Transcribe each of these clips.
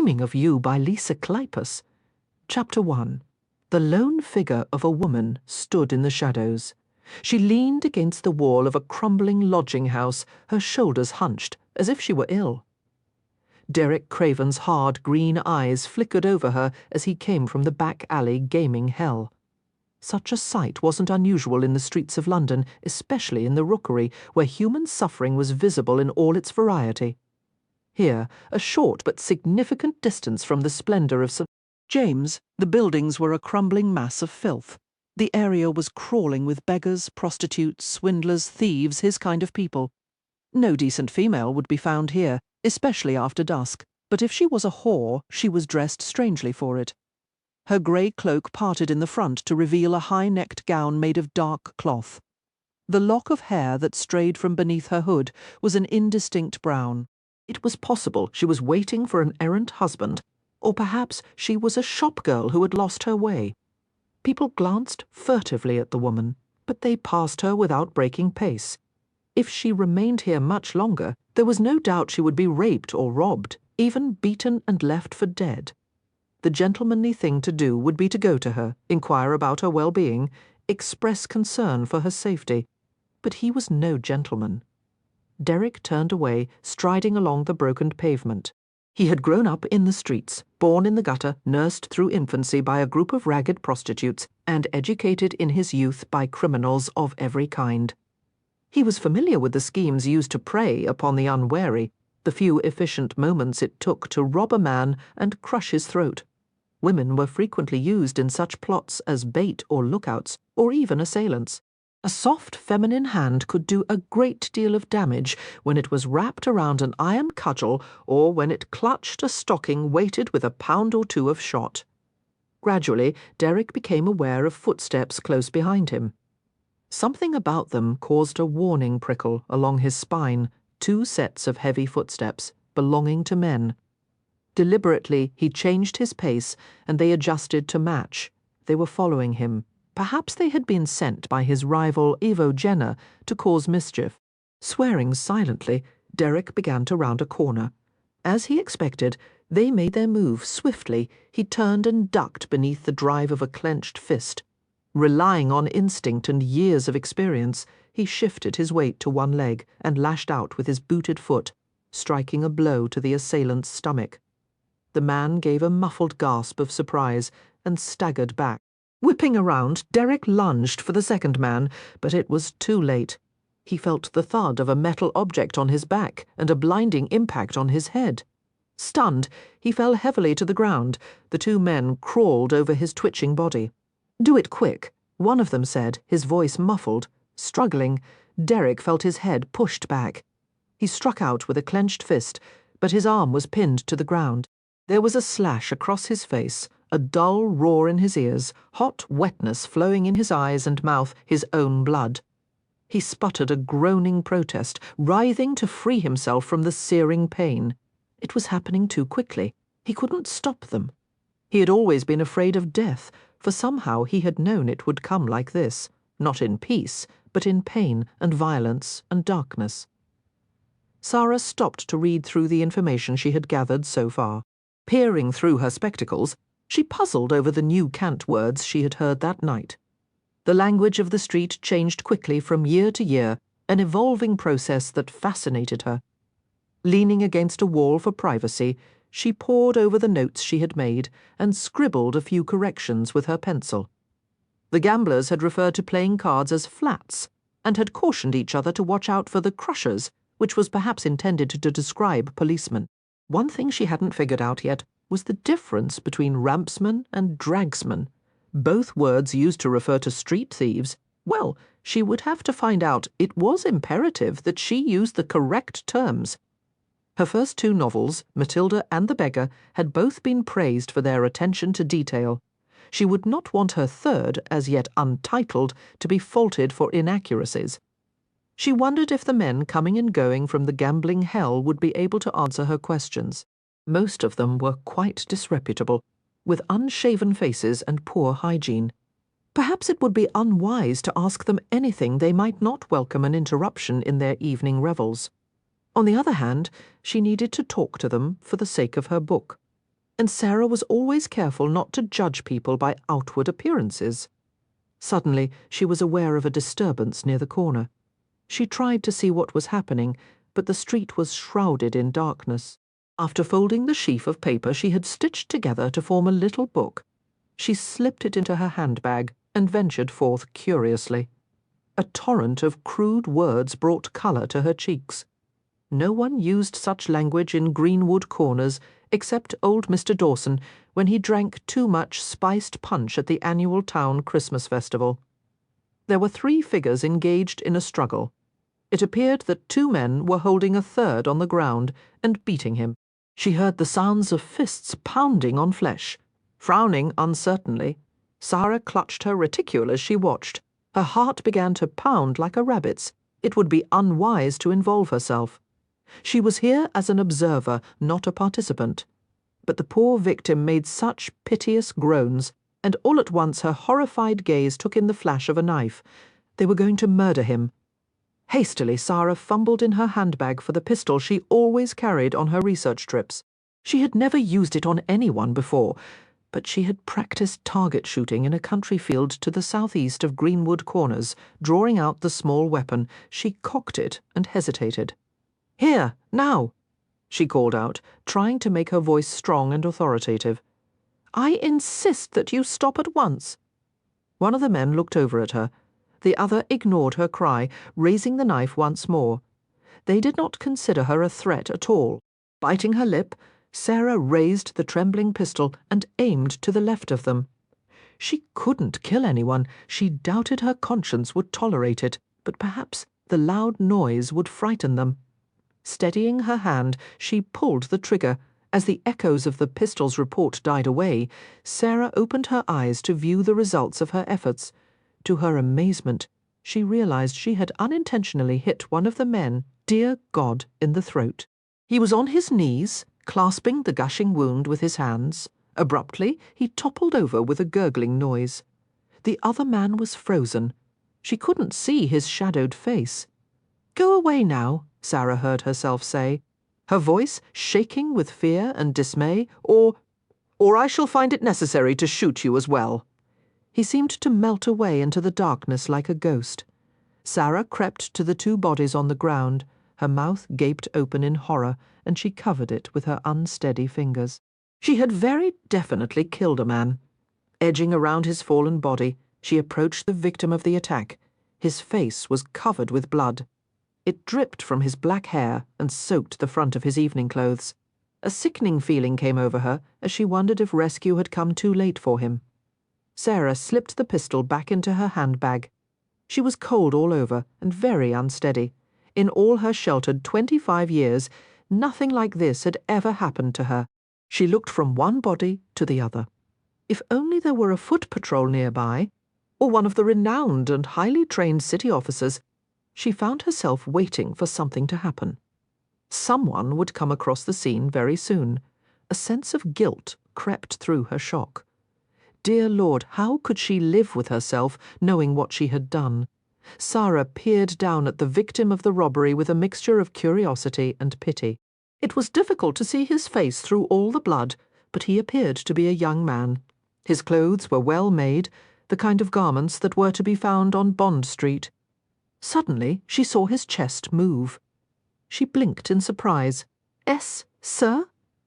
Dreaming of You by Lisa Kleypas. Chapter 1. The lone figure of a woman stood in the shadows. She leaned against the wall of a crumbling lodging house, her shoulders hunched, as if she were ill. Derek Craven's hard green eyes flickered over her as he came from the back alley gaming hell. Such a sight wasn't unusual in the streets of London, especially in the Rookery, where human suffering was visible in all its variety. Here, a short but significant distance from the splendour of St. James, the buildings were a crumbling mass of filth. The area was crawling with beggars, prostitutes, swindlers, thieves, his kind of people. No decent female would be found here, especially after dusk, but if she was a whore, she was dressed strangely for it. Her grey cloak parted in the front to reveal a high-necked gown made of dark cloth. The lock of hair that strayed from beneath her hood was an indistinct brown. It was possible she was waiting for an errant husband, or perhaps she was a shopgirl who had lost her way. People glanced furtively at the woman, but they passed her without breaking pace. If she remained here much longer, there was no doubt she would be raped or robbed, even beaten and left for dead. The gentlemanly thing to do would be to go to her, inquire about her well-being, express concern for her safety. But he was no gentleman. Derek turned away, striding along the broken pavement. He had grown up in the streets, born in the gutter, nursed through infancy by a group of ragged prostitutes, and educated in his youth by criminals of every kind. He was familiar with the schemes used to prey upon the unwary, the few efficient moments it took to rob a man and crush his throat. Women were frequently used in such plots as bait or lookouts, or even assailants. A soft feminine hand could do a great deal of damage when it was wrapped around an iron cudgel or when it clutched a stocking weighted with a pound or two of shot. Gradually, Derek became aware of footsteps close behind him. Something about them caused a warning prickle along his spine, 2 sets of heavy footsteps, belonging to men. Deliberately, he changed his pace, and they adjusted to match. They were following him. Perhaps they had been sent by his rival Ivo Jenner to cause mischief. Swearing silently, Derek began to round a corner. As he expected, they made their move swiftly. He turned and ducked beneath the drive of a clenched fist. Relying on instinct and years of experience, he shifted his weight to one leg and lashed out with his booted foot, striking a blow to the assailant's stomach. The man gave a muffled gasp of surprise and staggered back. Whipping around, Derek lunged for the second man, but it was too late. He felt the thud of a metal object on his back and a blinding impact on his head. Stunned, he fell heavily to the ground. The 2 men crawled over his twitching body. "Do it quick," one of them said, his voice muffled. Struggling, Derek felt his head pushed back. He struck out with a clenched fist, but his arm was pinned to the ground. There was a slash across his face, a dull roar in his ears, hot wetness flowing in his eyes and mouth, his own blood. He sputtered a groaning protest, writhing to free himself from the searing pain. It was happening too quickly. He couldn't stop them. He had always been afraid of death, for somehow he had known it would come like this, not in peace, but in pain and violence and darkness. Sara stopped to read through the information she had gathered so far. Peering through her spectacles, she puzzled over the new cant words she had heard that night. The language of the street changed quickly from year to year, an evolving process that fascinated her. Leaning against a wall for privacy, she pored over the notes she had made and scribbled a few corrections with her pencil. The gamblers had referred to playing cards as flats, and had cautioned each other to watch out for the crushers, which was perhaps intended to describe policemen. One thing she hadn't figured out yet was the difference between rampsman and dragsman. Both words used to refer to street thieves. Well, she would have to find out. It was imperative that she use the correct terms. Her first 2 novels, Matilda and the Beggar, had both been praised for their attention to detail. She would not want her third, as yet untitled, to be faulted for inaccuracies. She wondered if the men coming and going from the gambling hell would be able to answer her questions. Most of them were quite disreputable, with unshaven faces and poor hygiene. Perhaps it would be unwise to ask them anything they might not welcome an interruption in their evening revels. On the other hand, she needed to talk to them for the sake of her book. and Sara was always careful not to judge people by outward appearances. Suddenly, she was aware of a disturbance near the corner. She tried to see what was happening, but the street was shrouded in darkness. After folding the sheaf of paper she had stitched together to form a little book, she slipped it into her handbag and ventured forth curiously. A torrent of crude words brought colour to her cheeks. No one used such language in Greenwood Corners except old Mr. Dawson when he drank too much spiced punch at the annual town Christmas festival. There were 3 figures engaged in a struggle. It appeared that 2 men were holding a third on the ground and beating him. She heard the sounds of fists pounding on flesh. Frowning uncertainly, Sara clutched her reticule as she watched. Her heart began to pound like a rabbit's. It would be unwise to involve herself. She was here as an observer, not a participant. But the poor victim made such piteous groans, and all at once her horrified gaze took in the flash of a knife. They were going to murder him. Hastily, Sara fumbled in her handbag for the pistol she always carried on her research trips. She had never used it on anyone before, but she had practiced target shooting in a country field to the southeast of Greenwood Corners. Drawing out the small weapon, she cocked it and hesitated. "Here, now!" she called out, trying to make her voice strong and authoritative. "I insist that you stop at once." One of the men looked over at her. The other ignored her cry, raising the knife once more. They did not consider her a threat at all. Biting her lip, Sara raised the trembling pistol and aimed to the left of them. She couldn't kill anyone. She doubted her conscience would tolerate it, but perhaps the loud noise would frighten them. Steadying her hand, she pulled the trigger. As the echoes of the pistol's report died away, Sara opened her eyes to view the results of her efforts. To her amazement, she realized she had unintentionally hit one of the men, dear God, in the throat. He was on his knees, clasping the gushing wound with his hands. Abruptly, he toppled over with a gurgling noise. The other man was frozen. She couldn't see his shadowed face. "Go away now," Sara heard herself say, her voice shaking with fear and dismay, or I shall find it necessary to shoot you as well." He seemed to melt away into the darkness like a ghost. Sara crept to the 2 bodies on the ground. Her mouth gaped open in horror, and she covered it with her unsteady fingers. She had very definitely killed a man. Edging around his fallen body, she approached the victim of the attack. His face was covered with blood. It dripped from his black hair and soaked the front of his evening clothes. A sickening feeling came over her as she wondered if rescue had come too late for him. Sara slipped the pistol back into her handbag. She was cold all over and very unsteady. In all her sheltered 25 years, nothing like this had ever happened to her. She looked from one body to the other. If only there were a foot patrol nearby, or one of the renowned and highly trained city officers. She found herself waiting for something to happen. Someone would come across the scene very soon. A sense of guilt crept through her shock. Dear Lord, how could she live with herself, knowing what she had done? Sara peered down at the victim of the robbery with a mixture of curiosity and pity. It was difficult to see his face through all the blood, but he appeared to be a young man. His clothes were well made, the kind of garments that were to be found on Bond Street. Suddenly she saw his chest move. She blinked in surprise. "Sir?"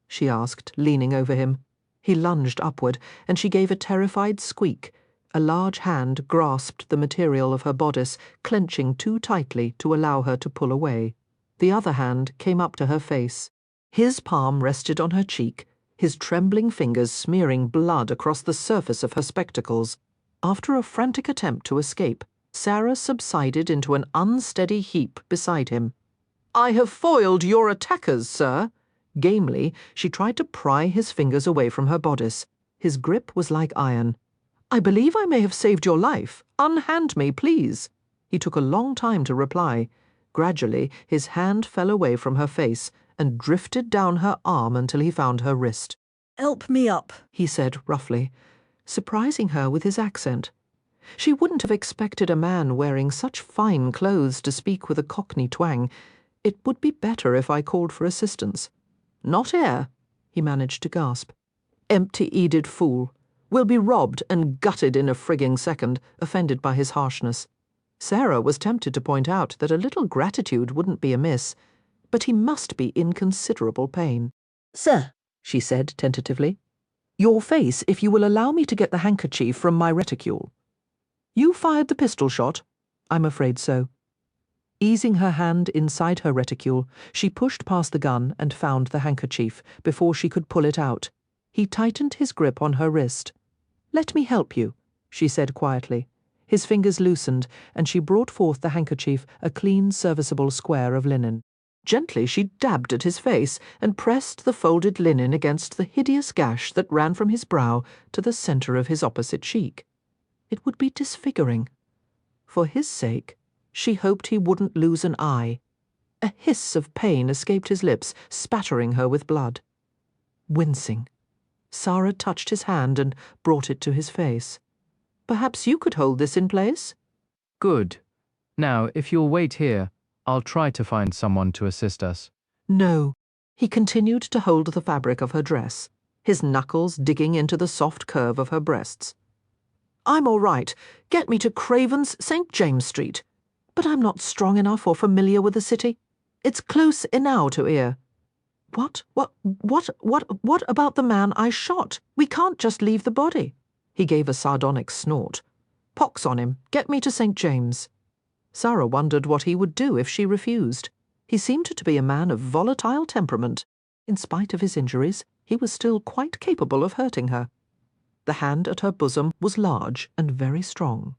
she asked, leaning over him. He lunged upward, and she gave a terrified squeak. A large hand grasped the material of her bodice, clenching too tightly to allow her to pull away. The other hand came up to her face. His palm rested on her cheek, his trembling fingers smearing blood across the surface of her spectacles. After a frantic attempt to escape, Sara subsided into an unsteady heap beside him. "I have foiled your attackers, sir." Gamely, she tried to pry his fingers away from her bodice. His grip was like iron. "I believe I may have saved your life. Unhand me, please." He took a long time to reply. Gradually, his hand fell away from her face and drifted down her arm until he found her wrist. "Help me up," he said roughly, surprising her with his accent. She wouldn't have expected a man wearing such fine clothes to speak with a Cockney twang. "It would be better if I called for assistance." "Not air," he managed to gasp. Empty-eared fool. We'll be robbed and gutted in a frigging second, offended by his harshness. Sara was tempted to point out that a little gratitude wouldn't be amiss, but he must be in considerable pain. "Sir," she said tentatively, "your face if you will allow me to get the handkerchief from my reticule." "You fired the pistol shot?" "I'm afraid so." Easing her hand inside her reticule, she pushed past the gun and found the handkerchief before she could pull it out. He tightened his grip on her wrist. "Let me help you," she said quietly. His fingers loosened, and she brought forth the handkerchief, a clean, serviceable square of linen. Gently she dabbed at his face and pressed the folded linen against the hideous gash that ran from his brow to the centre of his opposite cheek. It would be disfiguring. For his sake, she hoped he wouldn't lose an eye. A hiss of pain escaped his lips, spattering her with blood. Wincing, Sara touched his hand and brought it to his face. "Perhaps you could hold this in place?" "Good. Now, if you'll wait here, I'll try to find someone to assist us." "No." He continued to hold the fabric of her dress, his knuckles digging into the soft curve of her breasts. "I'm all right. Get me to Craven's, St. James Street. But I'm not strong enough or familiar with the city. It's close enow to here." What about the man I shot? We can't just leave the body." He gave a sardonic snort. "Pox on him. Get me to St. James." Sara wondered what he would do if she refused. He seemed to be a man of volatile temperament. In spite of his injuries, he was still quite capable of hurting her. The hand at her bosom was large and very strong.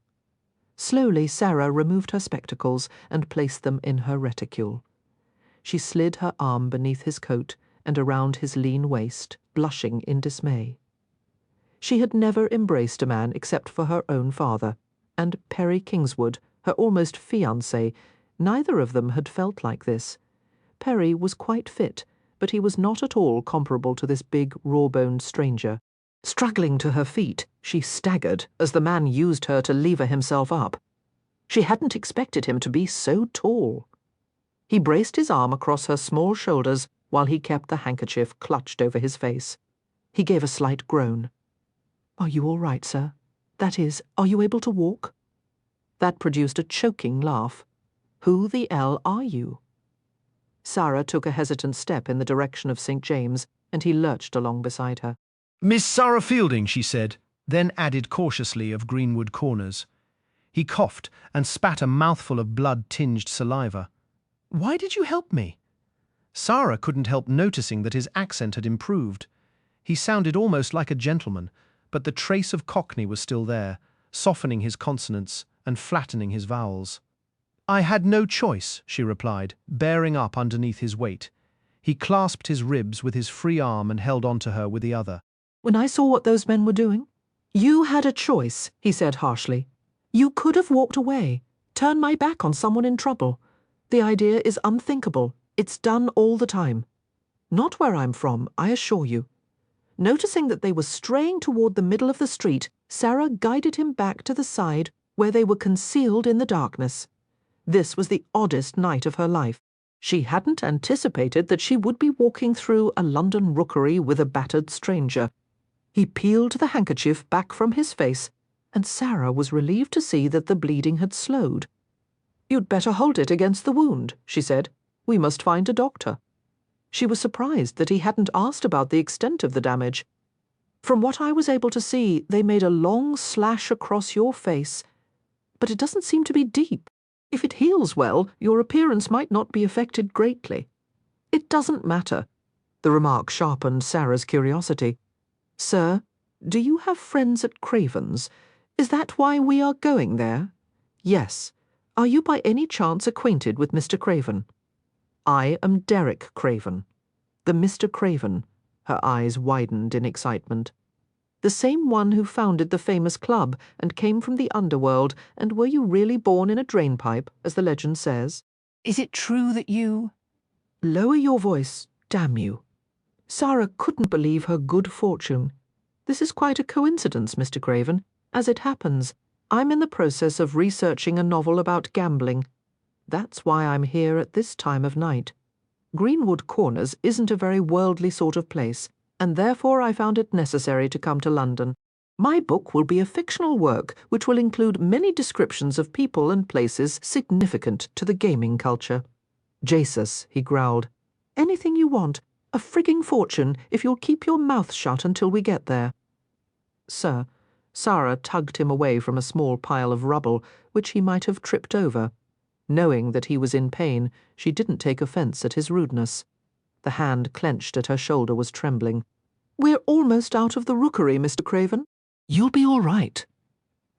Slowly Sara removed her spectacles and placed them in her reticule. She slid her arm beneath his coat and around his lean waist, blushing in dismay. She had never embraced a man except for her own father, and Perry Kingswood, her almost fiancé. Neither of them had felt like this. Perry was quite fit, but he was not at all comparable to this big, raw-boned stranger. Struggling to her feet, she staggered as the man used her to lever himself up. She hadn't expected him to be so tall. He braced his arm across her small shoulders while he kept the handkerchief clutched over his face. He gave a slight groan. "Are you all right, sir? That is, are you able to walk?" That produced a choking laugh. "Who the 'ell are you?" Sara took a hesitant step in the direction of St. James, and he lurched along beside her. "Miss Sara Fielding," she said, then added cautiously of Greenwood Corners. He coughed and spat a mouthful of blood-tinged saliva. "Why did you help me?" Sara couldn't help noticing that his accent had improved. He sounded almost like a gentleman, but the trace of Cockney was still there, softening his consonants and flattening his vowels. "I had no choice," she replied, bearing up underneath his weight. He clasped his ribs with his free arm and held on to her with the other. "When I saw what those men were doing?" "You had a choice," he said harshly. "You could have walked away, turned my back on someone in trouble. The idea is unthinkable. It's done all the time. Not where I'm from, I assure you." Noticing that they were straying toward the middle of the street, Sara guided him back to the side where they were concealed in the darkness. This was the oddest night of her life. She hadn't anticipated that she would be walking through a London rookery with a battered stranger. He peeled the handkerchief back from his face, and Sara was relieved to see that the bleeding had slowed. "You'd better hold it against the wound," she said. "We must find a doctor." She was surprised that he hadn't asked about the extent of the damage. "From what I was able to see, they made a long slash across your face, but it doesn't seem to be deep. If it heals well, your appearance might not be affected greatly." "It doesn't matter." The remark sharpened Sara's curiosity. "Sir, do you have friends at Craven's? Is that why we are going there?" "Yes. Are you by any chance acquainted with Mr. Craven?" "I am Derek Craven." "The Mr. Craven." Her eyes widened in excitement. "The same one who founded the famous club and came from the underworld, and were you really born in a drainpipe, as the legend says?" "Is it true that you—" "Lower your voice, damn you." Sara couldn't believe her good fortune. "This is quite a coincidence, Mr. Craven. As it happens, I'm in the process of researching a novel about gambling. That's why I'm here at this time of night. Greenwood Corners isn't a very worldly sort of place, and therefore I found it necessary to come to London. My book will be a fictional work which will include many descriptions of people and places significant to the gaming culture." "Jesus," he growled. "Anything you want. A frigging fortune if you'll keep your mouth shut until we get there." "Sir," Sara tugged him away from a small pile of rubble which he might have tripped over. Knowing that he was in pain, she didn't take offence at his rudeness. The hand clenched at her shoulder was trembling. "We're almost out of the rookery, Mr. Craven. You'll be all right."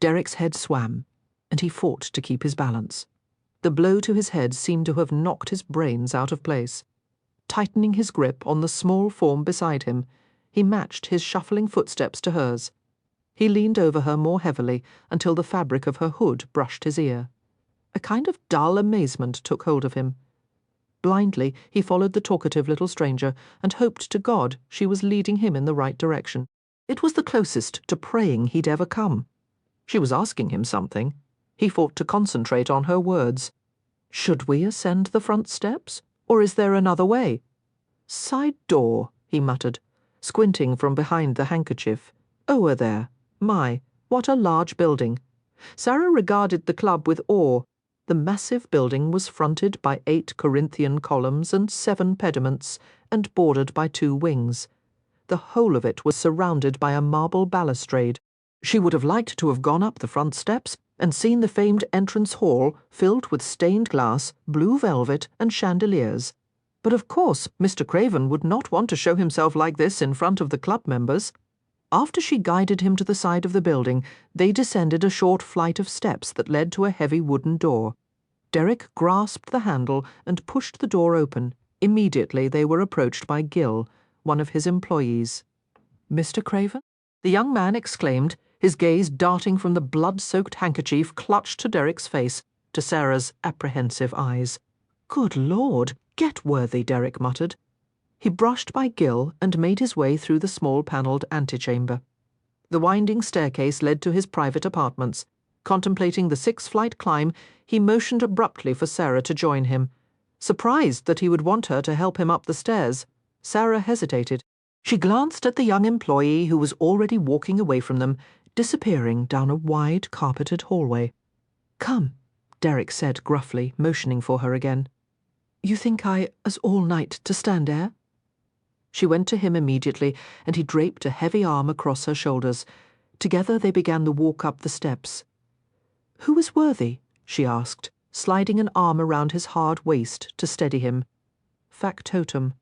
Derek's head swam, and he fought to keep his balance. The blow to his head seemed to have knocked his brains out of place. Tightening his grip on the small form beside him, he matched his shuffling footsteps to hers. He leaned over her more heavily until the fabric of her hood brushed his ear. A kind of dull amazement took hold of him. Blindly, he followed the talkative little stranger and hoped to God she was leading him in the right direction. It was the closest to praying he'd ever come. She was asking him something. He fought to concentrate on her words. "Should we ascend the front steps, or is there another way?" "Side door," he muttered, squinting from behind the handkerchief. "Over there. My, what a large building." Sara regarded the club with awe. The massive building was fronted by 8 Corinthian columns and 7 pediments, and bordered by 2 wings. The whole of it was surrounded by a marble balustrade. She would have liked to have gone up the front steps and seen the famed entrance hall filled with stained glass, blue velvet, and chandeliers. But of course Mr. Craven would not want to show himself like this in front of the club members. After she guided him to the side of the building, they descended a short flight of steps that led to a heavy wooden door. Derek grasped the handle and pushed the door open. Immediately they were approached by Gil, one of his employees. "Mr. Craven?" the young man exclaimed, his gaze darting from the blood-soaked handkerchief clutched to Derek's face to Sara's apprehensive eyes. "Good Lord, get worthy," Derek muttered. He brushed by Gil and made his way through the small panelled antechamber. The winding staircase led to his private apartments. Contemplating the 6-flight climb, he motioned abruptly for Sara to join him. Surprised that he would want her to help him up the stairs, Sara hesitated. She glanced at the young employee who was already walking away from them, disappearing down a wide, carpeted hallway. "Come," Derek said gruffly, motioning for her again. "You think I as all night to stand there?" She went to him immediately, and he draped a heavy arm across her shoulders. Together they began the walk up the steps. "Who is worthy?" she asked, sliding an arm around his hard waist to steady him. "Factotum."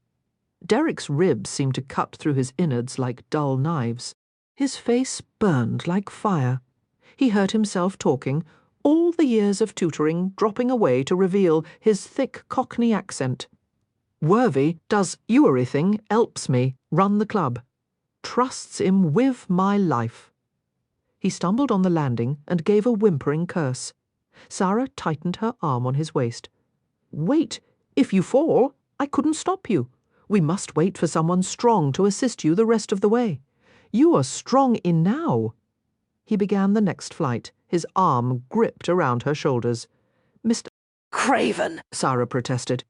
Derek's ribs seemed to cut through his innards like dull knives. His face burned like fire. He heard himself talking, all the years of tutoring dropping away to reveal his thick Cockney accent. "Worthy does everything helps me run the club. Trusts him with my life." He stumbled on the landing and gave a whimpering curse. Sara tightened her arm on his waist. "Wait! If you fall, I couldn't stop you. We must wait for someone strong to assist you the rest of the way. You are strong enow." He began the next flight, his arm gripped around her shoulders. "Mr. Craven!" Sara protested.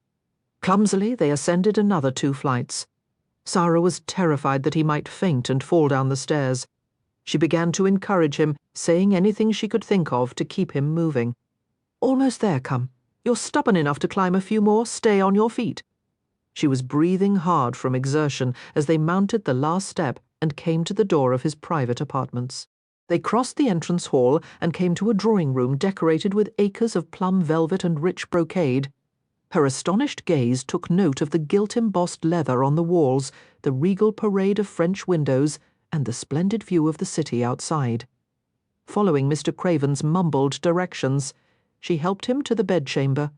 Clumsily, they ascended another 2 flights. Sara was terrified that he might faint and fall down the stairs. She began to encourage him, saying anything she could think of to keep him moving. "Almost there, come. You're stubborn enough to climb a few more. Stay on your feet." She was breathing hard from exertion as they mounted the last step and came to the door of his private apartments. They crossed the entrance hall and came to a drawing-room decorated with acres of plum velvet and rich brocade. Her astonished gaze took note of the gilt-embossed leather on the walls, the regal parade of French windows, and the splendid view of the city outside. Following Mr. Craven's mumbled directions, she helped him to the bedchamber.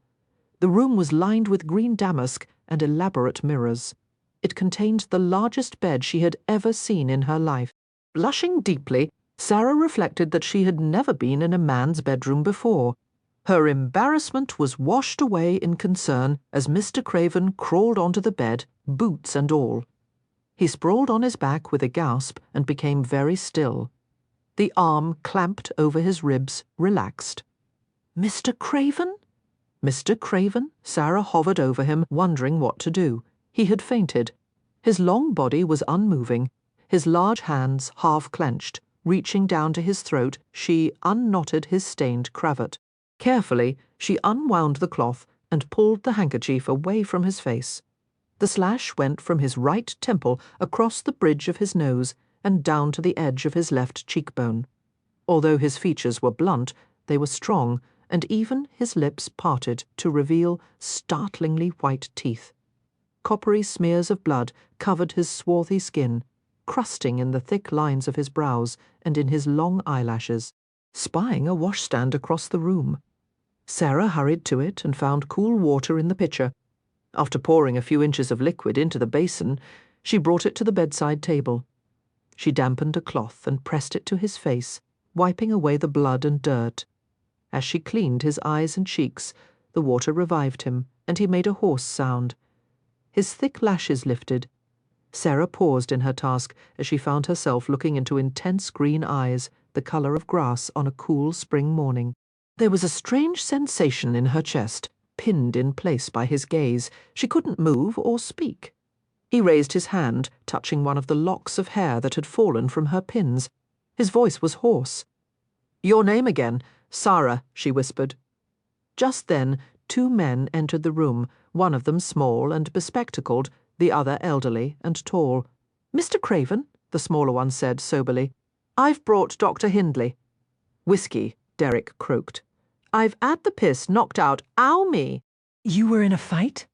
The room was lined with green damask and elaborate mirrors. It contained the largest bed she had ever seen in her life. Blushing deeply, Sara reflected that she had never been in a man's bedroom before. Her embarrassment was washed away in concern as Mr. Craven crawled onto the bed, boots and all. He sprawled on his back with a gasp and became very still. The arm clamped over his ribs relaxed. "Mr. Craven?" "Mr. Craven?" Sara hovered over him, wondering what to do. He had fainted. His long body was unmoving, his large hands half clenched. Reaching down to his throat, she unknotted his stained cravat. Carefully, she unwound the cloth and pulled the handkerchief away from his face. The slash went from his right temple across the bridge of his nose and down to the edge of his left cheekbone. Although his features were blunt, they were strong, and even his lips parted to reveal startlingly white teeth. Coppery smears of blood covered his swarthy skin, crusting in the thick lines of his brows and in his long eyelashes. Spying a washstand across the room, Sara hurried to it and found cool water in the pitcher. After pouring a few inches of liquid into the basin, she brought it to the bedside table. She dampened a cloth and pressed it to his face, wiping away the blood and dirt. As she cleaned his eyes and cheeks, the water revived him, and he made a hoarse sound. His thick lashes lifted. Sara paused in her task as she found herself looking into intense green eyes, the colour of grass on a cool spring morning. There was a strange sensation in her chest, pinned in place by his gaze. She couldn't move or speak. He raised his hand, touching one of the locks of hair that had fallen from her pins. His voice was hoarse. "Your name again." "Sara," she whispered. Just then, two men entered the room, one of them small and bespectacled, the other elderly and tall. "Mr. Craven," the smaller one said soberly. "I've brought Dr. Hindley." "Whiskey," Derek croaked. "I've 'ad the piss knocked out. Ow me!" You were in a fight?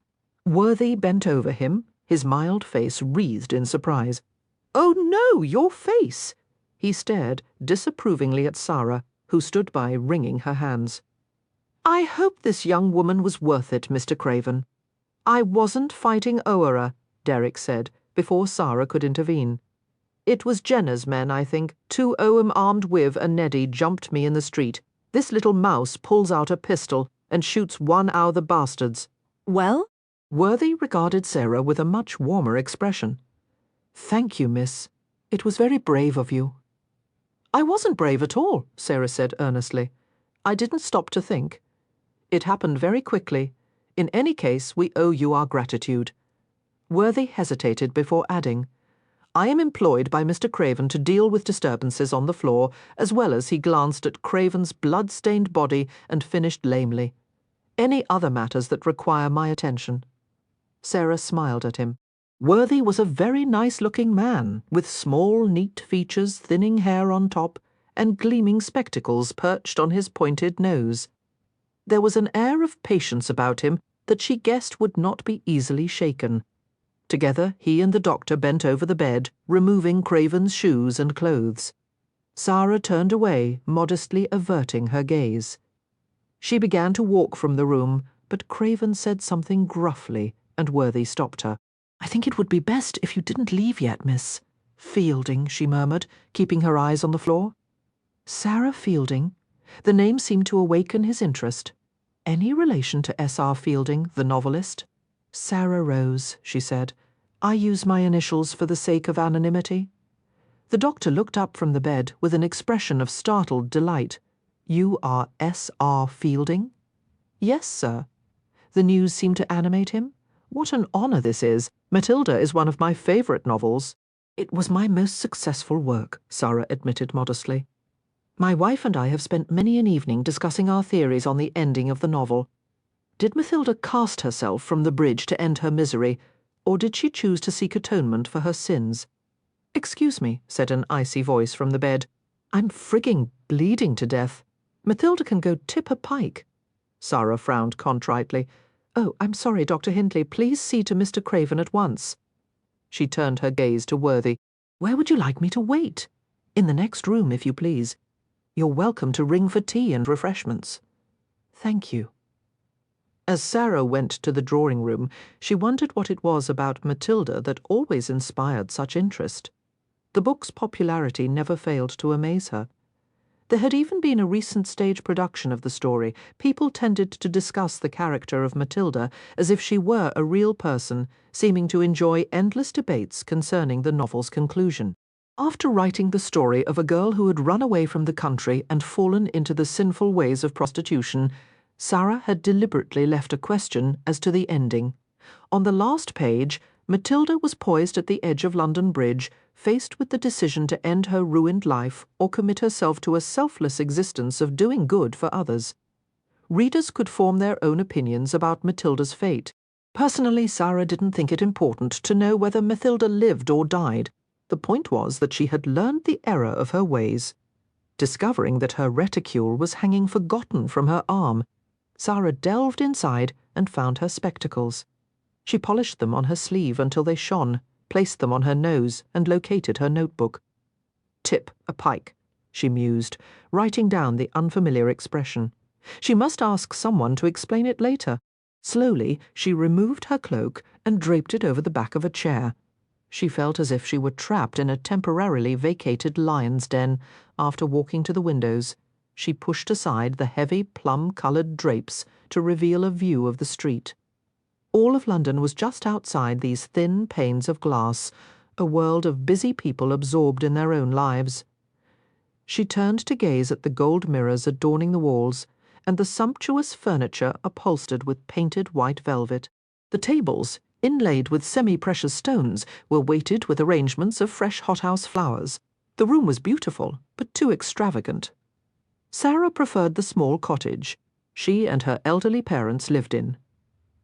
Worthy bent over him, his mild face wreathed in surprise. "Oh no, your face!" He stared disapprovingly at Sara, who stood by wringing her hands. "I hope this young woman was worth it, Mr. Craven." "I wasn't fighting O'era," Derek said, before Sara could intervene. "It was Jenna's men, I think. 2 Ogham armed with a Neddy jumped me in the street. This little mouse pulls out a pistol and shoots one o' the bastards." Well? Worthy regarded Sara with a much warmer expression. "Thank you, miss. It was very brave of you." "I wasn't brave at all," Sara said earnestly. "I didn't stop to think. It happened very quickly. In any case, we owe you our gratitude." Worthy hesitated before adding, "I am employed by Mr. Craven to deal with disturbances on the floor, as well as he glanced at Craven's blood-stained body and finished lamely. Any other matters that require my attention." Sara smiled at him. Worthy was a very nice-looking man, with small, neat features, thinning hair on top, and gleaming spectacles perched on his pointed nose. There was an air of patience about him that she guessed would not be easily shaken. Together, he and the doctor bent over the bed, removing Craven's shoes and clothes. Sara turned away, modestly averting her gaze. She began to walk from the room, but Craven said something gruffly, and Worthy stopped her. "I think it would be best if you didn't leave yet, Miss Fielding," she murmured, keeping her eyes on the floor. Sara Fielding? The name seemed to awaken his interest. Any relation to S.R. Fielding, the novelist? "Sara Rose," she said. "I use my initials for the sake of anonymity." The doctor looked up from the bed with an expression of startled delight. "You are S.R. Fielding?" "Yes, sir." The news seemed to animate him. "What an honour this is. Matilda is one of my favourite novels." "It was my most successful work," Sara admitted modestly. "My wife and I have spent many an evening discussing our theories on the ending of the novel. Did Matilda cast herself from the bridge to end her misery, or did she choose to seek atonement for her sins?" "Excuse me," said an icy voice from the bed. "I'm frigging bleeding to death. Matilda can go tip a pike." Sara frowned contritely. "Oh, I'm sorry, Dr. Hindley. Please see to Mr. Craven at once." She turned her gaze to Worthy. "Where would you like me to wait?" "In the next room, if you please. You're welcome to ring for tea and refreshments." "Thank you." As Sara went to the drawing-room, she wondered what it was about Matilda that always inspired such interest. The book's popularity never failed to amaze her. There had even been a recent stage production of the story. People tended to discuss the character of Matilda as if she were a real person, seeming to enjoy endless debates concerning the novel's conclusion. After writing the story of a girl who had run away from the country and fallen into the sinful ways of prostitution, Sara had deliberately left a question as to the ending. On the last page, Matilda was poised at the edge of London Bridge, faced with the decision to end her ruined life or commit herself to a selfless existence of doing good for others. Readers could form their own opinions about Matilda's fate. Personally, Sara didn't think it important to know whether Matilda lived or died. The point was that she had learned the error of her ways. Discovering that her reticule was hanging forgotten from her arm, Sara delved inside and found her spectacles. She polished them on her sleeve until they shone, placed them on her nose, and located her notebook. "Tip a pike," she mused, writing down the unfamiliar expression. She must ask someone to explain it later. Slowly, she removed her cloak and draped it over the back of a chair. She felt as if she were trapped in a temporarily vacated lion's den. After walking to the windows, she pushed aside the heavy plum-coloured drapes to reveal a view of the street. All of London was just outside these thin panes of glass, a world of busy people absorbed in their own lives. She turned to gaze at the gold mirrors adorning the walls, and the sumptuous furniture upholstered with painted white velvet. The tables, inlaid with semi-precious stones, were weighted with arrangements of fresh hothouse flowers. The room was beautiful, but too extravagant. Sara preferred the small cottage she and her elderly parents lived in.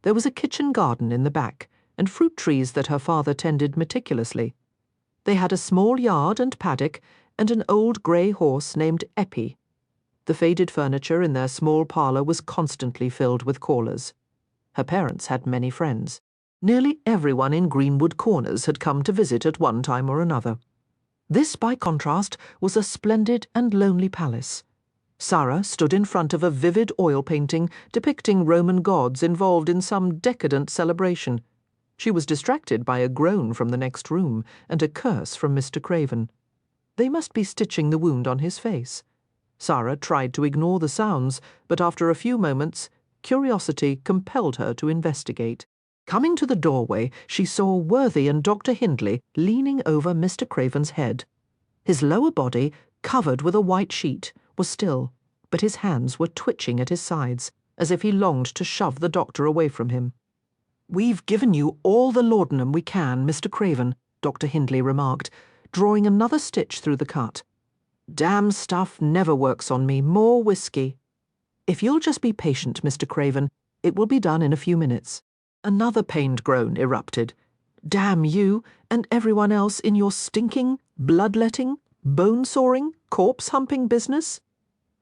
There was a kitchen garden in the back, and fruit trees that her father tended meticulously. They had a small yard and paddock, and an old grey horse named Eppie. The faded furniture in their small parlour was constantly filled with callers. Her parents had many friends. Nearly everyone in Greenwood Corners had come to visit at one time or another. This, by contrast, was a splendid and lonely palace. Sara stood in front of a vivid oil painting depicting Roman gods involved in some decadent celebration. She was distracted by a groan from the next room and a curse from Mr. Craven. They must be stitching the wound on his face. Sara tried to ignore the sounds, but after a few moments, curiosity compelled her to investigate. Coming to the doorway, she saw Worthy and Dr. Hindley leaning over Mr. Craven's head. His lower body, covered with a white sheet, was still, but his hands were twitching at his sides, as if he longed to shove the doctor away from him. "We've given you all the laudanum we can, Mr. Craven," Dr. Hindley remarked, drawing another stitch through the cut. "Damn stuff never works on me. More whiskey." "If you'll just be patient, Mr. Craven, it will be done in a few minutes." Another pained groan erupted. "Damn you, and everyone else in your stinking, bloodletting, bone-sawing, corpse-humping business."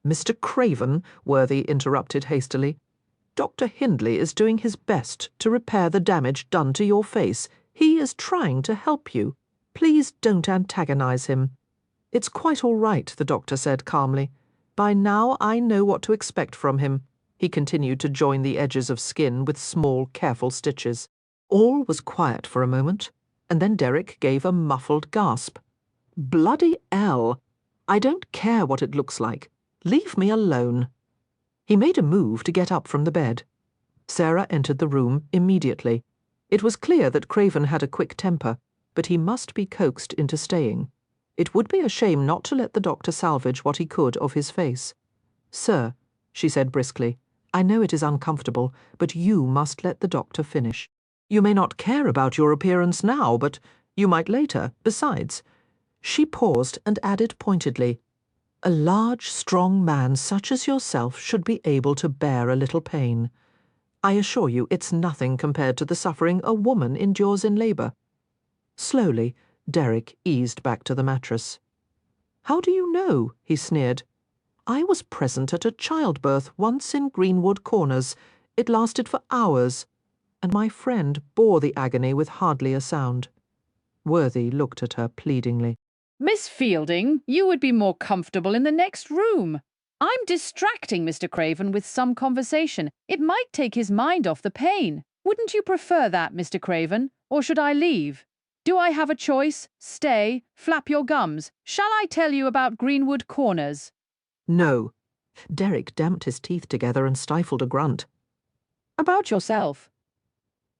"Mr. Craven," Worthy interrupted hastily, "Dr. Hindley is doing his best to repair the damage done to your face. He is trying to help you. Please don't antagonize him." "It's quite all right," the doctor said calmly. "By now I know what to expect from him." He continued to join the edges of skin with small, careful stitches. All was quiet for a moment, and then Derek gave a muffled gasp. "Bloody hell! I don't care what it looks like. Leave me alone." He made a move to get up from the bed. Sara entered the room immediately. It was clear that Craven had a quick temper, but he must be coaxed into staying. It would be a shame not to let the doctor salvage what he could of his face. "Sir," she said briskly, "I know it is uncomfortable, but you must let the doctor finish. You may not care about your appearance now, but you might later. Besides—" She paused and added pointedly, "A large, strong man such as yourself should be able to bear a little pain. I assure you it's nothing compared to the suffering a woman endures in labour." Slowly, Derek eased back to the mattress. "How do you know?" he sneered. "I was present at a childbirth once in Greenwood Corners. It lasted for hours, and my friend bore the agony with hardly a sound." Worthy looked at her pleadingly. "Miss Fielding, you would be more comfortable in the next room. I'm distracting Mr. Craven with some conversation. It might take his mind off the pain. Wouldn't you prefer that, Mr. Craven, or should I leave? Do I have a choice? Stay, flap your gums. Shall I tell you about Greenwood Corners?" "No." Derek damped his teeth together and stifled a grunt. "About yourself."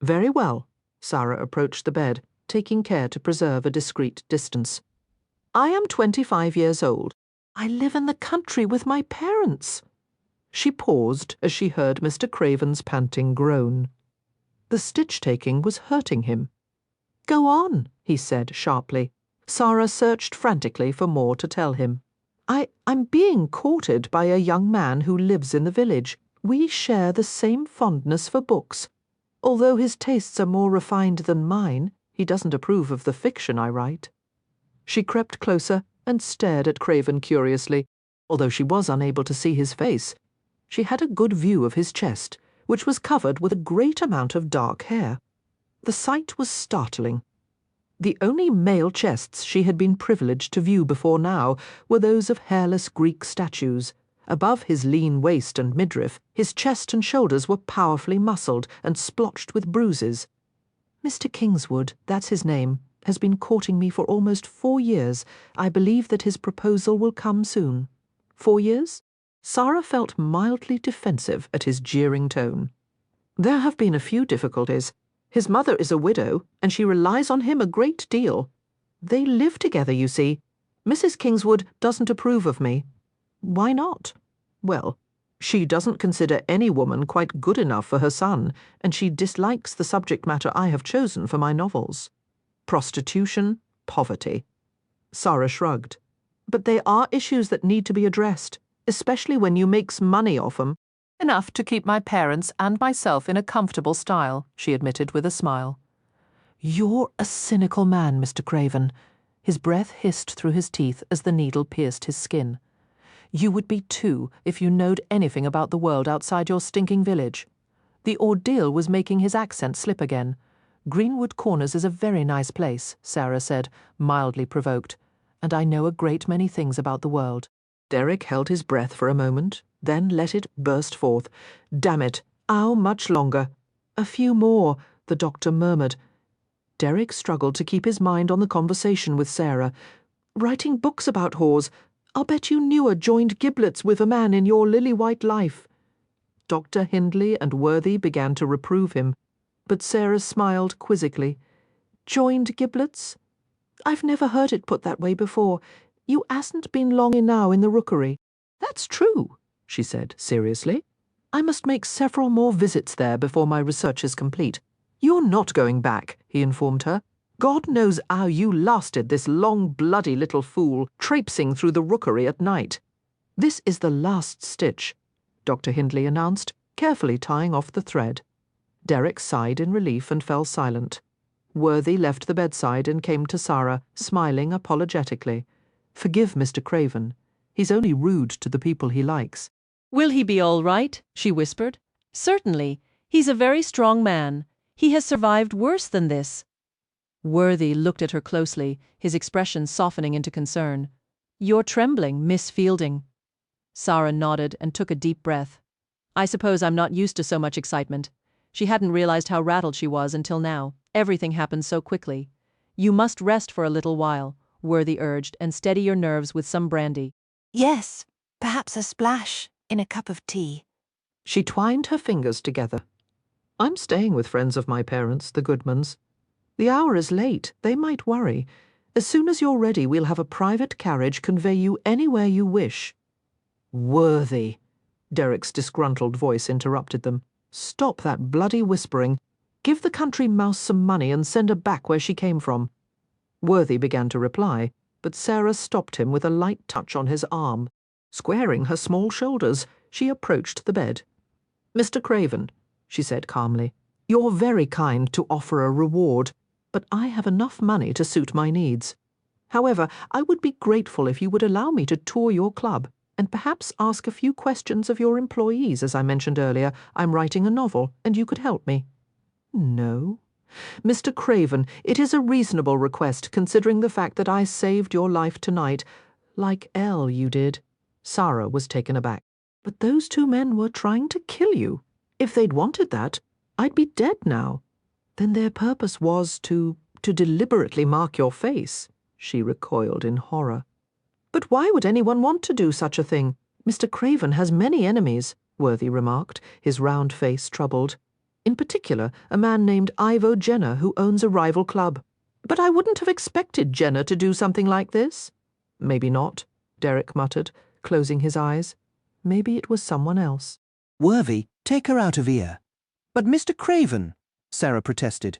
"Very well." Sara approached the bed, taking care to preserve a discreet distance. "I am 25 years old. I live in the country with my parents." She paused as she heard Mr. Craven's panting groan. The stitch-taking was hurting him. Go on, he said sharply. Sara searched frantically for more to tell him. I'm being courted by a young man who lives in the village. We share the same fondness for books. Although his tastes are more refined than mine, he doesn't approve of the fiction I write. She crept closer and stared at Craven curiously, although she was unable to see his face. She had a good view of his chest, which was covered with a great amount of dark hair. The sight was startling. The only male chests she had been privileged to view before now were those of hairless Greek statues. Above his lean waist and midriff, his chest and shoulders were powerfully muscled and splotched with bruises. Mr. Kingswood, that's his name, has been courting me for almost 4 years. I believe that his proposal will come soon. 4 years? Sara felt mildly defensive at his jeering tone. There have been a few difficulties. His mother is a widow, and she relies on him a great deal. They live together, you see. Mrs. Kingswood doesn't approve of me. Why not? Well, she doesn't consider any woman quite good enough for her son, and she dislikes the subject matter I have chosen for my novels. Prostitution, poverty. Sara shrugged. But they are issues that need to be addressed, especially when you make money off them. Enough to keep my parents and myself in a comfortable style, she admitted with a smile. You're a cynical man, Mr. Craven. His breath hissed through his teeth as the needle pierced his skin. You would be too if you knowed anything about the world outside your stinking village. The ordeal was making his accent slip again. Greenwood Corners is a very nice place, Sara said, mildly provoked, and I know a great many things about the world. Derek held his breath for a moment, then let it burst forth. Damn it, how much longer? A few more, the doctor murmured. Derek struggled to keep his mind on the conversation with Sara. Writing books about whores. I'll bet you newer joined giblets with a man in your lily-white life. Dr. Hindley and Worthy began to reprove him, but Sara smiled quizzically. Joined giblets? I've never heard it put that way before. You hasn't been long enow in the rookery. That's true, she said seriously. I must make several more visits there before my research is complete. You're not going back, he informed her. God knows how you lasted this long, bloody little fool traipsing through the rookery at night. This is the last stitch, Dr. Hindley announced, carefully tying off the thread. Derek sighed in relief and fell silent. Worthy left the bedside and came to Sara, smiling apologetically. Forgive Mr. Craven. He's only rude to the people he likes. Will he be all right? She whispered. Certainly. He's a very strong man. He has survived worse than this. Worthy looked at her closely, his expression softening into concern. You're trembling, Miss Fielding. Sara nodded and took a deep breath. I suppose I'm not used to so much excitement. She hadn't realized how rattled she was until now. Everything happened so quickly. You must rest for a little while, Worthy urged, and steady your nerves with some brandy. Yes, perhaps a splash in a cup of tea. She twined her fingers together. I'm staying with friends of my parents, the Goodmans. The hour is late. They might worry. As soon as you're ready, we'll have a private carriage convey you anywhere you wish. Worthy, Derek's disgruntled voice interrupted them. Stop that bloody whispering. Give the country mouse some money and send her back where she came from. Worthy began to reply, but Sara stopped him with a light touch on his arm. Squaring her small shoulders, she approached the bed. Mr. Craven, she said calmly, you're very kind to offer a reward, but I have enough money to suit my needs. However, I would be grateful if you would allow me to tour your club and perhaps ask a few questions of your employees. As I mentioned earlier, I'm writing a novel, and you could help me. No. Mr. Craven, it is a reasonable request, considering the fact that I saved your life tonight, like Elle you did. Sara was taken aback. But those 2 men were trying to kill you. If they'd wanted that, I'd be dead now. Then their purpose was to deliberately mark your face. She recoiled in horror. But why would anyone want to do such a thing? Mr. Craven has many enemies, Worthy remarked, his round face troubled. In particular, a man named Ivo Jenner who owns a rival club. But I wouldn't have expected Jenner to do something like this. Maybe not, Derek muttered, closing his eyes. Maybe it was someone else. Worthy, take her out of here. But Mr. Craven, Sara protested.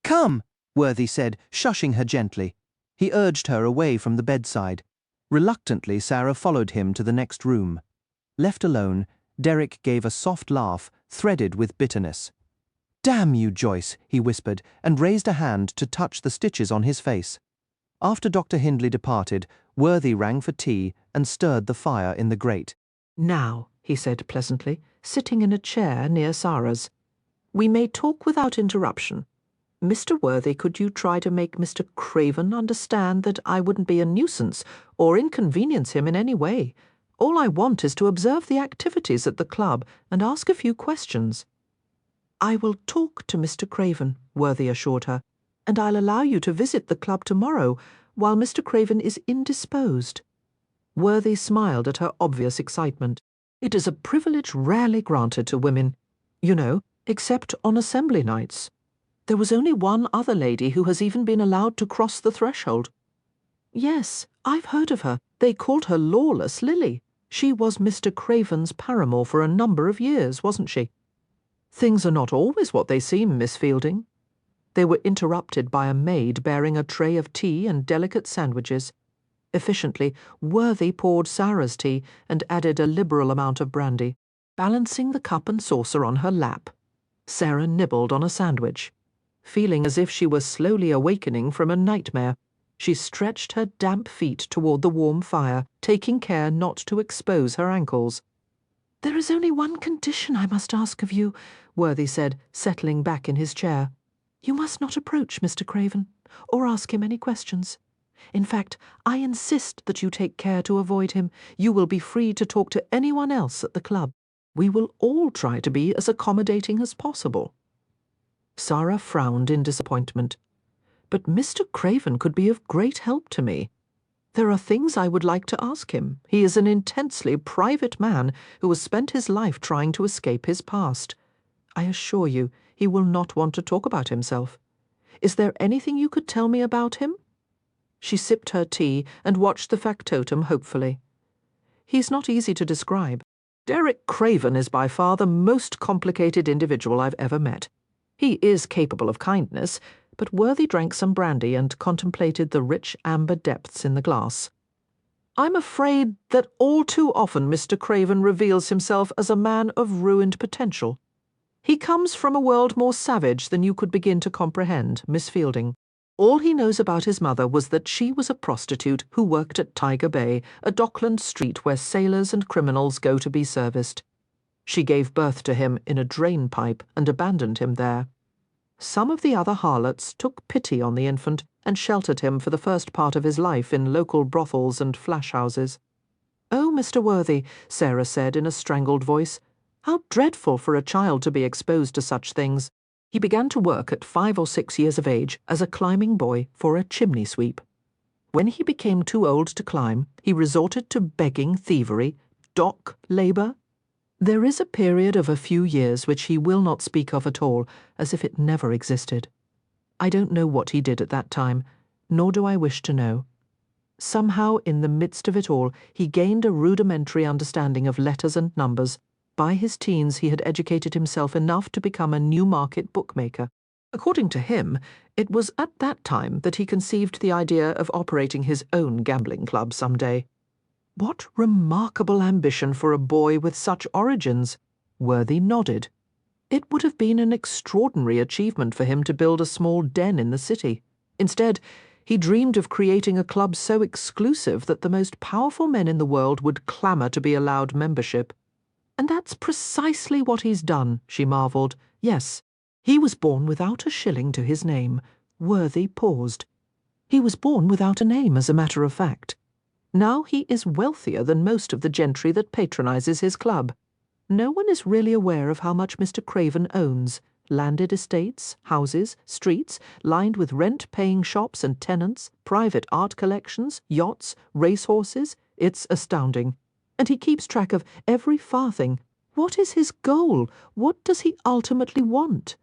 Come, Worthy said, shushing her gently. He urged her away from the bedside. Reluctantly, Sara followed him to the next room. Left alone, Derek gave a soft laugh, threaded with bitterness. "Damn you, Joyce," he whispered, and raised a hand to touch the stitches on his face. After Dr. Hindley departed, Worthy rang for tea and stirred the fire in the grate. "Now," he said pleasantly, sitting in a chair near Sara's, "we may talk without interruption. Mr. Worthy, could you try to make Mr. Craven understand that I wouldn't be a nuisance or inconvenience him in any way? All I want is to observe the activities at the club and ask a few questions." "I will talk to Mr. Craven," Worthy assured her, "and I'll allow you to visit the club tomorrow while Mr. Craven is indisposed." Worthy smiled at her obvious excitement. "It is a privilege rarely granted to women, you know, except on assembly nights. There was only one other lady who has even been allowed to cross the threshold." "Yes, I've heard of her. They called her Lawless Lily. She was Mr. Craven's paramour for a number of years, wasn't she?" "Things are not always what they seem, Miss Fielding." They were interrupted by a maid bearing a tray of tea and delicate sandwiches. Efficiently, Worthy poured Sara's tea and added a liberal amount of brandy, balancing the cup and saucer on her lap. Sara nibbled on a sandwich. Feeling as if she were slowly awakening from a nightmare, she stretched her damp feet toward the warm fire, taking care not to expose her ankles. "There is only one condition I must ask of you," Worthy said, settling back in his chair. "You must not approach Mr. Craven, or ask him any questions. In fact, I insist that you take care to avoid him. You will be free to talk to anyone else at the club. We will all try to be as accommodating as possible." Sara frowned in disappointment. "But Mr. Craven could be of great help to me. There are things I would like to ask him. He is an intensely private man who has spent his life trying to escape his past. I assure you, he will not want to talk about himself. Is there anything you could tell me about him?" She sipped her tea and watched the factotum hopefully. "He's not easy to describe. Derek Craven is by far the most complicated individual I've ever met. He is capable of kindness," but Worthy drank some brandy and contemplated the rich amber depths in the glass. "I'm afraid that all too often Mr. Craven reveals himself as a man of ruined potential. He comes from a world more savage than you could begin to comprehend, Miss Fielding. All he knows about his mother was that she was a prostitute who worked at Tiger Bay, a dockland street where sailors and criminals go to be serviced. She gave birth to him in a drain pipe and abandoned him there. Some of the other harlots took pity on the infant and sheltered him for the first part of his life in local brothels and flash houses." "Oh, Mr. Worthy," Sara said in a strangled voice, "how dreadful for a child to be exposed to such things." He began to work at 5 or 6 years of age as a climbing boy for a chimney sweep. When he became too old to climb, he resorted to begging, thievery, dock labour. There is a period of a few years which he will not speak of at all, as if it never existed. I don't know what he did at that time, nor do I wish to know. Somehow, in the midst of it all, he gained a rudimentary understanding of letters and numbers. By his teens he had educated himself enough to become a Newmarket bookmaker. According to him, it was at that time that he conceived the idea of operating his own gambling club some day. What remarkable ambition for a boy with such origins! Worthy nodded. It would have been an extraordinary achievement for him to build a small den in the city. Instead, he dreamed of creating a club so exclusive that the most powerful men in the world would clamour to be allowed membership. "And that's precisely what he's done," she marvelled. "Yes, he was born without a shilling to his name." Worthy paused. "He was born without a name, as a matter of fact. Now he is wealthier than most of the gentry that patronises his club. No one is really aware of how much Mr. Craven owns. Landed estates, houses, streets, lined with rent-paying shops and tenants, private art collections, yachts, racehorses. It's astounding. And he keeps track of every farthing. What is his goal? What does he ultimately want?"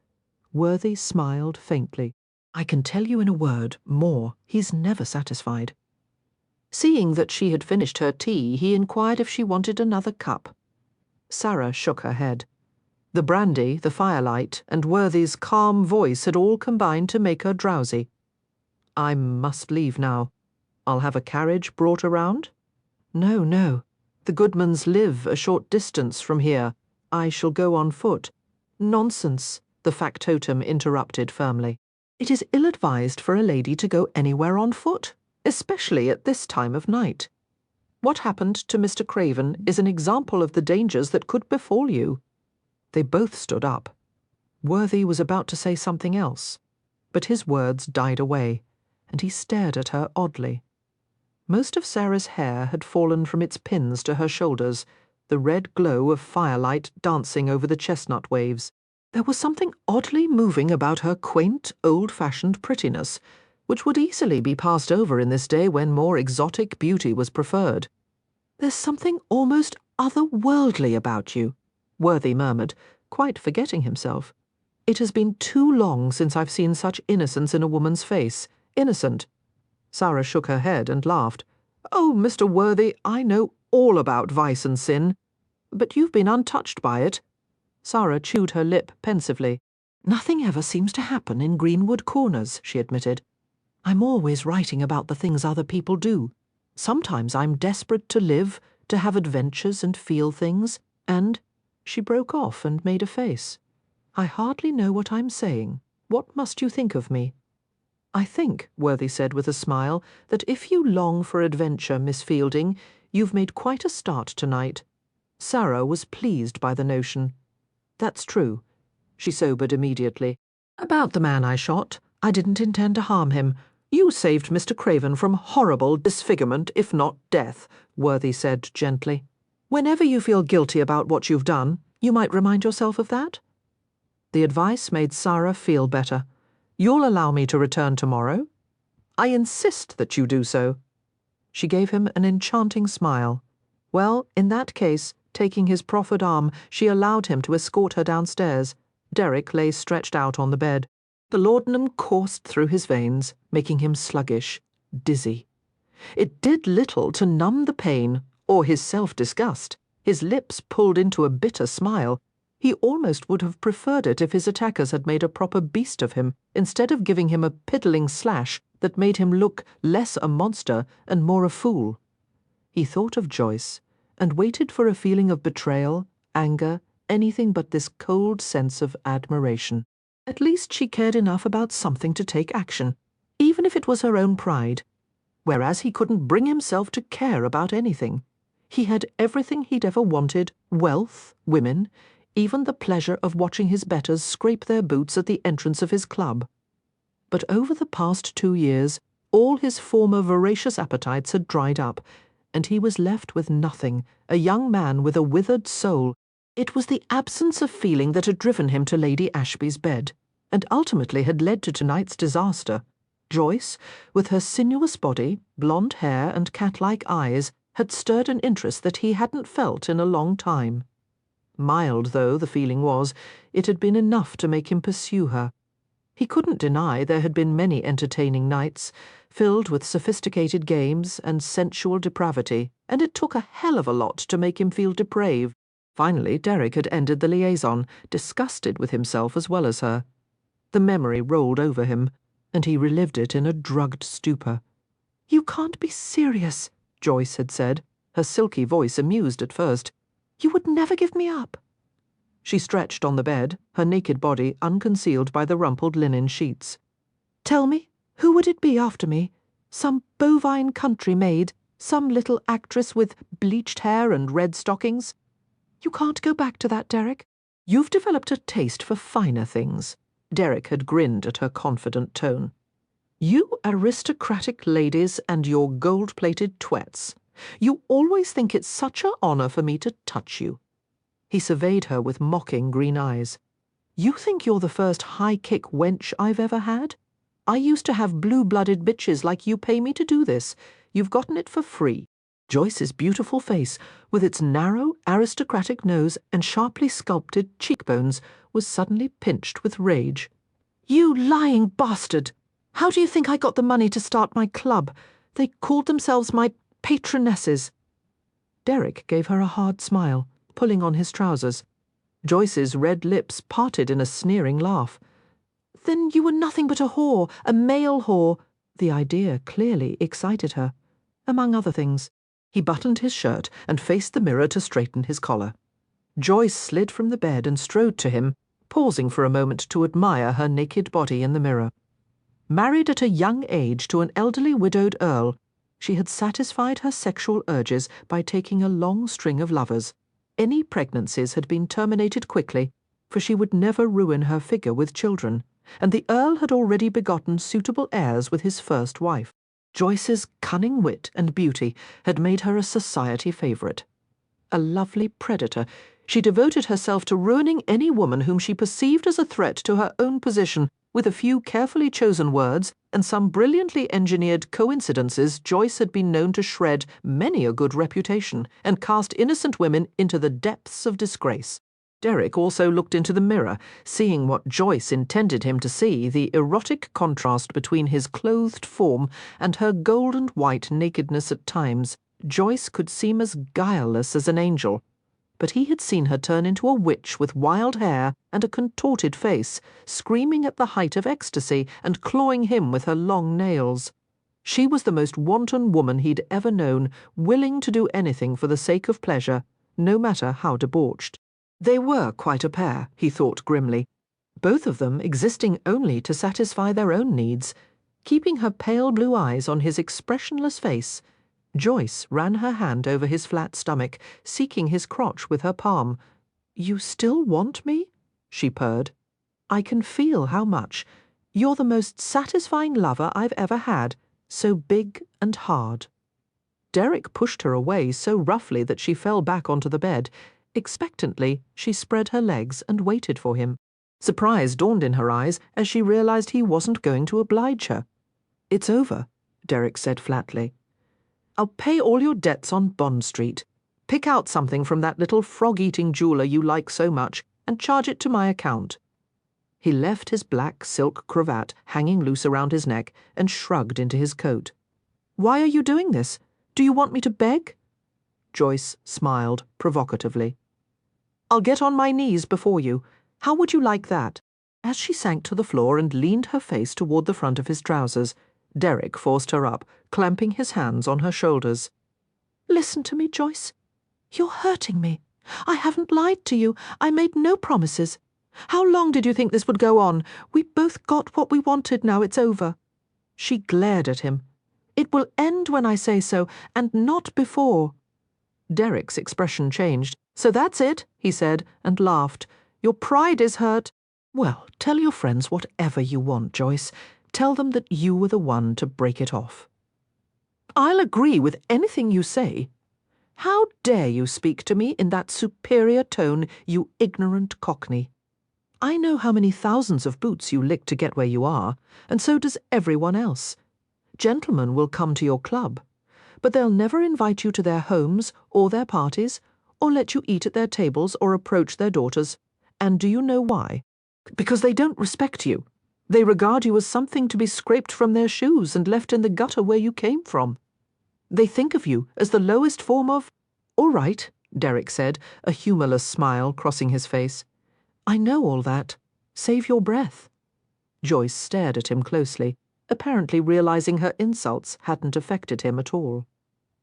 Worthy smiled faintly. "I can tell you in a word more. He's never satisfied." Seeing that she had finished her tea, he inquired if she wanted another cup. Sara shook her head. The brandy, the firelight, and Worthy's calm voice had all combined to make her drowsy. I must leave now. I'll have a carriage brought around? No, no. The Goodmans live a short distance from here. I shall go on foot. Nonsense, the factotum interrupted firmly. It is ill-advised for a lady to go anywhere on foot, especially at this time of night. What happened to Mr. Craven is an example of the dangers that could befall you. They both stood up. Worthy was about to say something else, but his words died away, and he stared at her oddly. Most of Sarah's hair had fallen from its pins to her shoulders, the red glow of firelight dancing over the chestnut waves. There was something oddly moving about her quaint, old-fashioned prettiness, which would easily be passed over in this day when more exotic beauty was preferred. "There's something almost otherworldly about you," Worthy murmured, quite forgetting himself. "It has been too long since I've seen such innocence in a woman's face. Innocent." Sara shook her head and laughed. "Oh, Mr. Worthy, I know all about vice and sin. But you've been untouched by it." Sara chewed her lip pensively. "Nothing ever seems to happen in Greenwood Corners," she admitted. "I'm always writing about the things other people do. Sometimes I'm desperate to live, to have adventures and feel things, and—" She broke off and made a face. "I hardly know what I'm saying. What must you think of me?" "I think," Worthy said with a smile, "that if you long for adventure, Miss Fielding, you've made quite a start tonight." Sara was pleased by the notion. "That's true." She sobered immediately. "About the man I shot, I didn't intend to harm him. You saved Mr. Craven from horrible disfigurement, if not death," Worthy said gently. "Whenever you feel guilty about what you've done, you might remind yourself of that." The advice made Sara feel better. "You'll allow me to return tomorrow?" "I insist that you do so." She gave him an enchanting smile. Well, in that case, taking his proffered arm, she allowed him to escort her downstairs. Derek lay stretched out on the bed. The laudanum coursed through his veins, making him sluggish, dizzy. It did little to numb the pain or his self-disgust. His lips pulled into a bitter smile. He almost would have preferred it if his attackers had made a proper beast of him, instead of giving him a piddling slash that made him look less a monster and more a fool. He thought of Joyce, and waited for a feeling of betrayal, anger, anything but this cold sense of admiration. At least she cared enough about something to take action, even if it was her own pride. Whereas he couldn't bring himself to care about anything. He had everything he'd ever wanted, wealth, women, even the pleasure of watching his betters scrape their boots at the entrance of his club. But over the past 2 years, all his former voracious appetites had dried up, and he was left with nothing, a young man with a withered soul. It was the absence of feeling that had driven him to Lady Ashby's bed, and ultimately had led to tonight's disaster. Joyce, with her sinuous body, blonde hair and cat-like eyes, had stirred an interest that he hadn't felt in a long time. Mild though the feeling was, it had been enough to make him pursue her. He couldn't deny there had been many entertaining nights, filled with sophisticated games and sensual depravity, and it took a hell of a lot to make him feel depraved. Finally, Derek had ended the liaison, disgusted with himself as well as her. The memory rolled over him, and he relived it in a drugged stupor. "You can't be serious," Joyce had said, her silky voice amused at first. "You would never give me up." She stretched on the bed, her naked body unconcealed by the rumpled linen sheets. "Tell me, who would it be after me? Some bovine country maid, some little actress with bleached hair and red stockings? You can't go back to that, Derek. You've developed a taste for finer things." Derek had grinned at her confident tone. "You aristocratic ladies and your gold-plated twets. You always think it's such an honour for me to touch you." He surveyed her with mocking green eyes. "You think you're the first high-kick wench I've ever had? I used to have blue-blooded bitches like you pay me to do this. You've gotten it for free." Joyce's beautiful face, with its narrow, aristocratic nose and sharply sculpted cheekbones, was suddenly pinched with rage. "You lying bastard! How do you think I got the money to start my club? They called themselves my patronesses." Derek gave her a hard smile, pulling on his trousers. Joyce's red lips parted in a sneering laugh. "Then you were nothing but a whore, a male whore." The idea clearly excited her. Among other things, he buttoned his shirt and faced the mirror to straighten his collar. Joyce slid from the bed and strode to him, pausing for a moment to admire her naked body in the mirror. Married at a young age to an elderly widowed earl, she had satisfied her sexual urges by taking a long string of lovers. Any pregnancies had been terminated quickly, for she would never ruin her figure with children, and the earl had already begotten suitable heirs with his first wife. Joyce's cunning wit and beauty had made her a society favourite. A lovely predator, she devoted herself to ruining any woman whom she perceived as a threat to her own position. With a few carefully chosen words and some brilliantly engineered coincidences, Joyce had been known to shred many a good reputation and cast innocent women into the depths of disgrace. Derek also looked into the mirror, seeing what Joyce intended him to see, the erotic contrast between his clothed form and her gold and white nakedness at times. Joyce could seem as guileless as an angel, but he had seen her turn into a witch with wild hair and a contorted face, screaming at the height of ecstasy and clawing him with her long nails. She was the most wanton woman he'd ever known, willing to do anything for the sake of pleasure, no matter how debauched. They were quite a pair, he thought grimly, both of them existing only to satisfy their own needs. Keeping her pale blue eyes on his expressionless face, Joyce ran her hand over his flat stomach, seeking his crotch with her palm. "You still want me?" she purred. "I can feel how much. You're the most satisfying lover I've ever had, so big and hard." Derek pushed her away so roughly that she fell back onto the bed. Expectantly, she spread her legs and waited for him. Surprise dawned in her eyes as she realized he wasn't going to oblige her. "It's over," Derek said flatly. "I'll pay all your debts on Bond Street. Pick out something from that little frog-eating jeweller you like so much and charge it to my account." He left his black silk cravat hanging loose around his neck and shrugged into his coat. "Why are you doing this? Do you want me to beg?" Joyce smiled provocatively. "I'll get on my knees before you. How would you like that?" As she sank to the floor and leaned her face toward the front of his trousers, Derek forced her up, clamping his hands on her shoulders. "Listen to me, Joyce. You're hurting me. I haven't lied to you. I made no promises. How long did you think this would go on? We both got what we wanted, now it's over." She glared at him. "It will end when I say so, and not before." Derek's expression changed. "So that's it," he said, and laughed. "Your pride is hurt." "Well, tell your friends whatever you want, Joyce. Tell them that you were the one to break it off." "I'll agree with anything you say. How dare you speak to me in that superior tone, you ignorant cockney? I know how many thousands of boots you lick to get where you are, and so does everyone else. Gentlemen will come to your club, but they'll never invite you to their homes or their parties, or let you eat at their tables or approach their daughters. And do you know why? Because they don't respect you. They regard you as something to be scraped from their shoes and left in the gutter where you came from. They think of you as the lowest form of—" "All right," Derek said, a humourless smile crossing his face. "I know all that. Save your breath." Joyce stared at him closely, apparently realizing her insults hadn't affected him at all.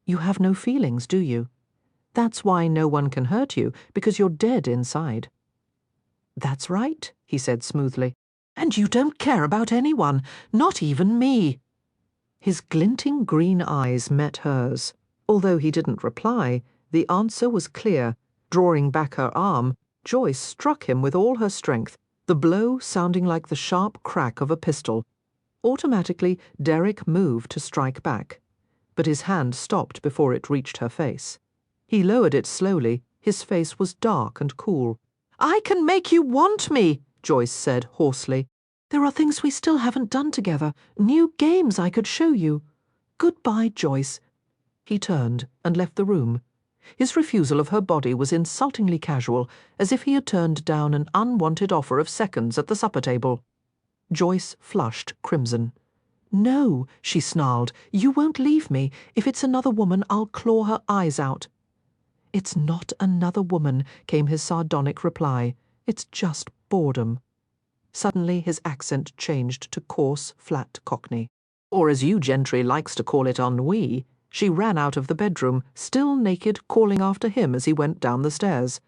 "You have no feelings, do you? That's why no one can hurt you, because you're dead inside." "That's right," he said smoothly. "And you don't care about anyone, not even me." His glinting green eyes met hers. Although he didn't reply, the answer was clear. Drawing back her arm, Joyce struck him with all her strength, the blow sounding like the sharp crack of a pistol. Automatically, Derek moved to strike back, but his hand stopped before it reached her face. He lowered it slowly. His face was dark and cool. "I can make you want me," Joyce said hoarsely. "There are things we still haven't done together, new games I could show you. Goodbye, Joyce." He turned and left the room. His refusal of her body was insultingly casual, as if he had turned down an unwanted offer of seconds at the supper table. Joyce flushed crimson. "No," she snarled, "you won't leave me. If it's another woman, I'll claw her eyes out." "It's not another woman," came his sardonic reply. "It's just boredom." Suddenly his accent changed to coarse, flat Cockney. Or as you gentry likes to call it, ennui. She ran out of the bedroom, still naked, calling after him as he went down the stairs.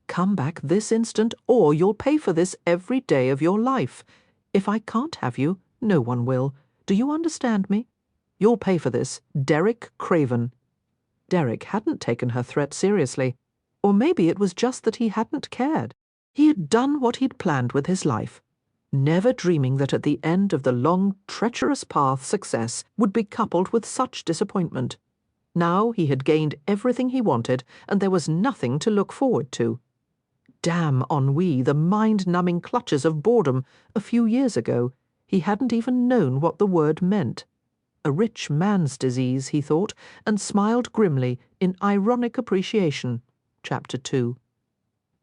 "Come back this instant, or you'll pay for this every day of your life. If I can't have you, no one will. Do you understand me? You'll pay for this, Derek Craven." Derek hadn't taken her threat seriously. Or maybe it was just that he hadn't cared. He had done what he'd planned with his life, never dreaming that at the end of the long, treacherous path success would be coupled with such disappointment. Now he had gained everything he wanted, and there was nothing to look forward to. Damn ennui, the mind-numbing clutches of boredom. A few years ago, he hadn't even known what the word meant. A rich man's disease, he thought, and smiled grimly in ironic appreciation. Chapter 2.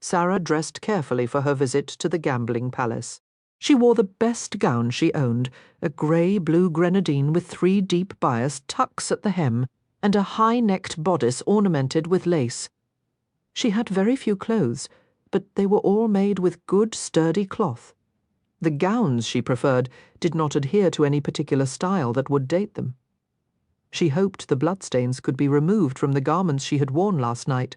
Sara dressed carefully for her visit to the gambling palace. She wore the best gown she owned, a grey-blue grenadine with 3 deep bias tucks at the hem, and a high-necked bodice ornamented with lace. She had very few clothes, but they were all made with good, sturdy cloth. The gowns she preferred did not adhere to any particular style that would date them. She hoped the bloodstains could be removed from the garments she had worn last night.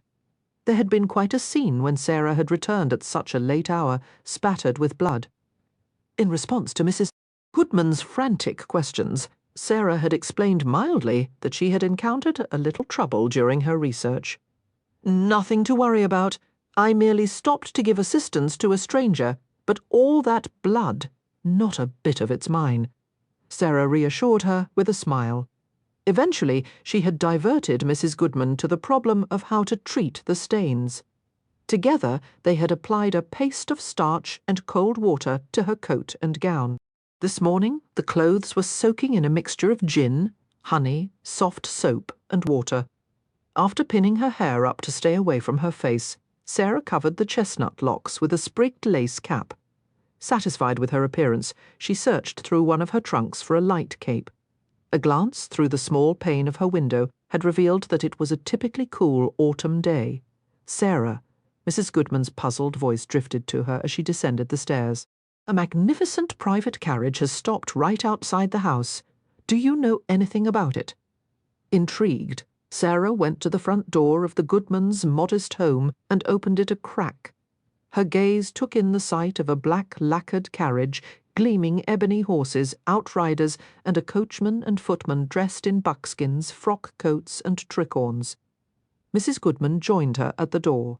There had been quite a scene when Sara had returned at such a late hour, spattered with blood. In response to Mrs. Goodman's frantic questions, Sara had explained mildly that she had encountered a little trouble during her research. "Nothing to worry about. I merely stopped to give assistance to a stranger, but all that blood, not a bit of it's mine," Sara reassured her with a smile. Eventually, she had diverted Mrs. Goodman to the problem of how to treat the stains. Together, they had applied a paste of starch and cold water to her coat and gown. This morning, the clothes were soaking in a mixture of gin, honey, soft soap, and water. After pinning her hair up to stay away from her face, Sara covered the chestnut locks with a sprigged lace cap. Satisfied with her appearance, she searched through one of her trunks for a light cape. A glance through the small pane of her window had revealed that it was a typically cool autumn day. "Sara," Mrs. Goodman's puzzled voice drifted to her as she descended the stairs. "A magnificent private carriage has stopped right outside the house. Do you know anything about it?" Intrigued, Sara went to the front door of the Goodmans' modest home and opened it a crack. Her gaze took in the sight of a black lacquered carriage, gleaming ebony horses, outriders, and a coachman and footman dressed in buckskins, frock coats, and tricorns. Mrs. Goodman joined her at the door.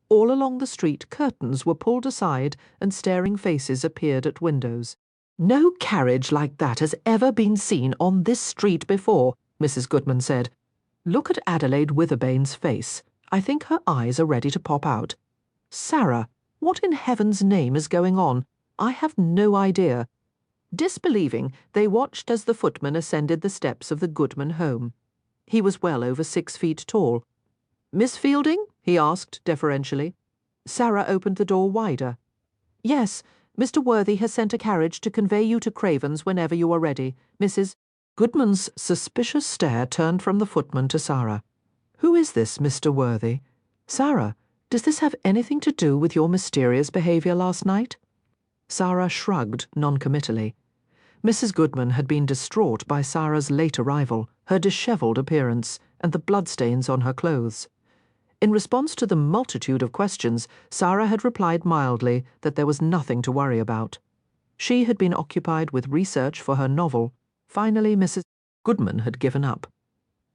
All along the street, curtains were pulled aside and staring faces appeared at windows. "No carriage like that has ever been seen on this street before," Mrs. Goodman said. "Look at Adelaide Witherbane's face. I think her eyes are ready to pop out. Sara, what in heaven's name is going on? I have no idea." Disbelieving, they watched as the footman ascended the steps of the Goodman home. He was well over 6 feet tall. "Miss Fielding?" he asked deferentially. Sara opened the door wider. "Yes, Mr. Worthy has sent a carriage to convey you to Craven's whenever you are ready. Mrs. Goodman's suspicious stare turned from the footman to Sara. "Who is this Mr. Worthy? Sara, does this have anything to do with your mysterious behaviour last night?" Sara shrugged noncommittally. Mrs. Goodman had been distraught by Sara's late arrival, her dishevelled appearance, and the bloodstains on her clothes. In response to the multitude of questions, Sara had replied mildly that there was nothing to worry about. She had been occupied with research for her novel. Finally, Mrs. Goodman had given up.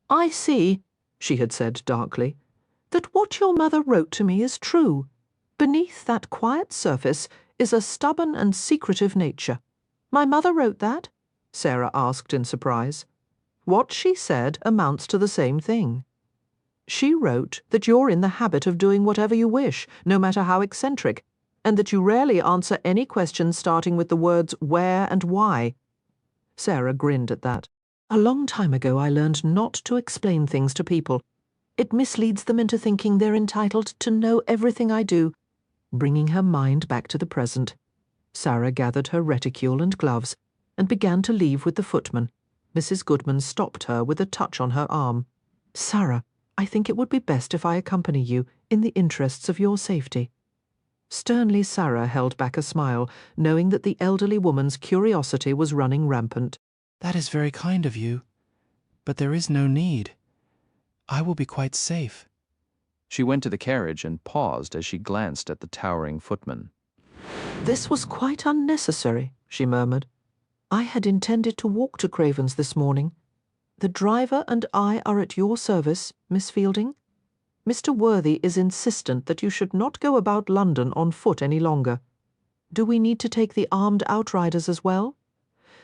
"I see," she had said darkly, "that what your mother wrote to me is true. Beneath that quiet surface is a stubborn and secretive nature." "My mother wrote that?" Sara asked in surprise. "What she said amounts to the same thing. She wrote that you're in the habit of doing whatever you wish, no matter how eccentric, and that you rarely answer any questions starting with the words where and why." Sara grinned at that. "A long time ago I learned not to explain things to people. It misleads them into thinking they're entitled to know everything I do." Bringing her mind back to the present, Sara gathered her reticule and gloves and began to leave with the footman. Mrs. Goodman stopped her with a touch on her arm. "Sara, I think it would be best if I accompany you, in the interests of your safety." Sternly Sara held back a smile, knowing that the elderly woman's curiosity was running rampant. "That is very kind of you, but there is no need. I will be quite safe." She went to the carriage and paused as she glanced at the towering footman. "This was quite unnecessary," she murmured. "I had intended to walk to Craven's this morning. The driver and I are at your service, Miss Fielding. Mr. Worthy is insistent that you should not go about London on foot any longer. Do we need to take the armed outriders as well?"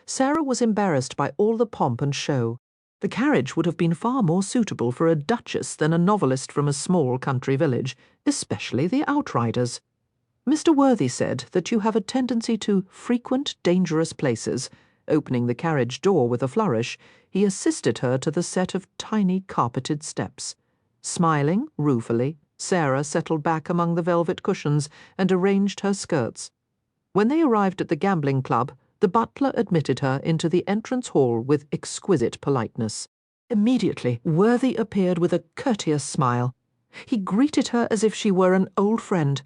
Sara was embarrassed by all the pomp and show. The carriage would have been far more suitable for a duchess than a novelist from a small country village, especially the outriders. "Mr. Worthy said that you have a tendency to frequent dangerous places." Opening the carriage door with a flourish, he assisted her to the set of tiny carpeted steps. Smiling ruefully, Sara settled back among the velvet cushions and arranged her skirts. When they arrived at the gambling club, the butler admitted her into the entrance hall with exquisite politeness. Immediately, Worthy appeared with a courteous smile. He greeted her as if she were an old friend.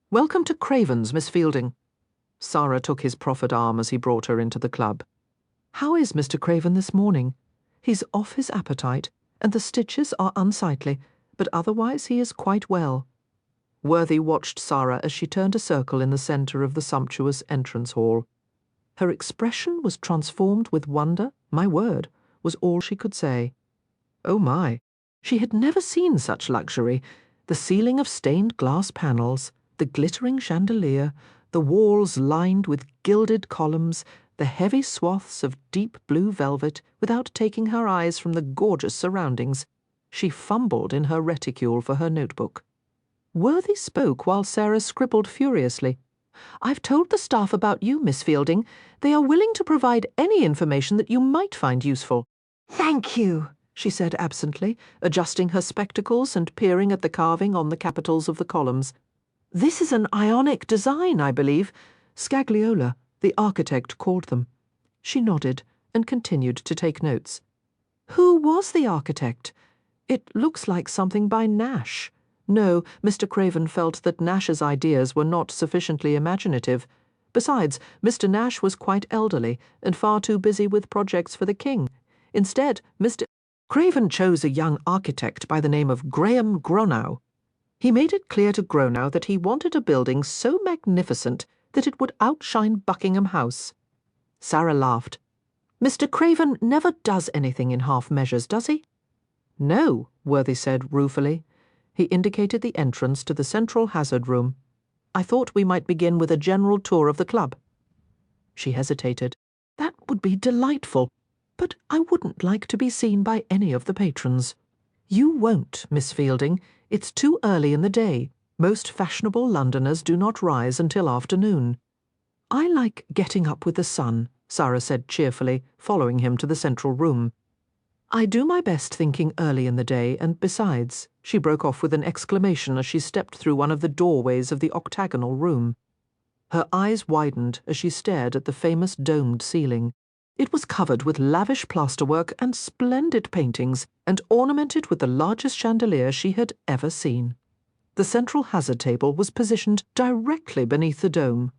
"Welcome to Craven's, Miss Fielding." Sara took his proffered arm as he brought her into the club. "How is Mr. Craven this morning? He's off his appetite, and the stitches are unsightly, but otherwise he is quite well." Worthy watched Sara as she turned a circle in the centre of the sumptuous entrance hall. Her expression was transformed with wonder, my word, was all she could say. Oh my, she had never seen such luxury. The ceiling of stained glass panels, the glittering chandelier, the walls lined with gilded columns, the heavy swaths of deep blue velvet, without taking her eyes from the gorgeous surroundings. She fumbled in her reticule for her notebook. Worthy spoke while Sara scribbled furiously. "I've told the staff about you, Miss Fielding. They are willing to provide any information that you might find useful." "Thank you," she said absently, adjusting her spectacles and peering at the carving on the capitals of the columns. "This is an Ionic design, I believe. Scagliola, the architect, called them." She nodded and continued to take notes. "Who was the architect? It looks like something by Nash." No, Mr. Craven felt that Nash's ideas were not sufficiently imaginative. Besides, Mr. Nash was quite elderly and far too busy with projects for the king. Instead, Mr. Craven chose a young architect by the name of Graham Gronow. He made it clear to Gronow that he wanted a building so magnificent that it would outshine Buckingham House. Sara laughed. "Mr. Craven never does anything in half measures, does he?" "No," Worthy said ruefully. He indicated the entrance to the central hazard room. "I thought we might begin with a general tour of the club." She hesitated. "That would be delightful, but I wouldn't like to be seen by any of the patrons." "You won't, Miss Fielding. It's too early in the day. Most fashionable Londoners do not rise until afternoon." "I like getting up with the sun," Sara said cheerfully, following him to the central room. "I do my best thinking early in the day, and besides," she broke off with an exclamation as she stepped through one of the doorways of the octagonal room. Her eyes widened as she stared at the famous domed ceiling. It was covered with lavish plasterwork and splendid paintings, and ornamented with the largest chandelier she had ever seen. The central hazard table was positioned directly beneath the dome.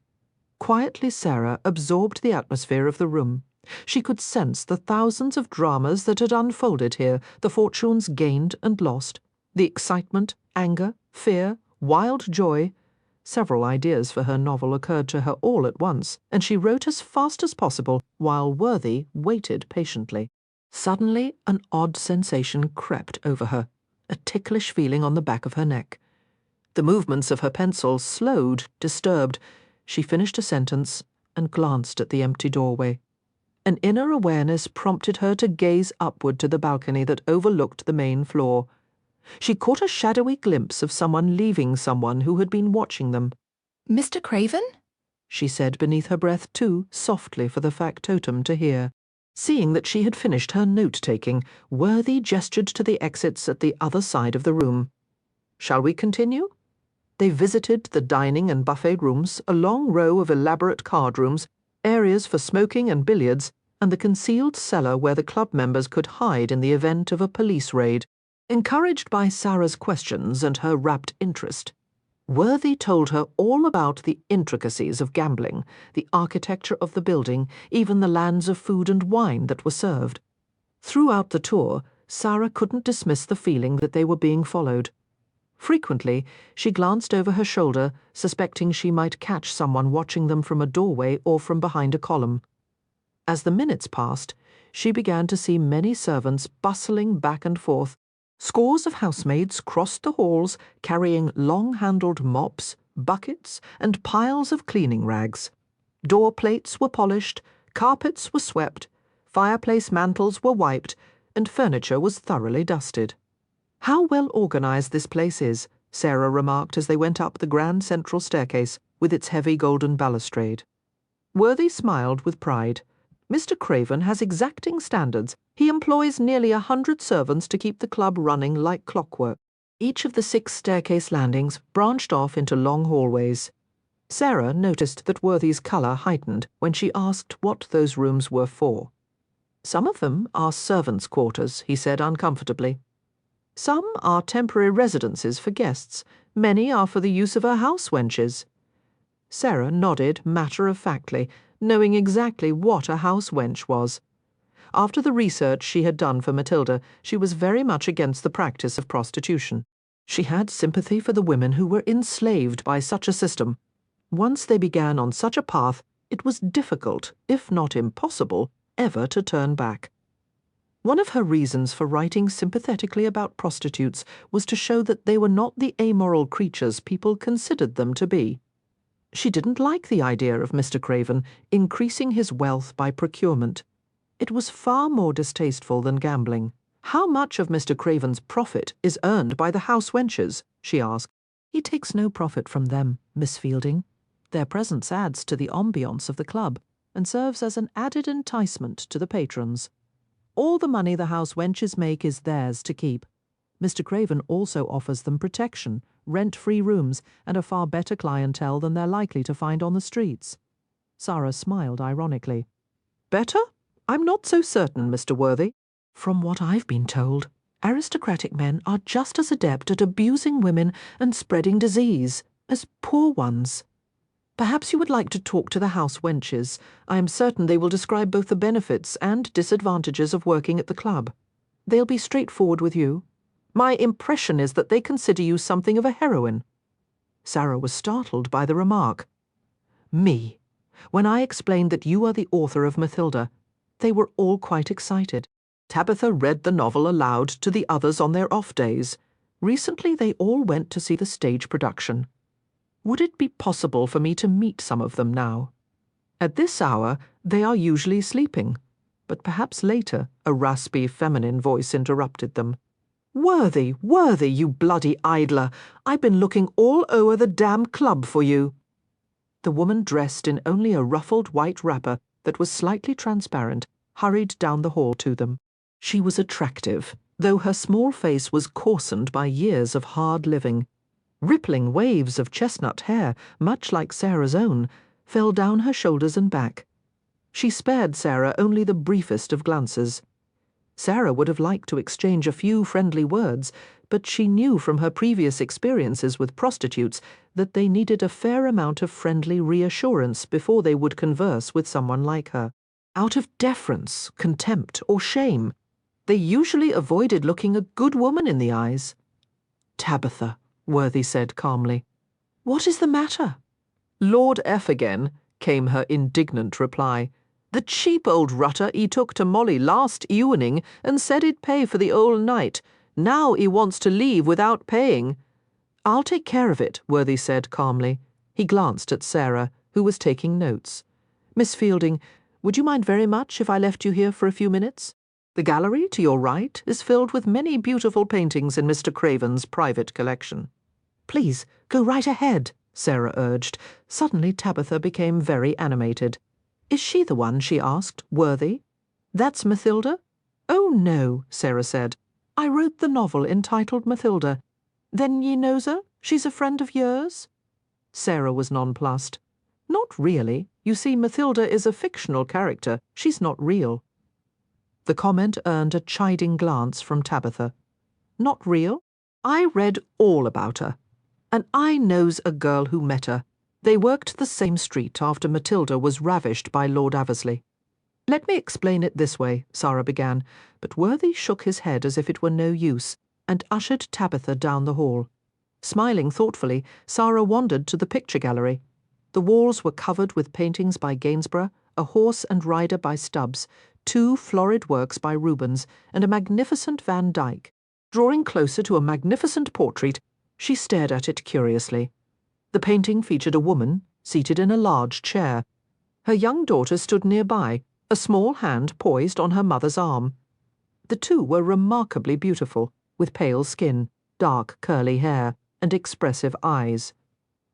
Quietly, Sara absorbed the atmosphere of the room. She could sense the thousands of dramas that had unfolded here, the fortunes gained and lost, the excitement, anger, fear, wild joy. Several ideas for her novel occurred to her all at once, and she wrote as fast as possible while Worthy waited patiently. Suddenly, an odd sensation crept over her, a ticklish feeling on the back of her neck. The movements of her pencil slowed, disturbed. She finished a sentence and glanced at the empty doorway. An inner awareness prompted her to gaze upward to the balcony that overlooked the main floor. She caught a shadowy glimpse of someone leaving someone who had been watching them. "Mr. Craven?" She said beneath her breath too, softly for the factotum to hear. Seeing that she had finished her note-taking, Worthy gestured to the exits at the other side of the room. "Shall we continue?" They visited the dining and buffet rooms, a long row of elaborate card rooms, areas for smoking and billiards, and the concealed cellar where the club members could hide in the event of a police raid. Encouraged by Sara's questions and her rapt interest, Worthy told her all about the intricacies of gambling, the architecture of the building, even the lands of food and wine that were served. Throughout the tour, Sara couldn't dismiss the feeling that they were being followed. Frequently, she glanced over her shoulder, suspecting she might catch someone watching them from a doorway or from behind a column. As the minutes passed, she began to see many servants bustling back and forth. Scores of housemaids crossed the halls carrying long-handled mops, buckets, and piles of cleaning rags. Door plates were polished, carpets were swept, fireplace mantels were wiped, and furniture was thoroughly dusted. "How well organized this place is," Sara remarked as they went up the grand central staircase with its heavy golden balustrade. Worthy smiled with pride. "Mr. Craven has exacting standards. He employs nearly 100 servants to keep the club running like clockwork." Each of the 6 staircase landings branched off into long hallways. Sara noticed that Worthy's colour heightened when she asked what those rooms were for. "Some of them are servants' quarters," he said uncomfortably. "Some are temporary residences for guests. Many are for the use of her house wenches." Sara nodded matter-of-factly, knowing exactly what a house wench was. After the research she had done for Matilda, she was very much against the practice of prostitution. She had sympathy for the women who were enslaved by such a system. Once they began on such a path, it was difficult, if not impossible, ever to turn back. One of her reasons for writing sympathetically about prostitutes was to show that they were not the amoral creatures people considered them to be. She didn't like the idea of Mr. Craven increasing his wealth by procurement. It was far more distasteful than gambling. "How much of Mr. Craven's profit is earned by the house wenches?" she asked. "He takes no profit from them, Miss Fielding. Their presence adds to the ambiance of the club and serves as an added enticement to the patrons. All the money the house wenches make is theirs to keep. Mr. Craven also offers them protection, rent-free rooms, and a far better clientele than they're likely to find on the streets." Sara smiled ironically. "Better? I'm not so certain, Mr. Worthy. From what I've been told, aristocratic men are just as adept at abusing women and spreading disease as poor ones. Perhaps you would like to talk to the house wenches. I am certain they will describe both the benefits and disadvantages of working at the club. They'll be straightforward with you. My impression is that they consider you something of a heroine." Sara was startled by the remark. "Me? When I explained that you are the author of Matilda, they were all quite excited. Tabitha read the novel aloud to the others on their off days. Recently they all went to see the stage production. Would it be possible for me to meet some of them now? At this hour they are usually sleeping, but perhaps later," a raspy feminine voice interrupted them. "Worthy, Worthy, you bloody idler! I've been looking all over the damn club for you." The woman, dressed in only a ruffled white wrapper that was slightly transparent, hurried down the hall to them. She was attractive, though her small face was coarsened by years of hard living. Rippling waves of chestnut hair, much like Sara's own, fell down her shoulders and back. She spared Sara only the briefest of glances. Sara would have liked to exchange a few friendly words, but she knew from her previous experiences with prostitutes that they needed a fair amount of friendly reassurance before they would converse with someone like her. Out of deference, contempt, or shame, they usually avoided looking a good woman in the eyes. "Tabitha," Worthy said calmly. "What is the matter?" "Lord F again," came her indignant reply. "The cheap old rutter he took to Molly last evening and said he'd pay for the whole night. Now he wants to leave without paying." "I'll take care of it," Worthy said calmly. He glanced at Sara, who was taking notes. "Miss Fielding, would you mind very much if I left you here for a few minutes? The gallery to your right is filled with many beautiful paintings in Mr. Craven's private collection." "Please, go right ahead," Sara urged. Suddenly Tabitha became very animated. "Is she the one?" she asked. "Worthy? That's Matilda?" "Oh, no," Sara said. "I wrote the novel entitled Matilda. Then ye knows her? She's a friend of yours?" Sara was nonplussed. "Not really. You see, Matilda is a fictional character. She's not real." The comment earned a chiding glance from Tabitha. Not real. I read all about her. And I knows a girl who met her. They worked the same street after Matilda was ravished by Lord Aversley. Let me explain it this way, Sara began, but Worthy shook his head as if it were no use, and ushered Tabitha down the hall. Smiling thoughtfully, Sara wandered to the picture gallery. The walls were covered with paintings by Gainsborough, a horse and rider by Stubbs, 2 florid works by Rubens, and a magnificent Van Dyck. Drawing closer to a magnificent portrait, she stared at it curiously. The painting featured a woman, seated in a large chair. Her young daughter stood nearby, a small hand poised on her mother's arm. The two were remarkably beautiful, with pale skin, dark curly hair, and expressive eyes.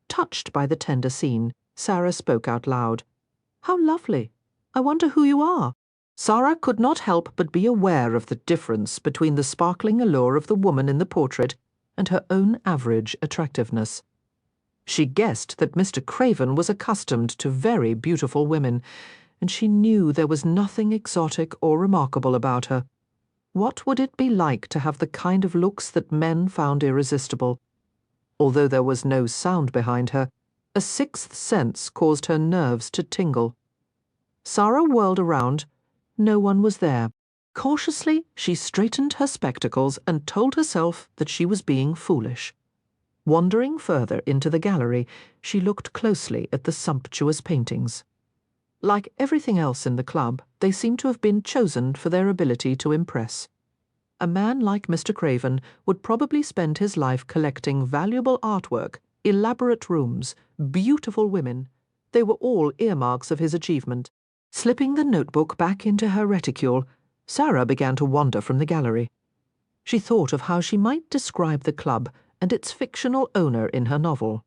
Touched by the tender scene, Sara spoke out loud. "How lovely! I wonder who you are." Sara could not help but be aware of the difference between the sparkling allure of the woman in the portrait and her own average attractiveness. She guessed that Mr. Craven was accustomed to very beautiful women, and she knew there was nothing exotic or remarkable about her. What would it be like to have the kind of looks that men found irresistible? Although there was no sound behind her, a sixth sense caused her nerves to tingle. Sara whirled around. No one was there. Cautiously, she straightened her spectacles and told herself that she was being foolish. Wandering further into the gallery, she looked closely at the sumptuous paintings. Like everything else in the club, they seemed to have been chosen for their ability to impress. A man like Mr. Craven would probably spend his life collecting valuable artwork, elaborate rooms, beautiful women. They were all earmarks of his achievement. Slipping the notebook back into her reticule, Sara began to wander from the gallery. She thought of how she might describe the club and its fictional owner in her novel.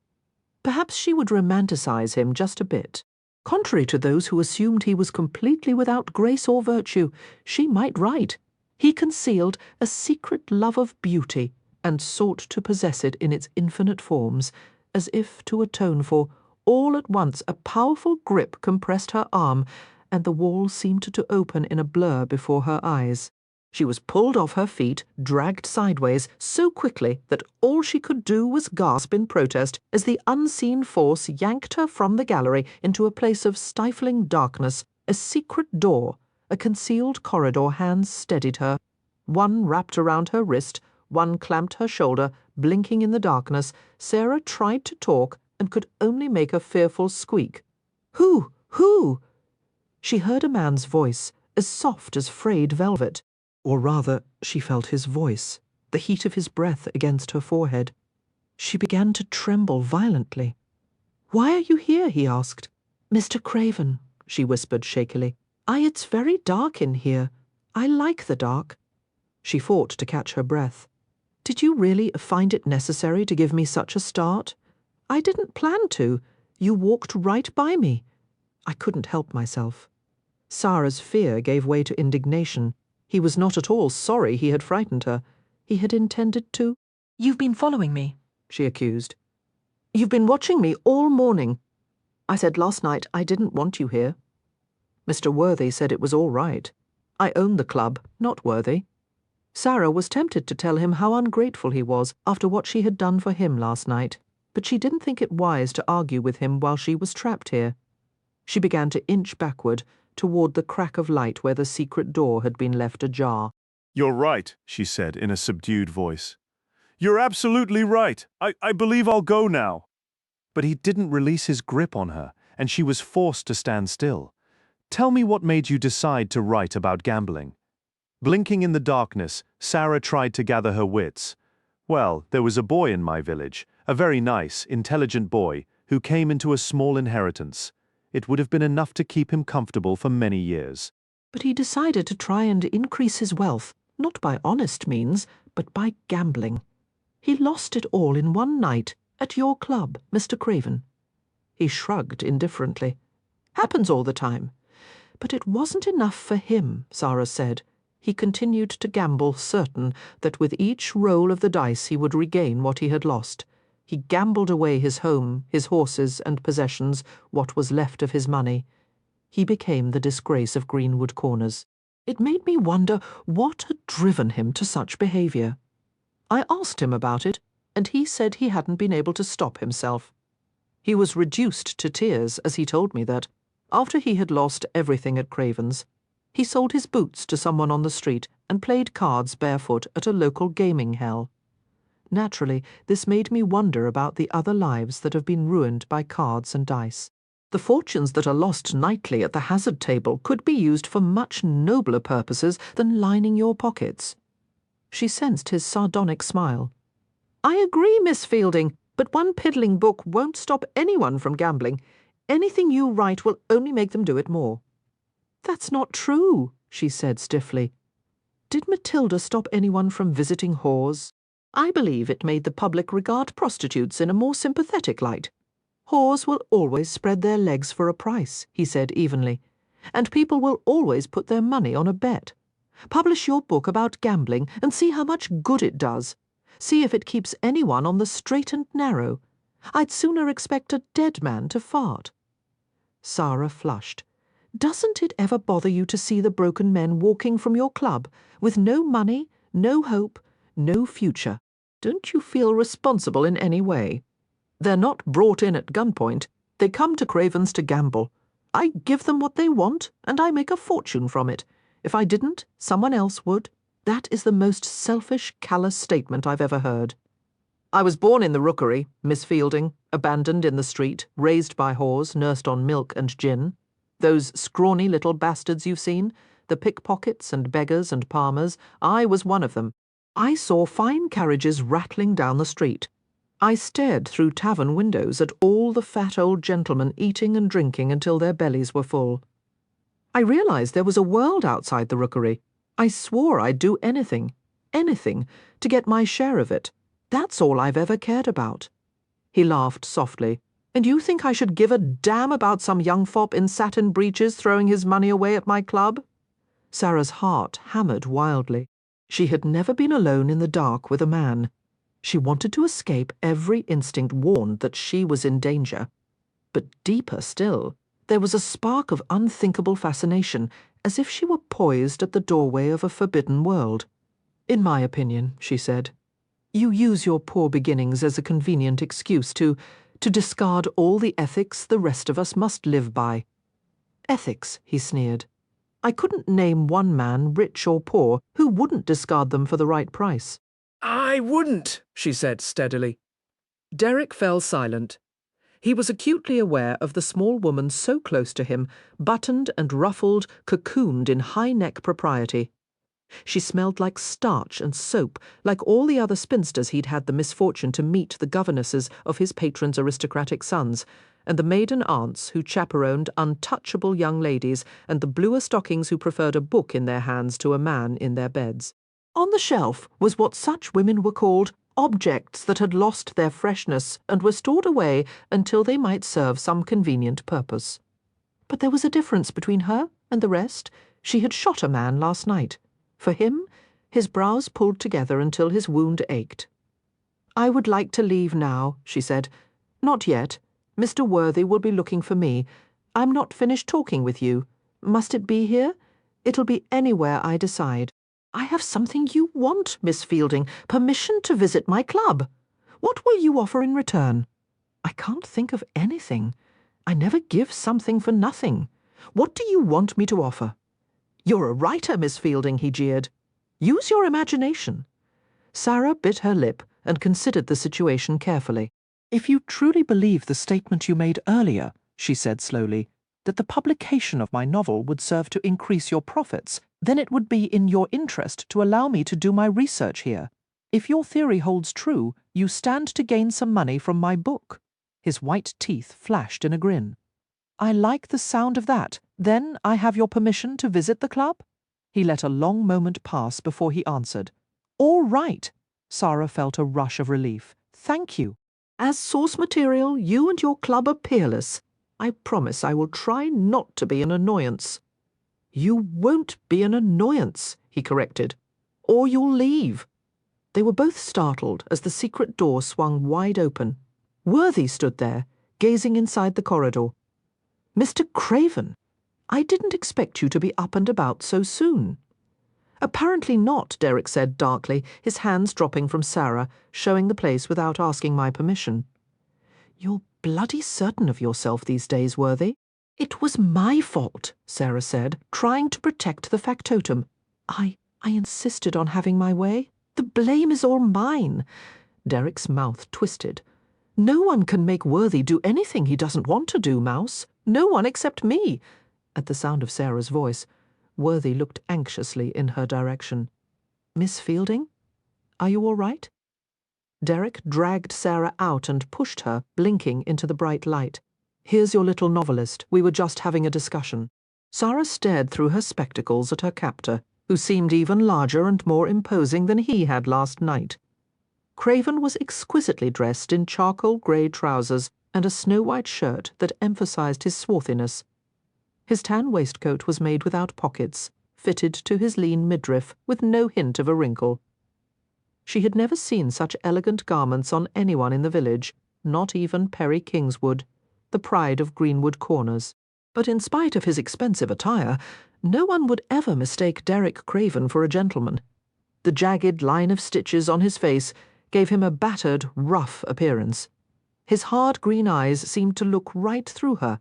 Perhaps she would romanticize him just a bit. Contrary to those who assumed he was completely without grace or virtue, she might write. He concealed a secret love of beauty and sought to possess it in its infinite forms, as if to atone for. All at once a powerful grip compressed her arm, and the wall seemed to open in a blur before her eyes. She was pulled off her feet, dragged sideways, so quickly that all she could do was gasp in protest as the unseen force yanked her from the gallery into a place of stifling darkness, a secret door, a concealed corridor. Hands steadied her. One wrapped around her wrist, one clamped her shoulder. Blinking in the darkness, Sara tried to talk and could only make a fearful squeak. "Who? Who?" She heard a man's voice, as soft as frayed velvet. Or rather, she felt his voice, the heat of his breath against her forehead. She began to tremble violently. "Why are you here?" he asked. "Mr. Craven," she whispered shakily. It's very dark in here. I like the dark." She fought to catch her breath. "Did you really find it necessary to give me such a start? I didn't plan to. You walked right by me." I couldn't help myself. Sara's fear gave way to indignation. He was not at all sorry he had frightened her. He had intended to. "You've been following me," she accused. "You've been watching me all morning. I said last night I didn't want you here. Mr. Worthy said it was all right. I own the club, not Worthy." Sara was tempted to tell him how ungrateful he was after what she had done for him last night, but she didn't think it wise to argue with him while she was trapped here. She began to inch backward toward the crack of light where the secret door had been left ajar. "You're right," she said in a subdued voice. "You're absolutely right. I believe I'll go now." But he didn't release his grip on her, and she was forced to stand still. "Tell me what made you decide to write about gambling." Blinking in the darkness, Sara tried to gather her wits. "Well, there was a boy in my village, a very nice, intelligent boy, who came into a small inheritance. It would have been enough to keep him comfortable for many years. But he decided to try and increase his wealth, not by honest means, but by gambling. He lost it all in one night, at your club, Mr. Craven." He shrugged indifferently. "Happens all the time." But it wasn't enough for him, Sara said. He continued to gamble, certain that with each roll of the dice he would regain what he had lost. He gambled away his home, his horses and possessions, what was left of his money. He became the disgrace of Greenwood Corners. It made me wonder what had driven him to such behaviour. I asked him about it, and he said he hadn't been able to stop himself. He was reduced to tears as he told me that, after he had lost everything at Craven's, he sold his boots to someone on the street and played cards barefoot at a local gaming hell. Naturally, this made me wonder about the other lives that have been ruined by cards and dice. The fortunes that are lost nightly at the hazard table could be used for much nobler purposes than lining your pockets. She sensed his sardonic smile. I agree, Miss Fielding, but one piddling book won't stop anyone from gambling. Anything you write will only make them do it more. That's not true, she said stiffly. Did Matilda stop anyone from visiting whores? I believe it made the public regard prostitutes in a more sympathetic light. Whores will always spread their legs for a price, he said evenly, and people will always put their money on a bet. Publish your book about gambling and see how much good it does. See if it keeps anyone on the straight and narrow. I'd sooner expect a dead man to fart. Sara flushed. Doesn't it ever bother you to see the broken men walking from your club, with no money, no hope, no future? Don't you feel responsible in any way? They're not brought in at gunpoint. They come to Craven's to gamble. I give them what they want, and I make a fortune from it. If I didn't, someone else would. That is the most selfish, callous statement I've ever heard. I was born in the rookery, Miss Fielding, abandoned in the street, raised by whores, nursed on milk and gin. Those scrawny little bastards you've seen, the pickpockets and beggars and palmers, I was one of them. I saw fine carriages rattling down the street. I stared through tavern windows at all the fat old gentlemen eating and drinking until their bellies were full. I realized there was a world outside the rookery. I swore I'd do anything, to get my share of it. That's all I've ever cared about. He laughed softly. And you think I should give a damn about some young fop in satin breeches throwing his money away at my club? Sara's heart hammered wildly. She had never been alone in the dark with a man. She wanted to escape. Every instinct warned that she was in danger. But deeper still, there was a spark of unthinkable fascination, as if she were poised at the doorway of a forbidden world. In my opinion, she said, you use your poor beginnings as a convenient excuse to discard all the ethics the rest of us must live by. Ethics, he sneered. I couldn't name one man, rich or poor, who wouldn't discard them for the right price. I wouldn't, she said steadily. Derek fell silent. He was acutely aware of the small woman so close to him, buttoned and ruffled, cocooned in high-neck propriety. She smelled like starch and soap, like all the other spinsters he'd had the misfortune to meet, the governesses of his patron's aristocratic sons, and the maiden aunts who chaperoned untouchable young ladies, and the bluer stockings who preferred a book in their hands to a man in their beds. On the shelf was what such women were called objects that had lost their freshness and were stored away until they might serve some convenient purpose. But there was a difference between her and the rest. She had shot a man last night. For him, his brows pulled together until his wound ached. I would like to leave now, she said. Not yet. Mr. Worthy will be looking for me. I'm not finished talking with you. Must it be here? It'll be anywhere I decide. I have something you want, Miss Fielding, permission to visit my club. What will you offer in return? I can't think of anything. I never give something for nothing. What do you want me to offer? You're a writer, Miss Fielding, he jeered. Use your imagination. Sara bit her lip and considered the situation carefully. If you truly believe the statement you made earlier, she said slowly, that the publication of my novel would serve to increase your profits, then it would be in your interest to allow me to do my research here. If your theory holds true, you stand to gain some money from my book. His white teeth flashed in a grin. I like the sound of that. Then I have your permission to visit the club? He let a long moment pass before he answered. All right. Sara felt a rush of relief. Thank you. As source material, you and your club are peerless. I promise I will try not to be an annoyance. You won't be an annoyance, he corrected. Or you'll leave. They were both startled as the secret door swung wide open. Worthy stood there, gazing inside the corridor. Mr. Craven, I didn't expect you to be up and about so soon. Apparently not, Derek said darkly, his hands dropping from Sara, showing the place without asking my permission. You're bloody certain of yourself these days, Worthy. It was my fault, Sara said, trying to protect the factotum. I insisted on having my way. The blame is all mine. Derek's mouth twisted. No one can make Worthy do anything he doesn't want to do, Mouse. No one except me. At the sound of Sara's voice, Worthy looked anxiously in her direction. Miss Fielding? Are you all right? Derek dragged Sara out and pushed her, blinking, into the bright light. Here's your little novelist. We were just having a discussion. Sara stared through her spectacles at her captor, who seemed even larger and more imposing than he had last night. Craven was exquisitely dressed in charcoal grey trousers and a snow-white shirt that emphasized his swarthiness. His tan waistcoat was made without pockets, fitted to his lean midriff, with no hint of a wrinkle. She had never seen such elegant garments on anyone in the village, not even Perry Kingswood, the pride of Greenwood Corners. But in spite of his expensive attire, no one would ever mistake Derek Craven for a gentleman. The jagged line of stitches on his face gave him a battered, rough appearance. His hard green eyes seemed to look right through her.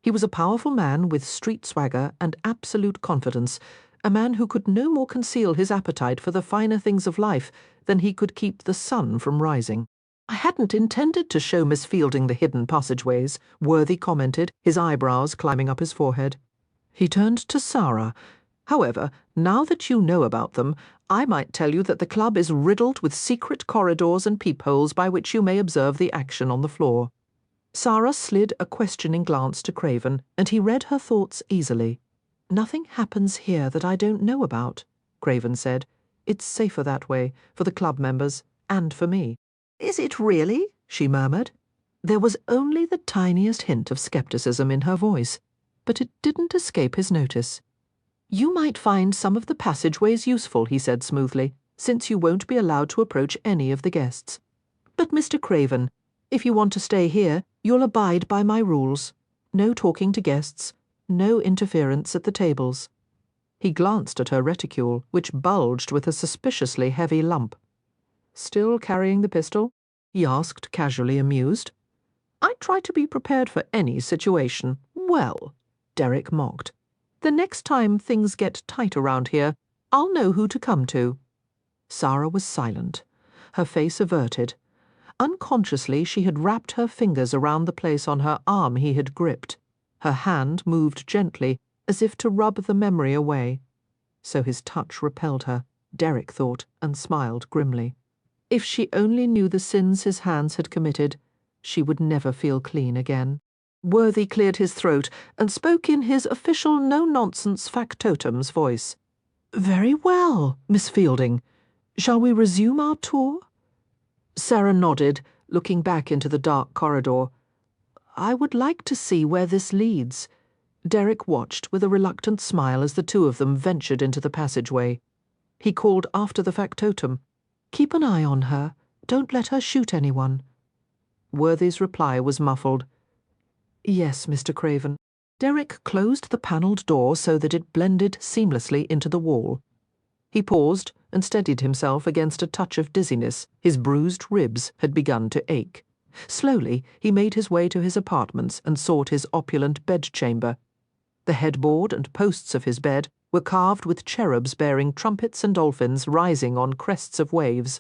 He was a powerful man with street swagger and absolute confidence, a man who could no more conceal his appetite for the finer things of life than he could keep the sun from rising. I hadn't intended to show Miss Fielding the hidden passageways, Worthy commented, his eyebrows climbing up his forehead. He turned to Sara. However, now that you know about them, I might tell you that the club is riddled with secret corridors and peepholes by which you may observe the action on the floor. Sara slid a questioning glance to Craven, and he read her thoughts easily. Nothing happens here that I don't know about, Craven said. It's safer that way, for the club members, and for me. Is it really? She murmured. There was only the tiniest hint of skepticism in her voice, but it didn't escape his notice. You might find some of the passageways useful, he said smoothly, since you won't be allowed to approach any of the guests. But, Mr. Craven, if you want to stay here, you'll abide by my rules. No talking to guests, no interference at the tables. He glanced at her reticule, which bulged with a suspiciously heavy lump. Still carrying the pistol? He asked, casually amused. I try to be prepared for any situation. Well, Derek mocked. The next time things get tight around here, I'll know who to come to. Sara was silent, her face averted. Unconsciously, she had wrapped her fingers around the place on her arm he had gripped. Her hand moved gently, as if to rub the memory away. So his touch repelled her, Derek thought, and smiled grimly. If she only knew the sins his hands had committed, she would never feel clean again. Worthy cleared his throat and spoke in his official no-nonsense factotum's voice. Very well, Miss Fielding. Shall we resume our tour? Sara nodded, looking back into the dark corridor. I would like to see where this leads. Derek watched with a reluctant smile as the two of them ventured into the passageway. He called after the factotum. Keep an eye on her. Don't let her shoot anyone. Worthy's reply was muffled. Yes, Mr. Craven. Derek closed the panelled door so that it blended seamlessly into the wall. He paused and steadied himself against a touch of dizziness. His bruised ribs had begun to ache. Slowly, he made his way to his apartments and sought his opulent bedchamber. The headboard and posts of his bed were carved with cherubs bearing trumpets and dolphins rising on crests of waves.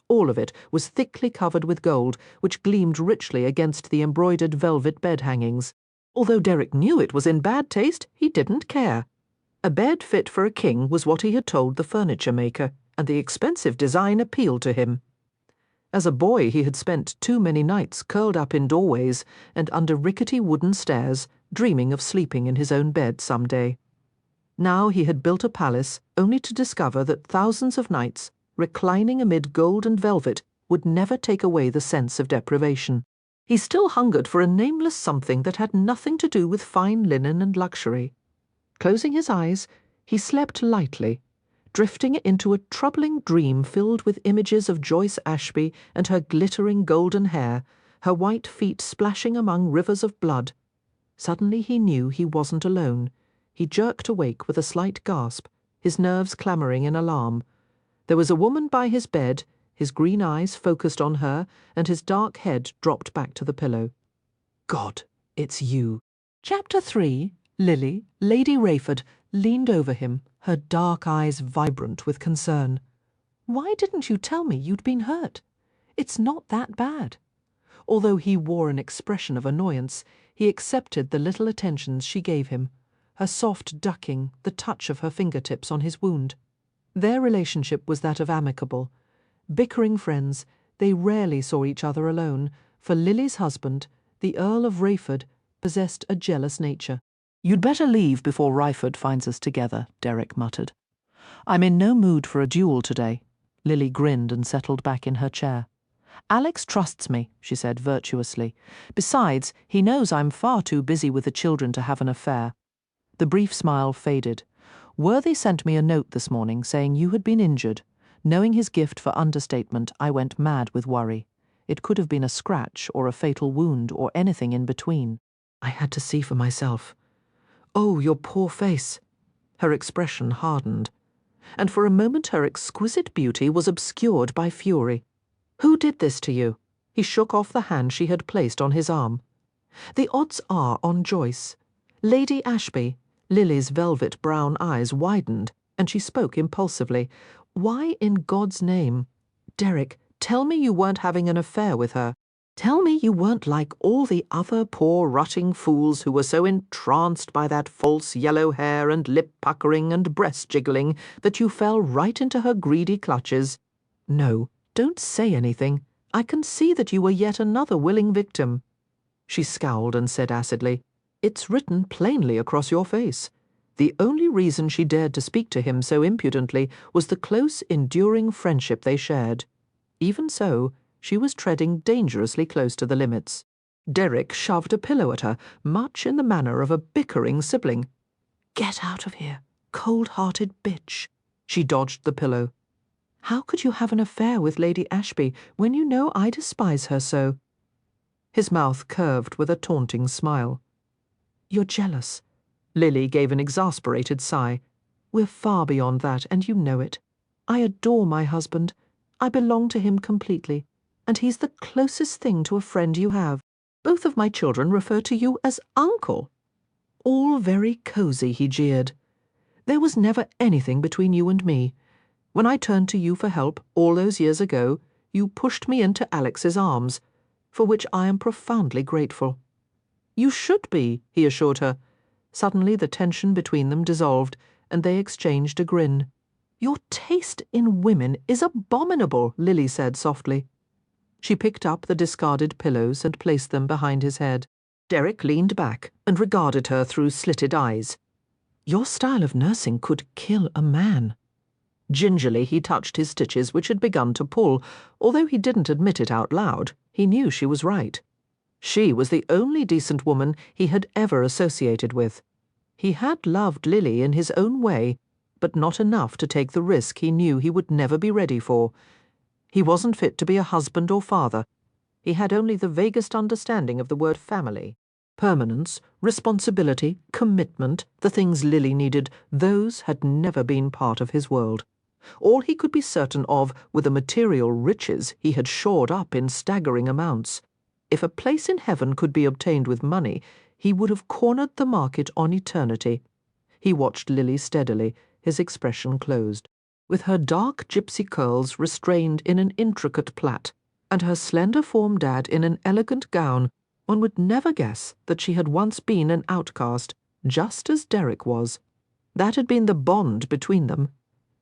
All of it was thickly covered with gold, which gleamed richly against the embroidered velvet bed hangings. Although Derek knew it was in bad taste, he didn't care. A bed fit for a king was what he had told the furniture maker, and the expensive design appealed to him. As a boy, he had spent too many nights curled up in doorways and under rickety wooden stairs, dreaming of sleeping in his own bed some day. Now he had built a palace, only to discover that thousands of nights, reclining amid gold and velvet, would never take away the sense of deprivation. He still hungered for a nameless something that had nothing to do with fine linen and luxury. Closing his eyes, he slept lightly, drifting into a troubling dream filled with images of Joyce Ashby and her glittering golden hair, her white feet splashing among rivers of blood. Suddenly he knew he wasn't alone. He jerked awake with a slight gasp. his nerves clamouring in alarm. There was a woman by his bed, his green eyes focused on her, and his dark head dropped back to the pillow. God, it's you. Chapter 3. Lily, Lady Rayford, leaned over him, her dark eyes vibrant with concern. Why didn't you tell me you'd been hurt? It's not that bad. Although he wore an expression of annoyance, he accepted the little attentions she gave him, her soft ducking, the touch of her fingertips on his wound. Their relationship was that of amicable. Bickering friends, they rarely saw each other alone, for Lily's husband, the Earl of Rayford, possessed a jealous nature. "You'd better leave before Ryford finds us together," Derek muttered. "I'm in no mood for a duel today." Lily grinned and settled back in her chair. "Alex trusts me," she said virtuously. "Besides, he knows I'm far too busy with the children to have an affair." The brief smile faded. "Worthy sent me a note this morning saying you had been injured. Knowing his gift for understatement, I went mad with worry. It could have been a scratch or a fatal wound or anything in between. I had to see for myself. Oh, your poor face." Her expression hardened, and for a moment her exquisite beauty was obscured by fury. "Who did this to you?" He shook off the hand she had placed on his arm. "The odds are on Joyce. Lady Ashby." Lily's velvet brown eyes widened, and she spoke impulsively. "Why in God's name? Derek, tell me you weren't having an affair with her. Tell me you weren't like all the other poor rutting fools who were so entranced by that false yellow hair and lip-puckering and breast-jiggling that you fell right into her greedy clutches. No, don't say anything. I can see that you were yet another willing victim." She scowled and said acidly, "It's written plainly across your face." The only reason she dared to speak to him so impudently was the close, enduring friendship they shared. Even so, she was treading dangerously close to the limits. Derek shoved a pillow at her, much in the manner of a bickering sibling. "Get out of here, cold-hearted bitch." She dodged the pillow. "How could you have an affair with Lady Ashby when you know I despise her so?" His mouth curved with a taunting smile. "You're jealous." Lily gave an exasperated sigh. "We're far beyond that, and you know it. I adore my husband. I belong to him completely, and he's the closest thing to a friend you have. Both of my children refer to you as uncle." "All very cosy," he jeered. "There was never anything between you and me. When I turned to you for help all those years ago, you pushed me into Alex's arms, for which I am profoundly grateful." "You should be," he assured her. Suddenly the tension between them dissolved, and they exchanged a grin. "Your taste in women is abominable," Lily said softly. She picked up the discarded pillows and placed them behind his head. Derek leaned back and regarded her through slitted eyes. "Your style of nursing could kill a man." Gingerly he touched his stitches, which had begun to pull. Although he didn't admit it out loud, he knew she was right. She was the only decent woman he had ever associated with. He had loved Lily in his own way, but not enough to take the risk he knew he would never be ready for. He wasn't fit to be a husband or father. He had only the vaguest understanding of the word family. Permanence, responsibility, commitment, the things Lily needed, those had never been part of his world. All he could be certain of were the material riches he had shored up in staggering amounts. If a place in heaven could be obtained with money, he would have cornered the market on eternity. He watched Lily steadily, his expression closed. With her dark gypsy curls restrained in an intricate plait, and her slender form dad in an elegant gown, one would never guess that she had once been an outcast, just as Derek was. That had been the bond between them,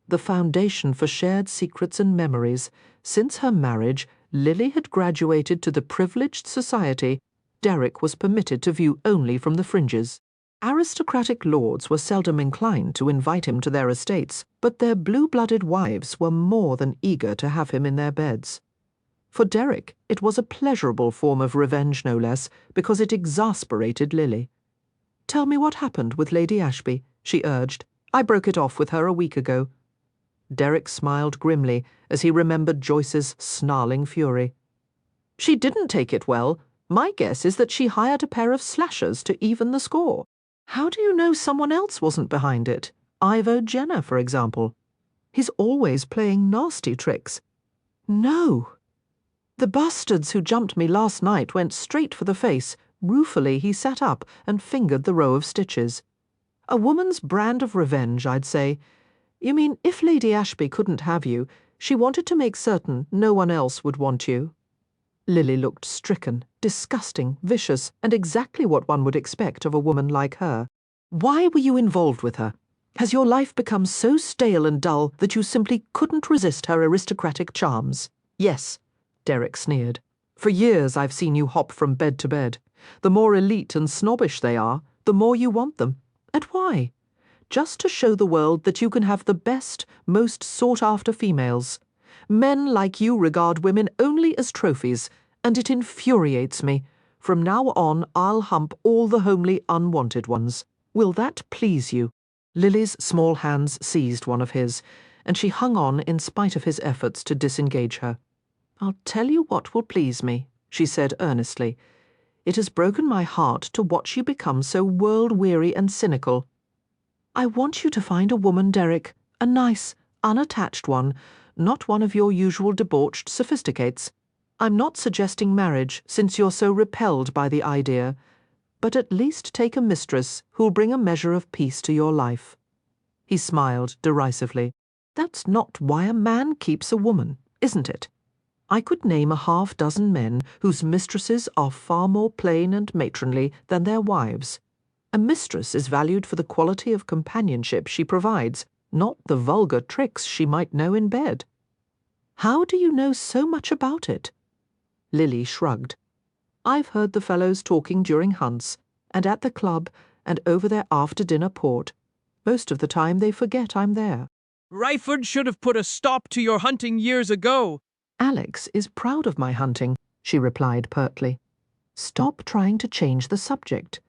the foundation for shared secrets and memories. Since her marriage, Lily had graduated to the privileged society Derek was permitted to view only from the fringes. Aristocratic lords were seldom inclined to invite him to their estates, but their blue-blooded wives were more than eager to have him in their beds. For Derek, it was a pleasurable form of revenge, no less, because it exasperated Lily. "Tell me what happened with Lady Ashby," she urged. "I broke it off with her a week ago." Derek smiled grimly as he remembered Joyce's snarling fury. "She didn't take it well. My guess is that she hired a pair of slashers to even the score." "How do you know someone else wasn't behind it?" Ivo Jenner, for example. He's always playing nasty tricks. No. The bastards who jumped me last night went straight for the face. Ruefully he sat up and fingered the row of stitches. A woman's brand of revenge, I'd say. You mean if Lady Ashby couldn't have you, she wanted to make certain no one else would want you? Lily looked stricken, disgusting, vicious, and exactly what one would expect of a woman like her. Why were you involved with her? Has your life become so stale and dull that you simply couldn't resist her aristocratic charms? Yes, Derek sneered. For years I've seen you hop from bed to bed. The more elite and snobbish they are, the more you want them. And why? Just to show the world that you can have the best, most sought-after females. Men like you regard women only as trophies, and it infuriates me. From now on, I'll hump all the homely, unwanted ones. Will that please you? Lily's small hands seized one of his, and she hung on in spite of his efforts to disengage her. I'll tell you what will please me, she said earnestly. It has broken my heart to watch you become so world-weary and cynical. I want you to find a woman, Derek, a nice, unattached one, not one of your usual debauched sophisticates. I'm not suggesting marriage, since you're so repelled by the idea, but at least take a mistress who'll bring a measure of peace to your life. He smiled derisively. That's not why a man keeps a woman, isn't it? I could name a half-dozen men whose mistresses are far more plain and matronly than their wives. A mistress is valued for the quality of companionship she provides, not the vulgar tricks she might know in bed. How do you know so much about it? Lily shrugged. I've heard the fellows talking during hunts, and at the club, and over their after-dinner port. Most of the time they forget I'm there. Ryford should have put a stop to your hunting years ago. Alex is proud of my hunting, she replied pertly. Stop trying to change the subject.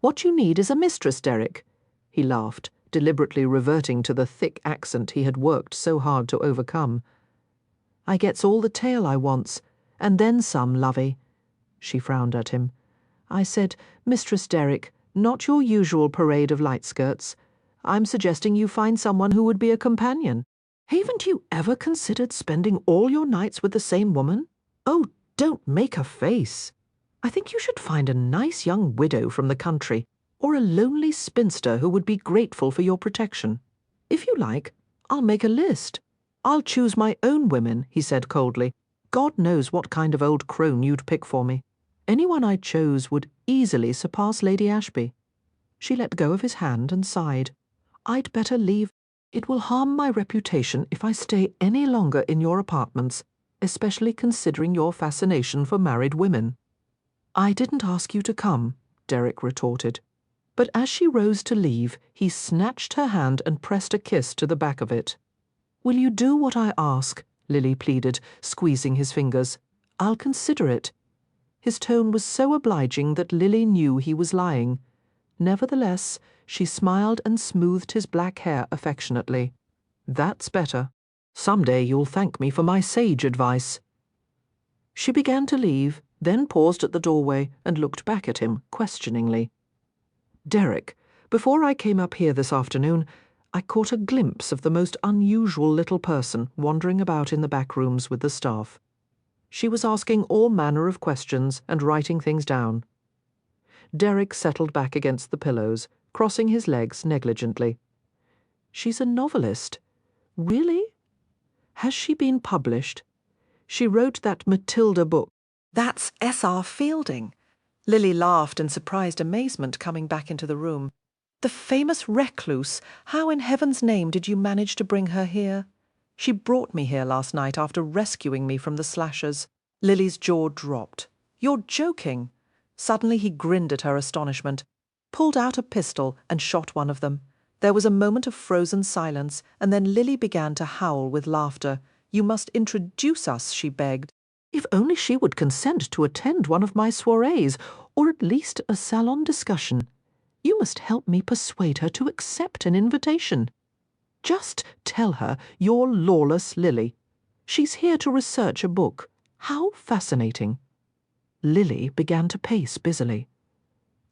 What you need is a mistress, Derek. He laughed, deliberately reverting to the thick accent he had worked so hard to overcome. I gets all the tail I wants, and then some, lovey. She frowned at him. I said, Mistress Derek, not your usual parade of light skirts. I'm suggesting you find someone who would be a companion. Haven't you ever considered spending all your nights with the same woman? Oh, don't make a face. I think you should find a nice young widow from the country, or a lonely spinster who would be grateful for your protection. If you like, I'll make a list. I'll choose my own women, he said coldly. God knows what kind of old crone you'd pick for me. Anyone I chose would easily surpass Lady Ashby. She let go of his hand and sighed. I'd better leave. It will harm my reputation if I stay any longer in your apartments, especially considering your fascination for married women. I didn't ask you to come, Derek retorted. But as she rose to leave, he snatched her hand and pressed a kiss to the back of it. Will you do what I ask? Lily pleaded, squeezing his fingers. I'll consider it. His tone was so obliging that Lily knew he was lying. Nevertheless, she smiled and smoothed his black hair affectionately. That's better. Some day you'll thank me for my sage advice. She began to leave, then paused at the doorway and looked back at him questioningly. Derek, before I came up here this afternoon, I caught a glimpse of the most unusual little person wandering about in the back rooms with the staff. She was asking all manner of questions and writing things down. Derek settled back against the pillows, crossing his legs negligently. She's a novelist. Really? Has she been published? She wrote that Matilda book. That's Sara Fielding. Lily laughed in surprised amazement coming back into the room. The famous recluse. How in heaven's name did you manage to bring her here? She brought me here last night after rescuing me from the slashers. Lily's jaw dropped. You're joking. Suddenly he grinned at her astonishment, pulled out a pistol and shot one of them. There was a moment of frozen silence, and then Lily began to howl with laughter. You must introduce us, she begged. If only she would consent to attend one of my soirees, or at least a salon discussion. You must help me persuade her to accept an invitation. Just tell her you're lawless Lily. She's here to research a book. How fascinating. Lily began to pace busily.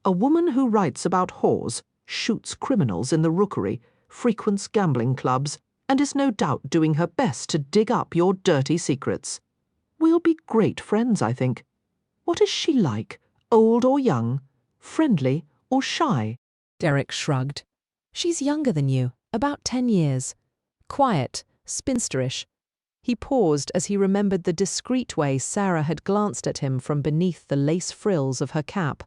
A woman who writes about whores, shoots criminals in the rookery, frequents gambling clubs, and is no doubt doing her best to dig up your dirty secrets. We'll be great friends, I think. What is she like, old or young, friendly or shy?" Derek shrugged. "She's younger than you, about 10 years. Quiet, spinsterish." He paused as he remembered the discreet way Sara had glanced at him from beneath the lace frills of her cap,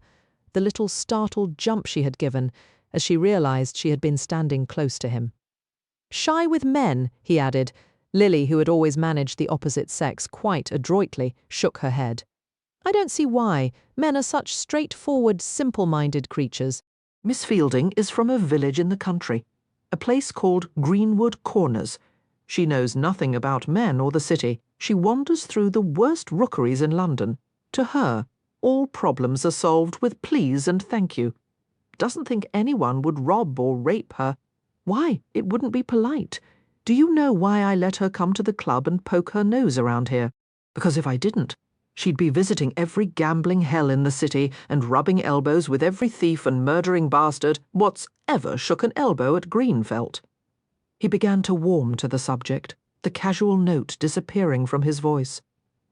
the little startled jump she had given as she realized she had been standing close to him. "Shy with men," he added. Lily, who had always managed the opposite sex quite adroitly, shook her head. "I don't see why. Men are such straightforward, simple-minded creatures." "Miss Fielding is from a village in the country, a place called Greenwood Corners. She knows nothing about men or the city. She wanders through the worst rookeries in London. To her, all problems are solved with please and thank you. Doesn't think anyone would rob or rape her. Why, it wouldn't be polite. Do you know why I let her come to the club and poke her nose around here? Because if I didn't, she'd be visiting every gambling hell in the city and rubbing elbows with every thief and murdering bastard what's ever shook an elbow at Greenfelt." He began to warm to the subject, the casual note disappearing from his voice.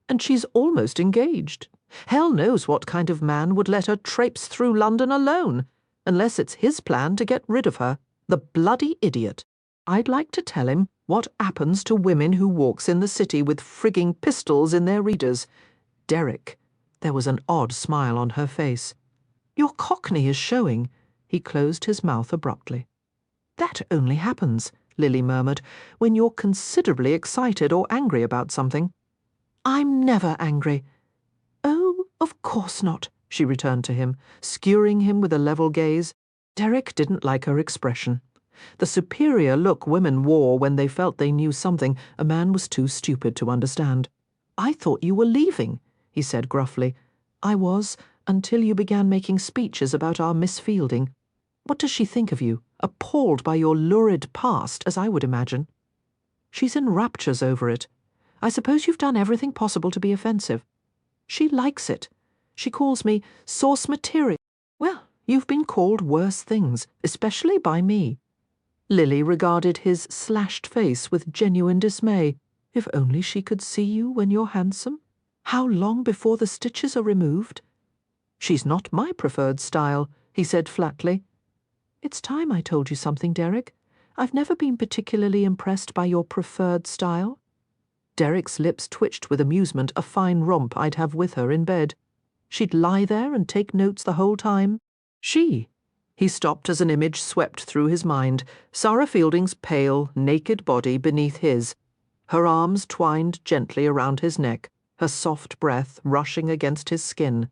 "And she's almost engaged. Hell knows what kind of man would let her traipse through London alone, unless it's his plan to get rid of her. The bloody idiot. I'd like to tell him what happens to women who walks in the city with frigging pistols in their readers. Derek." There was an odd smile on her face. "Your cockney is showing." He closed his mouth abruptly. "That only happens," Lily murmured, "when you're considerably excited or angry about something." "I'm never angry." "Oh, of course not," she returned to him, skewering him with a level gaze. Derek didn't like her expression. The superior look women wore when they felt they knew something a man was too stupid to understand. "I thought you were leaving," he said gruffly. "I was, until you began making speeches about our Miss Fielding. What does she think of you? Appalled by your lurid past, as I would imagine." "She's in raptures over it. I suppose you've done everything possible to be offensive. She likes it. She calls me source material." "Well, you've been called worse things, especially by me." Lily regarded his slashed face with genuine dismay. If only she could see you when you're handsome. How long before the stitches are removed? "She's not my preferred style," he said flatly. "It's time I told you something, Derek. I've never been particularly impressed by your preferred style." Derek's lips twitched with amusement, a fine romp I'd have with her in bed. She'd lie there and take notes the whole time. She. He stopped as an image swept through his mind, Sara Fielding's pale, naked body beneath his, her arms twined gently around his neck, her soft breath rushing against his skin.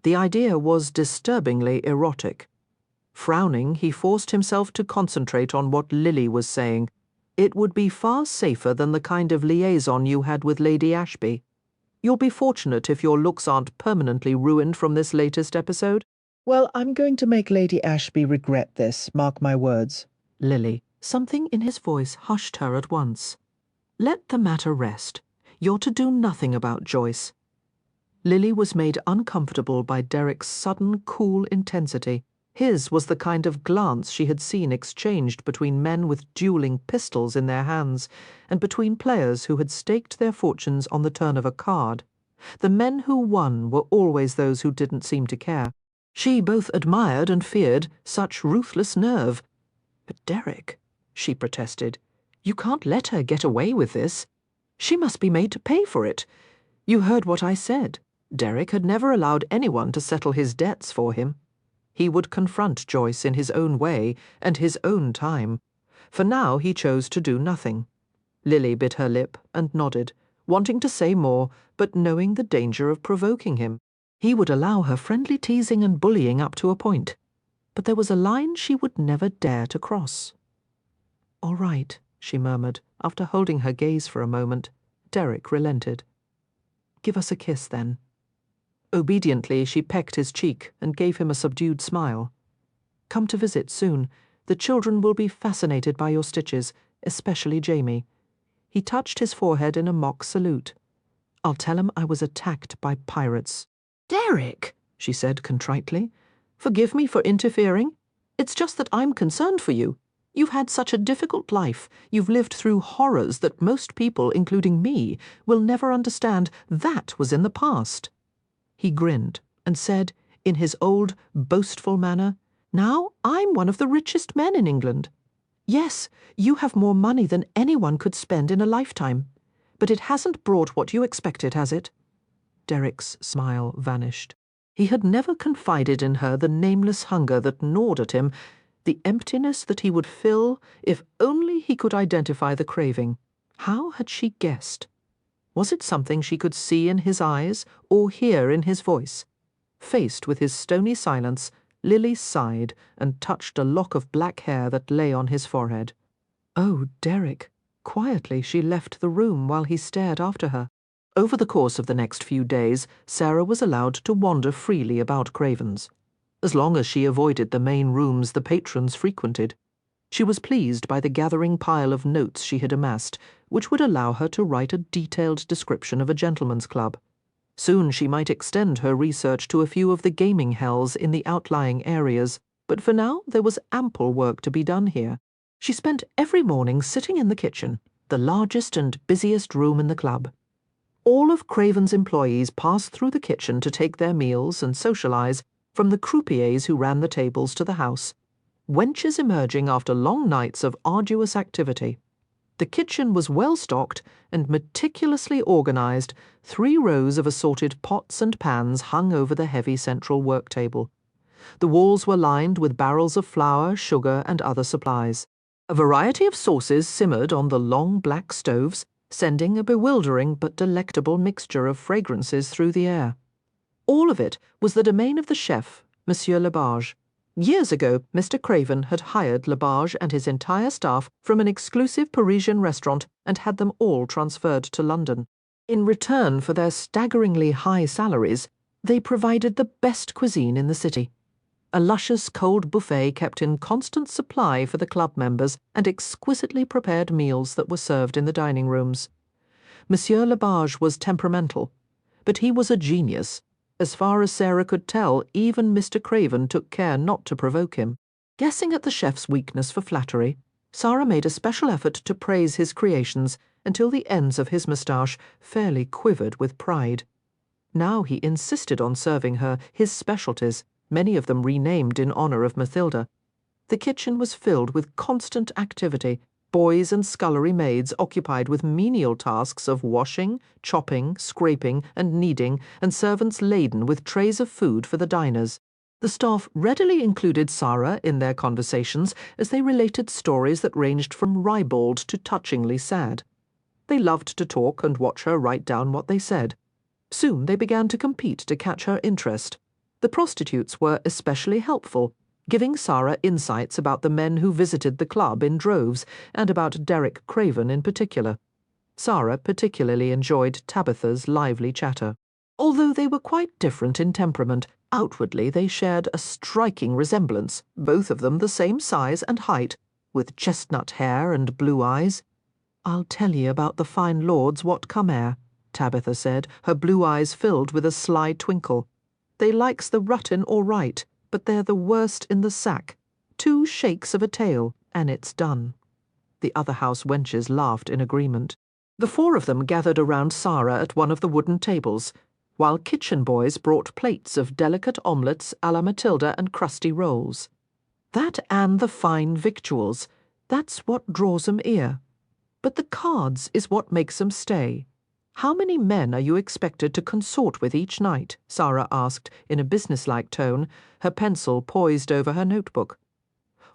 The idea was disturbingly erotic. Frowning, he forced himself to concentrate on what Lily was saying. It would be far safer than the kind of liaison you had with Lady Ashby. You'll be fortunate if your looks aren't permanently ruined from this latest episode. Well, I'm going to make Lady Ashby regret this, mark my words. Lily. Something in his voice hushed her at once. Let the matter rest. You're to do nothing about Joyce. Lily was made uncomfortable by Derek's sudden, cool intensity. His was the kind of glance she had seen exchanged between men with dueling pistols in their hands, and between players who had staked their fortunes on the turn of a card. The men who won were always those who didn't seem to care. She both admired and feared such ruthless nerve. "But Derek," she protested, "you can't let her get away with this. She must be made to pay for it. You heard what I said. Derek had never allowed anyone to settle his debts for him. He would confront Joyce in his own way and his own time. For now he chose to do nothing." Lily bit her lip and nodded, wanting to say more, but knowing the danger of provoking him. He would allow her friendly teasing and bullying up to a point, but there was a line she would never dare to cross. "All right," she murmured, after holding her gaze for a moment. Derek relented. "Give us a kiss, then." Obediently, she pecked his cheek and gave him a subdued smile. "Come to visit soon. The children will be fascinated by your stitches, especially Jamie." He touched his forehead in a mock salute. "I'll tell him I was attacked by pirates." "Derek," she said contritely, "forgive me for interfering. It's just that I'm concerned for you. You've had such a difficult life. You've lived through horrors that most people, including me, will never understand. That was in the past." He grinned and said, in his old, boastful manner, "Now I'm one of the richest men in England. Yes, you have more money than anyone could spend in a lifetime. But it hasn't brought what you expected, has it?" Derek's smile vanished. He had never confided in her the nameless hunger that gnawed at him, the emptiness that he would fill if only he could identify the craving. How had she guessed? Was it something she could see in his eyes or hear in his voice? Faced with his stony silence, Lily sighed and touched a lock of black hair that lay on his forehead. "Oh, Derek." Quietly she left the room while he stared after her. Over the course of the next few days, Sara was allowed to wander freely about Craven's, as long as she avoided the main rooms the patrons frequented. She was pleased by the gathering pile of notes she had amassed, which would allow her to write a detailed description of a gentleman's club. Soon she might extend her research to a few of the gaming hells in the outlying areas, but for now there was ample work to be done here. She spent every morning sitting in the kitchen, the largest and busiest room in the club. All of Craven's employees passed through the kitchen to take their meals and socialize, from the croupiers who ran the tables to the house, wenches emerging after long nights of arduous activity. The kitchen was well stocked and meticulously organized. 3 rows of assorted pots and pans hung over the heavy central work table. The walls were lined with barrels of flour, sugar, and other supplies. A variety of sauces simmered on the long black stoves, sending a bewildering but delectable mixture of fragrances through the air. All of it was the domain of the chef, Monsieur Labarge. Years ago, Mr. Craven had hired Labarge and his entire staff from an exclusive Parisian restaurant and had them all transferred to London. In return for their staggeringly high salaries, they provided the best cuisine in the city. A luscious cold buffet kept in constant supply for the club members and exquisitely prepared meals that were served in the dining rooms. Monsieur Labarge was temperamental, but he was a genius. As far as Sara could tell, even Mr. Craven took care not to provoke him. Guessing at the chef's weakness for flattery, Sara made a special effort to praise his creations until the ends of his moustache fairly quivered with pride. Now he insisted on serving her his specialties, many of them renamed in honor of Mathilda. The kitchen was filled with constant activity, boys and scullery maids occupied with menial tasks of washing, chopping, scraping, and kneading, and servants laden with trays of food for the diners. The staff readily included Sara in their conversations as they related stories that ranged from ribald to touchingly sad. They loved to talk and watch her write down what they said. Soon they began to compete to catch her interest. The prostitutes were especially helpful, giving Sara insights about the men who visited the club in droves and about Derek Craven in particular. Sara particularly enjoyed Tabitha's lively chatter. Although they were quite different in temperament, outwardly they shared a striking resemblance, both of them the same size and height, with chestnut hair and blue eyes. "I'll tell ye about the fine lords what come here," Tabitha said, her blue eyes filled with a sly twinkle. "They likes the ruttin all right, but they're the worst in the sack. 2 shakes of a tail, and it's done." The other house wenches laughed in agreement. The 4 of them gathered around Sara at one of the wooden tables, while kitchen boys brought plates of delicate omelettes à la Matilda and crusty rolls. That and the fine victuals, that's what draws 'em here. But the cards is what makes 'em stay. "How many men are you expected to consort with each night?" Sara asked in a businesslike tone, her pencil poised over her notebook.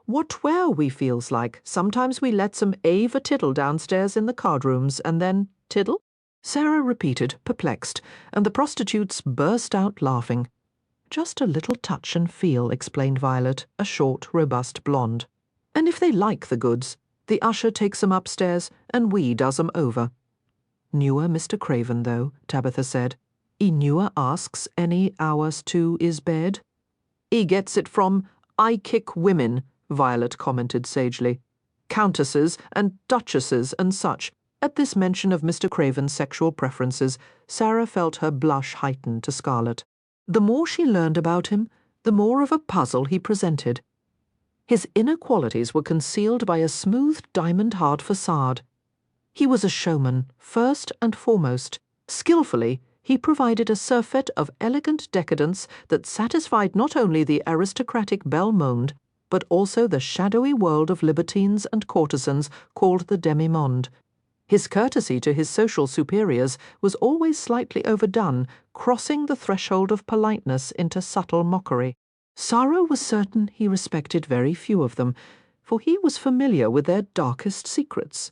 "What where we feels like. Sometimes we lets 'em ave a tiddle downstairs in the card rooms, and then—" "Tiddle?" Sara repeated, perplexed, and the prostitutes burst out laughing. "Just a little touch and feel," explained Violet, a short, robust blonde. "And if they like the goods, the usher takes 'em upstairs, and we does 'em over." "Newer Mr. Craven, though," Tabitha said. "'E newer asks any hours to is bed?" "'E gets it from I kick women," Violet commented sagely. "Countesses and duchesses and such." At this mention of Mr. Craven's sexual preferences, Sara felt her blush heighten to scarlet. The more she learned about him, the more of a puzzle he presented. His inner qualities were concealed by a smooth diamond-hard facade. He was a showman, first and foremost. Skillfully, he provided a surfeit of elegant decadence that satisfied not only the aristocratic belle monde, but also the shadowy world of libertines and courtesans called the demi-monde. His courtesy to his social superiors was always slightly overdone, crossing the threshold of politeness into subtle mockery. Sara was certain he respected very few of them, for he was familiar with their darkest secrets.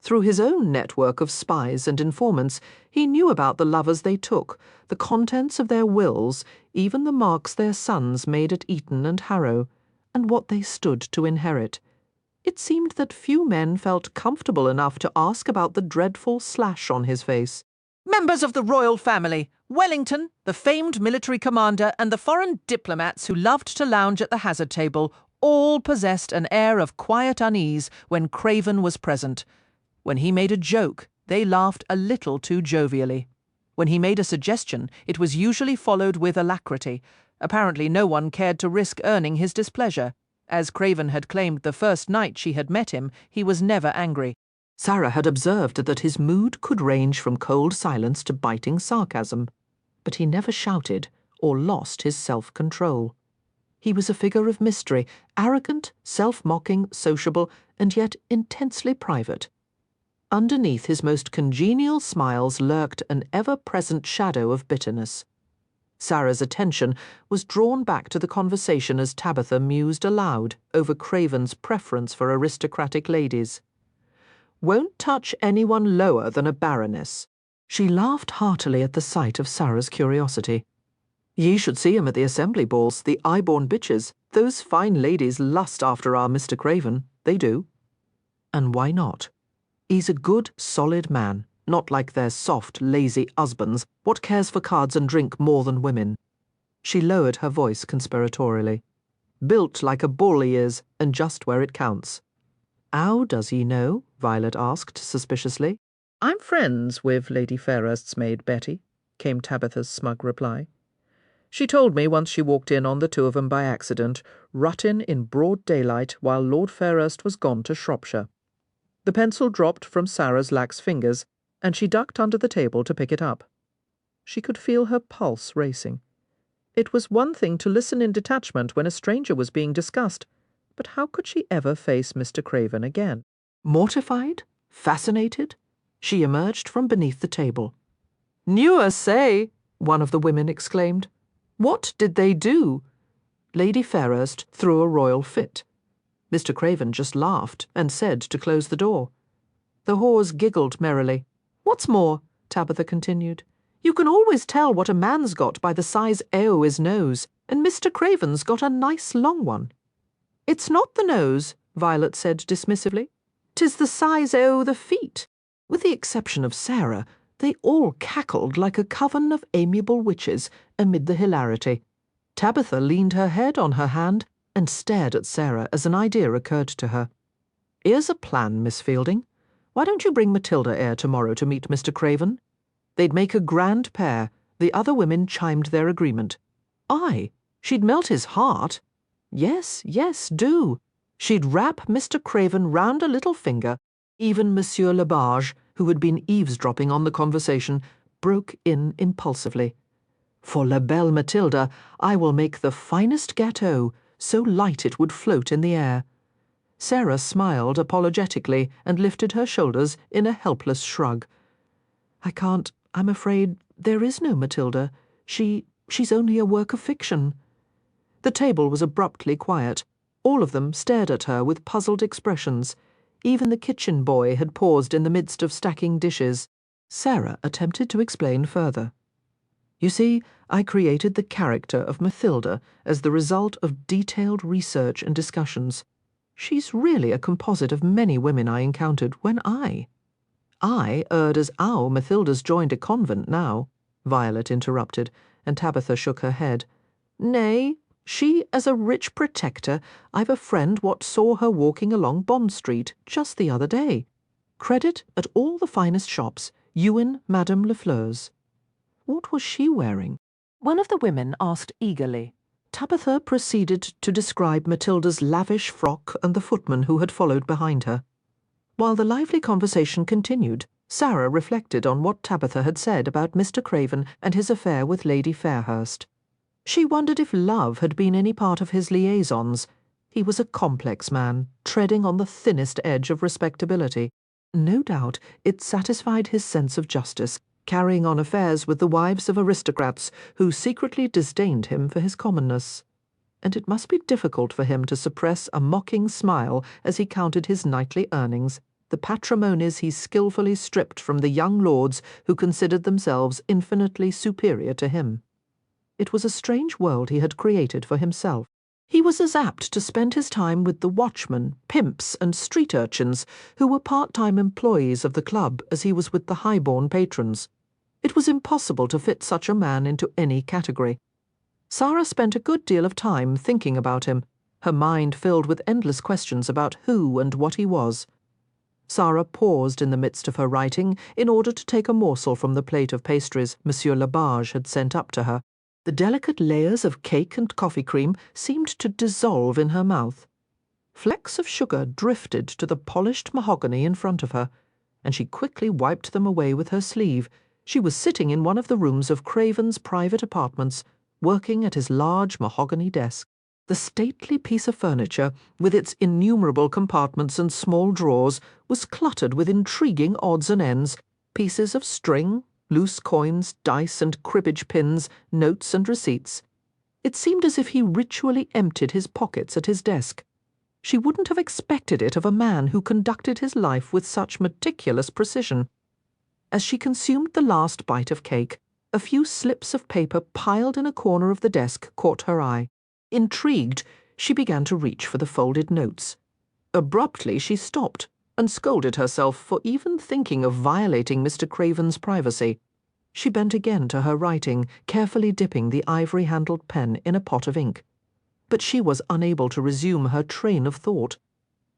Through his own network of spies and informants, he knew about the lovers they took, the contents of their wills, even the marks their sons made at Eton and Harrow, and what they stood to inherit. It seemed that few men felt comfortable enough to ask about the dreadful slash on his face. Members of the royal family, Wellington, the famed military commander, and the foreign diplomats who loved to lounge at the hazard table, all possessed an air of quiet unease when Craven was present. When he made a joke, they laughed a little too jovially. When he made a suggestion, it was usually followed with alacrity. Apparently no one cared to risk earning his displeasure. As Craven had claimed the first night she had met him, he was never angry. Sara had observed that his mood could range from cold silence to biting sarcasm, but he never shouted or lost his self-control. He was a figure of mystery, arrogant, self-mocking, sociable, and yet intensely private. Underneath his most congenial smiles lurked an ever-present shadow of bitterness. Sara's attention was drawn back to the conversation as Tabitha mused aloud over Craven's preference for aristocratic ladies. "Won't touch anyone lower than a baroness." She laughed heartily at the sight of Sara's curiosity. "Ye should see 'em at the assembly balls, the eye-born bitches. Those fine ladies lust after our Mr. Craven, they do." And why not? He's a good, solid man, not like their soft, lazy husbands. What cares for cards and drink more than women? She lowered her voice conspiratorially. "Built like a bull he is, and just where it counts." "How does he know?" Violet asked suspiciously. "I'm friends with Lady Fairhurst's maid Betty," came Tabitha's smug reply. "She told me once she walked in on the two of 'em by accident, ruttin' in broad daylight while Lord Fairhurst was gone to Shropshire." The pencil dropped from Sara's lax fingers, and she ducked under the table to pick it up. She could feel her pulse racing. It was one thing to listen in detachment when a stranger was being discussed, but how could she ever face Mr. Craven again? Mortified? Fascinated? She emerged from beneath the table. "Newer say!" one of the women exclaimed. "What did they do?" Lady Fairhurst threw a royal fit. Mr. Craven just laughed and said to close the door. The whores giggled merrily. "What's more," Tabitha continued, "you can always tell what a man's got by the size o' his nose, and Mr. Craven's got a nice long one." "It's not the nose," Violet said dismissively. "'Tis the size o' the feet." With the exception of Sara, they all cackled like a coven of amiable witches amid the hilarity. Tabitha leaned her head on her hand and stared at Sara as an idea occurred to her. "Here's a plan, Miss Fielding. Why don't you bring Matilda here tomorrow to meet Mr. Craven?" They'd make a grand pair. The other women chimed their agreement. "Aye, she'd melt his heart." "Yes, yes, do." She'd wrap Mr. Craven round a little finger. Even Monsieur Le Barge, who had been eavesdropping on the conversation, broke in impulsively. "For la belle Matilda, I will make the finest gâteau, so light it would float in the air." Sara smiled apologetically and lifted her shoulders in a helpless shrug. "I can't, I'm afraid, there is no Matilda. She's only a work of fiction." The table was abruptly quiet. All of them stared at her with puzzled expressions. Even the kitchen boy had paused in the midst of stacking dishes. Sara attempted to explain further. "You see, I created the character of Mathilda as the result of detailed research and discussions. She's really a composite of many women I encountered when I heard as how Mathilda's joined a convent now," Violet interrupted, and Tabitha shook her head. "Nay, she as a rich protector. I've a friend what saw her walking along Bond Street just the other day. Credit at all the finest shops, Ewan Madame Lefleur's." "What was she wearing?" one of the women asked eagerly. Tabitha proceeded to describe Matilda's lavish frock and the footman who had followed behind her. While the lively conversation continued, Sara reflected on what Tabitha had said about Mr. Craven and his affair with Lady Fairhurst. She wondered if love had been any part of his liaisons. He was a complex man, treading on the thinnest edge of respectability. No doubt it satisfied his sense of justice, carrying on affairs with the wives of aristocrats who secretly disdained him for his commonness. And it must be difficult for him to suppress a mocking smile as he counted his nightly earnings, the patrimonies he skilfully stripped from the young lords who considered themselves infinitely superior to him. It was a strange world he had created for himself. He was as apt to spend his time with the watchmen, pimps, and street urchins who were part-time employees of the club as he was with the high-born patrons. It was impossible to fit such a man into any category. Sara spent a good deal of time thinking about him, her mind filled with endless questions about who and what he was. Sara paused in the midst of her writing in order to take a morsel from the plate of pastries Monsieur Labarge had sent up to her. The delicate layers of cake and coffee cream seemed to dissolve in her mouth. Flecks of sugar drifted to the polished mahogany in front of her, and she quickly wiped them away with her sleeve. She was sitting in one of the rooms of Craven's private apartments, working at his large mahogany desk. The stately piece of furniture, with its innumerable compartments and small drawers, was cluttered with intriguing odds and ends, pieces of string, loose coins, dice and cribbage pins, notes and receipts. It seemed as if he ritually emptied his pockets at his desk. She wouldn't have expected it of a man who conducted his life with such meticulous precision. As she consumed the last bite of cake, a few slips of paper piled in a corner of the desk caught her eye. Intrigued, she began to reach for the folded notes. Abruptly she stopped and scolded herself for even thinking of violating Mr. Craven's privacy. She bent again to her writing, carefully dipping the ivory-handled pen in a pot of ink. But she was unable to resume her train of thought.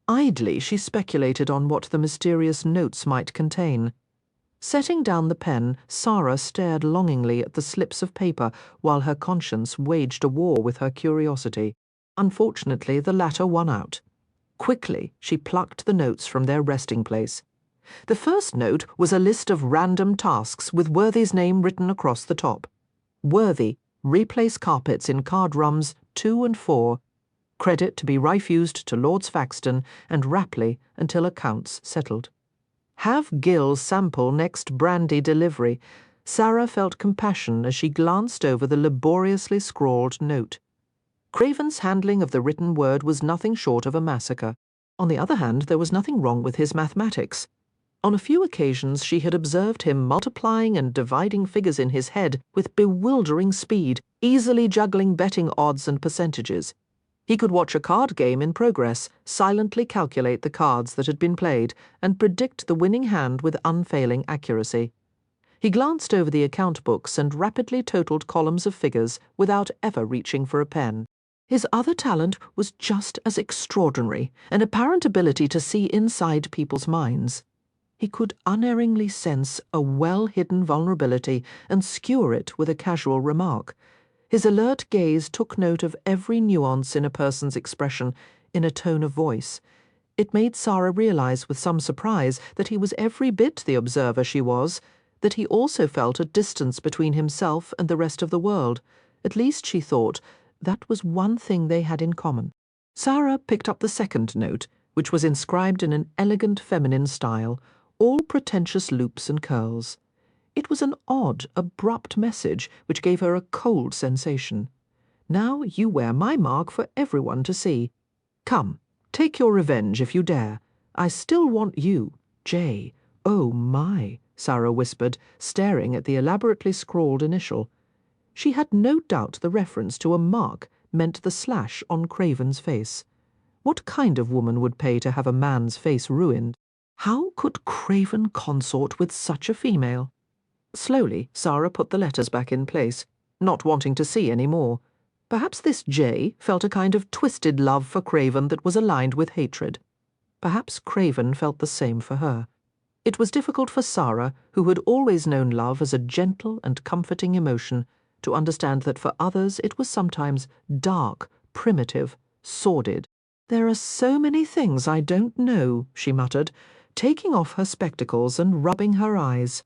Idly she speculated on what the mysterious notes might contain. Setting down the pen, Sara stared longingly at the slips of paper while her conscience waged a war with her curiosity. Unfortunately, the latter won out. Quickly, she plucked the notes from their resting place. The first note was a list of random tasks with Worthy's name written across the top. Worthy, replace carpets in card rooms 2 and 4. Credit to be refused to Lords Faxton and Rapley until accounts settled. Have Gill sample next brandy delivery. Sara felt compassion as she glanced over the laboriously scrawled note. Craven's handling of the written word was nothing short of a massacre. On the other hand, there was nothing wrong with his mathematics. On a few occasions she had observed him multiplying and dividing figures in his head with bewildering speed, easily juggling betting odds and percentages. He could watch a card game in progress, silently calculate the cards that had been played, and predict the winning hand with unfailing accuracy. He glanced over the account books and rapidly totaled columns of figures without ever reaching for a pen. His other talent was just as extraordinary, an apparent ability to see inside people's minds. He could unerringly sense a well-hidden vulnerability and skewer it with a casual remark. His alert gaze took note of every nuance in a person's expression, in a tone of voice. It made Sara realize with some surprise that he was every bit the observer she was, that he also felt a distance between himself and the rest of the world. At least, she thought, that was one thing they had in common. Sara picked up the second note, which was inscribed in an elegant feminine style, all pretentious loops and curls. It was an odd, abrupt message which gave her a cold sensation. Now you wear my mark for everyone to see. Come, take your revenge if you dare. I still want you, J. Oh, my, Sara whispered, staring at the elaborately scrawled initial. She had no doubt the reference to a mark meant the slash on Craven's face. What kind of woman would pay to have a man's face ruined? How could Craven consort with such a female? Slowly, Sara put the letters back in place, not wanting to see any more. Perhaps this J felt a kind of twisted love for Craven that was aligned with hatred. Perhaps Craven felt the same for her. It was difficult for Sara, who had always known love as a gentle and comforting emotion, to understand that for others it was sometimes dark, primitive, sordid. "There are so many things I don't know," she muttered, taking off her spectacles and rubbing her eyes.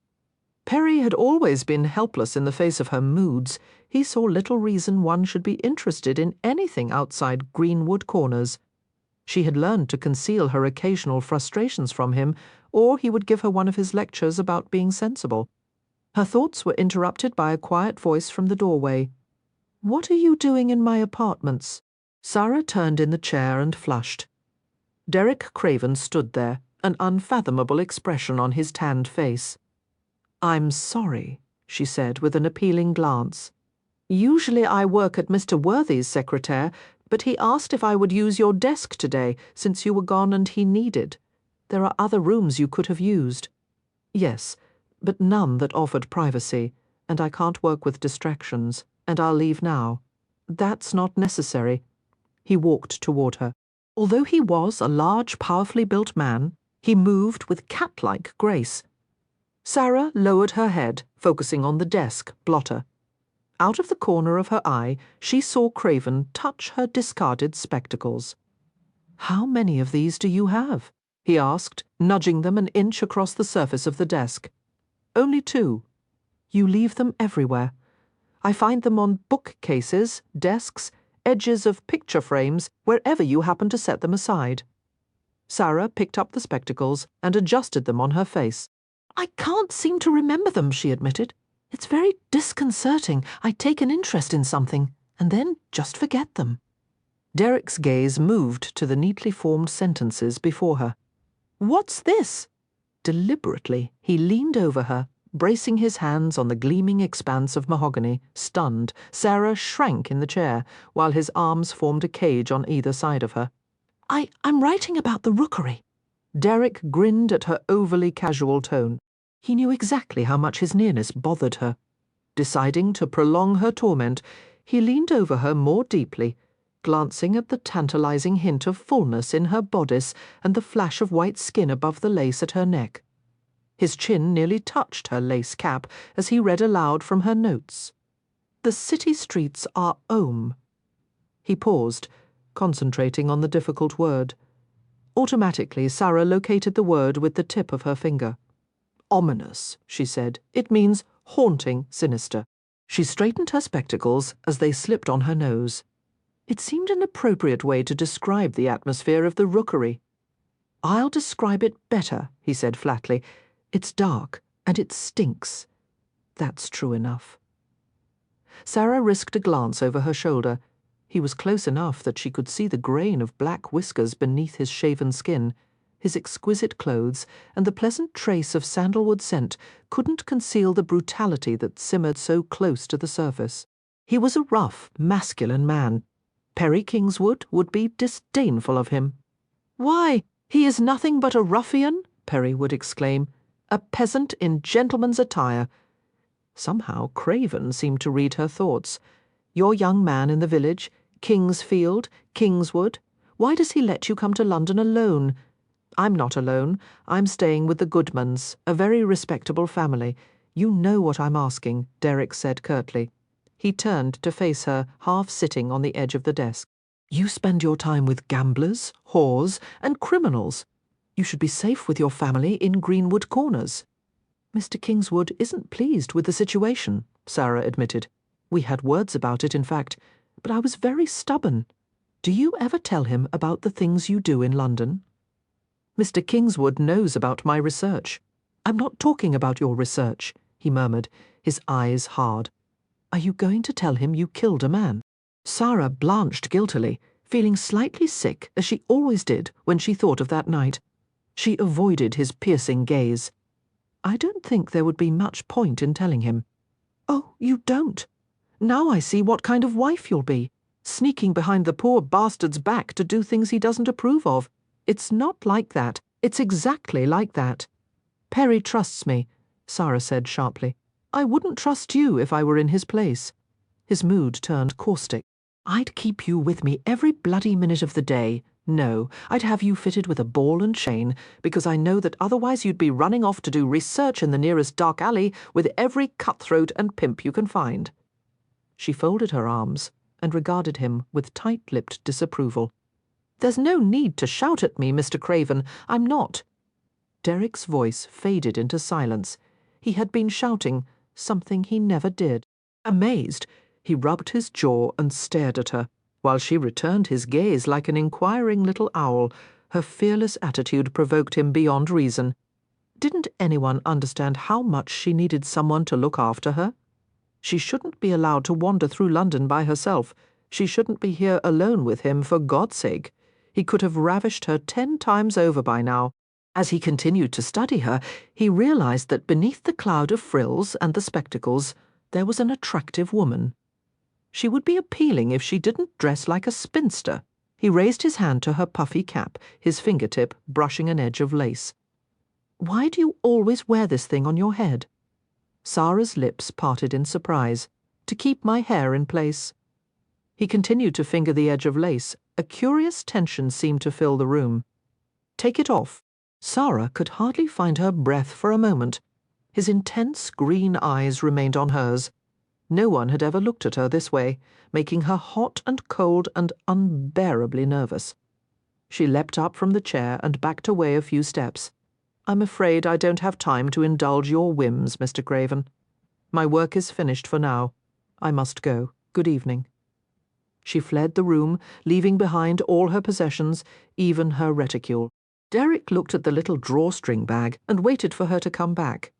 Perry had always been helpless in the face of her moods. He saw little reason one should be interested in anything outside Greenwood Corners. She had learned to conceal her occasional frustrations from him, or he would give her one of his lectures about being sensible. Her thoughts were interrupted by a quiet voice from the doorway. "What are you doing in my apartments?" Sara turned in the chair and flushed. Derek Craven stood there, an unfathomable expression on his tanned face. "I'm sorry," she said with an appealing glance. "Usually I work at Mr. Worthy's secretaire, but he asked if I would use your desk today, since you were gone and he needed. There are other rooms you could have used." "Yes, but none that offered privacy, and I can't work with distractions, and I'll leave now." "That's not necessary." He walked toward her. Although he was a large, powerfully built man, he moved with cat-like grace. Sara lowered her head, focusing on the desk blotter. Out of the corner of her eye, she saw Craven touch her discarded spectacles. "How many of these do you have?" he asked, nudging them an inch across the surface of the desk. "Only 2. You leave them everywhere. I find them on bookcases, desks, edges of picture frames, wherever you happen to set them aside." Sara picked up the spectacles and adjusted them on her face. "I can't seem to remember them," she admitted. "It's very disconcerting. I take an interest in something, and then just forget them." Derek's gaze moved to the neatly formed sentences before her. "What's this?" Deliberately, he leaned over her, bracing his hands on the gleaming expanse of mahogany. Stunned, Sara shrank in the chair, while his arms formed a cage on either side of her. I'm writing about the rookery." Derek grinned at her overly casual tone. He knew exactly how much his nearness bothered her. Deciding to prolong her torment, he leaned over her more deeply, glancing at the tantalizing hint of fullness in her bodice and the flash of white skin above the lace at her neck. His chin nearly touched her lace cap as he read aloud from her notes. "The city streets are Ohm." He paused, concentrating on the difficult word. Automatically, Sara located the word with the tip of her finger. "Ominous," she said. "It means haunting, sinister." She straightened her spectacles as they slipped on her nose. It seemed an appropriate way to describe the atmosphere of the rookery. "I'll describe it better," he said flatly. "It's dark, and it stinks." That's true enough. Sara risked a glance over her shoulder. He was close enough that she could see the grain of black whiskers beneath his shaven skin. His exquisite clothes and the pleasant trace of sandalwood scent couldn't conceal the brutality that simmered so close to the surface. He was a rough, masculine man. Perry Kingswood would be disdainful of him. "Why, he is nothing but a ruffian," Perry would exclaim. "A peasant in gentleman's attire." Somehow Craven seemed to read her thoughts. "Your young man in the village, Kingsfield, Kingswood. Why does he let you come to London alone?" "I'm not alone. I'm staying with the Goodmans, a very respectable family. You know what I'm asking," Derek said curtly. He turned to face her, half sitting on the edge of the desk. "You spend your time with gamblers, whores, and criminals. You should be safe with your family in Greenwood Corners." "Mr. Kingswood isn't pleased with the situation," Sara admitted. "We had words about it, in fact, but I was very stubborn. Do you ever tell him about the things you do in London?" "Mr. Kingswood knows about my research." "I'm not talking about your research," he murmured, his eyes hard. "Are you going to tell him you killed a man?" Sara blanched guiltily, feeling slightly sick, as she always did when she thought of that night. She avoided his piercing gaze. "I don't think there would be much point in telling him." "Oh, you don't? Now I see what kind of wife you'll be, sneaking behind the poor bastard's back to do things he doesn't approve of. It's not like that. It's exactly like that." "Perry trusts me," Sara said sharply. "I wouldn't trust you if I were in his place." His mood turned caustic. "I'd keep you with me every bloody minute of the day. No, I'd have you fitted with a ball and chain, because I know that otherwise you'd be running off to do research in the nearest dark alley with every cutthroat and pimp you can find." She folded her arms and regarded him with tight-lipped disapproval. "There's no need to shout at me, Mr. Craven. I'm not." Derek's voice faded into silence. He had been shouting, something he never did. Amazed, he rubbed his jaw and stared at her, while she returned his gaze like an inquiring little owl. Her fearless attitude provoked him beyond reason. Didn't anyone understand how much she needed someone to look after her? She shouldn't be allowed to wander through London by herself. She shouldn't be here alone with him, for God's sake. He could have ravished her 10 times over by now. As he continued to study her, he realized that beneath the cloud of frills and the spectacles, there was an attractive woman. She would be appealing if she didn't dress like a spinster. He raised his hand to her puffy cap, his fingertip brushing an edge of lace. "Why do you always wear this thing on your head?" Sara's lips parted in surprise. "To keep my hair in place." He continued to finger the edge of lace. A curious tension seemed to fill the room. "Take it off." Sara could hardly find her breath for a moment. His intense green eyes remained on hers. No one had ever looked at her this way, making her hot and cold and unbearably nervous. She leapt up from the chair and backed away a few steps. "I'm afraid I don't have time to indulge your whims, Mr. Craven. My work is finished for now. I must go. Good evening." She fled the room, leaving behind all her possessions, even her reticule. Derek looked at the little drawstring bag and waited for her to come back.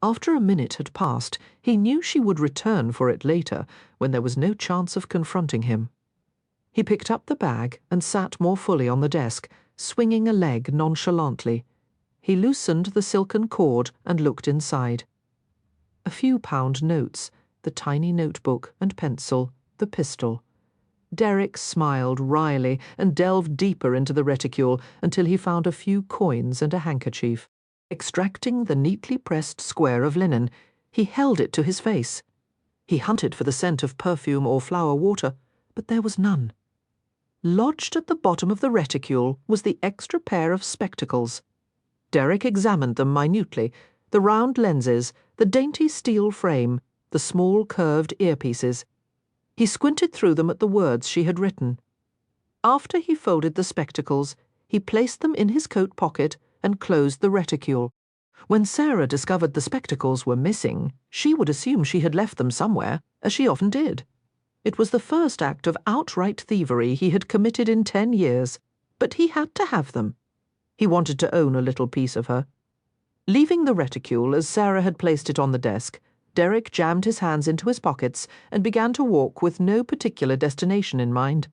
After a minute had passed, he knew she would return for it later, when there was no chance of confronting him. He picked up the bag and sat more fully on the desk, swinging a leg nonchalantly. He loosened the silken cord and looked inside. A few pound notes, the tiny notebook and pencil, the pistol. Derek smiled wryly and delved deeper into the reticule until he found a few coins and a handkerchief. Extracting the neatly pressed square of linen, he held it to his face. He hunted for the scent of perfume or flower water, but there was none. Lodged at the bottom of the reticule was the extra pair of spectacles. Derek examined them minutely, the round lenses, the dainty steel frame, the small curved earpieces. He squinted through them at the words she had written. After he folded the spectacles, he placed them in his coat pocket and closed the reticule. When Sara discovered the spectacles were missing, she would assume she had left them somewhere, as she often did. It was the first act of outright thievery he had committed in 10 years, but he had to have them. He wanted to own a little piece of her. Leaving the reticule as Sara had placed it on the desk, Derek jammed his hands into his pockets and began to walk with no particular destination in mind.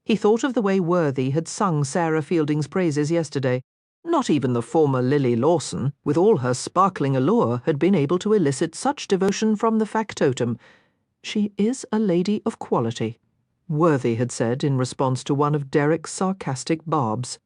He thought of the way Worthy had sung Sara Fielding's praises yesterday. Not even the former Lily Lawson, with all her sparkling allure, had been able to elicit such devotion from the factotum. "She is a lady of quality," Worthy had said in response to one of Derek's sarcastic barbs.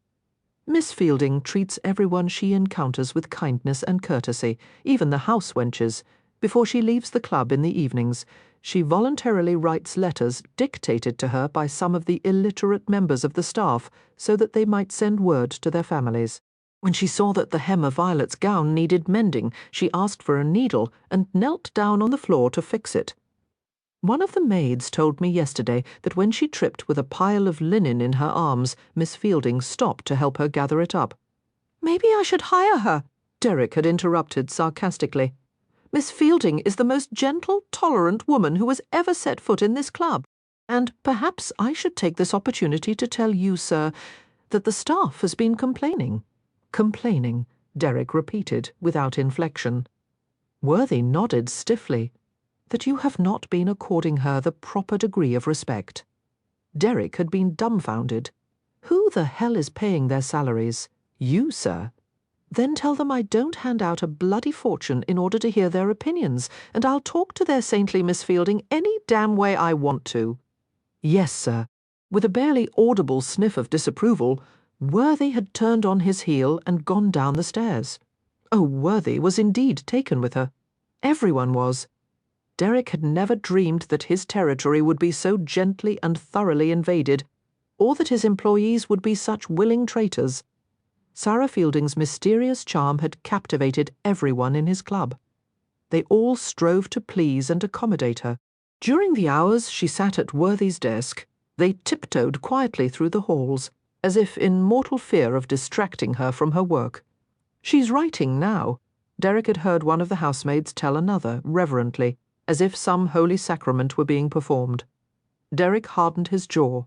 "Miss Fielding treats everyone she encounters with kindness and courtesy, even the house wenches. Before she leaves the club in the evenings, she voluntarily writes letters dictated to her by some of the illiterate members of the staff so that they might send word to their families. When she saw that the hem of Violet's gown needed mending, she asked for a needle and knelt down on the floor to fix it. One of the maids told me yesterday that when she tripped with a pile of linen in her arms, Miss Fielding stopped to help her gather it up." "Maybe I should hire her," Derek had interrupted sarcastically. "Miss Fielding is the most gentle, tolerant woman who has ever set foot in this club. And perhaps I should take this opportunity to tell you, sir, that the staff has been complaining." "Complaining," Derek repeated, without inflection. Worthy nodded stiffly. "That you have not been according her the proper degree of respect." Derek had been dumbfounded. "Who the hell is paying their salaries? You, sir. Then tell them I don't hand out a bloody fortune in order to hear their opinions, and I'll talk to their saintly Miss Fielding any damn way I want to." "Yes, sir." With a barely audible sniff of disapproval, Worthy had turned on his heel and gone down the stairs. Oh, Worthy was indeed taken with her. Everyone was. Derek had never dreamed that his territory would be so gently and thoroughly invaded, or that his employees would be such willing traitors. Sara Fielding's mysterious charm had captivated everyone in his club. They all strove to please and accommodate her. During the hours she sat at Worthy's desk, they tiptoed quietly through the halls, as if in mortal fear of distracting her from her work. "She's writing now," Derek had heard one of the housemaids tell another, reverently, as if some holy sacrament were being performed. Derek hardened his jaw.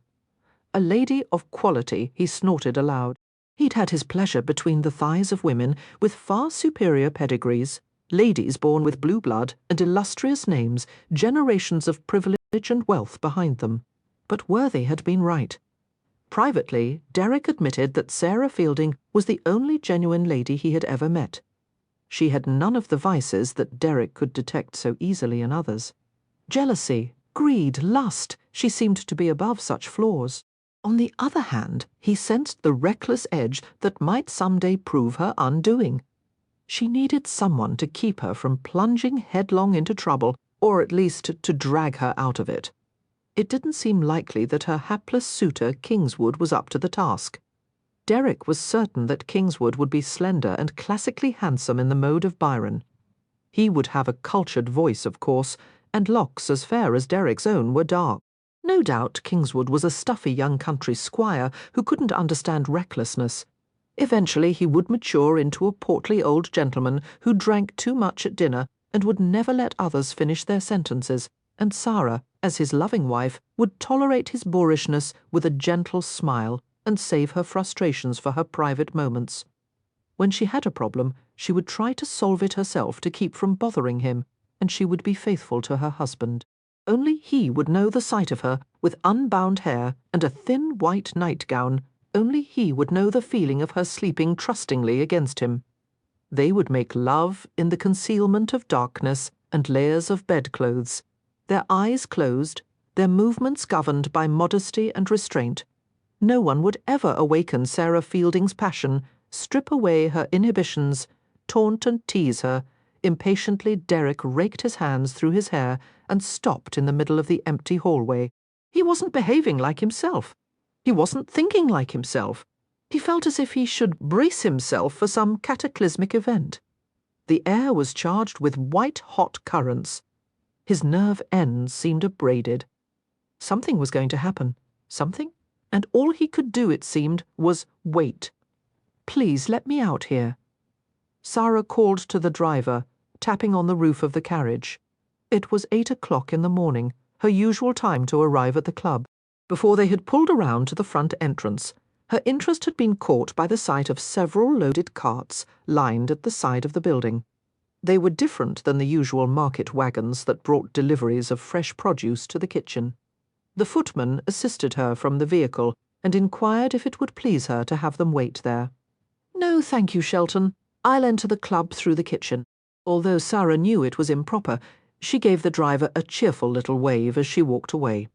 "A lady of quality," he snorted aloud. He'd had his pleasure between the thighs of women with far superior pedigrees, ladies born with blue blood and illustrious names, generations of privilege and wealth behind them. But Worthy had been right. Privately, Derek admitted that Sara Fielding was the only genuine lady he had ever met. She had none of the vices that Derek could detect so easily in others. Jealousy, greed, lust, she seemed to be above such flaws. On the other hand, he sensed the reckless edge that might someday prove her undoing. She needed someone to keep her from plunging headlong into trouble, or at least to drag her out of it. It didn't seem likely that her hapless suitor Kingswood was up to the task. Derek was certain that Kingswood would be slender and classically handsome in the mode of Byron. He would have a cultured voice, of course, and locks as fair as Derek's own were dark. No doubt Kingswood was a stuffy young country squire who couldn't understand recklessness. Eventually he would mature into a portly old gentleman who drank too much at dinner and would never let others finish their sentences, and Sara, as his loving wife, would tolerate his boorishness with a gentle smile and save her frustrations for her private moments. When she had a problem, she would try to solve it herself to keep from bothering him, and she would be faithful to her husband. Only he would know the sight of her, with unbound hair and a thin white nightgown. Only he would know the feeling of her sleeping trustingly against him. They would make love in the concealment of darkness and layers of bedclothes, their eyes closed, their movements governed by modesty and restraint. No one would ever awaken Sara Fielding's passion, strip away her inhibitions, taunt and tease her. Impatiently Derek raked his hands through his hair and stopped in the middle of the empty hallway. He wasn't behaving like himself. He wasn't thinking like himself. He felt as if he should brace himself for some cataclysmic event. The air was charged with white-hot currents. His nerve ends seemed abraded. Something was going to happen. Something? And all he could do, it seemed, was wait. "Please let me out here." Sara called to the driver, tapping on the roof of the carriage. It was 8 o'clock in the morning, her usual time to arrive at the club. Before they had pulled around to the front entrance, her interest had been caught by the sight of several loaded carts lined at the side of the building. They were different than the usual market wagons that brought deliveries of fresh produce to the kitchen. The footman assisted her from the vehicle and inquired if it would please her to have them wait there. "No, thank you, Shelton. I'll enter the club through the kitchen." Although Sara knew it was improper, she gave the driver a cheerful little wave as she walked away.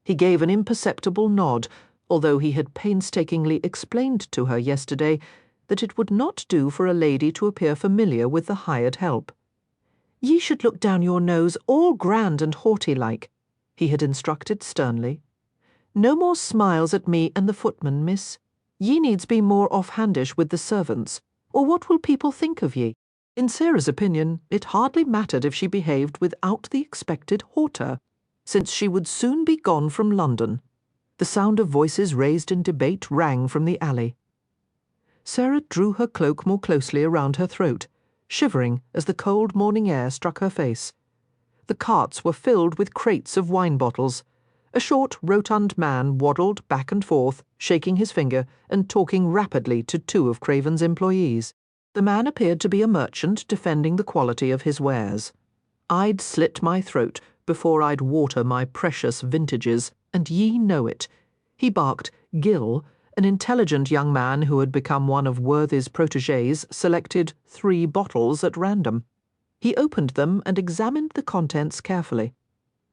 He gave an imperceptible nod, although he had painstakingly explained to her yesterday that it would not do for a lady to appear familiar with the hired help. "Ye should look down your nose all grand and haughty like," he had instructed sternly. "No more smiles at me and the footman, miss. Ye needs be more offhandish with the servants, or what will people think of ye?" In Sara's opinion, it hardly mattered if she behaved without the expected hauteur, since she would soon be gone from London. The sound of voices raised in debate rang from the alley. Sara drew her cloak more closely around her throat, shivering as the cold morning air struck her face. The carts were filled with crates of wine bottles. A short, rotund man waddled back and forth, shaking his finger and talking rapidly to 2 of Craven's employees. The man appeared to be a merchant defending the quality of his wares. "I'd slit my throat before I'd water my precious vintages, and ye know it." He barked. Gill, an intelligent young man who had become one of Worthy's protégés, selected 3 bottles at random. He opened them and examined the contents carefully.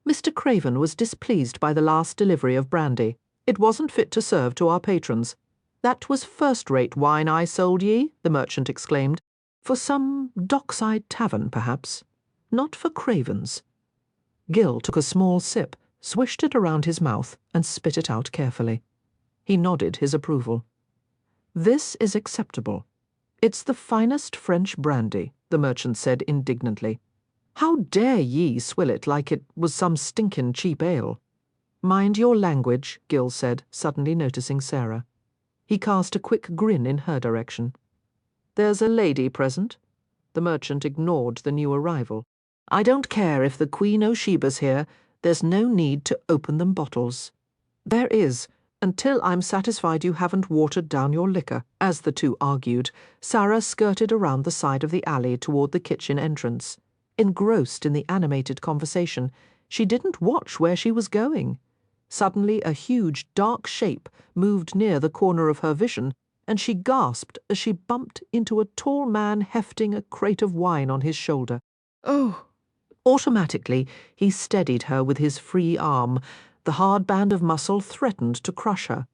"Mr. Craven was displeased by the last delivery of brandy. It wasn't fit to serve to our patrons." "That was first-rate wine I sold ye," the merchant exclaimed. "For some dockside tavern, perhaps. Not for Craven's." Gill took a small sip, swished it around his mouth, and spit it out carefully. He nodded his approval. "This is acceptable. It's the finest French brandy," the merchant said indignantly. How dare ye swill it like it was some stinkin' cheap ale? Mind your language, Gil said, suddenly noticing Sara. He cast a quick grin in her direction. There's a lady present. The merchant ignored the new arrival. I don't care if the Queen o' Sheba's here, there's no need to open them bottles. There is, until I'm satisfied you haven't watered down your liquor. As the two argued, Sara skirted around the side of the alley toward the kitchen entrance. Engrossed in the animated conversation, she didn't watch where she was going. Suddenly a huge, dark shape moved near the corner of her vision, and she gasped as she bumped into a tall man hefting a crate of wine on his shoulder. Oh! Automatically, he steadied her with his free arm. The hard band of muscle threatened to crush her.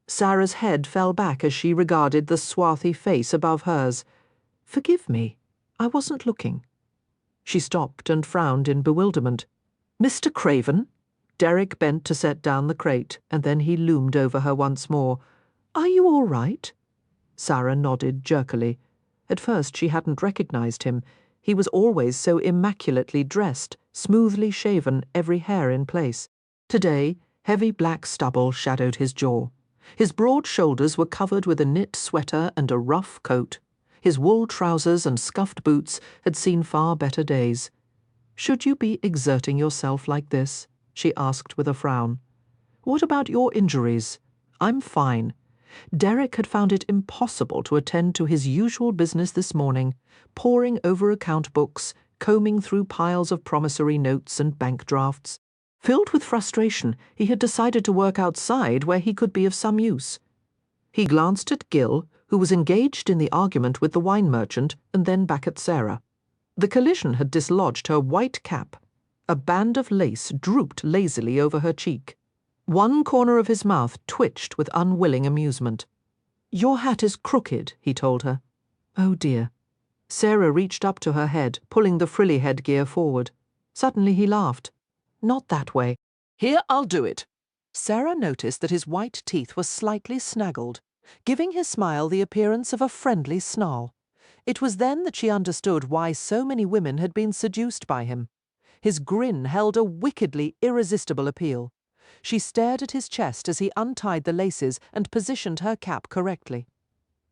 Sara's head fell back as she regarded the swarthy face above hers. Forgive me, I wasn't looking. She stopped and frowned in bewilderment. Mr. Craven? Derek bent to set down the crate, and then he loomed over her once more. Are you all right? Sara nodded jerkily. At first she hadn't recognized him. He was always so immaculately dressed, smoothly shaven, every hair in place. Today, heavy black stubble shadowed his jaw. His broad shoulders were covered with a knit sweater and a rough coat. His wool trousers and scuffed boots had seen far better days. Should you be exerting yourself like this? She asked with a frown. What about your injuries? I'm fine. Derek had found it impossible to attend to his usual business this morning, poring over account books, combing through piles of promissory notes and bank drafts. Filled with frustration, he had decided to work outside where he could be of some use. He glanced at Gil, who was engaged in the argument with the wine merchant, and then back at Sara. The collision had dislodged her white cap. A band of lace drooped lazily over her cheek. One corner of his mouth twitched with unwilling amusement. Your hat is crooked, he told her. Oh dear. Sara reached up to her head, pulling the frilly headgear forward. Suddenly he laughed. Not that way. Here, I'll do it. Sara noticed that his white teeth were slightly snaggled, giving his smile the appearance of a friendly snarl. It was then that she understood why so many women had been seduced by him. His grin held a wickedly irresistible appeal. She stared at his chest as he untied the laces and positioned her cap correctly.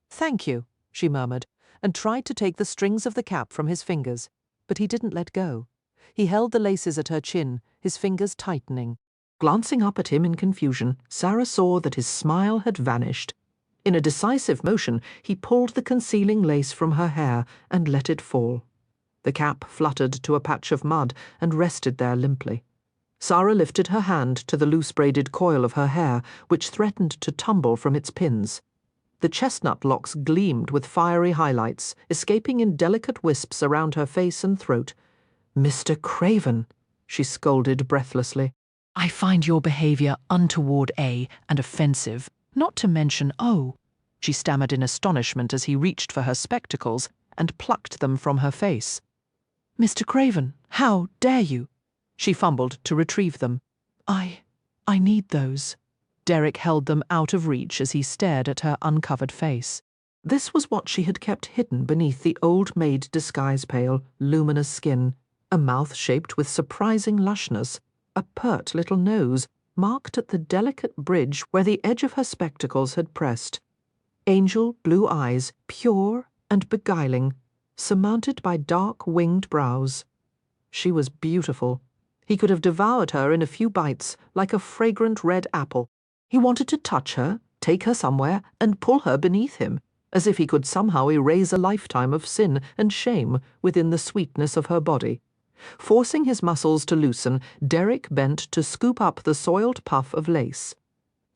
Thank you, she murmured, and tried to take the strings of the cap from his fingers, but he didn't let go. He held the laces at her chin, his fingers tightening. Glancing up at him in confusion, Sara saw that his smile had vanished. In a decisive motion, he pulled the concealing lace from her hair and let it fall. The cap fluttered to a patch of mud and rested there limply. Sara lifted her hand to the loose braided coil of her hair, which threatened to tumble from its pins. The chestnut locks gleamed with fiery highlights, escaping in delicate wisps around her face and throat. Mr. Craven, she scolded breathlessly. I find your behaviour untoward, A, and offensive, not to mention O, she stammered in astonishment as he reached for her spectacles and plucked them from her face. Mr. Craven, how dare you? She fumbled to retrieve them. I need those. Derek held them out of reach as he stared at her uncovered face. This was what she had kept hidden beneath the old-maid disguise-pale, luminous skin, a mouth shaped with surprising lushness, a pert little nose, marked at the delicate bridge where the edge of her spectacles had pressed. Angel blue eyes, pure and beguiling, surmounted by dark winged brows. She was beautiful. He could have devoured her in a few bites, like a fragrant red apple. He wanted to touch her, take her somewhere, and pull her beneath him, as if he could somehow erase a lifetime of sin and shame within the sweetness of her body. Forcing his muscles to loosen, Derek bent to scoop up the soiled puff of lace.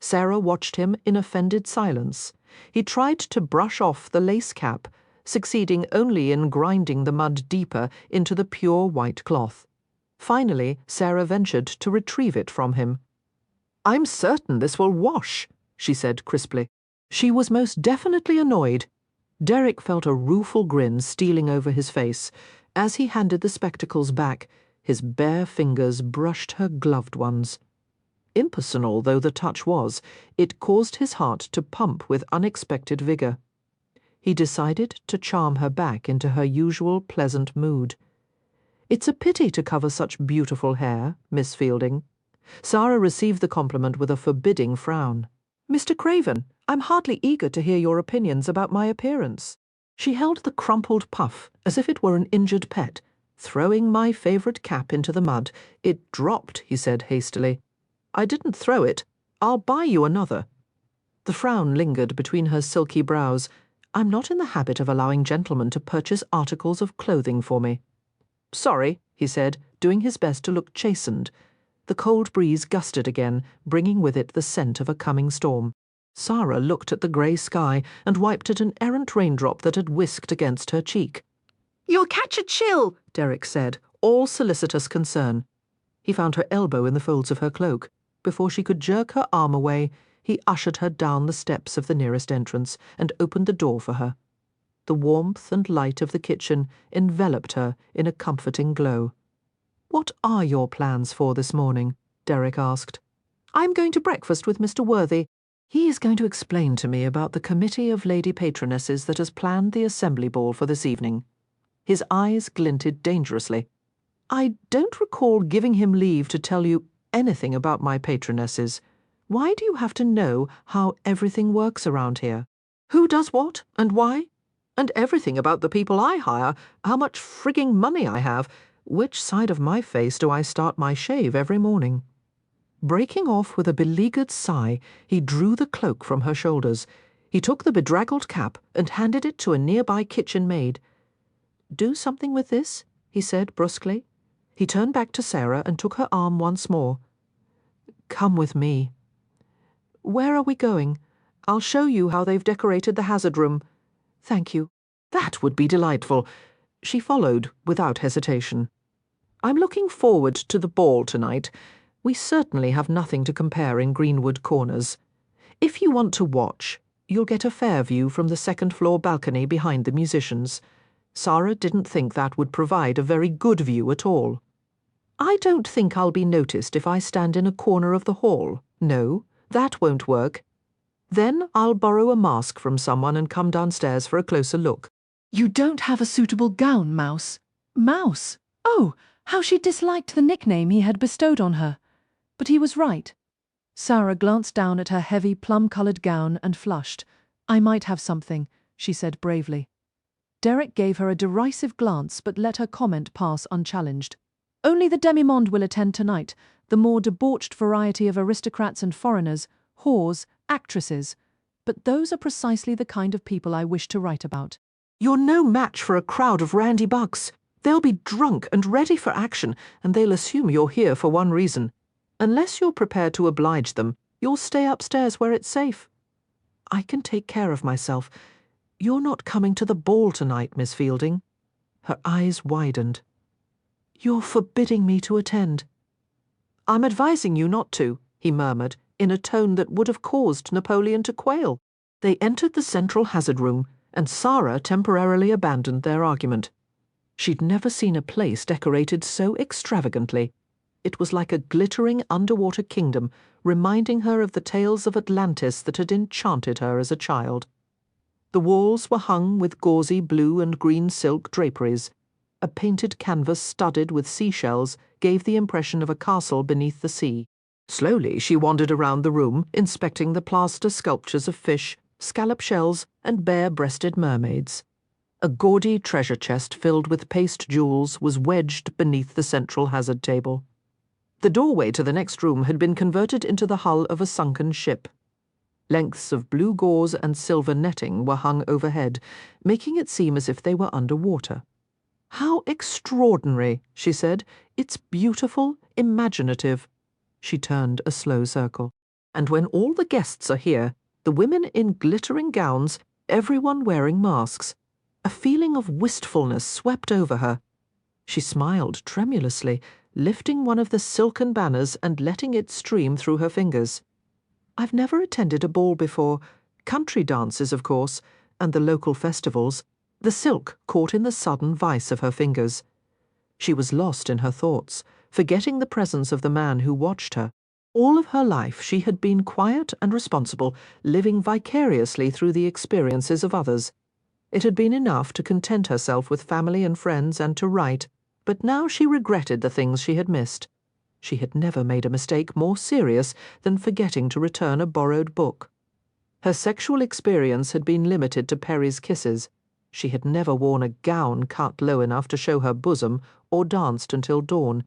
Sara watched him in offended silence. He tried to brush off the lace cap, succeeding only in grinding the mud deeper into the pure white cloth. Finally, Sara ventured to retrieve it from him. I'm certain this will wash, she said crisply. She was most definitely annoyed. Derek felt a rueful grin stealing over his face. As he handed the spectacles back, his bare fingers brushed her gloved ones. Impersonal though the touch was, it caused his heart to pump with unexpected vigour. He decided to charm her back into her usual pleasant mood. "It's a pity to cover such beautiful hair, Miss Fielding." Sara received the compliment with a forbidding frown. "Mr. Craven, I'm hardly eager to hear your opinions about my appearance." She held the crumpled puff as if it were an injured pet. Throwing my favourite cap into the mud. "It dropped," he said hastily. "I didn't throw it. I'll buy you another." The frown lingered between her silky brows. "I'm not in the habit of allowing gentlemen to purchase articles of clothing for me." "Sorry," he said, doing his best to look chastened. The cold breeze gusted again, bringing with it the scent of a coming storm. Sara looked at the grey sky and wiped at an errant raindrop that had whisked against her cheek. "You'll catch a chill," Derek said, all solicitous concern. He found her elbow in the folds of her cloak. Before she could jerk her arm away, he ushered her down the steps of the nearest entrance and opened the door for her. The warmth and light of the kitchen enveloped her in a comforting glow. "What are your plans for this morning?" Derek asked. "I'm going to breakfast with Mr. Worthy. He is going to explain to me about the committee of lady patronesses that has planned the assembly ball for this evening." His eyes glinted dangerously. "I don't recall giving him leave to tell you anything about my patronesses. Why do you have to know how everything works around here? Who does what, and why? And everything about the people I hire, how much frigging money I have, which side of my face do I start my shave every morning?" Breaking off with a beleaguered sigh, he drew the cloak from her shoulders. He took the bedraggled cap and handed it to a nearby kitchen maid. "Do something with this," he said brusquely. He turned back to Sara and took her arm once more. "Come with me." "Where are we going? I'll show you how they've decorated the hazard room." "Thank you. That would be delightful." She followed without hesitation. "I'm looking forward to the ball tonight. We certainly have nothing to compare in Greenwood Corners. If you want to watch, you'll get a fair view from the second-floor balcony behind the musicians." Sara didn't think that would provide a very good view at all. "I don't think I'll be noticed if I stand in a corner of the hall. No, that won't work. Then I'll borrow a mask from someone and come downstairs for a closer look." "You don't have a suitable gown, Mouse." Mouse! Oh, how she disliked the nickname he had bestowed on her. But he was right. Sara glanced down at her heavy plum-coloured gown and flushed. "I might have something," she said bravely. Derek gave her a derisive glance but let her comment pass unchallenged. "Only the demi-monde will attend tonight, the more debauched variety of aristocrats and foreigners, whores, actresses. But those are precisely the kind of people I wish to write about." "You're no match for a crowd of randy bucks. They'll be drunk and ready for action, and they'll assume you're here for one reason. Unless you're prepared to oblige them, you'll stay upstairs where it's safe." "I can take care of myself. You're not coming to the ball tonight, Miss Fielding." Her eyes widened. "You're forbidding me to attend." "I'm advising you not to," he murmured, in a tone that would have caused Napoleon to quail. They entered the central hazard room, and Sara temporarily abandoned their argument. She'd never seen a place decorated so extravagantly. It was like a glittering underwater kingdom, reminding her of the tales of Atlantis that had enchanted her as a child. The walls were hung with gauzy blue and green silk draperies. A painted canvas studded with seashells gave the impression of a castle beneath the sea. Slowly she wandered around the room, inspecting the plaster sculptures of fish, scallop shells, and bare-breasted mermaids. A gaudy treasure chest filled with paste jewels was wedged beneath the central hazard table. The doorway to the next room had been converted into the hull of a sunken ship. Lengths of blue gauze and silver netting were hung overhead, making it seem as if they were under water. "How extraordinary," she said. "It's beautiful, imaginative." She turned a slow circle. "And when all the guests are here, the women in glittering gowns, everyone wearing masks. A feeling of wistfulness swept over her. She smiled tremulously, lifting one of the silken banners and letting it stream through her fingers. "I've never attended a ball before. Country dances, of course, and the local festivals." The silk caught in the sudden vice of her fingers. She was lost in her thoughts, forgetting the presence of the man who watched her. All of her life she had been quiet and responsible, living vicariously through the experiences of others. It had been enough to content herself with family and friends and to write. but now she regretted the things she had missed. She had never made a mistake more serious than forgetting to return a borrowed book. Her sexual experience had been limited to Perry's kisses. She had never worn a gown cut low enough to show her bosom or danced until dawn.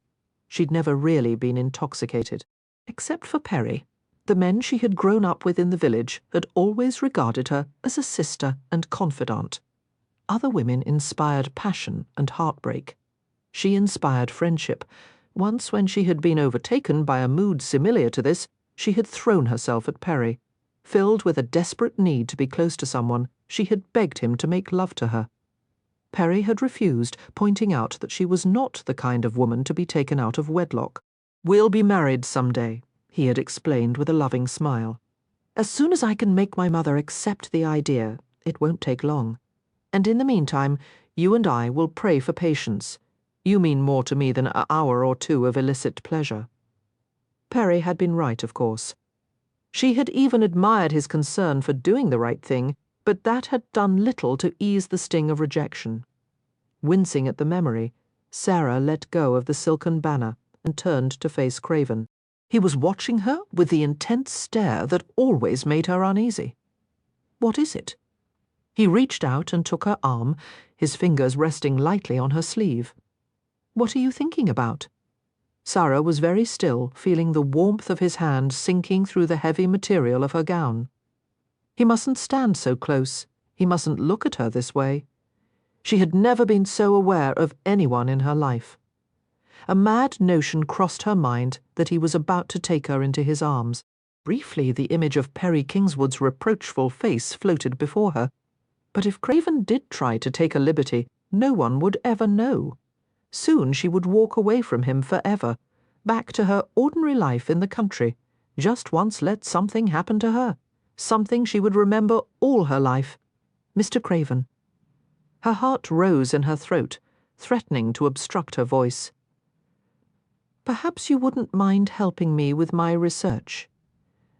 She'd never really been intoxicated. Except for Perry, the men she had grown up with in the village had always regarded her as a sister and confidant. Other women inspired passion and heartbreak. She inspired friendship. Once, when she had been overtaken by a mood similar to this, she had thrown herself at Perry. Filled with a desperate need to be close to someone, she had begged him to make love to her. Perry had refused, pointing out that she was not the kind of woman to be taken out of wedlock. "We'll be married some day," he had explained with a loving smile. "As soon as I can make my mother accept the idea, it won't take long. And in the meantime, you and I will pray for patience. You mean more to me than an hour or two of illicit pleasure." Perry had been right, of course. She had even admired his concern for doing the right thing, but that had done little to ease the sting of rejection. Wincing at the memory, Sara let go of the silken banner and turned to face Craven. He was watching her with the intense stare that always made her uneasy. "What is it?" He reached out and took her arm, his fingers resting lightly on her sleeve. "What are you thinking about?" Sara was very still, feeling the warmth of his hand sinking through the heavy material of her gown. He mustn't stand so close. He mustn't look at her this way. She had never been so aware of anyone in her life. A mad notion crossed her mind that he was about to take her into his arms. Briefly, the image of Perry Kingswood's reproachful face floated before her. But if Craven did try to take a liberty, no one would ever know. Soon she would walk away from him forever, back to her ordinary life in the country. Just once let something happen to her, something she would remember all her life. Mr. Craven. Her heart rose in her throat, threatening to obstruct her voice. "Perhaps you wouldn't mind helping me with my research.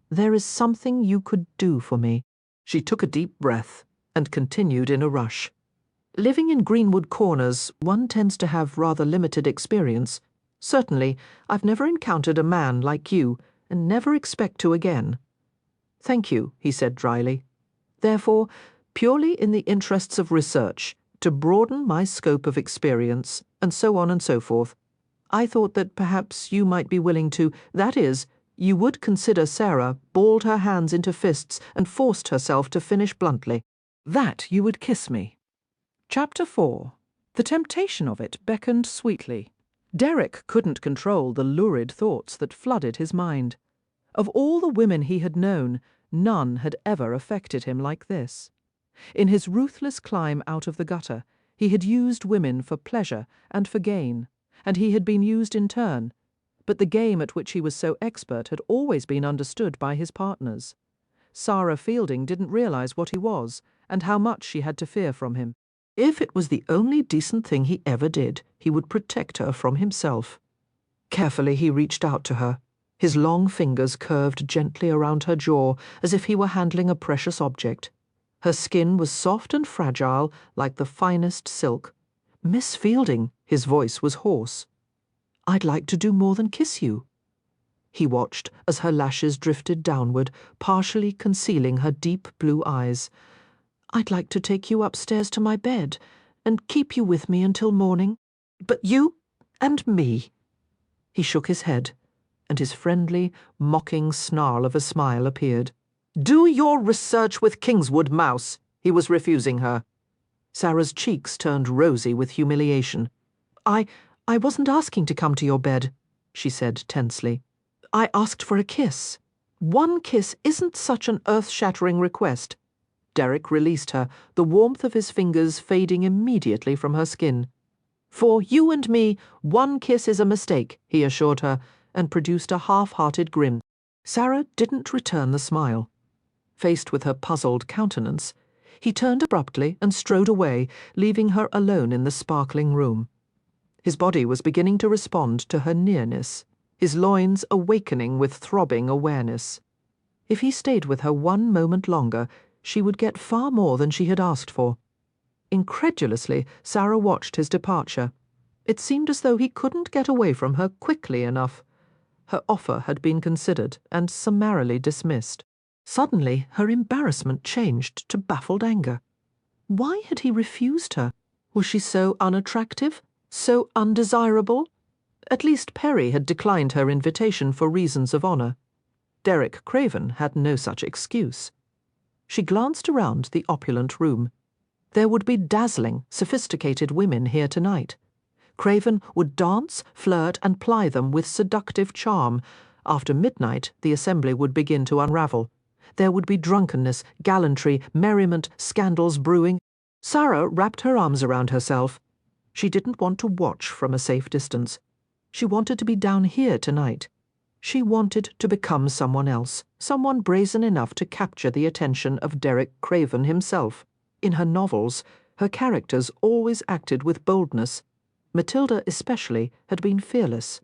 There is something you could do for me." She took a deep breath and continued in a rush. "Living in Greenwood Corners, one tends to have rather limited experience. Certainly, I've never encountered a man like you, and never expect to again." "Thank you," he said dryly. "Therefore, purely in the interests of research, to broaden my scope of experience, and so on and so forth, I thought that perhaps you might be willing to, that is, you would consider Sara balled her hands into fists and forced herself to finish bluntly. That you would kiss me." Chapter 4. The temptation of it beckoned sweetly. Derek couldn't control the lurid thoughts that flooded his mind. Of all the women he had known, none had ever affected him like this. In his ruthless climb out of the gutter, he had used women for pleasure and for gain, and he had been used in turn. But the game at which he was so expert had always been understood by his partners. Sara Fielding didn't realize what he was, and how much she had to fear from him. If it was the only decent thing he ever did, he would protect her from himself. Carefully he reached out to her. His long fingers curved gently around her jaw as if he were handling a precious object. Her skin was soft and fragile like the finest silk. "Miss Fielding," his voice was hoarse. "I'd like to do more than kiss you." He watched as her lashes drifted downward, partially concealing her deep blue eyes. "I'd like to take you upstairs to my bed and keep you with me until morning. But you and me." He shook his head, and his friendly, mocking snarl of a smile appeared. "Do your research with Kingswood, mouse." He was refusing her. Sara's cheeks turned rosy with humiliation. I wasn't asking to come to your bed," she said tensely. "I asked for a kiss. One kiss isn't such an earth-shattering request." Derek released her, the warmth of his fingers fading immediately from her skin. "For you and me, one kiss is a mistake," he assured her, and produced a half-hearted grin. Sara didn't return the smile. Faced with her puzzled countenance, he turned abruptly and strode away, leaving her alone in the sparkling room. His body was beginning to respond to her nearness, his loins awakening with throbbing awareness. If he stayed with her one moment longer, she would get far more than she had asked for. Incredulously, Sara watched his departure. It seemed as though he couldn't get away from her quickly enough. Her offer had been considered and summarily dismissed. Suddenly, her embarrassment changed to baffled anger. Why had he refused her? Was she so unattractive? So undesirable? At least Perry had declined her invitation for reasons of honour. Derek Craven had no such excuse. She glanced around the opulent room. There would be dazzling, sophisticated women here tonight. Craven would dance, flirt, and ply them with seductive charm. After midnight, the assembly would begin to unravel. There would be drunkenness, gallantry, merriment, scandals brewing. Sara wrapped her arms around herself. She didn't want to watch from a safe distance. She wanted to be down here tonight. She wanted to become someone else, someone brazen enough to capture the attention of Derek Craven himself. In her novels, her characters always acted with boldness. Matilda especially had been fearless.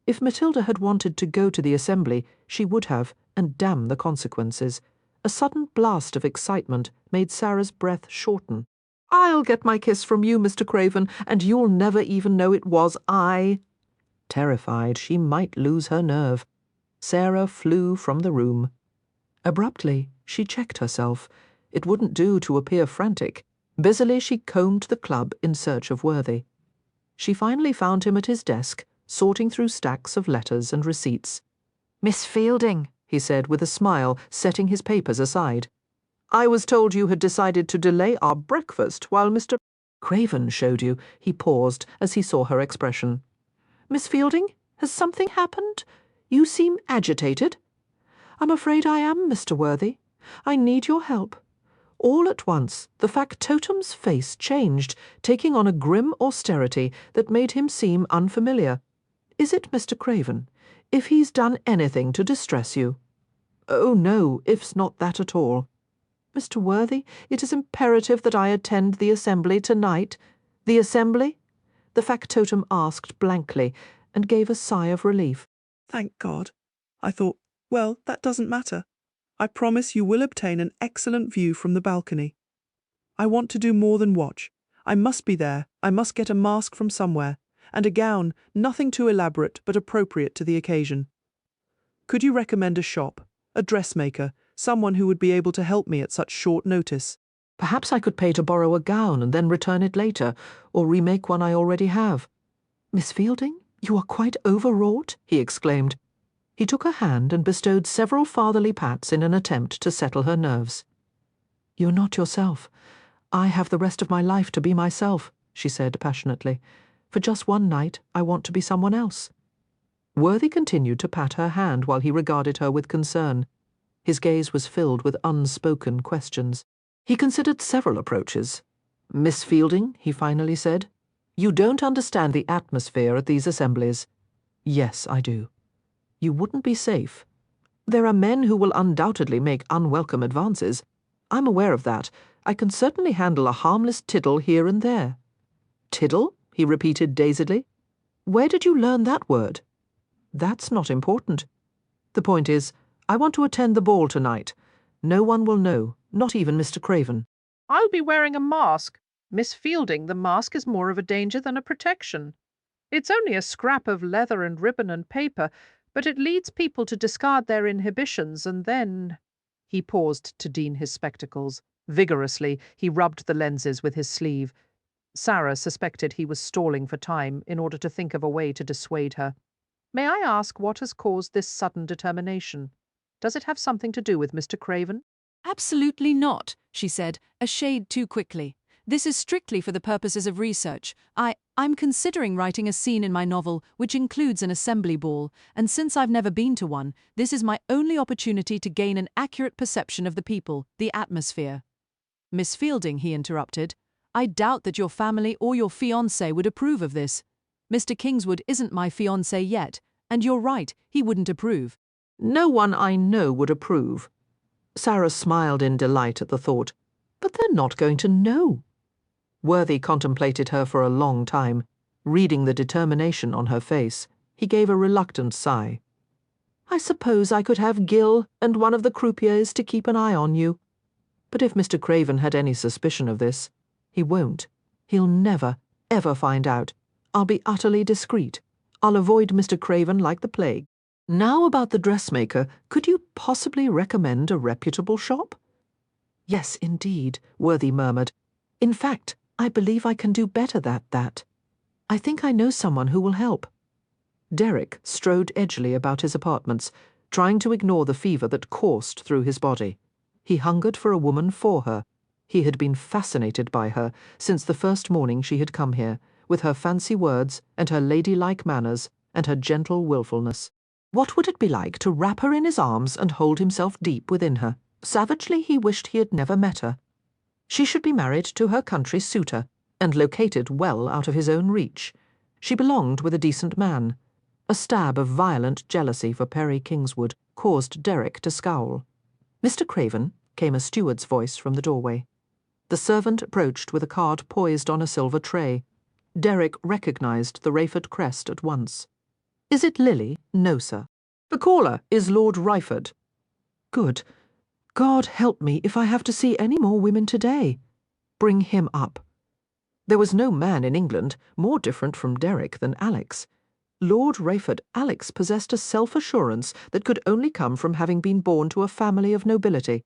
If Matilda had wanted to go to the assembly, she would have, and damn the consequences. A sudden blast of excitement made Sara's breath shorten. "I'll get my kiss from you, Mr. Craven, and you'll never even know it was I." Terrified, she might lose her nerve. Sara flew from the room. Abruptly, she checked herself. It wouldn't do to appear frantic. Busily, she combed the club in search of Worthy. She finally found him at his desk, sorting through stacks of letters and receipts. Miss Fielding, he said with a smile, setting his papers aside. "I was told you had decided to delay our breakfast while Mr. Craven showed you." He paused as he saw her expression. "Miss Fielding, has something happened? You seem agitated." "I'm afraid I am, Mr. Worthy. I need your help." All at once, the factotum's face changed, taking on a grim austerity that made him seem unfamiliar. "Is it Mr. Craven? If he's done anything to distress you?" "Oh, no, if's not that at all." "Mr. Worthy, it is imperative that I attend the assembly tonight." "The assembly?" The factotum asked blankly, and gave a sigh of relief. "Thank God. I thought, well, that doesn't matter. I promise you will obtain an excellent view from the balcony. I want to do more than watch. I must be there. I must get a mask from somewhere, and a gown, nothing too elaborate but appropriate to the occasion. Could you recommend a shop, a dressmaker, someone who would be able to help me at such short notice?" "Perhaps I could pay to borrow a gown and then return it later, or remake one I already have." "Miss Fielding, you are quite overwrought," he exclaimed. He took her hand and bestowed several fatherly pats in an attempt to settle her nerves. "You're not yourself. I have the rest of my life to be myself," she said passionately. "For just one night, I want to be someone else." Worthy continued to pat her hand while he regarded her with concern. His gaze was filled with unspoken questions. He considered several approaches. "Miss Fielding," he finally said, "you don't understand the atmosphere at these assemblies." "Yes, I do." "You wouldn't be safe. There are men who will undoubtedly make unwelcome advances. I'm aware of that. I can certainly handle a harmless tiddle here and there." "Tiddle?" he repeated dazedly. "Where did you learn that word?" "That's not important. The point is, I want to attend the ball tonight. No one will know, not even Mr. Craven." "I'll be wearing a mask. Miss Fielding, the mask is more of a danger than a protection. It's only a scrap of leather and ribbon and paper, but it leads people to discard their inhibitions, and then—" He paused to dean his spectacles. Vigorously, he rubbed the lenses with his sleeve. Sara suspected he was stalling for time in order to think of a way to dissuade her. "May I ask what has caused this sudden determination? Does it have something to do with Mr. Craven?" Absolutely not, she said, a shade too quickly. This is strictly for the purposes of research. I'm considering writing a scene in my novel which includes an assembly ball, and since I've never been to one, this is my only opportunity to gain an accurate perception of the people, the atmosphere. "Miss Fielding," he interrupted, "I doubt that your family or your fiancé would approve of this. Mr. Kingswood isn't my fiancé yet, and you're right, he wouldn't approve." "No one I know would approve." Sara smiled in delight at the thought. "But they're not going to know." Worthy contemplated her for a long time. Reading the determination on her face, he gave a reluctant sigh. "I suppose I could have Gil and one of the croupiers to keep an eye on you. But if Mr. Craven had any suspicion of this, he won't. He'll never, ever find out. I'll be utterly discreet. I'll avoid Mr. Craven like the plague. Now about the dressmaker, could you possibly recommend a reputable shop? Yes, indeed, Worthy murmured. In fact, I believe I can do better than that. I think I know someone who will help. Derek strode edgily about his apartments, trying to ignore the fever that coursed through his body. He hungered for a woman for her. He had been fascinated by her since the first morning she had come here, with her fancy words and her ladylike manners and her gentle wilfulness. What would it be like to wrap her in his arms and hold himself deep within her? Savagely he wished he had never met her. She should be married to her country suitor, and located well out of his own reach. She belonged with a decent man. A stab of violent jealousy for Perry Kingswood caused Derek to scowl. Mr. Craven, came a steward's voice from the doorway. The servant approached with a card poised on a silver tray. Derek recognized the Rayford crest at once. Is it Lily? No, sir. The caller is Lord Ryford. Good. God help me if I have to see any more women today. Bring him up. There was no man in England more different from Derek than Alex. Lord Rayford Alex possessed a self-assurance that could only come from having been born to a family of nobility.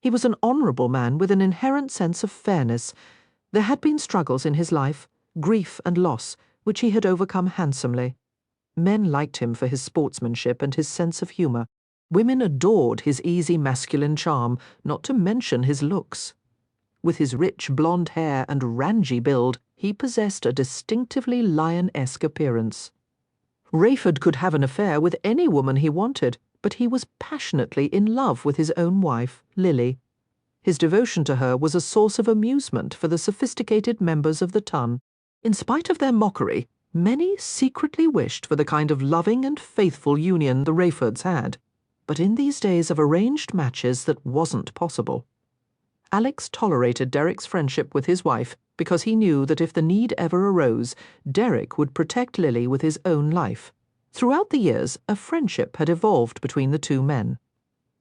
He was an honourable man with an inherent sense of fairness. There had been struggles in his life, grief and loss, which he had overcome handsomely. Men liked him for his sportsmanship and his sense of humour. Women adored his easy masculine charm, not to mention his looks. With his rich blonde hair and rangy build, he possessed a distinctively lion-esque appearance. Rayford could have an affair with any woman he wanted, but he was passionately in love with his own wife, Lily. His devotion to her was a source of amusement for the sophisticated members of the ton. In spite of their mockery, many secretly wished for the kind of loving and faithful union the Rayfords had. But in these days of arranged matches that wasn't possible. Alex tolerated Derek's friendship with his wife because he knew that if the need ever arose, Derek would protect Lily with his own life. Throughout the years, a friendship had evolved between the two men.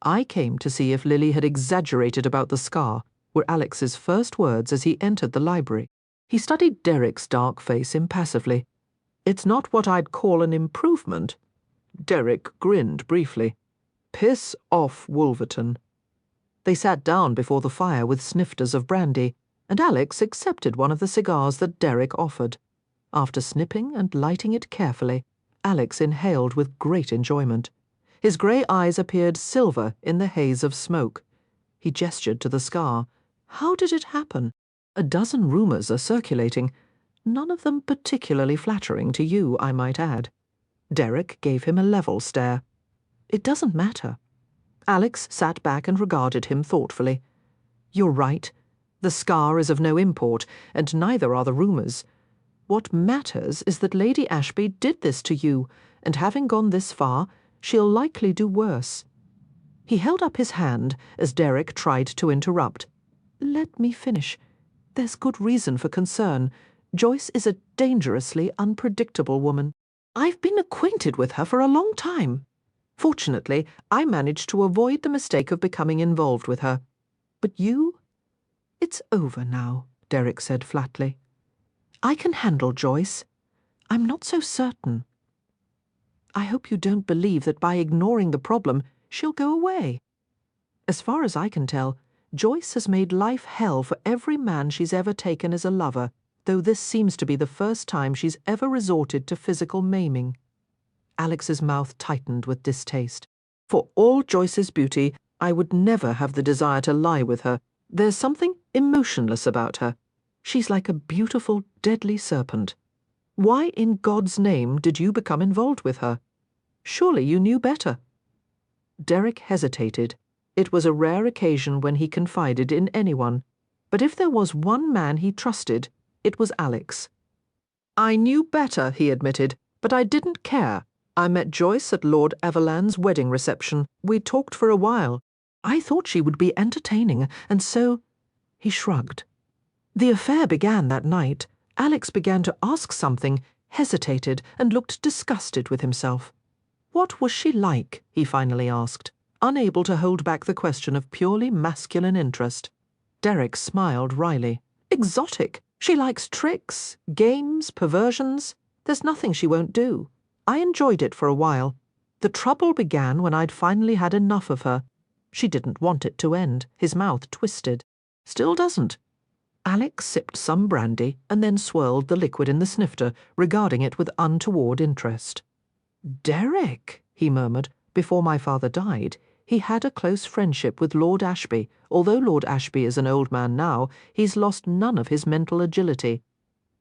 I came to see if Lily had exaggerated about the scar, were Alex's first words as he entered the library. He studied Derek's dark face impassively. It's not what I'd call an improvement. Derek grinned briefly. Piss off, Wolverton. They sat down before the fire with snifters of brandy, and Alex accepted one of the cigars that Derek offered. After snipping and lighting it carefully, Alex inhaled with great enjoyment. His grey eyes appeared silver in the haze of smoke. He gestured to the scar. How did it happen? A dozen rumours are circulating, none of them particularly flattering to you, I might add. Derek gave him a level stare. It doesn't matter. Alex sat back and regarded him thoughtfully. You're right. The scar is of no import, and neither are the rumours. What matters is that Lady Ashby did this to you, and having gone this far, she'll likely do worse. He held up his hand as Derek tried to interrupt. Let me finish. There's good reason for concern. Joyce is a dangerously unpredictable woman. I've been acquainted with her for a long time. Fortunately, I managed to avoid the mistake of becoming involved with her. But you? It's over now, Derek said flatly. I can handle Joyce. I'm not so certain. I hope you don't believe that by ignoring the problem, she'll go away. As far as I can tell, Joyce has made life hell for every man she's ever taken as a lover, though this seems to be the first time she's ever resorted to physical maiming. Alex's mouth tightened with distaste. For all Joyce's beauty, I would never have the desire to lie with her. There's something emotionless about her. She's like a beautiful, deadly serpent. Why in God's name did you become involved with her? Surely you knew better. Derek hesitated. It was a rare occasion when he confided in anyone. But if there was one man he trusted, it was Alex. I knew better, he admitted, but I didn't care. I met Joyce at Lord Everland's wedding reception. We talked for a while. I thought she would be entertaining, and so... He shrugged. The affair began that night. Alex began to ask something, hesitated, and looked disgusted with himself. What was she like, he finally asked, unable to hold back the question of purely masculine interest. Derek smiled wryly. Exotic. She likes tricks, games, perversions. There's nothing she won't do. I enjoyed it for a while. The trouble began when I'd finally had enough of her. She didn't want it to end. His mouth twisted. Still doesn't. Alex sipped some brandy and then swirled the liquid in the snifter, regarding it with untoward interest. Derek, he murmured. Before my father died, he had a close friendship with Lord Ashby. Although Lord Ashby is an old man now, he's lost none of his mental agility.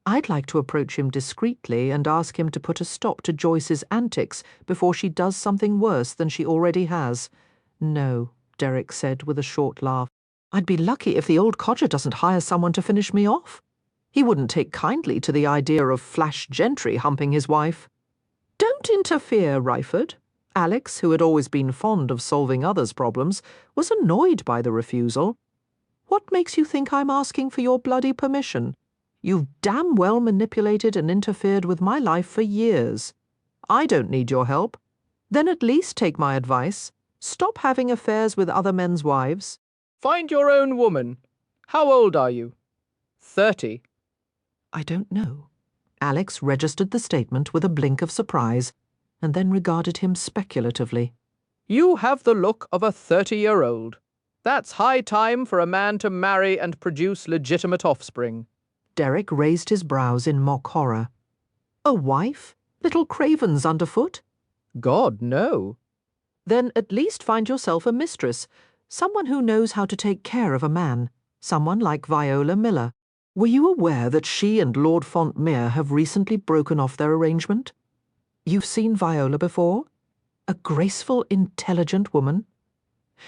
I'd like to approach him discreetly and ask him to put a stop to Joyce's antics before she does something worse than she already has. No, Derek said with a short laugh. I'd be lucky if the old codger doesn't hire someone to finish me off. He wouldn't take kindly to the idea of flash gentry humping his wife. Don't interfere, Ryford. Alex, who had always been fond of solving others' problems, was annoyed by the refusal. What makes you think I'm asking for your bloody permission? You've damn well manipulated and interfered with my life for years. I don't need your help. Then at least take my advice. Stop having affairs with other men's wives. Find your own woman. How old are you? 30. I don't know. Alex registered the statement with a blink of surprise, and then regarded him speculatively. You have the look of a 30-year-old. That's high time for a man to marry and produce legitimate offspring. Derek raised his brows in mock horror. A wife? Little Cravens underfoot? God, no. Then at least find yourself a mistress, someone who knows how to take care of a man, someone like Viola Miller. Were you aware that she and Lord Fontmere have recently broken off their arrangement? You've seen Viola before? A graceful, intelligent woman.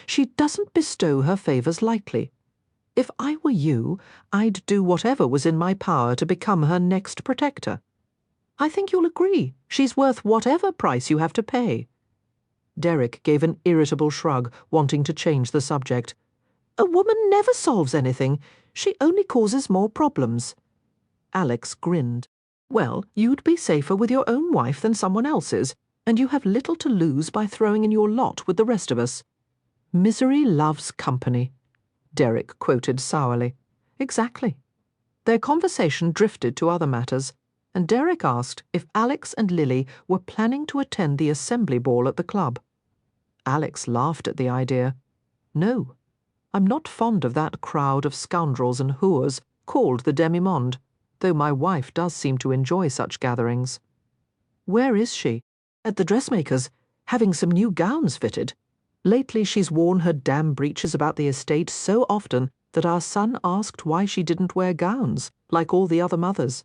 She doesn't bestow her favours lightly. If I were you, I'd do whatever was in my power to become her next protector. I think you'll agree she's worth whatever price you have to pay. Derek gave an irritable shrug, wanting to change the subject. A woman never solves anything. She only causes more problems. Alex grinned. Well, you'd be safer with your own wife than someone else's, and you have little to lose by throwing in your lot with the rest of us. Misery loves company, Derek quoted sourly. Exactly. Their conversation drifted to other matters, and Derek asked if Alex and Lily were planning to attend the assembly ball at the club. Alex laughed at the idea. No, I'm not fond of that crowd of scoundrels and whores called the demi-monde, though my wife does seem to enjoy such gatherings. Where is she? At the dressmaker's, having some new gowns fitted. Lately she's worn her damn breeches about the estate so often that our son asked why she didn't wear gowns, like all the other mothers.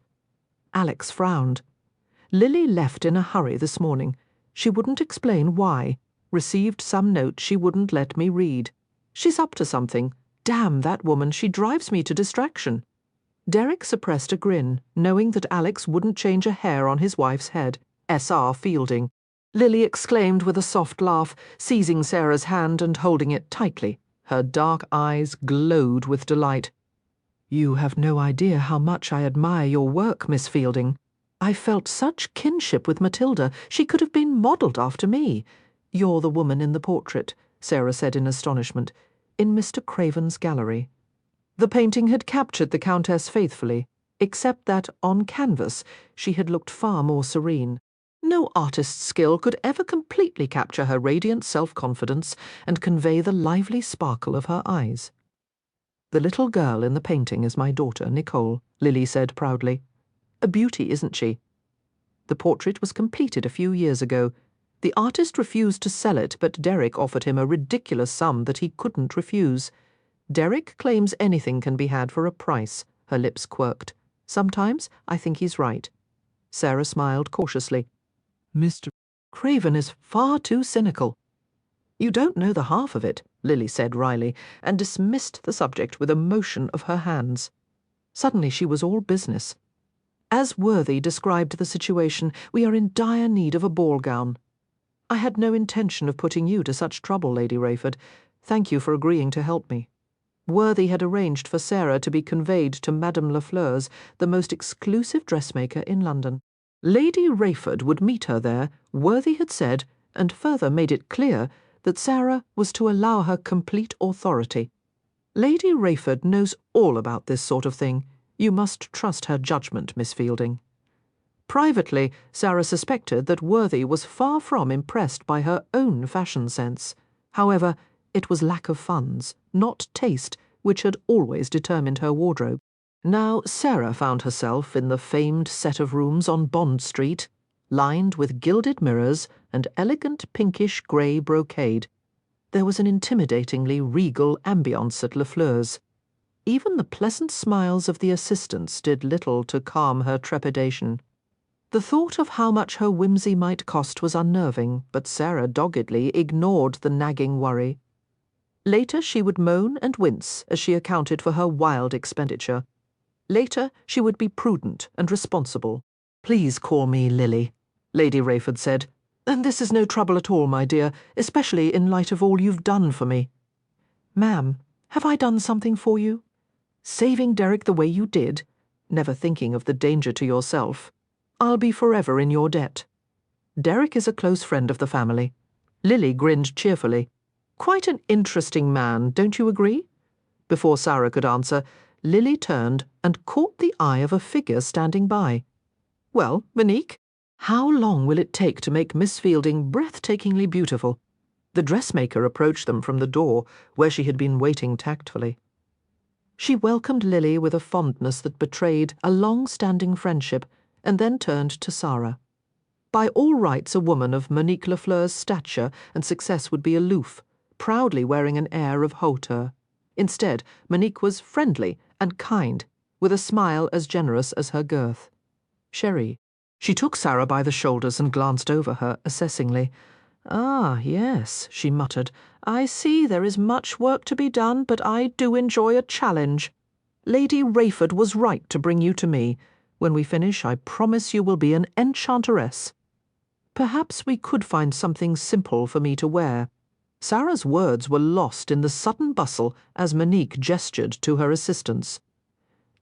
Alex frowned. Lily left in a hurry this morning. She wouldn't explain why. Received some note she wouldn't let me read. She's up to something. Damn that woman, she drives me to distraction. Derek suppressed a grin, knowing that Alex wouldn't change a hair on his wife's head. Sara Fielding. Lily exclaimed with a soft laugh, seizing Sarah's hand and holding it tightly. Her dark eyes glowed with delight. You have no idea how much I admire your work, Miss Fielding. I felt such kinship with Matilda, she could have been modelled after me. You're the woman in the portrait, Sarah said in astonishment, in Mr. Craven's gallery. The painting had captured the Countess faithfully, except that, on canvas, she had looked far more serene. No artist's skill could ever completely capture her radiant self-confidence and convey the lively sparkle of her eyes. The little girl in the painting is my daughter, Nicole, Lily said proudly. A beauty, isn't she? The portrait was completed a few years ago. The artist refused to sell it, but Derek offered him a ridiculous sum that he couldn't refuse. Derek claims anything can be had for a price, her lips quirked. Sometimes I think he's right. Sarah smiled cautiously. Mr. Craven is far too cynical. You don't know the half of it, Lily said wryly, and dismissed the subject with a motion of her hands. Suddenly she was all business. As Worthy described the situation, we are in dire need of a ball gown. I had no intention of putting you to such trouble, Lady Rayford. Thank you for agreeing to help me. Worthy had arranged for Sarah to be conveyed to Madame Lafleur's, the most exclusive dressmaker in London. Lady Rayford would meet her there, Worthy had said, and further made it clear that Sarah was to allow her complete authority. Lady Rayford knows all about this sort of thing. You must trust her judgment, Miss Fielding. Privately, Sara suspected that Worthy was far from impressed by her own fashion sense. However, it was lack of funds, not taste, which had always determined her wardrobe. Now Sara found herself in the famed set of rooms on Bond Street, lined with gilded mirrors and elegant pinkish-grey brocade. There was an intimidatingly regal ambience at Lafleur's. Even the pleasant smiles of the assistants did little to calm her trepidation. The thought of how much her whimsy might cost was unnerving, but Sara doggedly ignored the nagging worry. Later she would moan and wince as she accounted for her wild expenditure. Later she would be prudent and responsible. "Please call me Lily," Lady Rayford said. "And this is no trouble at all, my dear, especially in light of all you've done for me." "Ma'am, have I done something for you?" "Saving Derek the way you did, never thinking of the danger to yourself. I'll be forever in your debt. Derek is a close friend of the family." Lily grinned cheerfully. "Quite an interesting man, don't you agree?" Before Sara could answer, Lily turned and caught the eye of a figure standing by. "Well, Monique, how long will it take to make Miss Fielding breathtakingly beautiful?" The dressmaker approached them from the door, where she had been waiting tactfully. She welcomed Lily with a fondness that betrayed a long-standing friendship, and then turned to Sara. By all rights, a woman of Monique Lafleur's stature and success would be aloof, proudly wearing an air of hauteur. Instead, Monique was friendly and kind, with a smile as generous as her girth. "Sherry." She took Sara by the shoulders and glanced over her assessingly. "Ah, yes," she muttered. "I see there is much work to be done, but I do enjoy a challenge. Lady Rayford was right to bring you to me. When we finish, I promise you will be an enchanteress. Perhaps we could find something simple for me to wear." Sara's words were lost in the sudden bustle as Monique gestured to her assistants.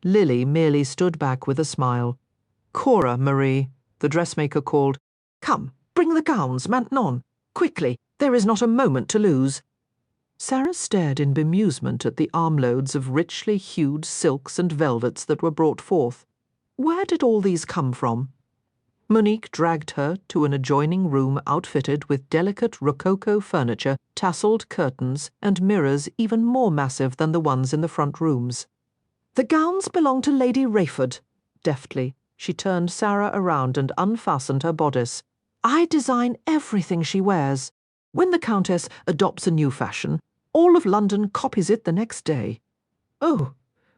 Lily merely stood back with a smile. "Cora, Marie," the dressmaker called. "Come, bring the gowns, maintenant. Quickly, there is not a moment to lose." Sara stared in bemusement at the armloads of richly hued silks and velvets that were brought forth. Where did all these come from? Monique dragged her to an adjoining room outfitted with delicate rococo furniture, tasselled curtains, and mirrors even more massive than the ones in the front rooms. "The gowns belong to Lady Rayford." Deftly, she turned Sara around and unfastened her bodice. "I design everything she wears. When the Countess adopts a new fashion, all of London copies it the next day." "Oh,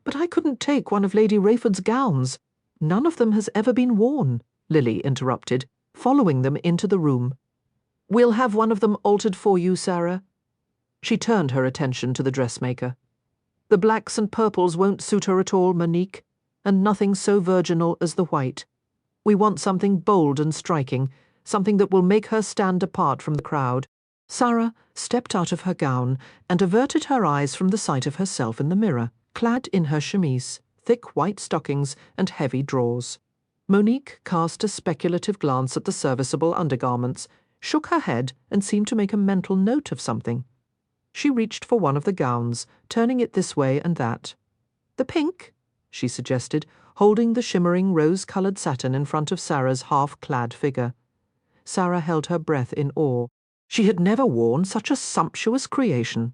but I couldn't take one of Lady Rayford's gowns. None of them has ever been worn," Lily interrupted, following them into the room. "We'll have one of them altered for you, Sara." She turned her attention to the dressmaker. "The blacks and purples won't suit her at all, Monique, and nothing so virginal as the white. We want something bold and striking, something that will make her stand apart from the crowd." Sara stepped out of her gown and averted her eyes from the sight of herself in the mirror, clad in her chemise, thick white stockings, and heavy drawers. Monique cast a speculative glance at the serviceable undergarments, shook her head, and seemed to make a mental note of something. She reached for one of the gowns, turning it this way and that. "The pink?" she suggested, holding the shimmering rose-coloured satin in front of Sara's half-clad figure. Sara held her breath in awe. She had never worn such a sumptuous creation.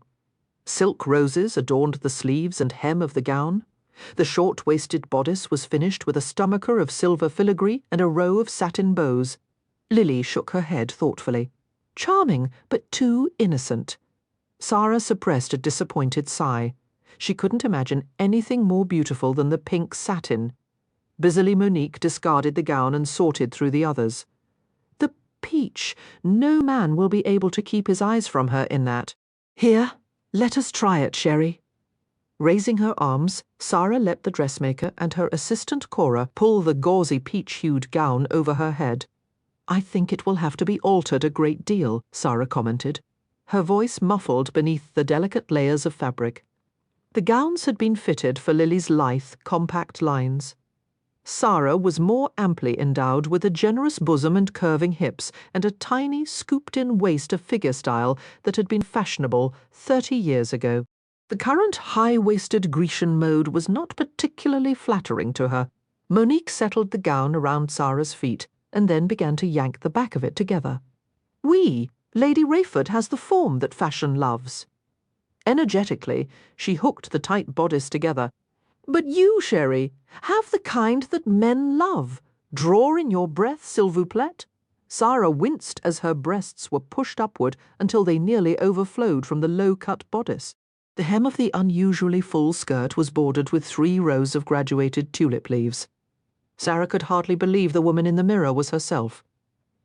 Silk roses adorned the sleeves and hem of the gown. The short-waisted bodice was finished with a stomacher of silver filigree and a row of satin bows. Lily shook her head thoughtfully. "Charming, but too innocent." Sara suppressed a disappointed sigh. She couldn't imagine anything more beautiful than the pink satin. Busily Monique discarded the gown and sorted through the others. "The peach! No man will be able to keep his eyes from her in that. Here, let us try it, Sherry." Raising her arms, Sara let the dressmaker and her assistant Cora pull the gauzy peach-hued gown over her head. "I think it will have to be altered a great deal," Sara commented, her voice muffled beneath the delicate layers of fabric. The gowns had been fitted for Lily's lithe, compact lines. Sara was more amply endowed with a generous bosom and curving hips, and a tiny, scooped-in waist of figure style that had been fashionable 30 years ago. The current high-waisted Grecian mode was not particularly flattering to her. Monique settled the gown around Sara's feet and then began to yank the back of it together. "Oui, Lady Rayford has the form that fashion loves." Energetically, she hooked the tight bodice together. "But you, chérie, have the kind that men love. Draw in your breath, s'il vous plaît." Sara winced as her breasts were pushed upward until they nearly overflowed from the low-cut bodice. The hem of the unusually full skirt was bordered with 3 rows of graduated tulip leaves. Sara could hardly believe the woman in the mirror was herself.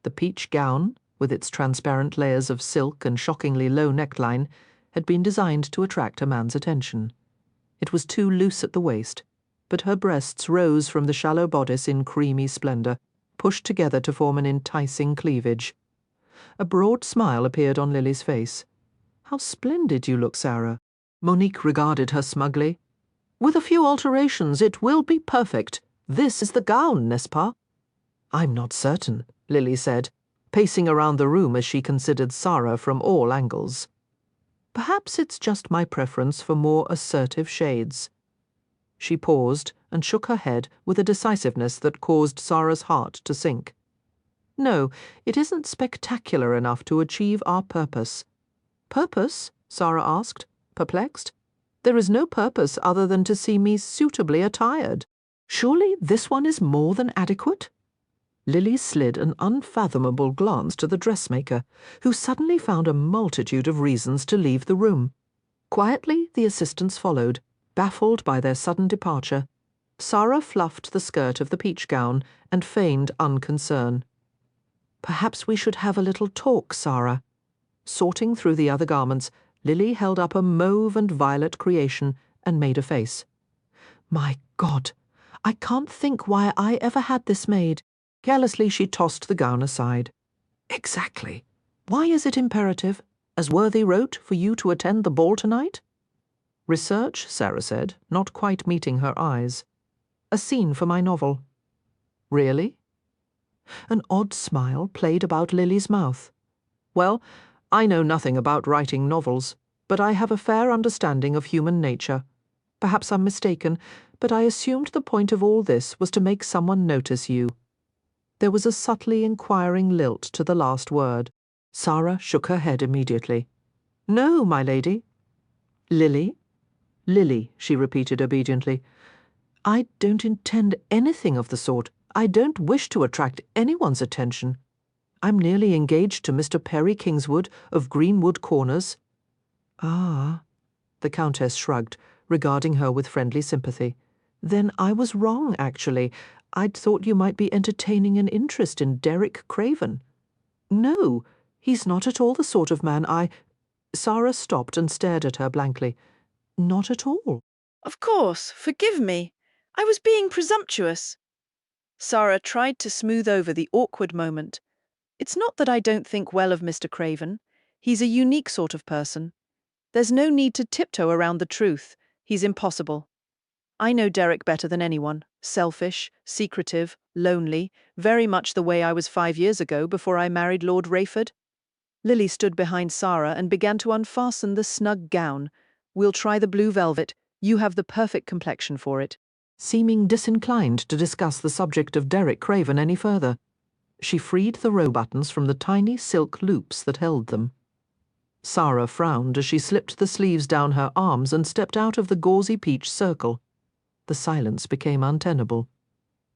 The peach gown, with its transparent layers of silk and shockingly low neckline, had been designed to attract a man's attention. It was too loose at the waist, but her breasts rose from the shallow bodice in creamy splendor, pushed together to form an enticing cleavage. A broad smile appeared on Lily's face. "How splendid you look, Sara." Monique regarded her smugly. "With a few alterations, it will be perfect. This is the gown, n'est-ce pas?" "I'm not certain," Lily said, pacing around the room as she considered Sara from all angles. "Perhaps it's just my preference for more assertive shades." She paused and shook her head with a decisiveness that caused Sara's heart to sink. "No, it isn't spectacular enough to achieve our purpose." "Purpose?" Sara asked, perplexed. "There is no purpose other than to see me suitably attired. Surely this one is more than adequate?" Lily slid an unfathomable glance to the dressmaker, who suddenly found a multitude of reasons to leave the room. Quietly, the assistants followed, baffled by their sudden departure. Sara fluffed the skirt of the peach gown and feigned unconcern. "Perhaps we should have a little talk, Sara." Sorting through the other garments, Lily held up a mauve and violet creation and made a face. "My God, I can't think why I ever had this made." Carelessly she tossed the gown aside. "Exactly. Why is it imperative, as Worthy wrote, for you to attend the ball tonight?" "Research," Sara said, not quite meeting her eyes. "A scene for my novel." "Really?" An odd smile played about Lily's mouth. "Well, I know nothing about writing novels, but I have a fair understanding of human nature. Perhaps I'm mistaken, but I assumed the point of all this was to make someone notice you." There was a subtly inquiring lilt to the last word. Sara shook her head immediately. "No, my lady." "Lily?" "Lily," she repeated obediently. "I don't intend anything of the sort. I don't wish to attract anyone's attention. I'm nearly engaged to Mr. Perry Kingswood of Greenwood Corners." "Ah," the Countess shrugged, regarding her with friendly sympathy. "Then I was wrong, actually. I'd thought you might be entertaining an interest in Derek Craven." "No, he's not at all the sort of man I—" Sara stopped and stared at her blankly. "Not at all." "Of course, forgive me. I was being presumptuous." Sara tried to smooth over the awkward moment. "It's not that I don't think well of Mr. Craven. He's a unique sort of person. There's no need to tiptoe around the truth. He's impossible. I know Derek better than anyone. Selfish, secretive, lonely, very much the way I was 5 years ago before I married Lord Rayford." Lily stood behind Sara and began to unfasten the snug gown. "We'll try the blue velvet. You have the perfect complexion for it." Seeming disinclined to discuss the subject of Derek Craven any further, she freed the row buttons from the tiny silk loops that held them. Sara frowned as she slipped the sleeves down her arms and stepped out of the gauzy peach circle. The silence became untenable.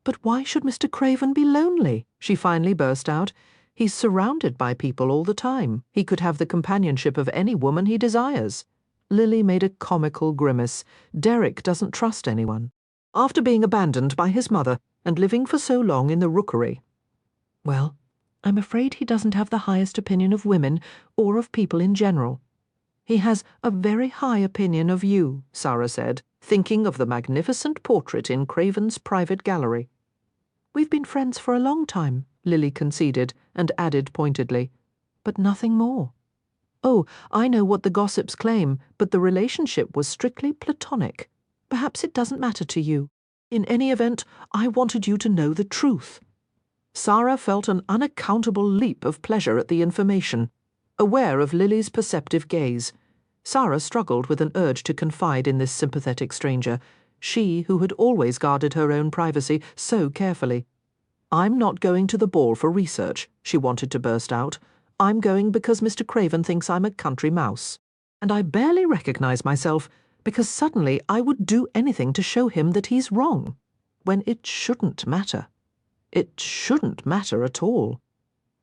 "But why should Mr. Craven be lonely?" she finally burst out. "He's surrounded by people all the time. He could have the companionship of any woman he desires." Lily made a comical grimace. "Derek doesn't trust anyone. After being abandoned by his mother and living for so long in the Rookery." "Well, I'm afraid he doesn't have the highest opinion of women or of people in general." "He has a very high opinion of you," Sara said, thinking of the magnificent portrait in Craven's private gallery. "We've been friends for a long time," Lily conceded, and added pointedly, "but nothing more." "Oh, I know what the gossips claim, but the relationship was strictly platonic. Perhaps it doesn't matter to you. In any event, I wanted you to know the truth." Sara felt an unaccountable leap of pleasure at the information, aware of Lily's perceptive gaze. Sara struggled with an urge to confide in this sympathetic stranger. she who had always guarded her own privacy so carefully. "I'm not going to the ball for research," she wanted to burst out. "I'm going because Mr. Craven thinks I'm a country mouse. And I barely recognize myself, because suddenly I would do anything to show him that he's wrong, when it shouldn't matter. It shouldn't matter at all.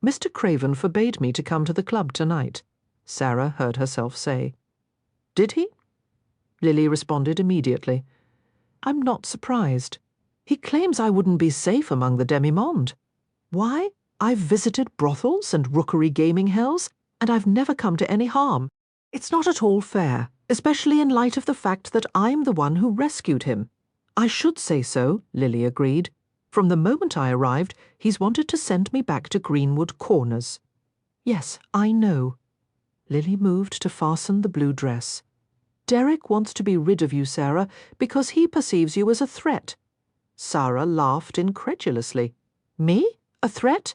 Mr. Craven forbade me to come to the club tonight," Sara heard herself say. "Did he?" Lily responded immediately. "I'm not surprised. He claims I wouldn't be safe among the demi-monde. Why? I've visited brothels and rookery gaming hells, and I've never come to any harm. It's not at all fair, especially in light of the fact that I'm the one who rescued him." "I should say so," Lily agreed. "From the moment I arrived, he's wanted to send me back to Greenwood Corners." "Yes, I know." Lily moved to fasten the blue dress. "Derek wants to be rid of you, Sara, because he perceives you as a threat." Sara laughed incredulously. "Me? A threat?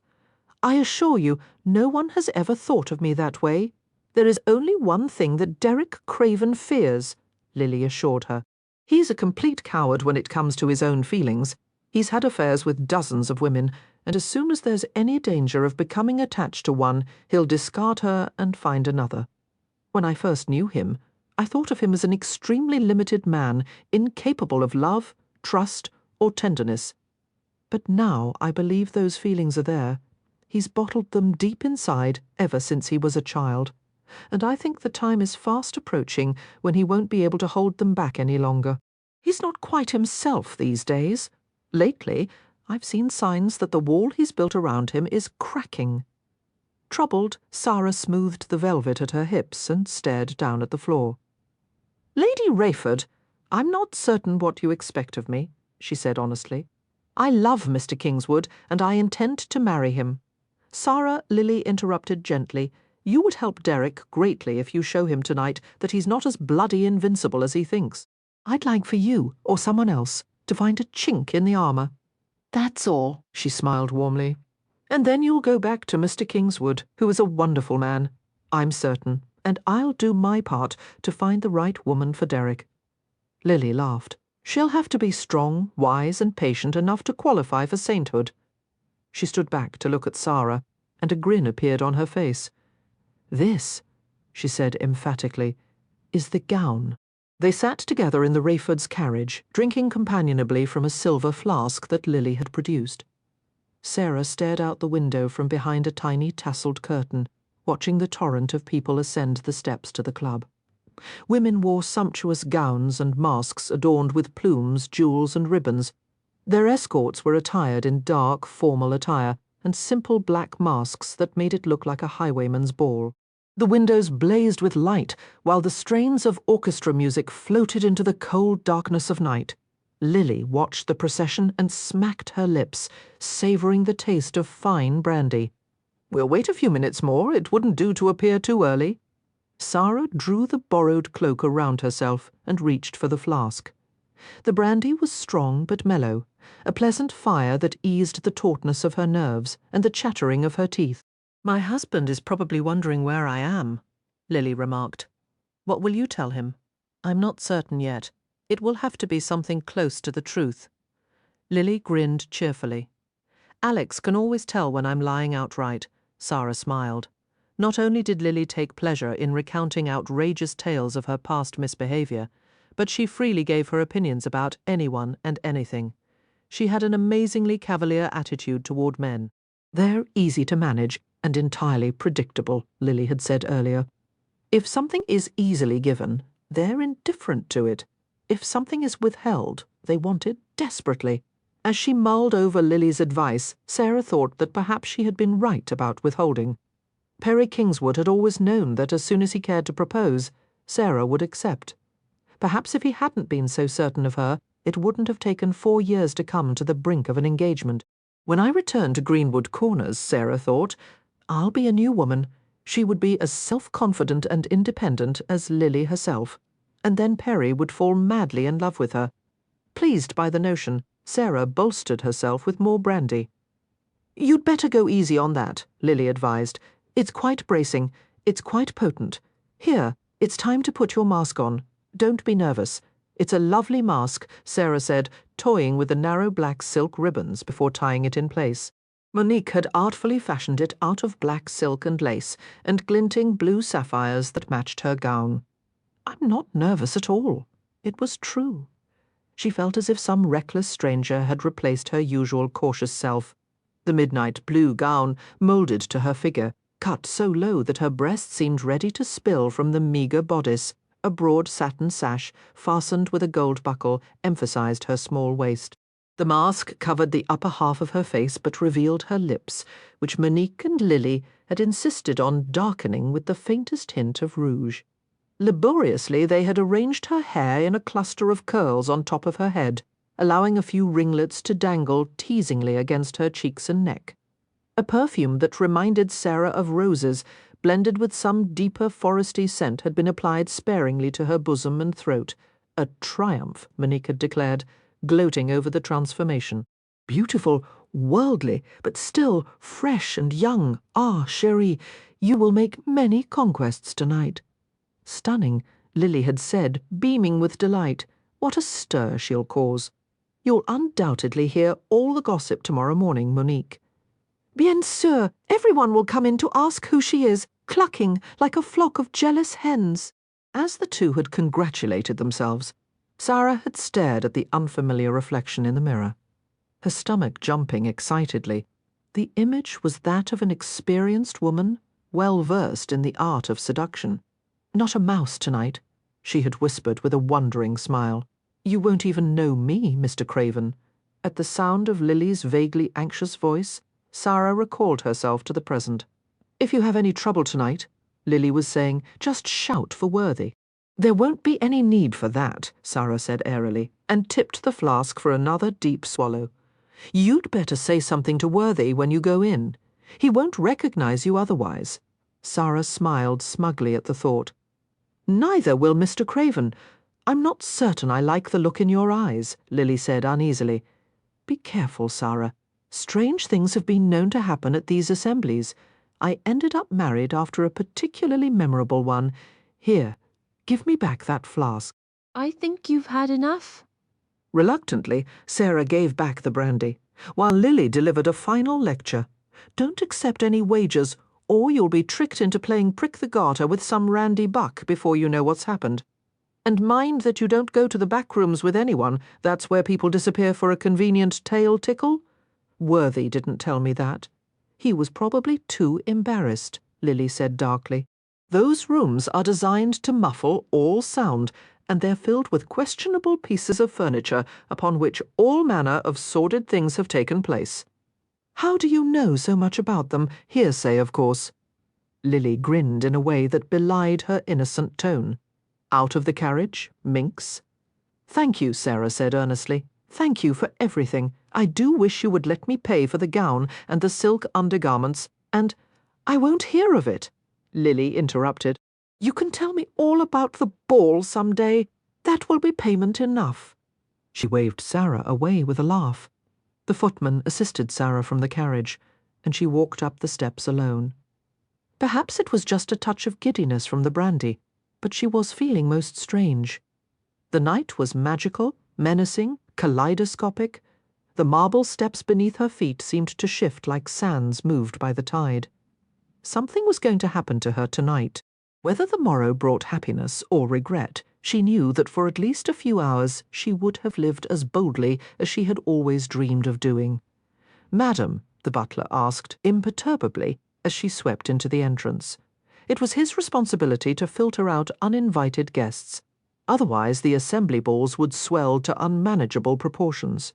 I assure you, no one has ever thought of me that way. There is only one thing that Derek Craven fears," Lily assured her. "He's a complete coward when it comes to his own feelings. He's had affairs with dozens of women, and as soon as there's any danger of becoming attached to one, he'll discard her and find another. When I first knew him, I thought of him as an extremely limited man, incapable of love, trust, or tenderness. But now I believe those feelings are there. He's bottled them deep inside ever since he was a child, and I think the time is fast approaching when he won't be able to hold them back any longer. He's not quite himself these days. Lately, I've seen signs that the wall he's built around him is cracking." Troubled, Sara smoothed the velvet at her hips and stared down at the floor. "Lady Rayford, I'm not certain what you expect of me," she said honestly. "I love Mr. Kingswood, and I intend to marry him." "Sara," Lily interrupted gently, "you would help Derek greatly if you show him tonight that he's not as bloody invincible as he thinks. I'd like for you, or someone else, to find a chink in the armour." "That's all," she smiled warmly. "And then you'll go back to Mr. Kingswood, who is a wonderful man, I'm certain, and I'll do my part to find the right woman for Derek." Lily laughed. "She'll have to be strong, wise, and patient enough to qualify for sainthood." She stood back to look at Sara, and a grin appeared on her face. "This," she said emphatically, "is the gown." They sat together in the Rayfords' carriage, drinking companionably from a silver flask that Lily had produced. Sara stared out the window from behind a tiny tasselled curtain, watching the torrent of people ascend the steps to the club. Women wore sumptuous gowns and masks adorned with plumes, jewels, and ribbons. Their escorts were attired in dark, formal attire and simple black masks that made it look like a highwayman's ball. The windows blazed with light, while the strains of orchestra music floated into the cold darkness of night. Lily watched the procession and smacked her lips, savouring the taste of fine brandy. "We'll wait a few minutes more. It wouldn't do to appear too early." Sara drew the borrowed cloak around herself and reached for the flask. The brandy was strong but mellow, a pleasant fire that eased the tautness of her nerves and the chattering of her teeth. "My husband is probably wondering where I am," Lily remarked. "What will you tell him?" "I'm not certain yet. It will have to be something close to the truth." Lily grinned cheerfully. "Alex can always tell when I'm lying outright," Sara smiled. Not only did Lily take pleasure in recounting outrageous tales of her past misbehaviour, but she freely gave her opinions about anyone and anything. She had an amazingly cavalier attitude toward men. "They're easy to manage and entirely predictable," Lily had said earlier. "If something is easily given, they're indifferent to it. If something is withheld, they want it desperately." As she mulled over Lily's advice, Sara thought that perhaps she had been right about withholding. Perry Kingswood had always known that as soon as he cared to propose, Sara would accept. Perhaps if he hadn't been so certain of her, it wouldn't have taken 4 years to come to the brink of an engagement. When I return to Greenwood Corners, Sara thought, I'll be a new woman. She would be as self-confident and independent as Lily herself, and then Perry would fall madly in love with her. Pleased by the notion, Sara bolstered herself with more brandy. "You'd better go easy on that," Lily advised. "It's quite bracing. It's quite potent. Here, it's time to put your mask on. Don't be nervous. It's a lovely mask, Sara said, toying with the narrow black silk ribbons before tying it in place. Monique had artfully fashioned it out of black silk and lace and glinting blue sapphires that matched her gown. I'm not nervous at all. It was true. She felt as if some reckless stranger had replaced her usual cautious self. The midnight blue gown moulded to her figure, cut so low that her breast seemed ready to spill from the meagre bodice. A broad satin sash, fastened with a gold buckle, emphasized her small waist. The mask covered the upper half of her face but revealed her lips, which Monique and Lily had insisted on darkening with the faintest hint of rouge. Laboriously they had arranged her hair in a cluster of curls on top of her head, allowing a few ringlets to dangle teasingly against her cheeks and neck. A perfume that reminded Sara of roses, blended with some deeper foresty scent, had been applied sparingly to her bosom and throat. A triumph, Monique had declared, gloating over the transformation. Beautiful, worldly, but still fresh and young. Ah, chérie, you will make many conquests tonight. Stunning, Lily had said, beaming with delight. What a stir she'll cause. You'll undoubtedly hear all the gossip tomorrow morning, Monique. Bien sûr, everyone will come in to ask who she is, clucking like a flock of jealous hens. As the two had congratulated themselves, Sara had stared at the unfamiliar reflection in the mirror, her stomach jumping excitedly. The image was that of an experienced woman, well versed in the art of seduction. Not a mouse tonight, she had whispered with a wondering smile. You won't even know me, Mr. Craven. At the sound of Lily's vaguely anxious voice, Sara recalled herself to the present. If you have any trouble tonight, Lily was saying, just shout for Worthy. There won't be any need for that, Sara said airily, and tipped the flask for another deep swallow. You'd better say something to Worthy when you go in. He won't recognize you otherwise. Sara smiled smugly at the thought. Neither will Mr. Craven. I'm not certain I like the look in your eyes, Lily said uneasily. Be careful, Sara. Strange things have been known to happen at these assemblies. I ended up married after a particularly memorable one. Here, give me back that flask. I think you've had enough. Reluctantly, Sara gave back the brandy, while Lily delivered a final lecture. Don't accept any wagers, or you'll be tricked into playing prick the garter with some randy buck before you know what's happened. And mind that you don't go to the back rooms with anyone. That's where people disappear for a convenient tail tickle. Worthy didn't tell me that. He was probably too embarrassed, Lily said darkly. Those rooms are designed to muffle all sound, and they're filled with questionable pieces of furniture upon which all manner of sordid things have taken place. How do you know so much about them? Hearsay, of course. Lily grinned in a way that belied her innocent tone. Out of the carriage, minx. Thank you, Sara said earnestly. Thank you for everything. I do wish you would let me pay for the gown and the silk undergarments, and I won't hear of it, Lily interrupted. You can tell me all about the ball some day. That will be payment enough. She waved Sara away with a laugh. The footman assisted Sara from the carriage, and she walked up the steps alone. Perhaps it was just a touch of giddiness from the brandy, but she was feeling most strange. The night was magical, menacing, kaleidoscopic. The marble steps beneath her feet seemed to shift like sands moved by the tide. Something was going to happen to her tonight. Whether the morrow brought happiness or regret, she knew that for at least a few hours she would have lived as boldly as she had always dreamed of doing. Madam, the butler asked imperturbably as she swept into the entrance. It was his responsibility to filter out uninvited guests. Otherwise the assembly balls would swell to unmanageable proportions.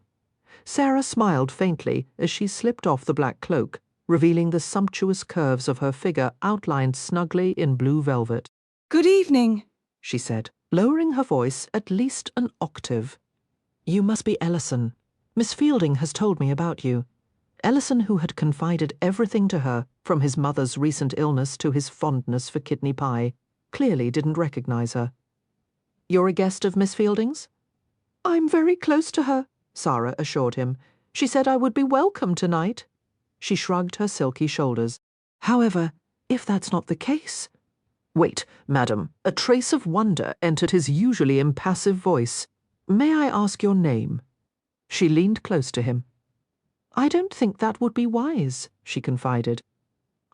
Sara smiled faintly as she slipped off the black cloak, revealing the sumptuous curves of her figure outlined snugly in blue velvet. Good evening, she said, lowering her voice at least an octave. You must be Ellison. Miss Fielding has told me about you. Ellison, who had confided everything to her, from his mother's recent illness to his fondness for kidney pie, clearly didn't recognize her. You're a guest of Miss Fielding's? I'm very close to her, Sara assured him. She said I would be welcome tonight. She shrugged her silky shoulders. However, if that's not the case... Wait, madam. A trace of wonder entered his usually impassive voice. May I ask your name? She leaned close to him. I don't think that would be wise, she confided.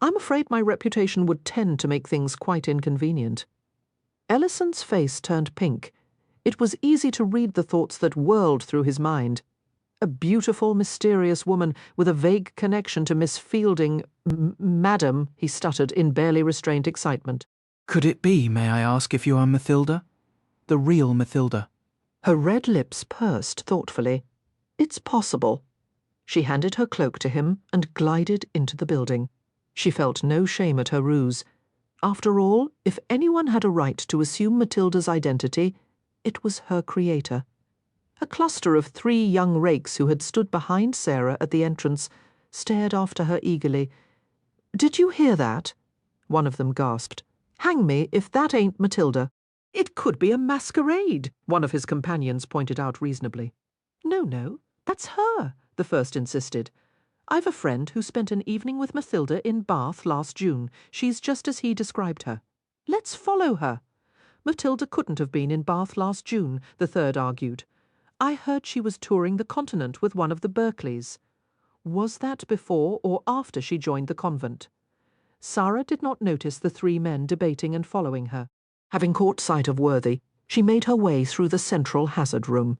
I'm afraid my reputation would tend to make things quite inconvenient. Ellison's face turned pink. It was easy to read the thoughts that whirled through his mind. A beautiful, mysterious woman with a vague connection to Miss Fielding. Madam, he stuttered in barely restrained excitement. Could it be, may I ask, if you are Mathilda? The real Mathilda? Her red lips pursed thoughtfully. It's possible. She handed her cloak to him and glided into the building. She felt no shame at her ruse. After all, if anyone had a right to assume Matilda's identity, it was her creator. A cluster of 3 young rakes who had stood behind Sara at the entrance stared after her eagerly. Did you hear that? One of them gasped. Hang me if that ain't Matilda. It could be a masquerade, one of his companions pointed out reasonably. No, that's her, the first insisted. I've a friend who spent an evening with Mathilda in Bath last June. She's just as he described her. Let's follow her. Matilda couldn't have been in Bath last June, the third argued. I heard she was touring the continent with one of the Berkeleys. Was that before or after she joined the convent? Sara did not notice the 3 men debating and following her. Having caught sight of Worthy, she made her way through the central hazard room.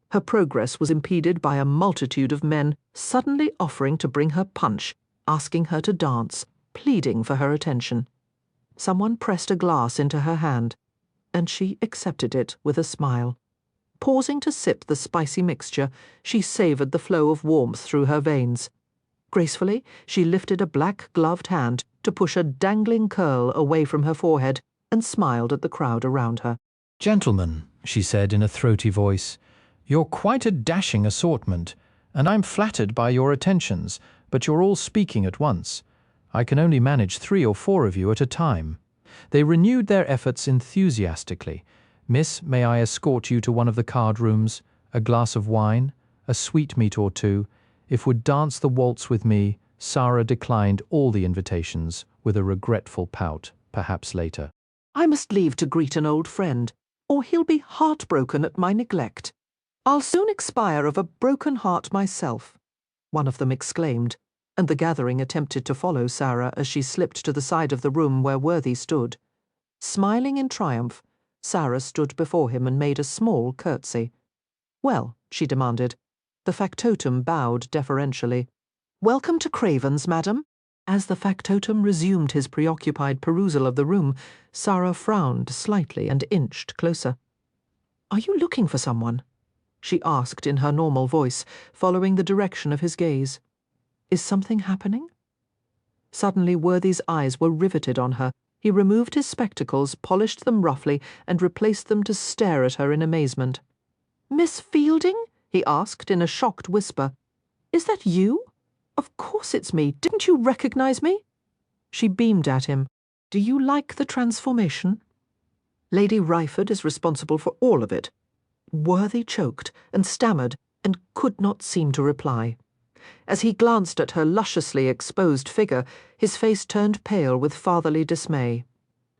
Her progress was impeded by a multitude of men suddenly offering to bring her punch, asking her to dance, pleading for her attention. Someone pressed a glass into her hand, and she accepted it with a smile. Pausing to sip the spicy mixture, she savoured the flow of warmth through her veins. Gracefully, she lifted a black-gloved hand to push a dangling curl away from her forehead and smiled at the crowd around her. Gentlemen, she said in a throaty voice, you're quite a dashing assortment, and I'm flattered by your attentions, but you're all speaking at once. I can only manage 3 or 4 of you at a time. They renewed their efforts enthusiastically. Miss, may I escort you to one of the card rooms, a glass of wine, a sweetmeat or 2? If would dance the waltz with me, Sara declined all the invitations with a regretful pout, perhaps later. I must leave to greet an old friend, or he'll be heartbroken at my neglect. I'll soon expire of a broken heart myself, one of them exclaimed, and the gathering attempted to follow Sara as she slipped to the side of the room where Worthy stood. Smiling in triumph, Sara stood before him and made a small curtsy. Well, she demanded. The factotum bowed deferentially. Welcome to Craven's, madam. As the factotum resumed his preoccupied perusal of the room, Sara frowned slightly and inched closer. Are you looking for someone? She asked in her normal voice, following the direction of his gaze. Is something happening? Suddenly Worthy's eyes were riveted on her. He removed his spectacles, polished them roughly, and replaced them to stare at her in amazement. Miss Fielding? He asked in a shocked whisper. Is that you? Of course it's me. Didn't you recognize me? She beamed at him. Do you like the transformation? Lady Ryford is responsible for all of it. Worthy choked and stammered and could not seem to reply. As he glanced at her lusciously exposed figure, his face turned pale with fatherly dismay.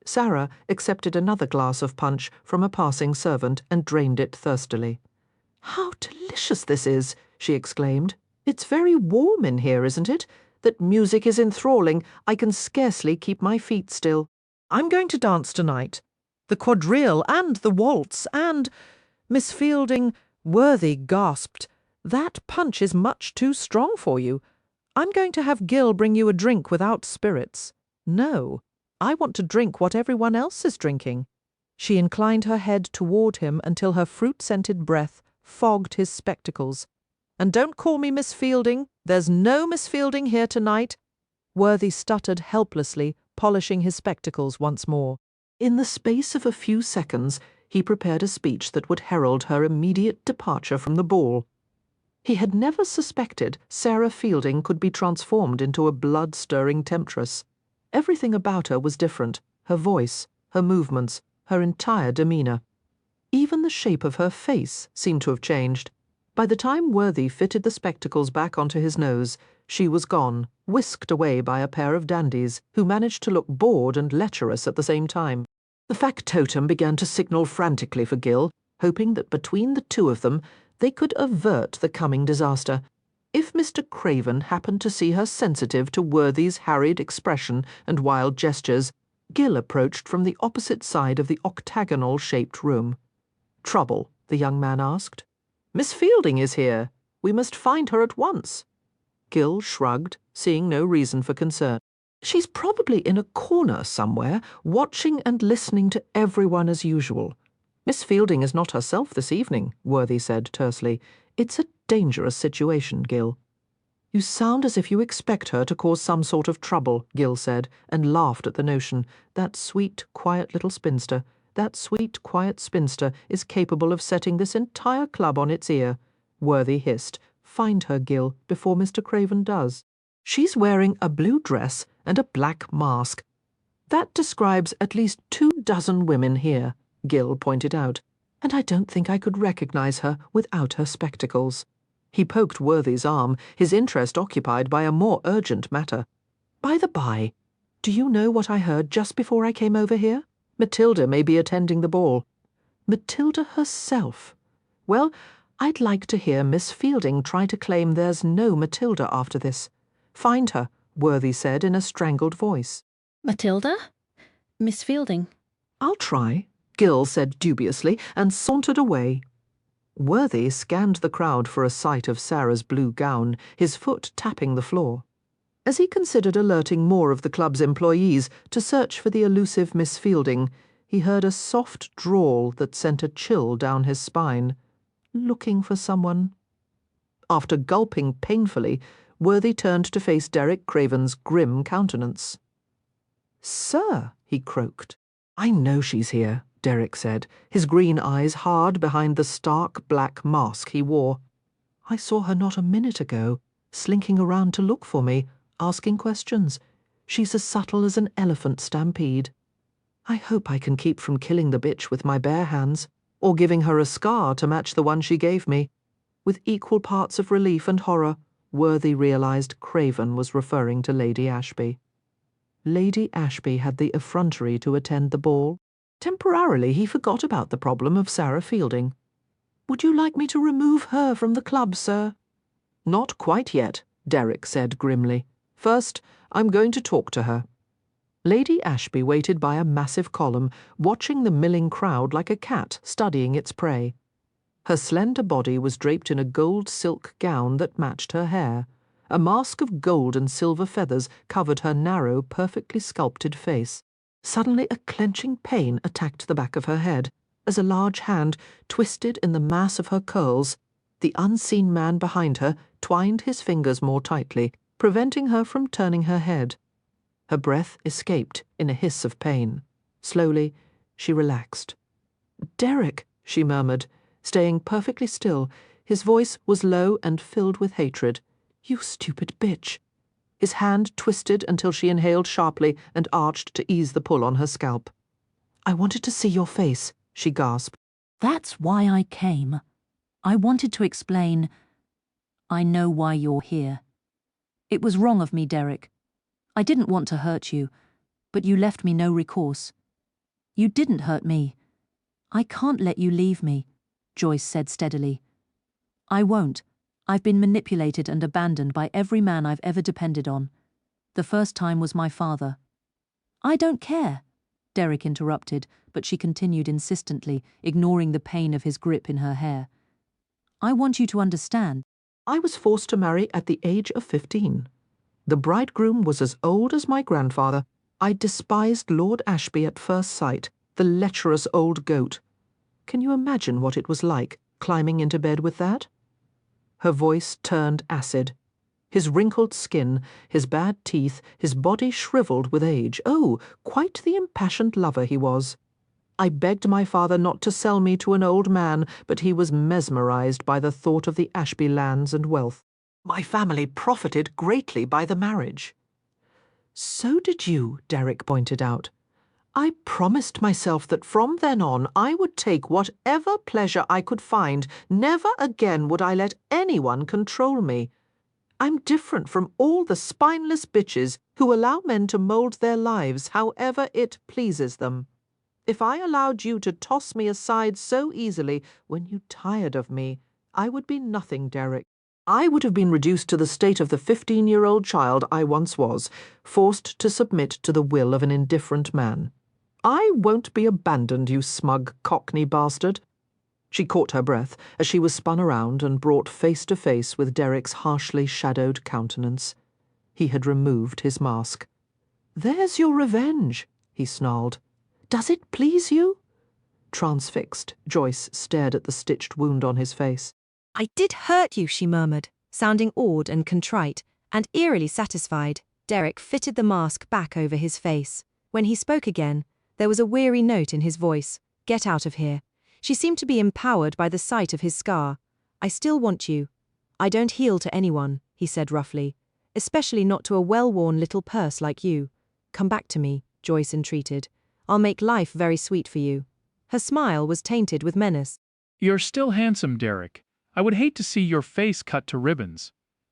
Sara accepted another glass of punch from a passing servant and drained it thirstily. How delicious this is, she exclaimed. It's very warm in here, isn't it? That music is enthralling. I can scarcely keep my feet still. I'm going to dance tonight. The quadrille and the waltz and... Miss Fielding, Worthy gasped. That punch is much too strong for you. I'm going to have Gil bring you a drink without spirits. No, I want to drink what everyone else is drinking. She inclined her head toward him until her fruit-scented breath fogged his spectacles. And don't call me Miss Fielding. There's no Miss Fielding here tonight. Worthy stuttered helplessly, polishing his spectacles once more. In the space of a few seconds, he prepared a speech that would herald her immediate departure from the ball. He had never suspected Sara Fielding could be transformed into a blood-stirring temptress. Everything about her was different, her voice, her movements, her entire demeanour. Even the shape of her face seemed to have changed. By the time Worthy fitted the spectacles back onto his nose, she was gone, whisked away by a pair of dandies who managed to look bored and lecherous at the same time. The factotum began to signal frantically for Gil. hoping that between the two of them they could avert the coming disaster. If Mr. Craven happened to see her sensitive to Worthy's harried expression and wild gestures, Gill approached from the opposite side of the octagonal-shaped room. "Trouble?" the young man asked. "Miss Fielding is here. We must find her at once." Gill shrugged, seeing no reason for concern. "She's probably in a corner somewhere, watching and listening to everyone as usual. Miss Fielding is not herself this evening," Worthy said tersely. "It's a dangerous situation, Gill." "You sound as if you expect her to cause some sort of trouble," Gill said, and laughed at the notion. That sweet, quiet little spinster, that sweet, quiet spinster is capable of setting this entire club on its ear. Worthy hissed, "Find her, Gill, before Mr. Craven does. She's wearing a blue dress and a black mask. That describes at least 24 women here," Gill pointed out, "and I don't think I could recognize her without her spectacles." He poked Worthy's arm, his interest occupied by a more urgent matter. "By the by, do you know what I heard just before I came over here? Matilda may be attending the ball." "Matilda herself? Well, I'd like to hear Miss Fielding try to claim there's no Matilda after this. Find her," Worthy said in a strangled voice. Matilda? Miss Fielding? "I'll try," Gill said dubiously, and sauntered away. Worthy scanned the crowd for a sight of Sara's blue gown, his foot tapping the floor. As he considered alerting more of the club's employees to search for the elusive Miss Fielding, he heard a soft drawl that sent a chill down his spine. "Looking for someone." After gulping painfully, Worthy turned to face Derek Craven's grim countenance. "Sir," he croaked. "I know she's here," Derek said, his green eyes hard behind the stark black mask he wore. "I saw her not a minute ago, slinking around to look for me, asking questions. She's as subtle as an elephant stampede. I hope I can keep from killing the bitch with my bare hands, or giving her a scar to match the one she gave me." With equal parts of relief and horror, Worthy realized Craven was referring to Lady Ashby. Lady Ashby had the effrontery to attend the ball. Temporarily he forgot about the problem of Sara Fielding. "Would you like me to remove her from the club, sir?" "Not quite yet," Derek said grimly. "First, I'm going to talk to her." Lady Ashby waited by a massive column, watching the milling crowd like a cat studying its prey. Her slender body was draped in a gold silk gown that matched her hair. A mask of gold and silver feathers covered her narrow, perfectly sculpted face. Suddenly a clenching pain attacked the back of her head, as a large hand twisted in the mass of her curls. The unseen man behind her twined his fingers more tightly, preventing her from turning her head. Her breath escaped in a hiss of pain. Slowly, she relaxed. "Derek," she murmured, staying perfectly still. His voice was low and filled with hatred. "You stupid bitch." His hand twisted until she inhaled sharply and arched to ease the pull on her scalp. "I wanted to see your face," she gasped. That's why I came. I wanted to explain. I know why you're here. It was wrong of me, Derek. I didn't want to hurt you, but you left me no recourse. You didn't hurt me. I can't let you leave me," Joyce said steadily. "I won't. I've been manipulated and abandoned by every man I've ever depended on. The first time was my father." "I don't care," Derek interrupted, but she continued insistently, ignoring the pain of his grip in her hair. "I want you to understand. "I was forced to marry at the age of 15. The bridegroom was as old as my grandfather. I despised Lord Ashby at first sight, the lecherous old goat. Can you imagine what it was like, climbing into bed with that?" Her voice turned acid. His wrinkled skin, his bad teeth, his body shriveled with age. Oh, quite the impassioned lover he was. "I begged my father not to sell me to an old man, but he was mesmerized by the thought of the Ashby lands and wealth. My family profited greatly by the marriage." "So did you," Derek pointed out. "I promised myself that from then on I would take whatever pleasure I could find. Never again would I let anyone control me. I'm different from all the spineless bitches who allow men to mold their lives however it pleases them. If I allowed you to toss me aside so easily when you tired of me, I would be nothing, Derek. I would have been reduced to the state of the 15-year-old child I once was, forced to submit to the will of an indifferent man. I won't be abandoned, you smug Cockney bastard. She caught her breath as she was spun around and brought face to face with Derek's harshly shadowed countenance. He had removed his mask. "There's your revenge," he snarled. "Does it please you?" Transfixed, Joyce stared at the stitched wound on his face. "I did hurt you," she murmured, sounding awed and contrite, and eerily satisfied. Derek fitted the mask back over his face. When he spoke again, there was a weary note in his voice. "Get out of here." She seemed to be empowered by the sight of his scar. "I still want you." "I don't heal to anyone," he said roughly, "especially not to a well-worn little purse like you." "Come back to me," Joyce entreated. "I'll make life very sweet for you." Her smile was tainted with menace. "You're still handsome, Derek. I would hate to see your face cut to ribbons.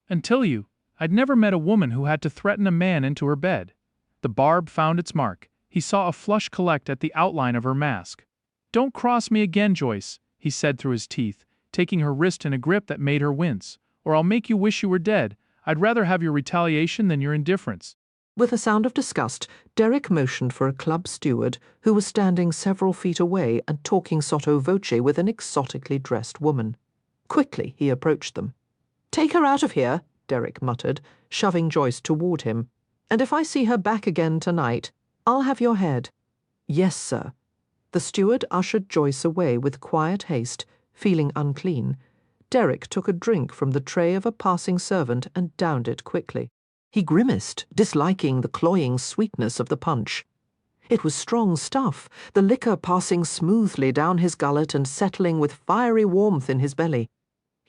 Until you, I'd never met a woman who had to threaten a man into her bed." The barb found its mark. He saw a flush collect at the outline of her mask. "Don't cross me again, Joyce," he said through his teeth, taking her wrist in a grip that made her wince. "Or I'll make you wish you were dead. I'd rather have your retaliation than your indifference." With a sound of disgust, Derek motioned for a club steward who was standing several feet away and talking sotto voce with an exotically dressed woman. Quickly, he approached them. "Take her out of here," Derek muttered, shoving Joyce toward him. "And if I see her back again tonight, I'll have your head." "Yes, sir." The steward ushered Joyce away with quiet haste, feeling unclean. Derek took a drink from the tray of a passing servant and downed it quickly. He grimaced, disliking the cloying sweetness of the punch. It was strong stuff, the liquor passing smoothly down his gullet and settling with fiery warmth in his belly.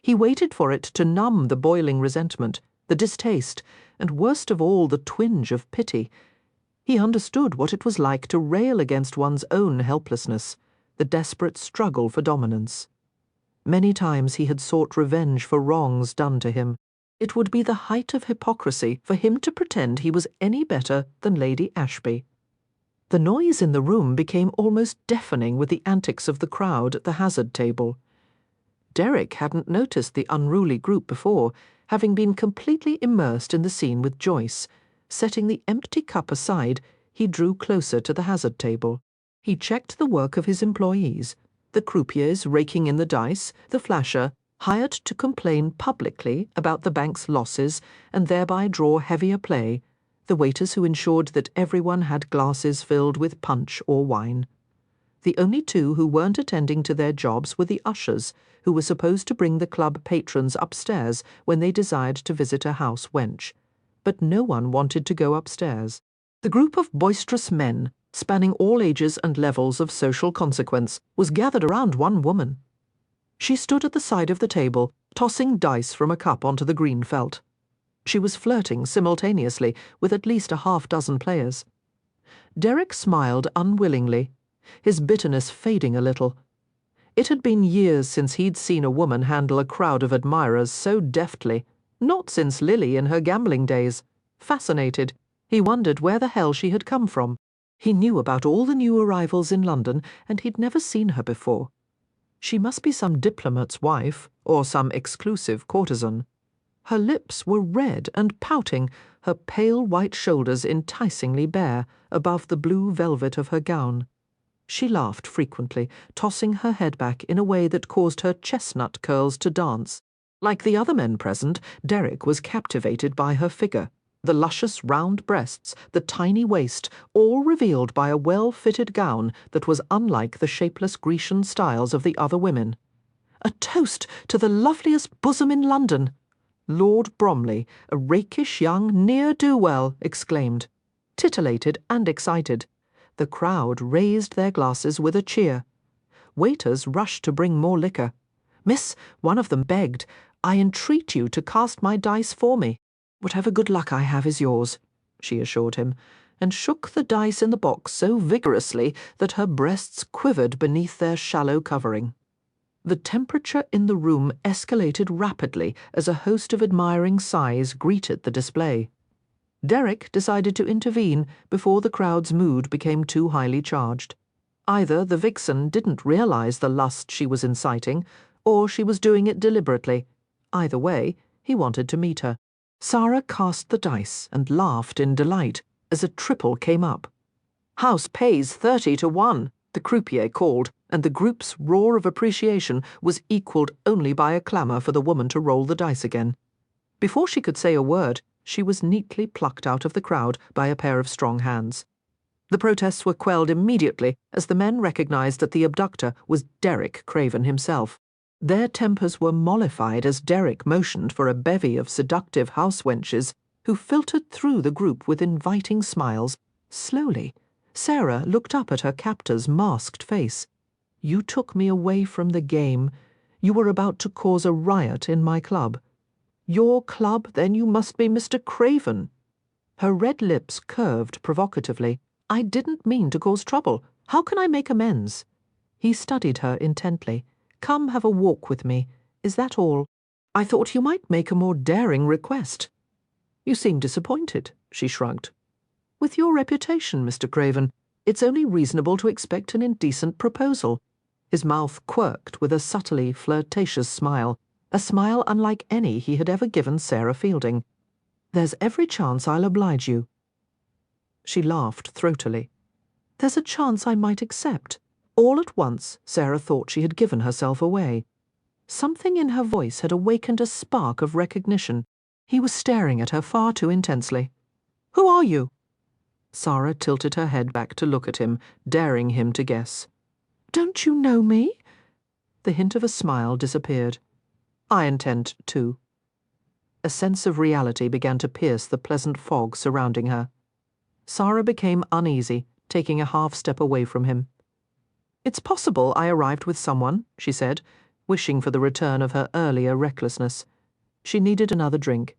He waited for it to numb the boiling resentment, the distaste, and worst of all, the twinge of pity. He understood what it was like to rail against one's own helplessness, the desperate struggle for dominance. Many times he had sought revenge for wrongs done to him. It would be the height of hypocrisy for him to pretend he was any better than Lady Ashby. The noise in the room became almost deafening with the antics of the crowd at the hazard table. Derek hadn't noticed the unruly group before, having been completely immersed in the scene with Joyce. Setting the empty cup aside, he drew closer to the hazard table. He checked the work of his employees, the croupiers raking in the dice, the flasher, hired to complain publicly about the bank's losses and thereby draw heavier play, the waiters who ensured that everyone had glasses filled with punch or wine. The only two who weren't attending to their jobs were the ushers, who were supposed to bring the club patrons upstairs when they desired to visit a house wench. But no one wanted to go upstairs. The group of boisterous men, spanning all ages and levels of social consequence, was gathered around one woman. She stood at the side of the table, tossing dice from a cup onto the green felt. She was flirting simultaneously with at least a half-dozen players. Derek smiled unwillingly, his bitterness fading a little. It had been years since he'd seen a woman handle a crowd of admirers so deftly, not since Lily in her gambling days. Fascinated, he wondered where the hell she had come from. He knew about all the new arrivals in London, and he'd never seen her before. She must be some diplomat's wife, or some exclusive courtesan. Her lips were red and pouting, her pale white shoulders enticingly bare above the blue velvet of her gown. She laughed frequently, tossing her head back in a way that caused her chestnut curls to dance. Like the other men present, Derek was captivated by her figure. The luscious round breasts, the tiny waist, all revealed by a well-fitted gown that was unlike the shapeless Grecian styles of the other women. A toast to the loveliest bosom in London! Lord Bromley, a rakish young ne'er-do-well, exclaimed. Titillated and excited, the crowd raised their glasses with a cheer. Waiters rushed to bring more liquor. "Miss," one of them begged, "I entreat you to cast my dice for me." "Whatever good luck I have is yours," she assured him, and shook the dice in the box so vigorously that her breasts quivered beneath their shallow covering. The temperature in the room escalated rapidly as a host of admiring sighs greeted the display. Derek decided to intervene before the crowd's mood became too highly charged. Either the vixen didn't realize the lust she was inciting, or she was doing it deliberately. Either way, he wanted to meet her. Sara cast the dice and laughed in delight as a triple came up. "House pays 30 to 1, the croupier called, and the group's roar of appreciation was equalled only by a clamour for the woman to roll the dice again. Before she could say a word, she was neatly plucked out of the crowd by a pair of strong hands. The protests were quelled immediately as the men recognized that the abductor was Derek Craven himself. Their tempers were mollified as Derek motioned for a bevy of seductive house wenches who filtered through the group with inviting smiles. Slowly, Sara looked up at her captor's masked face. "You took me away from the game. You were about to cause a riot in my club." "Your club? Then you must be Mr. Craven." Her red lips curved provocatively. "I didn't mean to cause trouble. How can I make amends?" He studied her intently. "Come have a walk with me. Is that all? I thought you might make a more daring request." "You seem disappointed," she shrugged. "With your reputation, Mr. Craven, it's only reasonable to expect an indecent proposal." His mouth quirked with a subtly flirtatious smile, a smile unlike any he had ever given Sara Fielding. "There's every chance I'll oblige you." She laughed throatily. "There's a chance I might accept." All at once, Sara thought she had given herself away. Something in her voice had awakened a spark of recognition. He was staring at her far too intensely. "Who are you?" Sara tilted her head back to look at him, daring him to guess. "Don't you know me?" The hint of a smile disappeared. "I intend to." A sense of reality began to pierce the pleasant fog surrounding her. Sara became uneasy, taking a half step away from him. "It's possible I arrived with someone," she said, wishing for the return of her earlier recklessness. She needed another drink.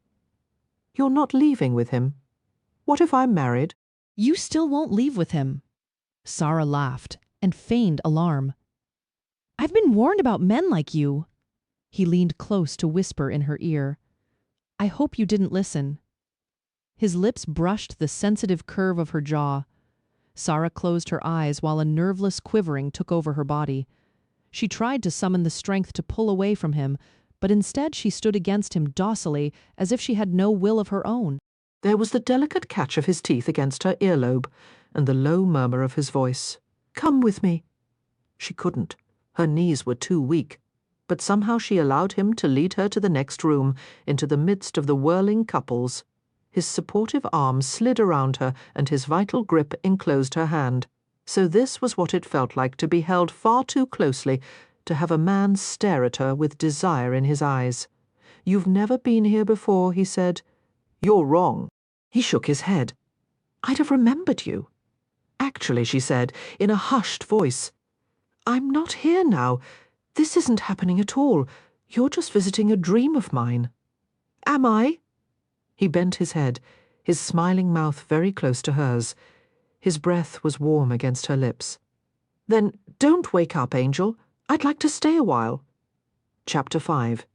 "You're not leaving with him? What if I'm married?" "You still won't leave with him." Sara laughed and feigned alarm. "I've been warned about men like you." He leaned close to whisper in her ear. "I hope you didn't listen." His lips brushed the sensitive curve of her jaw. Sara closed her eyes while a nerveless quivering took over her body. She tried to summon the strength to pull away from him, but instead she stood against him docilely as if she had no will of her own. There was the delicate catch of his teeth against her earlobe, and the low murmur of his voice. "Come with me." She couldn't. Her knees were too weak. But somehow she allowed him to lead her to the next room, into the midst of the whirling couples. His supportive arm slid around her, and his vital grip enclosed her hand. So this was what it felt like to be held far too closely, to have a man stare at her with desire in his eyes. "You've never been here before," he said. "You're wrong." He shook his head. "I'd have remembered you." "Actually," she said, in a hushed voice, "I'm not here now. This isn't happening at all. You're just visiting a dream of mine." "Am I?" He bent his head, his smiling mouth very close to hers. His breath was warm against her lips. "Then don't wake up, Angel. I'd like to stay a while." Chapter 5.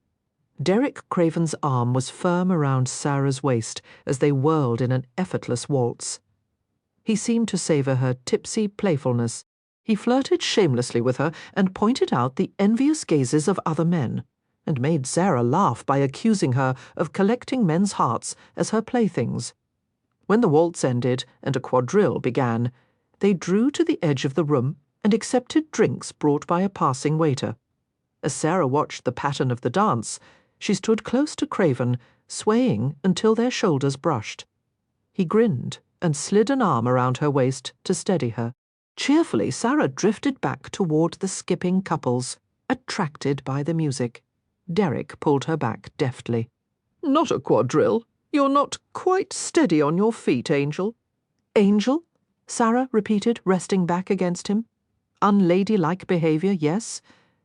Derek Craven's arm was firm around Sara's waist as they whirled in an effortless waltz. He seemed to savour her tipsy playfulness. He flirted shamelessly with her and pointed out the envious gazes of other men, and made Sara laugh by accusing her of collecting men's hearts as her playthings. When the waltz ended and a quadrille began, they drew to the edge of the room and accepted drinks brought by a passing waiter. As Sara watched the pattern of the dance, she stood close to Craven, swaying until their shoulders brushed. He grinned and slid an arm around her waist to steady her. Cheerfully, Sara drifted back toward the skipping couples, attracted by the music. Derek pulled her back deftly. "Not a quadrille. You're not quite steady on your feet, Angel." "Angel?" Sara repeated, resting back against him. Unladylike behaviour, yes,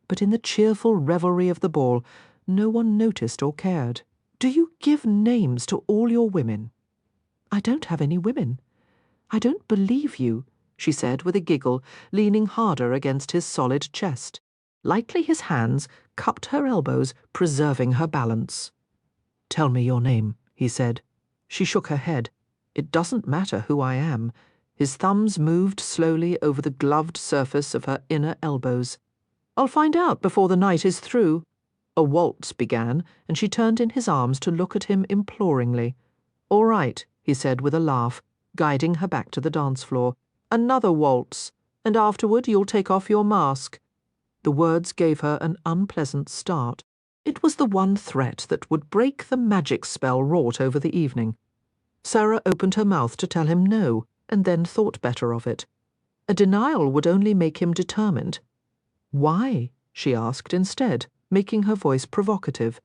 but in the cheerful revelry of the ball, no one noticed or cared. "Do you give names to all your women?" "I don't have any women." "I don't believe you," she said with a giggle, leaning harder against his solid chest. Lightly his hands cupped her elbows, preserving her balance. "Tell me your name," he said. She shook her head. "It doesn't matter who I am. His thumbs moved slowly over the gloved surface of her inner elbows. "I'll find out before the night is through." A waltz began, and she turned in his arms to look at him imploringly. "All right," he said with a laugh, guiding her back to the dance floor. "Another waltz, and afterward you'll take off your mask." The words gave her an unpleasant start. It was the one threat that would break the magic spell wrought over the evening. Sara opened her mouth to tell him no, and then thought better of it. A denial would only make him determined. "Why?" she asked instead, making her voice provocative.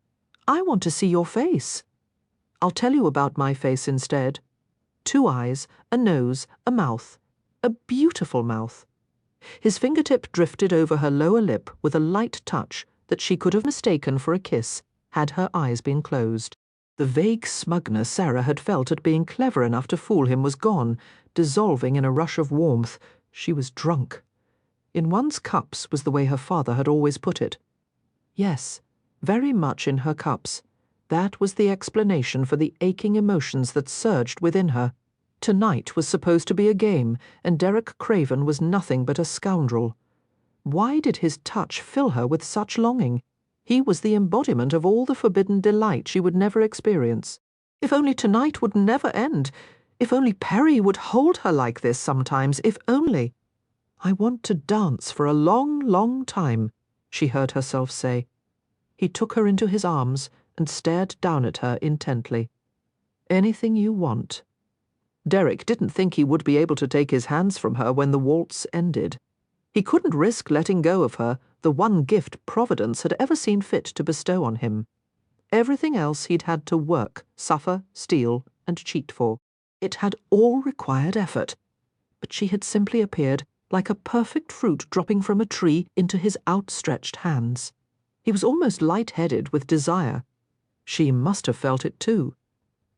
"I want to see your face." "I'll tell you about my face instead. 2 eyes, a nose, a mouth. A beautiful mouth." His fingertip drifted over her lower lip with a light touch that she could have mistaken for a kiss had her eyes been closed. The vague smugness Sara had felt at being clever enough to fool him was gone, dissolving in a rush of warmth. She was drunk. In one's cups was the way her father had always put it. Yes, very much in her cups. That was the explanation for the aching emotions that surged within her. Tonight was supposed to be a game, and Derek Craven was nothing but a scoundrel. Why did his touch fill her with such longing? He was the embodiment of all the forbidden delight she would never experience. If only tonight would never end. If only Perry would hold her like this sometimes. If only. "I want to dance for a long, long time," she heard herself say. He took her into his arms and stared down at her intently. "Anything you want." Derek didn't think he would be able to take his hands from her when the waltz ended. He couldn't risk letting go of her, the one gift Providence had ever seen fit to bestow on him. Everything else he'd had to work, suffer, steal, and cheat for. It had all required effort, but she had simply appeared like a perfect fruit dropping from a tree into his outstretched hands. He was almost light-headed with desire. She must have felt it too.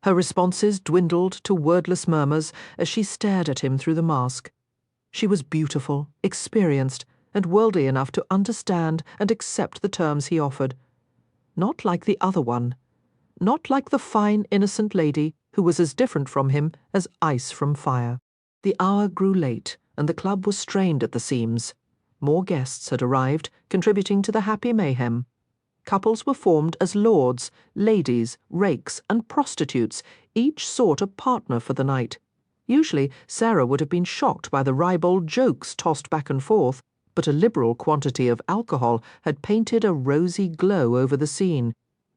Her responses dwindled to wordless murmurs as she stared at him through the mask. She was beautiful, experienced, and worldly enough to understand and accept the terms he offered. Not like the other one. Not like the fine, innocent lady who was as different from him as ice from fire. The hour grew late, and the club was strained at the seams. More guests had arrived, contributing to the happy mayhem. Couples were formed as lords, ladies, rakes, and prostitutes. Each sought a partner for the night. Usually, Sara would have been shocked by the ribald jokes tossed back and forth, but a liberal quantity of alcohol had painted a rosy glow over the scene.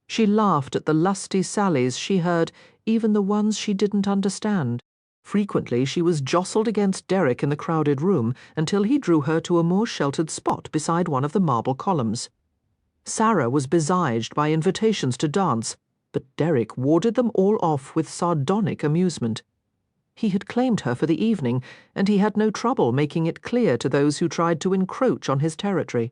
She laughed at the lusty sallies she heard, even the ones she didn't understand. Frequently she was jostled against Derek in the crowded room until he drew her to a more sheltered spot beside one of the marble columns. Sara was besieged by invitations to dance, but Derek warded them all off with sardonic amusement. He had claimed her for the evening, and he had no trouble making it clear to those who tried to encroach on his territory.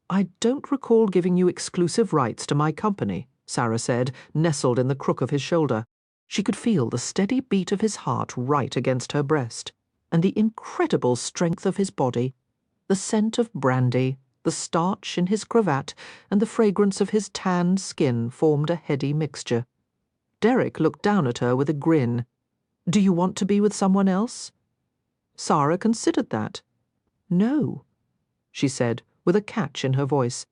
"I don't recall giving you exclusive rights to my company," Sara said, nestled in the crook of his shoulder. She could feel the steady beat of his heart right against her breast, and the incredible strength of his body, the scent of brandy, the starch in his cravat, and the fragrance of his tanned skin formed a heady mixture. Derek looked down at her with a grin. "Do you want to be with someone else?" Sara considered that. "No," she said, with a catch in her voice.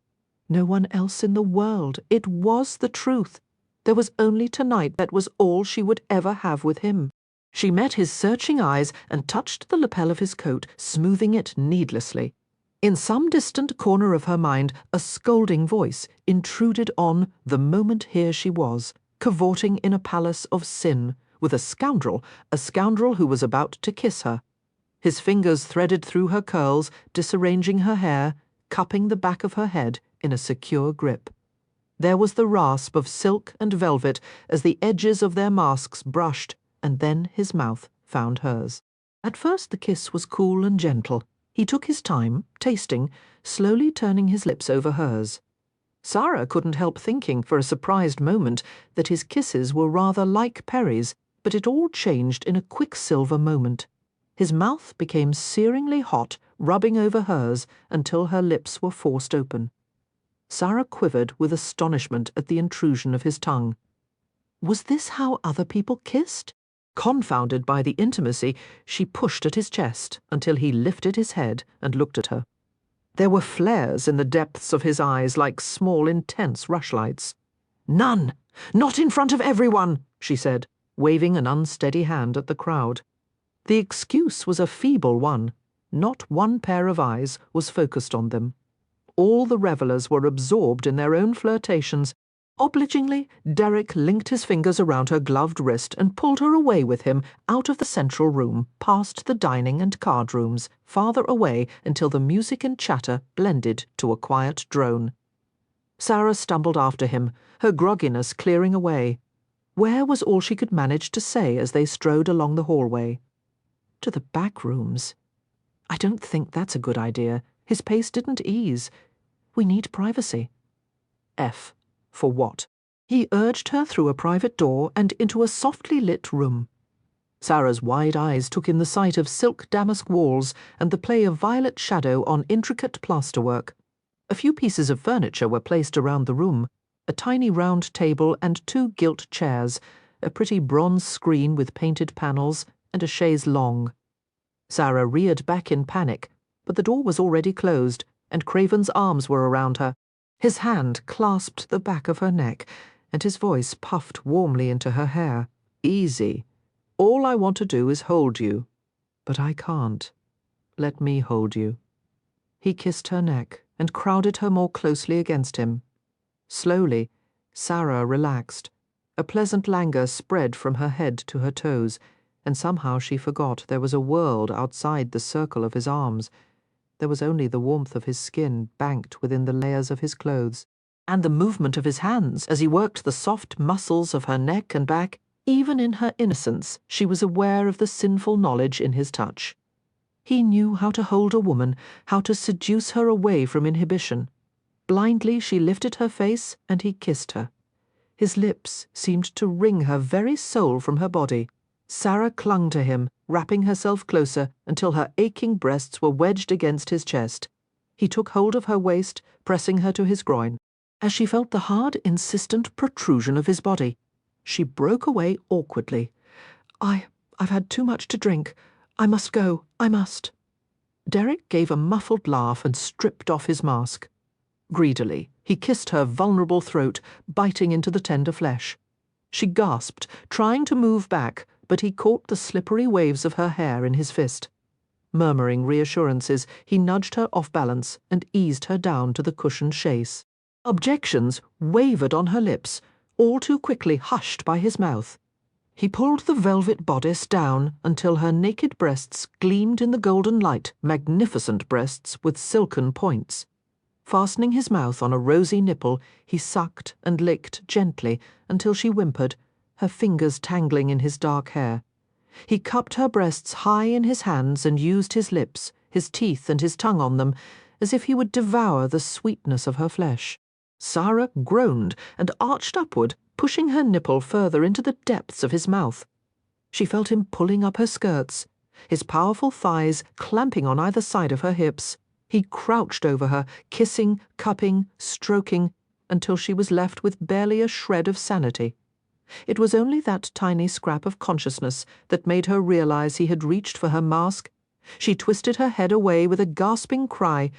No one else in the world. It was the truth. There was only tonight. That was all she would ever have with him. She met his searching eyes and touched the lapel of his coat, smoothing it needlessly. In some distant corner of her mind, a scolding voice intruded on the moment here she was, cavorting in a palace of sin, with a scoundrel who was about to kiss her. His fingers threaded through her curls, disarranging her hair, cupping the back of her head in a secure grip. There was the rasp of silk and velvet as the edges of their masks brushed, and then his mouth found hers. At first the kiss was cool and gentle. He took his time, tasting, slowly turning his lips over hers. Sara couldn't help thinking for a surprised moment that his kisses were rather like Perry's, but it all changed in a quicksilver moment. His mouth became searingly hot, rubbing over hers until her lips were forced open. Sara quivered with astonishment at the intrusion of his tongue. Was this how other people kissed? Confounded by the intimacy, she pushed at his chest until he lifted his head and looked at her. There were flares in the depths of his eyes like small, intense rushlights. "None! Not in front of everyone!" she said, waving an unsteady hand at the crowd. The excuse was a feeble one. Not one pair of eyes was focused on them. All the revellers were absorbed in their own flirtations. Obligingly, Derek linked his fingers around her gloved wrist and pulled her away with him out of the central room, past the dining and card rooms, farther away until the music and chatter blended to a quiet drone. Sara stumbled after him, her grogginess clearing away. Where was all she could manage to say as they strode along the hallway? To the back rooms. I don't think that's a good idea. His pace didn't ease. We need privacy. F. For what? He urged her through a private door and into a softly lit room. Sara's wide eyes took in the sight of silk damask walls and the play of violet shadow on intricate plasterwork. A few pieces of furniture were placed around the room, a tiny round table and 2 gilt chairs, a pretty bronze screen with painted panels, and a chaise longue. Sara reared back in panic, but the door was already closed, and Craven's arms were around her. His hand clasped the back of her neck, and his voice puffed warmly into her hair. "Easy. All I want to do is hold you. But I can't. Let me hold you." He kissed her neck and crowded her more closely against him. Slowly, Sara relaxed. A pleasant languor spread from her head to her toes, and somehow she forgot there was a world outside the circle of his arms. There was only the warmth of his skin banked within the layers of his clothes, and the movement of his hands as he worked the soft muscles of her neck and back. Even in her innocence, she was aware of the sinful knowledge in his touch. He knew how to hold a woman, how to seduce her away from inhibition. Blindly she lifted her face, and he kissed her. His lips seemed to wring her very soul from her body. Sara clung to him, wrapping herself closer until her aching breasts were wedged against his chest. He took hold of her waist, pressing her to his groin. As she felt the hard, insistent protrusion of his body, she broke away awkwardly. I've had too much to drink. I must go. I must." Derek gave a muffled laugh and stripped off his mask. Greedily, he kissed her vulnerable throat, biting into the tender flesh. She gasped, trying to move back, but he caught the slippery waves of her hair in his fist. Murmuring reassurances, he nudged her off balance and eased her down to the cushioned chaise. Objections wavered on her lips, all too quickly hushed by his mouth. He pulled the velvet bodice down until her naked breasts gleamed in the golden light, magnificent breasts with silken points. Fastening his mouth on a rosy nipple, he sucked and licked gently until she whimpered, her fingers tangling in his dark hair. He cupped her breasts high in his hands and used his lips, his teeth and his tongue on them, as if he would devour the sweetness of her flesh. Sara groaned and arched upward, pushing her nipple further into the depths of his mouth. She felt him pulling up her skirts, his powerful thighs clamping on either side of her hips. He crouched over her, kissing, cupping, stroking, until she was left with barely a shred of sanity. It was only that tiny scrap of consciousness that made her realize he had reached for her mask. She twisted her head away with a gasping cry.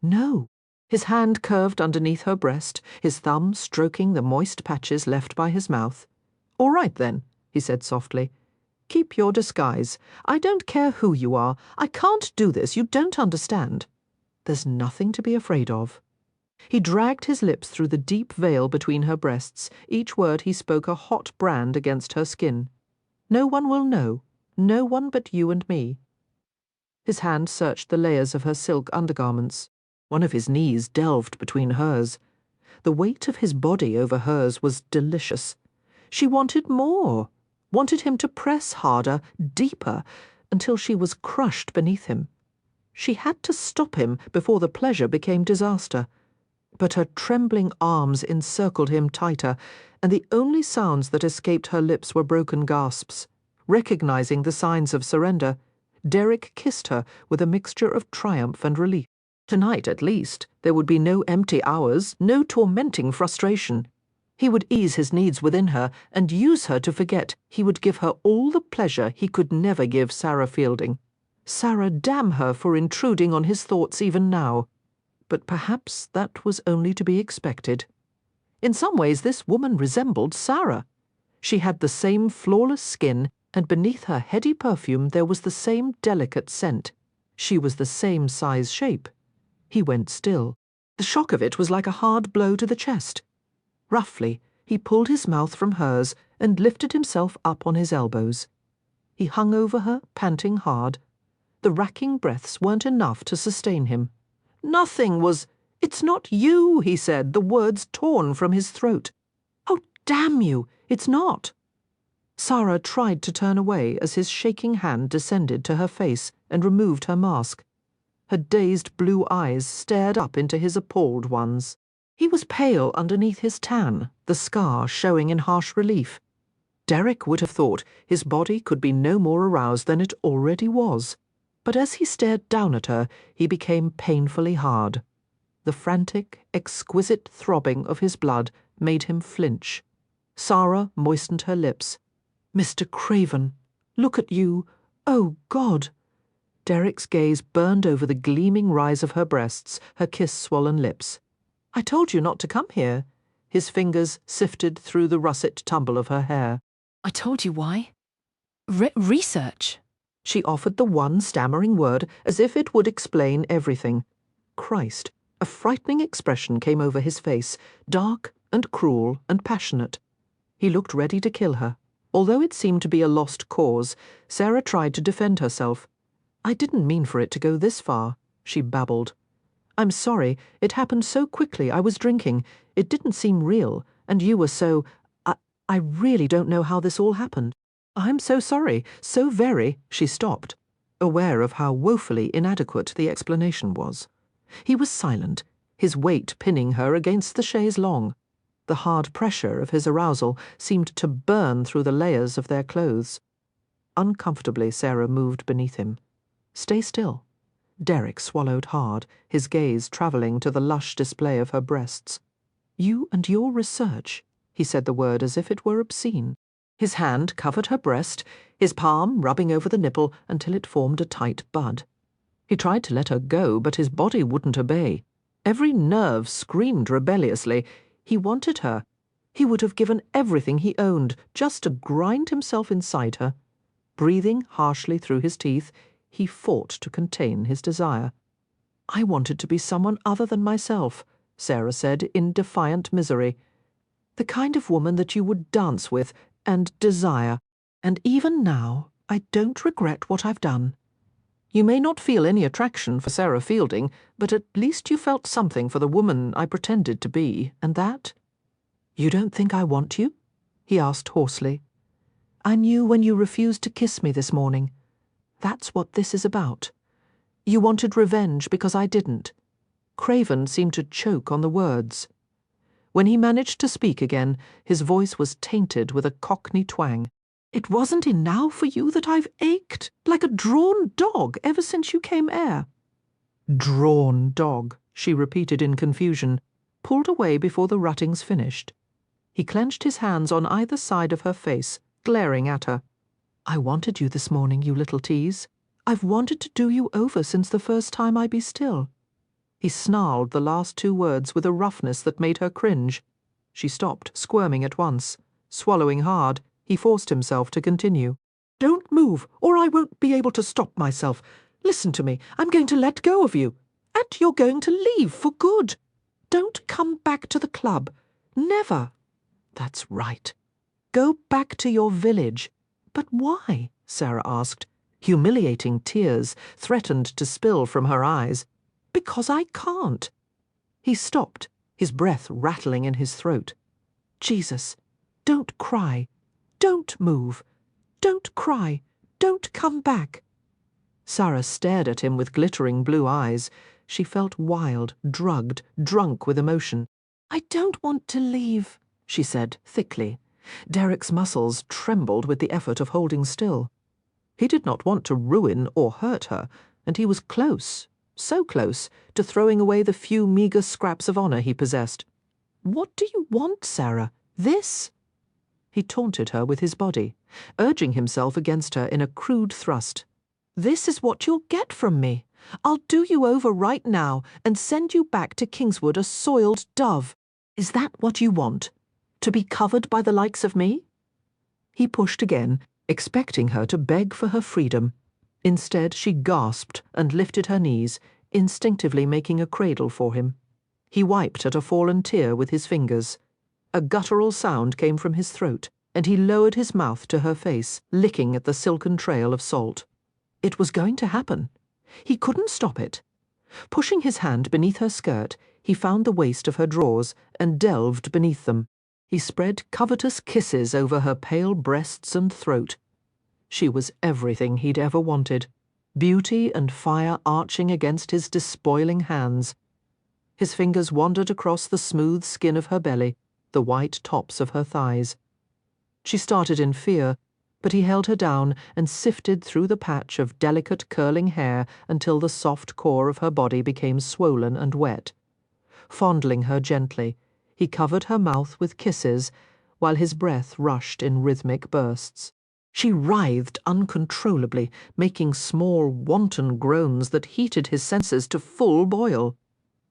No. His hand curved underneath her breast, his thumb stroking the moist patches left by his mouth. "All right, then," he said softly. "Keep your disguise. I don't care who you are. I can't do this. You don't understand. There's nothing to be afraid of." He dragged his lips through the deep veil between her breasts, each word he spoke a hot brand against her skin. "No one will know. No one but you and me." His hand searched the layers of her silk undergarments. One of his knees delved between hers. The weight of his body over hers was delicious. She wanted more, wanted him to press harder, deeper, until she was crushed beneath him. She had to stop him before the pleasure became disaster. But her trembling arms encircled him tighter, and the only sounds that escaped her lips were broken gasps. Recognizing the signs of surrender, Derek kissed her with a mixture of triumph and relief. Tonight, at least, there would be no empty hours, no tormenting frustration. He would ease his needs within her and use her to forget. He would give her all the pleasure he could never give Sara Fielding. Sara, damn her for intruding on his thoughts even now. But perhaps that was only to be expected. In some ways this woman resembled Sara. She had the same flawless skin, and beneath her heady perfume there was the same delicate scent. She was the same size shape. He went still. The shock of it was like a hard blow to the chest. Roughly, he pulled his mouth from hers and lifted himself up on his elbows. He hung over her, panting hard. The racking breaths weren't enough to sustain him. Nothing was... "It's not you," he said, the words torn from his throat. "Oh, damn you, it's not." Sara tried to turn away as his shaking hand descended to her face and removed her mask. Her dazed blue eyes stared up into his appalled ones. He was pale underneath his tan, the scar showing in harsh relief. Derek would have thought his body could be no more aroused than it already was. But as he stared down at her, he became painfully hard. The frantic, exquisite throbbing of his blood made him flinch. Sara moistened her lips. "Mr. Craven, look at you. Oh, God!" Derek's gaze burned over the gleaming rise of her breasts, her kiss-swollen lips. "I told you not to come here." His fingers sifted through the russet tumble of her hair. I told you why. Research. She offered the one stammering word as if it would explain everything. Christ! A frightening expression came over his face, dark and cruel and passionate. He looked ready to kill her. Although it seemed to be a lost cause, Sara tried to defend herself. "I didn't mean for it to go this far," she babbled. "I'm sorry. It happened so quickly. I was drinking. It didn't seem real. And you were so... I really don't know how this all happened. I'm so sorry. So very..." She stopped, aware of how woefully inadequate the explanation was. He was silent, his weight pinning her against the chaise longue. The hard pressure of his arousal seemed to burn through the layers of their clothes. Uncomfortably, Sara moved beneath him. "Stay still." Derek swallowed hard, his gaze travelling to the lush display of her breasts. "You and your research," he said the word as if it were obscene. His hand covered her breast, his palm rubbing over the nipple until it formed a tight bud. He tried to let her go, but his body wouldn't obey. Every nerve screamed rebelliously. He wanted her. He would have given everything he owned just to grind himself inside her. Breathing harshly through his teeth, he fought to contain his desire. "I wanted to be someone other than myself," Sara said in defiant misery. "The kind of woman that you would dance with and desire. And even now, I don't regret what I've done. You may not feel any attraction for Sara Fielding, but at least you felt something for the woman I pretended to be, and that..." "You don't think I want you?" he asked hoarsely. "I knew when you refused to kiss me this morning. That's what this is about. You wanted revenge because I didn't." Craven seemed to choke on the words. When he managed to speak again, his voice was tainted with a Cockney twang. "It wasn't enow for you that I've ached, like a drawn dog, ever since you came here." "Drawn dog," she repeated in confusion, pulled away before the ruttings finished. He clenched his hands on either side of her face, glaring at her. "I wanted you this morning, you little tease. I've wanted to do you over since the first time I be still." He snarled the last two words with a roughness that made her cringe. She stopped, squirming at once. Swallowing hard, he forced himself to continue. "Don't move, or I won't be able to stop myself. Listen to me. I'm going to let go of you. And you're going to leave for good. Don't come back to the club. Never." "That's right. Go back to your village." "But why?" Sara asked. Humiliating tears threatened to spill from her eyes. "Because I can't." He stopped, his breath rattling in his throat. "Jesus, don't cry. Don't move. Don't cry. Don't come back." Sara stared at him with glittering blue eyes. She felt wild, drugged, drunk with emotion. "I don't want to leave," she said thickly. Derek's muscles trembled with the effort of holding still. He did not want to ruin or hurt her, and he was close, so close, to throwing away the few meagre scraps of honour he possessed. "What do you want, Sara?" This? He taunted her with his body, urging himself against her in a crude thrust. This is what you'll get from me. I'll do you over right now and send you back to Kingswood a soiled dove. Is that what you want? To be covered by the likes of me? He pushed again, expecting her to beg for her freedom. Instead, she gasped and lifted her knees, instinctively making a cradle for him. He wiped at a fallen tear with his fingers. A guttural sound came from his throat, and he lowered his mouth to her face, licking at the silken trail of salt. It was going to happen. He couldn't stop it. Pushing his hand beneath her skirt, he found the waist of her drawers and delved beneath them. He spread covetous kisses over her pale breasts and throat. She was everything he'd ever wanted, beauty and fire arching against his despoiling hands. His fingers wandered across the smooth skin of her belly, the white tops of her thighs. She started in fear, but he held her down and sifted through the patch of delicate curling hair until the soft core of her body became swollen and wet. Fondling her gently, he covered her mouth with kisses, while his breath rushed in rhythmic bursts. She writhed uncontrollably, making small, wanton groans that heated his senses to full boil.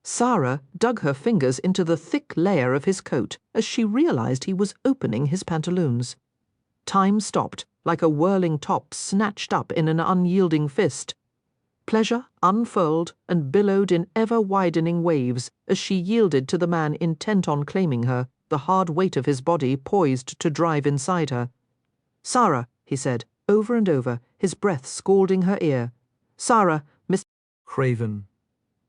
Sara dug her fingers into the thick layer of his coat as she realized he was opening his pantaloons. Time stopped, like a whirling top snatched up in an unyielding fist. Pleasure unfurled and billowed in ever-widening waves as she yielded to the man intent on claiming her, the hard weight of his body poised to drive inside her. "Sara," he said, over and over, his breath scalding her ear. "Sara, Miss Craven."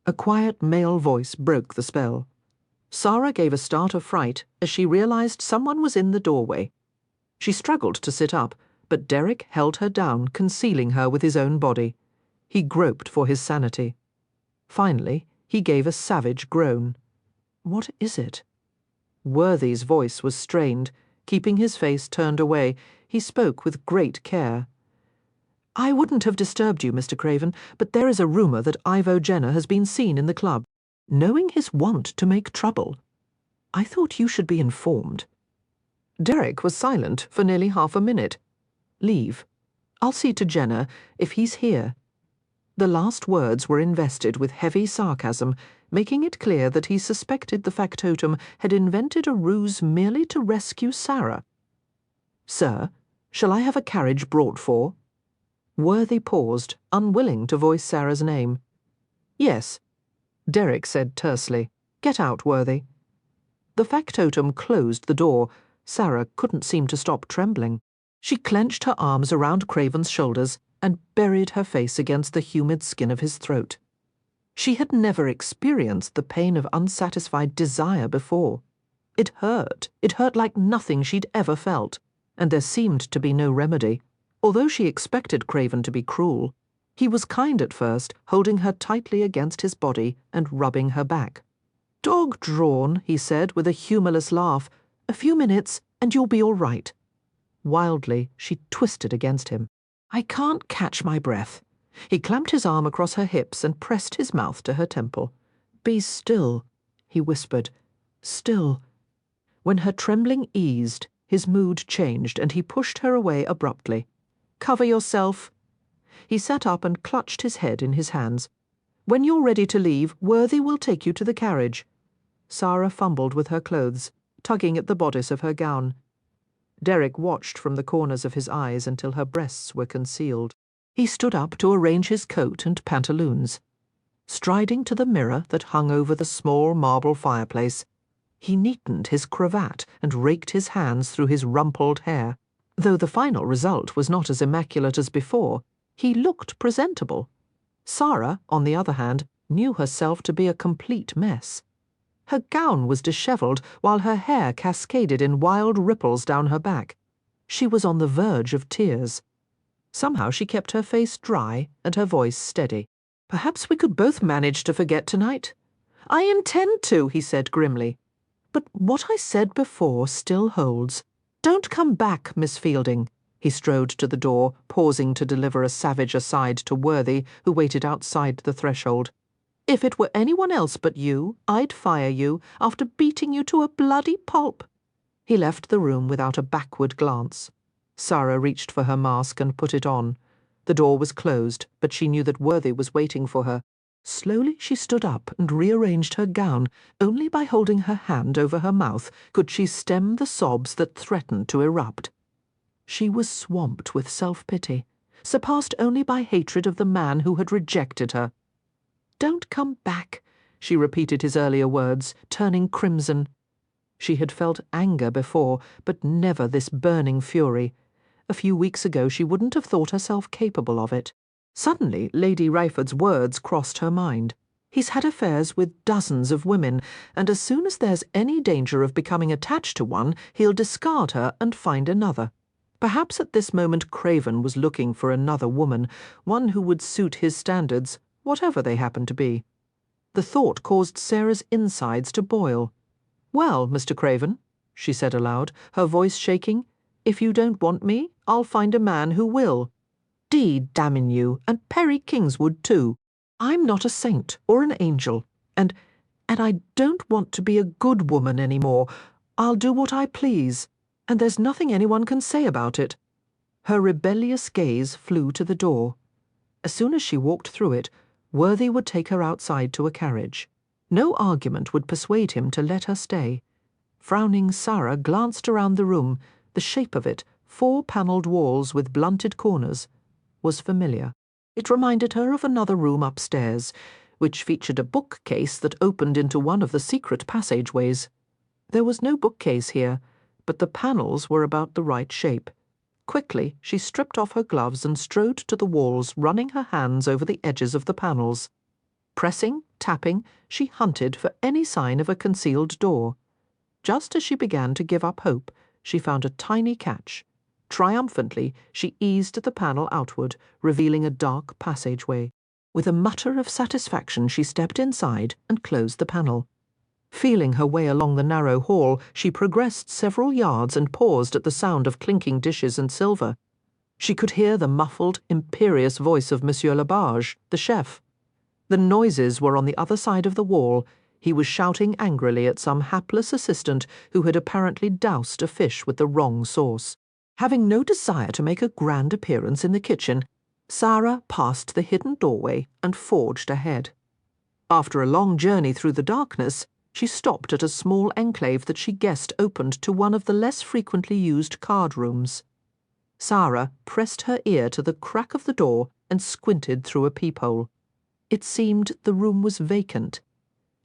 A quiet male voice broke the spell. Sara gave a start of fright as she realized someone was in the doorway. She struggled to sit up, but Derek held her down, concealing her with his own body. He groped for his sanity. Finally, he gave a savage groan. What is it? Worthy's voice was strained. Keeping his face turned away, he spoke with great care. "I wouldn't have disturbed you, Mr. Craven, but there is a rumour that Ivo Jenner has been seen in the club, knowing his want to make trouble. I thought you should be informed." Derek was silent for nearly half a minute. "Leave. I'll see to Jenner if he's here." The last words were invested with heavy sarcasm, making it clear that he suspected the factotum had invented a ruse merely to rescue Sara. "Sir, shall I have a carriage brought for?" Worthy paused, unwilling to voice Sara's name. "Yes," Derek said tersely. "Get out, Worthy." The factotum closed the door. Sara couldn't seem to stop trembling. She clenched her arms around Craven's shoulders and buried her face against the humid skin of his throat. She had never experienced the pain of unsatisfied desire before. It hurt like nothing she'd ever felt, and there seemed to be no remedy. Although she expected Craven to be cruel, he was kind at first, holding her tightly against his body and rubbing her back. "Dog-drawn," he said with a humourless laugh. "A few minutes, and you'll be all right." Wildly, she twisted against him. "I can't catch my breath." He clamped his arm across her hips and pressed his mouth to her temple. "Be still," he whispered. "Still." When her trembling eased, his mood changed and he pushed her away abruptly. "Cover yourself." He sat up and clutched his head in his hands. "When you're ready to leave, Worthy will take you to the carriage." Sara fumbled with her clothes, tugging at the bodice of her gown. Derek watched from the corners of his eyes until her breasts were concealed. He stood up to arrange his coat and pantaloons. Striding to the mirror that hung over the small marble fireplace, he neatened his cravat and raked his hands through his rumpled hair. Though the final result was not as immaculate as before, he looked presentable. Sara, on the other hand, knew herself to be a complete mess. Her gown was dishevelled, while her hair cascaded in wild ripples down her back. She was on the verge of tears. Somehow she kept her face dry and her voice steady. "Perhaps we could both manage to forget tonight." "I intend to," he said grimly. "But what I said before still holds. Don't come back, Miss Fielding." He strode to the door, pausing to deliver a savage aside to Worthy, who waited outside the threshold. "If it were anyone else but you, I'd fire you after beating you to a bloody pulp." He left the room without a backward glance. Sara reached for her mask and put it on. The door was closed, but she knew that Worthy was waiting for her. Slowly she stood up and rearranged her gown. Only by holding her hand over her mouth could she stem the sobs that threatened to erupt. She was swamped with self-pity, surpassed only by hatred of the man who had rejected her. "Don't come back," she repeated his earlier words, turning crimson. She had felt anger before, but never this burning fury. A few weeks ago she wouldn't have thought herself capable of it. Suddenly Lady Ryford's words crossed her mind. He's had affairs with dozens of women, and as soon as there's any danger of becoming attached to one, he'll discard her and find another. Perhaps at this moment Craven was looking for another woman, one who would suit his standards, whatever they happened to be. The thought caused Sarah's insides to boil. "Well, Mr. Craven," she said aloud, her voice shaking, "if you don't want me, I'll find a man who will. Damn you, and Perry Kingswood too. I'm not a saint or an angel, and I don't want to be a good woman any more. I'll do what I please, and there's nothing anyone can say about it." Her rebellious gaze flew to the door. As soon as she walked through it, Worthy would take her outside to a carriage. No argument would persuade him to let her stay. Frowning Sara glanced around the room. The shape of it, 4 panelled walls with blunted corners, was familiar. It reminded her of another room upstairs, which featured a bookcase that opened into one of the secret passageways. There was no bookcase here, but the panels were about the right shape. Quickly, she stripped off her gloves and strode to the walls, running her hands over the edges of the panels. Pressing, tapping, she hunted for any sign of a concealed door. Just as she began to give up hope, she found a tiny catch. Triumphantly, she eased the panel outward, revealing a dark passageway. With a mutter of satisfaction, she stepped inside and closed the panel. Feeling her way along the narrow hall, she progressed several yards and paused at the sound of clinking dishes and silver. She could hear the muffled, imperious voice of Monsieur Labarge, the chef. The noises were on the other side of the wall. He was shouting angrily at some hapless assistant who had apparently doused a fish with the wrong sauce. Having no desire to make a grand appearance in the kitchen, Sara passed the hidden doorway and forged ahead. After a long journey through the darkness, she stopped at a small enclave that she guessed opened to one of the less frequently used card rooms. Sara pressed her ear to the crack of the door and squinted through a peephole. It seemed the room was vacant.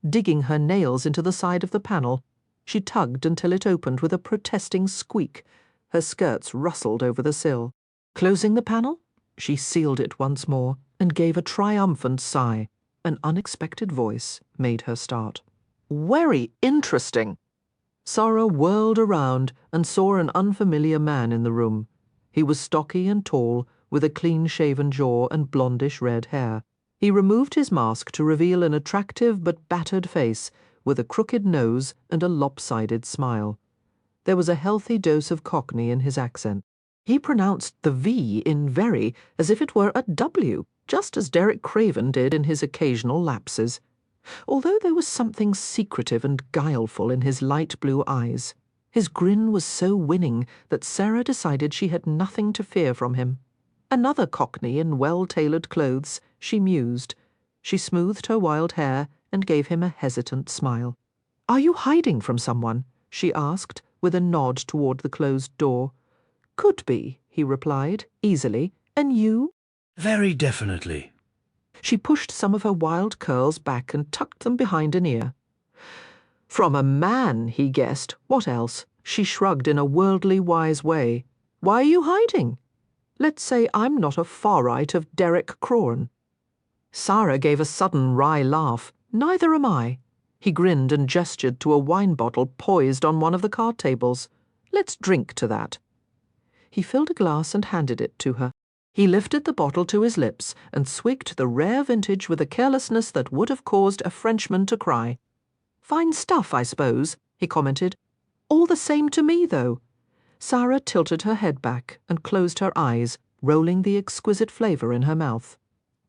Digging her nails into the side of the panel, she tugged until it opened with a protesting squeak. Her skirts rustled over the sill. Closing the panel, she sealed it once more and gave a triumphant sigh. An unexpected voice made her start. "Very interesting." Sara whirled around and saw an unfamiliar man in the room. He was stocky and tall, with a clean-shaven jaw and blondish red hair. He removed his mask to reveal an attractive but battered face, with a crooked nose and a lopsided smile. There was a healthy dose of Cockney in his accent. He pronounced the V in very as if it were a W, just as Derek Craven did in his occasional lapses. Although there was something secretive and guileful in his light blue eyes, his grin was so winning that Sara decided she had nothing to fear from him. Another Cockney in well-tailored clothes, she mused. She smoothed her wild hair and gave him a hesitant smile. "Are you hiding from someone?" she asked, with a nod toward the closed door. "Could be," he replied, easily. "And you?" "Very definitely." She pushed some of her wild curls back and tucked them behind an ear. "From a man," he guessed. What else? She shrugged in a worldly wise way. "Why are you hiding? Let's say I'm not a far-right of Derek Craven." Sara gave a sudden wry laugh. "Neither am I." He grinned and gestured to a wine bottle poised on one of the card tables. "Let's drink to that." He filled a glass and handed it to her. He lifted the bottle to his lips and swigged the rare vintage with a carelessness that would have caused a Frenchman to cry. "Fine stuff, I suppose," he commented. "All the same to me, though." Sara tilted her head back and closed her eyes, rolling the exquisite flavour in her mouth.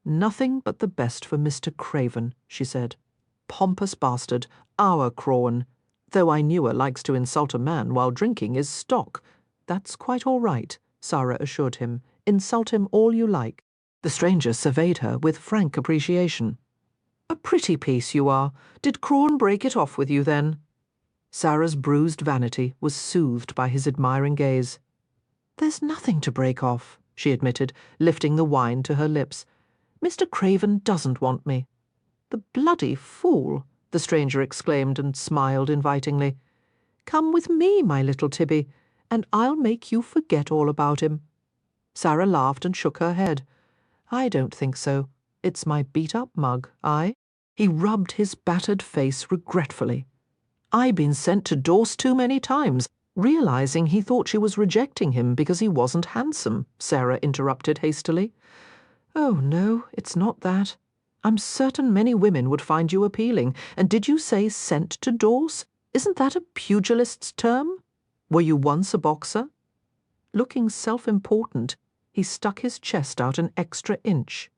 "Nothing but the best for Mr. Craven," she said. "Pompous bastard, our Crawen. Though I knew likes to insult a man while drinking is stock. That's quite all right, Sara assured him. Insult him all you like. The stranger surveyed her with frank appreciation. A pretty piece you are. Did Crawn break it off with you then? Sara's bruised vanity was soothed by his admiring gaze. There's nothing to break off, she admitted, lifting the wine to her lips. Mr. Craven doesn't want me. The bloody fool, the stranger exclaimed and smiled invitingly. Come with me, my little Tibby, and I'll make you forget all about him. Sara laughed and shook her head. I don't think so. It's my beat-up mug, He rubbed his battered face regretfully. I been sent to Dorse too many times, realizing he thought she was rejecting him because he wasn't handsome, Sara interrupted hastily. Oh, no, it's not that. I'm certain many women would find you appealing. And did you say sent to Dorse? Isn't that a pugilist's term? Were you once a boxer? Looking self-important, he stuck his chest out an extra inch.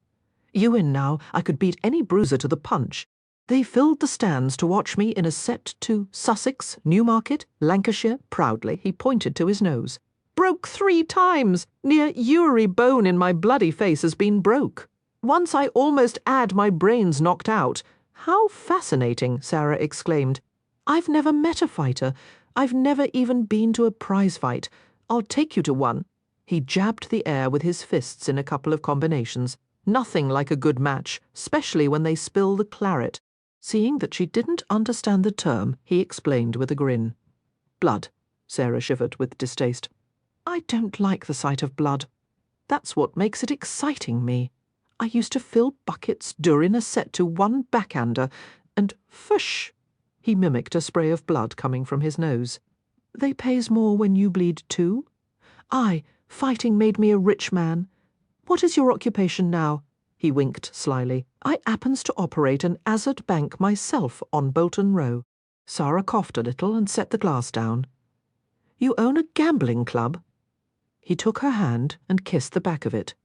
You in now, I could beat any bruiser to the punch. They filled the stands to watch me in a set to Sussex, Newmarket, Lancashire. Proudly, he pointed to his nose. Broke 3 times. Near every bone in my bloody face has been broke. Once I almost 'ad my brains knocked out. How fascinating, Sara exclaimed. I've never met a fighter. I've never even been to a prize fight. I'll take you to one. He jabbed the air with his fists in a couple of combinations. Nothing like a good match, especially when they spill the claret. Seeing that she didn't understand the term, he explained with a grin. Blood, Sara shivered with distaste. I don't like the sight of blood. That's what makes it exciting me. I used to fill buckets during a set to one backhander, and fush! He mimicked a spray of blood coming from his nose. They pays more when you bleed too? Aye, fighting made me a rich man. What is your occupation now? He winked slyly. I happens to operate an Azard bank myself on Bolton Row. Sara coughed a little and set the glass down. You own a gambling club? He took her hand and kissed the back of it.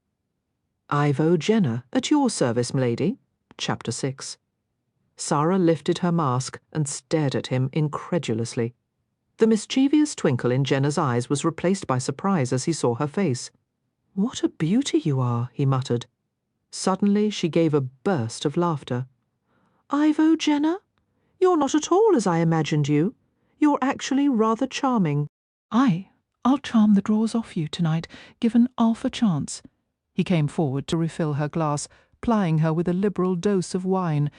Ivo Jenner, at your service, m'lady. Chapter 6. Sara lifted her mask and stared at him incredulously. The mischievous twinkle in Jenner's eyes was replaced by surprise as he saw her face. What a beauty you are, he muttered. Suddenly she gave a burst of laughter. Ivo Jenner? You're not at all as I imagined you. You're actually rather charming. I'll charm the draws off you tonight, given half a chance. He came forward to refill her glass, plying her with a liberal dose of wine.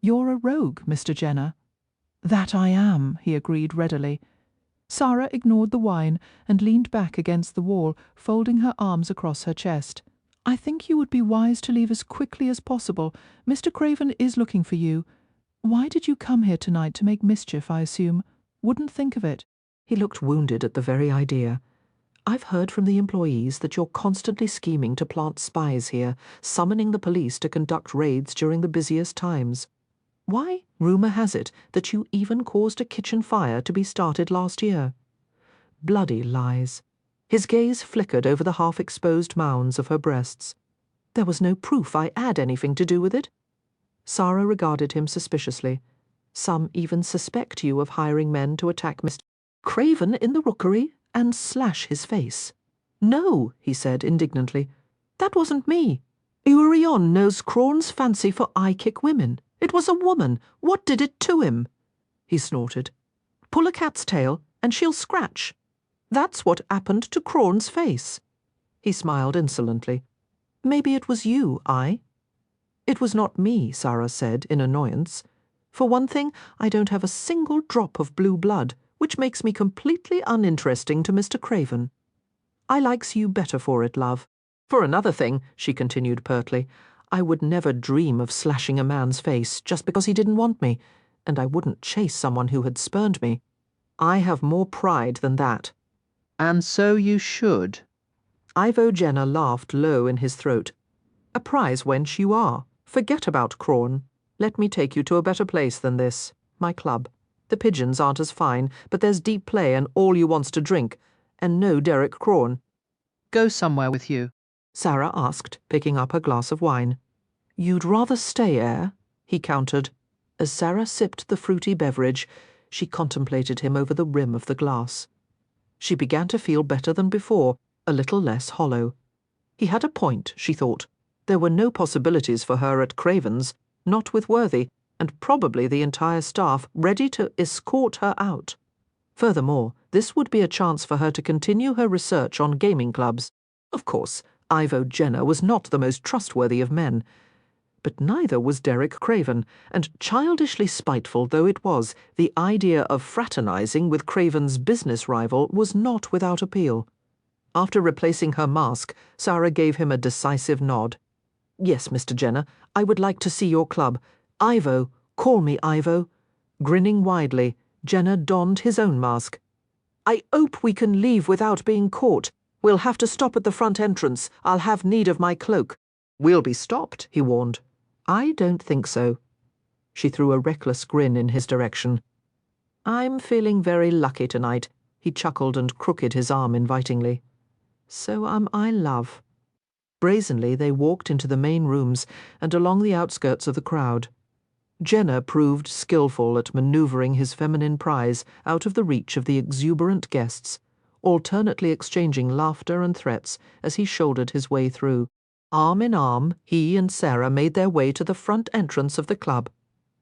You're a rogue, Mr. Jenner. That I am, he agreed readily. Sara ignored the wine and leaned back against the wall, folding her arms across her chest. I think you would be wise to leave as quickly as possible. Mr. Craven is looking for you. Why did you come here tonight to make mischief, I assume? Wouldn't think of it. He looked wounded at the very idea. I've heard from the employees that you're constantly scheming to plant spies here, summoning the police to conduct raids during the busiest times. Why, rumour has it that you even caused a kitchen fire to be started last year. Bloody lies. His gaze flickered over the half-exposed mounds of her breasts. There was no proof I had anything to do with it. Sara regarded him suspiciously. Some even suspect you of hiring men to attack Mr. Craven in the rookery and slash his face. No, he said indignantly. That wasn't me. Urion knows Crawn's fancy for eye-kick women. It was a woman. What did it to him? He snorted. Pull a cat's tail, and she'll scratch. That's what happened to Crawn's face. He smiled insolently. Maybe it was you, It was not me, Sara said in annoyance. For one thing, I don't have a single drop of blue blood, which makes me completely uninteresting to Mr. Craven. I likes you better for it, love. For another thing, she continued pertly, I would never dream of slashing a man's face just because he didn't want me, and I wouldn't chase someone who had spurned me. I have more pride than that. And so you should. Ivo Jenner laughed low in his throat. A prize wench you are. Forget about Crawn. Let me take you to a better place than this. My club. The pigeons aren't as fine, but there's deep play and all you wants to drink, and no Derek Crawn. Go somewhere with you, Sara asked, picking up her glass of wine. You'd rather stay, he countered. As Sara sipped the fruity beverage, She contemplated him over the rim of the glass. She began to feel better than before, a little less hollow. He had a point, she thought. There were no possibilities for her at Craven's, not with Worthy, and probably the entire staff ready to escort her out. Furthermore, this would be a chance for her to continue her research on gaming clubs. Of course, Ivo Jenner was not the most trustworthy of men, but neither was Derek Craven, and childishly spiteful though it was, the idea of fraternizing with Craven's business rival was not without appeal. After replacing her mask, Sara gave him a decisive nod. "Yes, Mr. Jenner, I would like to see your club. Ivo, call me Ivo." Grinning widely, Jenner donned his own mask. "I hope we can leave without being caught. We'll have to stop at the front entrance. I'll have need of my cloak." "We'll be stopped," he warned. "I don't think so." She threw a reckless grin in his direction. "I'm feeling very lucky tonight." He chuckled and crooked his arm invitingly. "So am I, love." Brazenly they walked into the main rooms and along the outskirts of the crowd. Jenner proved skillful at manoeuvring his feminine prize out of the reach of the exuberant guests, alternately exchanging laughter and threats as he shouldered his way through. Arm in arm, he and Sara made their way to the front entrance of the club.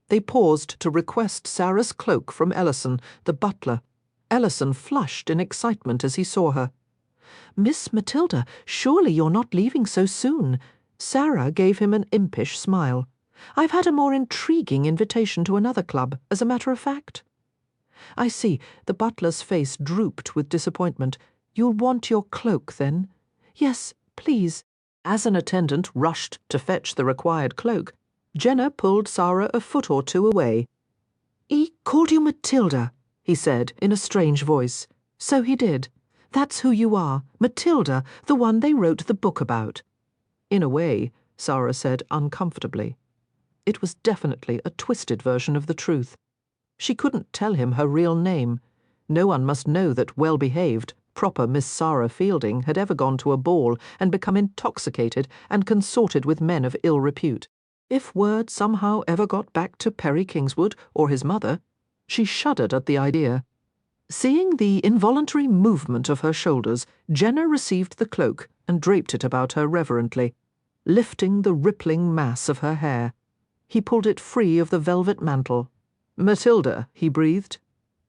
They paused to request Sara's cloak from Ellison, the butler. Ellison flushed in excitement as he saw her. "Miss Matilda, surely you're not leaving so soon." Sara gave him an impish smile. "I've had a more intriguing invitation to another club, as a matter of fact." "I see." The butler's face drooped with disappointment. "You'll want your cloak, then?" "Yes, please." As an attendant rushed to fetch the required cloak, Jenner pulled Sara a foot or two away. "He called you Matilda," he said in a strange voice. "So he did. That's who you are, Matilda, the one they wrote the book about." "In a way," Sara said uncomfortably. It was definitely a twisted version of the truth. She couldn't tell him her real name. No one must know that well-behaved, proper Miss Sara Fielding had ever gone to a ball and become intoxicated and consorted with men of ill repute. If word somehow ever got back to Perry Kingswood or his mother, she shuddered at the idea. Seeing the involuntary movement of her shoulders, Jenner received the cloak and draped it about her reverently, lifting the rippling mass of her hair. He pulled it free of the velvet mantle. "Matilda," he breathed.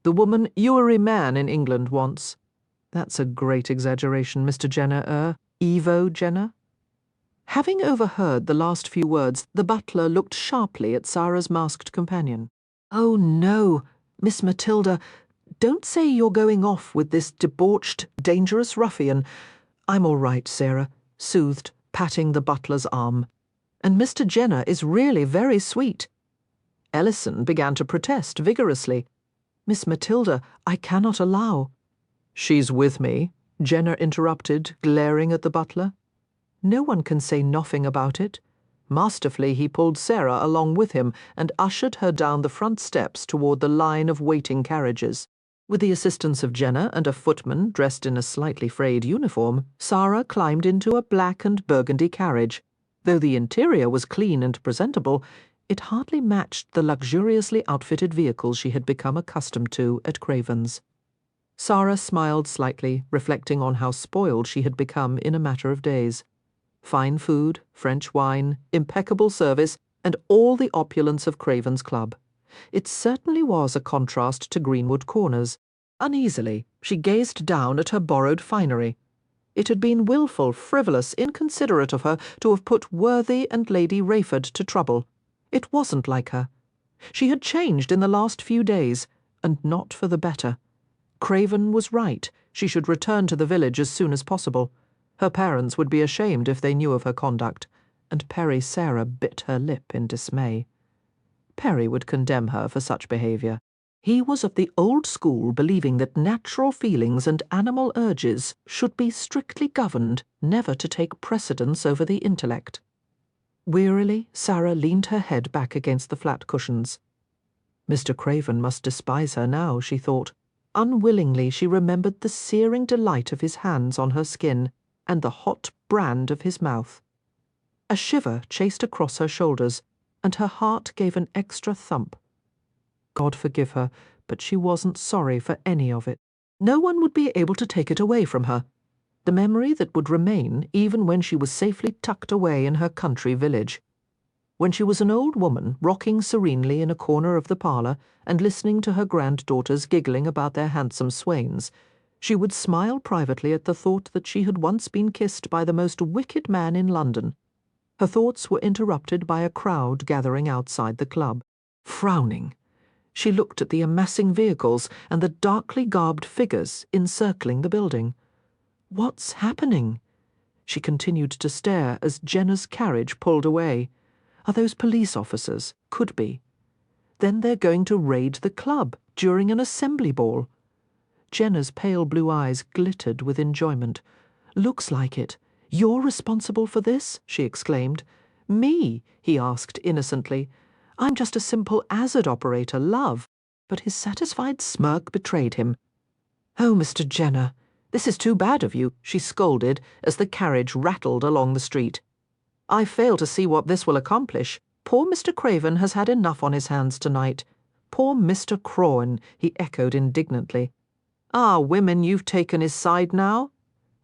"The woman Ewery man in England wants." That's a great exaggeration, Mr. Jenner, Evo Jenner. Having overheard the last few words, the butler looked sharply at Sara's masked companion. "Oh, no, Miss Matilda, don't say you're going off with this debauched, dangerous ruffian." "I'm all right, Sara," soothed, patting the butler's arm. "And Mr. Jenner is really very sweet." Ellison began to protest vigorously. "Miss Matilda, I cannot allow—" "She's with me," Jenner interrupted, glaring at the butler. "No one can say nothing about it." Masterfully he pulled Sara along with him and ushered her down the front steps toward the line of waiting carriages. With the assistance of Jenner and a footman dressed in a slightly frayed uniform, Sara climbed into a black and burgundy carriage. Though the interior was clean and presentable, it hardly matched the luxuriously outfitted vehicles she had become accustomed to at Craven's. Sara smiled slightly, reflecting on how spoiled she had become in a matter of days. Fine food, French wine, impeccable service, and all the opulence of Craven's Club. It certainly was a contrast to Greenwood Corners. Uneasily, she gazed down at her borrowed finery. It had been wilful, frivolous, inconsiderate of her to have put Worthy and Lady Rayford to trouble. It wasn't like her. She had changed in the last few days, and not for the better. Craven was right. She should return to the village as soon as possible. Her parents would be ashamed if they knew of her conduct, and Perry Sara bit her lip in dismay. Perry would condemn her for such behaviour. He was of the old school, believing that natural feelings and animal urges should be strictly governed, never to take precedence over the intellect. Wearily, Sara leaned her head back against the flat cushions. Mr. Craven must despise her now, she thought. Unwillingly she remembered the searing delight of his hands on her skin and the hot brand of his mouth. A shiver chased across her shoulders, and her heart gave an extra thump. God forgive her, but she wasn't sorry for any of it. No one would be able to take it away from her. The memory that would remain even when she was safely tucked away in her country village. When she was an old woman rocking serenely in a corner of the parlour and listening to her granddaughters giggling about their handsome swains, she would smile privately at the thought that she had once been kissed by the most wicked man in London. Her thoughts were interrupted by a crowd gathering outside the club. Frowning, she looked at the amassing vehicles and the darkly garbed figures encircling the building. What's happening? She continued to stare as Jenna's carriage pulled away. Are those police officers? Could be. Then they're going to raid the club during an assembly ball. Jenna's pale blue eyes glittered with enjoyment. Looks like it. You're responsible for this? She exclaimed. Me? He asked innocently. I'm just a simple acid operator, love. But his satisfied smirk betrayed him. Oh, Mr. Jenner, this is too bad of you, she scolded as the carriage rattled along the street. I fail to see what this will accomplish. Poor Mr. Craven has had enough on his hands tonight. Poor Mr. Crawen, he echoed indignantly. Ah, women, you've taken his side now?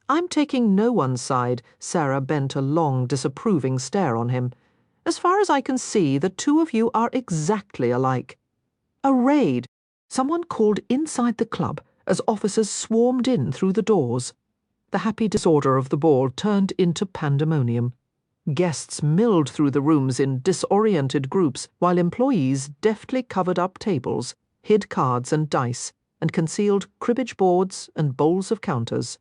I'm taking no one's side, Sara bent a long, disapproving stare on him. As far as I can see, the two of you are exactly alike. A raid. Someone called inside the club as officers swarmed in through the doors. The happy disorder of the ball turned into pandemonium. Guests milled through the rooms in disoriented groups, while employees deftly covered up tables, hid cards and dice, and concealed cribbage boards and bowls of counters.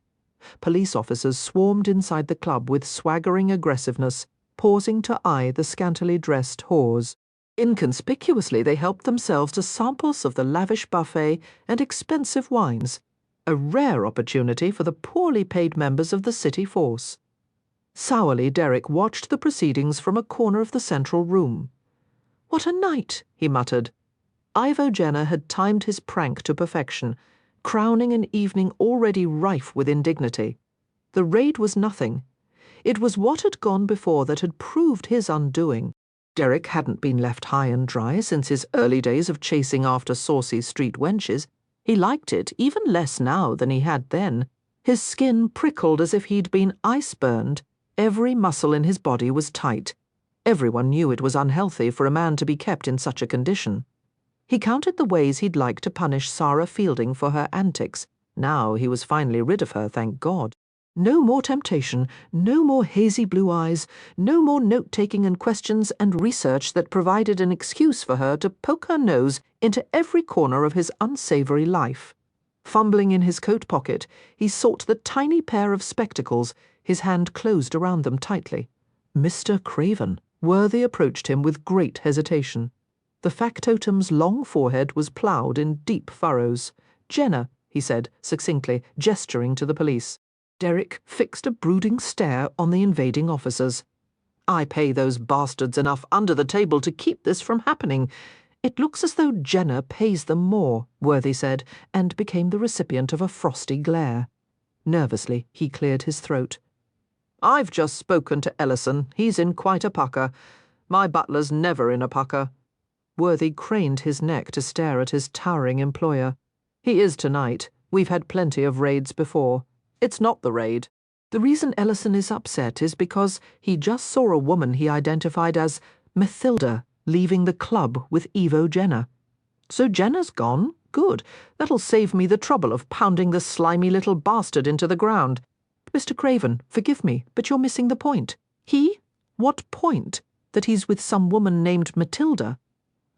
Police officers swarmed inside the club with swaggering aggressiveness, pausing to eye the scantily dressed whores. Inconspicuously, they helped themselves to samples of the lavish buffet and expensive wines, a rare opportunity for the poorly paid members of the city force. Sourly, Derek watched the proceedings from a corner of the central room. What a night, he muttered. Ivo Jenner had timed his prank to perfection, crowning an evening already rife with indignity. The raid was nothing. It was what had gone before that had proved his undoing. Derek hadn't been left high and dry since his early days of chasing after saucy street wenches. He liked it even less now than he had then. His skin prickled as if he'd been ice-burned. Every muscle in his body was tight. Everyone knew it was unhealthy for a man to be kept in such a condition. He counted the ways he'd like to punish Sara Fielding for her antics. Now he was finally rid of her, thank God. No more temptation, no more hazy blue eyes, no more note-taking and questions and research that provided an excuse for her to poke her nose into every corner of his unsavoury life. Fumbling in his coat pocket, he sought the tiny pair of spectacles, his hand closed around them tightly. Mr. Craven. Worthy approached him with great hesitation. The factotum's long forehead was ploughed in deep furrows. Jenner, he said succinctly, gesturing to the police. Derek fixed a brooding stare on the invading officers. I pay those bastards enough under the table to keep this from happening. It looks as though Jenner pays them more, Worthy said, and became the recipient of a frosty glare. Nervously, he cleared his throat. I've just spoken to Ellison. He's in quite a pucker. My butler's never in a pucker. Worthy craned his neck to stare at his towering employer. He is tonight. We've had plenty of raids before. It's not the raid. The reason Ellison is upset is because he just saw a woman he identified as Mathilda leaving the club with Ivo Jenner. So Jenner's gone? Good. That'll save me the trouble of pounding the slimy little bastard into the ground. Mr. Craven, forgive me, but you're missing the point. He? What point? That he's with some woman named Matilda?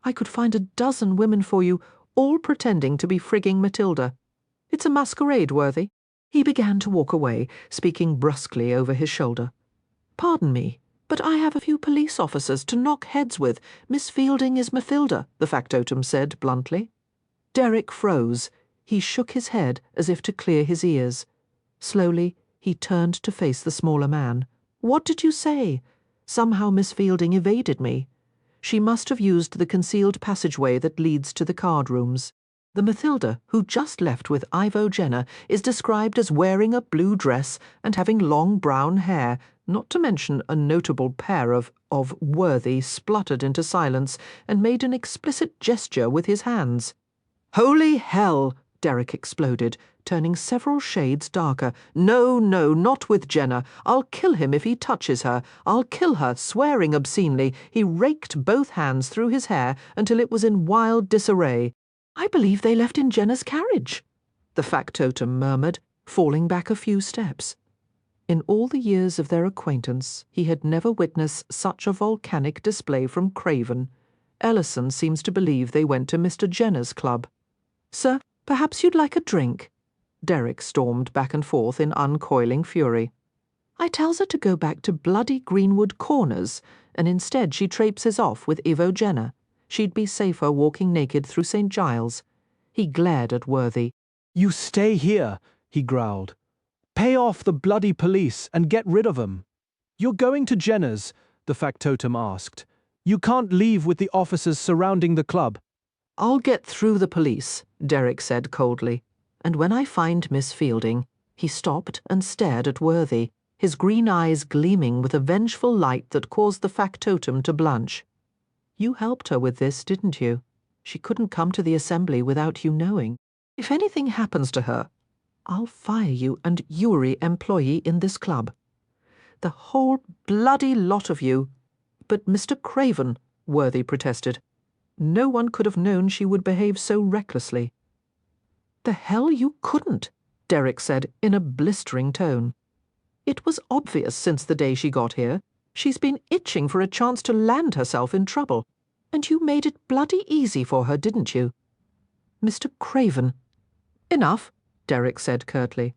I could find a dozen women for you, all pretending to be frigging Matilda. It's a masquerade, Worthy. He began to walk away, speaking brusquely over his shoulder. Pardon me, but I have a few police officers to knock heads with. Miss Fielding is Mathilda, the factotum said bluntly. Derek froze. He shook his head as if to clear his ears. Slowly, he turned to face the smaller man. What did you say? Somehow Miss Fielding evaded me. She must have used the concealed passageway that leads to the card rooms. The Mathilda, who just left with Ivo Jenner, is described as wearing a blue dress and having long brown hair, not to mention a notable pair of Worthy spluttered into silence and made an explicit gesture with his hands. "Holy hell!" Derek exploded, turning several shades darker. "No, no, not with Jenna. I'll kill him if he touches her. I'll kill her," swearing obscenely. He raked both hands through his hair until it was in wild disarray. "I believe they left in Jenna's carriage," the factotum murmured, falling back a few steps. In all the years of their acquaintance, he had never witnessed such a volcanic display from Craven. Ellison seems to believe they went to Mr. Jenner's club. "Sir, perhaps you'd like a drink?" Derek stormed back and forth in uncoiling fury. "I tells her to go back to bloody Greenwood Corners, and instead she traipses off with Ivo Jenner. She'd be safer walking naked through St. Giles." He glared at Worthy. "You stay here," he growled. "Pay off the bloody police and get rid of 'em." "You're going to Jenner's?" the factotum asked. "You can't leave with the officers surrounding the club." "I'll get through the police," Derek said coldly. "And when I find Miss Fielding—" He stopped and stared at Worthy, his green eyes gleaming with a vengeful light that caused the factotum to blanch. "You helped her with this, didn't you? She couldn't come to the assembly without you knowing. If anything happens to her, I'll fire you and every employee in this club. The whole bloody lot of you." "But Mr. Craven," Worthy protested. "No one could have known she would behave so recklessly." "The hell you couldn't," Derek said in a blistering tone. "It was obvious since the day she got here. She's been itching for a chance to land herself in trouble. And you made it bloody easy for her, didn't you? Mr. Craven." "Enough," Derek said curtly.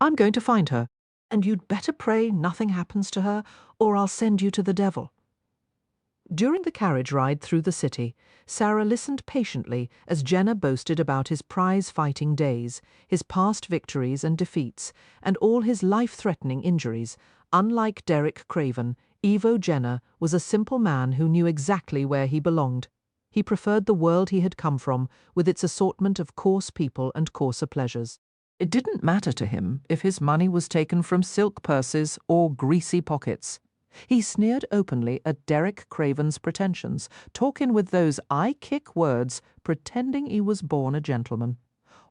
"I'm going to find her, and you'd better pray nothing happens to her, or I'll send you to the devil." During the carriage ride through the city, Sara listened patiently as Jenner boasted about his prize-fighting days, his past victories and defeats, and all his life-threatening injuries. Unlike Derek Craven, Ivo Jenner was a simple man who knew exactly where he belonged. He preferred the world he had come from, with its assortment of coarse people and coarser pleasures. It didn't matter to him if his money was taken from silk purses or greasy pockets. He sneered openly at Derek Craven's pretensions, talking with those eye-kick words, pretending he was born a gentleman.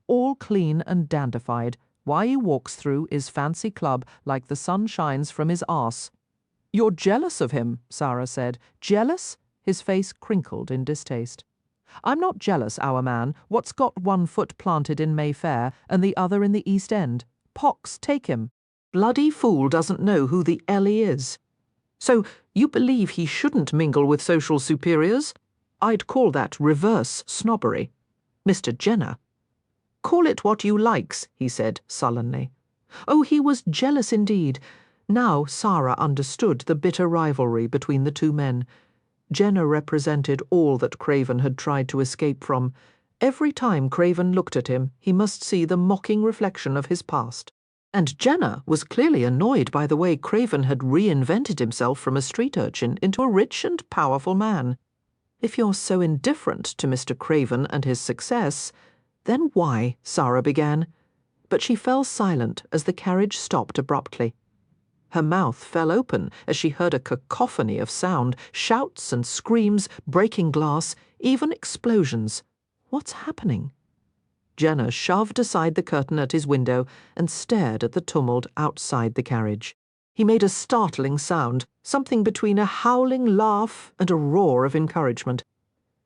All clean and dandified, why he walks through his fancy club like the sun shines from his arse. "You're jealous of him," Sara said. "Jealous?" His face crinkled in distaste. "I'm not jealous, our man. What's got one foot planted in Mayfair and the other in the East End? Pox take him. Bloody fool doesn't know who the L he is. So you believe he shouldn't mingle with social superiors? I'd call that reverse snobbery. Mr. Jenner." "Call it what you likes," he said sullenly. Oh, he was jealous indeed. Now Sara understood the bitter rivalry between the two men. Jenner represented all that Craven had tried to escape from. Every time Craven looked at him, he must see the mocking reflection of his past. And Jenner was clearly annoyed by the way Craven had reinvented himself from a street urchin into a rich and powerful man. If you're so indifferent to Mr. Craven and his success, then why? Sara began. But she fell silent as the carriage stopped abruptly. Her mouth fell open as she heard a cacophony of sound, shouts and screams, breaking glass, even explosions. What's happening? Jenner shoved aside the curtain at his window and stared at the tumult outside the carriage. He made a startling sound, something between a howling laugh and a roar of encouragement.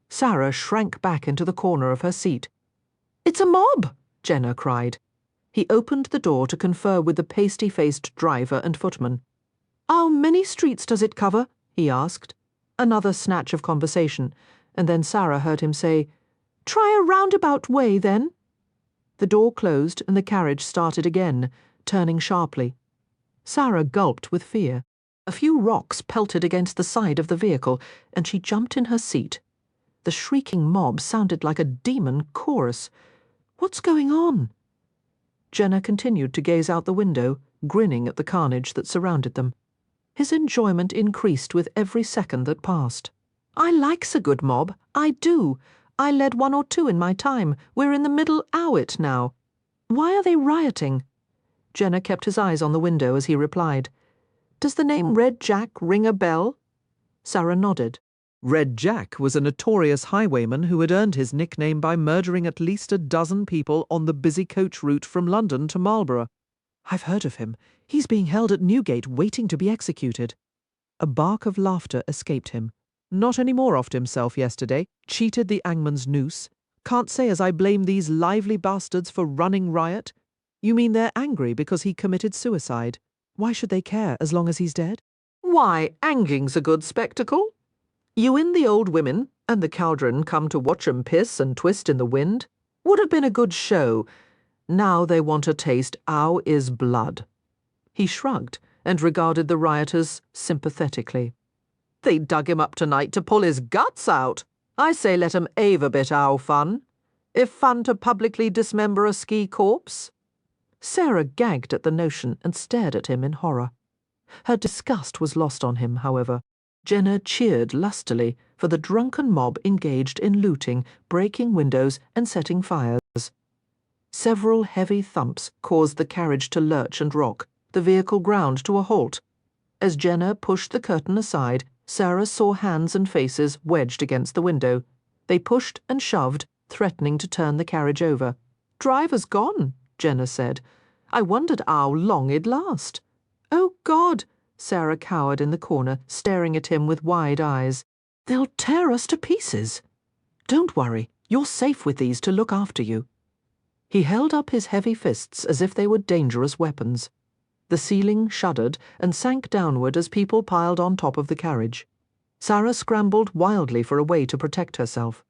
Sara shrank back into the corner of her seat. "It's a mob!" Jenner cried. He opened the door to confer with the pasty-faced driver and footman. "How many streets does it cover?" he asked. Another snatch of conversation, and then Sara heard him say, "Try a roundabout way, then." The door closed and the carriage started again, turning sharply. Sara gulped with fear. A few rocks pelted against the side of the vehicle, and she jumped in her seat. The shrieking mob sounded like a demon chorus. What's going on? Jenner continued to gaze out the window, grinning at the carnage that surrounded them. His enjoyment increased with every second that passed. "I likes a good mob, I do. I led 1 or 2 in my time. We're in the middle o' it now. Why are they rioting?" Jenner kept his eyes on the window as he replied. Does the name Red Jack ring a bell? Sara nodded. Red Jack was a notorious highwayman who had earned his nickname by murdering at least a dozen people on the busy coach route from London to Marlborough. I've heard of him. He's being held at Newgate waiting to be executed. A bark of laughter escaped him. Not any more offed himself yesterday, cheated the hangman's noose. Can't say as I blame these lively bastards for running riot. You mean they're angry because he committed suicide? Why should they care as long as he's dead? Why, hanging's a good spectacle. You and the old women and the cauldron come to watch 'em piss and twist in the wind. Would have been a good show. Now they want to taste 'ow is blood. He shrugged and regarded the rioters sympathetically. They dug him up tonight to pull his guts out. I say let 'em have a bit 'ow fun. If fun to publicly dismember a ski corpse. Sara gagged at the notion and stared at him in horror. Her disgust was lost on him, however. Jenna cheered lustily for the drunken mob engaged in looting, breaking windows and setting fires. Several heavy thumps caused the carriage to lurch and rock, the vehicle ground to a halt. As Jenna pushed the curtain aside, Sara saw hands and faces wedged against the window. They pushed and shoved, threatening to turn the carriage over. "Driver's gone," Jenna said. "I wondered how long it'd last." "Oh, God!" Sara cowered in the corner, staring at him with wide eyes. "They'll tear us to pieces." "Don't worry, you're safe with these to look after you." He held up his heavy fists as if they were dangerous weapons. The ceiling shuddered and sank downward as people piled on top of the carriage. Sara scrambled wildly for a way to protect herself.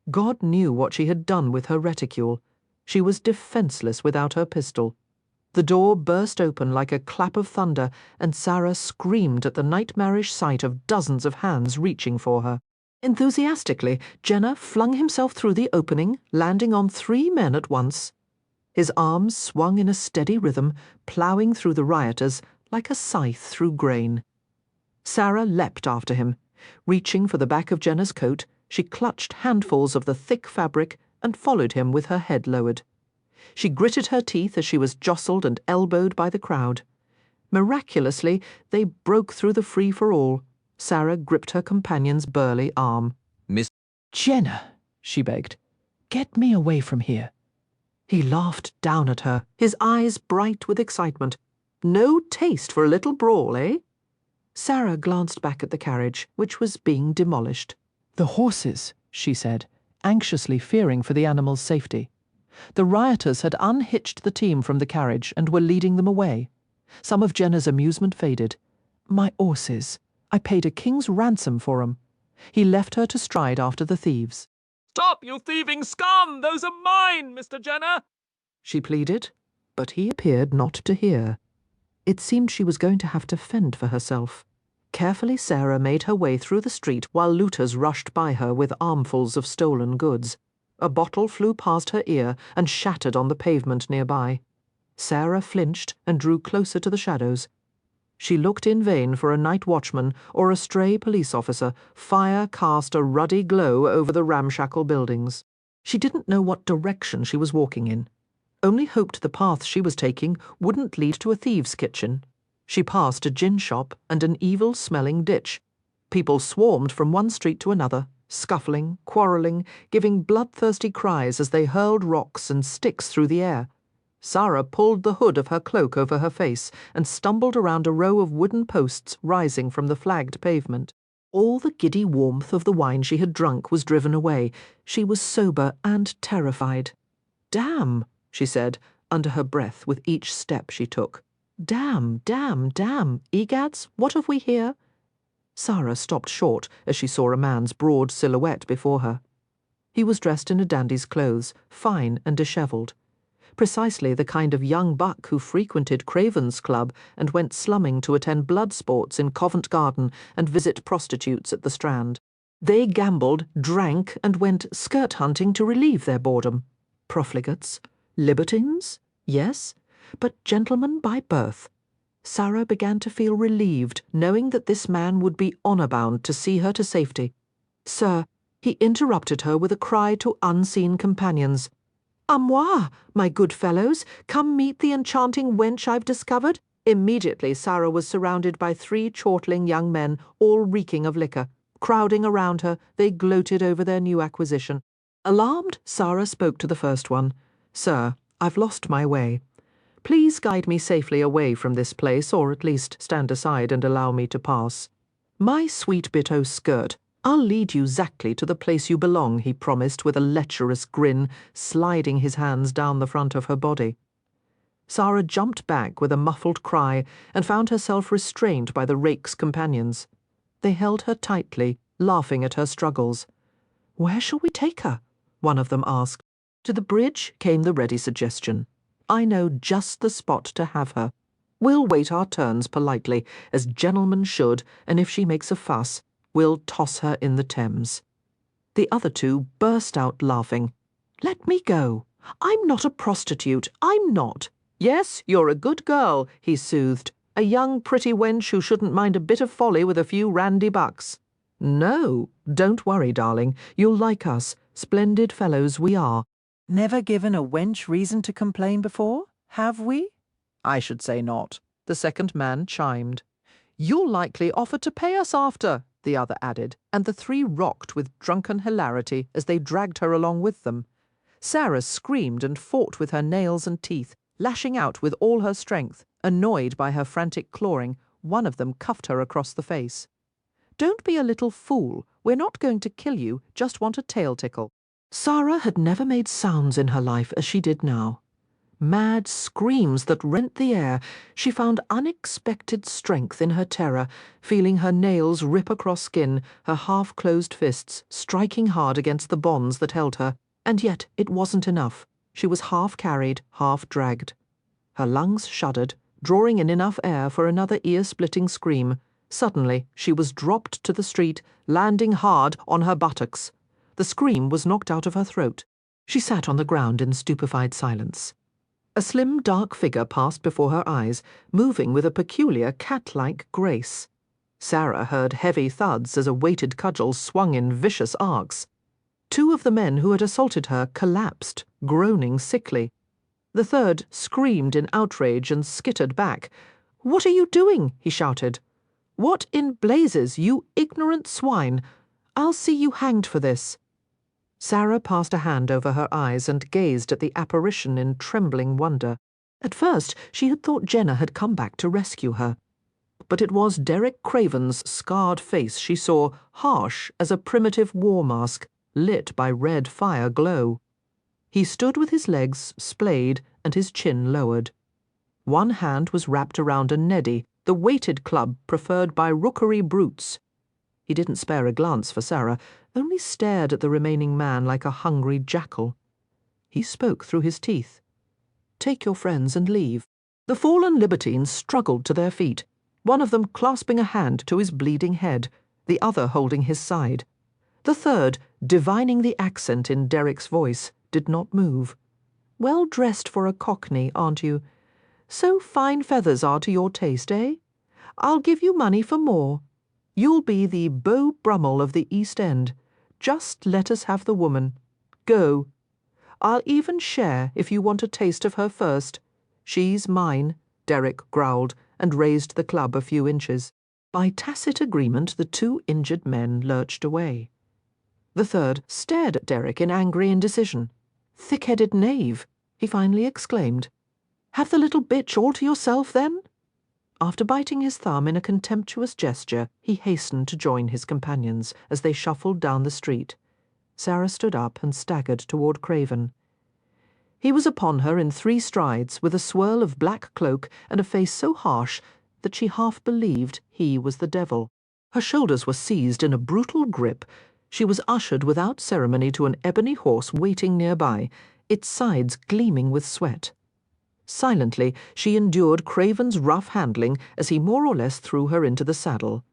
God knew what she had done with her reticule. She was defenseless without her pistol. The door burst open like a clap of thunder, and Sara screamed at the nightmarish sight of dozens of hands reaching for her. Enthusiastically, Jenna flung himself through the opening, landing on 3 men at once. His arms swung in a steady rhythm, ploughing through the rioters like a scythe through grain. Sara leapt after him. Reaching for the back of Jenna's coat, she clutched handfuls of the thick fabric and followed him with her head lowered. She gritted her teeth as she was jostled and elbowed by the crowd. Miraculously, they broke through the free-for-all. Sara gripped her companion's burly arm. "Miss Jenna," she begged, "get me away from here." He laughed down at her, his eyes bright with excitement. "No taste for a little brawl, eh?" Sara glanced back at the carriage, which was being demolished. "The horses," she said, anxiously fearing for the animals' safety. The rioters had unhitched the team from the carriage and were leading them away. Some of Jenna's amusement faded. "My horses. I paid a king's ransom for 'em." He left her to stride after the thieves. "Stop, you thieving scum! Those are mine, Mr. Jenna!" she pleaded, but he appeared not to hear. It seemed she was going to have to fend for herself. Carefully, Sara made her way through the street while looters rushed by her with armfuls of stolen goods. A bottle flew past her ear and shattered on the pavement nearby. Sara flinched and drew closer to the shadows. She looked in vain for a night watchman or a stray police officer. Fire cast a ruddy glow over the ramshackle buildings. She didn't know what direction she was walking in. Only hoped the path she was taking wouldn't lead to a thieves' kitchen. She passed a gin shop and an evil-smelling ditch. People swarmed from one street to another, scuffling, quarrelling, giving bloodthirsty cries as they hurled rocks and sticks through the air. Sara pulled the hood of her cloak over her face and stumbled around a row of wooden posts rising from the flagged pavement. All the giddy warmth of the wine she had drunk was driven away. She was sober and terrified. "Damn," she said, under her breath with each step she took. "Damn, damn, damn. Egads, what have we here?" Sara stopped short as she saw a man's broad silhouette before her. He was dressed in a dandy's clothes, fine and dishevelled. Precisely the kind of young buck who frequented Craven's club and went slumming to attend blood sports in Covent Garden and visit prostitutes at the Strand. They gambled, drank, and went skirt hunting to relieve their boredom. Profligates? Libertines? Yes, but gentlemen by birth. Sara began to feel relieved, knowing that this man would be honour-bound to see her to safety. "Sir," he interrupted her with a cry to unseen companions. "À moi, my good fellows, come meet the enchanting wench I've discovered. Immediately, Sara was surrounded by 3 chortling young men, all reeking of liquor. Crowding around her, they gloated over their new acquisition. Alarmed, Sara spoke to the first one. "Sir, I've lost my way. Please guide me safely away from this place, or at least stand aside and allow me to pass." "My sweet bit o' skirt, I'll lead you exactly to the place you belong," he promised with a lecherous grin, sliding his hands down the front of her body. Sara jumped back with a muffled cry and found herself restrained by the rake's companions. They held her tightly, laughing at her struggles. "Where shall we take her?" one of them asked. To the bridge came the ready suggestion. "I know just the spot to have her. We'll wait our turns politely, as gentlemen should, and if she makes a fuss, we'll toss her in the Thames." The other 2 burst out laughing. "Let me go. I'm not a prostitute. I'm not." "Yes, you're a good girl," he soothed. "A young pretty wench who shouldn't mind a bit of folly with a few randy bucks." "No, don't worry, darling. You'll like us. Splendid fellows we are." Never given a wench reason to complain before, have we? "I should say not," the second man chimed. "You'll likely offer to pay us after," the other added, and the 3 rocked with drunken hilarity as they dragged her along with them. Sara screamed and fought with her nails and teeth, lashing out with all her strength. Annoyed by her frantic clawing, one of them cuffed her across the face. "Don't be a little fool. We're not going to kill you, just want a tail tickle." Sara had never made sounds in her life as she did now. Mad screams that rent the air, she found unexpected strength in her terror, feeling her nails rip across skin, her half-closed fists striking hard against the bonds that held her. And yet it wasn't enough. She was half carried, half dragged. Her lungs shuddered, drawing in enough air for another ear-splitting scream. Suddenly, she was dropped to the street, landing hard on her buttocks. The scream was knocked out of her throat. She sat on the ground in stupefied silence. A slim, dark figure passed before her eyes, moving with a peculiar cat-like grace. Sara heard heavy thuds as a weighted cudgel swung in vicious arcs. 2 of the men who had assaulted her collapsed, groaning sickly. The third screamed in outrage and skittered back. "What are you doing?" he shouted. "What in blazes, you ignorant swine! I'll see you hanged for this." Sara passed a hand over her eyes and gazed at the apparition in trembling wonder. At first she had thought Jenna had come back to rescue her. But it was Derek Craven's scarred face she saw, harsh as a primitive war mask, lit by red fire glow. He stood with his legs splayed and his chin lowered. One hand was wrapped around a neddy, the weighted club preferred by rookery brutes. He didn't spare a glance for Sara, only stared at the remaining man like a hungry jackal. He spoke through his teeth. "Take your friends and leave." The fallen libertines struggled to their feet, one of them clasping a hand to his bleeding head, the other holding his side. The third, divining the accent in Derek's voice, did not move. "Well dressed for a cockney, aren't you? So fine feathers are to your taste, eh? I'll give you money for more. You'll be the Beau Brummel of the East End. Just let us have the woman. Go. I'll even share if you want a taste of her first. She's mine," Derek growled, and raised the club a few inches. By tacit agreement, the 2 injured men lurched away. The third stared at Derek in angry indecision. "Thick-headed knave," he finally exclaimed. "Have the little bitch all to yourself, then?" After biting his thumb in a contemptuous gesture, he hastened to join his companions as they shuffled down the street. Sara stood up and staggered toward Craven. He was upon her in 3 strides, with a swirl of black cloak and a face so harsh that she half believed he was the devil. Her shoulders were seized in a brutal grip. She was ushered without ceremony to an ebony horse waiting nearby, its sides gleaming with sweat. Silently, she endured Craven's rough handling as he more or less threw her into the saddle.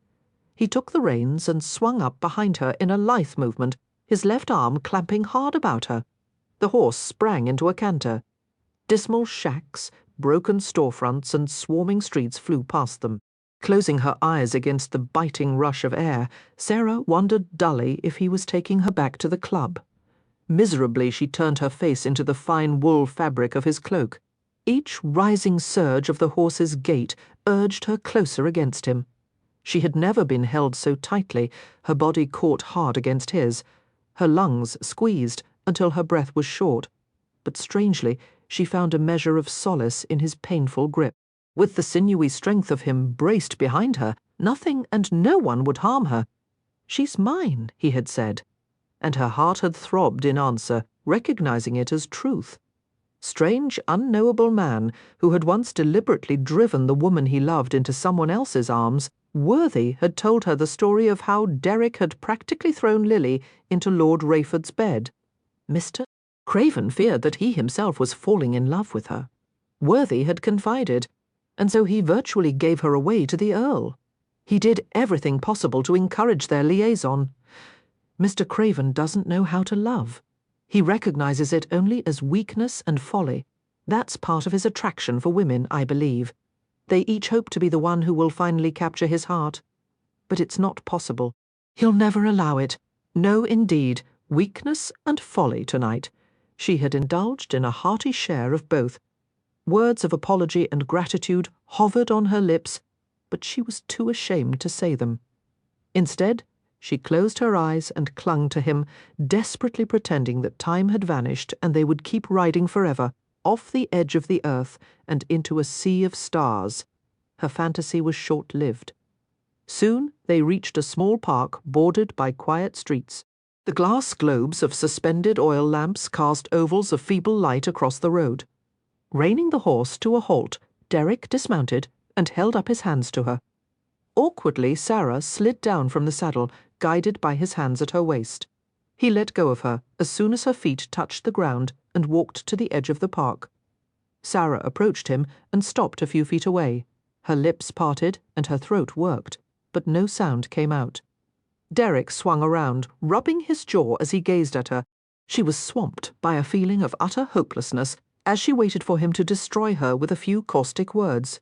He took the reins and swung up behind her in a lithe movement, his left arm clamping hard about her. The horse sprang into a canter. Dismal shacks, broken storefronts, and swarming streets flew past them. Closing her eyes against the biting rush of air, Sara wondered dully if he was taking her back to the club. Miserably she turned her face into the fine wool fabric of his cloak. Each rising surge of the horse's gait urged her closer against him. She had never been held so tightly, her body caught hard against his, her lungs squeezed until her breath was short. But strangely, she found a measure of solace in his painful grip. With the sinewy strength of him braced behind her, nothing and no one would harm her. "She's mine," he had said, and her heart had throbbed in answer, recognizing it as truth. Strange, unknowable man who had once deliberately driven the woman he loved into someone else's arms, Worthy had told her the story of how Derek had practically thrown Lily into Lord Rayford's bed. Mr. Craven feared that he himself was falling in love with her. Worthy had confided, and so he virtually gave her away to the Earl. He did everything possible to encourage their liaison. Mr. Craven doesn't know how to love. He recognizes it only as weakness and folly. That's part of his attraction for women, I believe. They each hope to be the one who will finally capture his heart. But it's not possible. He'll never allow it. No, indeed, weakness and folly tonight. She had indulged in a hearty share of both. Words of apology and gratitude hovered on her lips, but she was too ashamed to say them. Instead, she closed her eyes and clung to him, desperately pretending that time had vanished and they would keep riding forever, off the edge of the earth and into a sea of stars. Her fantasy was short-lived. Soon they reached a small park bordered by quiet streets. The glass globes of suspended oil lamps cast ovals of feeble light across the road. Reining the horse to a halt, Derek dismounted and held up his hands to her. Awkwardly, Sara slid down from the saddle, guided by his hands at her waist. He let go of her as soon as her feet touched the ground and walked to the edge of the park. Sara approached him and stopped a few feet away. Her lips parted and her throat worked, but no sound came out. Derek swung around, rubbing his jaw as he gazed at her. She was swamped by a feeling of utter hopelessness as she waited for him to destroy her with a few caustic words.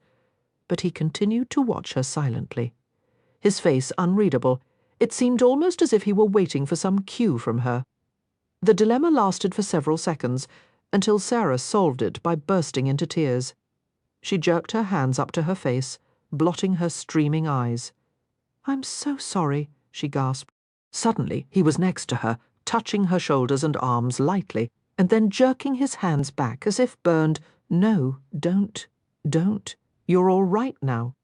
But he continued to watch her silently. His face unreadable, it seemed almost as if he were waiting for some cue from her. The dilemma lasted for several seconds, until Sara solved it by bursting into tears. She jerked her hands up to her face, blotting her streaming eyes. "I'm so sorry," she gasped. Suddenly he was next to her, touching her shoulders and arms lightly, and then jerking his hands back as if burned. "No, don't. You're all right now."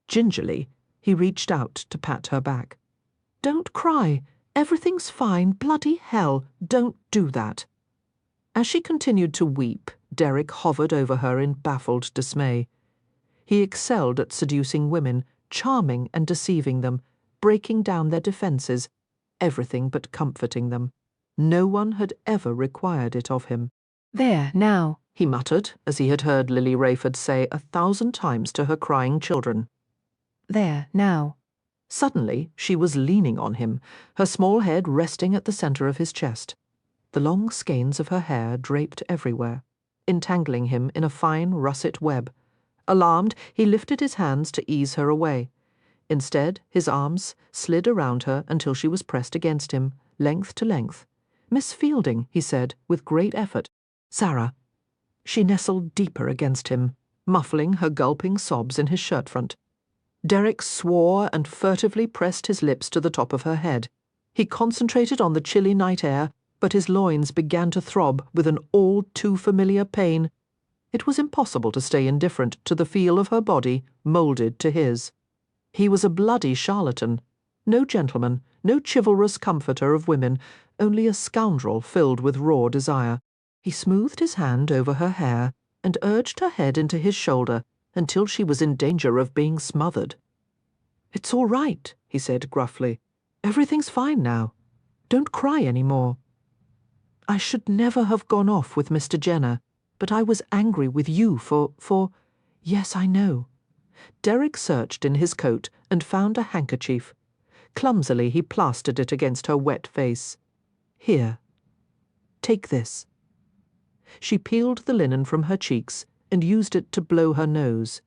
Gingerly, he reached out to pat her back. "Don't cry. Everything's fine. Bloody hell, don't do that." As she continued to weep, Derek hovered over her in baffled dismay. He excelled at seducing women, charming and deceiving them, breaking down their defenses, everything but comforting them. No one had ever required it of him. "There, now," he muttered, as he had heard Lily Rayford say 1,000 times to her crying children. "There, now." Suddenly she was leaning on him, her small head resting at the centre of his chest. The long skeins of her hair draped everywhere, entangling him in a fine russet web. Alarmed, he lifted his hands to ease her away. Instead, his arms slid around her until she was pressed against him, length to length. "Miss Fielding," he said, with great effort. "Sara." She nestled deeper against him, muffling her gulping sobs in his shirt front. Derek swore and furtively pressed his lips to the top of her head. He concentrated on the chilly night air, but his loins began to throb with an all-too-familiar pain. It was impossible to stay indifferent to the feel of her body moulded to his. He was a bloody charlatan, no gentleman, no chivalrous comforter of women, only a scoundrel filled with raw desire. He smoothed his hand over her hair and urged her head into his shoulder until she was in danger of being smothered. "It's all right," he said gruffly. "Everything's fine now. Don't cry any more. I should never have gone off with Mr. Jenner, but I was angry with you for... Yes, I know." Derek searched in his coat and found a handkerchief. Clumsily he plastered it against her wet face. "Here. Take this." She peeled the linen from her cheeks and used it to blow her nose.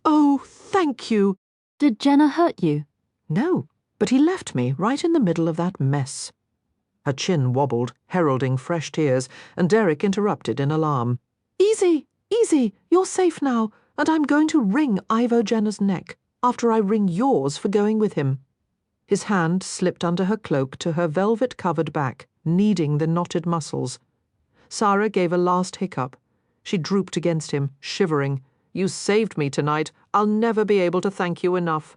"Oh, thank you." "Did Jenner hurt you?" "No, but he left me right in the middle of that mess." Her chin wobbled, heralding fresh tears, and Derek interrupted in alarm. "Easy, Easy, you're safe now, and I'm going to wring Ivo Jenner's neck after I wring yours for going with him. His hand slipped under her cloak to her velvet-covered back, kneading the knotted muscles. Sara gave a last hiccup. She drooped against him, shivering. You saved me tonight. I'll never be able to thank you enough.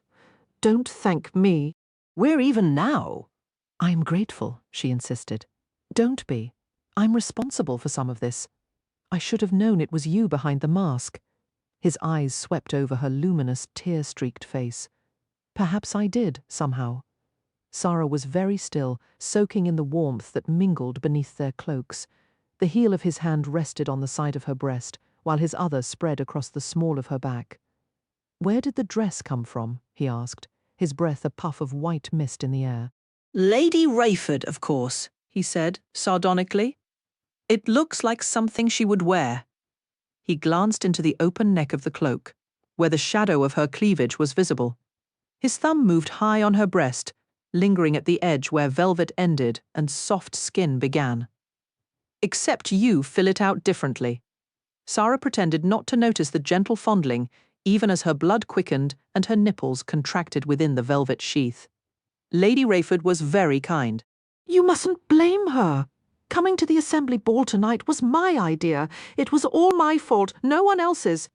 Don't thank me. We're even now. I'm grateful, she insisted. Don't be. I'm responsible for some of this. I should have known it was you behind the mask. His eyes swept over her luminous, tear-streaked face. Perhaps I did, somehow. Sara was very still, soaking in the warmth that mingled beneath their cloaks. The heel of his hand rested on the side of her breast, while his other spread across the small of her back. Where did the dress come from? He asked, his breath a puff of white mist in the air. Lady Rayford, of course, he said, sardonically. It looks like something she would wear. He glanced into the open neck of the cloak, where the shadow of her cleavage was visible. His thumb moved high on her breast, lingering at the edge where velvet ended and soft skin began. Except you fill it out differently. Sara pretended not to notice the gentle fondling, even as her blood quickened and her nipples contracted within the velvet sheath. Lady Rayford was very kind. You mustn't blame her. Coming to the assembly ball tonight was my idea. It was all my fault, no one else's.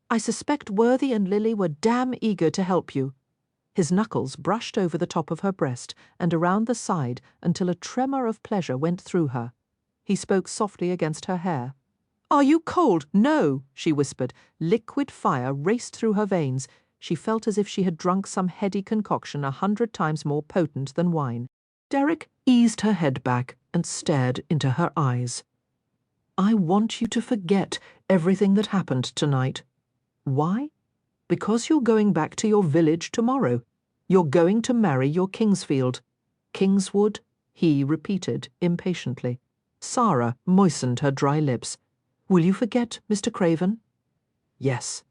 I suspect Worthy and Lily were damn eager to help you. His knuckles brushed over the top of her breast and around the side until a tremor of pleasure went through her. He spoke softly against her hair. Are you cold? No, she whispered. Liquid fire raced through her veins. She felt as if she had drunk some heady concoction 100 times more potent than wine. Derek eased her head back and stared into her eyes. I want you to forget everything that happened tonight. Why? Because you're going back to your village tomorrow. You're going to marry your Kingsfield. Kingswood, he repeated impatiently. Sara moistened her dry lips. Will you forget, Mr. Craven? Yes.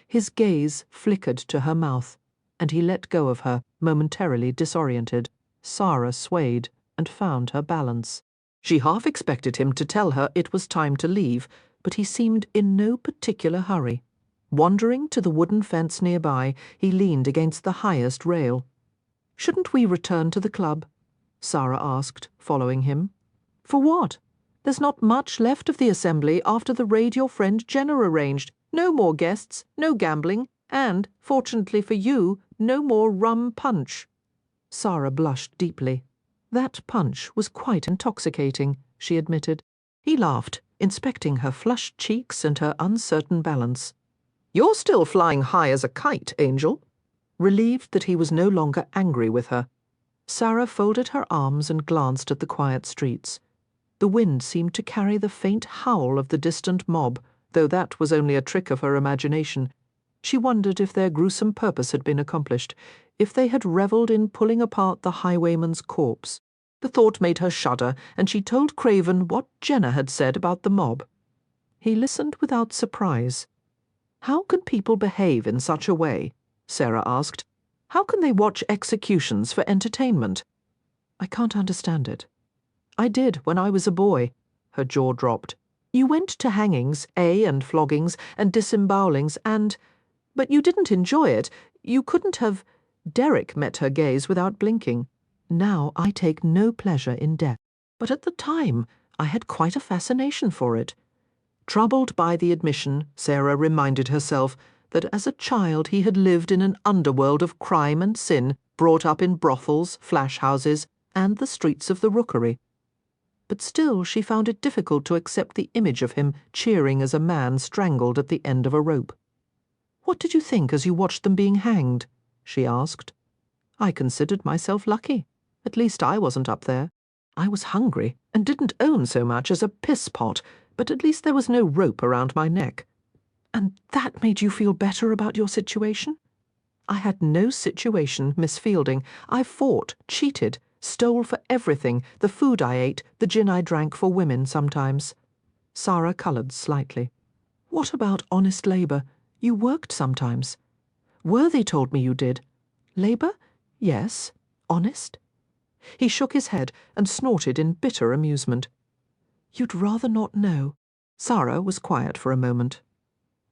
His gaze flickered to her mouth, and he let go of her, momentarily disoriented. Sara swayed and found her balance. She half expected him to tell her it was time to leave, but he seemed in no particular hurry. Wandering to the wooden fence nearby, he leaned against the highest rail. Shouldn't we return to the club? Sara asked, following him. For what? There's not much left of the assembly after the raid your friend Jenner arranged. No more guests, no gambling, and, fortunately for you, no more rum punch. Sara blushed deeply. That punch was quite intoxicating, she admitted. He laughed, inspecting her flushed cheeks and her uncertain balance. You're still flying high as a kite, Angel. Relieved that he was no longer angry with her, Sara folded her arms and glanced at the quiet streets. The wind seemed to carry the faint howl of the distant mob, though that was only a trick of her imagination. She wondered if their gruesome purpose had been accomplished, if they had revelled in pulling apart the highwayman's corpse. The thought made her shudder, and she told Craven what Jenner had said about the mob. He listened without surprise. How can people behave in such a way? Sara asked. How can they watch executions for entertainment? I can't understand it. I did when I was a boy. Her jaw dropped. You went to hangings, and floggings, and disembowelings, but you didn't enjoy it. You couldn't have... Derek met her gaze without blinking. Now I take no pleasure in death. But at the time, I had quite a fascination for it. Troubled by the admission, Sara reminded herself that as a child he had lived in an underworld of crime and sin, brought up in brothels, flash houses, and the streets of the Rookery. But still she found it difficult to accept the image of him cheering as a man strangled at the end of a rope. What did you think as you watched them being hanged? She asked. I considered myself lucky. At least I wasn't up there. I was hungry and didn't own so much as a piss pot, but at least there was no rope around my neck. And that made you feel better about your situation? I had no situation, Miss Fielding. I fought, cheated, stole for everything, the food I ate, the gin I drank for women sometimes. Sara coloured slightly. What about honest labour? You worked sometimes. Worthy told me you did. Labour? Yes. Honest? He shook his head and snorted in bitter amusement. You'd rather not know. Sara was quiet for a moment.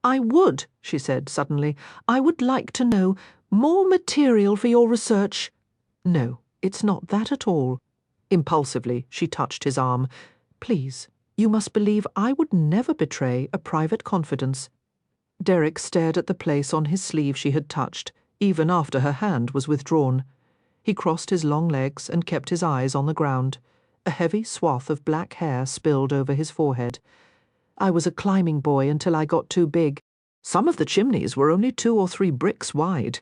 I would, she said suddenly. I would like to know more material for your research. No, it's not that at all. Impulsively, she touched his arm. Please, you must believe I would never betray a private confidence. Derek stared at the place on his sleeve she had touched, even after her hand was withdrawn. He crossed his long legs and kept his eyes on the ground. A heavy swath of black hair spilled over his forehead. I was a climbing boy until I got too big. Some of the chimneys were only 2 or 3 bricks wide.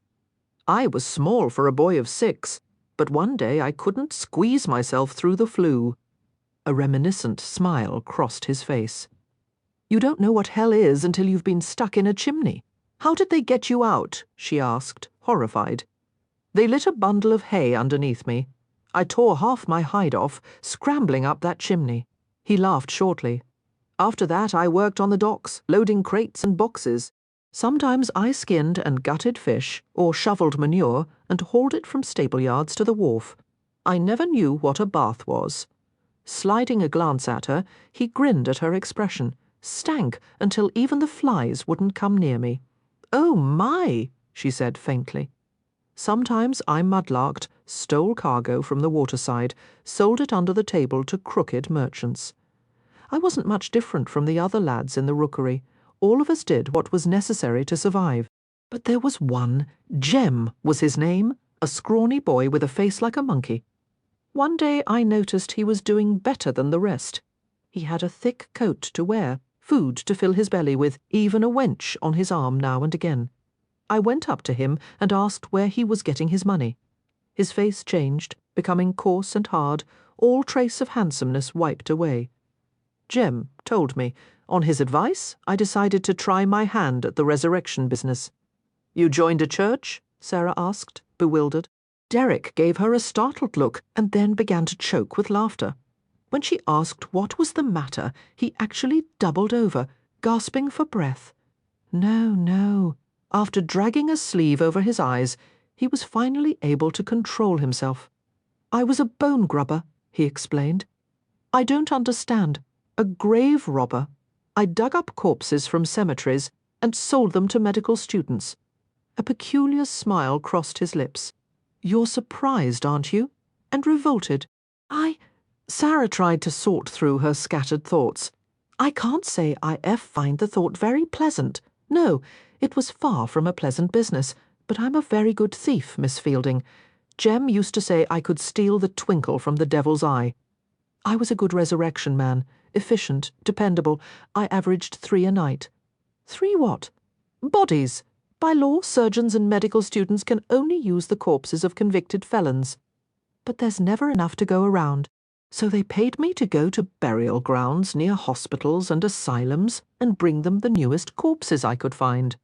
I was small for a boy of 6, but one day I couldn't squeeze myself through the flue. A reminiscent smile crossed his face. You don't know what hell is until you've been stuck in a chimney. How did they get you out? She asked, horrified. They lit a bundle of hay underneath me. I tore half my hide off, scrambling up that chimney. He laughed shortly. After that, I worked on the docks, loading crates and boxes. Sometimes I skinned and gutted fish, or shoveled manure, and hauled it from stableyards to the wharf. I never knew what a bath was. Sliding a glance at her, he grinned at her expression, stank until even the flies wouldn't come near me. Oh my, she said faintly. Sometimes I mudlarked, stole cargo from the waterside, sold it under the table to crooked merchants. I wasn't much different from the other lads in the rookery. All of us did what was necessary to survive. But there was one, Jem was his name, a scrawny boy with a face like a monkey. One day I noticed he was doing better than the rest. He had a thick coat to wear, food to fill his belly with, even a wench on his arm now and again. I went up to him and asked where he was getting his money. His face changed, becoming coarse and hard, all trace of handsomeness wiped away. Jem told me. On his advice, I decided to try my hand at the resurrection business. You joined a church? Sara asked, bewildered. Derek gave her a startled look and then began to choke with laughter. When she asked what was the matter, he actually doubled over, gasping for breath. No, no. After dragging a sleeve over his eyes, he was finally able to control himself. I was a bone grubber, he explained. I don't understand. A grave robber. I dug up corpses from cemeteries and sold them to medical students. A peculiar smile crossed his lips. You're surprised, aren't you? And revolted. Sara tried to sort through her scattered thoughts. I can't say I find the thought very pleasant. No, it was far from a pleasant business, but I'm a very good thief, Miss Fielding. Jem used to say I could steal the twinkle from the devil's eye. I was a good resurrection man, efficient, dependable. I averaged 3 a night. 3 what? Bodies. By law, surgeons and medical students can only use the corpses of convicted felons. But there's never enough to go around. So they paid me to go to burial grounds near hospitals and asylums and bring them the newest corpses I could find.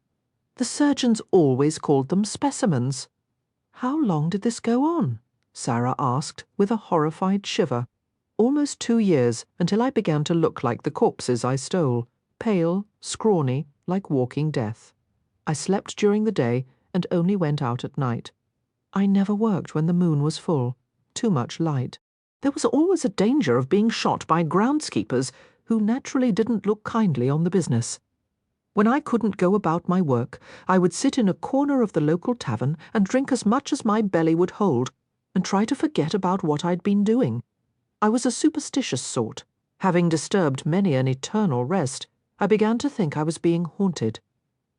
The surgeons always called them specimens. How long did this go on? Sara asked with a horrified shiver. Almost 2 years, until I began to look like the corpses I stole, pale, scrawny, like walking death. I slept during the day and only went out at night. I never worked when the moon was full. Too much light. There was always a danger of being shot by groundskeepers who naturally didn't look kindly on the business. When I couldn't go about my work, I would sit in a corner of the local tavern and drink as much as my belly would hold and try to forget about what I'd been doing. I was a superstitious sort. Having disturbed many an eternal rest, I began to think I was being haunted.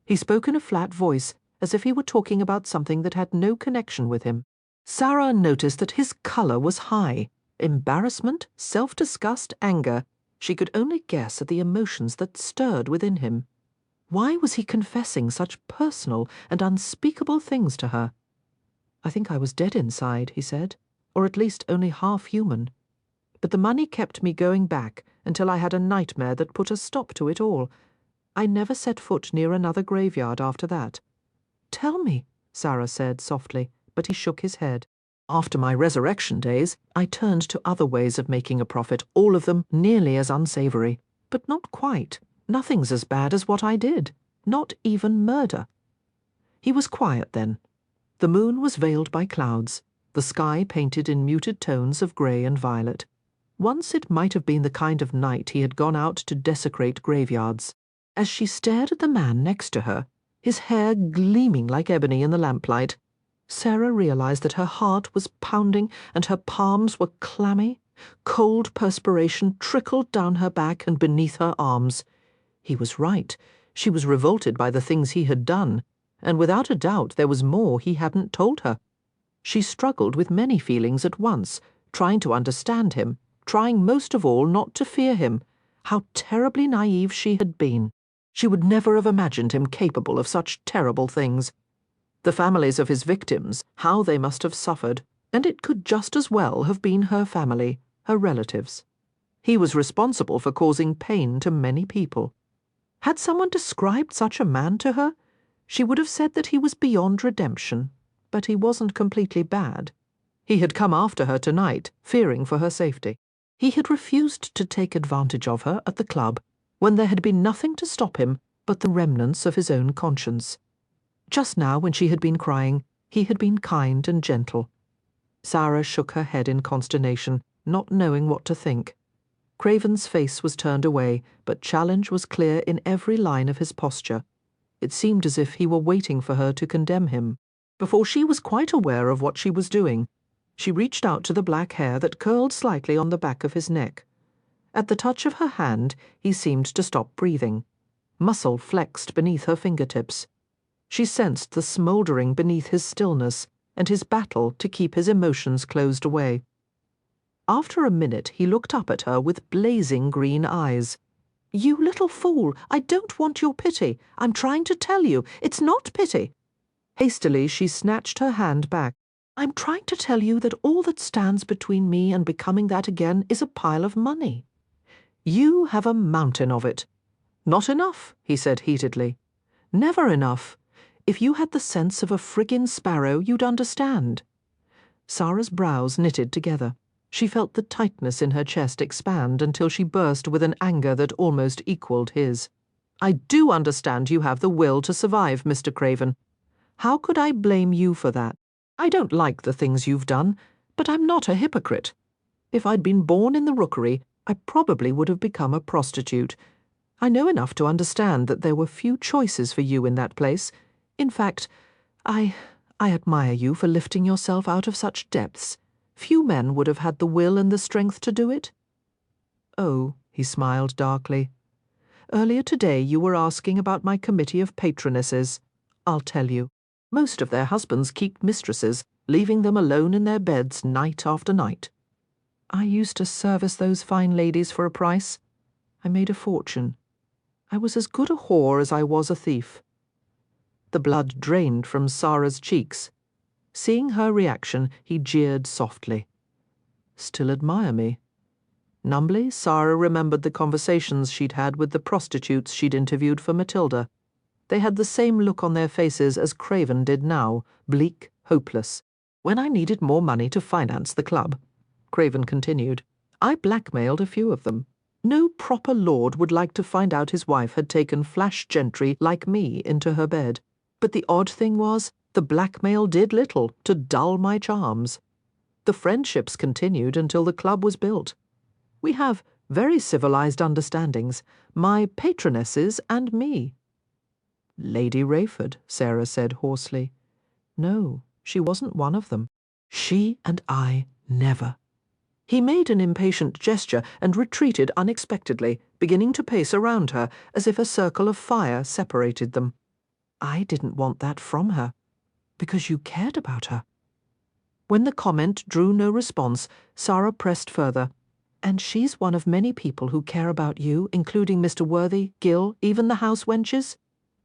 He spoke in a flat voice, as if he were talking about something that had no connection with him. Sara noticed that his colour was high. Embarrassment, self-disgust, anger. She could only guess at the emotions that stirred within him. Why was he confessing such personal and unspeakable things to her? I think I was dead inside, he said, or at least only half human. But the money kept me going back until I had a nightmare that put a stop to it all. I never set foot near another graveyard after that. Tell me, Sara said softly, but he shook his head. After my resurrection days, I turned to other ways of making a profit, all of them nearly as unsavoury. But not quite. Nothing's as bad as what I did. Not even murder. He was quiet then. The moon was veiled by clouds, the sky painted in muted tones of grey and violet. Once it might have been the kind of night he had gone out to desecrate graveyards. As she stared at the man next to her, his hair gleaming like ebony in the lamplight, Sara realized that her heart was pounding and her palms were clammy. Cold perspiration trickled down her back and beneath her arms. He was right. She was revolted by the things he had done, and without a doubt there was more he hadn't told her. She struggled with many feelings at once, trying to understand him, trying most of all not to fear him. How terribly naive she had been. She would never have imagined him capable of such terrible things. The families of his victims, how they must have suffered, and it could just as well have been her family, her relatives. He was responsible for causing pain to many people. Had someone described such a man to her, she would have said that he was beyond redemption, but he wasn't completely bad. He had come after her tonight, fearing for her safety. He had refused to take advantage of her at the club, when there had been nothing to stop him but the remnants of his own conscience. Just now, when she had been crying, he had been kind and gentle. Sara shook her head in consternation, not knowing what to think. Craven's face was turned away, but challenge was clear in every line of his posture. It seemed as if he were waiting for her to condemn him. Before she was quite aware of what she was doing, she reached out to the black hair that curled slightly on the back of his neck. At the touch of her hand, he seemed to stop breathing. Muscle flexed beneath her fingertips. She sensed the smouldering beneath his stillness and his battle to keep his emotions closed away. After a minute, he looked up at her with blazing green eyes. "You little fool! I don't want your pity. I'm trying to tell you. It's not pity." Hastily, she snatched her hand back. "I'm trying to tell you that all that stands between me and becoming that again is a pile of money. You have a mountain of it." "Not enough," he said heatedly. "Never enough. If you had the sense of a friggin' sparrow, you'd understand." Sara's brows knitted together. She felt the tightness in her chest expand until she burst with an anger that almost equaled his. "I do understand you have the will to survive, Mr. Craven. How could I blame you for that? I don't like the things you've done, but I'm not a hypocrite. If I'd been born in the rookery, I probably would have become a prostitute. I know enough to understand that there were few choices for you in that place. In fact, I admire you for lifting yourself out of such depths. Few men would have had the will and the strength to do it." "Oh," he smiled darkly. "Earlier today you were asking about my committee of patronesses. I'll tell you. Most of their husbands keep mistresses, leaving them alone in their beds night after night. I used to service those fine ladies for a price. I made a fortune. I was as good a whore as I was a thief." The blood drained from Sara's cheeks. Seeing her reaction, he jeered softly. "Still admire me?" Numbly, Sara remembered the conversations she'd had with the prostitutes she'd interviewed for Matilda. They had the same look on their faces as Craven did now, bleak, hopeless. "When I needed more money to finance the club," Craven continued, "I blackmailed a few of them. No proper lord would like to find out his wife had taken flash gentry like me into her bed. But the odd thing was, the blackmail did little to dull my charms. The friendships continued until the club was built. We have very civilized understandings, my patronesses and me." "Lady Rayford," Sara said hoarsely. "No, she wasn't one of them. She and I never." He made an impatient gesture and retreated unexpectedly, beginning to pace around her as if a circle of fire separated them. "I didn't want that from her, because you cared about her." When the comment drew no response, Sara pressed further. "And she's one of many people who care about you, including Mr. Worthy, Gill, even the house wenches.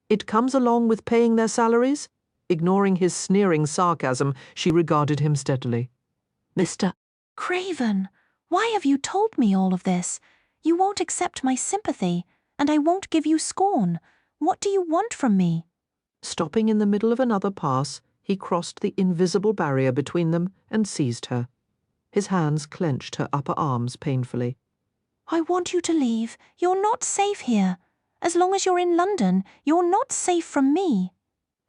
It comes along with paying their salaries?" Ignoring his sneering sarcasm, she regarded him steadily. "Mr. Craven, why have you told me all of this? You won't accept my sympathy, and I won't give you scorn. What do you want from me?" Stopping in the middle of another pass, he crossed the invisible barrier between them and seized her. His hands clenched her upper arms painfully. "I want you to leave. You're not safe here. As long as you're in London, you're not safe from me."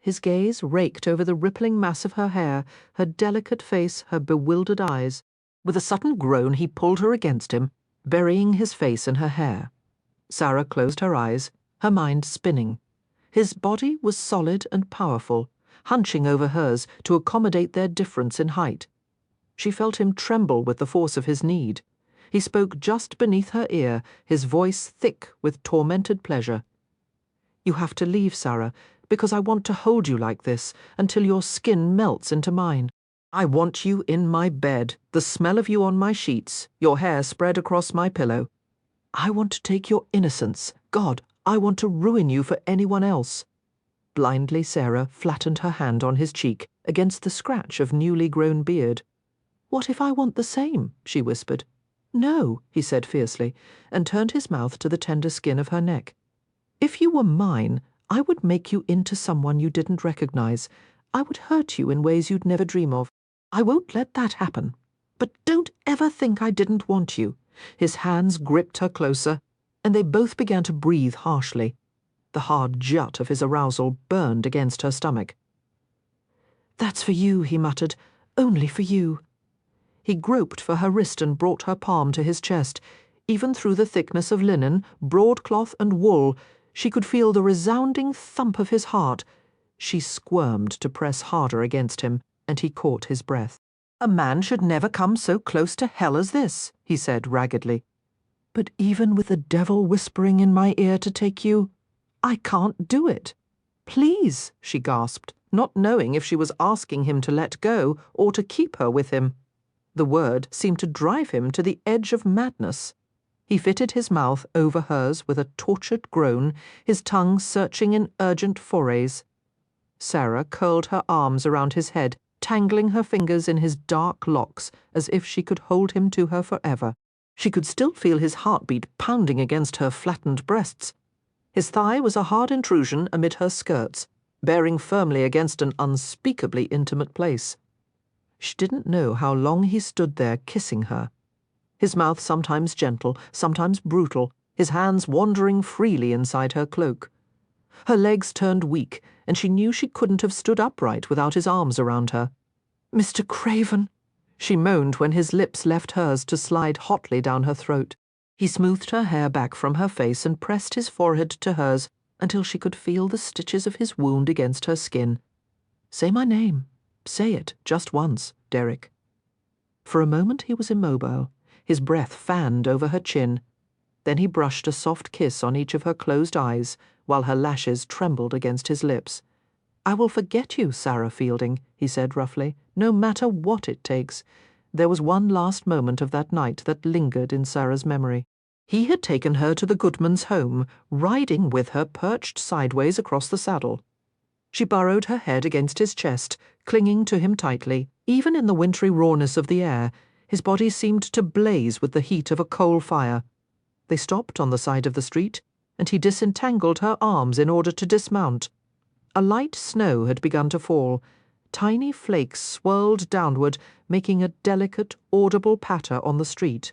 His gaze raked over the rippling mass of her hair, her delicate face, her bewildered eyes. With a sudden groan, he pulled her against him, burying his face in her hair. Sara closed her eyes, her mind spinning. His body was solid and powerful, hunching over hers to accommodate their difference in height. She felt him tremble with the force of his need. He spoke just beneath her ear, his voice thick with tormented pleasure. "You have to leave, Sara, because I want to hold you like this until your skin melts into mine. I want you in my bed, the smell of you on my sheets, your hair spread across my pillow. I want to take your innocence. God, I want to ruin you for anyone else." Blindly, Sara flattened her hand on his cheek against the scratch of newly grown beard. "What if I want the same?" she whispered. "No," he said fiercely, and turned his mouth to the tender skin of her neck. "If you were mine, I would make you into someone you didn't recognize. I would hurt you in ways you'd never dream of. I won't let that happen. But don't ever think I didn't want you." His hands gripped her closer, and they both began to breathe harshly. The hard jut of his arousal burned against her stomach. "That's for you," he muttered. "Only for you." He groped for her wrist and brought her palm to his chest. Even through the thickness of linen, broadcloth, and wool, she could feel the resounding thump of his heart. She squirmed to press harder against him, and he caught his breath. "A man should never come so close to hell as this," he said raggedly. "But even with the devil whispering in my ear to take you, I can't do it." "Please," she gasped, not knowing if she was asking him to let go or to keep her with him. The word seemed to drive him to the edge of madness. He fitted his mouth over hers with a tortured groan, his tongue searching in urgent forays. Sara curled her arms around his head, tangling her fingers in his dark locks as if she could hold him to her forever. She could still feel his heartbeat pounding against her flattened breasts. His thigh was a hard intrusion amid her skirts, bearing firmly against an unspeakably intimate place. She didn't know how long he stood there kissing her. His mouth sometimes gentle, sometimes brutal, his hands wandering freely inside her cloak. Her legs turned weak, and she knew she couldn't have stood upright without his arms around her. "Mr. Craven," she moaned when his lips left hers to slide hotly down her throat. He smoothed her hair back from her face and pressed his forehead to hers until she could feel the stitches of his wound against her skin. "Say my name. Say it, just once, Derek." For a moment he was immobile, his breath fanned over her chin. Then he brushed a soft kiss on each of her closed eyes, while her lashes trembled against his lips. "I will forget you, Sara Fielding," he said roughly, "no matter what it takes." There was one last moment of that night that lingered in Sara's memory. He had taken her to the Goodmans' home, riding with her perched sideways across the saddle. She burrowed her head against his chest, clinging to him tightly. Even in the wintry rawness of the air, his body seemed to blaze with the heat of a coal fire. They stopped on the side of the street, and he disentangled her arms in order to dismount. A light snow had begun to fall. Tiny flakes swirled downward, making a delicate, audible patter on the street.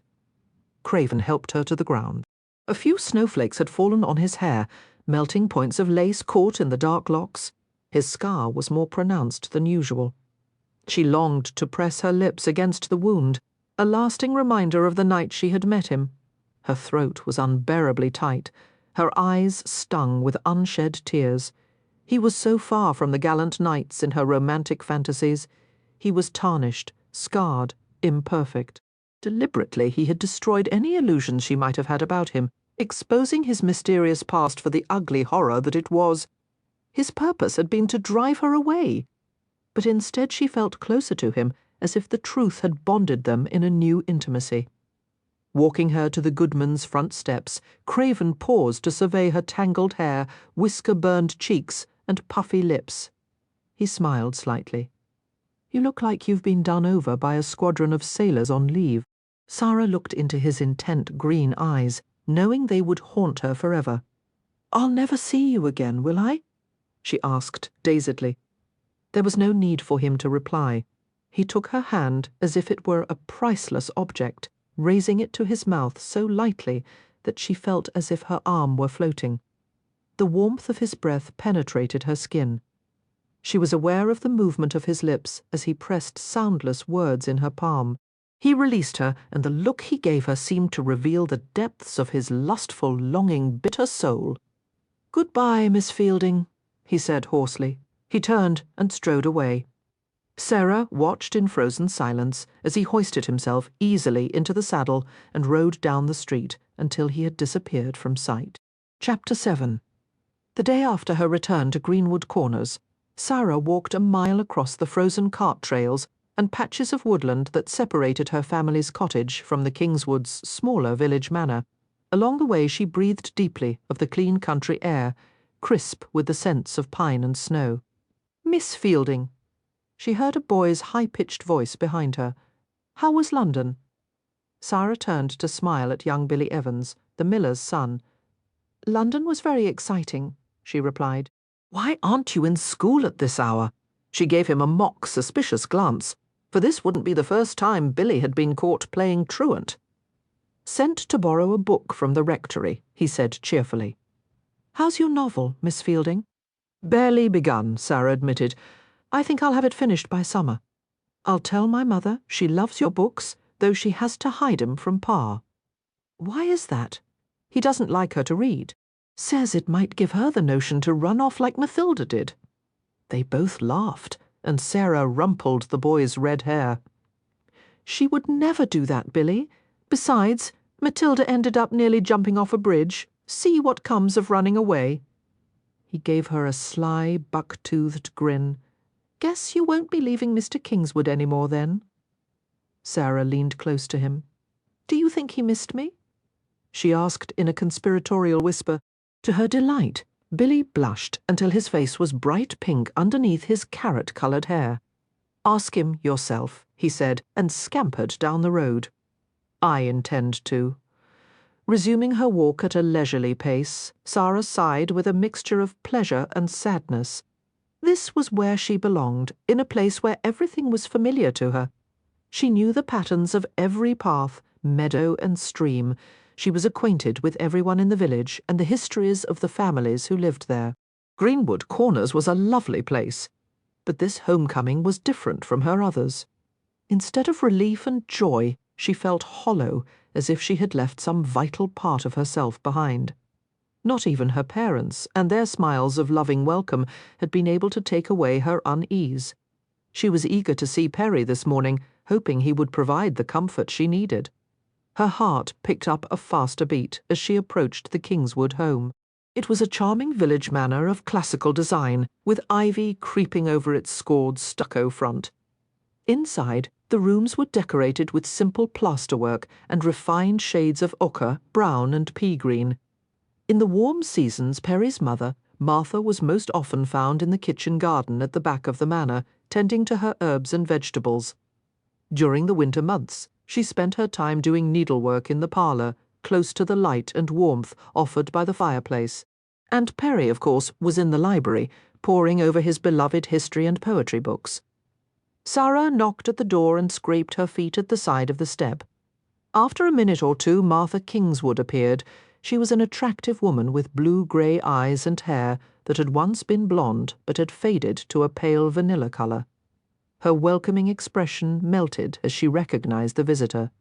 Craven helped her to the ground. A few snowflakes had fallen on his hair, melting points of lace caught in the dark locks. His scar was more pronounced than usual. She longed to press her lips against the wound, a lasting reminder of the night she had met him. Her throat was unbearably tight, her eyes stung with unshed tears. He was so far from the gallant knights in her romantic fantasies. He was tarnished, scarred, imperfect. Deliberately he had destroyed any illusions she might have had about him, exposing his mysterious past for the ugly horror that it was. His purpose had been to drive her away, but instead she felt closer to him, as if the truth had bonded them in a new intimacy. Walking her to the Goodmans' front steps, Craven paused to survey her tangled hair, whisker-burned cheeks, and puffy lips. He smiled slightly. "You look like you've been done over by a squadron of sailors on leave." Sara looked into his intent green eyes, knowing they would haunt her forever. "I'll never see you again, will I?" she asked dazedly. There was no need for him to reply. He took her hand as if it were a priceless object, raising it to his mouth so lightly that she felt as if her arm were floating. The warmth of his breath penetrated her skin. She was aware of the movement of his lips as he pressed soundless words in her palm. He released her, and the look he gave her seemed to reveal the depths of his lustful, longing, bitter soul. "Goodbye, Miss Fielding," he said hoarsely. He turned and strode away. Sara watched in frozen silence as he hoisted himself easily into the saddle and rode down the street until he had disappeared from sight. Chapter 7. The day after her return to Greenwood Corners, Sara walked a mile across the frozen cart trails and patches of woodland that separated her family's cottage from the Kingswood's smaller village manor. Along the way she breathed deeply of the clean country air, crisp with the scents of pine and snow. "Miss Fielding." She heard a boy's high-pitched voice behind her. "How was London?" Sara turned to smile at young Billy Evans, the miller's son. "London was very exciting," she replied. "Why aren't you in school at this hour?" She gave him a mock, suspicious glance, for this wouldn't be the first time Billy had been caught playing truant. "Sent to borrow a book from the rectory," he said cheerfully. "How's your novel, Miss Fielding?" "Barely begun," Sara admitted. "I think I'll have it finished by summer. I'll tell my mother she loves your books, though she has to hide 'em from Pa." "Why is that?" "He doesn't like her to read. Says it might give her the notion to run off like Mathilda did." They both laughed, and Sara rumpled the boy's red hair. "She would never do that, Billy. Besides, Matilda ended up nearly jumping off a bridge. See what comes of running away." He gave her a sly, buck-toothed grin. "Guess you won't be leaving Mr. Kingswood any more then." Sara leaned close to him. "Do you think he missed me?" she asked in a conspiratorial whisper. To her delight, Billy blushed until his face was bright pink underneath his carrot-coloured hair. "Ask him yourself," he said, and scampered down the road. "I intend to." Resuming her walk at a leisurely pace, Sara sighed with a mixture of pleasure and sadness. This was where she belonged, in a place where everything was familiar to her. She knew the patterns of every path, meadow and stream. She was acquainted with everyone in the village and the histories of the families who lived there. Greenwood Corners was a lovely place, but this homecoming was different from her others. Instead of relief and joy, she felt hollow, as if she had left some vital part of herself behind. Not even her parents and their smiles of loving welcome had been able to take away her unease. She was eager to see Perry this morning, hoping he would provide the comfort she needed. Her heart picked up a faster beat as she approached the Kingswood home. It was a charming village manor of classical design, with ivy creeping over its scored stucco front. Inside, the rooms were decorated with simple plasterwork and refined shades of ochre, brown and pea-green. In the warm seasons, Perry's mother, Martha, was most often found in the kitchen garden at the back of the manor, tending to her herbs and vegetables. During the winter months, she spent her time doing needlework in the parlour, close to the light and warmth offered by the fireplace. And Perry, of course, was in the library, poring over his beloved history and poetry books. Sara knocked at the door and scraped her feet at the side of the step. After a minute or two, Martha Kingswood appeared. She was an attractive woman with blue-grey eyes and hair that had once been blonde but had faded to a pale vanilla colour. Her welcoming expression melted as she recognized the visitor.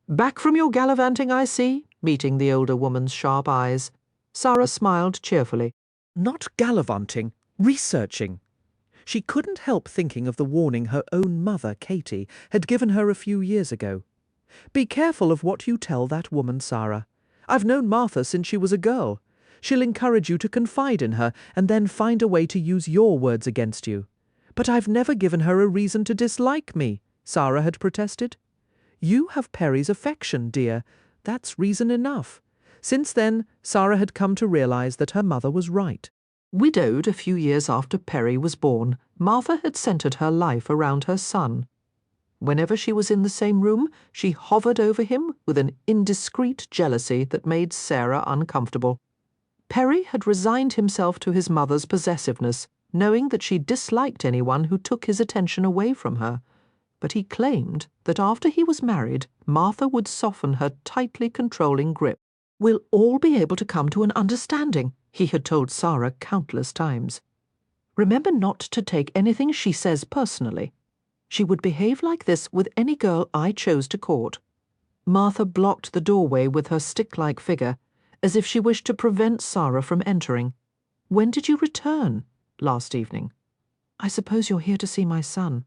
"Back from your gallivanting, I see," meeting the older woman's sharp eyes. Sara smiled cheerfully. Not gallivanting, researching. She couldn't help thinking of the warning her own mother, Katie, had given her a few years ago. "Be careful of what you tell that woman, Sara. I've known Martha since she was a girl. She'll encourage you to confide in her and then find a way to use your words against you." "But I've never given her a reason to dislike me," Sara had protested. "You have Perry's affection, dear. That's reason enough." Since then, Sara had come to realize that her mother was right. Widowed a few years after Perry was born, Martha had centered her life around her son. Whenever she was in the same room, she hovered over him with an indiscreet jealousy that made Sara uncomfortable. Perry had resigned himself to his mother's possessiveness, knowing that she disliked anyone who took his attention away from her. But he claimed that after he was married, Martha would soften her tightly controlling grip. "We'll all be able to come to an understanding," he had told Sara countless times. "Remember not to take anything she says personally. She would behave like this with any girl I chose to court." Martha blocked the doorway with her stick-like figure, as if she wished to prevent Sara from entering. When did you return? Last evening. I suppose you're here to see my son.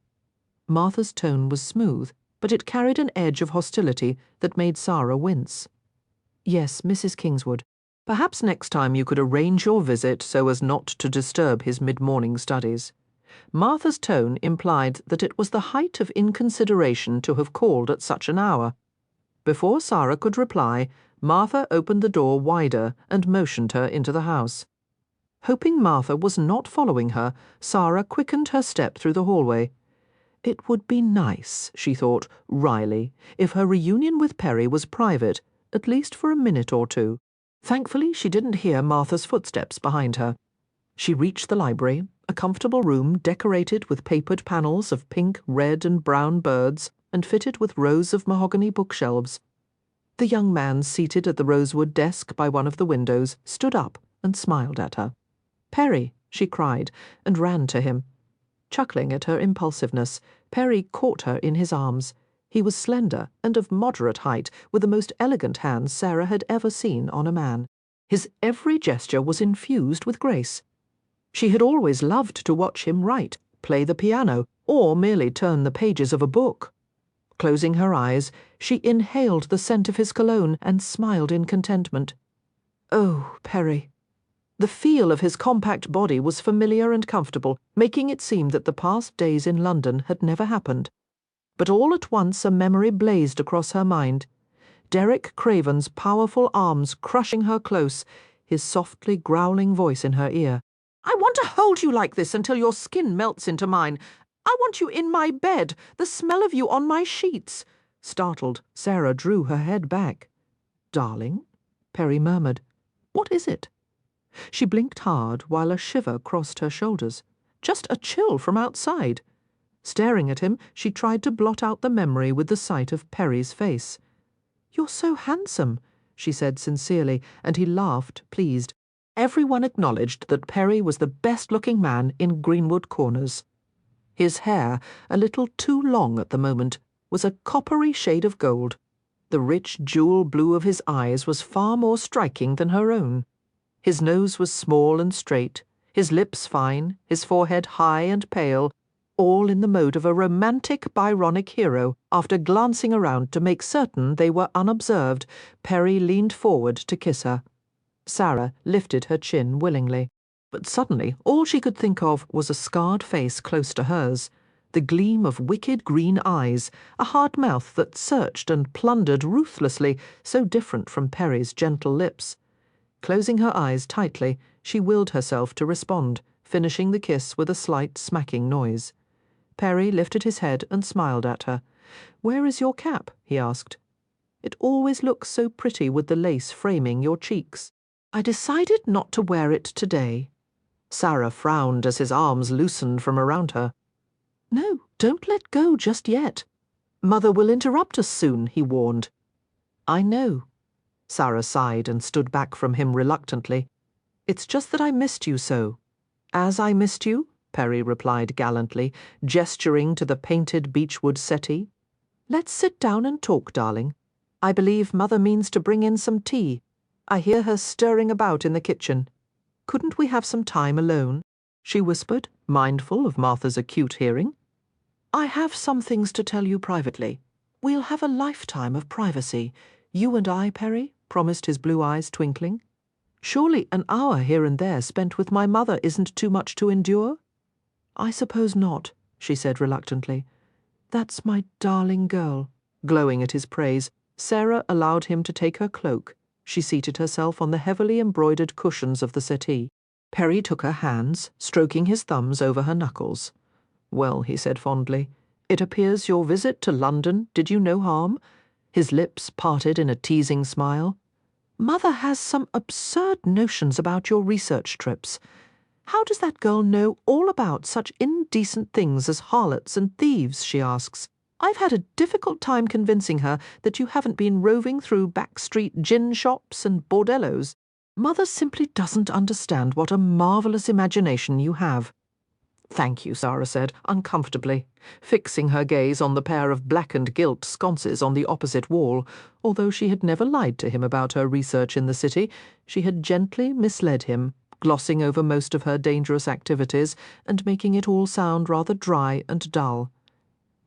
Martha's tone was smooth, but it carried an edge of hostility that made Sara wince. Yes, Mrs. Kingswood. Perhaps next time you could arrange your visit so as not to disturb his mid-morning studies. Martha's tone implied that it was the height of inconsideration to have called at such an hour. Before Sara could reply, Martha opened the door wider and motioned her into the house. Hoping Martha was not following her, Sara quickened her step through the hallway. It would be nice, she thought, wryly, if her reunion with Perry was private, at least for a minute or two. Thankfully, she didn't hear Martha's footsteps behind her. She reached the library, a comfortable room decorated with papered panels of pink, red, and brown birds, and fitted with rows of mahogany bookshelves. The young man seated at the rosewood desk by one of the windows stood up and smiled at her. "Perry," she cried, and ran to him. Chuckling at her impulsiveness, Perry caught her in his arms. He was slender and of moderate height, with the most elegant hands Sara had ever seen on a man. His every gesture was infused with grace. She had always loved to watch him write, play the piano, or merely turn the pages of a book. Closing her eyes, she inhaled the scent of his cologne and smiled in contentment. Oh, Perry! The feel of his compact body was familiar and comfortable, making it seem that the past days in London had never happened. But all at once a memory blazed across her mind. Derek Craven's powerful arms crushing her close, his softly growling voice in her ear. "I want to hold you like this until your skin melts into mine. I want you in my bed, the smell of you on my sheets." Startled, Sara drew her head back. "Darling?" Perry murmured. "What is it?" She blinked hard while a shiver crossed her shoulders. Just a chill from outside. Staring at him, she tried to blot out the memory with the sight of Perry's face. "You're so handsome," she said sincerely, and he laughed, pleased. Everyone acknowledged that Perry was the best-looking man in Greenwood Corners. His hair, a little too long at the moment, was a coppery shade of gold. The rich jewel blue of his eyes was far more striking than her own. His nose was small and straight, his lips fine, his forehead high and pale, all in the mode of a romantic Byronic hero. After glancing around to make certain they were unobserved, Perry leaned forward to kiss her. Sara lifted her chin willingly. But suddenly all she could think of was a scarred face close to hers, the gleam of wicked green eyes, a hard mouth that searched and plundered ruthlessly, so different from Perry's gentle lips. Closing her eyes tightly, she willed herself to respond, finishing the kiss with a slight smacking noise. Perry lifted his head and smiled at her. "Where is your cap?" he asked. "It always looks so pretty with the lace framing your cheeks." "I decided not to wear it today." Sara frowned as his arms loosened from around her. "No, don't let go just yet. Mother will interrupt us soon," he warned. "I know." Sara sighed and stood back from him reluctantly. "It's just that I missed you so." "As I missed you?" Perry replied gallantly, gesturing to the painted beechwood settee. "Let's sit down and talk, darling. I believe Mother means to bring in some tea. I hear her stirring about in the kitchen. Couldn't we have some time alone?" she whispered, mindful of Martha's acute hearing. "I have some things to tell you privately. We'll have a lifetime of privacy. You and I, Perry," promised his blue eyes twinkling. "Surely an hour here and there spent with my mother isn't too much to endure?" "I suppose not," she said reluctantly. "That's my darling girl." Glowing at his praise, Sara allowed him to take her cloak. She seated herself on the heavily embroidered cushions of the settee. Perry took her hands, stroking his thumbs over her knuckles. "Well," he said fondly, "it appears your visit to London did you no harm." His lips parted in a teasing smile. "Mother has some absurd notions about your research trips. How does that girl know all about such indecent things as harlots and thieves, she asks. I've had a difficult time convincing her that you haven't been roving through backstreet gin shops and bordellos. Mother simply doesn't understand what a marvellous imagination you have." "Thank you," Sara said, uncomfortably, fixing her gaze on the pair of blackened gilt sconces on the opposite wall. Although she had never lied to him about her research in the city, she had gently misled him, glossing over most of her dangerous activities and making it all sound rather dry and dull.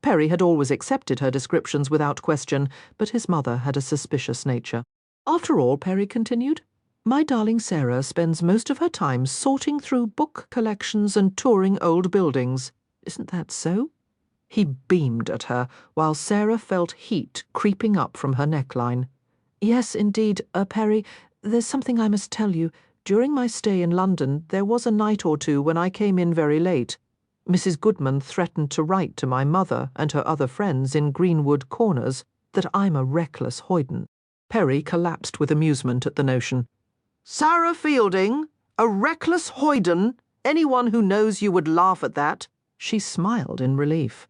Perry had always accepted her descriptions without question, but his mother had a suspicious nature. After all, Perry continued, my darling Sarah spends most of her time sorting through book collections and touring old buildings. Isn't that so? He beamed at her, while Sarah felt heat creeping up from her neckline. Yes, indeed, Perry, there's something I must tell you. During my stay in London, there was a night or two when I came in very late. Mrs. Goodman threatened to write to my mother and her other friends in Greenwood Corners that I'm a reckless hoyden. Perry collapsed with amusement at the notion. Sara Fielding, a reckless hoyden? Anyone who knows you would laugh at that. She smiled in relief.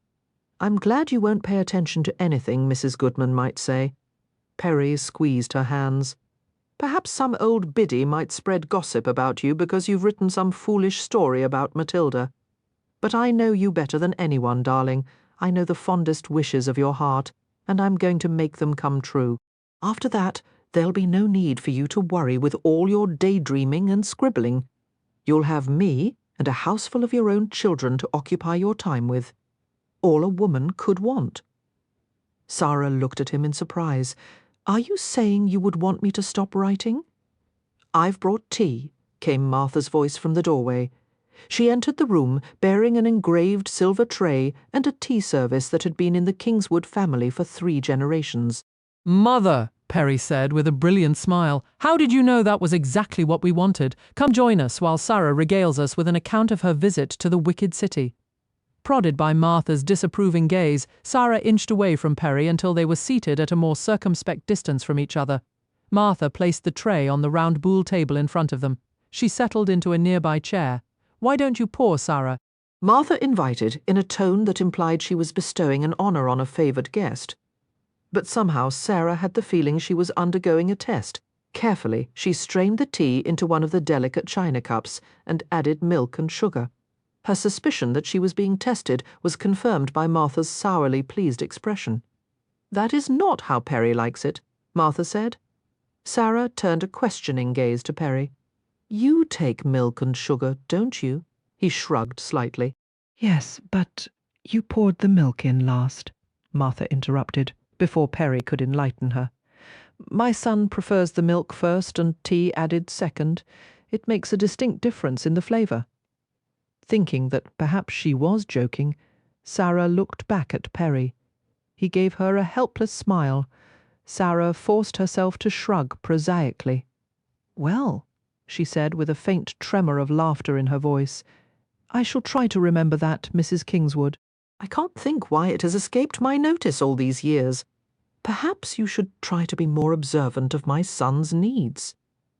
I'm glad you won't pay attention to anything Mrs. Goodman might say. Perry squeezed her hands. Perhaps some old biddy might spread gossip about you because you've written some foolish story about Matilda. But I know you better than anyone, darling. I know the fondest wishes of your heart, and I'm going to make them come true. After that, there'll be no need for you to worry with all your daydreaming and scribbling. You'll have me and a houseful of your own children to occupy your time with. All a woman could want. Sara looked at him in surprise. Are you saying you would want me to stop writing? I've brought tea, came Martha's voice from the doorway. She entered the room bearing an engraved silver tray and a tea service that had been in the Kingswood family for 3 generations. Mother, Perry said with a brilliant smile, how did you know that was exactly what we wanted? Come join us while Sara regales us with an account of her visit to the wicked city. Prodded by Martha's disapproving gaze, Sara inched away from Perry until they were seated at a more circumspect distance from each other. Martha placed the tray on the round buhl table in front of them. She settled into a nearby chair. Why don't you pour, Sara? Martha invited in a tone that implied she was bestowing an honour on a favoured guest. But somehow Sara had the feeling she was undergoing a test. Carefully, she strained the tea into one of the delicate china cups and added milk and sugar. Her suspicion that she was being tested was confirmed by Martha's sourly pleased expression. That is not how Perry likes it, Martha said. Sara turned a questioning gaze to Perry. You take milk and sugar, don't you? He shrugged slightly. Yes, but you poured the milk in last, Martha interrupted, before Perry could enlighten her. My son prefers the milk first and tea added second. It makes a distinct difference in the flavour. Thinking that perhaps she was joking, Sara looked back at Perry. He gave her a helpless smile. Sara forced herself to shrug prosaically. Well, she said with a faint tremor of laughter in her voice, I shall try to remember that, Mrs. Kingswood. I can't think why it has escaped my notice all these years. Perhaps you should try to be more observant of my son's needs.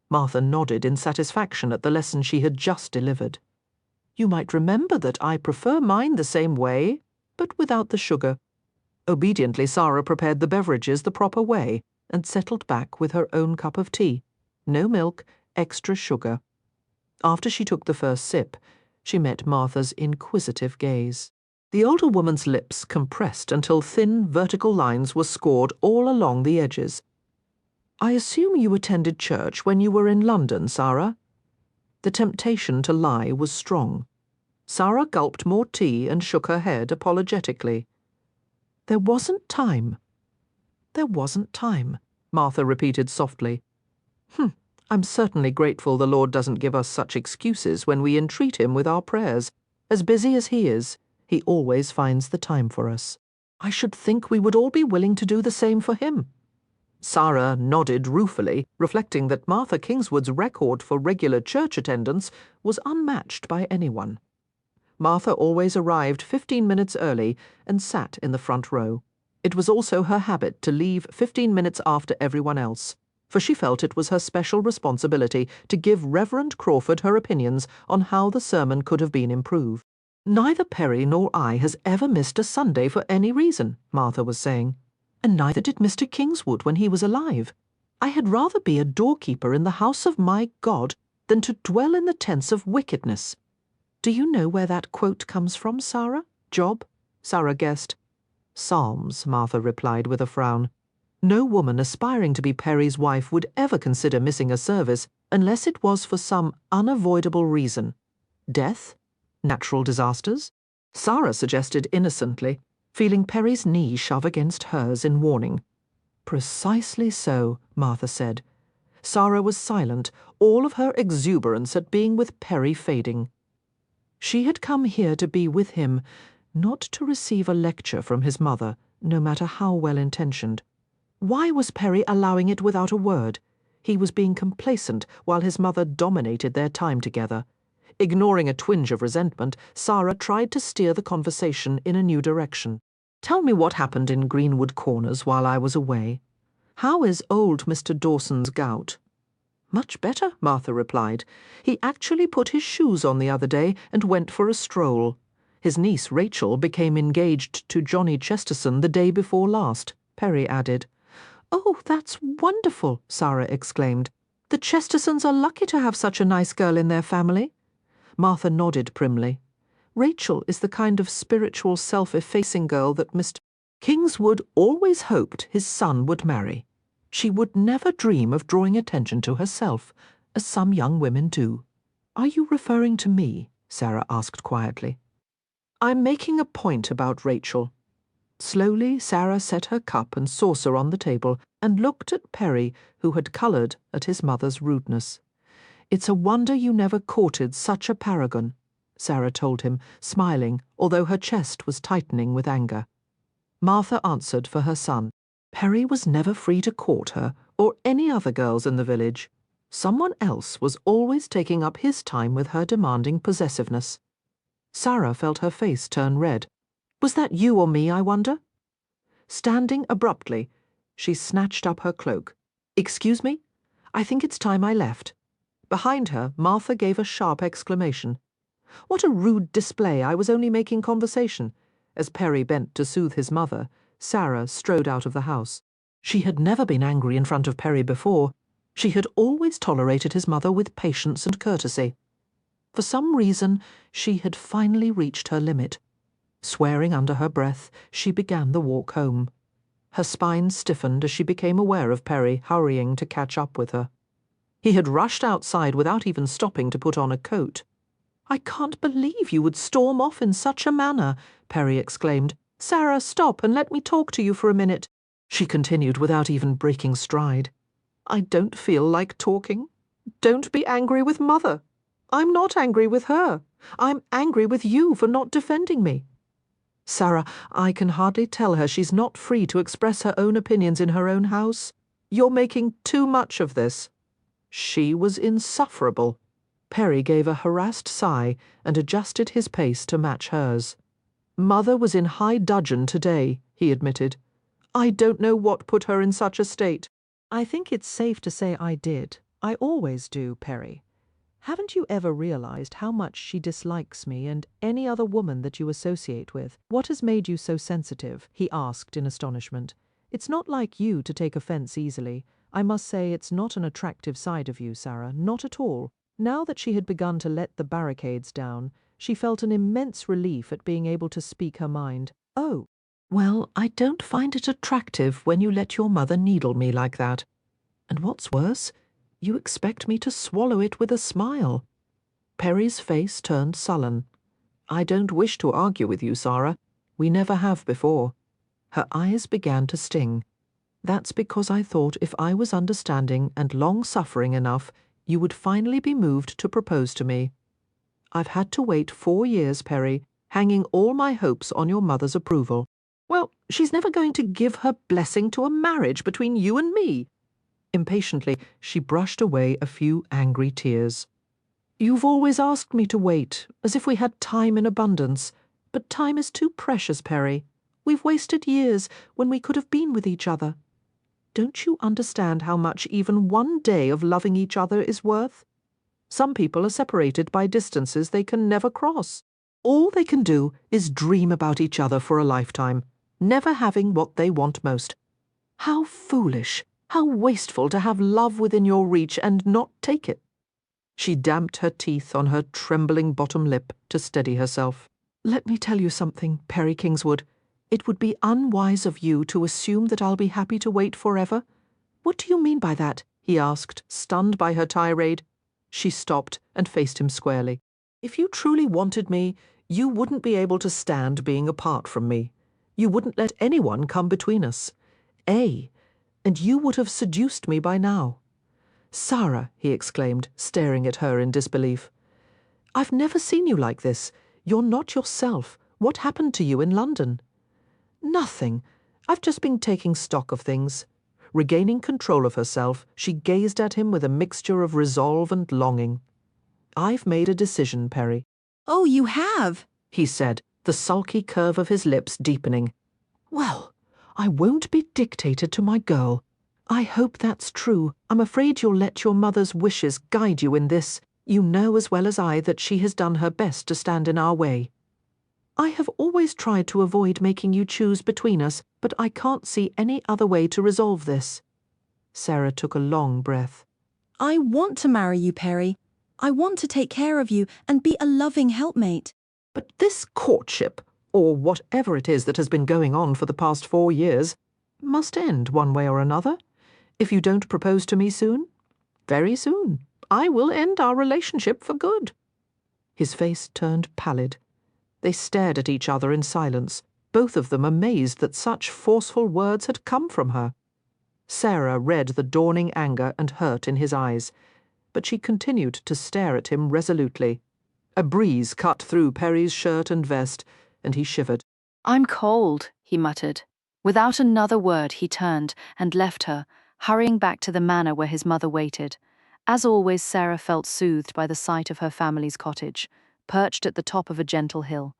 Martha nodded in satisfaction at the lesson she had just delivered. You might remember that I prefer mine the same way, but without the sugar. Obediently, Sara prepared the beverages the proper way and settled back with her own cup of tea. No milk, extra sugar. After she took the first sip, she met Martha's inquisitive gaze. The older woman's lips compressed until thin vertical lines were scored all along the edges. I assume you attended church when you were in London, Sara? The temptation to lie was strong. Sara gulped more tea and shook her head apologetically. There wasn't time. There wasn't time, Martha repeated softly. I'm certainly grateful the Lord doesn't give us such excuses when we entreat him with our prayers. As busy as he is, he always finds the time for us. I should think we would all be willing to do the same for him. Sara nodded ruefully, reflecting that Martha Kingswood's record for regular church attendance was unmatched by anyone. Martha always arrived 15 minutes early and sat in the front row. It was also her habit to leave 15 minutes after everyone else, for she felt it was her special responsibility to give Reverend Crawford her opinions on how the sermon could have been improved. Neither Perry nor I has ever missed a Sunday for any reason, Martha was saying, and neither did Mr. Kingswood when he was alive. I had rather be a doorkeeper in the house of my God than to dwell in the tents of wickedness. Do you know where that quote comes from, Sara? Job? Sara guessed. Psalms, Martha replied with a frown. No woman aspiring to be Perry's wife would ever consider missing a service, unless it was for some unavoidable reason. Death? Natural disasters? Sara suggested innocently, feeling Perry's knee shove against hers in warning. Precisely so, Martha said. Sara was silent, all of her exuberance at being with Perry fading. She had come here to be with him, not to receive a lecture from his mother, no matter how well-intentioned. Why was Perry allowing it without a word? He was being complacent while his mother dominated their time together. Ignoring a twinge of resentment, Sara tried to steer the conversation in a new direction. Tell me what happened in Greenwood Corners while I was away. How is old Mr. Dawson's gout? Much better, Martha replied. He actually put his shoes on the other day and went for a stroll. His niece Rachel became engaged to Johnny Chesterton the day before last, Perry added. Oh, that's wonderful, Sara exclaimed. The Chestertons are lucky to have such a nice girl in their family. Martha nodded primly. Rachel is the kind of spiritual self-effacing girl that Mr. Kingswood always hoped his son would marry. She would never dream of drawing attention to herself, as some young women do. Are you referring to me? Sara asked quietly. I'm making a point about Rachel. Slowly, Sara set her cup and saucer on the table and looked at Perry, who had coloured at his mother's rudeness. It's a wonder you never courted such a paragon, Sara told him, smiling, although her chest was tightening with anger. Martha answered for her son. Perry was never free to court her, or any other girls in the village. Someone else was always taking up his time with her demanding possessiveness. Sara felt her face turn red. Was that you or me, I wonder? Standing abruptly, she snatched up her cloak. Excuse me? I think it's time I left. Behind her, Martha gave a sharp exclamation. What a rude display! I was only making conversation. As Perry bent to soothe his mother, Sara strode out of the house. She had never been angry in front of Perry before. She had always tolerated his mother with patience and courtesy. For some reason, she had finally reached her limit. Swearing under her breath, she began the walk home. Her spine stiffened as she became aware of Perry hurrying to catch up with her. He had rushed outside without even stopping to put on a coat. I can't believe you would storm off in such a manner, Perry exclaimed. Sara, stop and let me talk to you for a minute. She continued without even breaking stride. I don't feel like talking. Don't be angry with Mother. I'm not angry with her. I'm angry with you for not defending me. Sara, I can hardly tell her she's not free to express her own opinions in her own house. You're making too much of this. She was insufferable. Perry gave a harassed sigh and adjusted his pace to match hers. Mother was in high dudgeon today, he admitted. I don't know what put her in such a state. I think it's safe to say I did. I always do, Perry. Haven't you ever realized how much she dislikes me and any other woman that you associate with? What has made you so sensitive? He asked in astonishment. It's not like you to take offense easily. I must say it's not an attractive side of you, Sara, not at all. Now that she had begun to let the barricades down, she felt an immense relief at being able to speak her mind. Oh, well, I don't find it attractive when you let your mother needle me like that. And what's worse, you expect me to swallow it with a smile. Perry's face turned sullen. I don't wish to argue with you, Sara. We never have before. Her eyes began to sting. That's because I thought if I was understanding and long-suffering enough, you would finally be moved to propose to me. I've had to wait 4 years, Perry, hanging all my hopes on your mother's approval. Well, she's never going to give her blessing to a marriage between you and me. Impatiently, she brushed away a few angry tears. You've always asked me to wait, as if we had time in abundance. But time is too precious, Perry. We've wasted years when we could have been with each other. Don't you understand how much even one day of loving each other is worth? Some people are separated by distances they can never cross. All they can do is dream about each other for a lifetime, never having what they want most. How foolish, how wasteful to have love within your reach and not take it. She damped her teeth on her trembling bottom lip to steady herself. Let me tell you something, Perry Kingswood. It would be unwise of you to assume that I'll be happy to wait forever. What do you mean by that? he asked, stunned by her tirade. She stopped and faced him squarely. If you truly wanted me, you wouldn't be able to stand being apart from me. You wouldn't let anyone come between us. And you would have seduced me by now. Sara, he exclaimed, staring at her in disbelief. I've never seen you like this. You're not yourself. What happened to you in London? Nothing. I've just been taking stock of things. Regaining control of herself, she gazed at him with a mixture of resolve and longing. I've made a decision, Perry. Oh, you have? He said, the sulky curve of his lips deepening. Well, I won't be dictated to my girl. I hope that's true. I'm afraid you'll let your mother's wishes guide you in this. You know as well as I that she has done her best to stand in our way. I have always tried to avoid making you choose between us, but I can't see any other way to resolve this. Sara took a long breath. I want to marry you, Perry. I want to take care of you and be a loving helpmate. But this courtship, or whatever it is that has been going on for the past 4 years, must end one way or another. If you don't propose to me soon, very soon, I will end our relationship for good. His face turned pallid. They stared at each other in silence, both of them amazed that such forceful words had come from her. Sara read the dawning anger and hurt in his eyes, but she continued to stare at him resolutely. A breeze cut through Perry's shirt and vest, and he shivered. I'm cold, he muttered. Without another word, he turned and left her, hurrying back to the manor where his mother waited. As always, Sara felt soothed by the sight of her family's cottage, perched at the top of a gentle hill.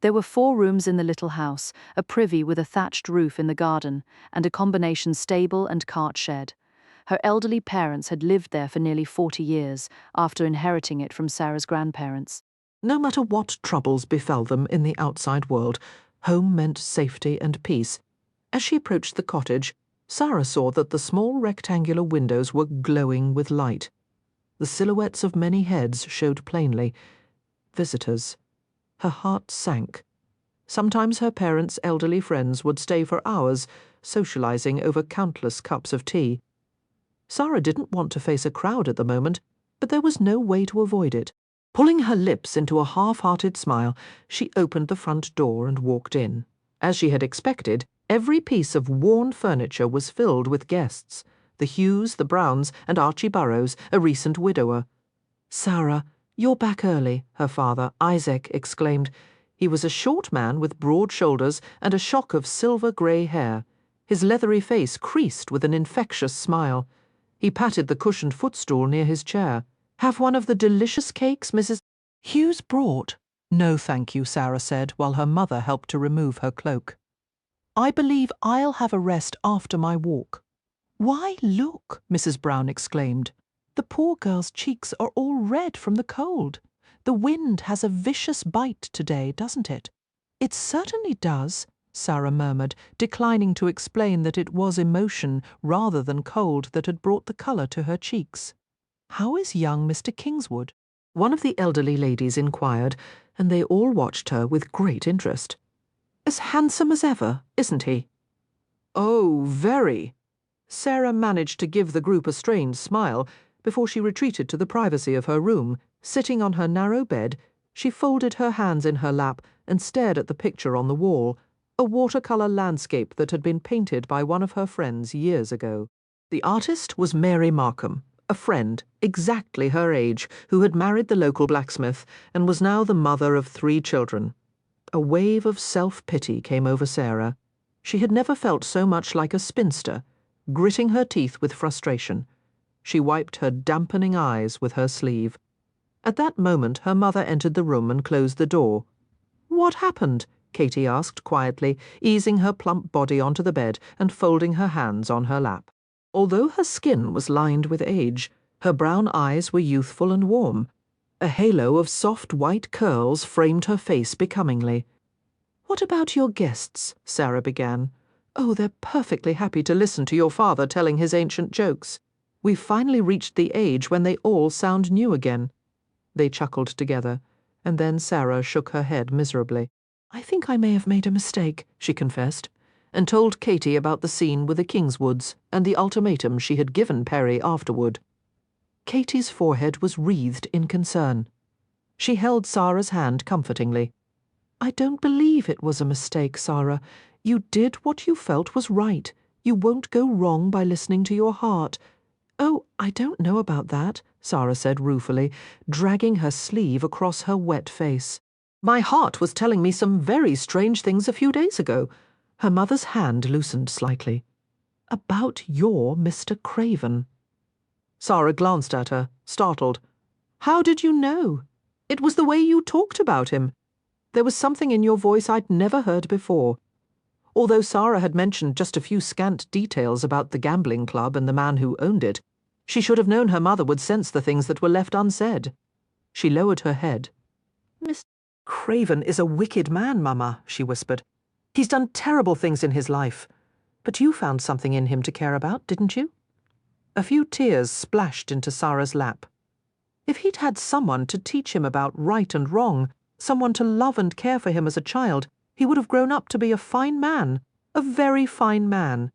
There were 4 rooms in the little house, a privy with a thatched roof in the garden, and a combination stable and cart shed. Her elderly parents had lived there for nearly 40 years, after inheriting it from Sara's grandparents. No matter what troubles befell them in the outside world, home meant safety and peace. As she approached the cottage, Sara saw that the small rectangular windows were glowing with light. The silhouettes of many heads showed plainly. Visitors. Her heart sank. Sometimes her parents' elderly friends would stay for hours, socializing over countless cups of tea. Sara didn't want to face a crowd at the moment, but there was no way to avoid it. Pulling her lips into a half-hearted smile, she opened the front door and walked in. As she had expected, every piece of worn furniture was filled with guests. The Hughes, the Browns, and Archie Burrows, a recent widower. Sara, you're back early, her father, Isaac, exclaimed. He was a short man with broad shoulders and a shock of silver-grey hair. His leathery face creased with an infectious smile. He patted the cushioned footstool near his chair. Have one of the delicious cakes Mrs. Hughes brought. No, thank you, Sara said, while her mother helped to remove her cloak. I believe I'll have a rest after my walk. Why, look, Mrs. Brown exclaimed. The poor girl's cheeks are all red from the cold. The wind has a vicious bite today, doesn't it? It certainly does, Sara murmured, declining to explain that it was emotion rather than cold that had brought the colour to her cheeks. How is young Mr. Kingswood? One of the elderly ladies inquired, and they all watched her with great interest. As handsome as ever, isn't he? Oh, very. Sara managed to give the group a strained smile before she retreated to the privacy of her room. Sitting on her narrow bed, she folded her hands in her lap and stared at the picture on the wall, a watercolour landscape that had been painted by one of her friends years ago. The artist was Mary Markham, a friend, exactly her age, who had married the local blacksmith and was now the mother of 3 children. A wave of self-pity came over Sara. She had never felt so much like a spinster, gritting her teeth with frustration. She wiped her dampening eyes with her sleeve. At that moment her mother entered the room and closed the door. What happened? Katie asked quietly, easing her plump body onto the bed and folding her hands on her lap. Although her skin was lined with age, her brown eyes were youthful and warm. A halo of soft white curls framed her face becomingly. What about your guests? Sara began. Oh, they're perfectly happy to listen to your father telling his ancient jokes. We've finally reached the age when they all sound new again. They chuckled together, and then Sara shook her head miserably. I think I may have made a mistake, she confessed. and told Katy about the scene with the Kingswoods and the ultimatum she had given Perry afterward. Katy's forehead was wreathed in concern. She held Sara's hand comfortingly. "I don't believe it was a mistake, Sara. You did what you felt was right. You won't go wrong by listening to your heart." "Oh, I don't know about that," Sara said ruefully, dragging her sleeve across her wet face. "My heart was telling me some very strange things a few days ago." Her mother's hand loosened slightly. "About your Mr. Craven." Sara glanced at her, startled. "How did you know? It was the way you talked about him. There was something in your voice I'd never heard before." Although Sara had mentioned just a few scant details about the gambling club and the man who owned it, she should have known her mother would sense the things that were left unsaid. She lowered her head. "Mr. Craven is a wicked man, Mama," she whispered. "He's done terrible things in his life. But you found something in him to care about, didn't you?" A few tears splashed into Sara's lap. If he'd had someone to teach him about right and wrong, someone to love and care for him as a child, he would have grown up to be a fine man, a very fine man.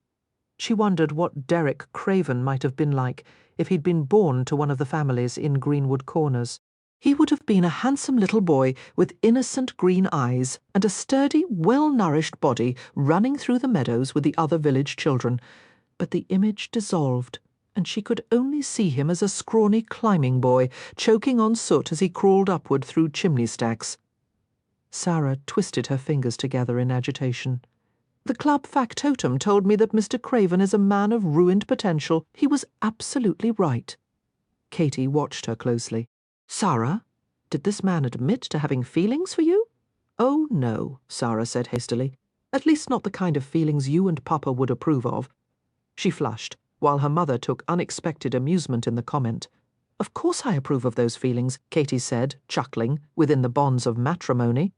She wondered what Derek Craven might have been like if he'd been born to one of the families in Greenwood Corners. He would have been a handsome little boy with innocent green eyes and a sturdy, well-nourished body running through the meadows with the other village children. But the image dissolved, and she could only see him as a scrawny climbing boy, choking on soot as he crawled upward through chimney stacks. Sara twisted her fingers together in agitation. "The club factotum told me that Mr. Craven is a man of ruined potential. He was absolutely right." Katy watched her closely. "Sara, did this man admit to having feelings for you?" "Oh, no," Sara said hastily. "At least not the kind of feelings you and Papa would approve of." She flushed, while her mother took unexpected amusement in the comment. "Of course I approve of those feelings," Katy said, chuckling, within the bonds of matrimony.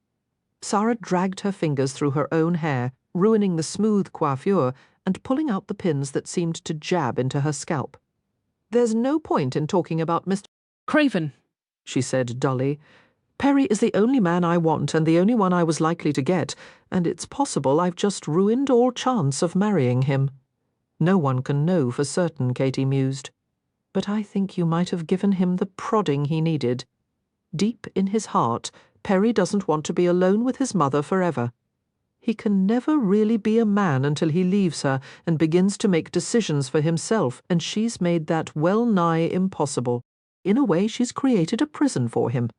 Sara dragged her fingers through her own hair, ruining the smooth coiffure and pulling out the pins that seemed to jab into her scalp. "There's no point in talking about Mr. Craven," she said dully. "Perry is the only man I want and the only one I was likely to get, and it's possible I've just ruined all chance of marrying him." "No one can know for certain," Katy mused. "But I think you might have given him the prodding he needed. Deep in his heart, Perry doesn't want to be alone with his mother forever. He can never really be a man until he leaves her and begins to make decisions for himself, and she's made that well-nigh impossible. In a way, she's created a prison for him.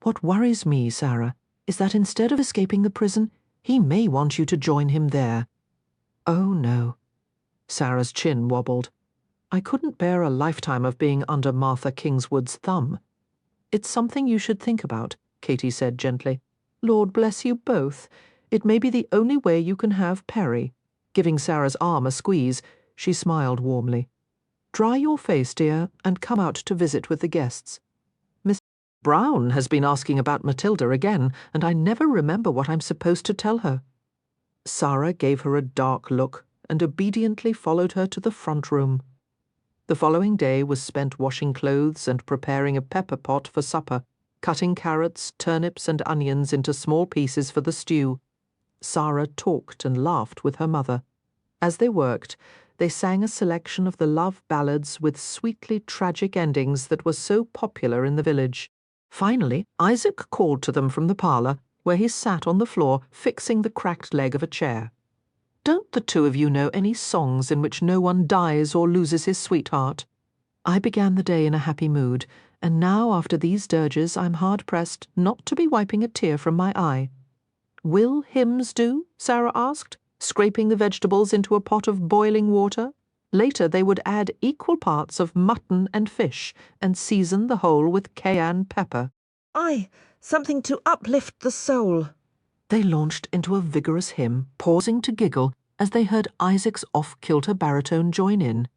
What worries me, Sara, is that instead of escaping the prison, he may want you to join him there." "Oh, no." Sara's chin wobbled. "I couldn't bear a lifetime of being under Martha Kingswood's thumb." "It's something you should think about," Katy said gently. "Lord bless you both. It may be the only way you can have Perry." Giving Sara's arm a squeeze, she smiled warmly. "Dry your face, dear, and come out to visit with the guests. Miss Brown has been asking about Matilda again, and I never remember what I'm supposed to tell her." Sara gave her a dark look and obediently followed her to the front room. The following day was spent washing clothes and preparing a pepper pot for supper, cutting carrots, turnips, and onions into small pieces for the stew. Sara talked and laughed with her mother. As they worked, they sang a selection of the love ballads with sweetly tragic endings that were so popular in the village. Finally, Isaac called to them from the parlour, where he sat on the floor fixing the cracked leg of a chair. "Don't the two of you know any songs in which no one dies or loses his sweetheart?" I began the day in a happy mood, and now after these dirges I'm hard-pressed not to be wiping a tear from my eye. "Will hymns do?" Sara asked, scraping the vegetables into a pot of boiling water. Later they would add equal parts of mutton and fish and season the whole with cayenne pepper. "Aye, something to uplift the soul." They launched into a vigorous hymn, pausing to giggle as they heard Isaac's off-kilter baritone join in.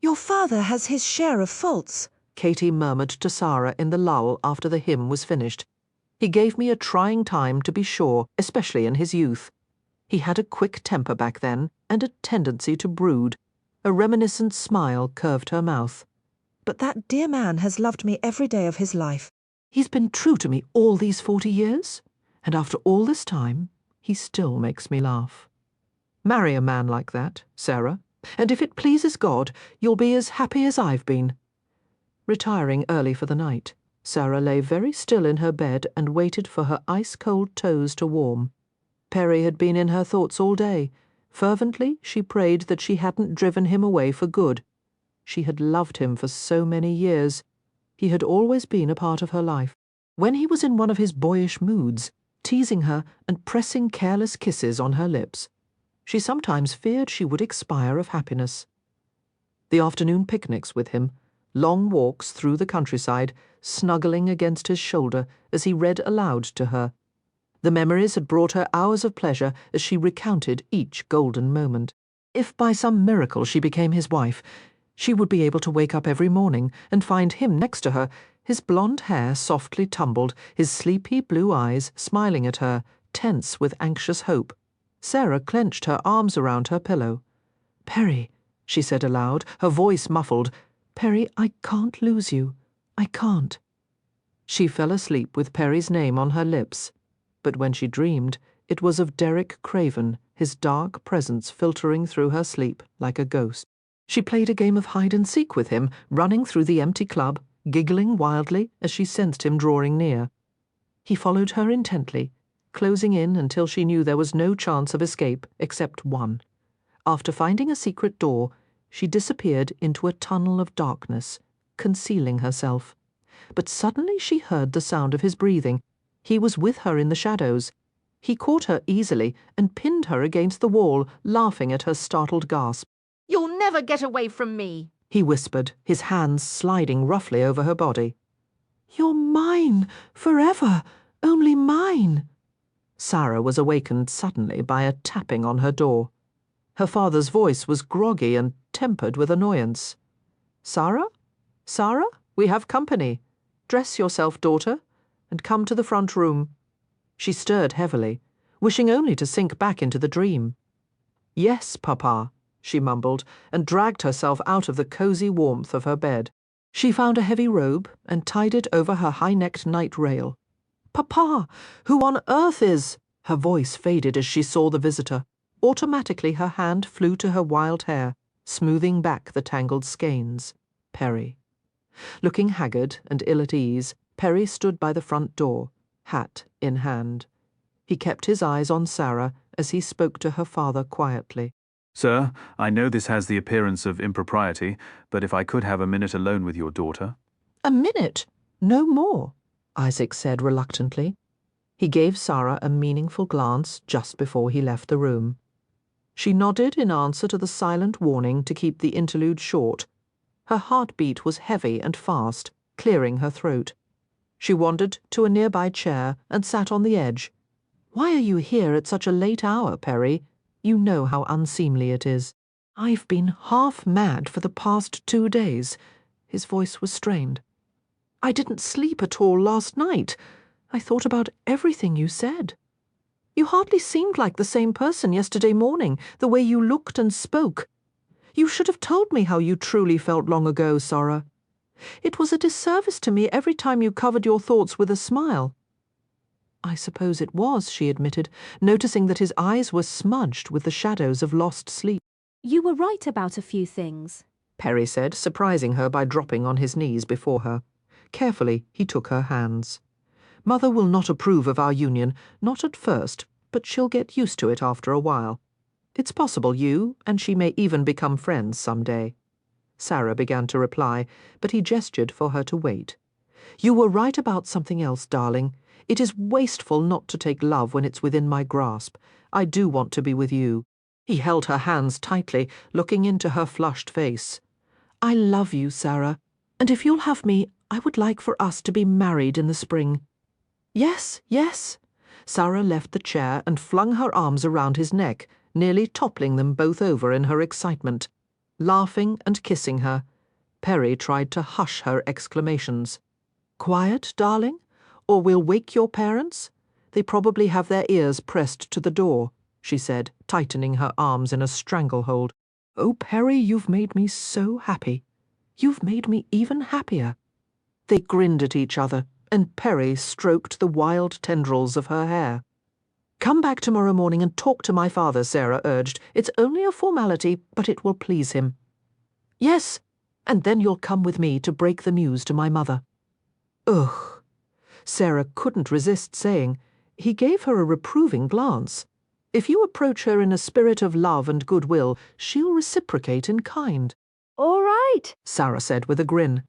"Your father has his share of faults," Katy murmured to Sara in the lull after the hymn was finished. "He gave me a trying time, to be sure, especially in his youth. He had a quick temper back then, and a tendency to brood." A reminiscent smile curved her mouth. "But that dear man has loved me every day of his life." "He's been true to me all these 40 years, and after all this time, he still makes me laugh." Marry a man like that, Sara, and if it pleases God, you'll be as happy as I've been." Retiring early for the night, Sara lay very still in her bed and waited for her ice-cold toes to warm. Perry had been in her thoughts all day. Fervently, she prayed that she hadn't driven him away for good. She had loved him for so many years. He had always been a part of her life. When he was in one of his boyish moods, teasing her and pressing careless kisses on her lips, she sometimes feared she would expire of happiness. The afternoon picnics with him, long walks through the countryside, snuggling against his shoulder as he read aloud to her. The memories had brought her hours of pleasure as she recounted each golden moment. If by some miracle she became his wife, she would be able to wake up every morning and find him next to her, his blonde hair softly tumbled, his sleepy blue eyes smiling at her, tense with anxious hope. Sara clenched her arms around her pillow. "Perry," she said aloud, her voice muffled, "Perry, I can't lose you. I can't." She fell asleep with Perry's name on her lips, but when she dreamed, it was of Derek Craven, his dark presence filtering through her sleep like a ghost. She played a game of hide-and-seek with him, running through the empty club, giggling wildly as she sensed him drawing near. He followed her intently, closing in until she knew there was no chance of escape except one. After finding a secret door, she disappeared into a tunnel of darkness, concealing herself. But suddenly she heard the sound of his breathing. He was with her in the shadows. He caught her easily and pinned her against the wall, laughing at her startled gasp. "You'll never get away from me," he whispered, his hands sliding roughly over her body. "You're mine, forever, only mine." Sara was awakened suddenly by a tapping on her door. Her father's voice was groggy and tempered with annoyance. "Sara? Sara, we have company. Dress yourself, daughter, and come to the front room." She stirred heavily, wishing only to sink back into the dream. "Yes, Papa," she mumbled, and dragged herself out of the cosy warmth of her bed. She found a heavy robe and tied it over her high-necked night rail. "Papa, who on earth is—" Her voice faded as she saw the visitor. Automatically her hand flew to her wild hair, smoothing back the tangled skeins. Perry. Looking haggard and ill at ease, Perry stood by the front door, hat in hand. He kept his eyes on Sara as he spoke to her father quietly. "Sir, I know this has the appearance of impropriety, but if I could have a minute alone with your daughter—" "A minute? No more," Isaac said reluctantly. He gave Sara a meaningful glance just before he left the room. She nodded in answer to the silent warning to keep the interlude short. Her heartbeat was heavy and fast, clearing her throat. She wandered to a nearby chair and sat on the edge. "Why are you here at such a late hour, Perry? You know how unseemly it is." "I've been half mad for the past 2 days." His voice was strained. "I didn't sleep at all last night. I thought about everything you said. You hardly seemed like the same person yesterday morning, the way you looked and spoke. You should have told me how you truly felt long ago, Sara. It was a disservice to me every time you covered your thoughts with a smile." "I suppose it was," she admitted, noticing that his eyes were smudged with the shadows of lost sleep. "You were right about a few things," Perry said, surprising her by dropping on his knees before her. Carefully, he took her hands. "Mother will not approve of our union, not at first, but she'll get used to it after a while. It's possible you and she may even become friends some day." Sara began to reply, but he gestured for her to wait. "You were right about something else, darling. It is wasteful not to take love when it's within my grasp. I do want to be with you." He held her hands tightly, looking into her flushed face. "I love you, Sara, and if you'll have me, I would like for us to be married in the spring." "Yes, yes." Sara left the chair and flung her arms around his neck, nearly toppling them both over in her excitement. Laughing and kissing her, Perry tried to hush her exclamations. "Quiet, darling, or we'll wake your parents. They probably have their ears pressed to the door," she said, tightening her arms in a stranglehold. "Oh, Perry, you've made me so happy. You've made me even happier." They grinned at each other, and Perry stroked the wild tendrils of her hair. Come back tomorrow morning and talk to my father, Sarah urged. It's only a formality, but it will please him. Yes, and then you'll come with me to break the news to my mother. Ugh. Sarah couldn't resist saying. He gave her a reproving glance. If you approach her in a spirit of love and goodwill, she'll reciprocate in kind. All right, Sara said with a grin.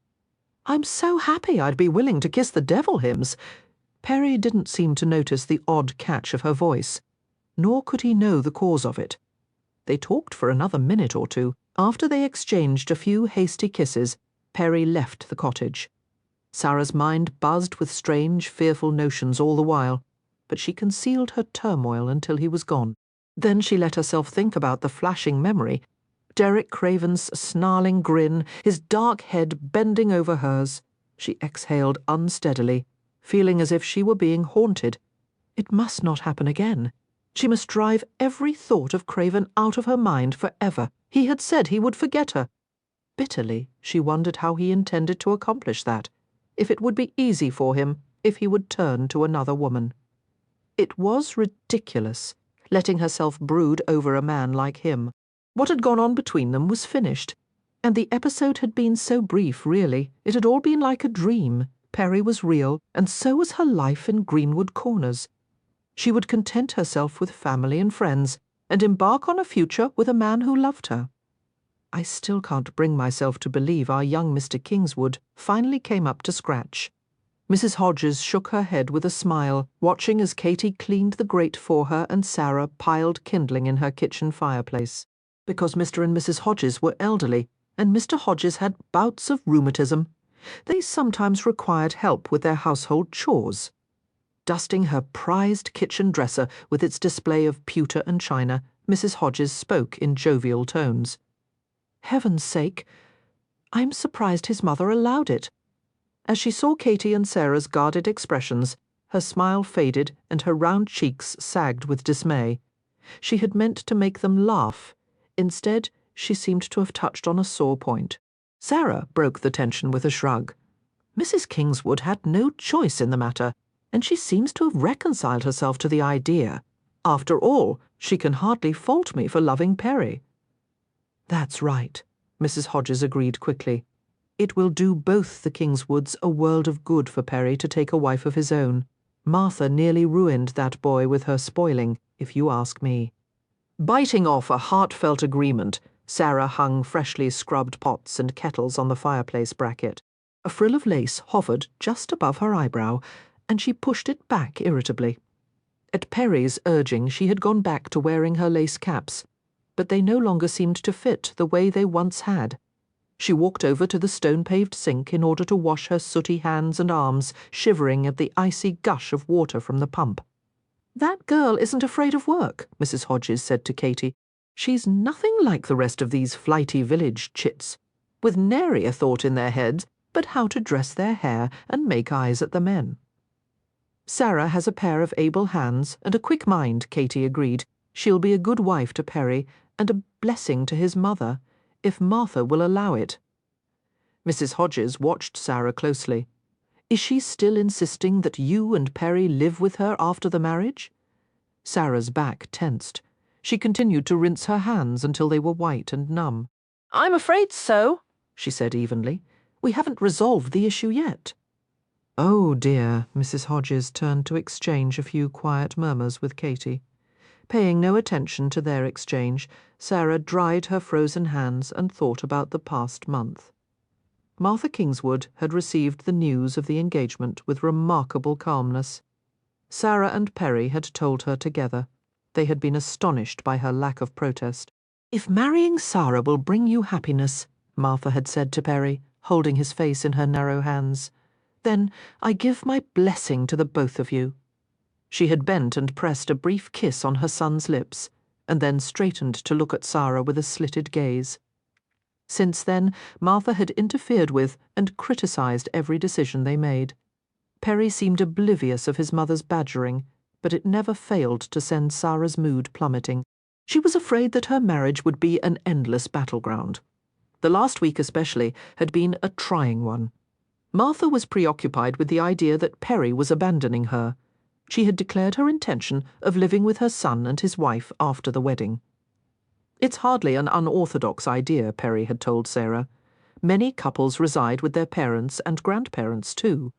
I'm so happy I'd be willing to kiss the devil hymns. Perry didn't seem to notice the odd catch of her voice, nor could he know the cause of it. They talked for another minute or two. After they exchanged a few hasty kisses, Perry left the cottage. Sara's mind buzzed with strange, fearful notions all the while, but she concealed her turmoil until he was gone. Then she let herself think about the flashing memory, Derek Craven's snarling grin, his dark head bending over hers. She exhaled unsteadily, feeling as if she were being haunted. It must not happen again. She must drive every thought of Craven out of her mind forever. He had said he would forget her. Bitterly, she wondered how he intended to accomplish that, if it would be easy for him, if he would turn to another woman. It was ridiculous, letting herself brood over a man like him. What had gone on between them was finished, and the episode had been so brief, really. It had all been like a dream. Perry was real, and so was her life in Greenwood Corners. She would content herself with family and friends, and embark on a future with a man who loved her. I still can't bring myself to believe our young Mr. Kingswood finally came up to scratch. Mrs. Hodges shook her head with a smile, watching as Katy cleaned the grate for her and Sara piled kindling in her kitchen fireplace. Because Mr. and Mrs. Hodges were elderly, and Mr. Hodges had bouts of rheumatism, they sometimes required help with their household chores. Dusting her prized kitchen dresser with its display of pewter and china, Mrs. Hodges spoke in jovial tones. Heaven's sake, I'm surprised his mother allowed it. As she saw Katy and Sara's guarded expressions, her smile faded and her round cheeks sagged with dismay. She had meant to make them laugh. Instead, she seemed to have touched on a sore point. Sara broke the tension with a shrug. Mrs. Kingswood had no choice in the matter, and she seems to have reconciled herself to the idea. After all, she can hardly fault me for loving Perry. That's right, Mrs. Hodges agreed quickly. It will do both the Kingswoods a world of good for Perry to take a wife of his own. Martha nearly ruined that boy with her spoiling, if you ask me. Biting off a heartfelt agreement, Sara hung freshly scrubbed pots and kettles on the fireplace bracket. A frill of lace hovered just above her eyebrow, and she pushed it back irritably. At Perry's urging, she had gone back to wearing her lace caps, but they no longer seemed to fit the way they once had. She walked over to the stone-paved sink in order to wash her sooty hands and arms, shivering at the icy gush of water from the pump. That girl isn't afraid of work, Mrs. Hodges said to Katy. She's nothing like the rest of these flighty village chits, with nary a thought in their heads but how to dress their hair and make eyes at the men. Sara has a pair of able hands and a quick mind, Katy agreed. She'll be a good wife to Perry and a blessing to his mother, if Martha will allow it. Mrs. Hodges watched Sara closely. Is she still insisting that you and Perry live with her after the marriage? Sara's back tensed. She continued to rinse her hands until they were white and numb. I'm afraid so, she said evenly. We haven't resolved the issue yet. Oh dear, Mrs. Hodges turned to exchange a few quiet murmurs with Katy. Paying no attention to their exchange, Sara dried her frozen hands and thought about the past month. Martha Kingswood had received the news of the engagement with remarkable calmness. Sara and Perry had told her together. They had been astonished by her lack of protest. If marrying Sara will bring you happiness, Martha had said to Perry, holding his face in her narrow hands, then I give my blessing to the both of you. She had bent and pressed a brief kiss on her son's lips, and then straightened to look at Sara with a slitted gaze. Since then, Martha had interfered with and criticized every decision they made. Perry seemed oblivious of his mother's badgering, but it never failed to send Sara's mood plummeting. She was afraid that her marriage would be an endless battleground. The last week especially had been a trying one. Martha was preoccupied with the idea that Perry was abandoning her. She had declared her intention of living with her son and his wife after the wedding. It's hardly an unorthodox idea, Perry had told Sara. Many couples reside with their parents and grandparents too.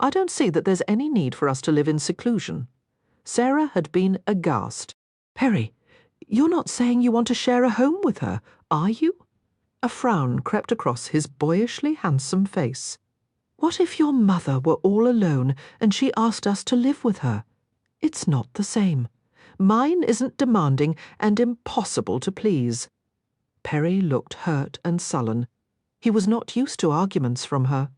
I don't see that there's any need for us to live in seclusion. Sara had been aghast. Perry, you're not saying you want to share a home with her, are you? A frown crept across his boyishly handsome face. What if your mother were all alone and she asked us to live with her? It's not the same. Mine isn't demanding and impossible to please. Perry looked hurt and sullen. He was not used to arguments from her.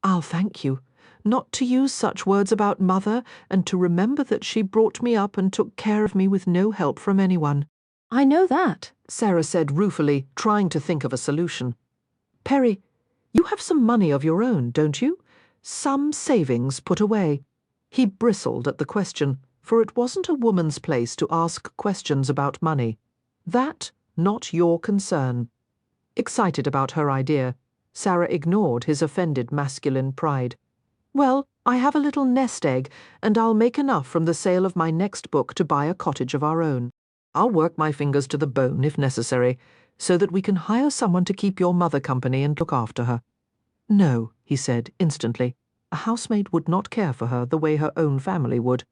I'll thank you. Not to use such words about Mother, and to remember that she brought me up and took care of me with no help from anyone. I know that, Sara said ruefully, trying to think of a solution. Perry, you have some money of your own, don't you? Some savings put away. He bristled at the question, for it wasn't a woman's place to ask questions about money. That, not your concern. Excited about her idea, Sara ignored his offended masculine pride. Well, I have a little nest egg, and I'll make enough from the sale of my next book to buy a cottage of our own. I'll work my fingers to the bone if necessary, so that we can hire someone to keep your mother company and look after her. No, he said instantly. A housemaid would not care for her the way her own family would.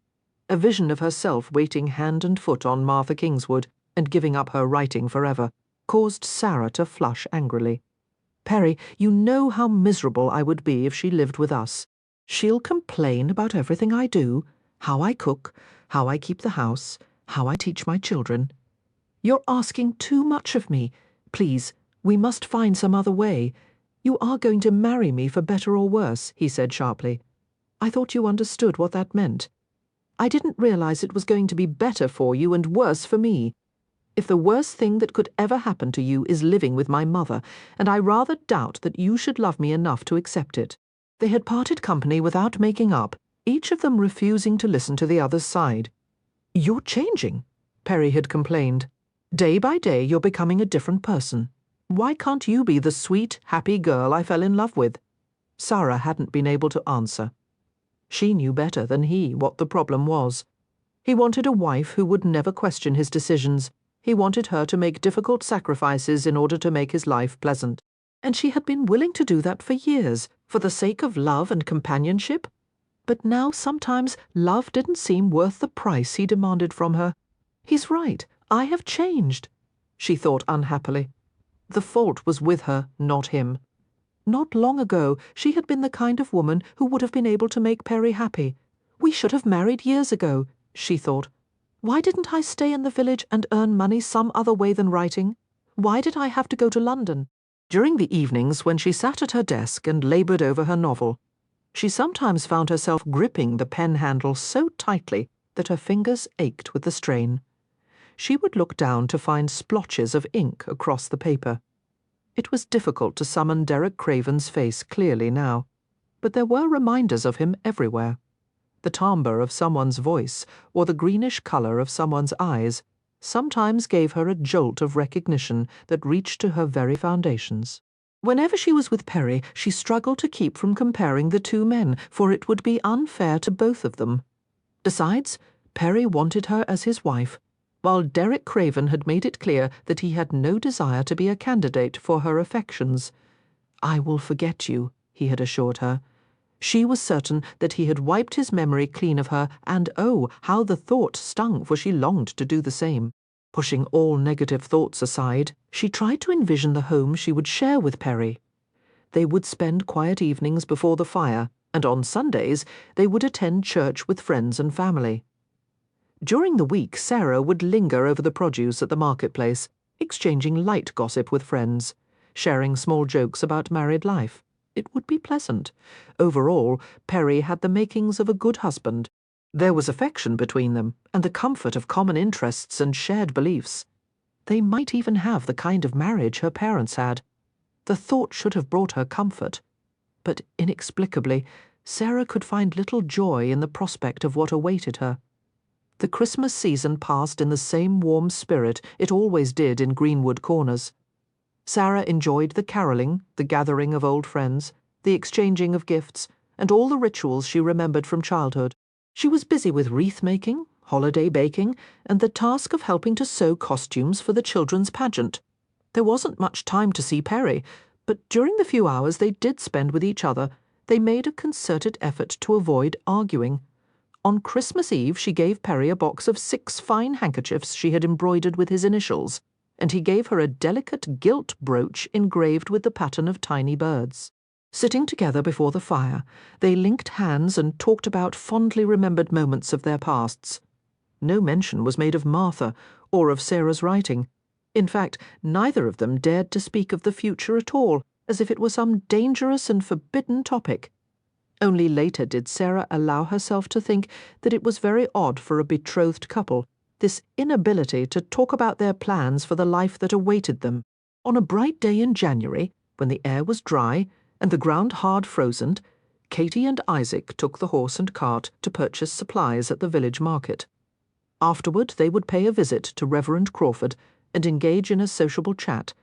A vision of herself waiting hand and foot on Martha Kingswood and giving up her writing forever caused Sara to flush angrily. Perry, you know how miserable I would be if she lived with us. She'll complain about everything I do, how I cook, how I keep the house, how I teach my children. You're asking too much of me. Please, we must find some other way. You are going to marry me for better or worse, he said sharply. I thought you understood what that meant. I didn't realize it was going to be better for you and worse for me. If the worst thing that could ever happen to you is living with my mother, and I rather doubt that you should love me enough to accept it. They had parted company without making up, each of them refusing to listen to the other's side. You're changing, Perry had complained. Day by day you're becoming a different person. Why can't you be the sweet, happy girl I fell in love with? Sara hadn't been able to answer. She knew better than he what the problem was. He wanted a wife who would never question his decisions. He wanted her to make difficult sacrifices in order to make his life pleasant. And she had been willing to do that for years, for the sake of love and companionship. But now sometimes love didn't seem worth the price he demanded from her. He's right, I have changed, she thought unhappily. The fault was with her, not him. Not long ago, she had been the kind of woman who would have been able to make Perry happy. We should have married years ago, she thought. Why didn't I stay in the village and earn money some other way than writing? Why did I have to go to London? During the evenings when she sat at her desk and laboured over her novel, she sometimes found herself gripping the pen handle so tightly that her fingers ached with the strain. She would look down to find splotches of ink across the paper. It was difficult to summon Derek Craven's face clearly now, but there were reminders of him everywhere. The timbre of someone's voice or the greenish colour of someone's eyes sometimes gave her a jolt of recognition that reached to her very foundations. Whenever she was with Perry, she struggled to keep from comparing the two men, for it would be unfair to both of them. Besides, Perry wanted her as his wife, while Derek Craven had made it clear that he had no desire to be a candidate for her affections. I will forget you, he had assured her. She was certain that he had wiped his memory clean of her, and oh, how the thought stung, for she longed to do the same. Pushing all negative thoughts aside, she tried to envision the home she would share with Perry. They would spend quiet evenings before the fire, and on Sundays they would attend church with friends and family. During the week, Sara would linger over the produce at the marketplace, exchanging light gossip with friends, sharing small jokes about married life. It would be pleasant. Overall, Perry had the makings of a good husband. There was affection between them, and the comfort of common interests and shared beliefs. They might even have the kind of marriage her parents had. The thought should have brought her comfort. But inexplicably, Sara could find little joy in the prospect of what awaited her. The Christmas season passed in the same warm spirit it always did in Greenwood Corners. Sara enjoyed the carolling, the gathering of old friends, the exchanging of gifts, and all the rituals she remembered from childhood. She was busy with wreath-making, holiday baking, and the task of helping to sew costumes for the children's pageant. There wasn't much time to see Perry, but during the few hours they did spend with each other, they made a concerted effort to avoid arguing. On Christmas Eve she gave Perry a box of 6 fine handkerchiefs she had embroidered with his initials, and he gave her a delicate gilt brooch engraved with the pattern of tiny birds. Sitting together before the fire, they linked hands and talked about fondly remembered moments of their pasts. No mention was made of Martha or of Sarah's writing. In fact, neither of them dared to speak of the future at all, as if it were some dangerous and forbidden topic. Only later did Sarah allow herself to think that it was very odd for a betrothed couple, this inability to talk about their plans for the life that awaited them. On a bright day in January, when the air was dry and the ground hard frozen, Katy and Isaac took the horse and cart to purchase supplies at the village market. Afterward they would pay a visit to Reverend Crawford and engage in a sociable chat.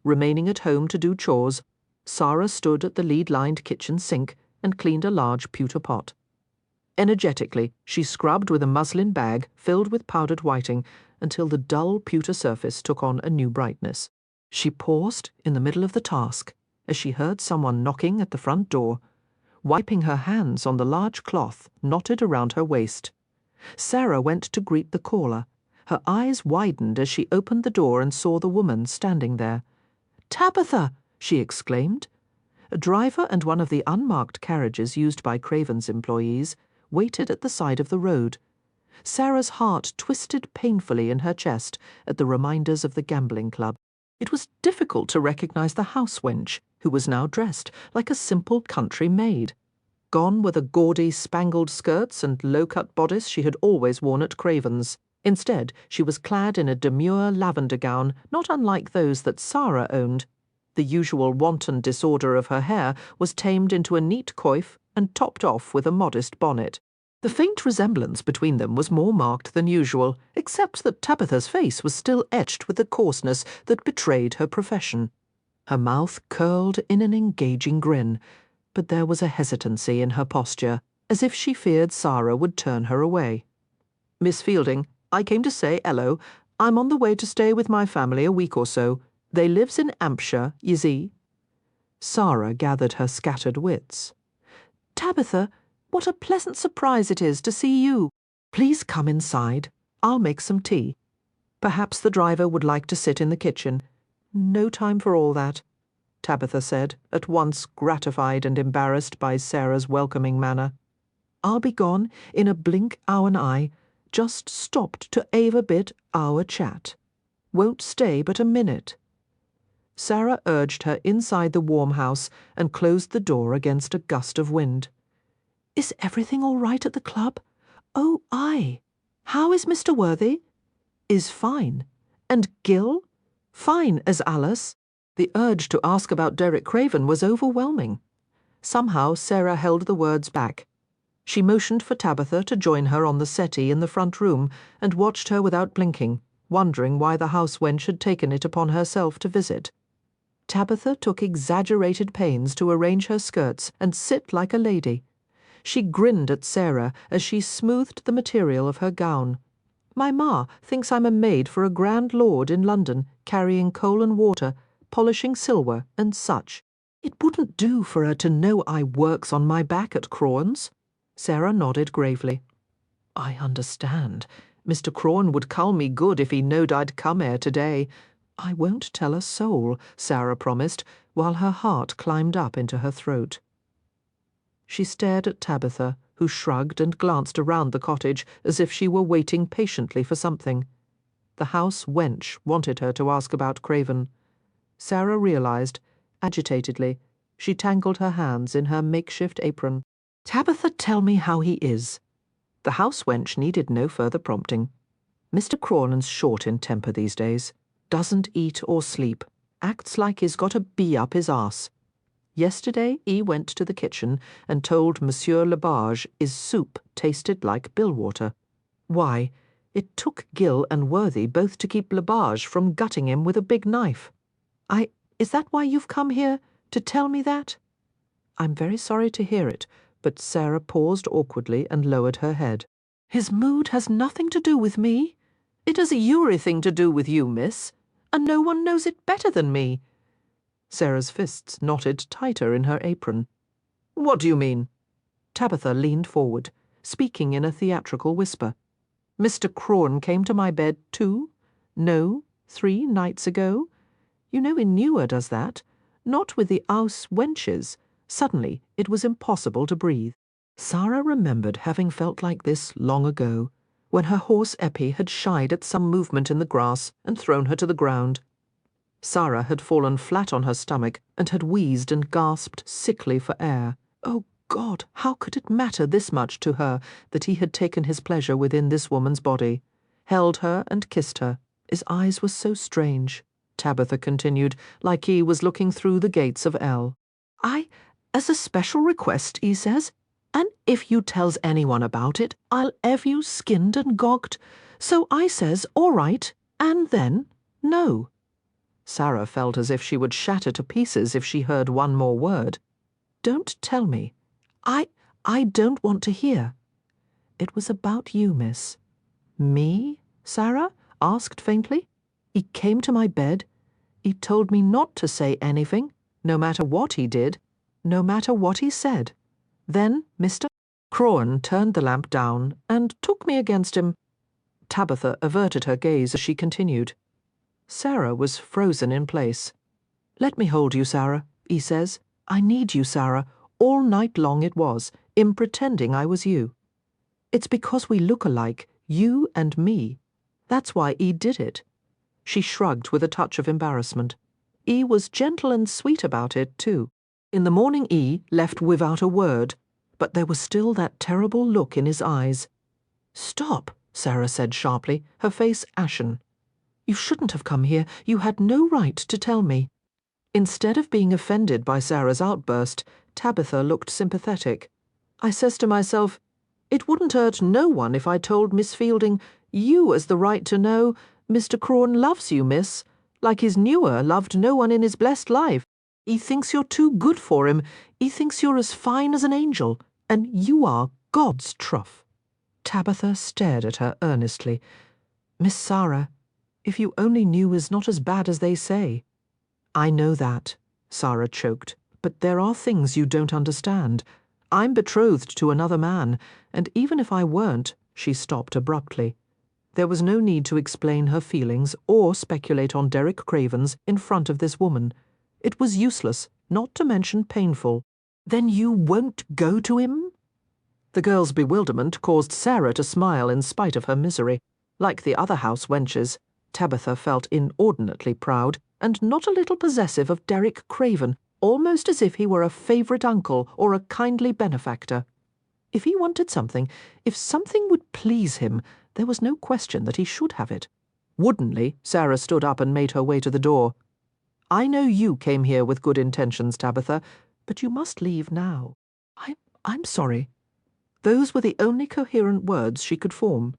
Remaining at home to do chores, Sara stood at the lead-lined kitchen sink and cleaned a large pewter pot. Energetically, she scrubbed with a muslin bag filled with powdered whiting until the dull pewter surface took on a new brightness. She paused in the middle of the task as she heard someone knocking at the front door, wiping her hands on the large cloth knotted around her waist. Sara went to greet the caller. Her eyes widened as she opened the door and saw the woman standing there. "Tabitha!" she exclaimed. A driver and one of the unmarked carriages used by Craven's employees waited at the side of the road. Sarah's heart twisted painfully in her chest at the reminders of the gambling club. It was difficult to recognize the house wench, who was now dressed like a simple country maid. Gone were the gaudy spangled skirts and low-cut bodice she had always worn at Craven's. Instead, she was clad in a demure lavender gown, not unlike those that Sara owned. The usual wanton disorder of her hair was tamed into a neat coif and topped off with a modest bonnet. The faint resemblance between them was more marked than usual, except that Tabitha's face was still etched with the coarseness that betrayed her profession. Her mouth curled in an engaging grin, but there was a hesitancy in her posture, as if she feared Sara would turn her away. "Miss Fielding, I came to say 'ello. I'm on the way to stay with my family a week or so. They lives in Hampshire, you see." Sara gathered her scattered wits. "Tabitha, what a pleasant surprise it is to see you. Please come inside. I'll make some tea. Perhaps the driver would like to sit in the kitchen." "No time for all that," Tabitha said, at once gratified and embarrassed by Sarah's welcoming manner. "I'll be gone in a blink o' an eye. Just stopped to 'ave a bit our chat. Won't stay but a minute." Sara urged her inside the warm house and closed the door against a gust of wind. "Is everything all right at the club? Oh, aye. How is Mr. Worthy?" "Is fine. And Gil?" "Fine as Alice." The urge to ask about Derek Craven was overwhelming. Somehow Sara held the words back. She motioned for Tabitha to join her on the settee in the front room and watched her without blinking, wondering why the house wench had taken it upon herself to visit. Tabitha took exaggerated pains to arrange her skirts and sit like a lady. She grinned at Sara as she smoothed the material of her gown. "My ma thinks I'm a maid for a grand lord in London, carrying coal and water, polishing silver and such. It wouldn't do for her to know I works on my back at Crawen's." Sara nodded gravely. "I understand. Mr. Crawen would cull me good if he knowed I'd come 'ere today. I won't tell a soul," Sara promised, while her heart climbed up into her throat. She stared at Tabitha, who shrugged and glanced around the cottage as if she were waiting patiently for something. The house wench wanted her to ask about Craven. Sara realized, agitatedly. She tangled her hands in her makeshift apron. "Tabitha, tell me how he is." The house wench needed no further prompting. "Mr. Crawen's short in temper these days. Doesn't eat or sleep. Acts like he's got a bee up his arse. Yesterday he went to the kitchen and told Monsieur Le Barge his soup tasted like Billwater. Why, it took Gil and Worthy both to keep Le Barge from gutting him with a big knife. Is that why you've come here, to tell me that?" "I'm very sorry to hear it, But Sara paused awkwardly and lowered her head. His mood has nothing to do with me. It has everything to do with you, miss, and no one knows it better than me. Sarah's fists knotted tighter in her apron. What do you mean? Tabitha leaned forward, speaking in a theatrical whisper. Mr. Crawen came to my bed 3 nights ago. You know Inua does that. Not with the house wenches. Suddenly it was impossible to breathe. Sara remembered having felt like this long ago, when her horse Eppie had shied at some movement in the grass and thrown her to the ground. Sara had fallen flat on her stomach and had wheezed and gasped sickly for air. Oh God, how could it matter this much to her that he had taken his pleasure within this woman's body, held her and kissed her? His eyes were so strange, Tabitha continued, like he was looking through the gates of hell. As a special request, he says, and if you tells anyone about it, I'll have you skinned and gogged. So I says, all right, and then, no. Sara felt as if she would shatter to pieces if she heard one more word. Don't tell me. I don't want to hear. It was about you, miss. Me? Sara asked faintly. He came to my bed. He told me not to say anything, no matter what he did, no matter what he said. Then Mr. Crawen turned the lamp down and took me against him. Tabitha averted her gaze as she continued. Sara was frozen in place. Let me hold you, Sara, he says. I need you, Sara. All night long it was, in pretending I was you. It's because we look alike, you and me. That's why he did it. She shrugged with a touch of embarrassment. He was gentle and sweet about it, too. In the morning he left without a word, but there was still that terrible look in his eyes. Stop, Sara said sharply, her face ashen. You shouldn't have come here. You had no right to tell me. Instead of being offended by Sara's outburst, Tabitha looked sympathetic. I says to myself, it wouldn't hurt no one if I told Miss Fielding, you has the right to know Mr. Crawen loves you, miss, like his newer loved no one in his blessed life. He thinks you're too good for him. He thinks you're as fine as an angel, and you are God's truff. Tabitha stared at her earnestly. Miss Sara, if you only knew is not as bad as they say. I know that, Sara choked, but there are things you don't understand. I'm betrothed to another man, and even if I weren't, she stopped abruptly. There was no need to explain her feelings or speculate on Derek Craven's in front of this woman. It was useless, not to mention painful. Then you won't go to him? The girl's bewilderment caused Sara to smile in spite of her misery. Like the other house wenches, Tabitha felt inordinately proud and not a little possessive of Derek Craven, almost as if he were a favourite uncle or a kindly benefactor. If he wanted something, if something would please him, there was no question that he should have it. Woodenly, Sara stood up and made her way to the door. I know you came here with good intentions, Tabitha, but you must leave now. I'm sorry. Those were the only coherent words she could form.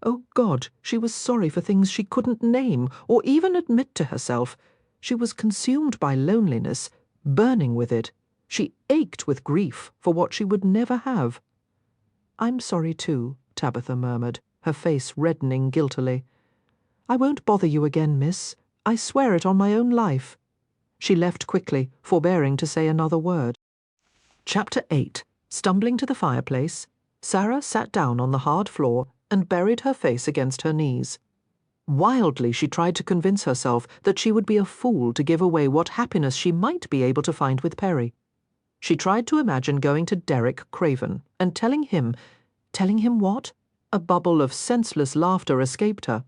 Oh God, she was sorry for things she couldn't name or even admit to herself. She was consumed by loneliness, burning with it. She ached with grief for what she would never have. I'm sorry too, Tabitha murmured, her face reddening guiltily. I won't bother you again, miss. I swear it on my own life. She left quickly, forbearing to say another word. Chapter 8. Stumbling to the fireplace, Sara sat down on the hard floor and buried her face against her knees. Wildly she tried to convince herself that she would be a fool to give away what happiness she might be able to find with Perry. She tried to imagine going to Derek Craven and telling him what? A bubble of senseless laughter escaped her.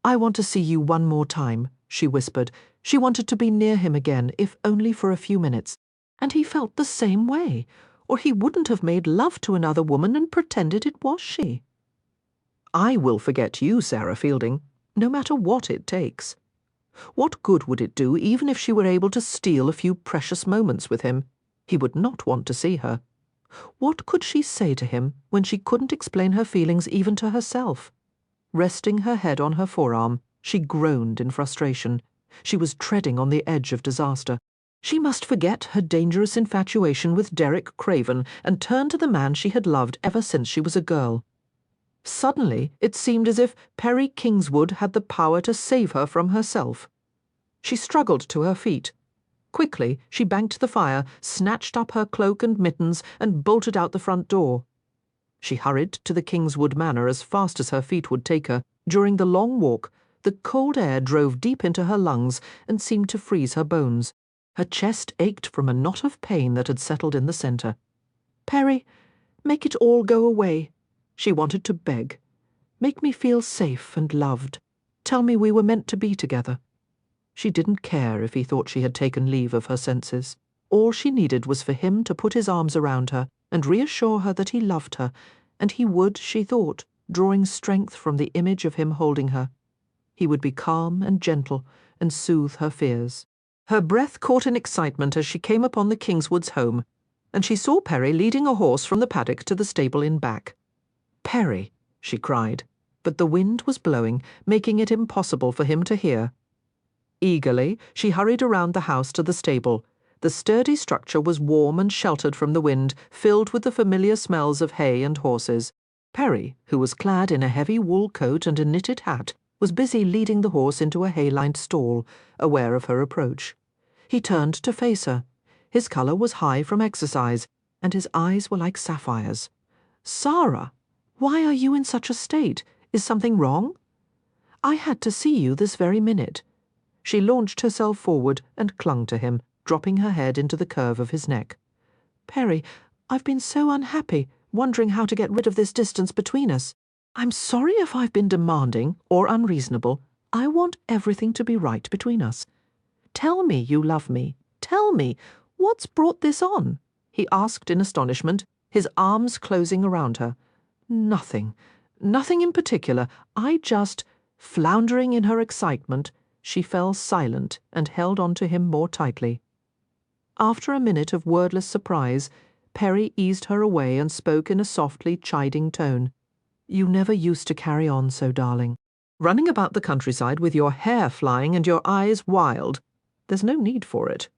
I want to see you one more time, she whispered. She wanted to be near him again, if only for a few minutes. And he felt the same way, or he wouldn't have made love to another woman and pretended it was she. I will forget you, Sara Fielding, no matter what it takes. What good would it do even if she were able to steal a few precious moments with him? He would not want to see her. What could she say to him when she couldn't explain her feelings even to herself? Resting her head on her forearm, she groaned in frustration. She was treading on the edge of disaster. She must forget her dangerous infatuation with Derek Craven and turn to the man she had loved ever since she was a girl. Suddenly, it seemed as if Perry Kingswood had the power to save her from herself. She struggled to her feet. Quickly, she banked the fire, snatched up her cloak and mittens, and bolted out the front door. She hurried to the Kingswood Manor as fast as her feet would take her. During the long walk, the cold air drove deep into her lungs and seemed to freeze her bones. Her chest ached from a knot of pain that had settled in the centre. "Perry, make it all go away," she wanted to beg. "Make me feel safe and loved. Tell me we were meant to be together." She didn't care if he thought she had taken leave of her senses. All she needed was for him to put his arms around her and reassure her that he loved her, and he would, she thought, drawing strength from the image of him holding her. He would be calm and gentle and soothe her fears. Her breath caught in excitement as she came upon the Kingswoods' home, and she saw Perry leading a horse from the paddock to the stable in back. "Perry," she cried, but the wind was blowing, making it impossible for him to hear. Eagerly, she hurried around the house to the stable. The sturdy structure was warm and sheltered from the wind, filled with the familiar smells of hay and horses. Perry, who was clad in a heavy wool coat and a knitted hat, was busy leading the horse into a hay-lined stall, aware of her approach. He turned to face her. His colour was high from exercise, and his eyes were like sapphires. "Sara, why are you in such a state? Is something wrong?" "I had to see you this very minute." She launched herself forward and clung to him, dropping her head into the curve of his neck. "Perry, I've been so unhappy, wondering how to get rid of this distance between us. I'm sorry if I've been demanding or unreasonable. I want everything to be right between us. Tell me you love me. Tell me, what's brought this on?" he asked in astonishment, his arms closing around her. "Nothing. Nothing in particular. I just—" Floundering in her excitement, she fell silent and held on to him more tightly. After a minute of wordless surprise, Perry eased her away and spoke in a softly chiding tone. "You never used to carry on so, darling. Running about the countryside with your hair flying and your eyes wild. There's no need for it.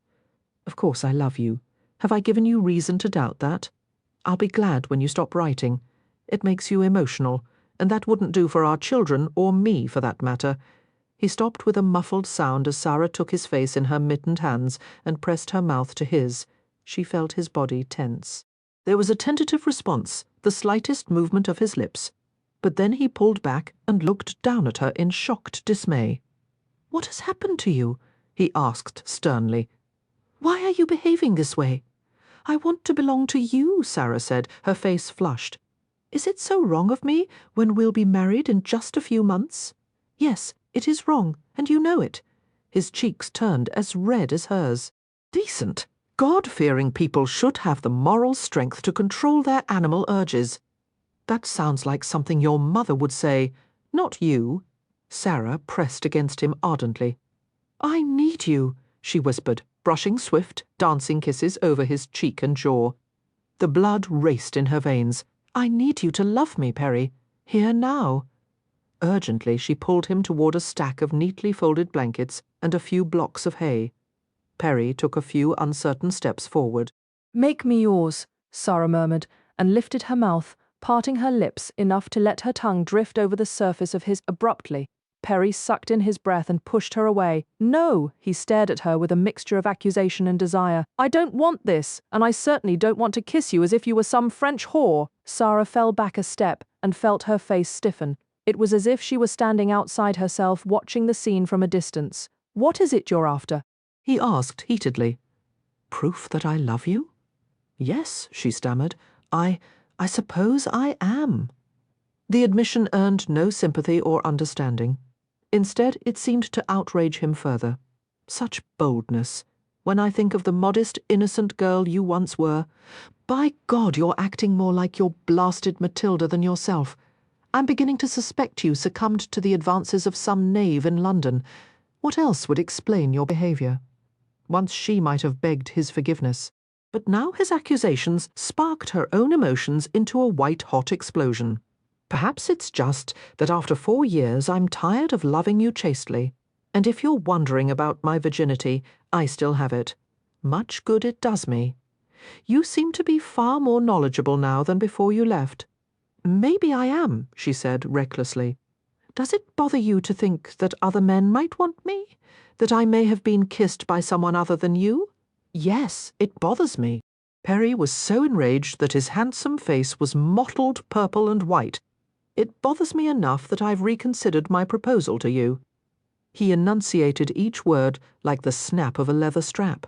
Of course I love you. Have I given you reason to doubt that? I'll be glad when you stop writing. It makes you emotional, and that wouldn't do for our children, or me for that matter." He stopped with a muffled sound as Sara took his face in her mittened hands and pressed her mouth to his. She felt his body tense. There was a tentative response, the slightest movement of his lips. But then he pulled back and looked down at her in shocked dismay. "What has happened to you?" he asked sternly. "Why are you behaving this way?" "I want to belong to you," Sara said, her face flushed. "Is it so wrong of me when we'll be married in just a few months?" "Yes, it is wrong, and you know it." His cheeks turned as red as hers. "Decent, God-fearing people should have the moral strength to control their animal urges. That sounds like something your mother would say, not you." Sara pressed against him ardently. "I need you," she whispered, brushing swift, dancing kisses over his cheek and jaw. The blood raced in her veins. "I need you to love me, Perry. Here now." Urgently, she pulled him toward a stack of neatly folded blankets and a few blocks of hay. Perry took a few uncertain steps forward. "Make me yours," Sara murmured, and lifted her mouth, parting her lips enough to let her tongue drift over the surface of his abruptly. Perry sucked in his breath and pushed her away. "No!" He stared at her with a mixture of accusation and desire. "I don't want this, and I certainly don't want to kiss you as if you were some French whore." Sara fell back a step and felt her face stiffen. It was as if she were standing outside herself watching the scene from a distance. "What is it you're after?" he asked heatedly. "Proof that I love you?" "Yes," she stammered. I suppose I am." The admission earned no sympathy or understanding. Instead, it seemed to outrage him further. Such boldness. When I think of the modest, innocent girl you once were. By God, you're acting more like your blasted Matilda than yourself. I'm beginning to suspect you succumbed to the advances of some knave in London. What else would explain your behaviour? Once she might have begged his forgiveness. But now his accusations sparked her own emotions into a white-hot explosion. "Perhaps it's just that after 4 years I'm tired of loving you chastely. And if you're wondering about my virginity, I still have it. Much good it does me. You seem to be far more knowledgeable now than before you left. Maybe I am, she said recklessly. Does it bother you to think that other men might want me? That I may have been kissed by someone other than you? Yes, it bothers me. Perry was so enraged that his handsome face was mottled purple and white. It bothers me enough that I've reconsidered my proposal to you. He enunciated each word like the snap of a leather strap.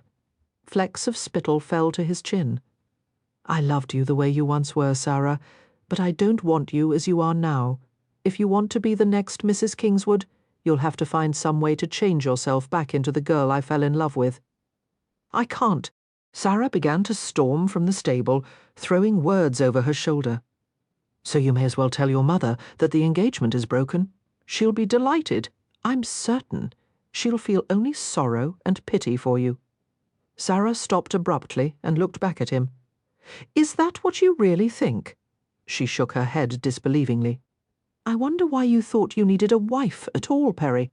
Flecks of spittle fell to his chin. I loved you the way you once were, Sara, but I don't want you as you are now. If you want to be the next Mrs. Kingswood, you'll have to find some way to change yourself back into the girl I fell in love with. I can't. Sara began to storm from the stable, throwing words over her shoulder. So you may as well tell your mother that the engagement is broken. She'll be delighted. I'm certain. She'll feel only sorrow and pity for you. Sara stopped abruptly and looked back at him. Is that what you really think? She shook her head disbelievingly. I wonder why you thought you needed a wife at all, Perry.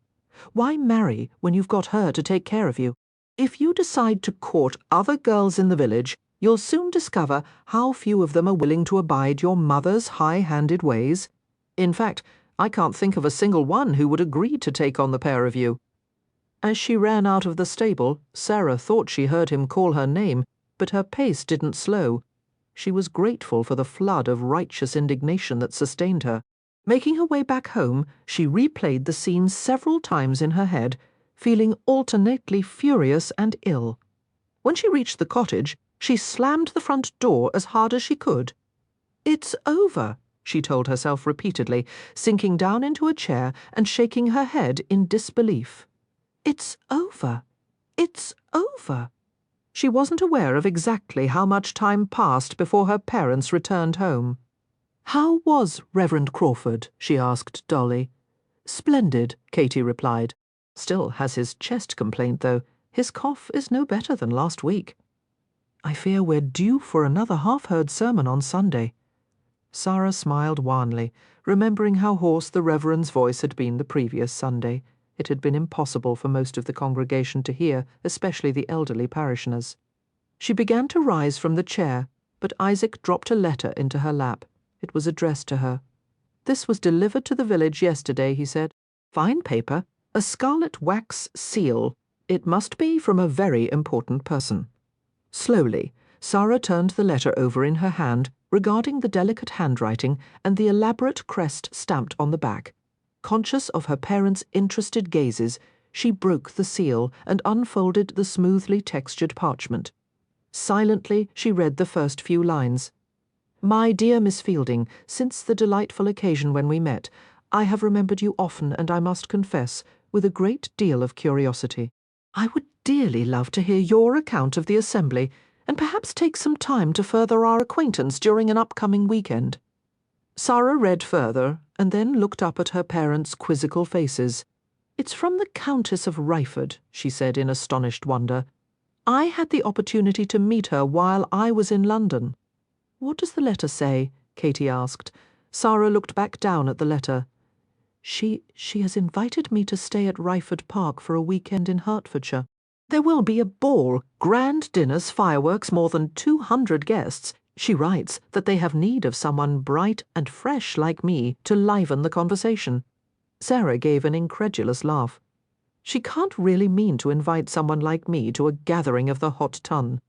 Why marry when you've got her to take care of you? If you decide to court other girls in the village, you'll soon discover how few of them are willing to abide your mother's high-handed ways. In fact, I can't think of a single one who would agree to take on the pair of you. As she ran out of the stable, Sara thought she heard him call her name, but her pace didn't slow. She was grateful for the flood of righteous indignation that sustained her. Making her way back home, she replayed the scene several times in her head, feeling alternately furious and ill. When she reached the cottage, she slammed the front door as hard as she could. It's over, she told herself repeatedly, sinking down into a chair and shaking her head in disbelief. It's over. It's over. She wasn't aware of exactly how much time passed before her parents returned home. How was Reverend Crawford? She asked dully. Splendid, Katie replied. Still has his chest complaint, though. His cough is no better than last week. I fear we're due for another half-heard sermon on Sunday. Sara smiled wanly, remembering how hoarse the Reverend's voice had been the previous Sunday. It had been impossible for most of the congregation to hear, especially the elderly parishioners. She began to rise from the chair, but Isaac dropped a letter into her lap. It was addressed to her. This was delivered to the village yesterday, he said. Fine paper, a scarlet wax seal. It must be from a very important person. Slowly, Sara turned the letter over in her hand, regarding the delicate handwriting and the elaborate crest stamped on the back. Conscious of her parents' interested gazes, she broke the seal and unfolded the smoothly textured parchment. Silently, she read the first few lines. My dear Miss Fielding, since the delightful occasion when we met, I have remembered you often, and I must confess, with a great deal of curiosity. I would dearly love to hear your account of the assembly, and perhaps take some time to further our acquaintance during an upcoming weekend. Sara read further, and then looked up at her parents' quizzical faces. It's from the Countess of Ryford, she said in astonished wonder. I had the opportunity to meet her while I was in London. What does the letter say? Katie asked. Sara looked back down at the letter. She has invited me to stay at Ryford Park for a weekend in Hertfordshire. There will be a ball, grand dinners, fireworks, more than 200 guests. She writes that they have need of someone bright and fresh like me to liven the conversation. Sara gave an incredulous laugh. She can't really mean to invite someone like me to a gathering of the hot ton.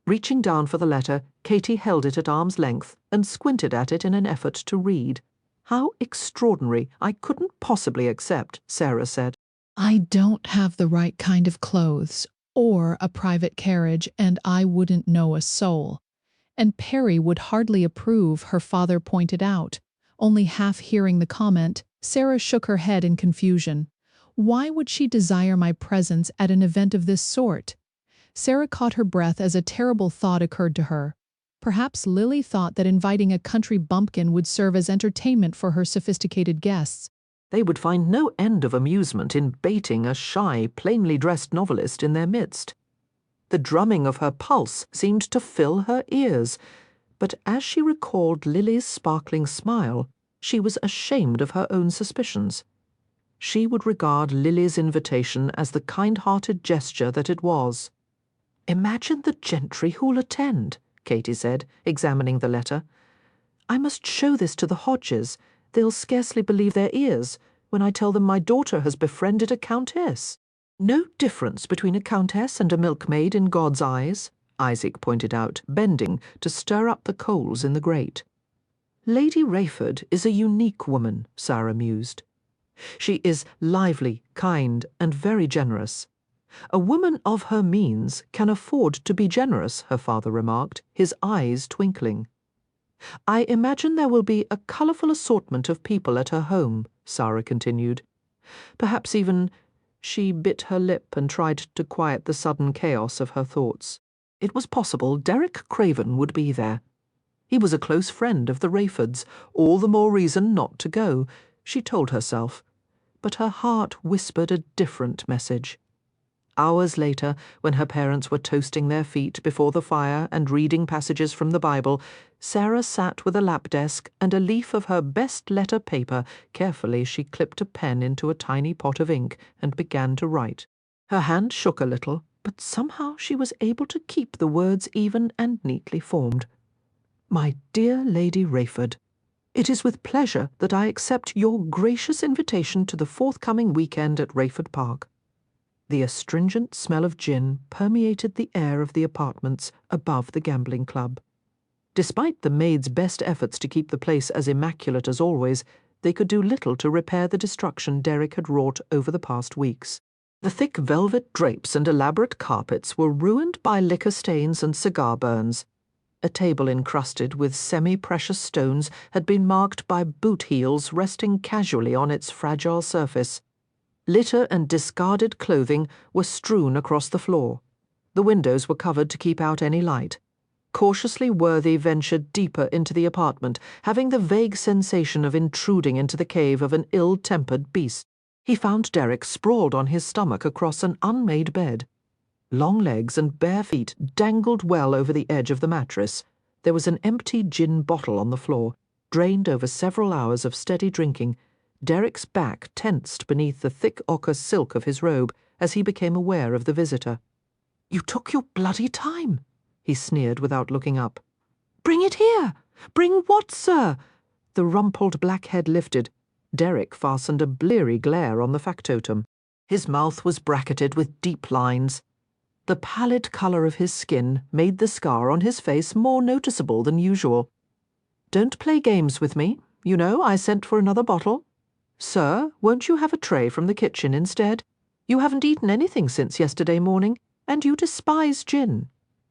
Reaching down for the letter, Katie held it at arm's length and squinted at it in an effort to read. How extraordinary! I couldn't possibly accept, Sara said. I don't have the right kind of clothes or a private carriage, and I wouldn't know a soul. And Perry would hardly approve, her father pointed out. Only half hearing the comment, Sara shook her head in confusion. Why would she desire my presence at an event of this sort? Sara caught her breath as a terrible thought occurred to her. Perhaps Lily thought that inviting a country bumpkin would serve as entertainment for her sophisticated guests. They would find no end of amusement in baiting a shy, plainly dressed novelist in their midst. The drumming of her pulse seemed to fill her ears, but as she recalled Lily's sparkling smile, she was ashamed of her own suspicions. She would regard Lily's invitation as the kind-hearted gesture that it was. Imagine the gentry who'll attend, Katy said, examining the letter. I must show this to the Hodges. They'll scarcely believe their ears when I tell them my daughter has befriended a countess. No difference between a countess and a milkmaid in God's eyes, Isaac pointed out, bending to stir up the coals in the grate. Lady Rayford is a unique woman, Sara mused. She is lively, kind, and very generous. A woman of her means can afford to be generous, her father remarked, his eyes twinkling. I imagine there will be a colourful assortment of people at her home, Sara continued. Perhaps even— She bit her lip and tried to quiet the sudden chaos of her thoughts. It was possible Derek Craven would be there. He was a close friend of the Rayfords, all the more reason not to go, she told herself. But her heart whispered a different message. Hours later, when her parents were toasting their feet before the fire and reading passages from the Bible, Sara sat with a lap desk and a leaf of her best letter paper. Carefully she clipped a pen into a tiny pot of ink and began to write. Her hand shook a little, but somehow she was able to keep the words even and neatly formed. My dear Lady Rayford, it is with pleasure that I accept your gracious invitation to the forthcoming weekend at Rayford Park. The astringent smell of gin permeated the air of the apartments above the gambling club. Despite the maid's best efforts to keep the place as immaculate as always, they could do little to repair the destruction Derek had wrought over the past weeks. The thick velvet drapes and elaborate carpets were ruined by liquor stains and cigar burns. A table encrusted with semi-precious stones had been marked by boot heels resting casually on its fragile surface. Litter and discarded clothing were strewn across the floor. The windows were covered to keep out any light. Cautiously Worthy ventured deeper into the apartment, having the vague sensation of intruding into the cave of an ill-tempered beast. He found Derek sprawled on his stomach across an unmade bed. Long legs and bare feet dangled well over the edge of the mattress. There was an empty gin bottle on the floor, drained over several hours of steady drinking. Derek's back tensed beneath the thick ochre silk of his robe as he became aware of the visitor. You took your bloody time, he sneered without looking up. Bring it here! Bring what, sir? The rumpled black head lifted. Derek fastened a bleary glare on the factotum. His mouth was bracketed with deep lines. The pallid colour of his skin made the scar on his face more noticeable than usual. Don't play games with me. You know, I sent for another bottle. Sir, won't you have a tray from the kitchen instead? You haven't eaten anything since yesterday morning, and you despise gin.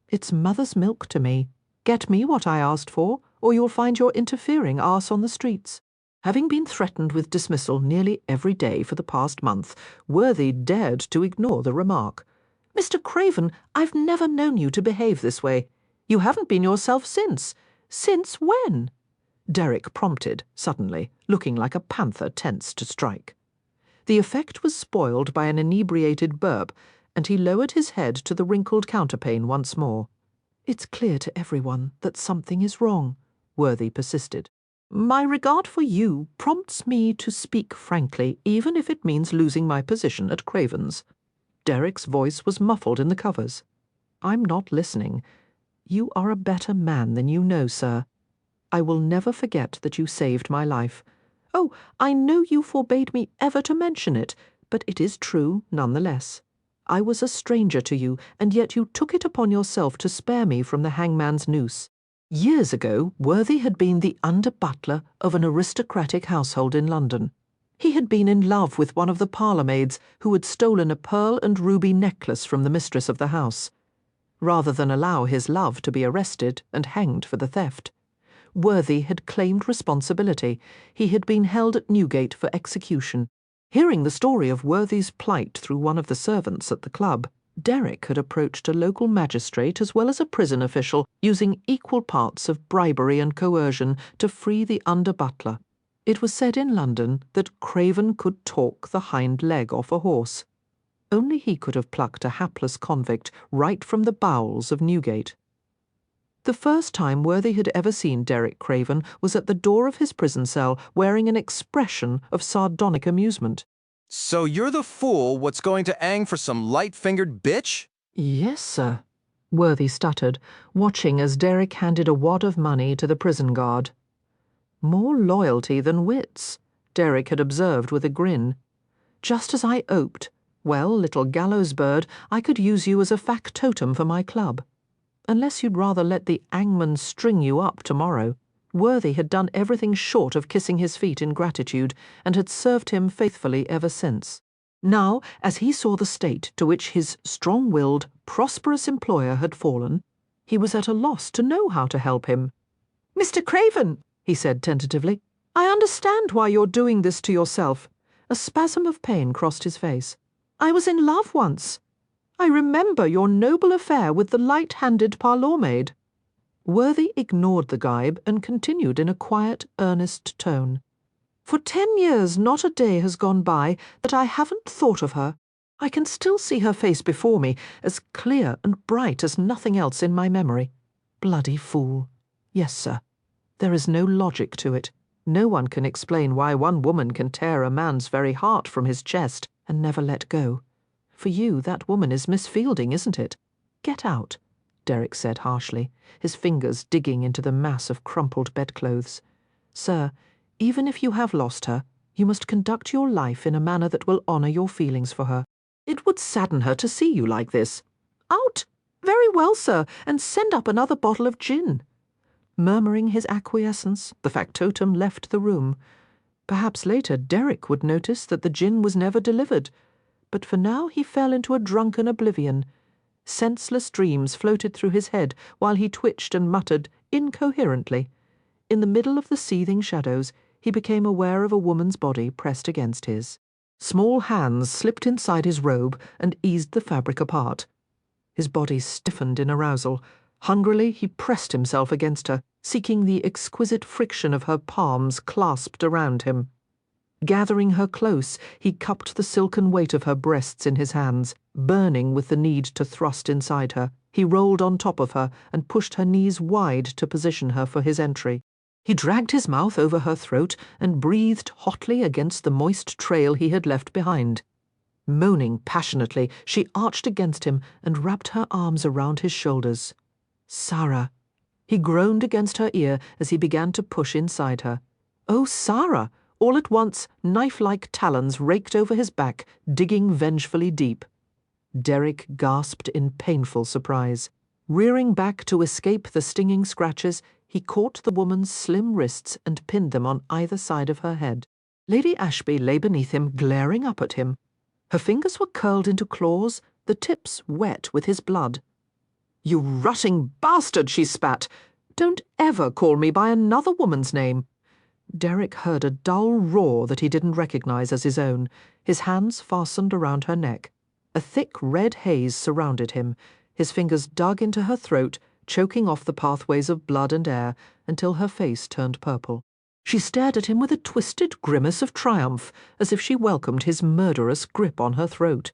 It's mother's milk to me. Get me what I asked for, or you'll find your interfering arse on the streets. Having been threatened with dismissal nearly every day for the past month, Worthy dared to ignore the remark. Mr. Craven, I've never known you to behave this way. You haven't been yourself since. Since when? Derek prompted, suddenly, looking like a panther tense to strike. The effect was spoiled by an inebriated burp, and he lowered his head to the wrinkled counterpane once more. It's clear to everyone that something is wrong, Worthy persisted. My regard for you prompts me to speak frankly, even if it means losing my position at Craven's. Derek's voice was muffled in the covers. I'm not listening. You are a better man than you know, sir. I will never forget that you saved my life. Oh, I know you forbade me ever to mention it, but it is true nonetheless. I was a stranger to you, and yet you took it upon yourself to spare me from the hangman's noose. Years ago, Worthy had been the under-butler of an aristocratic household in London. He had been in love with one of the parlour-maids who had stolen a pearl and ruby necklace from the mistress of the house. Rather than allow his love to be arrested and hanged for the theft, Worthy had claimed responsibility. He had been held at Newgate for execution. Hearing the story of Worthy's plight through one of the servants at the club, Derek had approached a local magistrate as well as a prison official, using equal parts of bribery and coercion to free the under-butler. It was said in London that Craven could talk the hind leg off a horse. Only he could have plucked a hapless convict right from the bowels of Newgate. The first time Worthy had ever seen Derek Craven was at the door of his prison cell, wearing an expression of sardonic amusement. So you're the fool what's going to ang for some light-fingered bitch? Yes, sir. Worthy stuttered, watching as Derek handed a wad of money to the prison guard. More loyalty than wits, Derek had observed with a grin. Just as I hoped. Well, little gallows bird, I could use you as a factotum for my club. Unless you'd rather let the hangman string you up tomorrow. Worthy had done everything short of kissing his feet in gratitude, and had served him faithfully ever since. Now, as he saw the state to which his strong-willed, prosperous employer had fallen, he was at a loss to know how to help him. "Mr. Craven," he said tentatively, "I understand why you're doing this to yourself." A spasm of pain crossed his face. "I was in love once. I remember your noble affair with the light-handed parlour-maid." Worthy ignored the gibe and continued in a quiet, earnest tone. "For 10 years not a day has gone by that I haven't thought of her. I can still see her face before me, as clear and bright as nothing else in my memory. Bloody fool. Yes, sir. There is no logic to it. No one can explain why one woman can tear a man's very heart from his chest and never let go. For you, that woman is Miss Fielding, isn't it? Get out," Derek said harshly, his fingers digging into the mass of crumpled bedclothes. "Sir, even if you have lost her, you must conduct your life in a manner that will honour your feelings for her. It would sadden her to see you like this. Out! Very well, sir, and send up another bottle of gin." Murmuring his acquiescence, the factotum left the room. Perhaps later Derek would notice that the gin was never delivered, but for now he fell into a drunken oblivion. Senseless dreams floated through his head while he twitched and muttered incoherently. In the middle of the seething shadows, he became aware of a woman's body pressed against his. Small hands slipped inside his robe and eased the fabric apart. His body stiffened in arousal. Hungrily, he pressed himself against her, seeking the exquisite friction of her palms clasped around him. Gathering her close, he cupped the silken weight of her breasts in his hands, burning with the need to thrust inside her. He rolled on top of her and pushed her knees wide to position her for his entry. He dragged his mouth over her throat and breathed hotly against the moist trail he had left behind. Moaning passionately, she arched against him and wrapped her arms around his shoulders. "Sara." He groaned against her ear as he began to push inside her. "Oh, Sara!" All at once, knife-like talons raked over his back, digging vengefully deep. Derek gasped in painful surprise. Rearing back to escape the stinging scratches, he caught the woman's slim wrists and pinned them on either side of her head. Lady Ashby lay beneath him, glaring up at him. Her fingers were curled into claws, the tips wet with his blood. "You rutting bastard," she spat. "Don't ever call me by another woman's name." Derek heard a dull roar that he didn't recognize as his own, his hands fastened around her neck. A thick red haze surrounded him. His fingers dug into her throat, choking off the pathways of blood and air, until her face turned purple. She stared at him with a twisted grimace of triumph, as if she welcomed his murderous grip on her throat.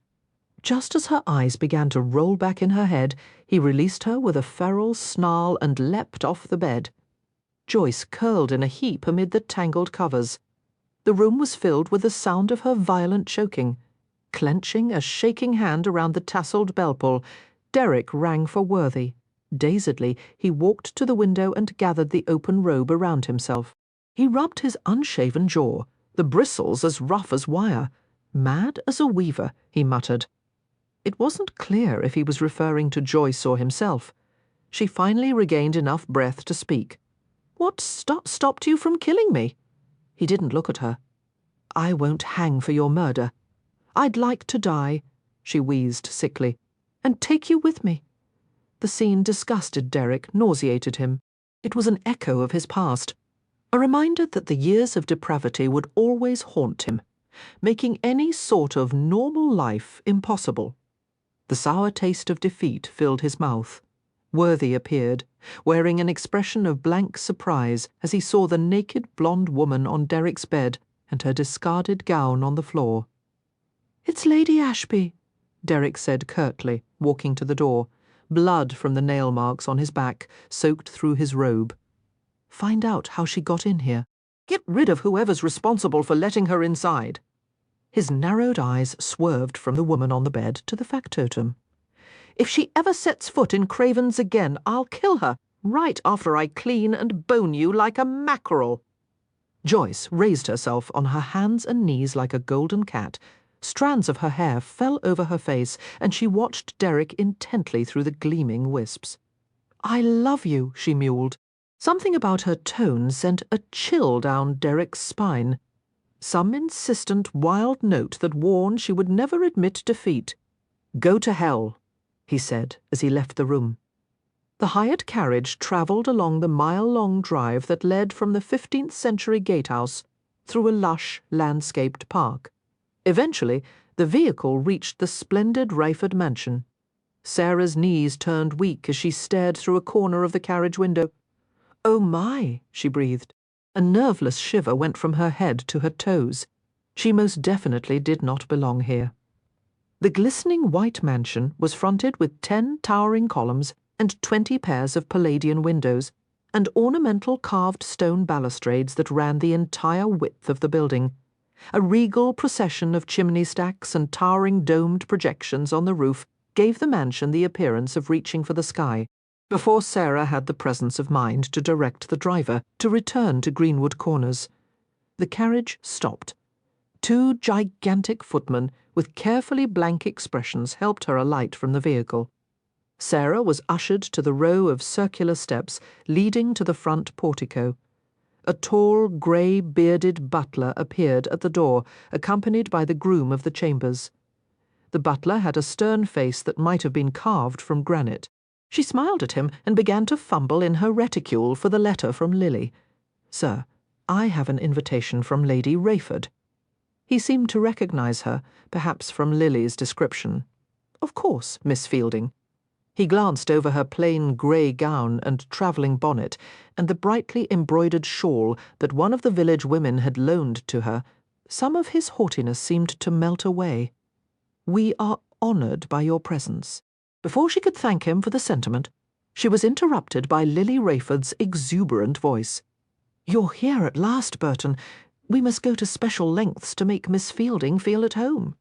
Just as her eyes began to roll back in her head, he released her with a feral snarl and leapt off the bed. Joyce curled in a heap amid the tangled covers. The room was filled with the sound of her violent choking. Clenching a shaking hand around the tasselled bell-pull, Derek rang for Worthy. Dazedly, he walked to the window and gathered the open robe around himself. He rubbed his unshaven jaw, the bristles as rough as wire. "Mad as a weaver," he muttered. It wasn't clear if he was referring to Joyce or himself. She finally regained enough breath to speak. "What stopped you from killing me?" He didn't look at her. "I won't hang for your murder. I'd like to die," she wheezed sickly, "and take you with me." The scene disgusted Derek, nauseated him. It was an echo of his past, a reminder that the years of depravity would always haunt him, making any sort of normal life impossible. The sour taste of defeat filled his mouth. Worthy appeared, wearing an expression of blank surprise as he saw the naked blonde woman on Derek's bed and her discarded gown on the floor. "It's Lady Ashby," Derek said curtly, walking to the door, blood from the nail marks on his back soaked through his robe. "Find out how she got in here. Get rid of whoever's responsible for letting her inside." His narrowed eyes swerved from the woman on the bed to the factotum. If she ever sets foot in Craven's again, I'll kill her, right after I clean and bone you like a mackerel." Joyce raised herself on her hands and knees like a golden cat. Strands of her hair fell over her face, and she watched Derek intently through the gleaming wisps. "I love you," she mewed. Something about her tone sent a chill down Derek's spine. Some insistent, wild note that warned she would never admit defeat. "Go to hell," he said as he left the room. The hired carriage travelled along the mile-long drive that led from the 15th-century gatehouse through a lush, landscaped park. Eventually, the vehicle reached the splendid Rayford mansion. Sarah's knees turned weak as she stared through a corner of the carriage window. "Oh my," she breathed. A nerveless shiver went from her head to her toes. She most definitely did not belong here. The glistening white mansion was fronted with 10 towering columns and 20 pairs of Palladian windows, and ornamental carved stone balustrades that ran the entire width of the building. A regal procession of chimney stacks and towering domed projections on the roof gave the mansion the appearance of reaching for the sky, before Sarah had the presence of mind to direct the driver to return to Greenwood Corners. The carriage stopped. 2 gigantic footmen with carefully blank expressions helped her alight from the vehicle. Sarah was ushered to the row of circular steps leading to the front portico. A tall, grey-bearded butler appeared at the door, accompanied by the groom of the chambers. The butler had a stern face that might have been carved from granite. She smiled at him and began to fumble in her reticule for the letter from Lily. "Sir, I have an invitation from Lady Rayford." He seemed to recognise her, perhaps from Lily's description. "Of course, Miss Fielding." He glanced over her plain grey gown and travelling bonnet, and the brightly embroidered shawl that one of the village women had loaned to her. Some of his haughtiness seemed to melt away. "We are honoured by your presence." Before she could thank him for the sentiment, she was interrupted by Lily Rayford's exuberant voice. "You're here at last, Burton. We must go to special lengths to make Miss Fielding feel at home."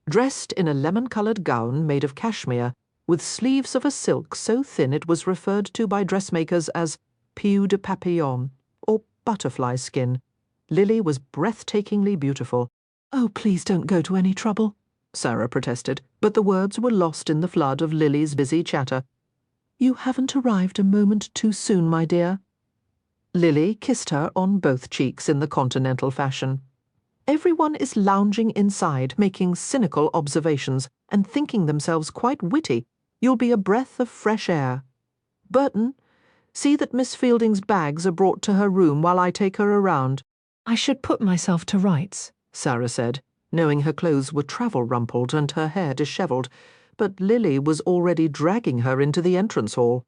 Dressed in a lemon-coloured gown made of cashmere, with sleeves of a silk so thin it was referred to by dressmakers as peau de papillon, or butterfly skin, Lily was breathtakingly beautiful. "Oh, please don't go to any trouble," Sara protested, but the words were lost in the flood of Lily's busy chatter. "You haven't arrived a moment too soon, my dear." Lily kissed her on both cheeks in the continental fashion. "Everyone is lounging inside, making cynical observations, and thinking themselves quite witty. You'll be a breath of fresh air. Burton, see that Miss Fielding's bags are brought to her room while I take her around." "I should put myself to rights," Sara said, knowing her clothes were travel-rumpled and her hair dishevelled, but Lily was already dragging her into the entrance hall.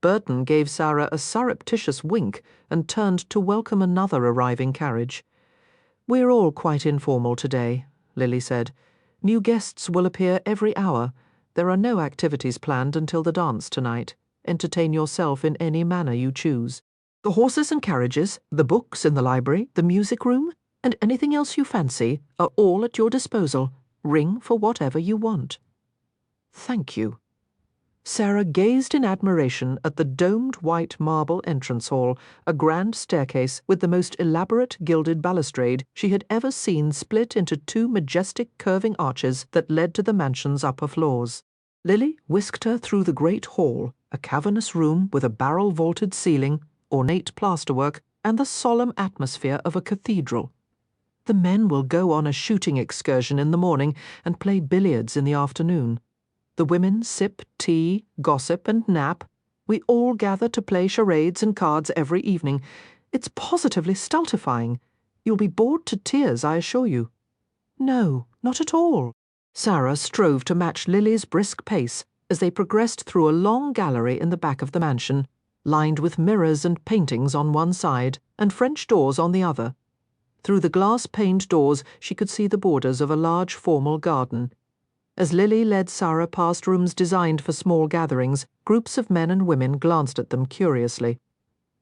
Burton gave Sara a surreptitious wink and turned to welcome another arriving carriage. "We're all quite informal today," Lily said. "New guests will appear every hour. There are no activities planned until the dance tonight. Entertain yourself in any manner you choose. The horses and carriages, the books in the library, the music room, and anything else you fancy are all at your disposal. Ring for whatever you want." "Thank you." Sara gazed in admiration at the domed white marble entrance hall, a grand staircase with the most elaborate gilded balustrade she had ever seen split into 2 majestic curving arches that led to the mansion's upper floors. Lily whisked her through the great hall, a cavernous room with a barrel-vaulted ceiling, ornate plasterwork, and the solemn atmosphere of a cathedral. "The men will go on a shooting excursion in the morning and play billiards in the afternoon. The women sip tea, gossip, and nap. We all gather to play charades and cards every evening. It's positively stultifying. You'll be bored to tears, I assure you." "No, not at all." Sara strove to match Lily's brisk pace as they progressed through a long gallery in the back of the mansion, lined with mirrors and paintings on one side and French doors on the other. Through the glass-paned doors she could see the borders of a large formal garden. As Lily led Sara past rooms designed for small gatherings, groups of men and women glanced at them curiously.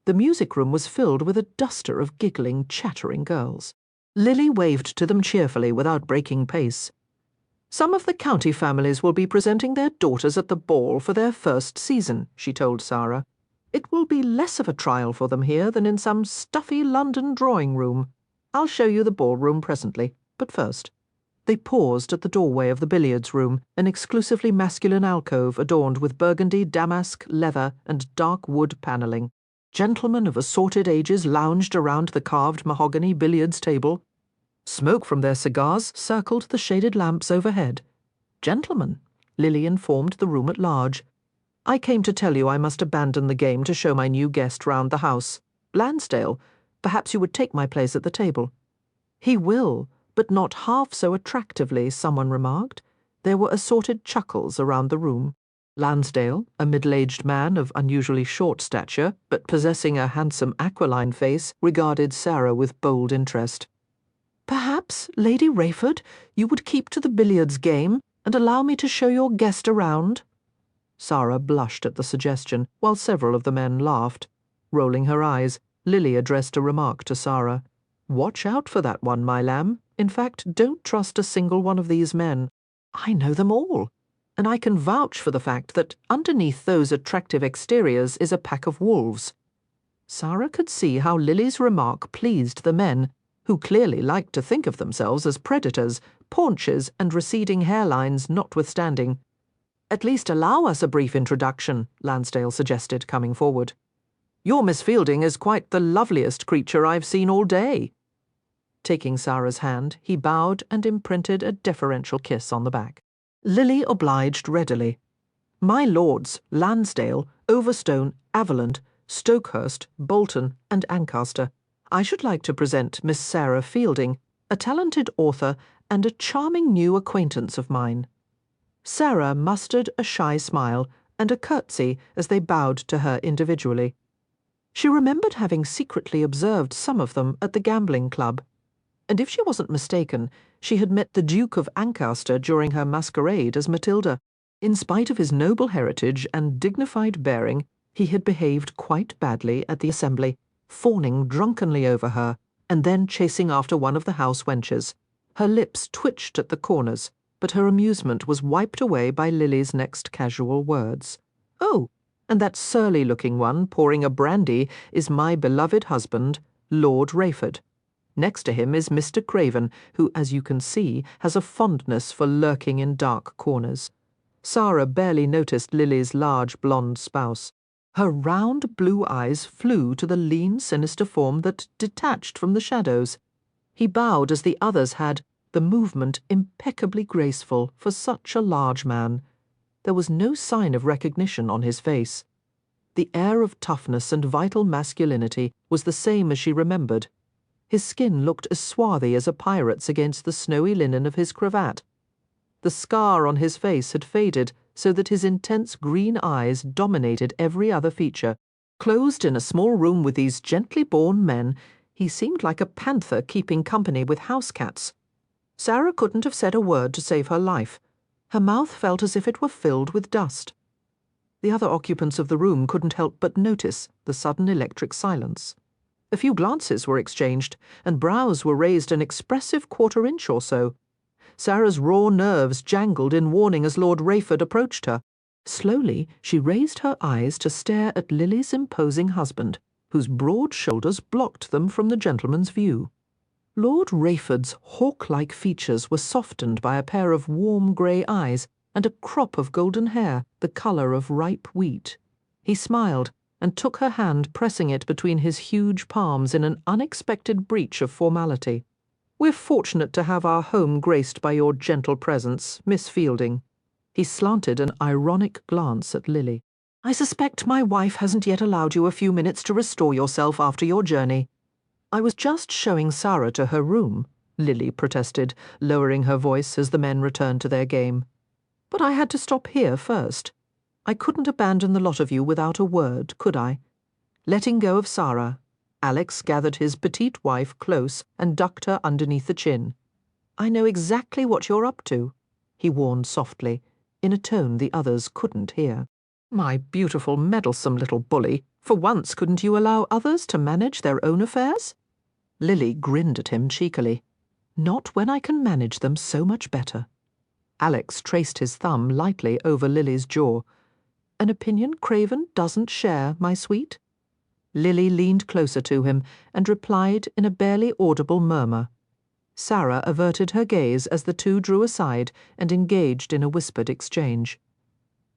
The music room was filled with a duster of giggling, chattering girls. Lily waved to them cheerfully without breaking pace. Some of the county families will be presenting their daughters at the ball for their first season, she told Sara. It will be less of a trial for them here than in some stuffy London drawing room. I'll show you the ballroom presently, but first. They paused at the doorway of the billiards room, an exclusively masculine alcove adorned with burgundy, damask, leather, and dark wood panelling. Gentlemen of assorted ages lounged around the carved mahogany billiards table. Smoke from their cigars circled the shaded lamps overhead. Gentlemen, Lily informed the room at large. I came to tell you I must abandon the game to show my new guest round the house. Lansdale, perhaps you would take my place at the table. He will, but not half so attractively, someone remarked. There were assorted chuckles around the room. Lansdale, a middle-aged man of unusually short stature, but possessing a handsome aquiline face, regarded Sara with bold interest. Perhaps, Lady Rayford, you would keep to the billiards game and allow me to show your guest around? Sara blushed at the suggestion, while several of the men laughed. Rolling her eyes, Lily addressed a remark to Sara. Watch out for that one, my lamb. In fact, don't trust a single one of these men. I know them all, and I can vouch for the fact that underneath those attractive exteriors is a pack of wolves. Sara could see how Lily's remark pleased the men, who clearly liked to think of themselves as predators, paunches and receding hairlines notwithstanding. At least allow us a brief introduction, Lansdale suggested, coming forward. Your Miss Fielding is quite the loveliest creature I've seen all day. Taking Sara's hand, he bowed and imprinted a deferential kiss on the back. Lily obliged readily. My lords, Lansdale, Overstone, Averland, Stokehurst, Bolton, and Ancaster, I should like to present Miss Sara Fielding, a talented author and a charming new acquaintance of mine. Sara mustered a shy smile and a curtsy as they bowed to her individually. She remembered having secretly observed some of them at the gambling club, and if she wasn't mistaken, she had met the Duke of Ancaster during her masquerade as Matilda. In spite of his noble heritage and dignified bearing, he had behaved quite badly at the assembly, fawning drunkenly over her, and then chasing after one of the house wenches. Her lips twitched at the corners, but her amusement was wiped away by Lily's next casual words. Oh, and that surly-looking one pouring a brandy is my beloved husband, Lord Rayford. Next to him is Mr. Craven, who, as you can see, has a fondness for lurking in dark corners. Sara barely noticed Lily's large blonde spouse. Her round blue eyes flew to the lean, sinister form that detached from the shadows. He bowed as the others had, the movement impeccably graceful for such a large man. There was no sign of recognition on his face. The air of toughness and vital masculinity was the same as she remembered. His skin looked as swarthy as a pirate's against the snowy linen of his cravat. The scar on his face had faded, so that his intense green eyes dominated every other feature. Closed in a small room with these gently born men, he seemed like a panther keeping company with house cats. Sara couldn't have said a word to save her life. Her mouth felt as if it were filled with dust. The other occupants of the room couldn't help but notice the sudden electric silence. A few glances were exchanged, and brows were raised an expressive quarter-inch or so. Sara's raw nerves jangled in warning as Lord Rayford approached her. Slowly, she raised her eyes to stare at Lily's imposing husband, whose broad shoulders blocked them from the gentleman's view. Lord Rayford's hawk-like features were softened by a pair of warm grey eyes and a crop of golden hair, the colour of ripe wheat. He smiled and took her hand, pressing it between his huge palms in an unexpected breach of formality. We're fortunate to have our home graced by your gentle presence, Miss Fielding. He slanted an ironic glance at Lily. I suspect my wife hasn't yet allowed you a few minutes to restore yourself after your journey. I was just showing Sara to her room, Lily protested, lowering her voice as the men returned to their game. But I had to stop here first. I couldn't abandon the lot of you without a word, could I? Letting go of Sara, Alex gathered his petite wife close and ducked her underneath the chin. I know exactly what you're up to, he warned softly, in a tone the others couldn't hear. My beautiful, meddlesome little bully, for once couldn't you allow others to manage their own affairs? Lily grinned at him cheekily. Not when I can manage them so much better. Alex traced his thumb lightly over Lily's jaw. An opinion Craven doesn't share, my sweet? Lily leaned closer to him and replied in a barely audible murmur. Sara averted her gaze as the two drew aside and engaged in a whispered exchange.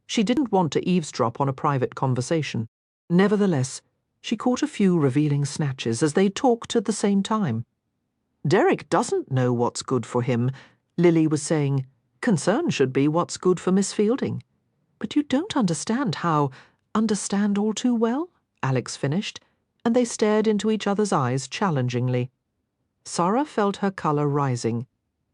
She didn't want to eavesdrop on a private conversation. Nevertheless, she caught a few revealing snatches as they talked at the same time. Derek doesn't know what's good for him, Lily was saying. Concern should be what's good for Miss Fielding. But you don't understand how— understand all too well, Alex finished, and they stared into each other's eyes challengingly. Sara felt her colour rising.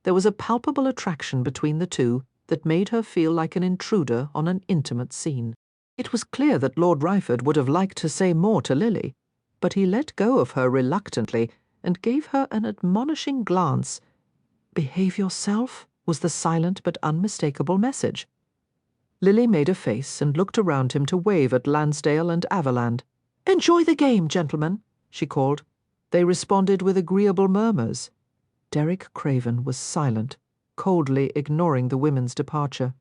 There was a palpable attraction between the two that made her feel like an intruder on an intimate scene. It was clear that Lord Ryford would have liked to say more to Lily, but he let go of her reluctantly and gave her an admonishing glance. Behave yourself, was the silent but unmistakable message. Lily made a face and looked around him to wave at Lansdale and Avaland. "Enjoy the game, gentlemen," she called. They responded with agreeable murmurs. Derek Craven was silent, coldly ignoring the women's departure.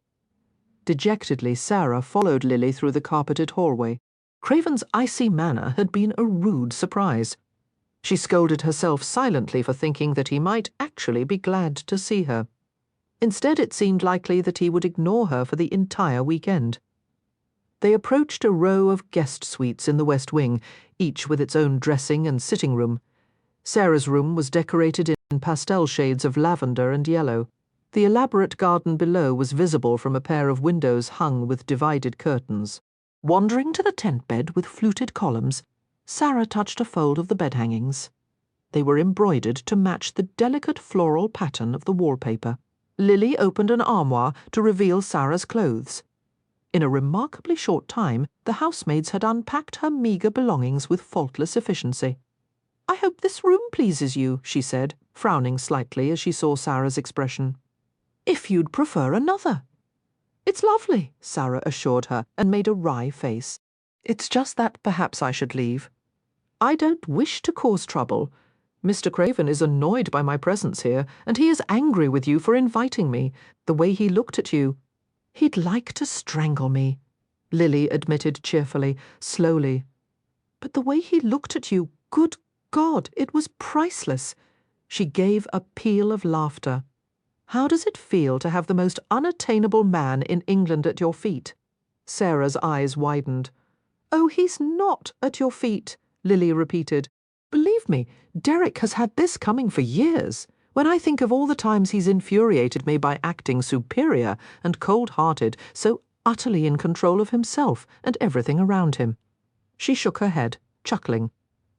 Dejectedly, Sara followed Lily through the carpeted hallway. Craven's icy manner had been a rude surprise. She scolded herself silently for thinking that he might actually be glad to see her. Instead, it seemed likely that he would ignore her for the entire weekend. They approached a row of guest suites in the West Wing, each with its own dressing and sitting room. Sarah's room was decorated in pastel shades of lavender and yellow. The elaborate garden below was visible from a pair of windows hung with divided curtains. Wandering to the tent bed with fluted columns, Sara touched a fold of the bed hangings. They were embroidered to match the delicate floral pattern of the wallpaper. Lily opened an armoire to reveal Sara's clothes. In a remarkably short time, the housemaids had unpacked her meagre belongings with faultless efficiency. "I hope this room pleases you," she said, frowning slightly as she saw Sara's expression. "If you'd prefer another." "It's lovely," Sara assured her and made a wry face. "It's just that perhaps I should leave. I don't wish to cause trouble. Mr. Craven is annoyed by my presence here, and he is angry with you for inviting me. The way he looked at you— He'd like to strangle me," Lily admitted cheerfully, slowly. "But the way he looked at you— good God, it was priceless." She gave a peal of laughter. "How does it feel to have the most unattainable man in England at your feet?" Sara's eyes widened. "Oh, he's not at your feet," Lily repeated. "Believe me, Derek has had this coming for years. When I think of all the times he's infuriated me by acting superior and cold-hearted, so utterly in control of himself and everything around him." She shook her head, chuckling.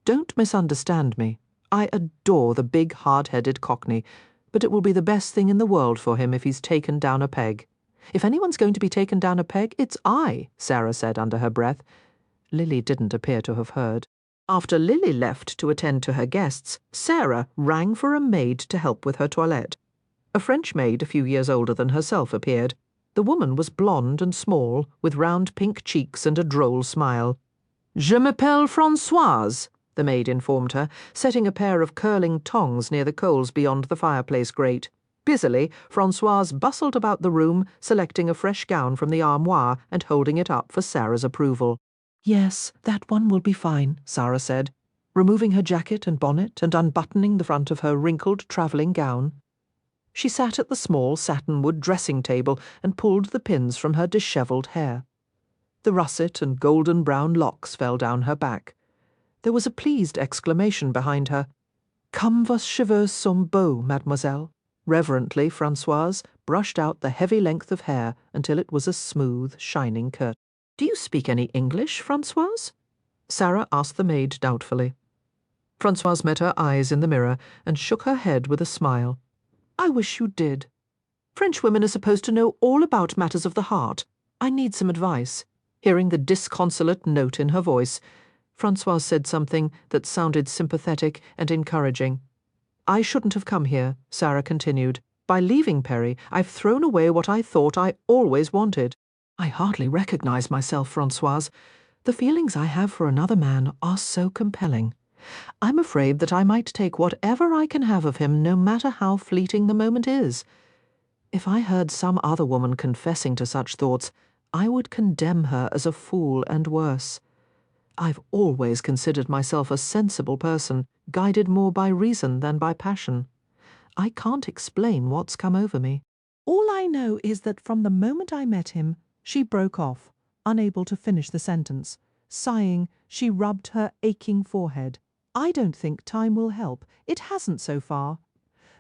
"Don't misunderstand me. I adore the big, hard-headed Cockney, but it will be the best thing in the world for him if he's taken down a peg. If anyone's going to be taken down a peg, it's I," Sara said under her breath. Lily didn't appear to have heard. After Lily left to attend to her guests, Sara rang for a maid to help with her toilette. A French maid a few years older than herself appeared. The woman was blonde and small, with round pink cheeks and a droll smile. "Je m'appelle Françoise," the maid informed her, setting a pair of curling tongs near the coals beyond the fireplace grate. Busily, Françoise bustled about the room, selecting a fresh gown from the armoire and holding it up for Sara's approval. "Yes, that one will be fine," Sara said, removing her jacket and bonnet and unbuttoning the front of her wrinkled travelling gown. She sat at the small satinwood dressing table and pulled the pins from her dishevelled hair. The russet and golden-brown locks fell down her back. There was a pleased exclamation behind her. "Comme vos cheveux sont beaux, mademoiselle." Reverently, Françoise brushed out the heavy length of hair until it was a smooth, shining curtain. "Do you speak any English, Françoise?" Sara asked the maid doubtfully. Françoise met her eyes in the mirror and shook her head with a smile. "I wish you did. French women are supposed to know all about matters of the heart. I need some advice." Hearing the disconsolate note in her voice, Françoise said something that sounded sympathetic and encouraging. "I shouldn't have come here," Sara continued. "By leaving Perry, I've thrown away what I thought I always wanted. I hardly recognize myself, Françoise. The feelings I have for another man are so compelling. I'm afraid that I might take whatever I can have of him, no matter how fleeting the moment is. If I heard some other woman confessing to such thoughts, I would condemn her as a fool and worse. I've always considered myself a sensible person, guided more by reason than by passion. I can't explain what's come over me. All I know is that from the moment I met him, she broke off, unable to finish the sentence. Sighing, she rubbed her aching forehead. I don't think time will help. It hasn't so far.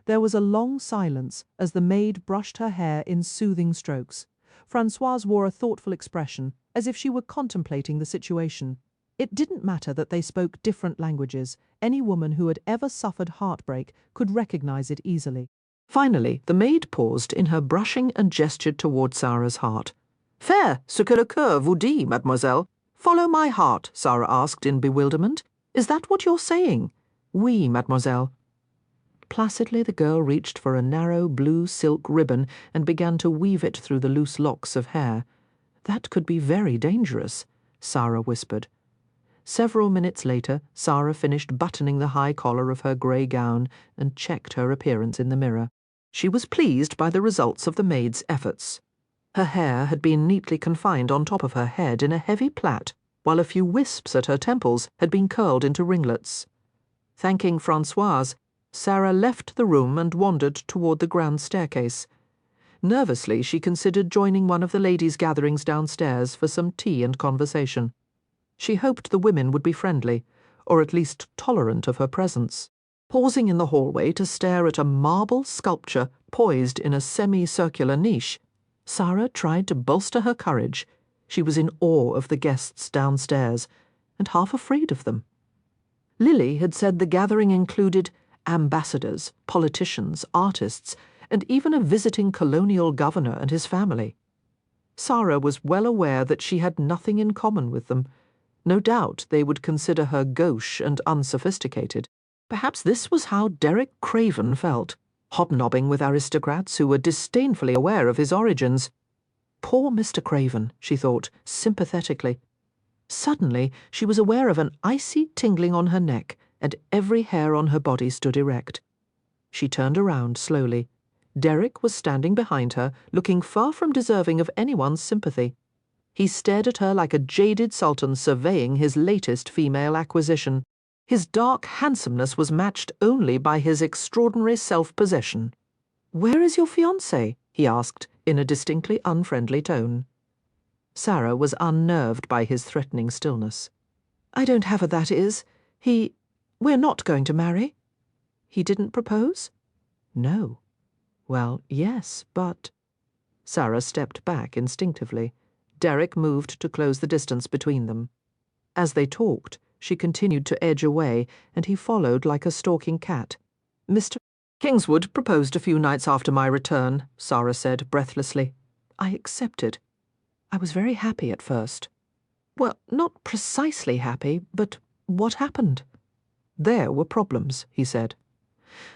There was a long silence as the maid brushed her hair in soothing strokes. Françoise wore a thoughtful expression, as if she were contemplating the situation. It didn't matter that they spoke different languages. Any woman who had ever suffered heartbreak could recognize it easily. Finally, the maid paused in her brushing and gestured toward Sara's heart. "Faire ce que le cœur vous dit, mademoiselle." "Follow my heart," Sara asked in bewilderment. "Is that what you're saying?" "Oui, mademoiselle." Placidly the girl reached for a narrow blue silk ribbon and began to weave it through the loose locks of hair. "That could be very dangerous," Sara whispered. Several minutes later, Sara finished buttoning the high collar of her grey gown and checked her appearance in the mirror. She was pleased by the results of the maid's efforts. Her hair had been neatly confined on top of her head in a heavy plait, while a few wisps at her temples had been curled into ringlets. Thanking Françoise, Sara left the room and wandered toward the grand staircase. Nervously, she considered joining one of the ladies' gatherings downstairs for some tea and conversation. She hoped the women would be friendly, or at least tolerant of her presence. Pausing in the hallway to stare at a marble sculpture poised in a semi-circular niche, Sara tried to bolster her courage. She was in awe of the guests downstairs, and half afraid of them. Lily had said the gathering included ambassadors, politicians, artists, and even a visiting colonial governor and his family. Sara was well aware that she had nothing in common with them. No doubt they would consider her gauche and unsophisticated. Perhaps this was how Derek Craven felt, hobnobbing with aristocrats who were disdainfully aware of his origins. Poor Mr. Craven, she thought, sympathetically. Suddenly she was aware of an icy tingling on her neck, and every hair on her body stood erect. She turned around slowly. Derek was standing behind her, looking far from deserving of anyone's sympathy. He stared at her like a jaded sultan surveying his latest female acquisition. His dark handsomeness was matched only by his extraordinary self-possession. "Where is your fiancé?" he asked, in a distinctly unfriendly tone. Sara was unnerved by his threatening stillness. "I don't have a that is. We're not going to marry." "He didn't propose?" "No." "Well, yes, but—" Sara stepped back instinctively. Derek moved to close the distance between them. As they talked, she continued to edge away, and he followed like a stalking cat. "Mr. Kingswood proposed a few nights after my return," Sara said breathlessly. "I accepted. I was very happy at first. Well, not precisely happy, but what happened? There were problems," he said.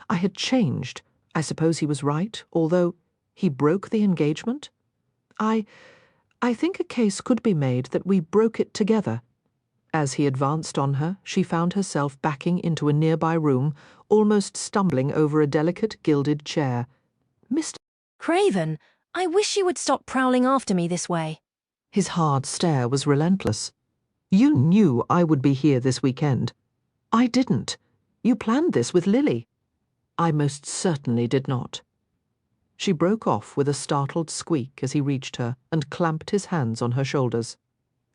"I had changed. I suppose he was right, although he broke the engagement. I think a case could be made that we broke it together." As he advanced on her, she found herself backing into a nearby room, almost stumbling over a delicate gilded chair. "Mr. Craven, I wish you would stop prowling after me this way." His hard stare was relentless. "You knew I would be here this weekend." "I didn't. You planned this with Lily." "I most certainly did not." She broke off with a startled squeak as he reached her and clamped his hands on her shoulders.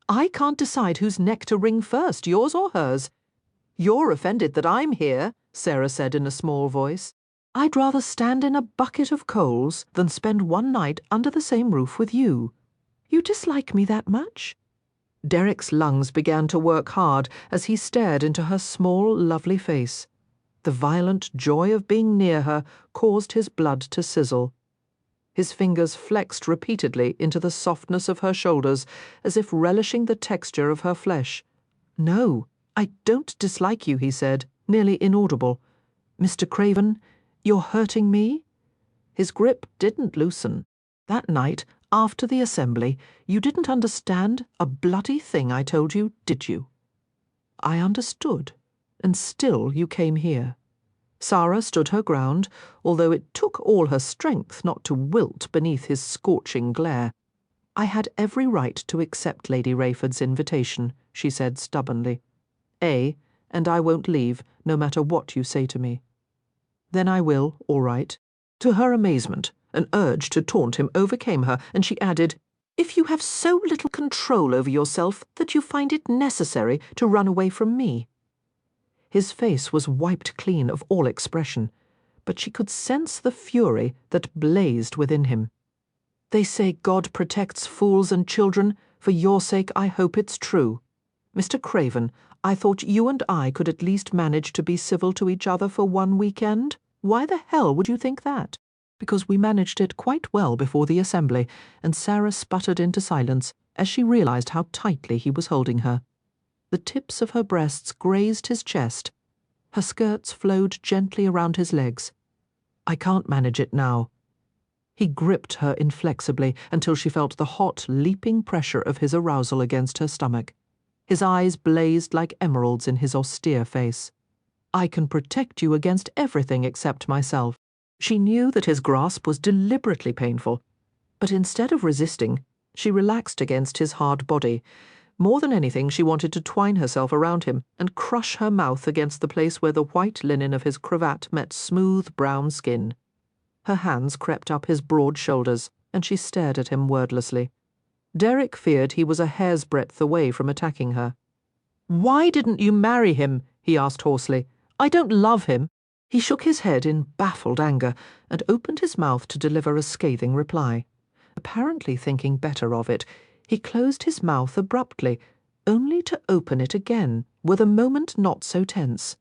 "I can't decide whose neck to wring first, yours or hers." "You're offended that I'm here," Sara said in a small voice. "I'd rather stand in a bucket of coals than spend one night under the same roof with you. You dislike me that much?" Derek's lungs began to work hard as he stared into her small, lovely face. The violent joy of being near her caused his blood to sizzle. His fingers flexed repeatedly into the softness of her shoulders, as if relishing the texture of her flesh. "No, I don't dislike you," he said, nearly inaudible. "Mr. Craven, you're hurting me?" His grip didn't loosen. "That night, after the assembly, you didn't understand a bloody thing I told you, did you?" "I understood, and still you came here." Sara stood her ground, although it took all her strength not to wilt beneath his scorching glare. "I had every right to accept Lady Rayford's invitation," she said stubbornly. "And I won't leave, no matter what you say to me." "Then I will, all right." To her amazement, an urge to taunt him overcame her, and she added, "If you have so little control over yourself that you find it necessary to run away from me." His face was wiped clean of all expression, but she could sense the fury that blazed within him. "They say God protects fools and children. For your sake, I hope it's true. Mr. Craven, I thought you and I could at least manage to be civil to each other for one weekend. Why the hell would you think that?" Because we managed it quite well before the assembly, and Sara sputtered into silence as she realized how tightly he was holding her. The tips of her breasts grazed his chest. Her skirts flowed gently around his legs. "I can't manage it now." He gripped her inflexibly until she felt the hot, leaping pressure of his arousal against her stomach. His eyes blazed like emeralds in his austere face. "I can protect you against everything except myself." She knew that his grasp was deliberately painful, but instead of resisting, she relaxed against his hard body. More than anything, she wanted to twine herself around him and crush her mouth against the place where the white linen of his cravat met smooth brown skin. Her hands crept up his broad shoulders, and she stared at him wordlessly. Derek feared he was a hair's breadth away from attacking her. "Why didn't you marry him?" he asked hoarsely. "I don't love him." He shook his head in baffled anger and opened his mouth to deliver a scathing reply. Apparently thinking better of it, he closed his mouth abruptly, only to open it again, with a moment not so tense.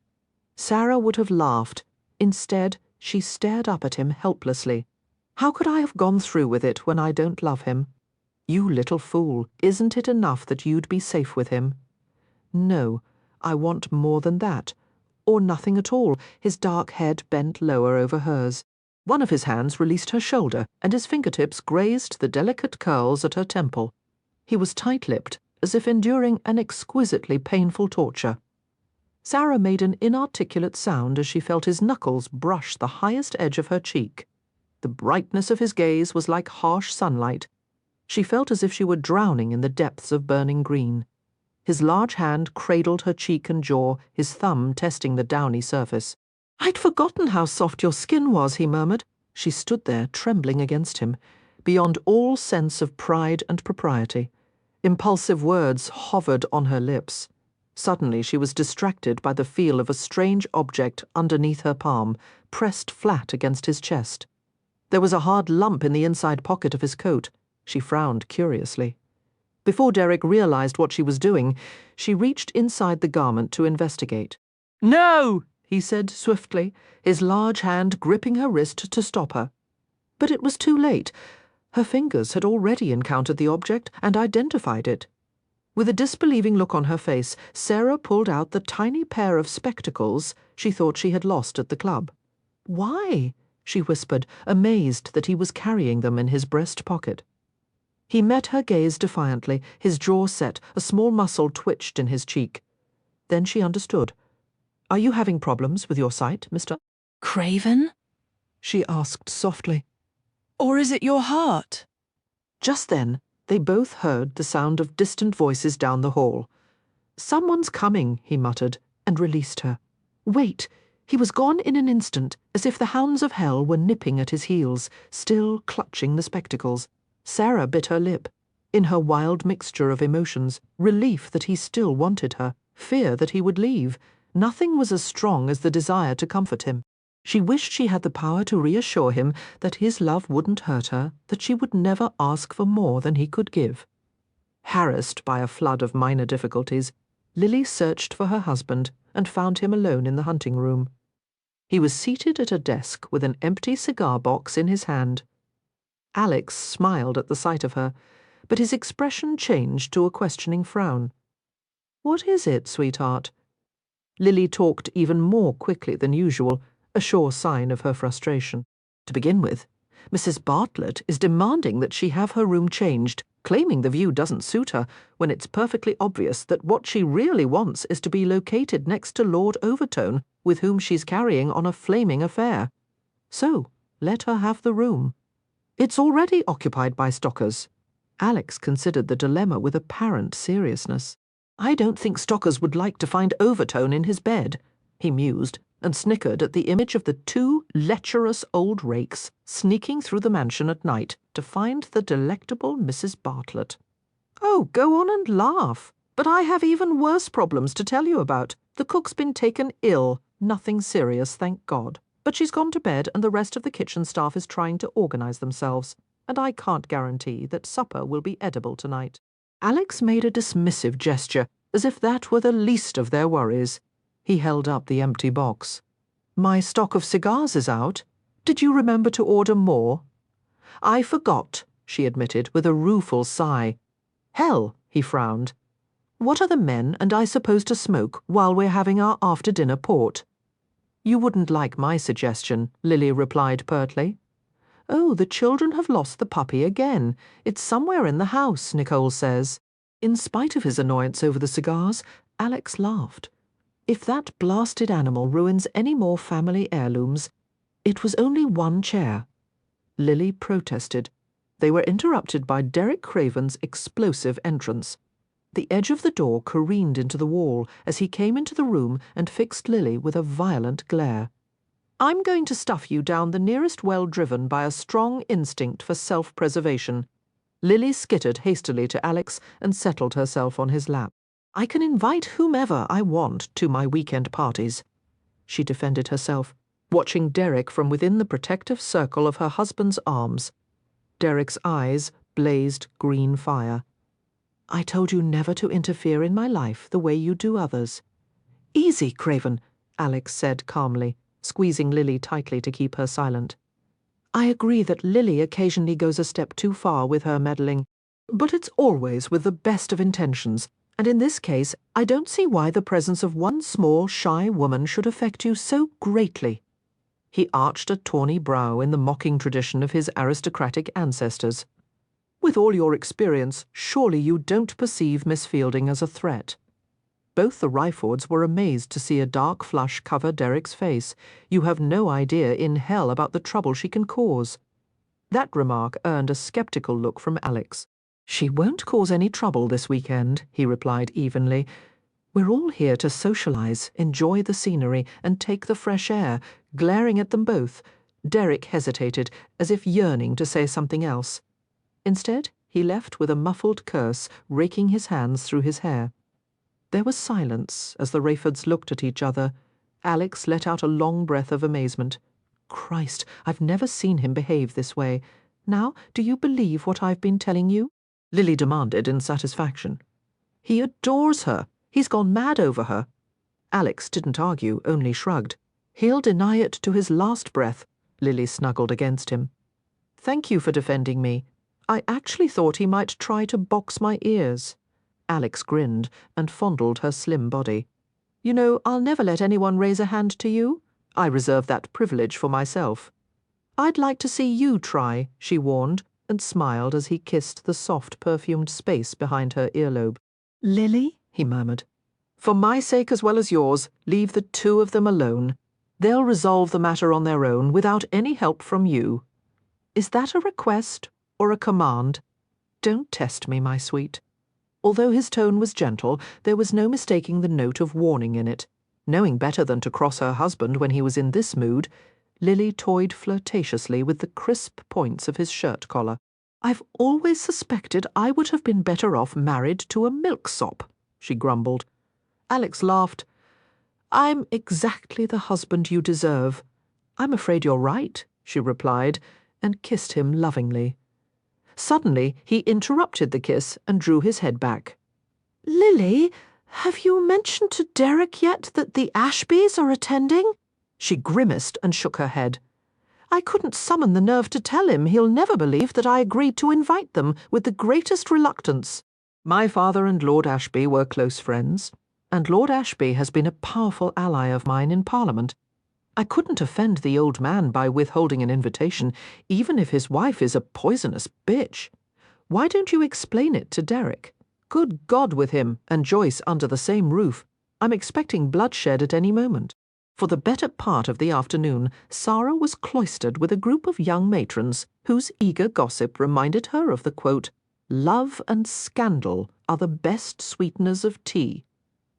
Sara would have laughed. Instead, she stared up at him helplessly. "How could I have gone through with it when I don't love him?" "You little fool, isn't it enough that you'd be safe with him?" "No, I want more than that. Or nothing at all." His dark head bent lower over hers. One of his hands released her shoulder, and his fingertips grazed the delicate curls at her temple. He was tight-lipped, as if enduring an exquisitely painful torture. Sara made an inarticulate sound as she felt his knuckles brush the highest edge of her cheek. The brightness of his gaze was like harsh sunlight. She felt as if she were drowning in the depths of burning green. His large hand cradled her cheek and jaw, his thumb testing the downy surface. "I'd forgotten how soft your skin was," he murmured. She stood there, trembling against him, beyond all sense of pride and propriety. Impulsive words hovered on her lips. Suddenly she was distracted by the feel of a strange object underneath her palm, pressed flat against his chest. There was a hard lump in the inside pocket of his coat. She frowned curiously. Before Derek realized what she was doing, she reached inside the garment to investigate. "No!" he said swiftly, his large hand gripping her wrist to stop her. But it was too late. Her fingers had already encountered the object and identified it. With a disbelieving look on her face, Sara pulled out the tiny pair of spectacles she thought she had lost at the club. "Why?" she whispered, amazed that he was carrying them in his breast pocket. He met her gaze defiantly, his jaw set, a small muscle twitched in his cheek. Then she understood. "Are you having problems with your sight, Mr. Craven? she asked softly. Or is it your heart? Just then, they both heard the sound of distant voices down the hall. "Someone's coming," he muttered, and released her. Wait! He was gone in an instant, as if the hounds of hell were nipping at his heels, still clutching the spectacles. Sara bit her lip. In her wild mixture of emotions, relief that he still wanted her, fear that he would leave, nothing was as strong as the desire to comfort him. She wished she had the power to reassure him that his love wouldn't hurt her, that she would never ask for more than he could give. Harassed by a flood of minor difficulties, Lily searched for her husband and found him alone in the hunting room. He was seated at a desk with an empty cigar box in his hand. Alex smiled at the sight of her, but his expression changed to a questioning frown. "What is it, sweetheart?" Lily talked even more quickly than usual, a sure sign of her frustration. "To begin with, Mrs. Bartlett is demanding that she have her room changed, claiming the view doesn't suit her, when it's perfectly obvious that what she really wants is to be located next to Lord Overtone, with whom she's carrying on a flaming affair. So, let her have the room. It's already occupied by Stockers. Alex considered the dilemma with apparent seriousness. I don't think Stockers would like to find Overtone in his bed, he mused, and snickered at the image of the two lecherous old rakes sneaking through the mansion at night to find the delectable Mrs. Bartlett. Oh, go on and laugh. But I have even worse problems to tell you about. The cook's been taken ill. Nothing serious, thank God. But she's gone to bed and the rest of the kitchen staff is trying to organise themselves, and I can't guarantee that supper will be edible tonight. Alex made a dismissive gesture, as if that were the least of their worries. He held up the empty box. My stock of cigars is out. Did you remember to order more? I forgot, she admitted with a rueful sigh. Hell, he frowned. What are the men and I supposed to smoke while we're having our after-dinner port? You wouldn't like my suggestion, Lily replied pertly. Oh, the children have lost the puppy again. It's somewhere in the house, Nicole says. In spite of his annoyance over the cigars, Alex laughed. If that blasted animal ruins any more family heirlooms, it was only one chair. Lily protested. They were interrupted by Derek Craven's explosive entrance. The edge of the door careened into the wall as he came into the room and fixed Lily with a violent glare. I'm going to stuff you down the nearest well driven by a strong instinct for self-preservation. Lily skittered hastily to Alex and settled herself on his lap. I can invite whomever I want to my weekend parties. She defended herself, watching Derek from within the protective circle of her husband's arms. Derek's eyes blazed green fire. I told you never to interfere in my life the way you do others. Easy, Craven, Alex said calmly, squeezing Lily tightly to keep her silent. I agree that Lily occasionally goes a step too far with her meddling, but it's always with the best of intentions, and in this case I don't see why the presence of one small, shy woman should affect you so greatly. He arched a tawny brow in the mocking tradition of his aristocratic ancestors. With all your experience, surely you don't perceive Miss Fielding as a threat. Both the Ryfords were amazed to see a dark flush cover Derek's face. You have no idea in hell about the trouble she can cause. That remark earned a sceptical look from Alex. She won't cause any trouble this weekend, he replied evenly. We're all here to socialize, enjoy the scenery, and take the fresh air, glaring at them both. Derek hesitated, as if yearning to say something else. Instead, he left with a muffled curse, raking his hands through his hair. There was silence as the Rayfords looked at each other. Alex let out a long breath of amazement. Christ, I've never seen him behave this way. Now, do you believe what I've been telling you? Lily demanded in satisfaction. He adores her. He's gone mad over her. Alex didn't argue, only shrugged. He'll deny it to his last breath. Lily snuggled against him. Thank you for defending me. I actually thought he might try to box my ears. Alex grinned and fondled her slim body. You know, I'll never let anyone raise a hand to you. I reserve that privilege for myself. I'd like to see you try, she warned, and smiled as he kissed the soft, perfumed space behind her earlobe. Lily, he murmured. For my sake as well as yours, leave the two of them alone. They'll resolve the matter on their own without any help from you. Is that a request or a command? Don't test me, my sweet. Although his tone was gentle, there was no mistaking the note of warning in it. Knowing better than to cross her husband when he was in this mood, Lily toyed flirtatiously with the crisp points of his shirt collar. I've always suspected I would have been better off married to a milksop, she grumbled. Alex laughed. I'm exactly the husband you deserve. I'm afraid you're right, she replied, and kissed him lovingly. Suddenly, he interrupted the kiss and drew his head back. Lily, have you mentioned to Derek yet that the Ashbys are attending? She grimaced and shook her head. I couldn't summon the nerve to tell him. He'll never believe that I agreed to invite them with the greatest reluctance. My father and Lord Ashby were close friends, and Lord Ashby has been a powerful ally of mine in Parliament. I couldn't offend the old man by withholding an invitation, even if his wife is a poisonous bitch. Why don't you explain it to Derek? Good God with him and Joyce under the same roof. I'm expecting bloodshed at any moment. For the better part of the afternoon, Sara was cloistered with a group of young matrons whose eager gossip reminded her of the quote, "Love and scandal are the best sweeteners of tea."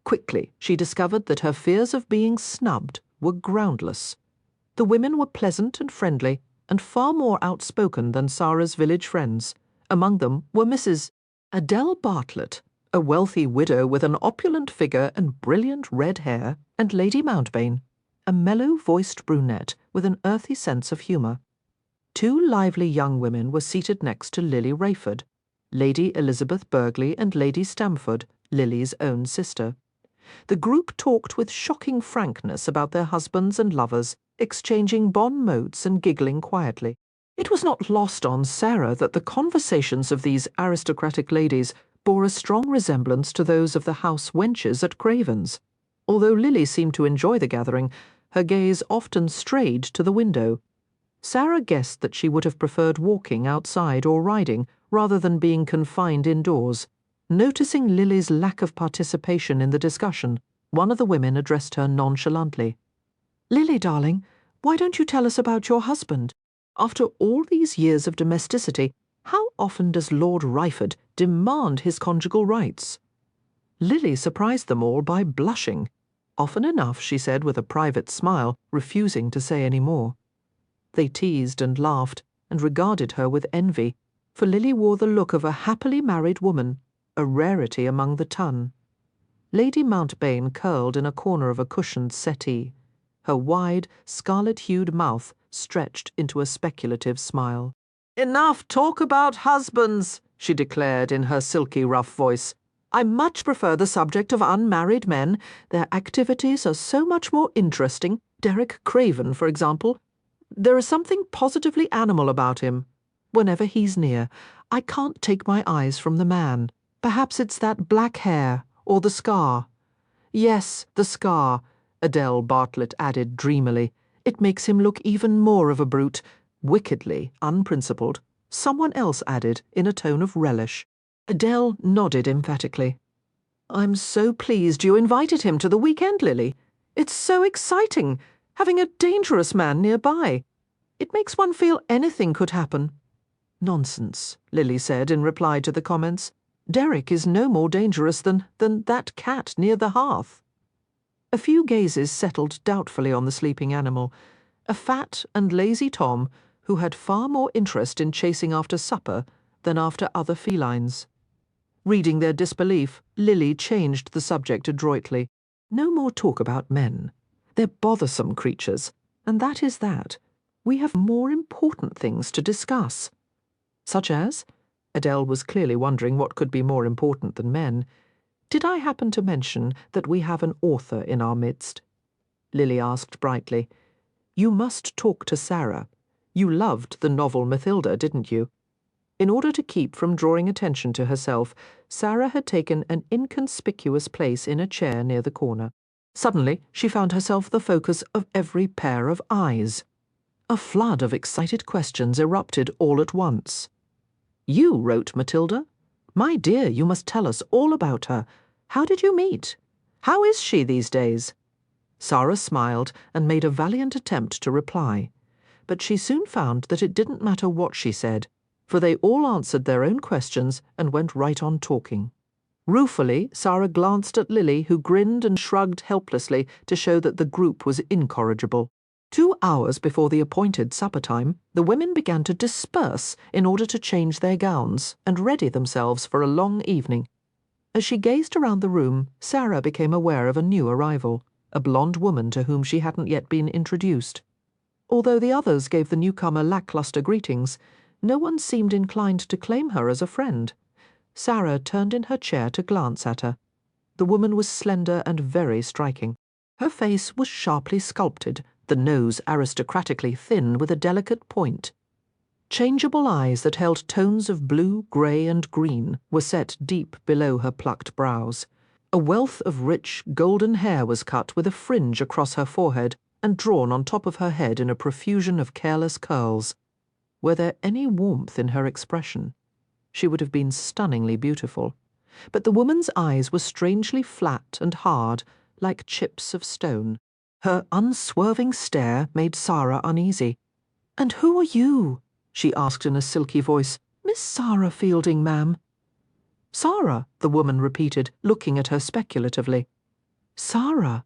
Quickly, she discovered that her fears of being snubbed were groundless. The women were pleasant and friendly, and far more outspoken than Sara's village friends. Among them were Mrs. Adele Bartlett, a wealthy widow with an opulent figure and brilliant red hair, and Lady Mountbain, a mellow-voiced brunette with an earthy sense of humour. Two lively young women were seated next to Lily Rayford, Lady Elizabeth Burgley and Lady Stamford, Lily's own sister. The group talked with shocking frankness about their husbands and lovers, exchanging bon mots and giggling quietly. It was not lost on Sara that the conversations of these aristocratic ladies bore a strong resemblance to those of the house wenches at Craven's. Although Lily seemed to enjoy the gathering, her gaze often strayed to the window. Sara guessed that she would have preferred walking outside or riding rather than being confined indoors. Noticing Lily's lack of participation in the discussion, one of the women addressed her nonchalantly. "Lily, darling, why don't you tell us about your husband? After all these years of domesticity, how often does Lord Ryford demand his conjugal rights?" Lily surprised them all by blushing. "Often enough," she said with a private smile, refusing to say any more. They teased and laughed, and regarded her with envy, for Lily wore the look of a happily married woman, a rarity among the ton. Lady Mountbain curled in a corner of a cushioned settee. Her wide, scarlet-hued mouth stretched into a speculative smile. "Enough talk about husbands," she declared in her silky rough voice. "I much prefer the subject of unmarried men. Their activities are so much more interesting. Derek Craven, for example. There is something positively animal about him. Whenever he's near, I can't take my eyes from the man. Perhaps it's that black hair, or the scar." "Yes, the scar," Adele Bartlett added dreamily. "It makes him look even more of a brute, wickedly unprincipled," someone else added in a tone of relish. Adele nodded emphatically. "I'm so pleased you invited him to the weekend, Lily. It's so exciting, having a dangerous man nearby. It makes one feel anything could happen." "Nonsense," Lily said in reply to the comments. "Derek is no more dangerous than that cat near the hearth." A few gazes settled doubtfully on the sleeping animal, a fat and lazy Tom who had far more interest in chasing after supper than after other felines. Reading their disbelief, Lily changed the subject adroitly. "No more talk about men. They're bothersome creatures, and that is that. We have more important things to discuss." "Such as?" Adele was clearly wondering what could be more important than men. "Did I happen to mention that we have an author in our midst?" Lily asked brightly. "You must talk to Sara. You loved the novel Mathilda, didn't you?" In order to keep from drawing attention to herself, Sara had taken an inconspicuous place in a chair near the corner. Suddenly, she found herself the focus of every pair of eyes. A flood of excited questions erupted all at once. "You wrote Matilda? My dear, you must tell us all about her. How did you meet? How is she these days?" Sara smiled and made a valiant attempt to reply, but she soon found that it didn't matter what she said, for they all answered their own questions and went right on talking. Ruefully, Sara glanced at Lily, who grinned and shrugged helplessly to show that the group was incorrigible. 2 hours before the appointed supper time, the women began to disperse in order to change their gowns and ready themselves for a long evening. As she gazed around the room, Sara became aware of a new arrival, a blonde woman to whom she hadn't yet been introduced. Although the others gave the newcomer lackluster greetings, no one seemed inclined to claim her as a friend. Sara turned in her chair to glance at her. The woman was slender and very striking. Her face was sharply sculpted, the nose aristocratically thin with a delicate point. Changeable eyes that held tones of blue, grey, and green were set deep below her plucked brows. A wealth of rich, golden hair was cut with a fringe across her forehead and drawn on top of her head in a profusion of careless curls. Were there any warmth in her expression, she would have been stunningly beautiful. But the woman's eyes were strangely flat and hard, like chips of stone. Her unswerving stare made Sara uneasy. "And who are you?" she asked in a silky voice. "Miss Sara Fielding, ma'am." "Sara," the woman repeated, looking at her speculatively. "Sara."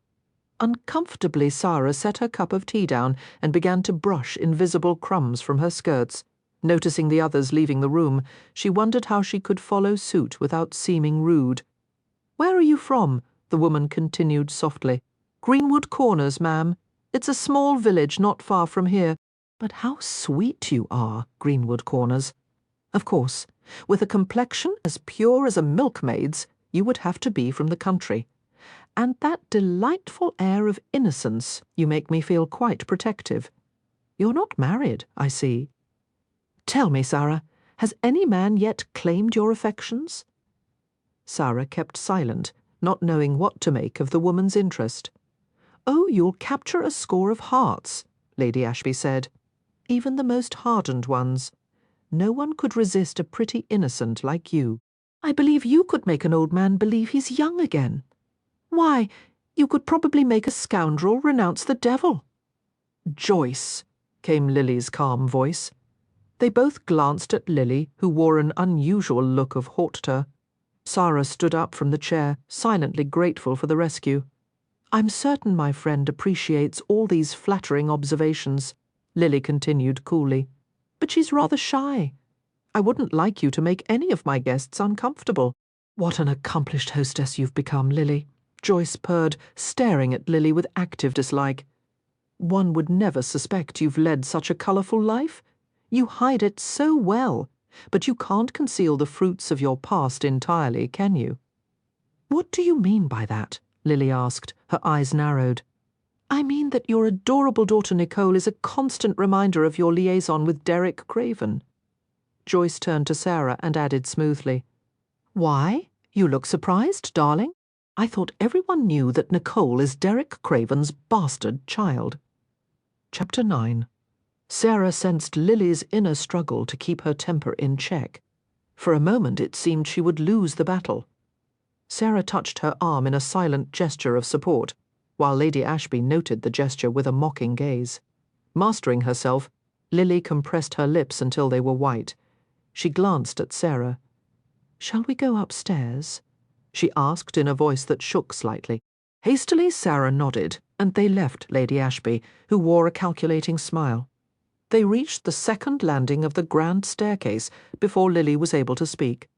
Uncomfortably, Sara set her cup of tea down and began to brush invisible crumbs from her skirts. Noticing the others leaving the room, she wondered how she could follow suit without seeming rude. "Where are you from?" the woman continued softly. "Greenwood Corners, ma'am. It's a small village not far from here. But how sweet you are, Greenwood Corners. Of course, with a complexion as pure as a milkmaid's, you would have to be from the country. And that delightful air of innocence, you make me feel quite protective. You're not married, I see. Tell me, Sara, has any man yet claimed your affections?" Sara kept silent, not knowing what to make of the woman's interest. "Oh, you'll capture a score of hearts," Lady Ashby said. "Even the most hardened ones. No one could resist a pretty innocent like you. I believe you could make an old man believe he's young again. Why, you could probably make a scoundrel renounce the devil." "Joyce," came Lily's calm voice. They both glanced at Lily, who wore an unusual look of hauteur. Sara stood up from the chair, silently grateful for the rescue. "I'm certain my friend appreciates all these flattering observations," Lily continued coolly. "But she's rather shy. I wouldn't like you to make any of my guests uncomfortable." "What an accomplished hostess you've become, Lily," Joyce purred, staring at Lily with active dislike. "One would never suspect you've led such a colourful life. You hide it so well, but you can't conceal the fruits of your past entirely, can you?" "What do you mean by that?" Lily asked, her eyes narrowed. "I mean that your adorable daughter Nicole is a constant reminder of your liaison with Derek Craven." Joyce turned to Sara and added smoothly, "Why? You look surprised, darling. I thought everyone knew that Nicole is Derek Craven's bastard child." Chapter 9. Sara sensed Lily's inner struggle to keep her temper in check. For a moment it seemed she would lose the battle. Sara touched her arm in a silent gesture of support, while Lady Ashby noted the gesture with a mocking gaze. Mastering herself, Lily compressed her lips until they were white. She glanced at Sara. "Shall we go upstairs?" she asked in a voice that shook slightly. Hastily Sara nodded, and they left Lady Ashby, who wore a calculating smile. They reached the second landing of the grand staircase before Lily was able to speak.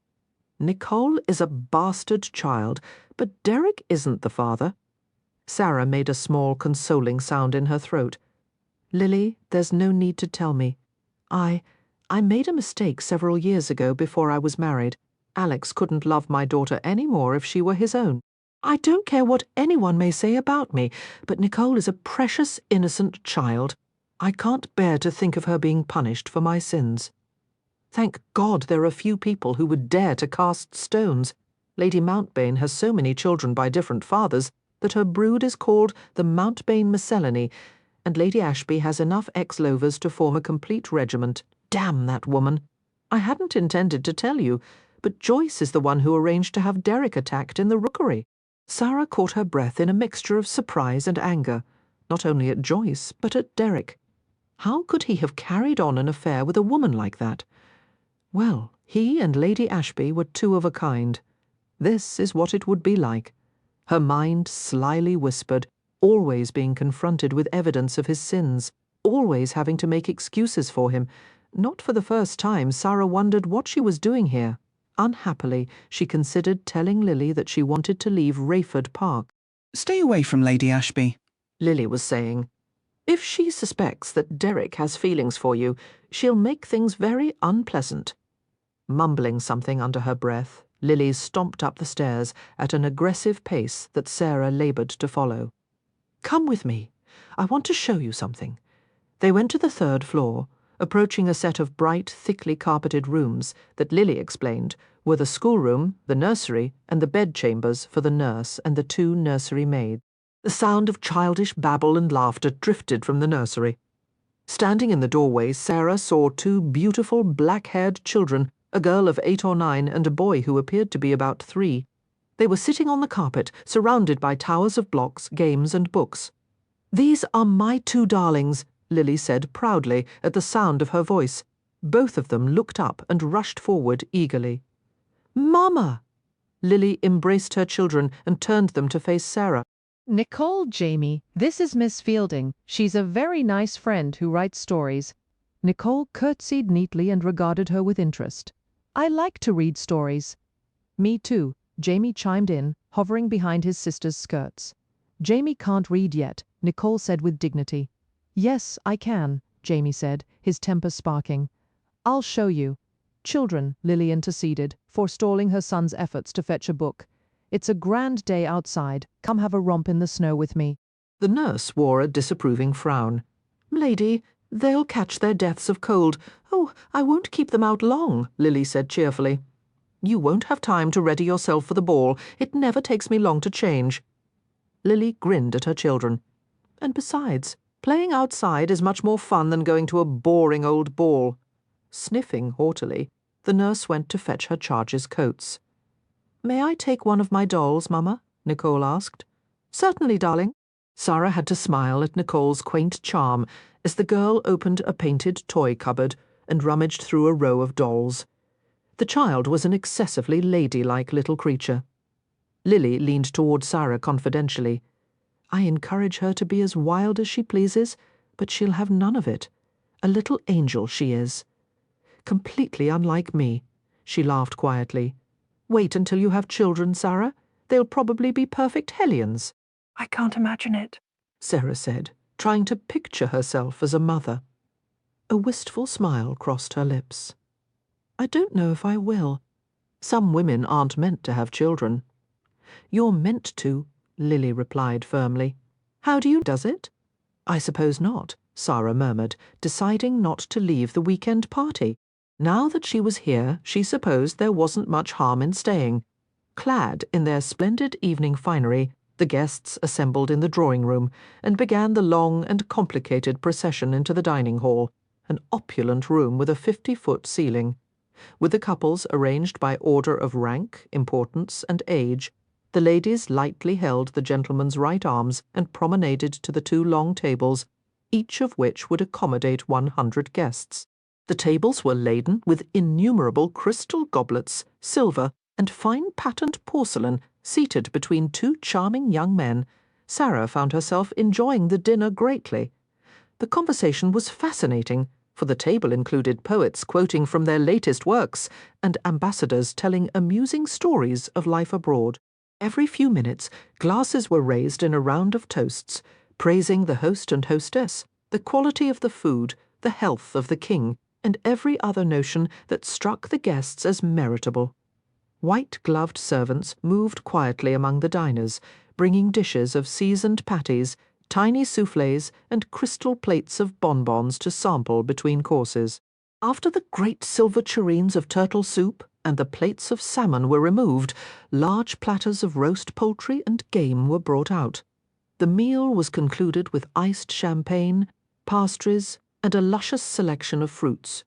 "Nicole is a bastard child, but Derek isn't the father." Sara made a small consoling sound in her throat. "Lily, there's no need to tell me. I made a mistake several years ago before I was married. Alex couldn't love my daughter any more if she were his own. I don't care what anyone may say about me, but Nicole is a precious, innocent child. I can't bear to think of her being punished for my sins. Thank God there are few people who would dare to cast stones. Lady Mountbain has so many children by different fathers that her brood is called the Mountbain Miscellany, and Lady Ashby has enough ex-lovers to form a complete regiment. Damn that woman! I hadn't intended to tell you, but Joyce is the one who arranged to have Derek attacked in the rookery." Sara caught her breath in a mixture of surprise and anger, not only at Joyce, but at Derek. How could he have carried on an affair with a woman like that? Well, he and Lady Ashby were two of a kind. This is what it would be like. Her mind slyly whispered, always being confronted with evidence of his sins, always having to make excuses for him. Not for the first time, Sara wondered what she was doing here. Unhappily, she considered telling Lily that she wanted to leave Rayford Park. "Stay away from Lady Ashby," Lily was saying. "If she suspects that Derek has feelings for you, she'll make things very unpleasant." Mumbling something under her breath, Lily stomped up the stairs at an aggressive pace that Sara laboured to follow. "Come with me. I want to show you something." They went to the third floor, approaching a set of bright, thickly carpeted rooms that Lily explained were the schoolroom, the nursery, and the bedchambers for the nurse and the two nursery maids. The sound of childish babble and laughter drifted from the nursery. Standing in the doorway, Sara saw two beautiful black-haired children, a girl of 8 or 9 and a boy who appeared to be about 3. They were sitting on the carpet, surrounded by towers of blocks, games, and books. "These are my two darlings," Lily said proudly at the sound of her voice. Both of them looked up and rushed forward eagerly. "Mama!" Lily embraced her children and turned them to face Sara. "Nicole, Jamie, this is Miss Fielding. She's a very nice friend who writes stories." Nicole curtsied neatly and regarded her with interest. "I like to read stories." "Me too," Jamie chimed in, hovering behind his sister's skirts. "Jamie can't read yet," Nicole said with dignity. "Yes, I can," Jamie said, his temper sparking. "I'll show you." "Children," Lily interceded, forestalling her son's efforts to fetch a book. "It's a grand day outside. Come have a romp in the snow with me." The nurse wore a disapproving frown. "Lady, they'll catch their deaths of cold. Oh, I won't keep them out long," Lily said cheerfully. "You won't have time to ready yourself for the ball. It never takes me long to change." Lily grinned at her children. "And besides, playing outside is much more fun than going to a boring old ball." Sniffing haughtily, the nurse went to fetch her charges' coats. "May I take one of my dolls, Mama?" Nicole asked. "Certainly, darling." Sara had to smile at Nicole's quaint charm as the girl opened a painted toy cupboard and rummaged through a row of dolls. The child was an excessively ladylike little creature. Lily leaned toward Sara confidentially. "I encourage her to be as wild as she pleases, but she'll have none of it. A little angel she is. Completely unlike me," she laughed quietly. "Wait until you have children, Sara. They'll probably be perfect hellions." "I can't imagine it," Sara said, trying to picture herself as a mother. A wistful smile crossed her lips. "I don't know if I will. Some women aren't meant to have children." "You're meant to," Lily replied firmly. "How do you does it?" "I suppose not," Sara murmured, deciding not to leave the weekend party. Now that she was here, she supposed there wasn't much harm in staying. Clad in their splendid evening finery, the guests assembled in the drawing-room and began the long and complicated procession into the dining hall, an opulent room with a 50-foot ceiling. With the couples arranged by order of rank, importance, and age, the ladies lightly held the gentlemen's right arms and promenaded to the two long tables, each of which would accommodate 100 guests. The tables were laden with innumerable crystal goblets, silver, and fine patterned porcelain, seated between two charming young men. Sara found herself enjoying the dinner greatly. The conversation was fascinating, for the table included poets quoting from their latest works and ambassadors telling amusing stories of life abroad. Every few minutes, glasses were raised in a round of toasts, praising the host and hostess, the quality of the food, the health of the king, and every other notion that struck the guests as meritable. White-gloved servants moved quietly among the diners, bringing dishes of seasoned patties, tiny soufflés, and crystal plates of bonbons to sample between courses. After the great silver tureens of turtle soup and the plates of salmon were removed, large platters of roast poultry and game were brought out. The meal was concluded with iced champagne, pastries, and a luscious selection of fruits.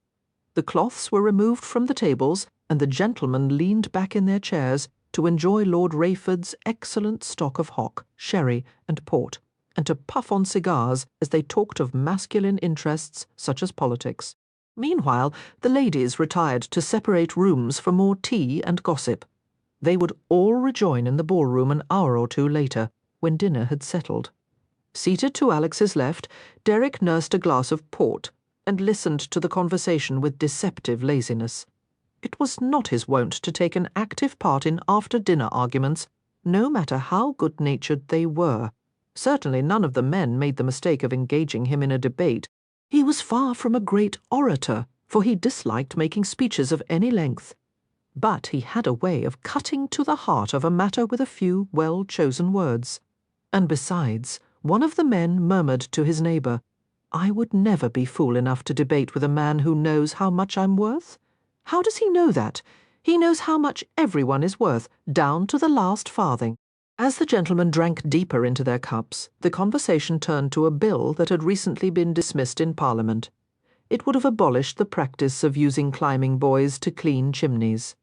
The cloths were removed from the tables, and the gentlemen leaned back in their chairs to enjoy Lord Rayford's excellent stock of hock, sherry, and port, and to puff on cigars as they talked of masculine interests such as politics. Meanwhile, the ladies retired to separate rooms for more tea and gossip. They would all rejoin in the ballroom an hour or two later, when dinner had settled. Seated to Alex's left, Derek nursed a glass of port and listened to the conversation with deceptive laziness. It was not his wont to take an active part in after-dinner arguments, no matter how good-natured they were. Certainly none of the men made the mistake of engaging him in a debate. He was far from a great orator, for he disliked making speeches of any length. But he had a way of cutting to the heart of a matter with a few well-chosen words. And besides, one of the men murmured to his neighbour, "I would never be fool enough to debate with a man who knows how much I'm worth. How does he know that? He knows how much everyone is worth, down to the last farthing." As the gentlemen drank deeper into their cups, the conversation turned to a bill that had recently been dismissed in Parliament. It would have abolished the practice of using climbing boys to clean chimneys.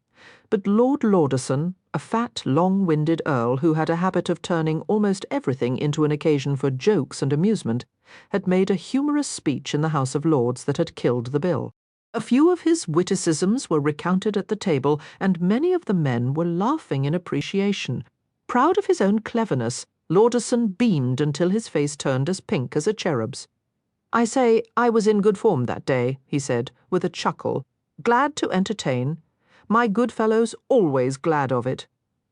But Lord Lauderson, A fat, long-winded earl who had a habit of turning almost everything into an occasion for jokes and amusement, had made a humorous speech in the House of Lords that had killed the bill. A few of his witticisms were recounted at the table, and many of the men were laughing in appreciation. Proud of his own cleverness, Lauderson beamed until his face turned as pink as a cherub's. "I say, I was in good form that day," he said, with a chuckle. "Glad to entertain. My good fellows always glad of it."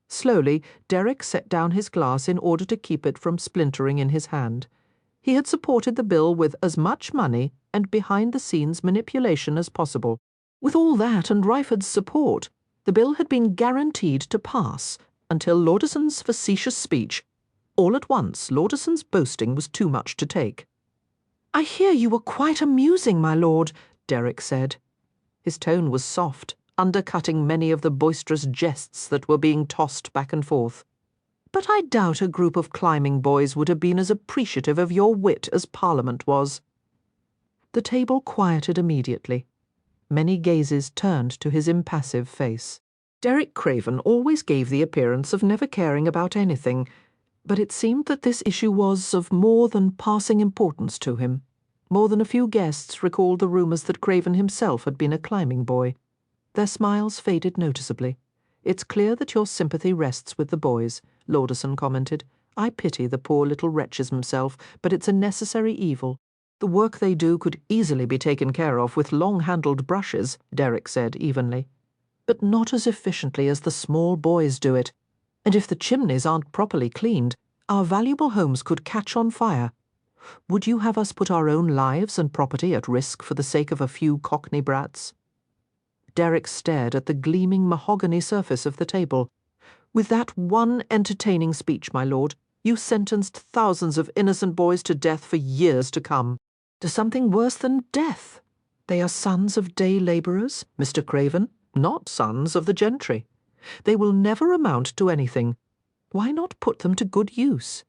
Slowly, Derek set down his glass in order to keep it from splintering in his hand. He had supported the bill with as much money and behind-the-scenes manipulation as possible. With all that and Ryford's support, the bill had been guaranteed to pass until Lauderson's facetious speech. All at once, Lauderson's boasting was too much to take. "I hear you were quite amusing, my lord," Derek said. His tone was soft, undercutting many of the boisterous jests that were being tossed back and forth. "But I doubt a group of climbing boys would have been as appreciative of your wit as Parliament was." The table quieted immediately. Many gazes turned to his impassive face. Derek Craven always gave the appearance of never caring about anything, but it seemed that this issue was of more than passing importance to him. More than a few guests recalled the rumours that Craven himself had been a climbing boy. Their smiles faded noticeably. "It's clear that your sympathy rests with the boys," Lauderson commented. "I pity the poor little wretches himself, but it's a necessary evil." "The work they do could easily be taken care of with long-handled brushes," Derek said evenly. "But not as efficiently as the small boys do it. And if the chimneys aren't properly cleaned, our valuable homes could catch on fire. Would you have us put our own lives and property at risk for the sake of a few Cockney brats?" Derek stared at the gleaming mahogany surface of the table. "With that one entertaining speech, my lord, you sentenced thousands of innocent boys to death for years to come. To something worse than death. They are sons of day labourers, Mr. Craven, not sons of the gentry. They will never amount to anything. Why not put them to good use?"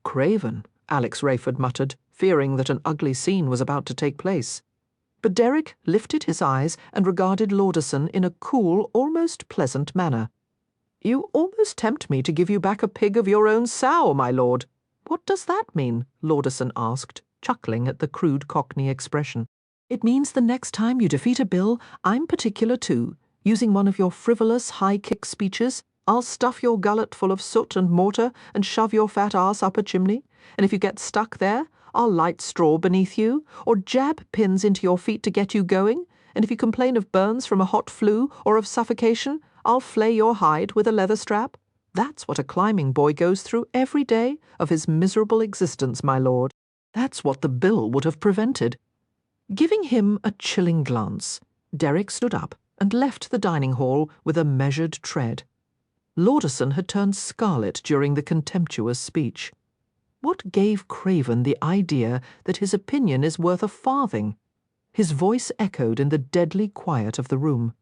"Craven," Alex Rayford muttered, fearing that an ugly scene was about to take place. But Derek lifted his eyes and regarded Lauderson in a cool, almost pleasant manner. "You almost tempt me to give you back a pig of your own sow, my lord." "What does that mean?" Lauderson asked, chuckling at the crude Cockney expression. "It means the next time you defeat a bill, I'm particular too. Using one of your frivolous, high-kick speeches, I'll stuff your gullet full of soot and mortar and shove your fat arse up a chimney, and if you get stuck there, I'll light straw beneath you, or jab pins into your feet to get you going, and if you complain of burns from a hot flue or of suffocation, I'll flay your hide with a leather strap. That's what a climbing boy goes through every day of his miserable existence, my lord. That's what the bill would have prevented." Giving him a chilling glance, Derek stood up and left the dining hall with a measured tread. Lauderson had turned scarlet during the contemptuous speech. What gave Craven the idea that his opinion is worth a farthing? His voice echoed in the deadly quiet of the room.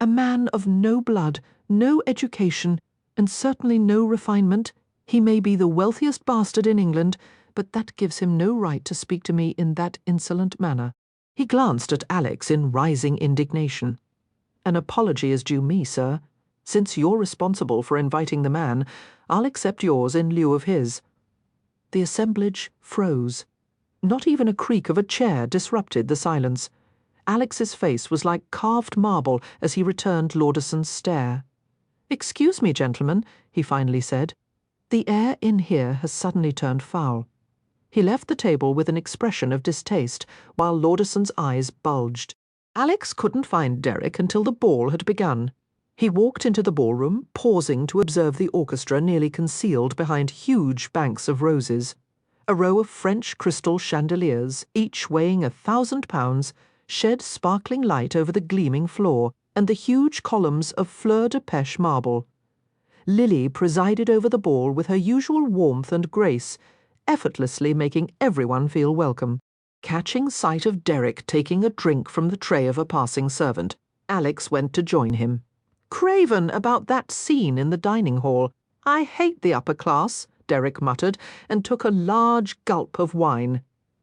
"A man of no blood, no education, and certainly no refinement. He may be the wealthiest bastard in England, but that gives him no right to speak to me in that insolent manner." He glanced at Alex in rising indignation. "An apology is due me, sir. Since you're responsible for inviting the man, I'll accept yours in lieu of his." The assemblage froze. Not even a creak of a chair disrupted the silence. Alex's face was like carved marble as he returned Lauderson's stare. "Excuse me, gentlemen," he finally said. "The air in here has suddenly turned foul." He left the table with an expression of distaste, while Lauderson's eyes bulged. Alex couldn't find Derek until the ball had begun. He walked into the ballroom, pausing to observe the orchestra nearly concealed behind huge banks of roses. A row of French crystal chandeliers, each weighing 1,000 pounds, shed sparkling light over the gleaming floor and the huge columns of fleur-de-pêche marble. Lily presided over the ball with her usual warmth and grace, effortlessly making everyone feel welcome. Catching sight of Derek taking a drink from the tray of a passing servant, Alex went to join him. "Craven about that scene in the dining hall. I hate the upper class," Derek muttered, and took a large gulp of wine.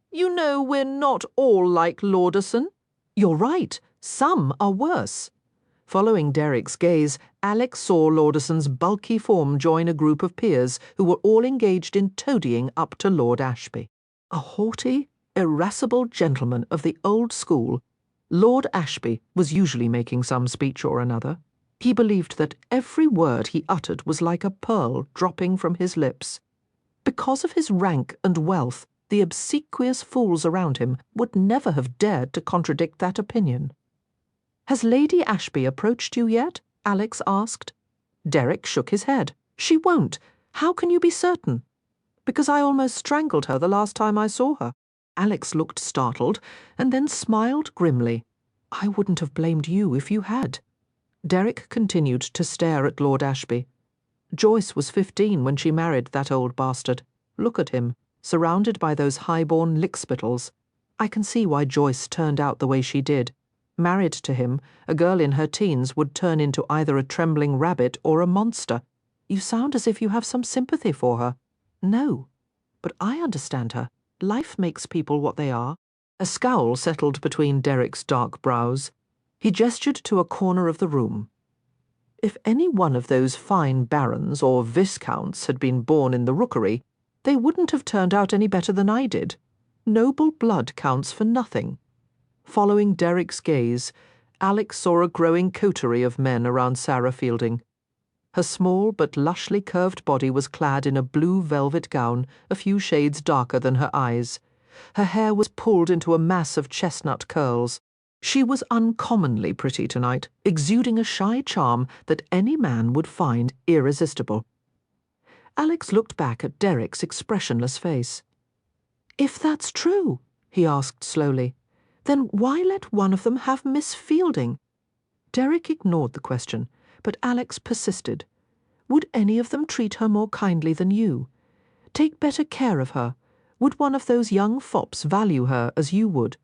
"You know, we're not all like Lauderson." "You're right. Some are worse." Following Derek's gaze, Alex saw Lauderson's bulky form join a group of peers who were all engaged in toadying up to Lord Ashby. A haughty, irascible gentleman of the old school, Lord Ashby was usually making some speech or another. He believed that every word he uttered was like a pearl dropping from his lips. Because of his rank and wealth, the obsequious fools around him would never have dared to contradict that opinion. "Has Lady Ashby approached you yet?" Alex asked. Derek shook his head. "She won't. How can you be certain?" "Because I almost strangled her the last time I saw her." Alex looked startled and then smiled grimly. "I wouldn't have blamed you if you had." Derek continued to stare at Lord Ashby. Joyce was 15 when she married that old bastard. Look at him, surrounded by those high-born lickspittles. I can see why Joyce turned out the way she did. Married to him, a girl in her teens would turn into either a trembling rabbit or a monster. You sound as if you have some sympathy for her. No, but I understand her. Life makes people what they are. A scowl settled between Derek's dark brows. He gestured to a corner of the room. If any one of those fine barons or viscounts had been born in the rookery, they wouldn't have turned out any better than I did. Noble blood counts for nothing. Following Derek's gaze, Alex saw a growing coterie of men around Sara Fielding. Her small but lushly curved body was clad in a blue velvet gown a few shades darker than her eyes. Her hair was pulled into a mass of chestnut curls. She was uncommonly pretty tonight, exuding a shy charm that any man would find irresistible. Alex looked back at Derek's expressionless face. "If that's true," he asked slowly, "then why let one of them have Miss Fielding?" Derek ignored the question, but Alex persisted. "Would any of them treat her more kindly than you? Take better care of her? Would one of those young fops value her as you would?"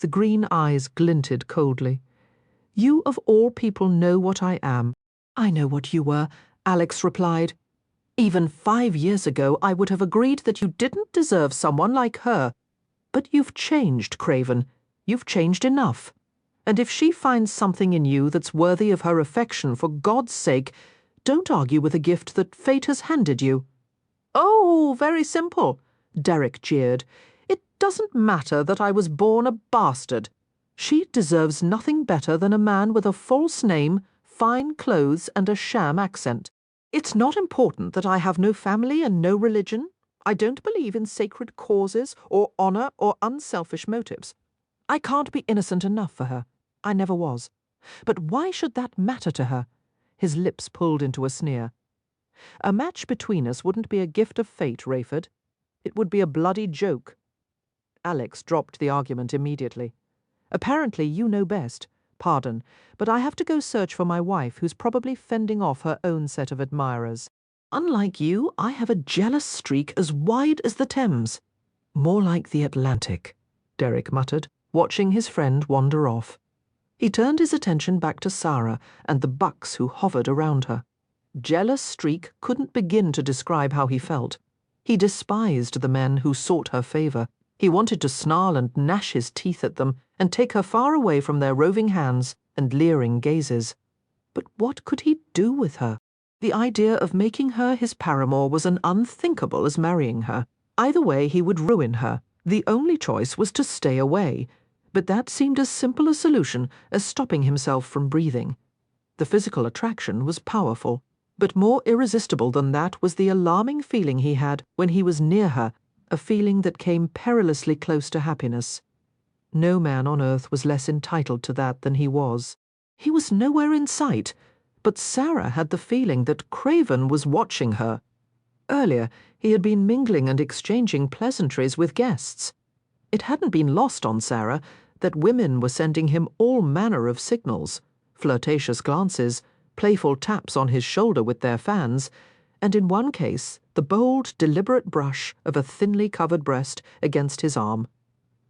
The green eyes glinted coldly. "You of all people know what I am." "I know what you were," Alex replied. "Even 5 years ago I would have agreed that you didn't deserve someone like her. But you've changed, Craven. You've changed enough. And if she finds something in you that's worthy of her affection, for God's sake, don't argue with a gift that fate has handed you." "Oh, very simple," Derek jeered. "It doesn't matter that I was born a bastard. She deserves nothing better than a man with a false name, fine clothes, and a sham accent. It's not important that I have no family and no religion. I don't believe in sacred causes or honor or unselfish motives. I can't be innocent enough for her. I never was. But why should that matter to her?" His lips pulled into a sneer. "A match between us wouldn't be a gift of fate, Rayford. It would be a bloody joke." Alex dropped the argument immediately. "Apparently you know best. Pardon, but I have to go search for my wife, who's probably fending off her own set of admirers. Unlike you, I have a jealous streak as wide as the Thames." "More like the Atlantic," Derek muttered, watching his friend wander off. He turned his attention back to Sara and the bucks who hovered around her. Jealous streak couldn't begin to describe how he felt. He despised the men who sought her favor. He wanted to snarl and gnash his teeth at them and take her far away from their roving hands and leering gazes. But what could he do with her? The idea of making her his paramour was as unthinkable as marrying her. Either way, he would ruin her. The only choice was to stay away. But that seemed as simple a solution as stopping himself from breathing. The physical attraction was powerful, but more irresistible than that was the alarming feeling he had when he was near her, a feeling that came perilously close to happiness. No man on earth was less entitled to that than he was. He was nowhere in sight, but Sara had the feeling that Craven was watching her. Earlier, he had been mingling and exchanging pleasantries with guests. It hadn't been lost on Sara that women were sending him all manner of signals, flirtatious glances, playful taps on his shoulder with their fans, and in one case the bold, deliberate brush of a thinly covered breast against his arm.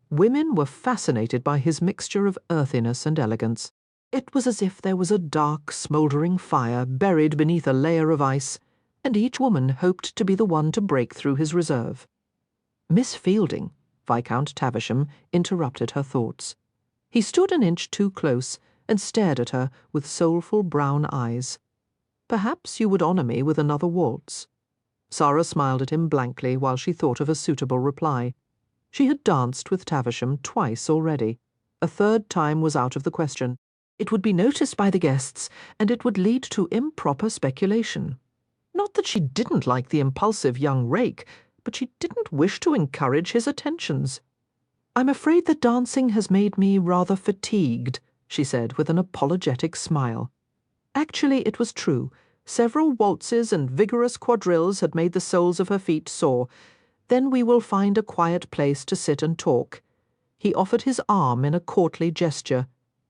Women were fascinated by his mixture of earthiness and elegance. It was as if there was a dark, smouldering fire buried beneath a layer of ice, and each woman hoped to be the one to break through his reserve. Miss Fielding, Viscount Taversham, interrupted her thoughts. He stood an inch too close and stared at her with soulful brown eyes. Perhaps you would honour me with another waltz." Sara smiled at him blankly while she thought of a suitable reply. She had danced with Taversham twice already. A third time was out of the question. It would be noticed by the guests, and it would lead to improper speculation. Not that she didn't like the impulsive young rake, but she didn't wish to encourage his attentions. "I'm afraid the dancing has made me rather fatigued," she said with an apologetic smile. Actually, it was true. Several waltzes and vigorous quadrilles had made the soles of her feet sore. "Then we will find a quiet place to sit and talk." He offered his arm in a courtly gesture.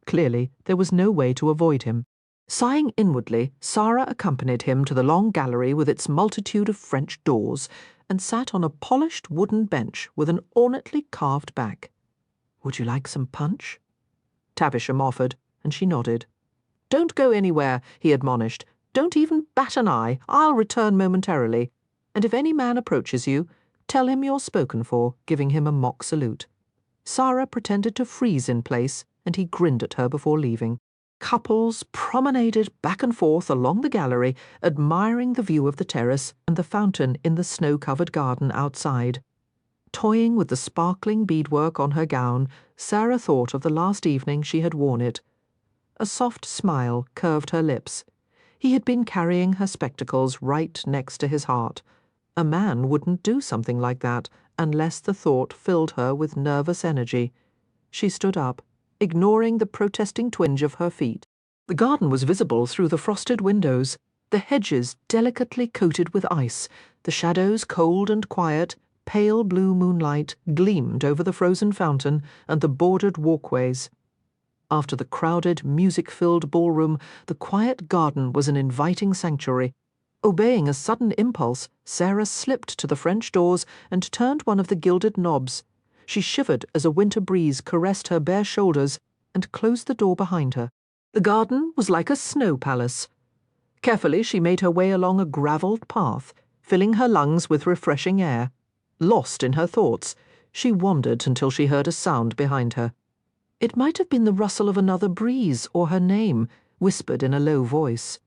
Clearly, there was no way to avoid him. Sighing inwardly, Sara accompanied him to the long gallery with its multitude of French doors, and sat on a polished wooden bench with an ornately carved back. "Would you like some punch?" Taversham offered, and she nodded. "Don't go anywhere," he admonished. "Don't even bat an eye. I'll return momentarily. And if any man approaches you, tell him you're spoken for," giving him a mock salute. Sara pretended to freeze in place, and he grinned at her before leaving. Couples promenaded back and forth along the gallery, admiring the view of the terrace and the fountain in the snow-covered garden outside. Toying with the sparkling beadwork on her gown, Sara thought of the last evening she had worn it. A soft smile curved her lips. He had been carrying her spectacles right next to his heart. A man wouldn't do something like that unless the thought filled her with nervous energy. She stood up, ignoring the protesting twinge of her feet. The garden was visible through the frosted windows, the hedges delicately coated with ice, the shadows cold and quiet, pale blue moonlight gleamed over the frozen fountain and the bordered walkways. After the crowded, music-filled ballroom, the quiet garden was an inviting sanctuary. Obeying a sudden impulse, Sara slipped to the French doors and turned one of the gilded knobs. She shivered as a winter breeze caressed her bare shoulders and closed the door behind her. The garden was like a snow palace. Carefully she made her way along a gravelled path, filling her lungs with refreshing air. Lost in her thoughts, she wandered until she heard a sound behind her. It might have been the rustle of another breeze or her name, whispered in a low voice.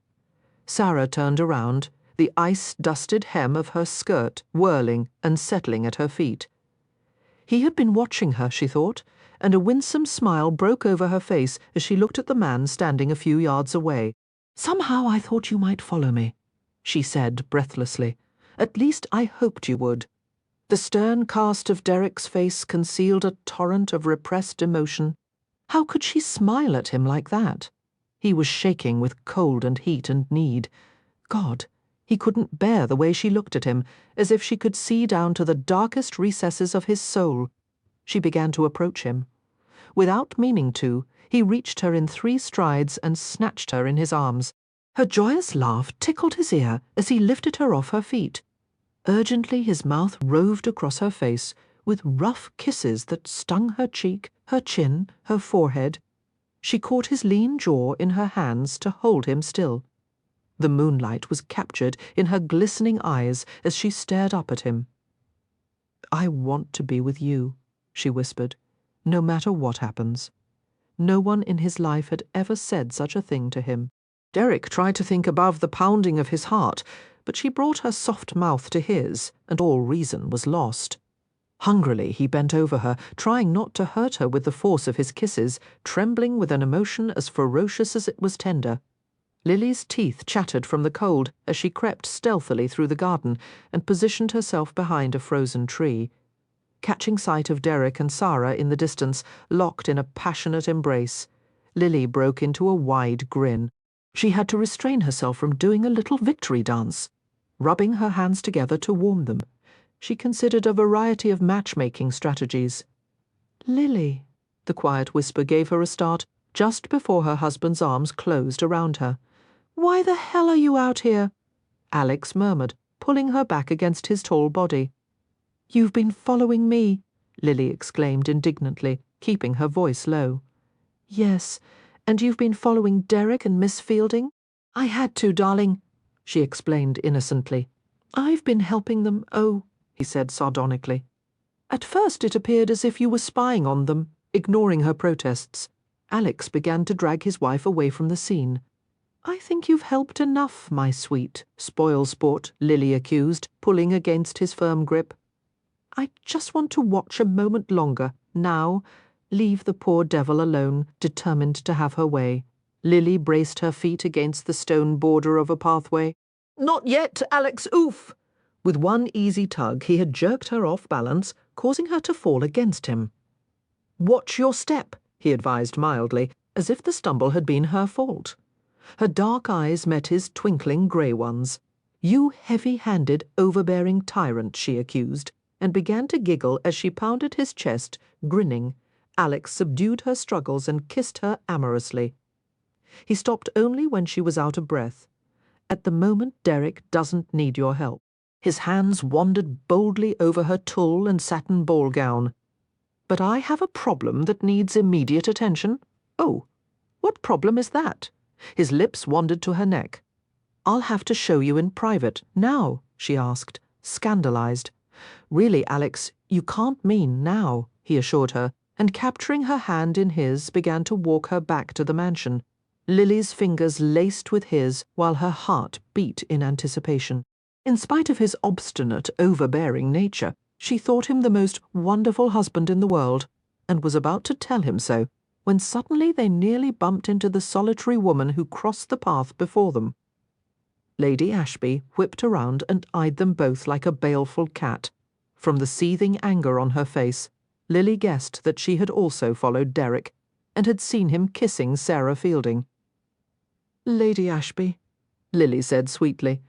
Sara turned around, the ice-dusted hem of her skirt whirling and settling at her feet. He had been watching her, she thought, and a winsome smile broke over her face as she looked at the man standing a few yards away. "Somehow I thought you might follow me," she said breathlessly. "At least I hoped you would." The stern cast of Derek's face concealed a torrent of repressed emotion. How could she smile at him like that? He was shaking with cold and heat and need. God, he couldn't bear the way she looked at him, as if she could see down to the darkest recesses of his soul. She began to approach him. Without meaning to, he reached her in 3 strides and snatched her in his arms. Her joyous laugh tickled his ear as he lifted her off her feet. Urgently his mouth roved across her face, with rough kisses that stung her cheek, her chin, her forehead. She caught his lean jaw in her hands to hold him still. The moonlight was captured in her glistening eyes as she stared up at him. "I want to be with you," she whispered, "no matter what happens." No one in his life had ever said such a thing to him. Derek tried to think above the pounding of his heart, but she brought her soft mouth to his, and all reason was lost. Hungrily he bent over her, trying not to hurt her with the force of his kisses, trembling with an emotion as ferocious as it was tender. Lily's teeth chattered from the cold as she crept stealthily through the garden and positioned herself behind a frozen tree. Catching sight of Derek and Sara in the distance, locked in a passionate embrace, Lily broke into a wide grin. She had to restrain herself from doing a little victory dance, rubbing her hands together to warm them. She considered a variety of matchmaking strategies. "Lily," the quiet whisper gave her a start, just before her husband's arms closed around her. "Why the hell are you out here?" Alex murmured, pulling her back against his tall body. "You've been following me," Lily exclaimed indignantly, keeping her voice low. "Yes, and you've been following Derek and Miss Fielding?" "I had to, darling," she explained innocently. "I've been helping them, oh," he said sardonically. "At first it appeared as if you were spying on them," ignoring her protests. Alex began to drag his wife away from the scene. I think you've helped enough, my sweet, spoil-sport, Lily accused, pulling against his firm grip. I just want to watch a moment longer. Now, leave the poor devil alone, determined to have her way. Lily braced her feet against the stone border of a pathway. Not yet, Alex, oof! With one easy tug, he had jerked her off balance, causing her to fall against him. Watch your step, he advised mildly, as if the stumble had been her fault. Her dark eyes met his twinkling grey ones. You heavy-handed, overbearing tyrant, she accused, and began to giggle as she pounded his chest, grinning. Alex subdued her struggles and kissed her amorously. He stopped only when she was out of breath. At the moment, Derek doesn't need your help. His hands wandered boldly over her tulle and satin ball gown. But I have a problem that needs immediate attention. Oh, what problem is that? His lips wandered to her neck. I'll have to show you in private. Now, she asked, scandalized. Really, Alex, you can't mean now, he assured her, and capturing her hand in his, began to walk her back to the mansion. Lily's fingers laced with his, while her heart beat in anticipation. In spite of his obstinate, overbearing nature, she thought him the most wonderful husband in the world, and was about to tell him so, when suddenly they nearly bumped into the solitary woman who crossed the path before them. Lady Ashby whipped around and eyed them both like a baleful cat. From the seething anger on her face, Lily guessed that she had also followed Derek, and had seen him kissing Sara Fielding. Lady Ashby, Lily said sweetly,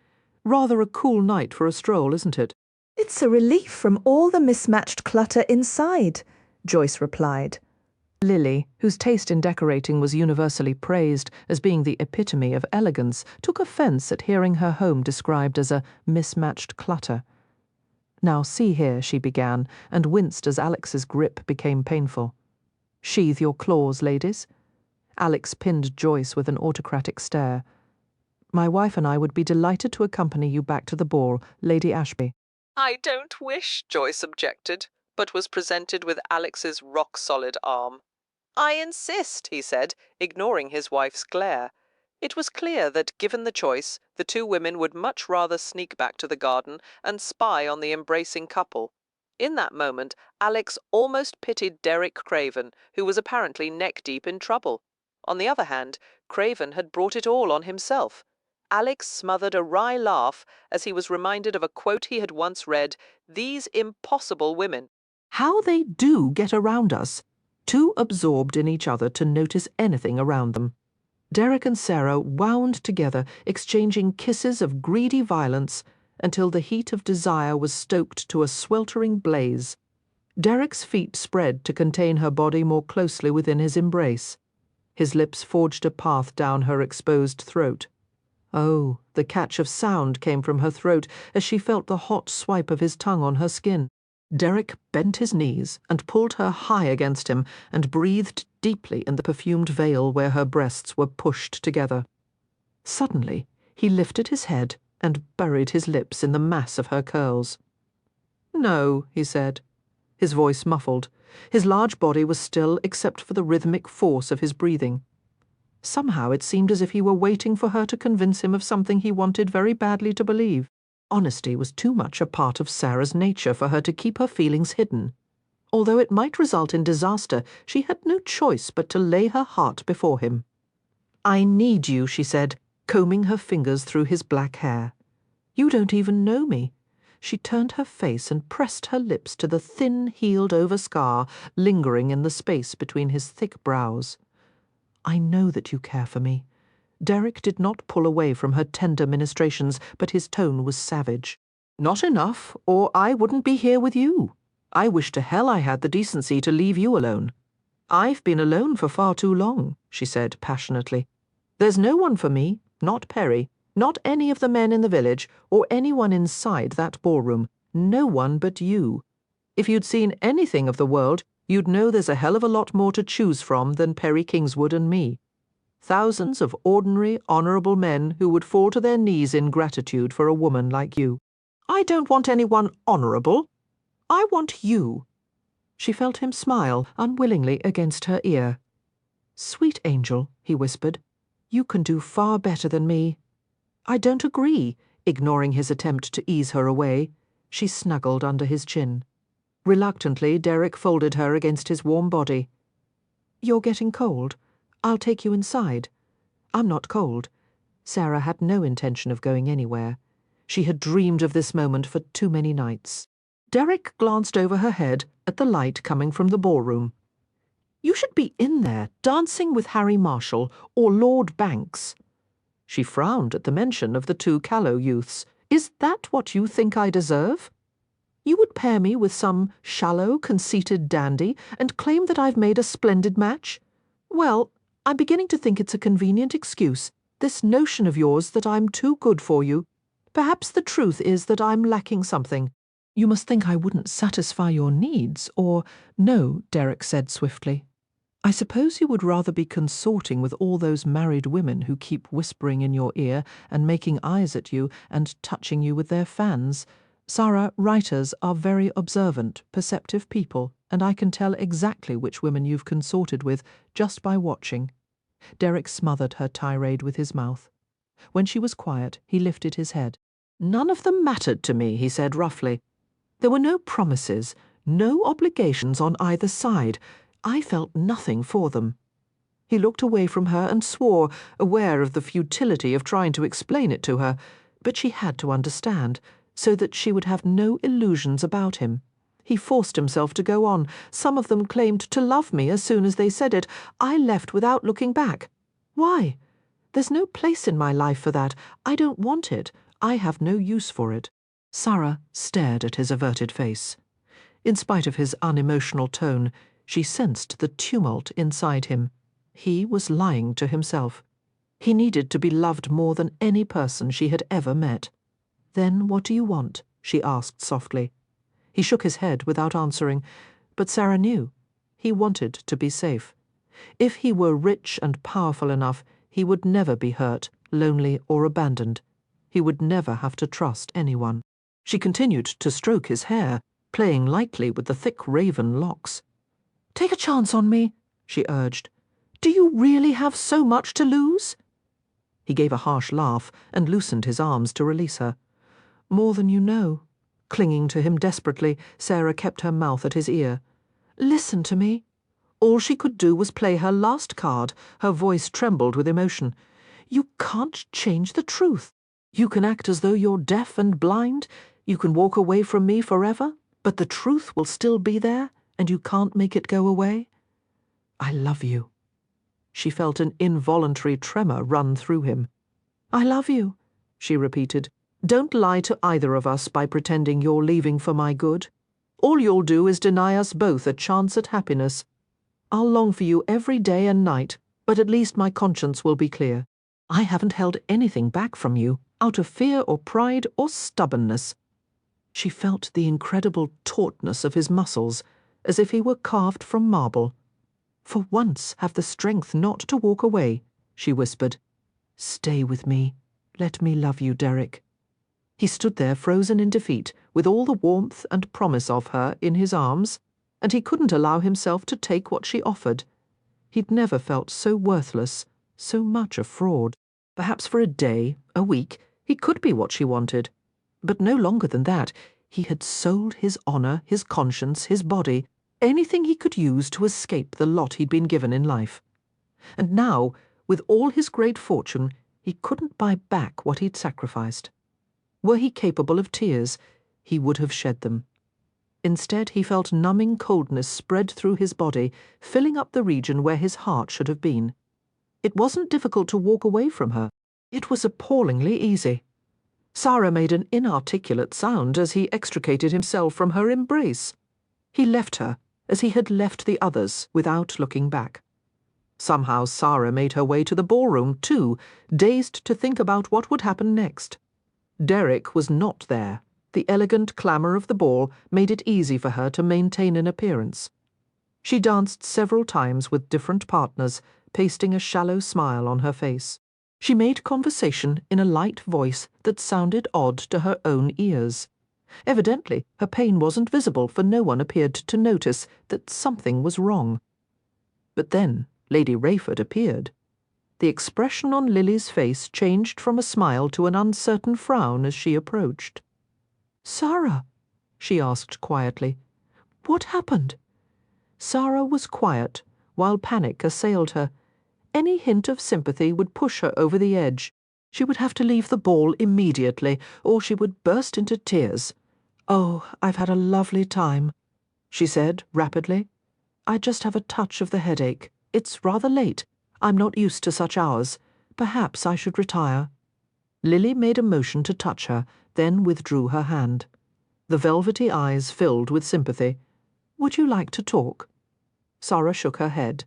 rather a cool night for a stroll, isn't it? It's a relief from all the mismatched clutter inside, Joyce replied. Lily, whose taste in decorating was universally praised as being the epitome of elegance, took offence at hearing her home described as a mismatched clutter. Now see here, she began, and winced as Alex's grip became painful. Sheathe your claws, ladies. Alex pinned Joyce with an autocratic stare. My wife and I would be delighted to accompany you back to the ball, Lady Ashby. I don't wish, Joyce objected, but was presented with Alex's rock-solid arm. I insist, he said, ignoring his wife's glare. It was clear that, given the choice, the two women would much rather sneak back to the garden and spy on the embracing couple. In that moment, Alex almost pitied Derek Craven, who was apparently neck-deep in trouble. On the other hand, Craven had brought it all on himself. Alex smothered a wry laugh as he was reminded of a quote he had once read, "These impossible women. How they do get around us, too absorbed in each other to notice anything around them." Derek and Sara wound together, exchanging kisses of greedy violence until the heat of desire was stoked to a sweltering blaze. Derek's feet spread to contain her body more closely within his embrace. His lips forged a path down her exposed throat. Oh, the catch of sound came from her throat as she felt the hot swipe of his tongue on her skin. Derek bent his knees and pulled her high against him and breathed deeply in the perfumed veil where her breasts were pushed together. Suddenly, he lifted his head and buried his lips in the mass of her curls. No, he said, his voice muffled. His large body was still except for the rhythmic force of his breathing. Somehow it seemed as if he were waiting for her to convince him of something he wanted very badly to believe. Honesty was too much a part of Sara's nature for her to keep her feelings hidden. Although it might result in disaster, she had no choice but to lay her heart before him. I need you, she said, combing her fingers through his black hair. You don't even know me. She turned her face and pressed her lips to the thin, healed-over scar lingering in the space between his thick brows. I know that you care for me. Derek did not pull away from her tender ministrations, but his tone was savage. Not enough, or I wouldn't be here with you. I wish to hell I had the decency to leave you alone. I've been alone for far too long, she said passionately. There's no one for me, not Perry, not any of the men in the village, or anyone inside that ballroom. No one but you. If you'd seen anything of the world, you'd know there's a hell of a lot more to choose from than Perry Kingswood and me. Thousands of ordinary, honourable men who would fall to their knees in gratitude for a woman like you. I don't want anyone honourable. I want you. She felt him smile unwillingly against her ear. Sweet angel, he whispered. You can do far better than me. I don't agree, ignoring his attempt to ease her away. She snuggled under his chin. Reluctantly, Derek folded her against his warm body. You're getting cold. I'll take you inside. I'm not cold. Sara had no intention of going anywhere. She had dreamed of this moment for too many nights. Derek glanced over her head at the light coming from the ballroom. You should be in there, dancing with Harry Marshall or Lord Banks. She frowned at the mention of the two callow youths. Is that what you think I deserve? You would pair me with some shallow, conceited dandy and claim that I've made a splendid match? Well, I'm beginning to think it's a convenient excuse, this notion of yours that I'm too good for you. Perhaps the truth is that I'm lacking something. You must think I wouldn't satisfy your needs, or— No, Derek said swiftly. I suppose you would rather be consorting with all those married women who keep whispering in your ear and making eyes at you and touching you with their fans. Sara, writers are very observant, perceptive people, and I can tell exactly which women you've consorted with just by watching. Derek smothered her tirade with his mouth. When she was quiet, he lifted his head. None of them mattered to me, he said roughly. There were no promises, no obligations on either side. I felt nothing for them. He looked away from her and swore, aware of the futility of trying to explain it to her, but she had to understand, so that she would have no illusions about him. He forced himself to go on. Some of them claimed to love me as soon as they said it. I left without looking back. Why? There's no place in my life for that. I don't want it. I have no use for it. Sara stared at his averted face. In spite of his unemotional tone, she sensed the tumult inside him. He was lying to himself. He needed to be loved more than any person she had ever met. Then what do you want? She asked softly. He shook his head without answering, but Sara knew. He wanted to be safe. If he were rich and powerful enough, he would never be hurt, lonely, or abandoned. He would never have to trust anyone. She continued to stroke his hair, playing lightly with the thick raven locks. Take a chance on me, she urged. Do you really have so much to lose? He gave a harsh laugh and loosened his arms to release her. More than you know. Clinging to him desperately, Sara kept her mouth at his ear. Listen to me. All she could do was play her last card. Her voice trembled with emotion. You can't change the truth. You can act as though you're deaf and blind. You can walk away from me forever, but the truth will still be there, and you can't make it go away. I love you. She felt an involuntary tremor run through him. I love you, she repeated. Don't lie to either of us by pretending you're leaving for my good. All you'll do is deny us both a chance at happiness. I'll long for you every day and night, but at least my conscience will be clear. I haven't held anything back from you, out of fear or pride or stubbornness. She felt the incredible tautness of his muscles, as if he were carved from marble. For once have the strength not to walk away, she whispered. Stay with me. Let me love you, Derek. He stood there frozen in defeat, with all the warmth and promise of her in his arms, and he couldn't allow himself to take what she offered. He'd never felt so worthless, so much a fraud. Perhaps for a day, a week, he could be what she wanted. But no longer than that. He had sold his honour, his conscience, his body, anything he could use to escape the lot he'd been given in life. And now, with all his great fortune, he couldn't buy back what he'd sacrificed. Were he capable of tears, he would have shed them. Instead, he felt numbing coldness spread through his body, filling up the region where his heart should have been. It wasn't difficult to walk away from her. It was appallingly easy. Sara made an inarticulate sound as he extricated himself from her embrace. He left her, as he had left the others, without looking back. Somehow Sara made her way to the ballroom, too, dazed to think about what would happen next. Derek was not there. The elegant clamour of the ball made it easy for her to maintain an appearance. She danced several times with different partners, pasting a shallow smile on her face. She made conversation in a light voice that sounded odd to her own ears. Evidently, her pain wasn't visible, for no one appeared to notice that something was wrong. But then Lady Rayford appeared. The expression on Lily's face changed from a smile to an uncertain frown as she approached. "Sara," she asked quietly, "what happened?" Sara was quiet, while panic assailed her. Any hint of sympathy would push her over the edge. She would have to leave the ball immediately, or she would burst into tears. "Oh, I've had a lovely time," she said rapidly. "I just have a touch of the headache. It's rather late. I'm not used to such hours. Perhaps I should retire." Lily made a motion to touch her, then withdrew her hand. The velvety eyes filled with sympathy. "Would you like to talk?" Sara shook her head.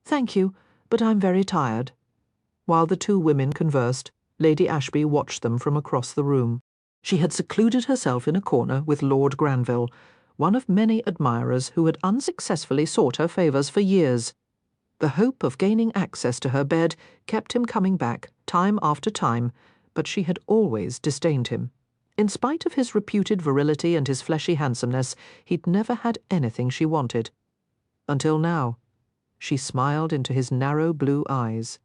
"Thank you, but I'm very tired." While the two women conversed, Lady Ashby watched them from across the room. She had secluded herself in a corner with Lord Granville, one of many admirers who had unsuccessfully sought her favours for years. The hope of gaining access to her bed kept him coming back, time after time, but she had always disdained him. In spite of his reputed virility and his fleshy handsomeness, he'd never had anything she wanted. Until now. She smiled into his narrow blue eyes.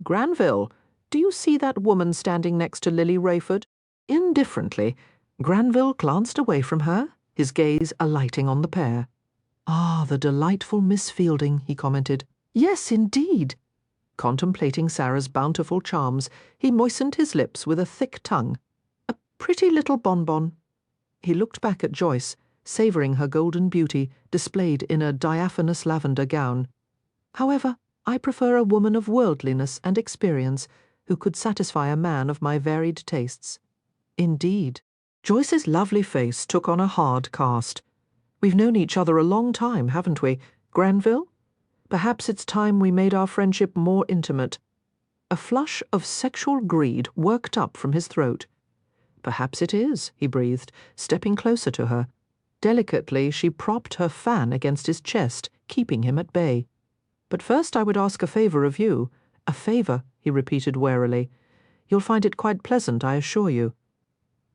"Granville, do you see that woman standing next to Lily Rayford?" Indifferently, Granville glanced away from her, his gaze alighting on the pair. "Ah, the delightful Miss Fielding," he commented. "Yes, indeed." Contemplating Sara's bountiful charms, he moistened his lips with a thick tongue. "A pretty little bonbon." He looked back at Joyce, savouring her golden beauty, displayed in a diaphanous lavender gown. "However, I prefer a woman of worldliness and experience, who could satisfy a man of my varied tastes." Indeed. Joyce's lovely face took on a hard cast. "We've known each other a long time, haven't we, Granville? Perhaps it's time we made our friendship more intimate." A flush of sexual greed worked up from his throat. "Perhaps it is," he breathed, stepping closer to her. Delicately, she propped her fan against his chest, keeping him at bay. "But first I would ask a favour of you." "A favour," he repeated warily. "You'll find it quite pleasant, I assure you."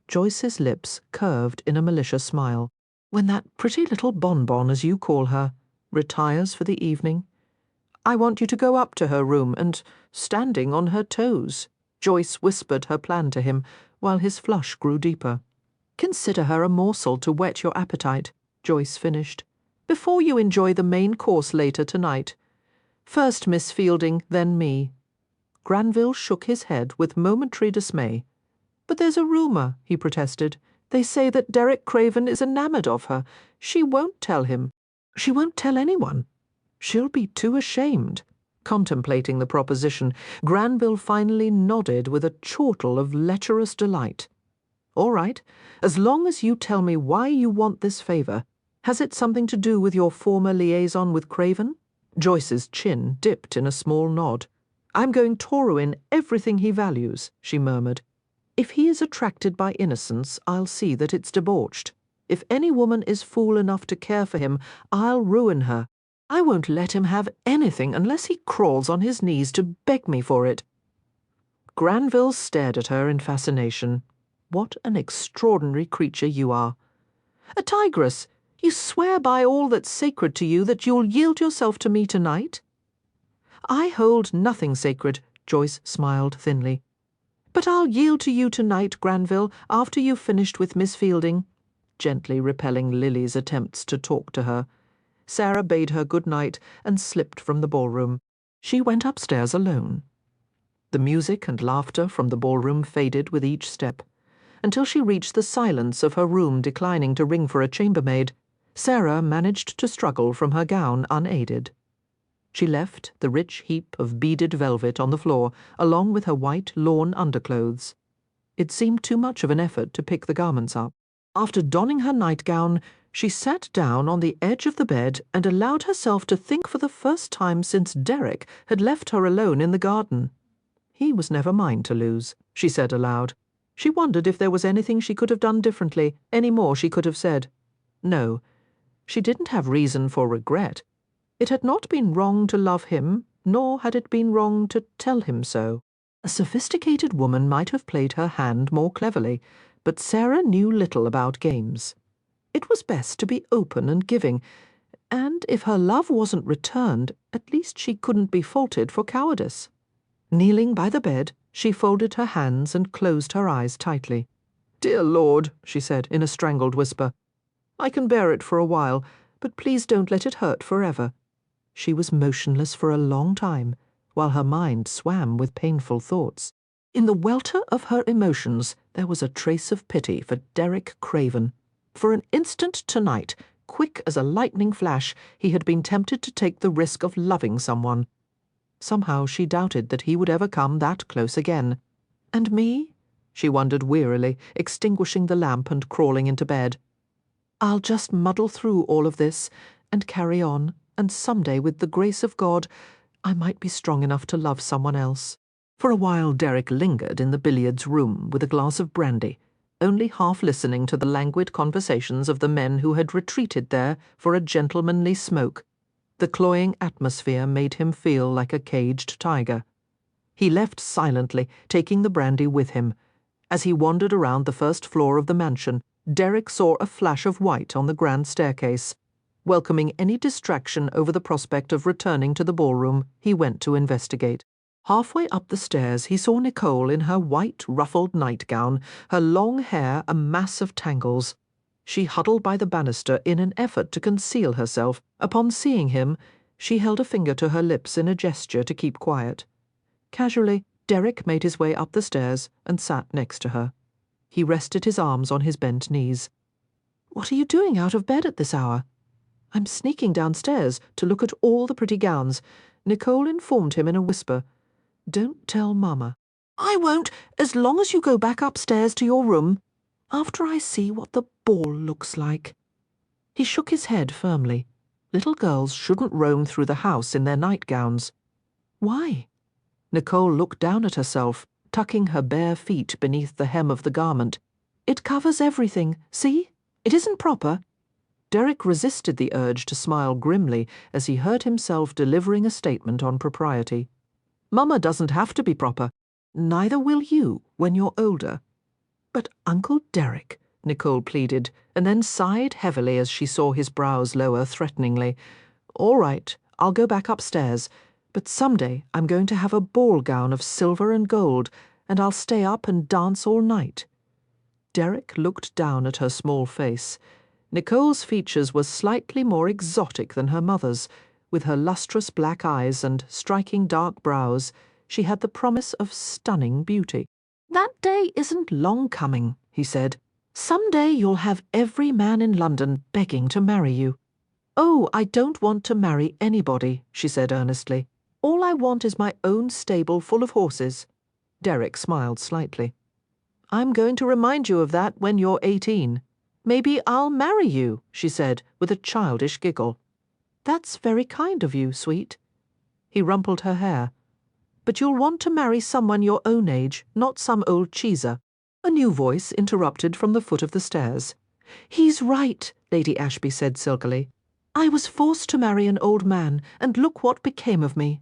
Joyce's lips curved in a malicious smile. "When that pretty little bonbon, as you call her, retires for the evening, I want you to go up to her room and, standing on her toes," Joyce whispered her plan to him, while his flush grew deeper. "Consider her a morsel to whet your appetite," Joyce finished, "before you enjoy the main course later tonight. First Miss Fielding, then me." Granville shook his head with momentary dismay. "But there's a rumour," he protested. "They say that Derek Craven is enamoured of her. She won't tell him. She won't tell anyone. She'll be too ashamed." Contemplating the proposition, Granville finally nodded with a chortle of lecherous delight. "All right, as long as you tell me why you want this favour. Has it something to do with your former liaison with Craven?" Joyce's chin dipped in a small nod. "I'm going Toro in everything he values," she murmured. "If he is attracted by innocence, I'll see that it's debauched. If any woman is fool enough to care for him, I'll ruin her. I won't let him have anything unless he crawls on his knees to beg me for it." Granville stared at her in fascination. "What an extraordinary creature you are. A tigress! You swear by all that's sacred to you that you'll yield yourself to me tonight?" "I hold nothing sacred," Joyce smiled thinly. "But I'll yield to you tonight, Granville, after you've finished with Miss Fielding," gently repelling Lily's attempts to talk to her. Sara bade her good night and slipped from the ballroom. She went upstairs alone. The music and laughter from the ballroom faded with each step, until she reached the silence of her room declining to ring for a chambermaid. Sara managed to struggle from her gown unaided. She left the rich heap of beaded velvet on the floor, along with her white lawn underclothes. It seemed too much of an effort to pick the garments up. After donning her nightgown, she sat down on the edge of the bed and allowed herself to think for the first time since Derek had left her alone in the garden. He was never mine to lose, she said aloud. She wondered if there was anything she could have done differently, any more she could have said. No, she didn't have reason for regret. It had not been wrong to love him, nor had it been wrong to tell him so. A sophisticated woman might have played her hand more cleverly, but Sara knew little about games. It was best to be open and giving, and if her love wasn't returned, at least she couldn't be faulted for cowardice. Kneeling by the bed, she folded her hands and closed her eyes tightly. "Dear Lord," she said in a strangled whisper, "I can bear it for a while, but please don't let it hurt forever." She was motionless for a long time, while her mind swam with painful thoughts. In the welter of her emotions, there was a trace of pity for Derek Craven. For an instant tonight, quick as a lightning flash, he had been tempted to take the risk of loving someone. Somehow she doubted that he would ever come that close again. And me? She wondered wearily, extinguishing the lamp and crawling into bed. I'll just muddle through all of this and carry on, and someday, with the grace of God, I might be strong enough to love someone else. For a while Derek lingered in the billiards room with a glass of brandy, only half listening to the languid conversations of the men who had retreated there for a gentlemanly smoke. The cloying atmosphere made him feel like a caged tiger. He left silently, taking the brandy with him. As he wandered around the first floor of the mansion, Derek saw a flash of white on the grand staircase. Welcoming any distraction over the prospect of returning to the ballroom, he went to investigate. Halfway up the stairs he saw Nicole in her white ruffled nightgown, her long hair a mass of tangles. She huddled by the banister in an effort to conceal herself. Upon seeing him, she held a finger to her lips in a gesture to keep quiet. Casually, Derek made his way up the stairs and sat next to her. He rested his arms on his bent knees. "What are you doing out of bed at this hour?" "I'm sneaking downstairs to look at all the pretty gowns," Nicole informed him in a whisper. "Don't tell Mama." "I won't, as long as you go back upstairs to your room, after I see what the ball looks like." He shook his head firmly. Little girls shouldn't roam through the house in their nightgowns. "Why?" Nicole looked down at herself, tucking her bare feet beneath the hem of the garment. "It covers everything, see? It isn't proper." Derek resisted the urge to smile grimly as he heard himself delivering a statement on propriety. "Mama doesn't have to be proper. Neither will you when you're older." "But Uncle Derek," Nicole pleaded, and then sighed heavily as she saw his brows lower threateningly. "All right, I'll go back upstairs, but someday I'm going to have a ball gown of silver and gold, and I'll stay up and dance all night." Derek looked down at her small face. Nicole's features were slightly more exotic than her mother's. With her lustrous black eyes and striking dark brows, she had the promise of stunning beauty. "That day isn't long coming," he said. "Some day you'll have every man in London begging to marry you." "Oh, I don't want to marry anybody," she said earnestly. "All I want is my own stable full of horses." Derek smiled slightly. "I'm going to remind you of that when you're 18. Maybe I'll marry you," she said with a childish giggle. "That's very kind of you, sweet." He rumpled her hair. "But you'll want to marry someone your own age, not some old cheeser." A new voice interrupted from the foot of the stairs. "He's right," Lady Ashby said silkily. "I was forced to marry an old man, and look what became of me."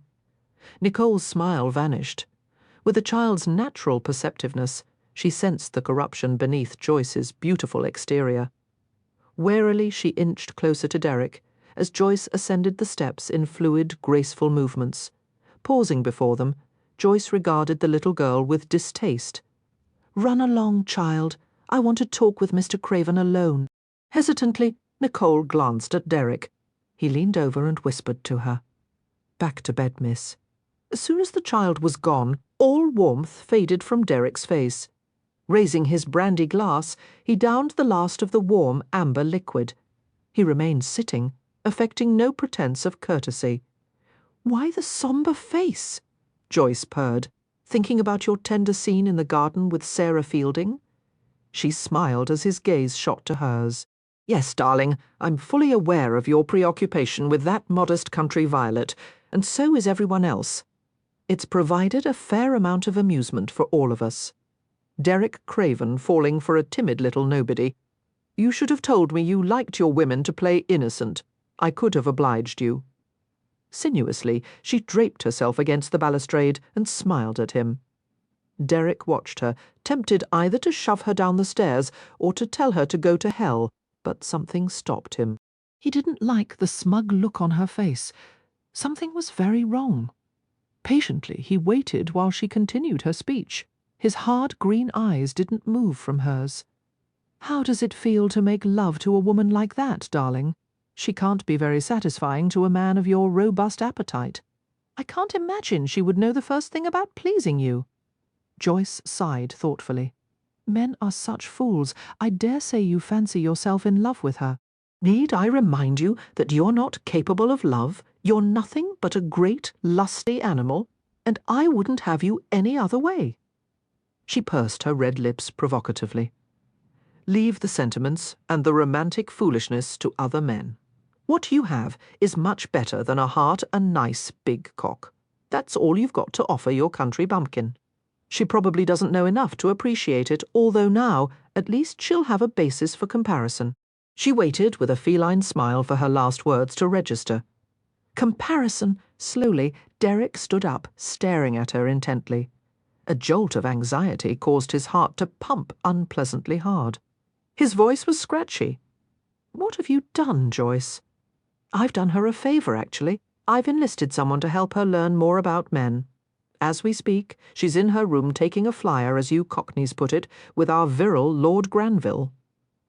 Nicole's smile vanished. With a child's natural perceptiveness, she sensed the corruption beneath Joyce's beautiful exterior. Warily she inched closer to Derek as Joyce ascended the steps in fluid, graceful movements. Pausing before them, Joyce regarded the little girl with distaste. "Run along, child. I want to talk with Mr. Craven alone." Hesitantly, Nicole glanced at Derek. He leaned over and whispered to her. "Back to bed, miss." As soon as the child was gone, all warmth faded from Derek's face. Raising his brandy glass, he downed the last of the warm amber liquid. He remained sitting, affecting no pretense of courtesy. "Why the sombre face?" Joyce purred. "Thinking about your tender scene in the garden with Sara Fielding?" She smiled as his gaze shot to hers. "Yes, darling, I'm fully aware of your preoccupation with that modest country violet, and so is everyone else. It's provided a fair amount of amusement for all of us. Derek Craven falling for a timid little nobody. You should have told me you liked your women to play innocent. I could have obliged you." Sinuously, she draped herself against the balustrade and smiled at him. Derek watched her, tempted either to shove her down the stairs or to tell her to go to hell, but something stopped him. He didn't like the smug look on her face. Something was very wrong. Patiently, he waited while she continued her speech. His hard green eyes didn't move from hers. "How does it feel to make love to a woman like that, darling? She can't be very satisfying to a man of your robust appetite. I can't imagine she would know the first thing about pleasing you." Joyce sighed thoughtfully. "Men are such fools. I dare say you fancy yourself in love with her. Need I remind you that you're not capable of love? You're nothing but a great, lusty animal, and I wouldn't have you any other way." She pursed her red lips provocatively. "Leave the sentiments and the romantic foolishness to other men. What you have is much better than a heart and nice big cock. That's all you've got to offer your country bumpkin. She probably doesn't know enough to appreciate it, although now, at least she'll have a basis for comparison." She waited with a feline smile for her last words to register. Comparison! Slowly, Derek stood up, staring at her intently. A jolt of anxiety caused his heart to pump unpleasantly hard. His voice was scratchy. "What have you done, Joyce?" "I've done her a favour, actually. I've enlisted someone to help her learn more about men. As we speak, she's in her room taking a flyer, as you cockneys put it, with our virile Lord Granville.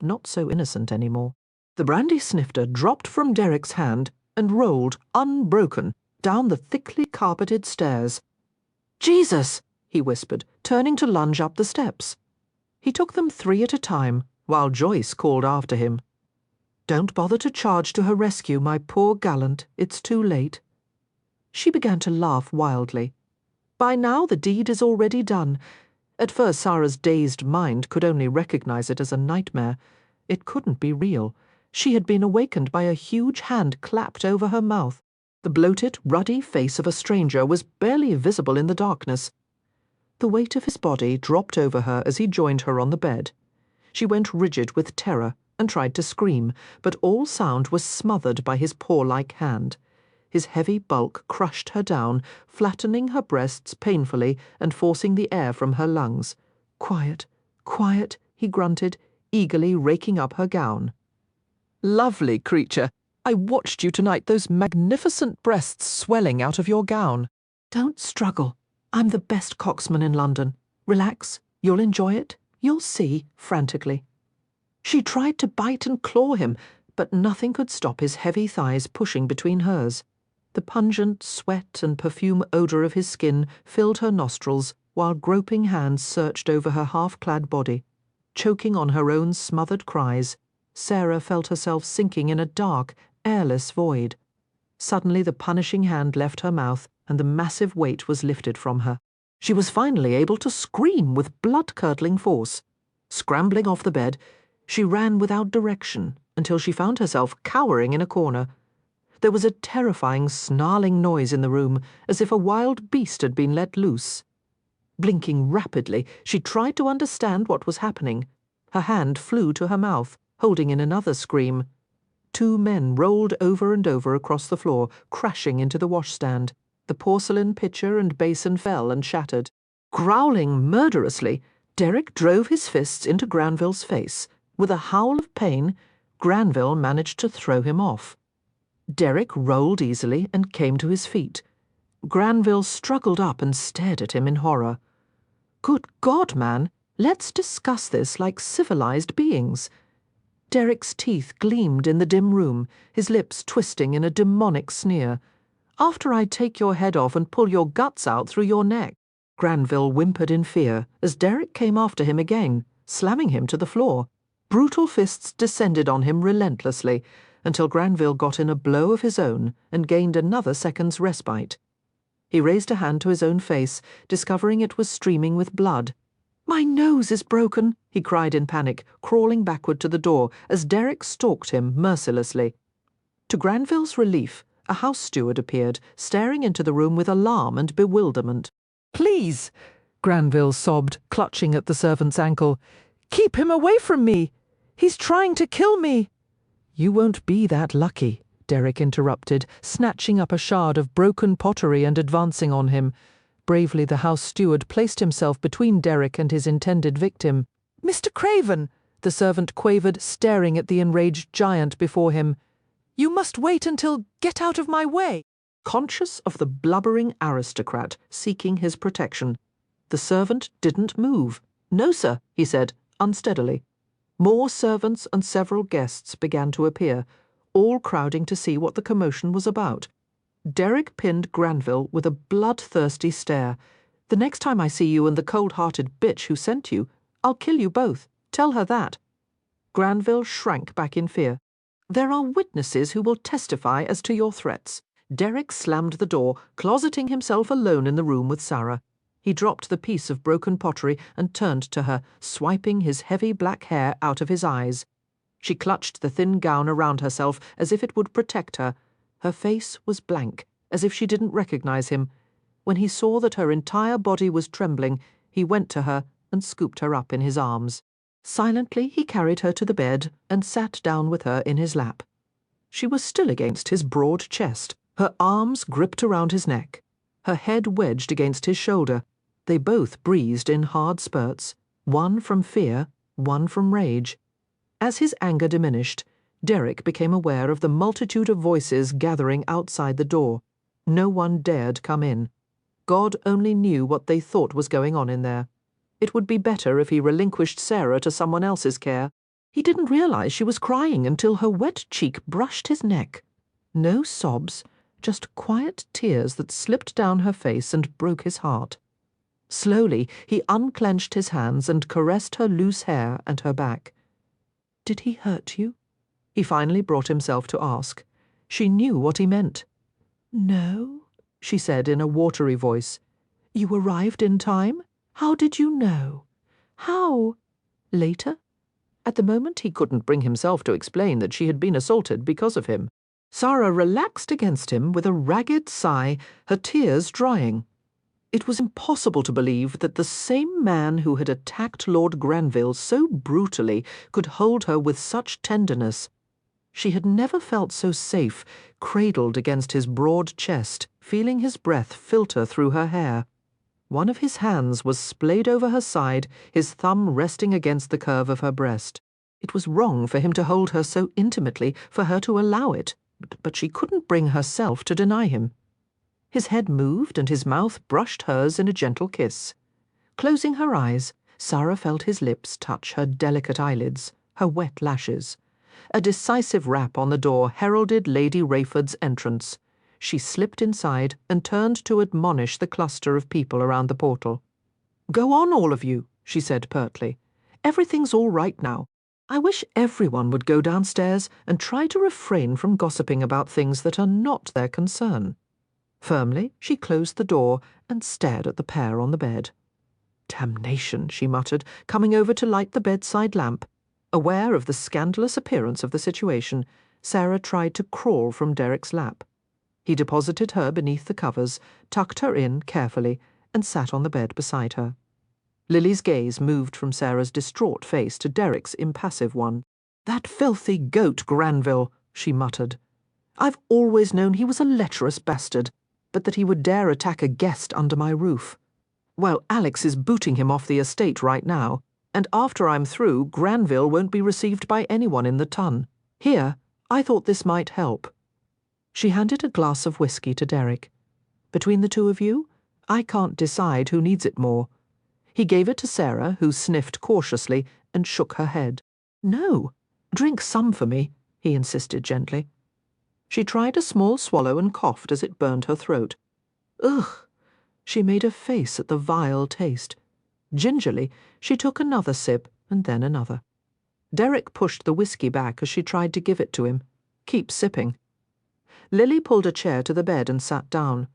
Not so innocent anymore." The brandy snifter dropped from Derek's hand and rolled, unbroken, down the thickly carpeted stairs. "Jesus!" he whispered, turning to lunge up the steps. He took them 3 at a time, while Joyce called after him. "Don't bother to charge to her rescue, my poor gallant. It's too late." She began to laugh wildly. By now the deed is already done. At first Sara's dazed mind could only recognize it as a nightmare. It couldn't be real. She had been awakened by a huge hand clapped over her mouth. The bloated, ruddy face of a stranger was barely visible in the darkness. The weight of his body dropped over her as he joined her on the bed. She went rigid with terror and tried to scream, but all sound was smothered by his paw-like hand. His heavy bulk crushed her down, flattening her breasts painfully and forcing the air from her lungs. "Quiet, quiet," he grunted, eagerly raking up her gown. "Lovely creature! I watched you tonight, those magnificent breasts swelling out of your gown. Don't struggle. I'm the best coxsman in London. Relax. You'll enjoy it. You'll see," frantically. She tried to bite and claw him, but nothing could stop his heavy thighs pushing between hers. The pungent sweat and perfume odour of his skin filled her nostrils, while groping hands searched over her half-clad body. Choking on her own smothered cries, Sara felt herself sinking in a dark, airless void. Suddenly the punishing hand left her mouth, and the massive weight was lifted from her. She was finally able to scream with blood-curdling force. Scrambling off the bed, she ran without direction until she found herself cowering in a corner. There was a terrifying, snarling noise in the room, as if a wild beast had been let loose. Blinking rapidly, she tried to understand what was happening. Her hand flew to her mouth, holding in another scream. 2 men rolled over and over across the floor, crashing into the washstand. The porcelain pitcher and basin fell and shattered. Growling murderously, Derek drove his fists into Granville's face. With a howl of pain, Granville managed to throw him off. Derek rolled easily and came to his feet. Granville struggled up and stared at him in horror. "Good God, man, let's discuss this like civilized beings." Derek's teeth gleamed in the dim room, his lips twisting in a demonic sneer. "After I take your head off and pull your guts out through your neck." Granville whimpered in fear as Derek came after him again, slamming him to the floor. Brutal fists descended on him relentlessly, until Granville got in a blow of his own and gained another second's respite. He raised a hand to his own face, discovering it was streaming with blood. "My nose is broken," he cried in panic, crawling backward to the door as Derek stalked him mercilessly. To Granville's relief, a house steward appeared, staring into the room with alarm and bewilderment. "Please," Granville sobbed, clutching at the servant's ankle. "Keep him away from me! He's trying to kill me!" "You won't be that lucky," Derek interrupted, snatching up a shard of broken pottery and advancing on him. Bravely the house steward placed himself between Derek and his intended victim. "Mr. Craven," the servant quavered, staring at the enraged giant before him. "You must wait until... Get out of my way!" conscious of the blubbering aristocrat seeking his protection. The servant didn't move. "No, sir," he said, unsteadily. More servants and several guests began to appear, all crowding to see what the commotion was about. Derek pinned Granville with a bloodthirsty stare. "The next time I see you and the cold-hearted bitch who sent you, I'll kill you both. Tell her that." Granville shrank back in fear. "There are witnesses who will testify as to your threats." Derek slammed the door, closeting himself alone in the room with Sara. He dropped the piece of broken pottery and turned to her, swiping his heavy black hair out of his eyes. She clutched the thin gown around herself as if it would protect her. Her face was blank, as if she didn't recognize him. When he saw that her entire body was trembling, he went to her and scooped her up in his arms. Silently, he carried her to the bed and sat down with her in his lap. She was still against his broad chest, her arms gripped around his neck, her head wedged against his shoulder. They both breathed in hard spurts, one from fear, one from rage. As his anger diminished, Derek became aware of the multitude of voices gathering outside the door. No one dared come in. God only knew what they thought was going on in there. It would be better if he relinquished Sara to someone else's care. He didn't realize she was crying until her wet cheek brushed his neck. No sobs, just quiet tears that slipped down her face and broke his heart. Slowly, he unclenched his hands and caressed her loose hair and her back. "Did he hurt you?" he finally brought himself to ask. She knew what he meant. "No," she said in a watery voice. "You arrived in time? How did you know? How? Later?" At the moment he couldn't bring himself to explain that she had been assaulted because of him. Sara relaxed against him with a ragged sigh, her tears drying. It was impossible to believe that the same man who had attacked Lord Granville so brutally could hold her with such tenderness. She had never felt so safe, cradled against his broad chest, feeling his breath filter through her hair. One of his hands was splayed over her side, his thumb resting against the curve of her breast. It was wrong for him to hold her so intimately, for her to allow it, but she couldn't bring herself to deny him. His head moved and his mouth brushed hers in a gentle kiss. Closing her eyes, Sara felt his lips touch her delicate eyelids, her wet lashes. A decisive rap on the door heralded Lady Rayford's entrance. She slipped inside and turned to admonish the cluster of people around the portal. "Go on, all of you," she said pertly. "Everything's all right now. I wish everyone would go downstairs and try to refrain from gossiping about things that are not their concern." Firmly, she closed the door and stared at the pair on the bed. "Damnation," she muttered, coming over to light the bedside lamp. Aware of the scandalous appearance of the situation, Sara tried to crawl from Derek's lap. He deposited her beneath the covers, tucked her in carefully, and sat on the bed beside her. Lily's gaze moved from Sara's distraught face to Derek's impassive one. "That filthy goat Granville," she muttered. "I've always known he was a lecherous bastard, but that he would dare attack a guest under my roof. Well, Alex is booting him off the estate right now, and after I'm through, Granville won't be received by anyone in the ton. Here, I thought this might help." She handed a glass of whiskey to Derek. "Between the two of you, I can't decide who needs it more." He gave it to Sara, who sniffed cautiously and shook her head. "No, drink some for me," he insisted gently. She tried a small swallow and coughed as it burned her throat. Ugh! She made a face at the vile taste. Gingerly, she took another sip and then another. Derek pushed the whiskey back as she tried to give it to him. "Keep sipping." Lily pulled a chair to the bed and sat down.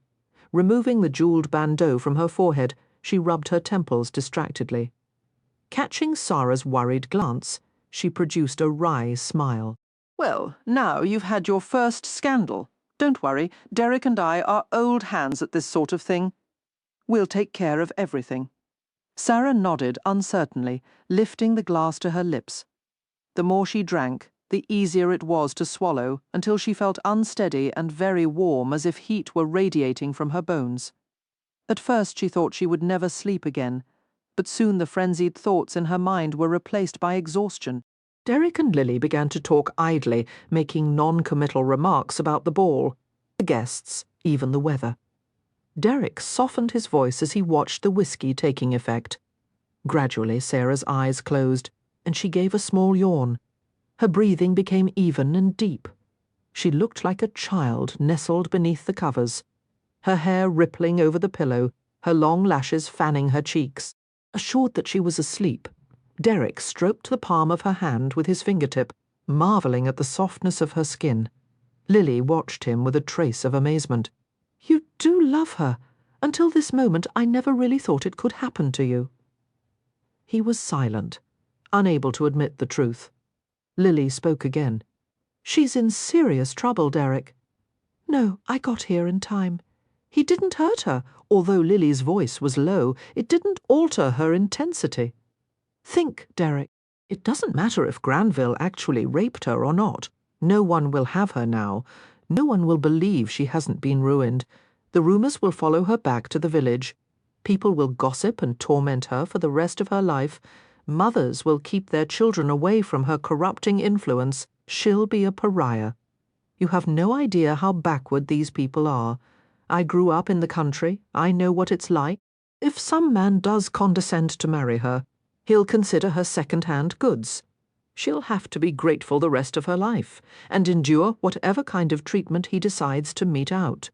Removing the jewelled bandeau from her forehead, she rubbed her temples distractedly. Catching Sara's worried glance, she produced a wry smile. "Well, now you've had your first scandal. Don't worry, Derek and I are old hands at this sort of thing. We'll take care of everything." Sara nodded uncertainly, lifting the glass to her lips. The more she drank, the easier it was to swallow, until she felt unsteady and very warm, as if heat were radiating from her bones. At first she thought she would never sleep again, but soon the frenzied thoughts in her mind were replaced by exhaustion. Derek and Lily began to talk idly, making non-committal remarks about the ball, the guests, even the weather. Derek softened his voice as he watched the whiskey taking effect. Gradually, Sarah's eyes closed, and she gave a small yawn. Her breathing became even and deep. She looked like a child nestled beneath the covers, her hair rippling over the pillow, her long lashes fanning her cheeks. Assured that she was asleep, Derek stroked the palm of her hand with his fingertip, marvelling at the softness of her skin. Lily watched him with a trace of amazement. "You do love her. Until this moment, I never really thought it could happen to you." He was silent, unable to admit the truth. Lily spoke again. "She's in serious trouble, Derek." "No, I got here in time. He didn't hurt her. Although Lily's voice was low, it didn't alter her intensity. Think, Derek. It doesn't matter if Granville actually raped her or not. No one will have her now. No one will believe she hasn't been ruined. The rumors will follow her back to the village. People will gossip and torment her for the rest of her life. Mothers will keep their children away from her corrupting influence. She'll be a pariah. You have no idea how backward these people are. I grew up in the country. I know what it's like. If some man does condescend to marry her, he'll consider her second-hand goods. She'll have to be grateful the rest of her life, and endure whatever kind of treatment he decides to mete out.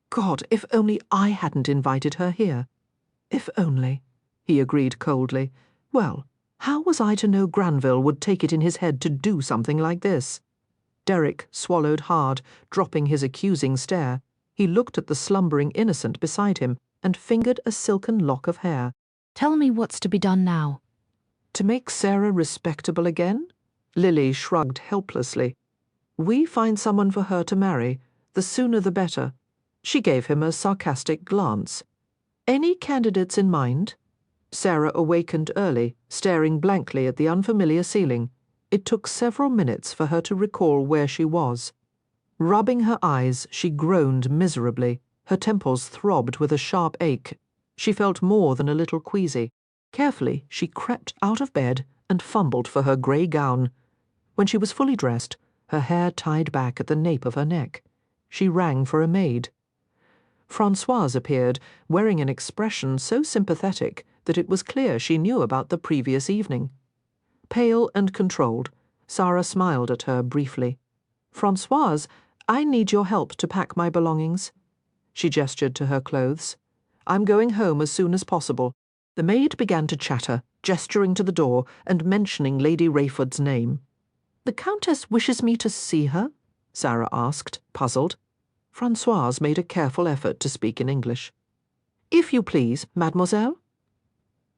God, if only I hadn't invited her here. If only, he agreed coldly. Well, how was I to know Granville would take it in his head to do something like this? Derek swallowed hard, dropping his accusing stare. He looked at the slumbering innocent beside him and fingered a silken lock of hair. "Tell me what's to be done now." "To make Sarah respectable again?" Lily shrugged helplessly. "We find someone for her to marry. The sooner the better." She gave him a sarcastic glance. "Any candidates in mind?" Sarah awakened early, staring blankly at the unfamiliar ceiling. It took several minutes for her to recall where she was. Rubbing her eyes, she groaned miserably. Her temples throbbed with a sharp ache. She felt more than a little queasy. Carefully, she crept out of bed and fumbled for her grey gown. When she was fully dressed, her hair tied back at the nape of her neck, she rang for a maid. Françoise appeared, wearing an expression so sympathetic that it was clear she knew about the previous evening. Pale and controlled, Sara smiled at her briefly. "Françoise, I need your help to pack my belongings." She gestured to her clothes. "I'm going home as soon as possible." The maid began to chatter, gesturing to the door and mentioning Lady Rayford's name. "The Countess wishes me to see her?" Sara asked, puzzled. Françoise made a careful effort to speak in English. "If you please, mademoiselle."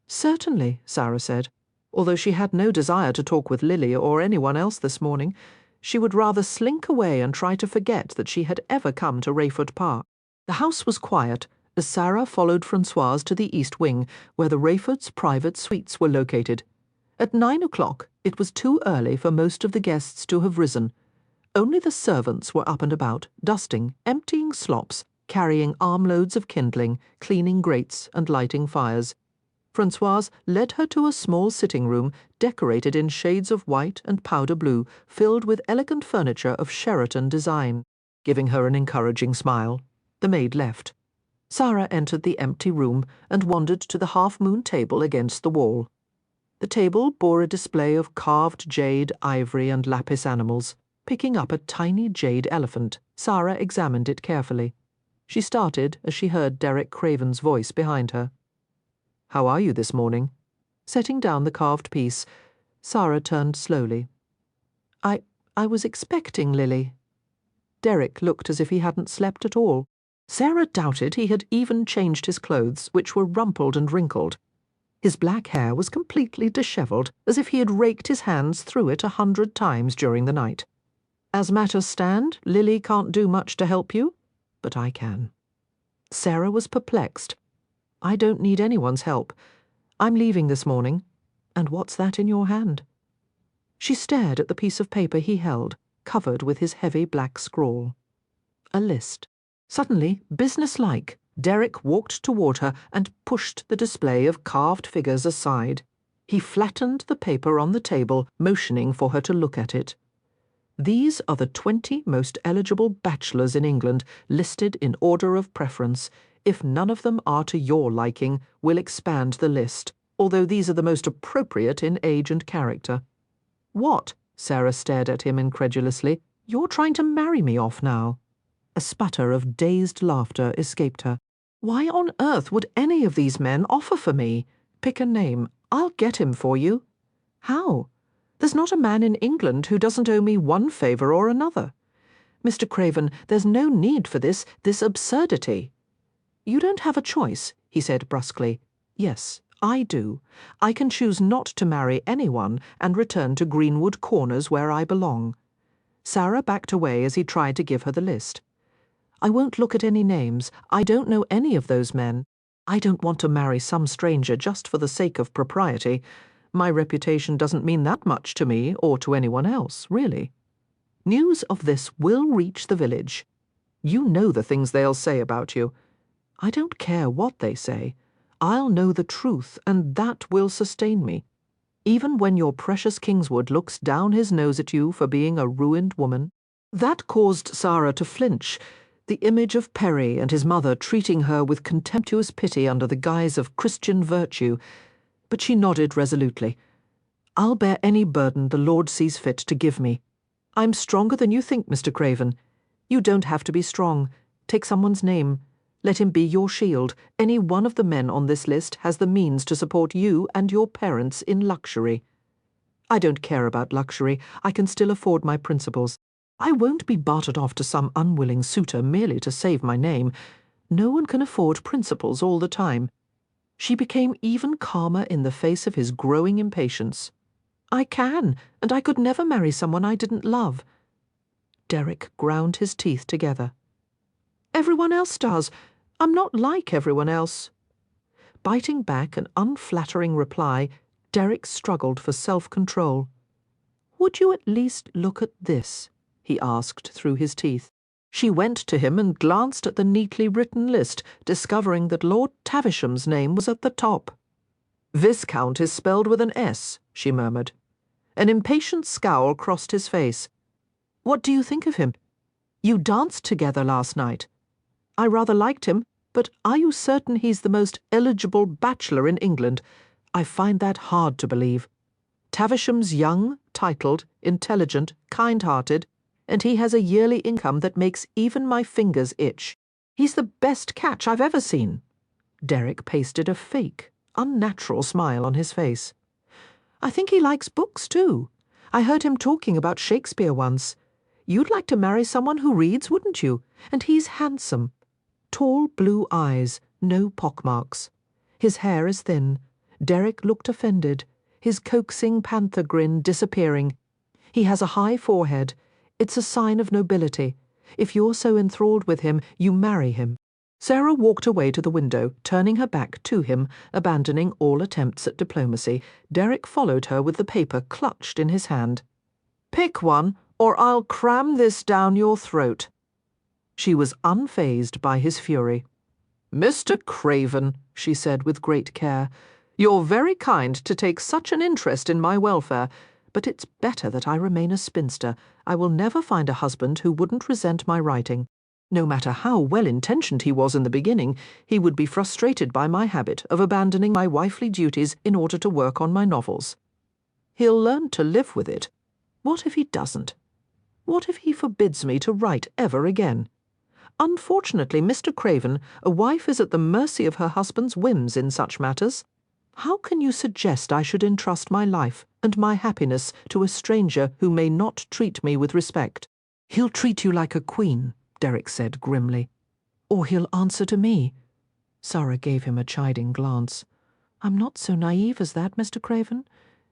"Certainly," Sara said. Although she had no desire to talk with Lily or anyone else this morning, she would rather slink away and try to forget that she had ever come to Rayford Park. The house was quiet as Sara followed Françoise to the east wing, where the Rayfords' private suites were located. At 9 o'clock, it was too early for most of the guests to have risen. Only the servants were up and about, dusting, emptying slops, carrying armloads of kindling, cleaning grates, and lighting fires. Françoise led her to a small sitting room decorated in shades of white and powder blue, filled with elegant furniture of Sheraton design. Giving her an encouraging smile, the maid left. Sara entered the empty room and wandered to the half-moon table against the wall. The table bore a display of carved jade, ivory, and lapis animals. Picking up a tiny jade elephant, Sara examined it carefully. She started as she heard Derek Craven's voice behind her. "How are you this morning?" Setting down the carved piece, Sara turned slowly. I was expecting Lily." Derek looked as if he hadn't slept at all. Sara doubted he had even changed his clothes, which were rumpled and wrinkled. His black hair was completely dishevelled, as if he had raked his hands through it 100 times during the night. "As matters stand, Lily can't do much to help you, but I can." Sara was perplexed. "I don't need anyone's help. I'm leaving this morning. And what's that in your hand?" She stared at the piece of paper he held, covered with his heavy black scrawl. A list. Suddenly, businesslike, Derek walked toward her and pushed the display of carved figures aside. He flattened the paper on the table, motioning for her to look at it. These are the 20 most eligible bachelors in England, listed in order of preference. If none of them are to your liking, we'll expand the list, although these are the most appropriate in age and character. What? Sara stared at him incredulously. You're trying to marry me off now. A sputter of dazed laughter escaped her. Why on earth would any of these men offer for me? Pick a name. I'll get him for you. How? There's not a man in England who doesn't owe me one favour or another. Mr. Craven, there's no need for this absurdity. You don't have a choice, he said brusquely. Yes, I do. I can choose not to marry anyone and return to Greenwood Corners where I belong. Sara backed away as he tried to give her the list. I won't look at any names. I don't know any of those men. I don't want to marry some stranger just for the sake of propriety. My reputation doesn't mean that much to me or to anyone else, really. News of this will reach the village. You know the things they'll say about you. I don't care what they say. I'll know the truth, and that will sustain me. Even when your precious Kingswood looks down his nose at you for being a ruined woman. That caused Sara to flinch, the image of Perry and his mother treating her with contemptuous pity under the guise of Christian virtue, but she nodded resolutely. I'll bear any burden the Lord sees fit to give me. I'm stronger than you think, Mr. Craven. You don't have to be strong. Take someone's name. Let him be your shield. Any one of the men on this list has the means to support you and your parents in luxury. I don't care about luxury. I can still afford my principles. I won't be bartered off to some unwilling suitor merely to save my name. No one can afford principles all the time. She became even calmer in the face of his growing impatience. I can, and I could never marry someone I didn't love. Derek ground his teeth together. Everyone else does. I'm not like everyone else. Biting back an unflattering reply, Derek struggled for self-control. Would you at least look at this? He asked through his teeth. She went to him and glanced at the neatly written list, discovering that Lord Tavisham's name was at the top. Viscount is spelled with an S, she murmured. An impatient scowl crossed his face. What do you think of him? You danced together last night. I rather liked him, but are you certain he's the most eligible bachelor in England? I find that hard to believe. Tavisham's young, titled, intelligent, kind-hearted, and he has a yearly income that makes even my fingers itch. He's the best catch I've ever seen. Derek pasted a fake, unnatural smile on his face. I think he likes books, too. I heard him talking about Shakespeare once. You'd like to marry someone who reads, wouldn't you? And he's handsome. Tall blue eyes, no pockmarks. His hair is thin. Derek looked offended, his coaxing panther grin disappearing. He has a high forehead. It's a sign of nobility. If you're so enthralled with him, you marry him. Sara walked away to the window, turning her back to him, abandoning all attempts at diplomacy. Derek followed her with the paper clutched in his hand. Pick one, or I'll cram this down your throat. She was unfazed by his fury. Mr. Craven, she said with great care, you're very kind to take such an interest in my welfare, but it's better that I remain a spinster. I will never find a husband who wouldn't resent my writing. No matter how well-intentioned he was in the beginning, he would be frustrated by my habit of abandoning my wifely duties in order to work on my novels. He'll learn to live with it. What if he doesn't? What if he forbids me to write ever again? Unfortunately, Mr. Craven, a wife is at the mercy of her husband's whims in such matters. How can you suggest I should entrust my life and my happiness to a stranger who may not treat me with respect? He'll treat you like a queen, Derek said grimly. Or he'll answer to me. Sara gave him a chiding glance. I'm not so naive as that, Mr. Craven.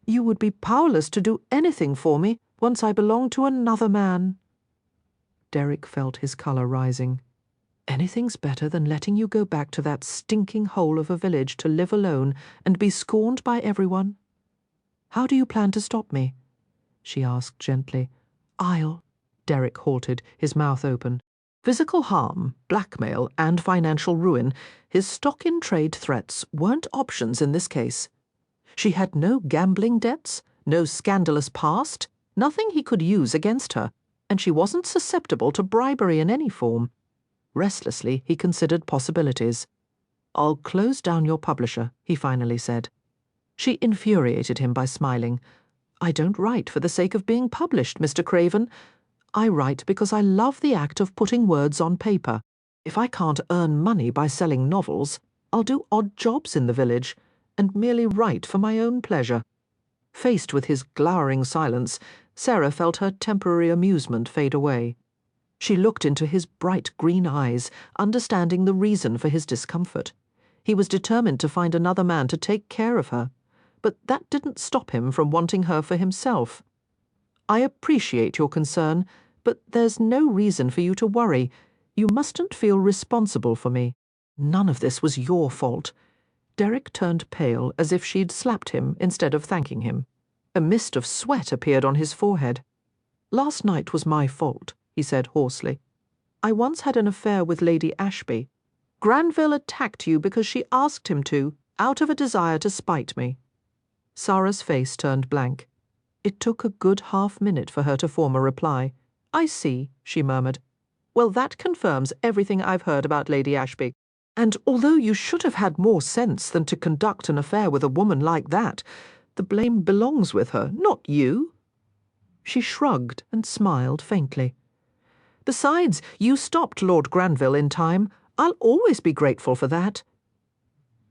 You would be powerless to do anything for me once I belong to another man. Derek felt his colour rising. Anything's better than letting you go back to that stinking hole of a village to live alone and be scorned by everyone. How do you plan to stop me? She asked gently. Derek halted, his mouth open. Physical harm, blackmail, and financial ruin, his stock-in-trade threats weren't options in this case. She had no gambling debts, no scandalous past, nothing he could use against her, and she wasn't susceptible to bribery in any form. Restlessly, he considered possibilities. "I'll close down your publisher," he finally said. She infuriated him by smiling. "I don't write for the sake of being published, Mr. Craven. I write because I love the act of putting words on paper. If I can't earn money by selling novels, I'll do odd jobs in the village, and merely write for my own pleasure." Faced with his glowering silence, Sara felt her temporary amusement fade away. She looked into his bright green eyes, understanding the reason for his discomfort. He was determined to find another man to take care of her, but that didn't stop him from wanting her for himself. "I appreciate your concern, but there's no reason for you to worry. You mustn't feel responsible for me. None of this was your fault." Derek turned pale, as if she'd slapped him instead of thanking him. A mist of sweat appeared on his forehead. "Last night was my fault," he said hoarsely. "I once had an affair with Lady Ashby. Granville attacked you because she asked him to, out of a desire to spite me." Sara's face turned blank. It took a good half-minute for her to form a reply. "I see," she murmured. "Well, that confirms everything I've heard about Lady Ashby. And although you should have had more sense than to conduct an affair with a woman like that, the blame belongs with her, not you." She shrugged and smiled faintly. "Besides, you stopped Lord Granville in time. I'll always be grateful for that."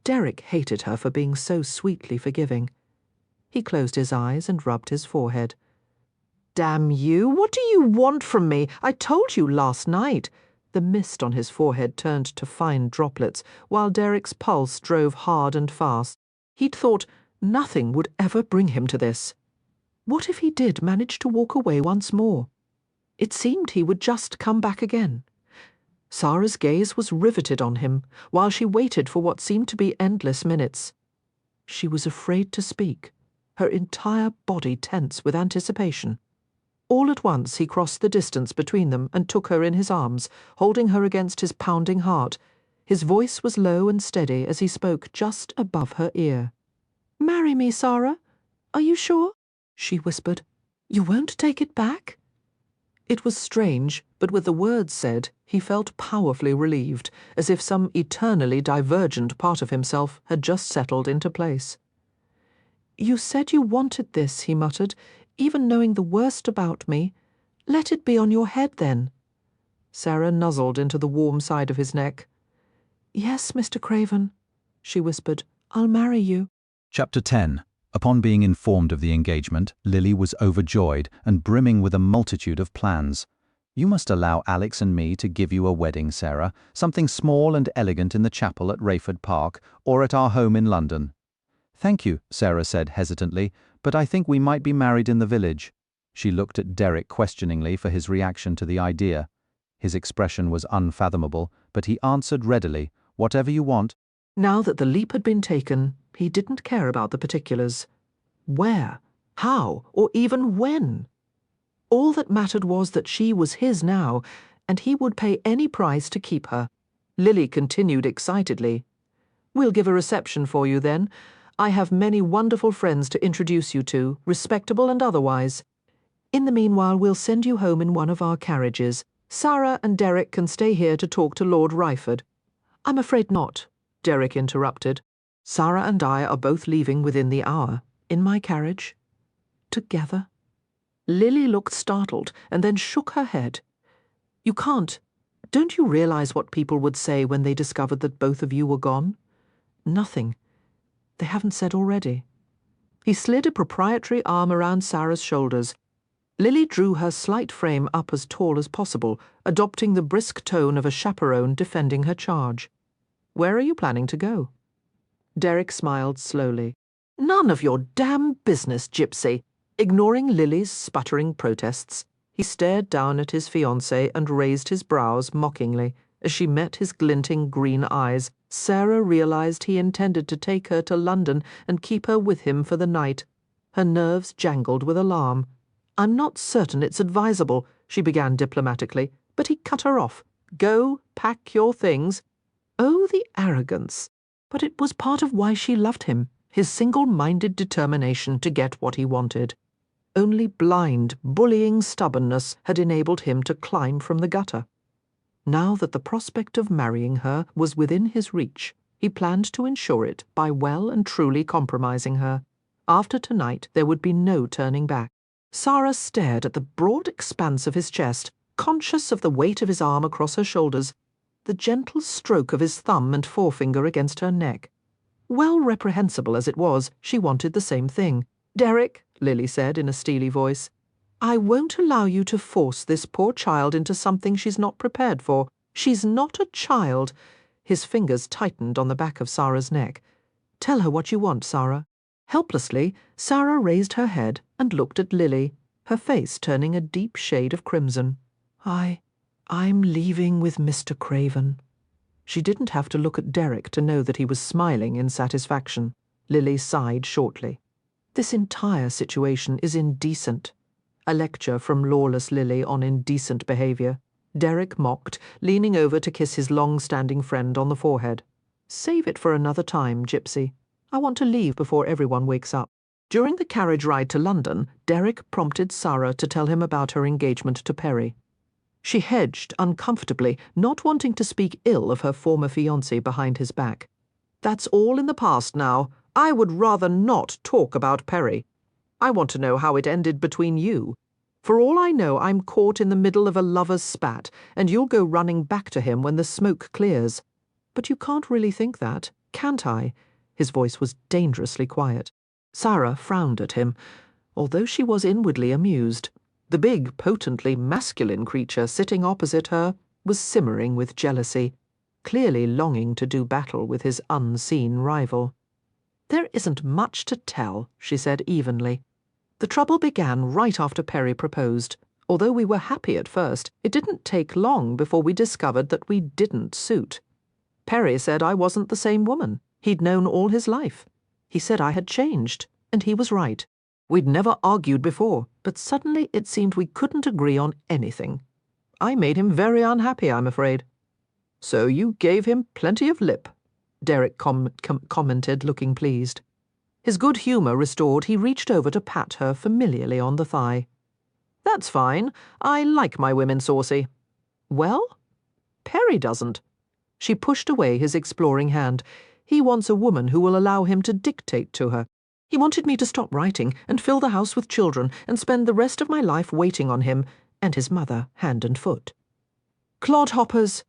Derek hated her for being so sweetly forgiving. He closed his eyes and rubbed his forehead. "Damn you! What do you want from me? I told you last night." The mist on his forehead turned to fine droplets, while Derek's pulse drove hard and fast. He'd thought nothing would ever bring him to this. What if he did manage to walk away once more? It seemed he would just come back again. Sara's gaze was riveted on him, while she waited for what seemed to be endless minutes. She was afraid to speak, her entire body tense with anticipation. All at once he crossed the distance between them and took her in his arms, holding her against his pounding heart. His voice was low and steady as he spoke just above her ear. "Marry me, Sara? Are you sure?" she whispered. "You won't take it back?" It was strange, but with the words said, he felt powerfully relieved, as if some eternally divergent part of himself had just settled into place. "You said you wanted this," he muttered, "even knowing the worst about me. Let it be on your head, then." Sara nuzzled into the warm side of his neck. "Yes, Mr. Craven," she whispered, "I'll marry you." Chapter 10. Upon being informed of the engagement, Lily was overjoyed and brimming with a multitude of plans. "You must allow Alex and me to give you a wedding, Sara, something small and elegant in the chapel at Rayford Park or at our home in London." "Thank you," Sara said hesitantly, "but I think we might be married in the village." She looked at Derek questioningly for his reaction to the idea. His expression was unfathomable, but he answered readily, "Whatever you want." Now that the leap had been taken, he didn't care about the particulars. Where, how, or even when. All that mattered was that she was his now, and he would pay any price to keep her. Lily continued excitedly. "We'll give a reception for you then. I have many wonderful friends to introduce you to, respectable and otherwise. In the meanwhile, we'll send you home in one of our carriages. Sara and Derek can stay here to talk to Lord Rayford." "I'm afraid not," Derek interrupted. "Sara and I are both leaving within the hour, in my carriage. Together." Lily looked startled and then shook her head. "You can't. Don't you realize what people would say when they discovered that both of you were gone?" "Nothing. They haven't said already." He slid a proprietary arm around Sara's shoulders. Lily drew her slight frame up as tall as possible, adopting the brisk tone of a chaperone defending her charge. "Where are you planning to go?" Derek smiled slowly. "None of your damn business, Gypsy." Ignoring Lily's sputtering protests, he stared down at his fiancée and raised his brows mockingly. As she met his glinting green eyes, Sara realized he intended to take her to London and keep her with him for the night. Her nerves jangled with alarm. "I'm not certain it's advisable," she began diplomatically, but he cut her off. "Go, pack your things." Oh, the arrogance! But it was part of why she loved him, his single-minded determination to get what he wanted. Only blind, bullying stubbornness had enabled him to climb from the gutter. Now that the prospect of marrying her was within his reach, he planned to ensure it by well and truly compromising her. After tonight, there would be no turning back. Sara stared at the broad expanse of his chest, conscious of the weight of his arm across her shoulders, the gentle stroke of his thumb and forefinger against her neck. Well reprehensible as it was, she wanted the same thing. "Derek," Lily said in a steely voice, "I won't allow you to force this poor child into something she's not prepared for. She's not a child." His fingers tightened on the back of Sara's neck. "Tell her what you want, Sara." Helplessly, Sara raised her head and looked at Lily, her face turning a deep shade of crimson. I'm leaving with Mr. Craven." She didn't have to look at Derek to know that he was smiling in satisfaction. Lily sighed shortly. "This entire situation is indecent." A lecture from lawless Lily on indecent behaviour. Derek mocked, leaning over to kiss his long-standing friend on the forehead. "Save it for another time, Gypsy. I want to leave before everyone wakes up." During the carriage ride to London, Derek prompted Sara to tell him about her engagement to Perry. She hedged uncomfortably, not wanting to speak ill of her former fiancé behind his back. "That's all in the past now. I would rather not talk about Perry. I want to know how it ended between you. For all I know, I'm caught in the middle of a lover's spat, and you'll go running back to him when the smoke clears. But you can't really think that, can't I?" His voice was dangerously quiet. Sara frowned at him, although she was inwardly amused. The big, potently masculine creature sitting opposite her was simmering with jealousy, clearly longing to do battle with his unseen rival. "There isn't much to tell," she said evenly. "The trouble began right after Perry proposed. Although we were happy at first, it didn't take long before we discovered that we didn't suit. Perry said I wasn't the same woman he'd known all his life. He said I had changed, and he was right. We'd never argued before, but suddenly it seemed we couldn't agree on anything. I made him very unhappy, I'm afraid." "So you gave him plenty of lip," Derek commented, looking pleased. His good humour restored, he reached over to pat her familiarly on the thigh. "That's fine. I like my women saucy." "Well, Perry doesn't." She pushed away his exploring hand. "He wants a woman who will allow him to dictate to her. He wanted me to stop writing and fill the house with children and spend the rest of my life waiting on him and his mother hand and foot." "Clodhoppers,"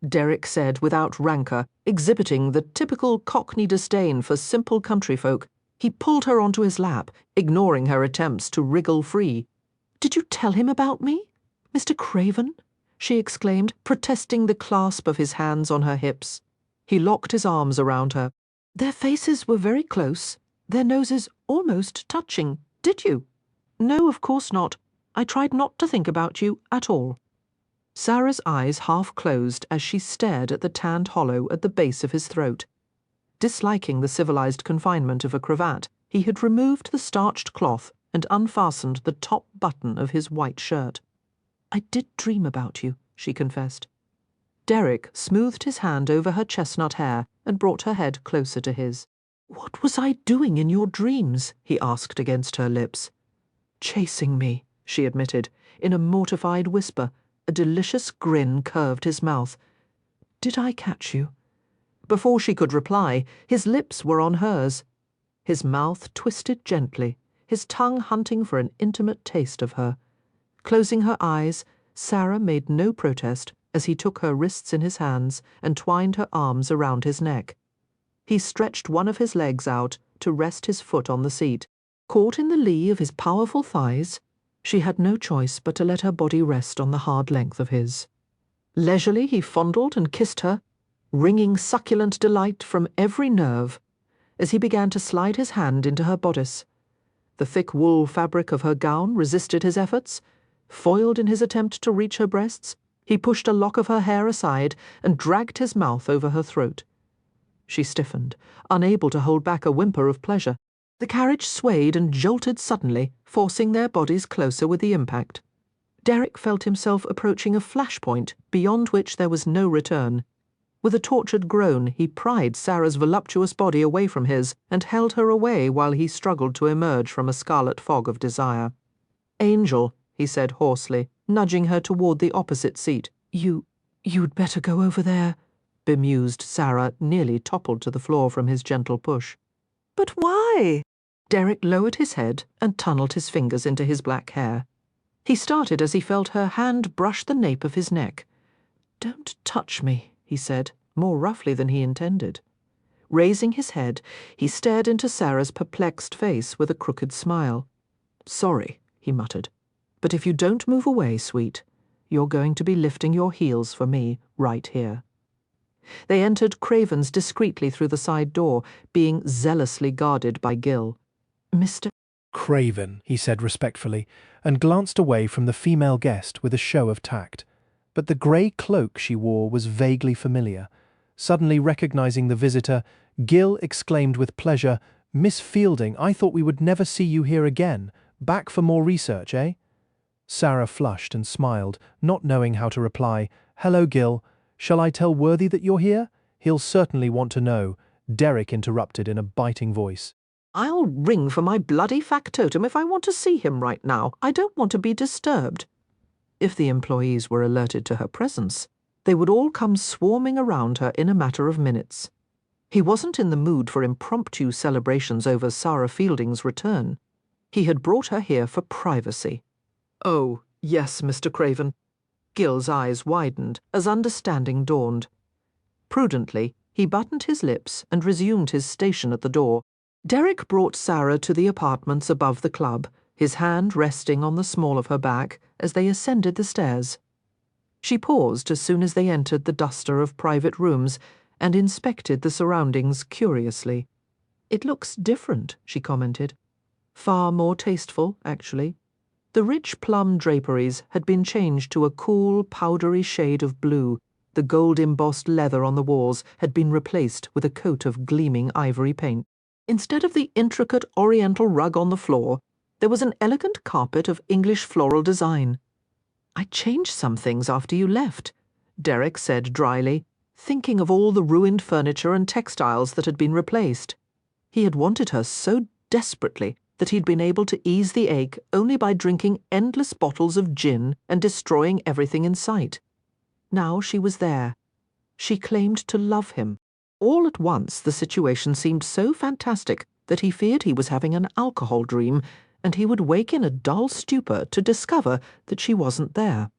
Derek said without rancour, exhibiting the typical Cockney disdain for simple country folk. He pulled her onto his lap, ignoring her attempts to wriggle free. "Did you tell him about me, Mr. Craven?" she exclaimed, protesting the clasp of his hands on her hips. He locked his arms around her. "Their faces were very close. Their noses almost touching. Did you?" "No, of course not. I tried not to think about you at all." Sara's eyes half closed as she stared at the tanned hollow at the base of his throat. Disliking the civilized confinement of a cravat, he had removed the starched cloth and unfastened the top button of his white shirt. "I did dream about you," she confessed. Derek smoothed his hand over her chestnut hair and brought her head closer to his. "What was I doing in your dreams?" he asked against her lips. "Chasing me," she admitted, in a mortified whisper. A delicious grin curved his mouth. "Did I catch you?" Before she could reply, his lips were on hers. His mouth twisted gently, his tongue hunting for an intimate taste of her. Closing her eyes, Sara made no protest as he took her wrists in his hands and twined her arms around his neck. He stretched one of his legs out to rest his foot on the seat. Caught in the lee of his powerful thighs, she had no choice but to let her body rest on the hard length of his. Leisurely he fondled and kissed her, wringing succulent delight from every nerve, as he began to slide his hand into her bodice. The thick wool fabric of her gown resisted his efforts. Foiled in his attempt to reach her breasts, he pushed a lock of her hair aside and dragged his mouth over her throat. She stiffened, unable to hold back a whimper of pleasure. The carriage swayed and jolted suddenly, forcing their bodies closer with the impact. Derek felt himself approaching a flashpoint beyond which there was no return. With a tortured groan, he pried Sara's voluptuous body away from his and held her away while he struggled to emerge from a scarlet fog of desire. Angel, he said hoarsely, nudging her toward the opposite seat. You'd better go over there, bemused Sara, nearly toppled to the floor from his gentle push. But why? Derek lowered his head and tunneled his fingers into his black hair. He started as he felt her hand brush the nape of his neck. Don't touch me, he said, more roughly than he intended. Raising his head, he stared into Sara's perplexed face with a crooked smile. Sorry, he muttered, but if you don't move away, sweet, you're going to be lifting your heels for me right here. They entered Craven's discreetly through the side door, being zealously guarded by Gil. Mr. Craven, he said respectfully, and glanced away from the female guest with a show of tact. But the grey cloak she wore was vaguely familiar. Suddenly recognizing the visitor, Gil exclaimed with pleasure, Miss Fielding, I thought we would never see you here again. Back for more research, eh? Sara flushed and smiled, not knowing how to reply. Hello, Gil. Shall I tell Worthy that you're here? He'll certainly want to know. Derek interrupted in a biting voice. I'll ring for my bloody factotum if I want to see him right now. I don't want to be disturbed. If the employees were alerted to her presence, they would all come swarming around her in a matter of minutes. He wasn't in the mood for impromptu celebrations over Sara Fielding's return. He had brought her here for privacy. Oh, yes, Mr. Craven. Gil's eyes widened as understanding dawned. Prudently, he buttoned his lips and resumed his station at the door. Derek brought Sara to the apartments above the club, his hand resting on the small of her back as they ascended the stairs. She paused as soon as they entered the duster of private rooms and inspected the surroundings curiously. It looks different, she commented. Far more tasteful, actually. The rich plum draperies had been changed to a cool, powdery shade of blue. The gold-embossed leather on the walls had been replaced with a coat of gleaming ivory paint. Instead of the intricate oriental rug on the floor, there was an elegant carpet of English floral design. I changed some things after you left, Derek said dryly, thinking of all the ruined furniture and textiles that had been replaced. He had wanted her so desperately that he'd been able to ease the ache only by drinking endless bottles of gin and destroying everything in sight. Now she was there. She claimed to love him. All at once the situation seemed so fantastic that he feared he was having an alcohol dream, and he would wake in a dull stupor to discover that she wasn't there.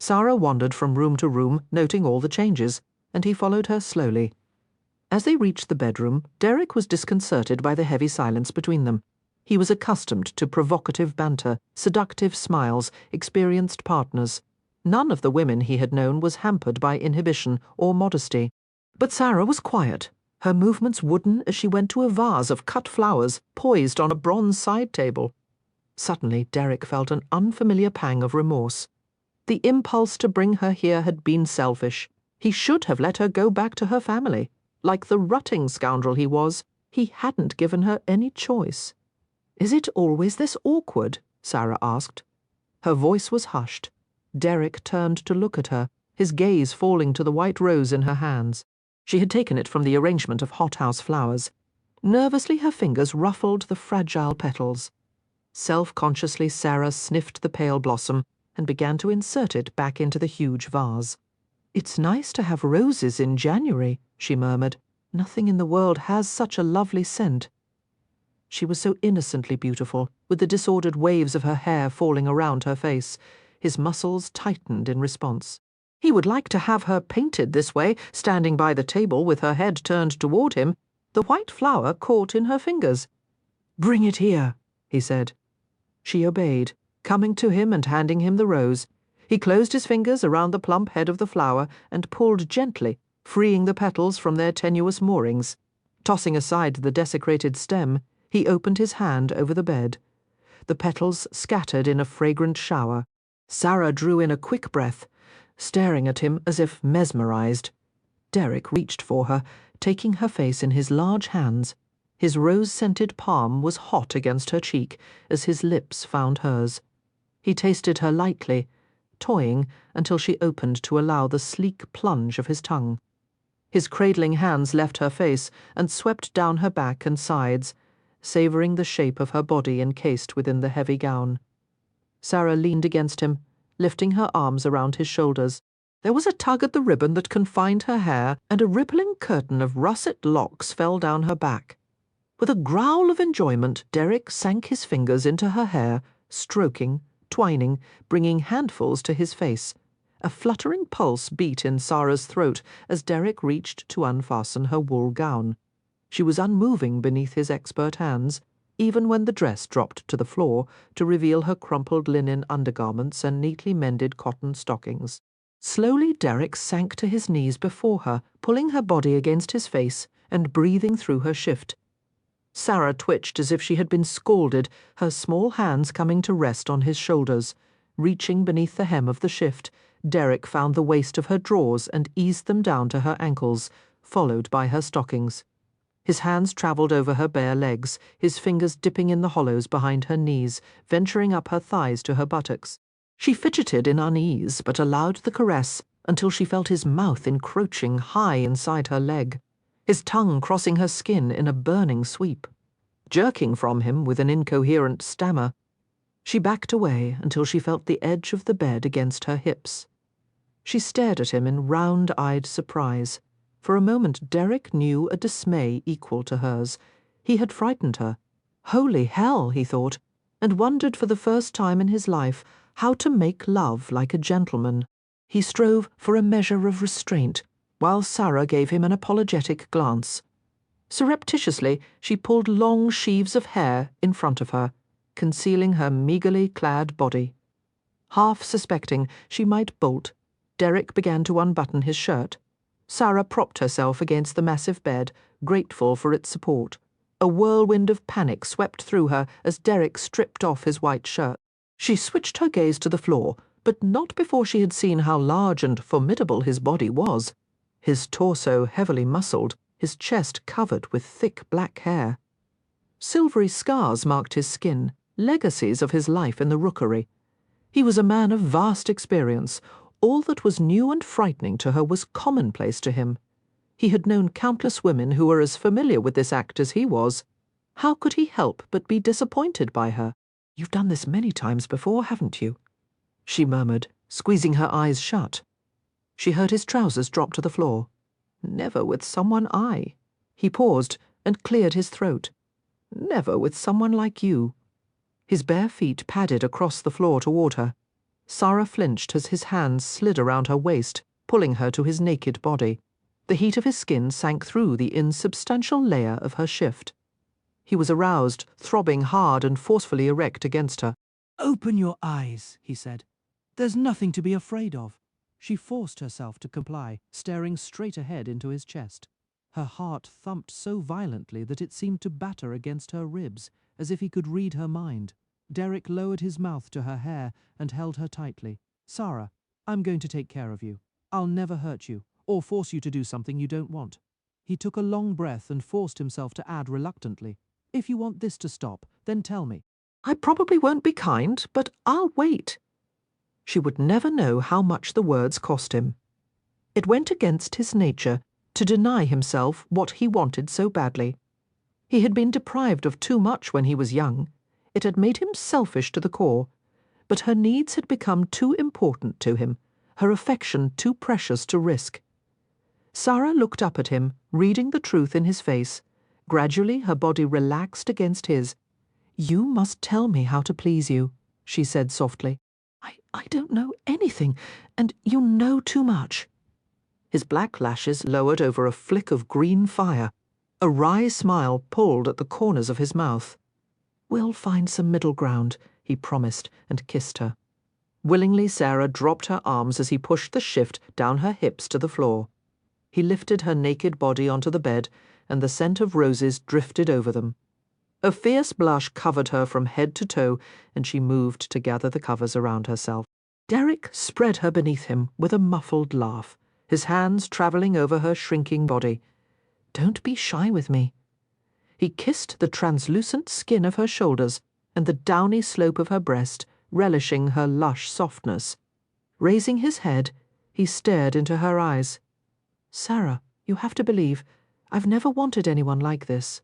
Sara wandered from room to room, noting all the changes, and he followed her slowly. As they reached the bedroom, Derek was disconcerted by the heavy silence between them. He was accustomed to provocative banter, seductive smiles, experienced partners. None of the women he had known was hampered by inhibition or modesty. But Sara was quiet, her movements wooden as she went to a vase of cut flowers poised on a bronze side table. Suddenly Derek felt an unfamiliar pang of remorse. The impulse to bring her here had been selfish. He should have let her go back to her family. Like the rutting scoundrel he was, he hadn't given her any choice. Is it always this awkward? Sara asked. Her voice was hushed. Derek turned to look at her, his gaze falling to the white rose in her hands. She had taken it from the arrangement of hothouse flowers. Nervously her fingers ruffled the fragile petals. Self-consciously Sara sniffed the pale blossom and began to insert it back into the huge vase. It's nice to have roses in January, she murmured. Nothing in the world has such a lovely scent. She was so innocently beautiful, with the disordered waves of her hair falling around her face. His muscles tightened in response. He would like to have her painted this way, standing by the table with her head turned toward him, the white flower caught in her fingers. Bring it here, he said. She obeyed, coming to him and handing him the rose. He closed his fingers around the plump head of the flower and pulled gently, freeing the petals from their tenuous moorings. Tossing aside the desecrated stem, he opened his hand over the bed. The petals scattered in a fragrant shower. Sara drew in a quick breath, staring at him as if mesmerized. Derek reached for her, taking her face in his large hands. His rose-scented palm was hot against her cheek as his lips found hers. He tasted her lightly, toying until she opened to allow the sleek plunge of his tongue. His cradling hands left her face and swept down her back and sides, savouring the shape of her body encased within the heavy gown. Sara leaned against him, lifting her arms around his shoulders. There was a tug at the ribbon that confined her hair, and a rippling curtain of russet locks fell down her back. With a growl of enjoyment, Derek sank his fingers into her hair, stroking, twining, bringing handfuls to his face. A fluttering pulse beat in Sara's throat as Derek reached to unfasten her wool gown. She was unmoving beneath his expert hands, even when the dress dropped to the floor to reveal her crumpled linen undergarments and neatly mended cotton stockings. Slowly Derek sank to his knees before her, pulling her body against his face and breathing through her shift. Sara twitched as if she had been scalded, her small hands coming to rest on his shoulders. Reaching beneath the hem of the shift, Derek found the waist of her drawers and eased them down to her ankles, followed by her stockings. His hands travelled over her bare legs, his fingers dipping in the hollows behind her knees, venturing up her thighs to her buttocks. She fidgeted in unease, but allowed the caress until she felt his mouth encroaching high inside her leg, his tongue crossing her skin in a burning sweep. Jerking from him with an incoherent stammer, she backed away until she felt the edge of the bed against her hips. She stared at him in round-eyed surprise. For a moment Derek knew a dismay equal to hers. He had frightened her. Holy hell, he thought, and wondered for the first time in his life how to make love like a gentleman. He strove for a measure of restraint, while Sara gave him an apologetic glance. Surreptitiously, she pulled long sheaves of hair in front of her, concealing her meagerly clad body. Half suspecting she might bolt, Derek began to unbutton his shirt. Sara propped herself against the massive bed, grateful for its support. A whirlwind of panic swept through her as Derek stripped off his white shirt. She switched her gaze to the floor, but not before she had seen how large and formidable his body was. His torso heavily muscled, his chest covered with thick black hair. Silvery scars marked his skin, legacies of his life in the rookery. He was a man of vast experience. All that was new and frightening to her was commonplace to him. He had known countless women who were as familiar with this act as he was. How could he help but be disappointed by her? "You've done this many times before, haven't you?" she murmured, squeezing her eyes shut. She heard his trousers drop to the floor. "Never with someone I." He paused and cleared his throat. "Never with someone like you." His bare feet padded across the floor toward her. Sara flinched as his hands slid around her waist, pulling her to his naked body. The heat of his skin sank through the insubstantial layer of her shift. He was aroused, throbbing hard and forcefully erect against her. "Open your eyes," he said. "There's nothing to be afraid of." She forced herself to comply, staring straight ahead into his chest. Her heart thumped so violently that it seemed to batter against her ribs, as if he could read her mind. Derek lowered his mouth to her hair and held her tightly. "Sara, I'm going to take care of you. I'll never hurt you, or force you to do something you don't want." He took a long breath and forced himself to add reluctantly, "If you want this to stop, then tell me." "I probably won't be kind, but I'll wait." She would never know how much the words cost him. It went against his nature to deny himself what he wanted so badly. He had been deprived of too much when he was young. It had made him selfish to the core, but her needs had become too important to him, her affection too precious to risk. Sara looked up at him, reading the truth in his face. Gradually her body relaxed against his. "You must tell me how to please you," she said softly. I don't know anything, and you know too much." His black lashes lowered over a flick of green fire. A wry smile pulled at the corners of his mouth. "We'll find some middle ground," he promised, and kissed her. Willingly Sara dropped her arms as he pushed the shift down her hips to the floor. He lifted her naked body onto the bed, and the scent of roses drifted over them. A fierce blush covered her from head to toe, and she moved to gather the covers around herself. Derek spread her beneath him with a muffled laugh, his hands travelling over her shrinking body. "Don't be shy with me." He kissed the translucent skin of her shoulders and the downy slope of her breast, relishing her lush softness. Raising his head, he stared into her eyes. "Sara, you have to believe, I've never wanted anyone like this."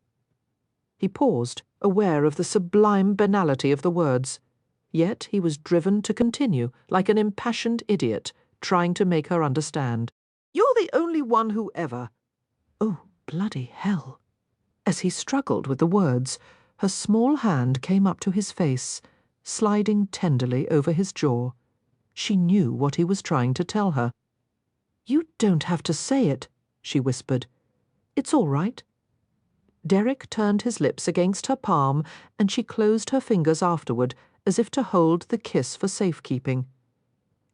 He paused, aware of the sublime banality of the words. Yet he was driven to continue, like an impassioned idiot, trying to make her understand. "You're the only one who ever—" "Oh, bloody hell." As he struggled with the words, her small hand came up to his face, sliding tenderly over his jaw. She knew what he was trying to tell her. "You don't have to say it," she whispered. "It's all right." Derek turned his lips against her palm, and she closed her fingers afterward, as if to hold the kiss for safekeeping.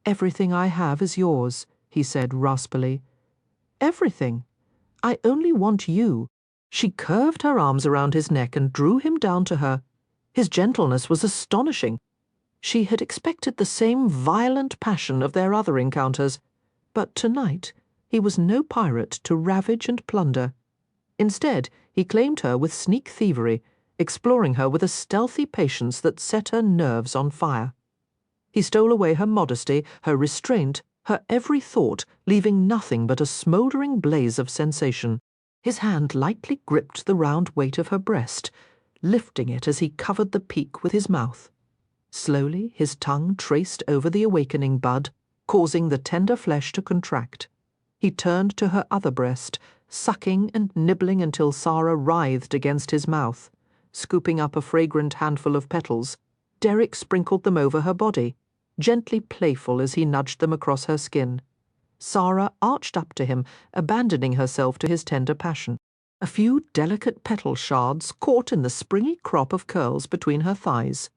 "Everything I have is yours," he said raspily. "Everything. I only want you." She curved her arms around his neck and drew him down to her. His gentleness was astonishing. She had expected the same violent passion of their other encounters, but tonight he was no pirate to ravage and plunder. Instead, he claimed her with sneak thievery, exploring her with a stealthy patience that set her nerves on fire. He stole away her modesty, her restraint, her every thought, leaving nothing but a smouldering blaze of sensation. His hand lightly gripped the round weight of her breast, lifting it as he covered the peak with his mouth. Slowly, his tongue traced over the awakening bud, causing the tender flesh to contract. He turned to her other breast, sucking and nibbling until Sara writhed against his mouth. Scooping up a fragrant handful of petals, Derek sprinkled them over her body, gently playful as he nudged them across her skin. Sara arched up to him, abandoning herself to his tender passion. A few delicate petal shards caught in the springy crop of curls between her thighs.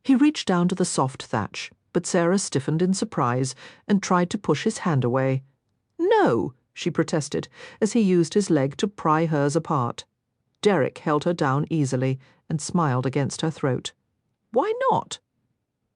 He reached down to the soft thatch, but Sara stiffened in surprise and tried to push his hand away. "No," she protested, as he used his leg to pry hers apart. Derek held her down easily and smiled against her throat. "Why not?"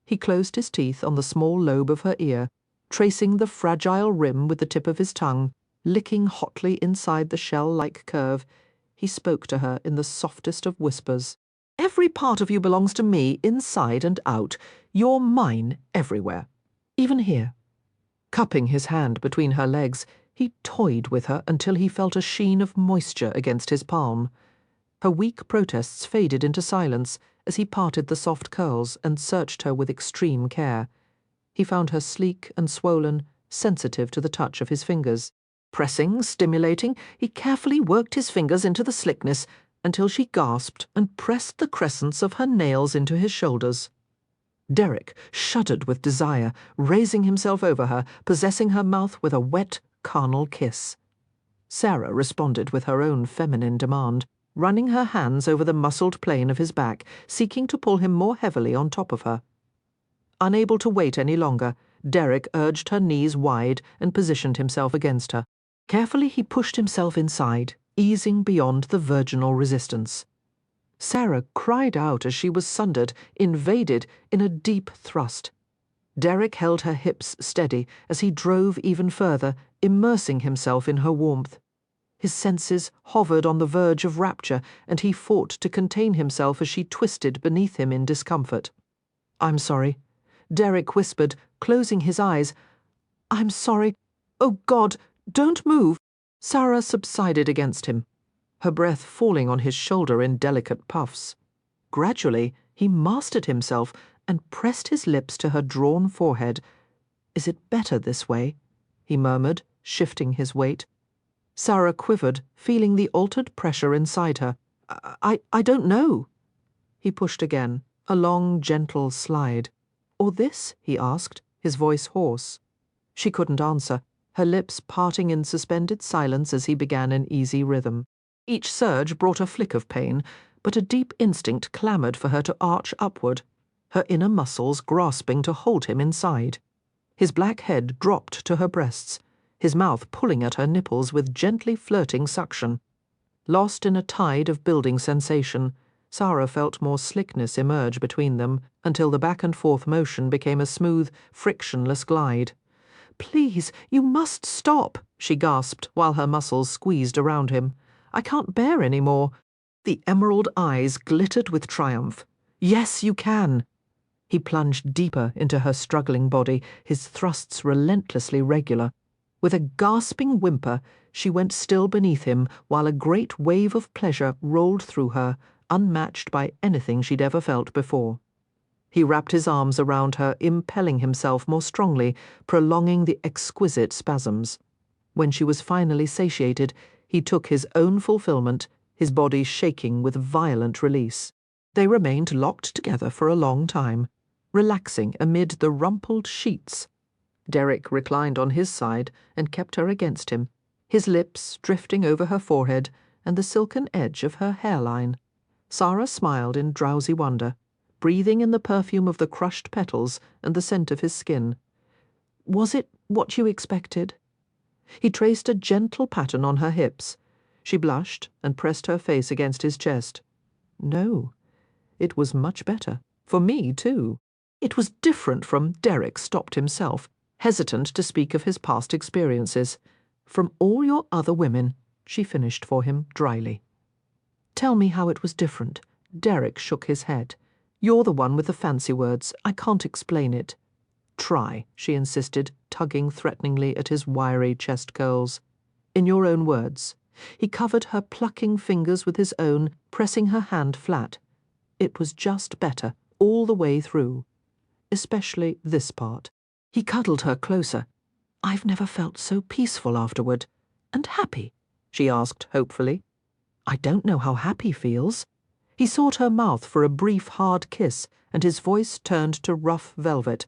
He closed his teeth on the small lobe of her ear, tracing the fragile rim with the tip of his tongue, licking hotly inside the shell-like curve. He spoke to her in the softest of whispers. "Every part of you belongs to me, inside and out. You're mine everywhere. Even here." Cupping his hand between her legs, he toyed with her until he felt a sheen of moisture against his palm. Her weak protests faded into silence as he parted the soft curls and searched her with extreme care. He found her sleek and swollen, sensitive to the touch of his fingers. Pressing, stimulating, he carefully worked his fingers into the slickness until she gasped and pressed the crescents of her nails into his shoulders. Derek shuddered with desire, raising himself over her, possessing her mouth with a wet, carnal kiss. Sara responded with her own feminine demand, running her hands over the muscled plane of his back, seeking to pull him more heavily on top of her. Unable to wait any longer, Derek urged her knees wide and positioned himself against her. Carefully he pushed himself inside, easing beyond the virginal resistance. Sara cried out as she was sundered, invaded, in a deep thrust. Derek held her hips steady as he drove even further, immersing himself in her warmth. His senses hovered on the verge of rapture, and he fought to contain himself as she twisted beneath him in discomfort. "I'm sorry," Derek whispered, closing his eyes. "I'm sorry. Oh, God, don't move." Sara subsided against him, her breath falling on his shoulder in delicate puffs. Gradually, he mastered himself and pressed his lips to her drawn forehead. "Is it better this way?" he murmured, shifting his weight. Sara quivered, feeling the altered pressure inside her. I don't know." He pushed again, a long, gentle slide. "Or this?" he asked, his voice hoarse. She couldn't answer, her lips parting in suspended silence as he began an easy rhythm. Each surge brought a flick of pain, but a deep instinct clamoured for her to arch upward, her inner muscles grasping to hold him inside. His black head dropped to her breasts, his mouth pulling at her nipples with gently flirting suction. Lost in a tide of building sensation, Sara felt more slickness emerge between them until the back-and-forth motion became a smooth, frictionless glide. "Please, you must stop," she gasped while her muscles squeezed around him. "I can't bear any more." The emerald eyes glittered with triumph. "Yes, you can." He plunged deeper into her struggling body, his thrusts relentlessly regular. With a gasping whimper, she went still beneath him while a great wave of pleasure rolled through her, unmatched by anything she'd ever felt before. He wrapped his arms around her, impelling himself more strongly, prolonging the exquisite spasms. When she was finally satiated, he took his own fulfillment, his body shaking with violent release. They remained locked together for a long time, relaxing amid the rumpled sheets. Derek reclined on his side and kept her against him, his lips drifting over her forehead and the silken edge of her hairline. Sara smiled in drowsy wonder, breathing in the perfume of the crushed petals and the scent of his skin. Was it what you expected? He traced a gentle pattern on her hips. She blushed and pressed her face against his chest. No, it was much better. For me, too. It was different from Derek stopped himself, hesitant to speak of his past experiences. From all your other women, she finished for him dryly. Tell me how it was different. Derek shook his head. You're the one with the fancy words. I can't explain it. Try, she insisted, tugging threateningly at his wiry chest curls. In your own words. He covered her plucking fingers with his own, pressing her hand flat. It was just better, all the way through. Especially this part. He cuddled her closer. I've never felt so peaceful afterward. And happy? She asked hopefully. I don't know how happy feels. He sought her mouth for a brief, hard kiss, and his voice turned to rough velvet.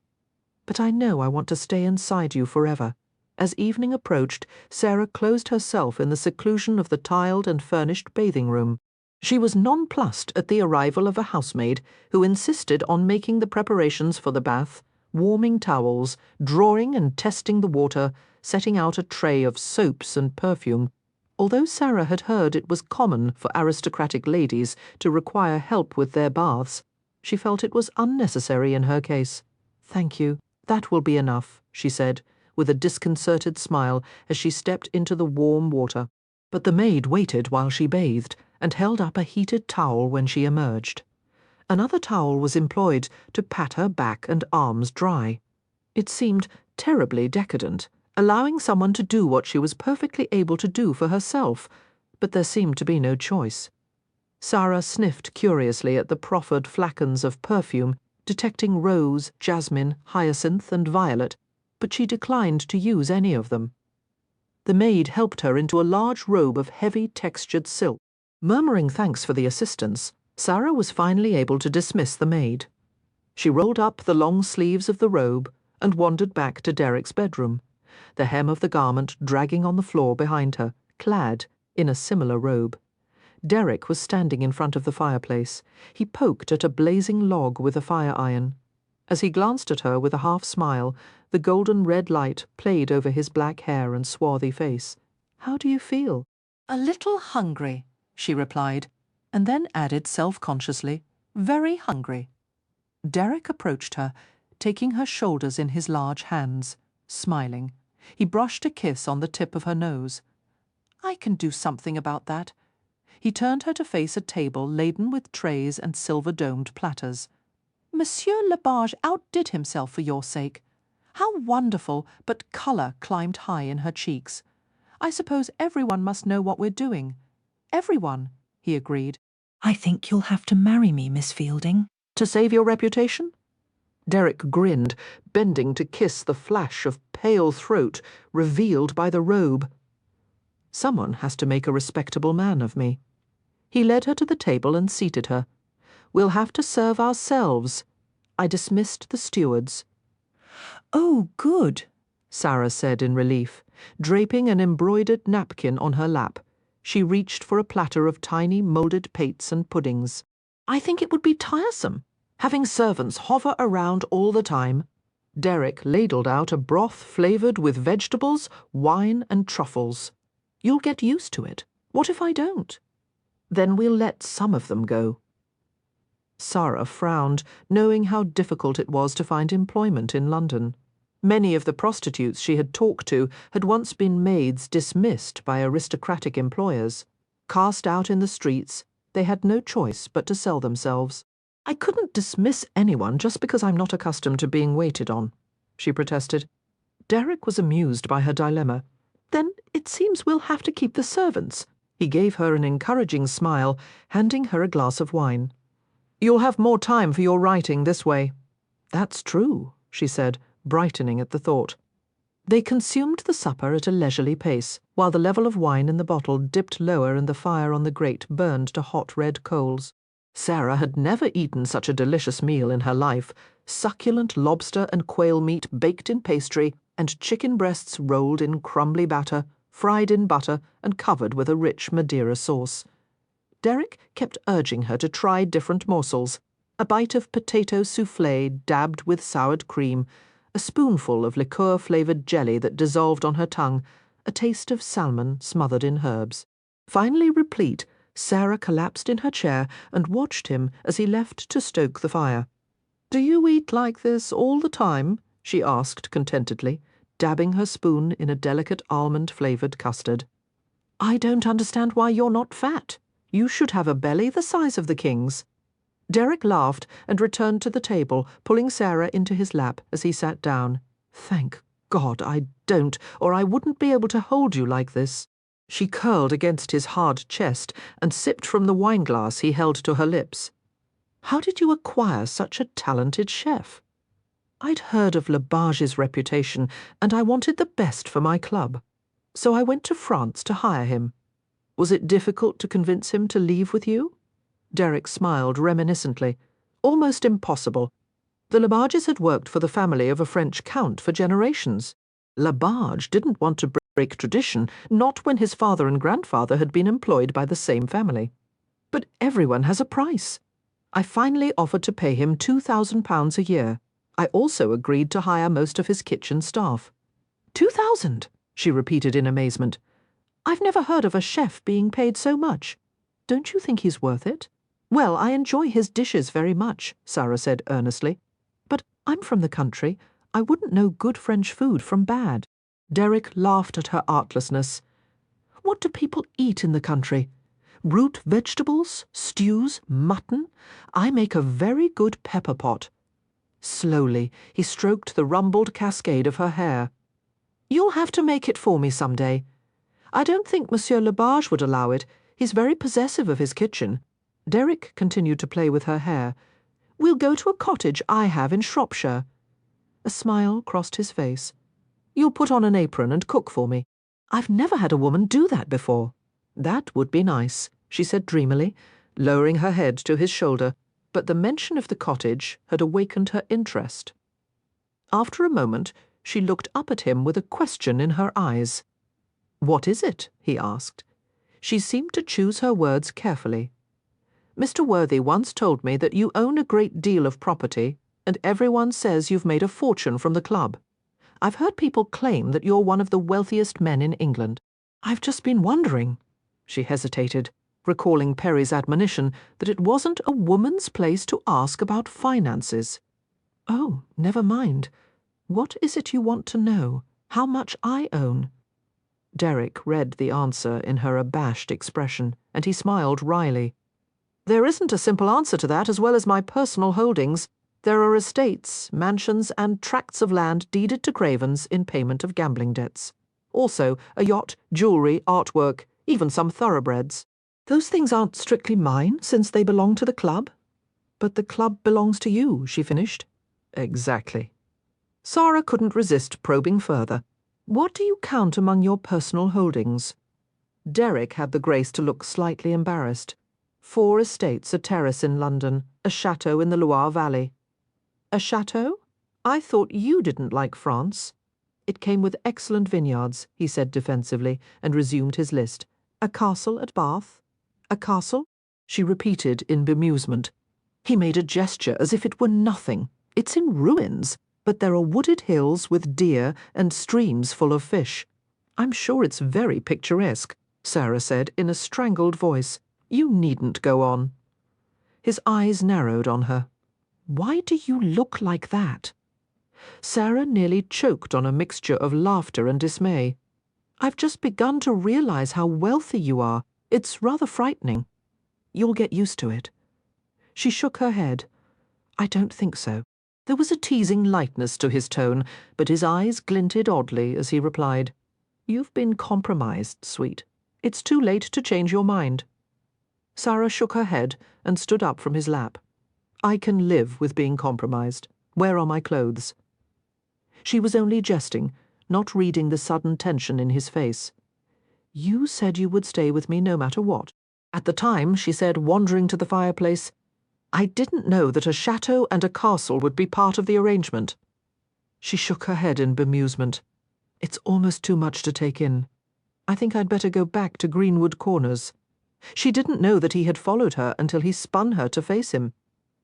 But I know I want to stay inside you forever. As evening approached, Sara closed herself in the seclusion of the tiled and furnished bathing room. She was nonplussed at the arrival of a housemaid who insisted on making the preparations for the bath, warming towels, drawing and testing the water, setting out a tray of soaps and perfume. Although Sara had heard it was common for aristocratic ladies to require help with their baths, she felt it was unnecessary in her case. Thank you. That will be enough, she said, with a disconcerted smile as she stepped into the warm water. But the maid waited while she bathed and held up a heated towel when she emerged. Another towel was employed to pat her back and arms dry. It seemed terribly decadent, allowing someone to do what she was perfectly able to do for herself, but there seemed to be no choice. Sara sniffed curiously at the proffered flacons of perfume, detecting rose, jasmine, hyacinth, and violet, but she declined to use any of them. The maid helped her into a large robe of heavy textured silk. Murmuring thanks for the assistance, Sara was finally able to dismiss the maid. She rolled up the long sleeves of the robe and wandered back to Derek's bedroom, the hem of the garment dragging on the floor behind her, clad in a similar robe. Derek was standing in front of the fireplace. He poked at a blazing log with a fire iron. As he glanced at her with a half-smile, the golden red light played over his black hair and swarthy face. How do you feel? A little hungry, she replied, and then added self-consciously, very hungry. Derek approached her, taking her shoulders in his large hands, smiling. He brushed a kiss on the tip of her nose. I can do something about that. He turned her to face a table laden with trays and silver-domed platters. Monsieur Labarge outdid himself for your sake. How wonderful, but colour climbed high in her cheeks. I suppose everyone must know what we're doing. Everyone, he agreed. I think you'll have to marry me, Miss Fielding. To save your reputation? Derek grinned, bending to kiss the flash of pale throat revealed by the robe. Someone has to make a respectable man of me. He led her to the table and seated her. We'll have to serve ourselves. I dismissed the stewards. Oh, good, Sara said in relief, draping an embroidered napkin on her lap. She reached for a platter of tiny moulded pates and puddings. I think it would be tiresome, having servants hover around all the time. Derek ladled out a broth flavoured with vegetables, wine, and truffles. You'll get used to it. What if I don't? Then we'll let some of them go. Sara frowned, knowing how difficult it was to find employment in London. Many of the prostitutes she had talked to had once been maids dismissed by aristocratic employers. Cast out in the streets, they had no choice but to sell themselves. I couldn't dismiss anyone just because I'm not accustomed to being waited on, she protested. Derek was amused by her dilemma. Then it seems we'll have to keep the servants. He gave her an encouraging smile, handing her a glass of wine. You'll have more time for your writing this way. That's true, she said, brightening at the thought. They consumed the supper at a leisurely pace, while the level of wine in the bottle dipped lower and the fire on the grate burned to hot red coals. Sara had never eaten such a delicious meal in her life. Succulent lobster and quail meat baked in pastry, and chicken breasts rolled in crumbly batter, fried in butter, and covered with a rich Madeira sauce. Derek kept urging her to try different morsels: a bite of potato soufflé dabbed with soured cream, a spoonful of liqueur-flavoured jelly that dissolved on her tongue, a taste of salmon smothered in herbs. Finally replete, Sara collapsed in her chair and watched him as he left to stoke the fire. "Do you eat like this all the time?" she asked contentedly, dabbing her spoon in a delicate almond-flavoured custard. "I don't understand why you're not fat. You should have a belly the size of the king's." Derek laughed and returned to the table, pulling Sara into his lap as he sat down. "Thank God I don't, or I wouldn't be able to hold you like this." She curled against his hard chest and sipped from the wineglass he held to her lips. "How did you acquire such a talented chef?" "I'd heard of Labarge's reputation, and I wanted the best for my club. So I went to France to hire him." "Was it difficult to convince him to leave with you?" Derek smiled reminiscently. "Almost impossible. The Labarges had worked for the family of a French count for generations. Labarge didn't want to break tradition, not when his father and grandfather had been employed by the same family. But everyone has a price. I finally offered to pay him £2,000 a year. I also agreed to hire most of his kitchen staff." "2,000?" she repeated in amazement. "I've never heard of a chef being paid so much. Don't you think he's worth it?" "Well, I enjoy his dishes very much," Sara said earnestly. "But I'm from the country. I wouldn't know good French food from bad." Derek laughed at her artlessness. "What do people eat in the country? Root vegetables, stews, mutton. I make a very good pepper pot." Slowly, he stroked the rumbled cascade of her hair. "You'll have to make it for me some day. I don't think Monsieur Labarge would allow it. He's very possessive of his kitchen." Derek continued to play with her hair. "We'll go to a cottage I have in Shropshire." A smile crossed his face. "You'll put on an apron and cook for me. I've never had a woman do that before." "That would be nice," she said dreamily, lowering her head to his shoulder, but the mention of the cottage had awakened her interest. After a moment, she looked up at him with a question in her eyes. "What is it?" he asked. She seemed to choose her words carefully. "Mr. Worthy once told me that you own a great deal of property, and everyone says you've made a fortune from the club. I've heard people claim that you're one of the wealthiest men in England. I've just been wondering." She hesitated, recalling Perry's admonition that it wasn't a woman's place to ask about finances. "Oh, never mind. What is it you want to know? How much I own?" Derek read the answer in her abashed expression, and he smiled wryly. "There isn't a simple answer to that, as well as my personal holdings. There are estates, mansions, and tracts of land deeded to Cravens in payment of gambling debts. Also, a yacht, jewellery, artwork, even some thoroughbreds. Those things aren't strictly mine, since they belong to the club." "But the club belongs to you," she finished. "Exactly." Sara couldn't resist probing further. "What do you count among your personal holdings?" Derek had the grace to look slightly embarrassed. 4 estates, a terrace in London, a chateau in the Loire Valley." "A chateau? I thought you didn't like France." "It came with excellent vineyards," he said defensively, and resumed his list. "A castle at Bath." "A castle?" she repeated in bemusement. He made a gesture as if it were nothing. "It's in ruins, but there are wooded hills with deer and streams full of fish. I'm sure it's very picturesque," Sara said in a strangled voice. "You needn't go on." His eyes narrowed on her. "Why do you look like that?" Sara nearly choked on a mixture of laughter and dismay. "I've just begun to realize how wealthy you are. It's rather frightening." "You'll get used to it." She shook her head. "I don't think so." There was a teasing lightness to his tone, but his eyes glinted oddly as he replied, "You've been compromised, sweet. It's too late to change your mind." Sara shook her head and stood up from his lap. I can live with being compromised. Where are my clothes?" She was only jesting, not reading the sudden tension in his face. "You said you would stay with me no matter what. At the time," she said, wandering to the fireplace, "I didn't know that a chateau and a castle would be part of the arrangement." She shook her head in bemusement. "It's almost too much to take in. I think I'd better go back to Greenwood Corners." She didn't know that he had followed her until he spun her to face him.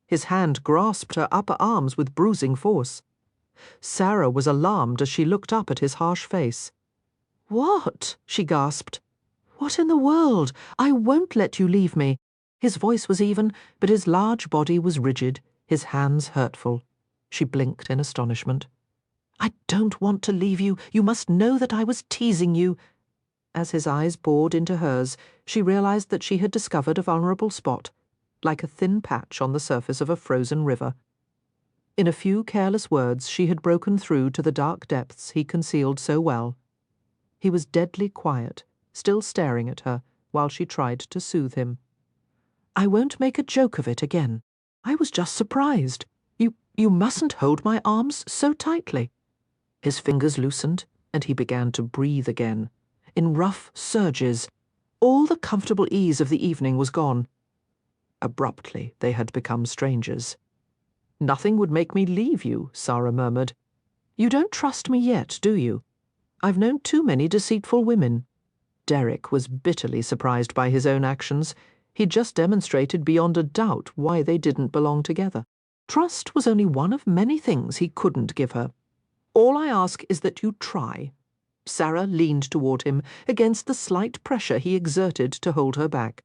His hand grasped her upper arms with bruising force. Sara was alarmed as she looked up at his harsh face. "What?" she gasped. "What in the world? I won't let you leave me." His voice was even, but his large body was rigid, his hands hurtful. She blinked in astonishment. "I don't want to leave you. You must know that I was teasing you." As his eyes bored into hers, she realized that she had discovered a vulnerable spot, like a thin patch on the surface of a frozen river. In a few careless words she had broken through to the dark depths he concealed so well. He was deadly quiet, still staring at her, while she tried to soothe him. "I won't make a joke of it again. I was just surprised. You mustn't hold my arms so tightly." His fingers loosened, and he began to breathe again, in rough surges. All the comfortable ease of the evening was gone. Abruptly, they had become strangers. "Nothing would make me leave you," Sara murmured. "You don't trust me yet, do you? I've known too many deceitful women." Derek was bitterly surprised by his own actions. He'd just demonstrated beyond a doubt why they didn't belong together. Trust was only one of many things he couldn't give her. "All I ask is that you try." Sara leaned toward him, against the slight pressure he exerted to hold her back.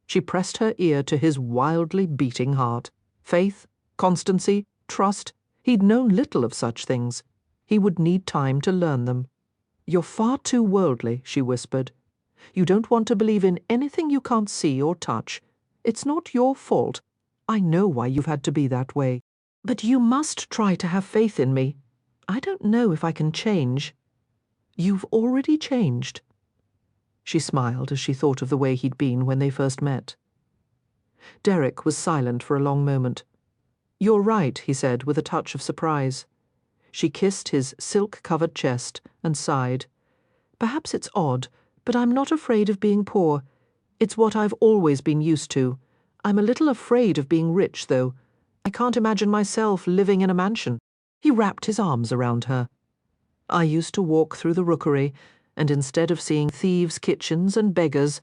She pressed her ear to his wildly beating heart. Faith, constancy, trust, he'd known little of such things. He would need time to learn them. "You're far too worldly," she whispered. "You don't want to believe in anything you can't see or touch. It's not your fault. I know why you've had to be that way. But you must try to have faith in me. I don't know if I can change." "You've already changed." She smiled as she thought of the way he'd been when they first met. Derek was silent for a long moment. "You're right," he said, with a touch of surprise. She kissed his silk-covered chest and sighed. "Perhaps it's odd, but I'm not afraid of being poor. It's what I've always been used to. I'm a little afraid of being rich, though. I can't imagine myself living in a mansion." He wrapped his arms around her. "I used to walk through the rookery, and instead of seeing thieves' kitchens and beggars,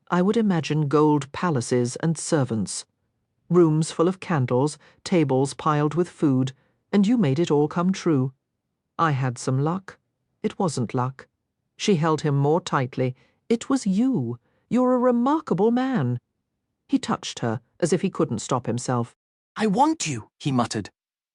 I would imagine gold palaces and servants. Rooms full of candles, tables piled with food, and you made it all come true. I had some luck. It wasn't luck." She held him more tightly. "It was you. You're a remarkable man." He touched her, as if he couldn't stop himself. "I want you," he muttered,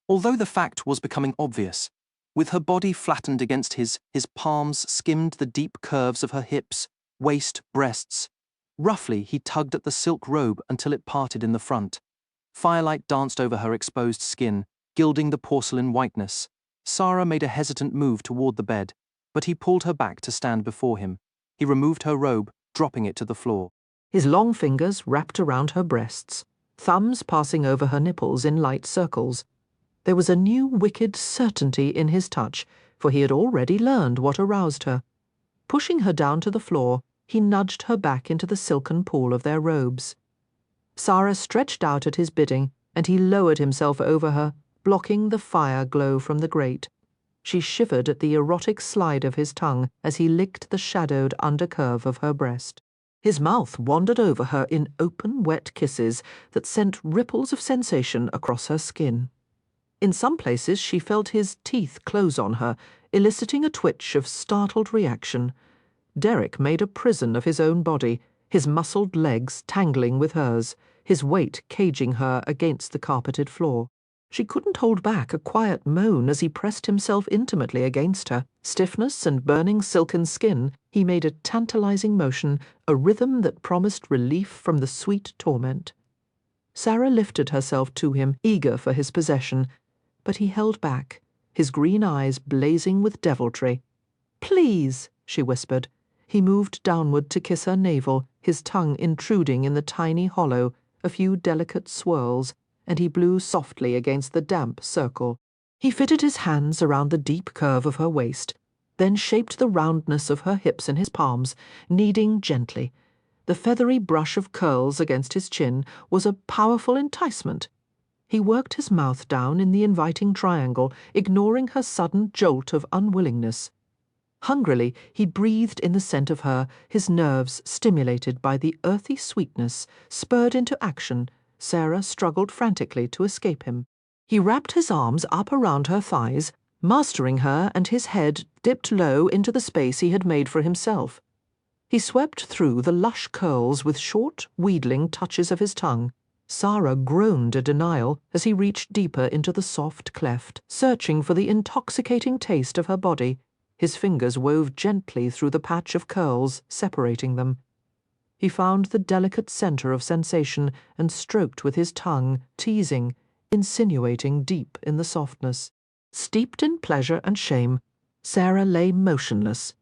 although the fact was becoming obvious. With her body flattened against his palms skimmed the deep curves of her hips, waist, breasts. Roughly, he tugged at the silk robe until it parted in the front. Firelight danced over her exposed skin, gilding the porcelain whiteness. Sara made a hesitant move toward the bed, but he pulled her back to stand before him. He removed her robe, dropping it to the floor. His long fingers wrapped around her breasts, thumbs passing over her nipples in light circles. There was a new wicked certainty in his touch, for he had already learned what aroused her. Pushing her down to the floor, he nudged her back into the silken pool of their robes. Sara stretched out at his bidding, and he lowered himself over her, blocking the fire glow from the grate. She shivered at the erotic slide of his tongue as he licked the shadowed undercurve of her breast. His mouth wandered over her in open, wet kisses that sent ripples of sensation across her skin. In some places she felt his teeth close on her, eliciting a twitch of startled reaction. Derek made a prison of his own body, his muscled legs tangling with hers, his weight caging her against the carpeted floor. She couldn't hold back a quiet moan as he pressed himself intimately against her. Stiffness and burning silken skin, he made a tantalizing motion, a rhythm that promised relief from the sweet torment. Sara lifted herself to him, eager for his possession, but he held back, his green eyes blazing with deviltry. "Please," she whispered. He moved downward to kiss her navel, his tongue intruding in the tiny hollow, a few delicate swirls. and he blew softly against the damp circle. He fitted his hands around the deep curve of her waist, then shaped the roundness of her hips in his palms, kneading gently. The feathery brush of curls against his chin was a powerful enticement. He worked his mouth down in the inviting triangle, ignoring her sudden jolt of unwillingness. Hungrily, he breathed in the scent of her, his nerves stimulated by the earthy sweetness. Spurred into action, Sara struggled frantically to escape him. He wrapped his arms up around her thighs, mastering her, and his head dipped low into the space he had made for himself. He swept through the lush curls with short, wheedling touches of his tongue. Sara groaned a denial as he reached deeper into the soft cleft, searching for the intoxicating taste of her body. His fingers wove gently through the patch of curls, separating them. He found the delicate center of sensation and stroked with his tongue, teasing, insinuating deep in the softness. Steeped in pleasure and shame, Sara lay motionless.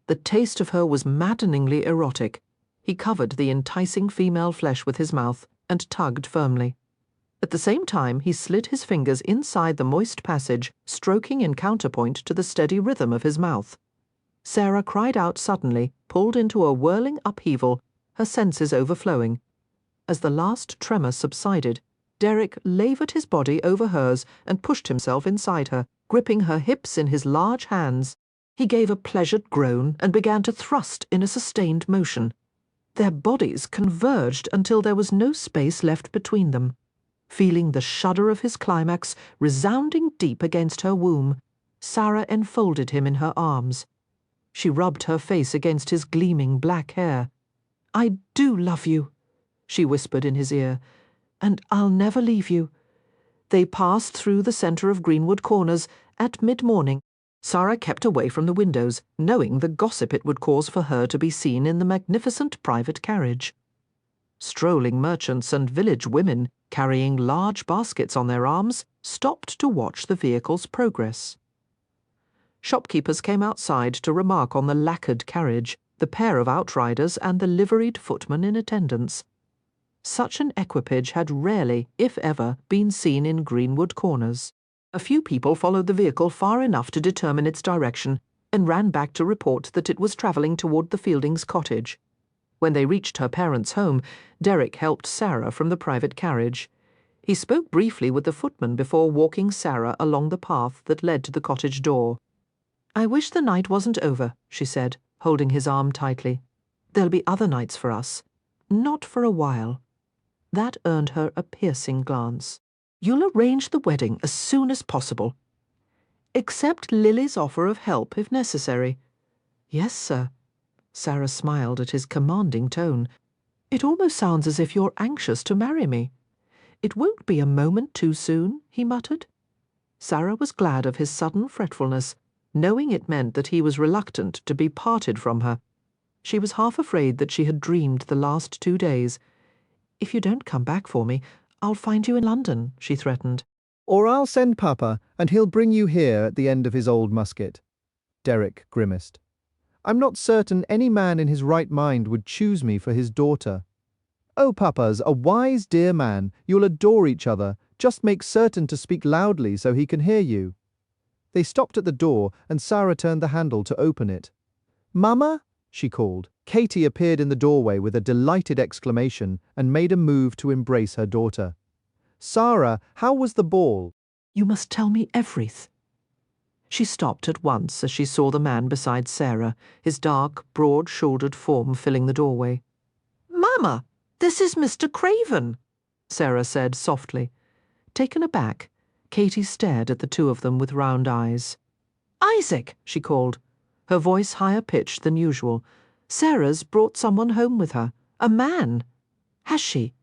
The taste of her was maddeningly erotic. He covered the enticing female flesh with his mouth and tugged firmly. At the same time, he slid his fingers inside the moist passage, stroking in counterpoint to the steady rhythm of his mouth. Sara cried out suddenly, pulled into a whirling upheaval, her senses overflowing. As the last tremor subsided, Derek lavered his body over hers and pushed himself inside her, gripping her hips in his large hands. He gave a pleasured groan and began to thrust in a sustained motion. Their bodies converged until there was no space left between them. Feeling the shudder of his climax resounding deep against her womb, Sara enfolded him in her arms. She rubbed her face against his gleaming black hair. "I do love you," she whispered in his ear, "and I'll never leave you." They passed through the center of Greenwood Corners at mid-morning. Sara kept away from the windows, knowing the gossip it would cause for her to be seen in the magnificent private carriage. Strolling merchants and village women, carrying large baskets on their arms, stopped to watch the vehicle's progress. Shopkeepers came outside to remark on the lacquered carriage, the pair of outriders, and the liveried footman in attendance. Such an equipage had rarely, if ever, been seen in Greenwood Corners. A few people followed the vehicle far enough to determine its direction and ran back to report that it was travelling toward the Fieldings' cottage. When they reached her parents' home, Derek helped Sara from the private carriage. He spoke briefly with the footman before walking Sara along the path that led to the cottage door. "I wish the night wasn't over," she said, holding his arm tightly. "There'll be other nights for us. Not for a while." That earned her a piercing glance. "You'll arrange the wedding as soon as possible." "Accept Lily's offer of help if necessary." "Yes, sir." Sara smiled at his commanding tone. "It almost sounds as if you're anxious to marry me." "It won't be a moment too soon," he muttered. Sara was glad of his sudden fretfulness, knowing it meant that he was reluctant to be parted from her. She was half afraid that she had dreamed the last 2 days. "If you don't come back for me, I'll find you in London," she threatened. "Or I'll send Papa, and he'll bring you here at the end of his old musket." Derek grimaced. "I'm not certain any man in his right mind would choose me for his daughter." "Oh, Papa's a wise, dear man. You'll adore each other. Just make certain to speak loudly so he can hear you." They stopped at the door, and Sara turned the handle to open it. "Mama?" she called. Katie appeared in the doorway with a delighted exclamation and made a move to embrace her daughter. "Sara, how was the ball?" "You must tell me everything." She stopped at once as she saw the man beside Sara, his dark, broad-shouldered form filling the doorway. "Mama, this is Mr. Craven," Sara said softly. Taken aback, Katie stared at the two of them with round eyes. "Isaac," she called, her voice higher pitched than usual. "Sara's brought someone home with her. A man." "Has she?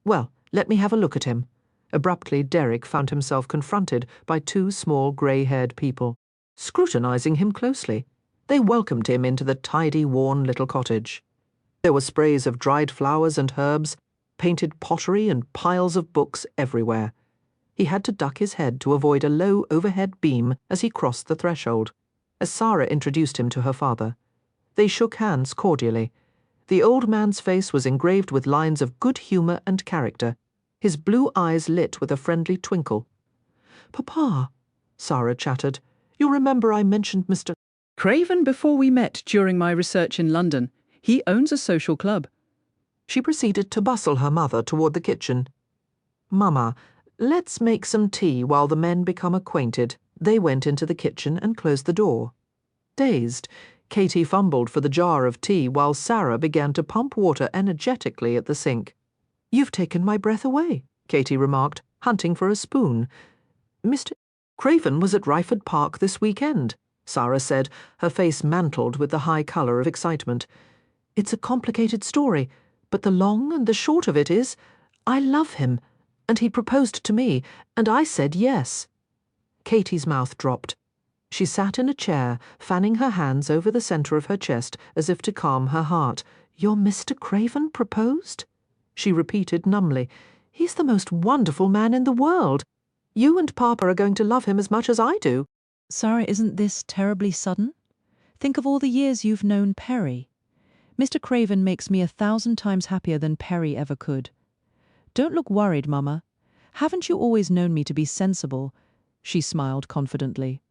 Well, let me have a look at him." Abruptly, Derek found himself confronted by 2 small grey-haired people, scrutinizing him closely. They welcomed him into the tidy, worn little cottage. There were sprays of dried flowers and herbs, painted pottery and piles of books everywhere. He had to duck his head to avoid a low overhead beam as he crossed the threshold, as Sara introduced him to her father. They shook hands cordially. The old man's face was engraved with lines of good humour and character. His blue eyes lit with a friendly twinkle. "Papa," Sara chattered, "you remember I mentioned Mr. Craven before we met during my research in London. He owns a social club." She proceeded to bustle her mother toward the kitchen. "Mama, let's make some tea while the men become acquainted." They went into the kitchen and closed the door. Dazed, Katy fumbled for the jar of tea while Sara began to pump water energetically at the sink. "You've taken my breath away," Katy remarked, hunting for a spoon. "Mr. Craven was at Ryford Park this weekend," Sara said, her face mantled with the high colour of excitement. "It's a complicated story, but the long and the short of it is, I love him, and he proposed to me, and I said yes." Katy's mouth dropped. She sat in a chair, fanning her hands over the centre of her chest as if to calm her heart. "Your Mr. Craven proposed?" she repeated numbly. "He's the most wonderful man in the world. You and Papa are going to love him as much as I do." "Sara, isn't this terribly sudden? Think of all the years you've known Perry. Mr. Craven makes me 1,000 times happier than Perry ever could. Don't look worried, Mama. Haven't you always known me to be sensible?" She smiled confidently.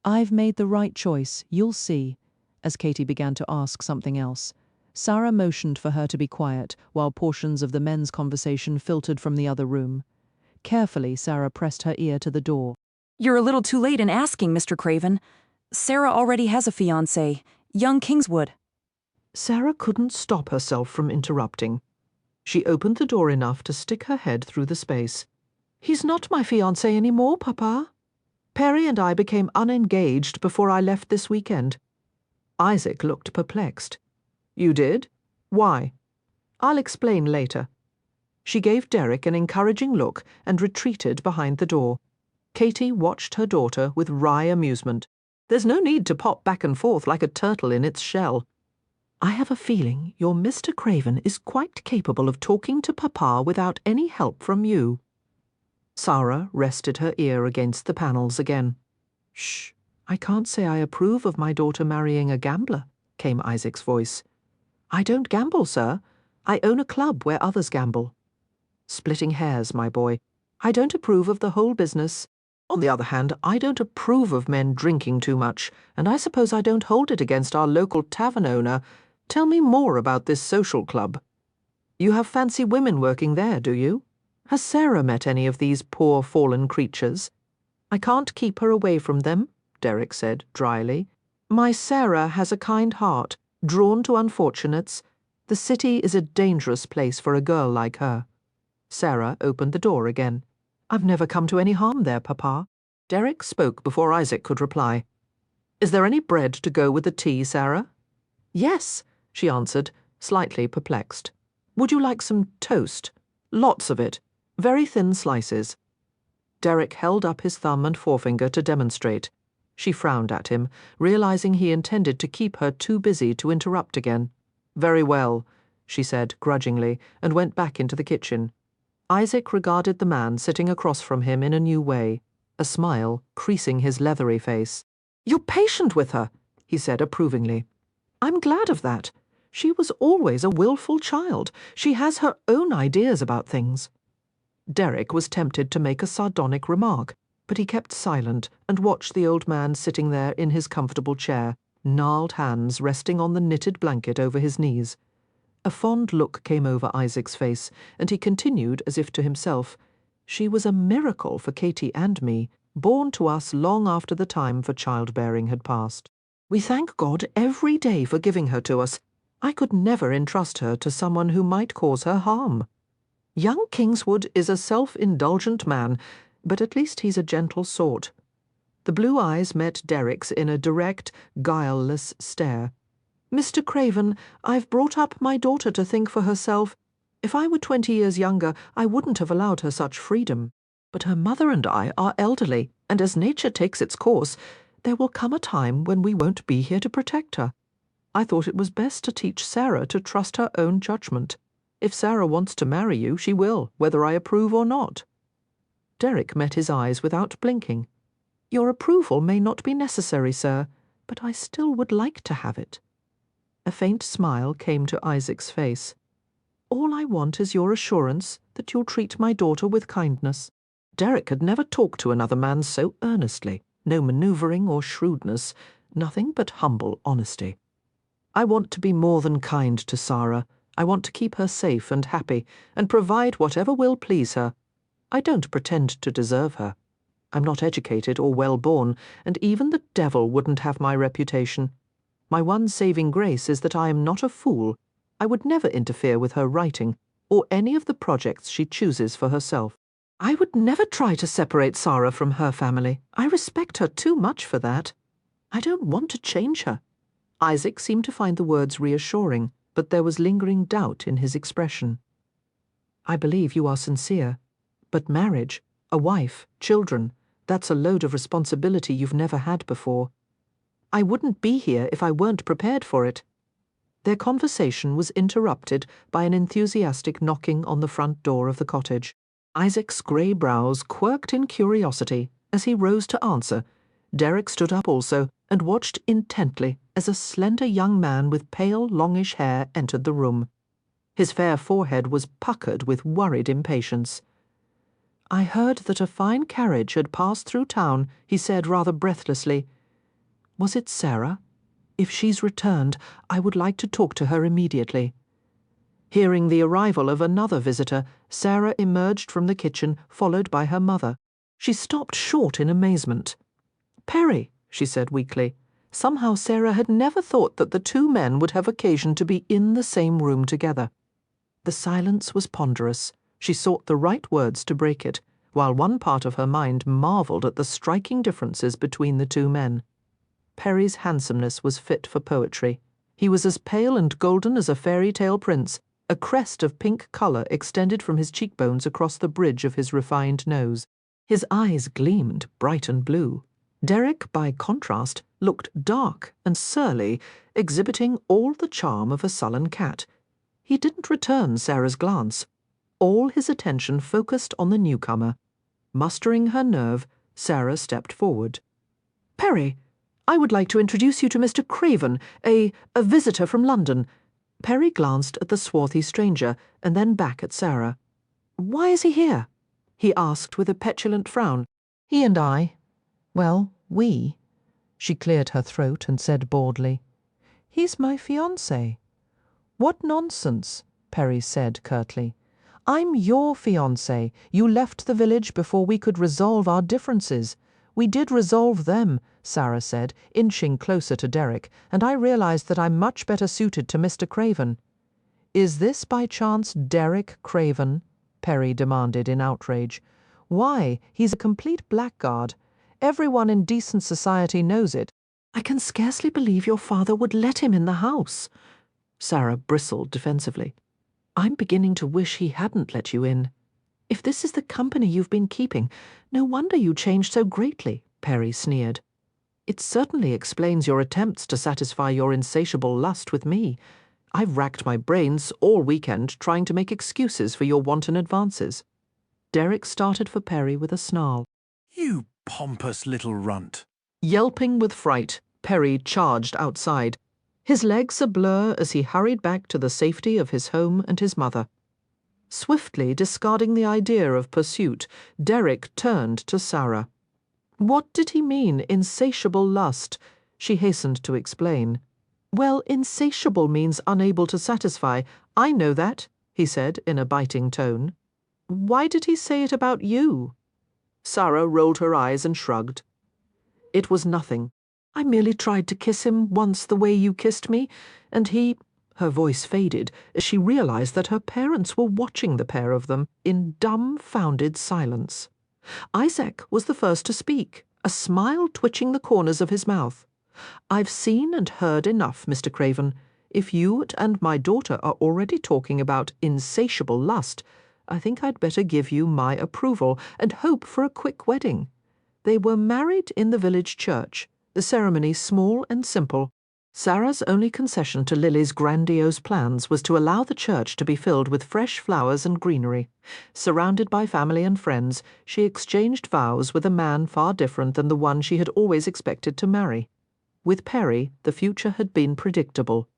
"I've made the right choice, you'll see," as Katy began to ask something else. Sara motioned for her to be quiet while portions of the men's conversation filtered from the other room. Carefully, Sara pressed her ear to the door. "You're a little too late in asking, Mr. Craven. Sara already has a fiancé, young Kingswood." Sara couldn't stop herself from interrupting. She opened the door enough to stick her head through the space. "He's not my fiancé anymore, Papa. Perry and I became unengaged before I left this weekend." Isaac looked perplexed. "You did? Why?" "I'll explain later." She gave Derek an encouraging look and retreated behind the door. Katy watched her daughter with wry amusement. "There's no need to pop back and forth like a turtle in its shell. I have a feeling your Mr. Craven is quite capable of talking to Papa without any help from you." Sara rested her ear against the panels again. "Shh, I can't say I approve of my daughter marrying a gambler," came Isaac's voice. "I don't gamble, sir. I own a club where others gamble." "Splitting hairs, my boy. I don't approve of the whole business. On the other hand, I don't approve of men drinking too much, and I suppose I don't hold it against our local tavern owner. Tell me more about this social club. You have fancy women working there, do you? Has Sara met any of these poor fallen creatures?" "I can't keep her away from them," Derek said dryly. "My Sara has a kind heart, drawn to unfortunates. The city is a dangerous place for a girl like her." Sara opened the door again. "I've never come to any harm there, Papa." Derek spoke before Isaac could reply. "Is there any bread to go with the tea, Sara?" "Yes," she answered, slightly perplexed. "Would you like some toast? Lots of it. Very thin slices." Derek held up his thumb and forefinger to demonstrate. She frowned at him, realizing he intended to keep her too busy to interrupt again. "Very well," she said grudgingly, and went back into the kitchen. Isaac regarded the man sitting across from him in a new way, a smile creasing his leathery face. "You're patient with her," he said approvingly. "I'm glad of that. She was always a willful child. She has her own ideas about things." Derek was tempted to make a sardonic remark, but he kept silent and watched the old man sitting there in his comfortable chair, gnarled hands resting on the knitted blanket over his knees. A fond look came over Isaac's face, and he continued as if to himself, "She was a miracle for Katy and me, born to us long after the time for childbearing had passed. We thank God every day for giving her to us. I could never entrust her to someone who might cause her harm. Young Kingswood is a self-indulgent man, but at least he's a gentle sort." The blue eyes met Derek's in a direct, guileless stare. "Mr. Craven, I've brought up my daughter to think for herself. If I were 20 years younger, I wouldn't have allowed her such freedom. But her mother and I are elderly, and as nature takes its course, there will come a time when we won't be here to protect her. I thought it was best to teach Sara to trust her own judgment. If Sara wants to marry you, she will, whether I approve or not." Derek met his eyes without blinking. "Your approval may not be necessary, sir, but I still would like to have it." A faint smile came to Isaac's face. "All I want is your assurance that you'll treat my daughter with kindness." Derek had never talked to another man so earnestly. No manoeuvring or shrewdness, nothing but humble honesty. "I want to be more than kind to Sara. I want to keep her safe and happy, and provide whatever will please her. I don't pretend to deserve her. I'm not educated or well-born, and even the devil wouldn't have my reputation. My one saving grace is that I am not a fool. I would never interfere with her writing, or any of the projects she chooses for herself. I would never try to separate Sara from her family. I respect her too much for that. I don't want to change her." Isaac seemed to find the words reassuring, but there was lingering doubt in his expression. "I believe you are sincere. But marriage, a wife, children, that's a load of responsibility you've never had before. I wouldn't be here if I weren't prepared for it." Their conversation was interrupted by an enthusiastic knocking on the front door of the cottage. Isaac's grey brows quirked in curiosity as he rose to answer. Derek stood up also and watched intently as a slender young man with pale, longish hair entered the room. His fair forehead was puckered with worried impatience. "I heard that a fine carriage had passed through town," he said rather breathlessly. "Was it Sara? If she's returned, I would like to talk to her immediately." Hearing the arrival of another visitor, Sara emerged from the kitchen, followed by her mother. She stopped short in amazement. "Perry," she said weakly. Somehow Sara had never thought that the two men would have occasion to be in the same room together. The silence was ponderous. She sought the right words to break it, while one part of her mind marvelled at the striking differences between the two men. Perry's handsomeness was fit for poetry. He was as pale and golden as a fairy tale prince. A crest of pink colour extended from his cheekbones across the bridge of his refined nose. His eyes gleamed bright and blue. Derek, by contrast, looked dark and surly, exhibiting all the charm of a sullen cat. He didn't return Sara's glance. All his attention focused on the newcomer. Mustering her nerve, Sara stepped forward. "Perry, I would like to introduce you to Mr. Craven, a visitor from London." Perry glanced at the swarthy stranger and then back at Sara. "Why is he here?" he asked with a petulant frown. "He and I. Well, we." She cleared her throat and said boldly, "He's my fiancé." "What nonsense," Perry said curtly. "I'm your fiancé. You left the village before we could resolve our differences." "We did resolve them," Sara said, inching closer to Derek, "and I realized that I'm much better suited to Mr. Craven." "Is this by chance Derek Craven?" Perry demanded in outrage. "Why, he's a complete blackguard. Everyone in decent society knows it." "I can scarcely believe your father would let him in the house." Sara bristled defensively. "I'm beginning to wish he hadn't let you in. If this is the company you've been keeping, no wonder you changed so greatly," Perry sneered. "It certainly explains your attempts to satisfy your insatiable lust with me. I've racked my brains all weekend trying to make excuses for your wanton advances." Derek started for Perry with a snarl. "You pompous little runt." Yelping with fright, Perry charged outside, his legs a blur as he hurried back to the safety of his home and his mother. Swiftly discarding the idea of pursuit, Derek turned to Sara. "What did he mean, insatiable lust?" She hastened to explain. "Well, insatiable means unable to satisfy. I know that," he said in a biting tone. "Why did he say it about you?" Sara rolled her eyes and shrugged. "It was nothing. I merely tried to kiss him once the way you kissed me, and he—" Her voice faded as she realized that her parents were watching the pair of them in dumbfounded silence. Isaac was the first to speak, a smile twitching the corners of his mouth. "I've seen and heard enough, Mr. Craven. If you and my daughter are already talking about insatiable lust, I think I'd better give you my approval and hope for a quick wedding." They were married in the village church, the ceremony small and simple. Sara's only concession to Lily's grandiose plans was to allow the church to be filled with fresh flowers and greenery. Surrounded by family and friends, she exchanged vows with a man far different than the one she had always expected to marry. With Perry, the future had been predictable.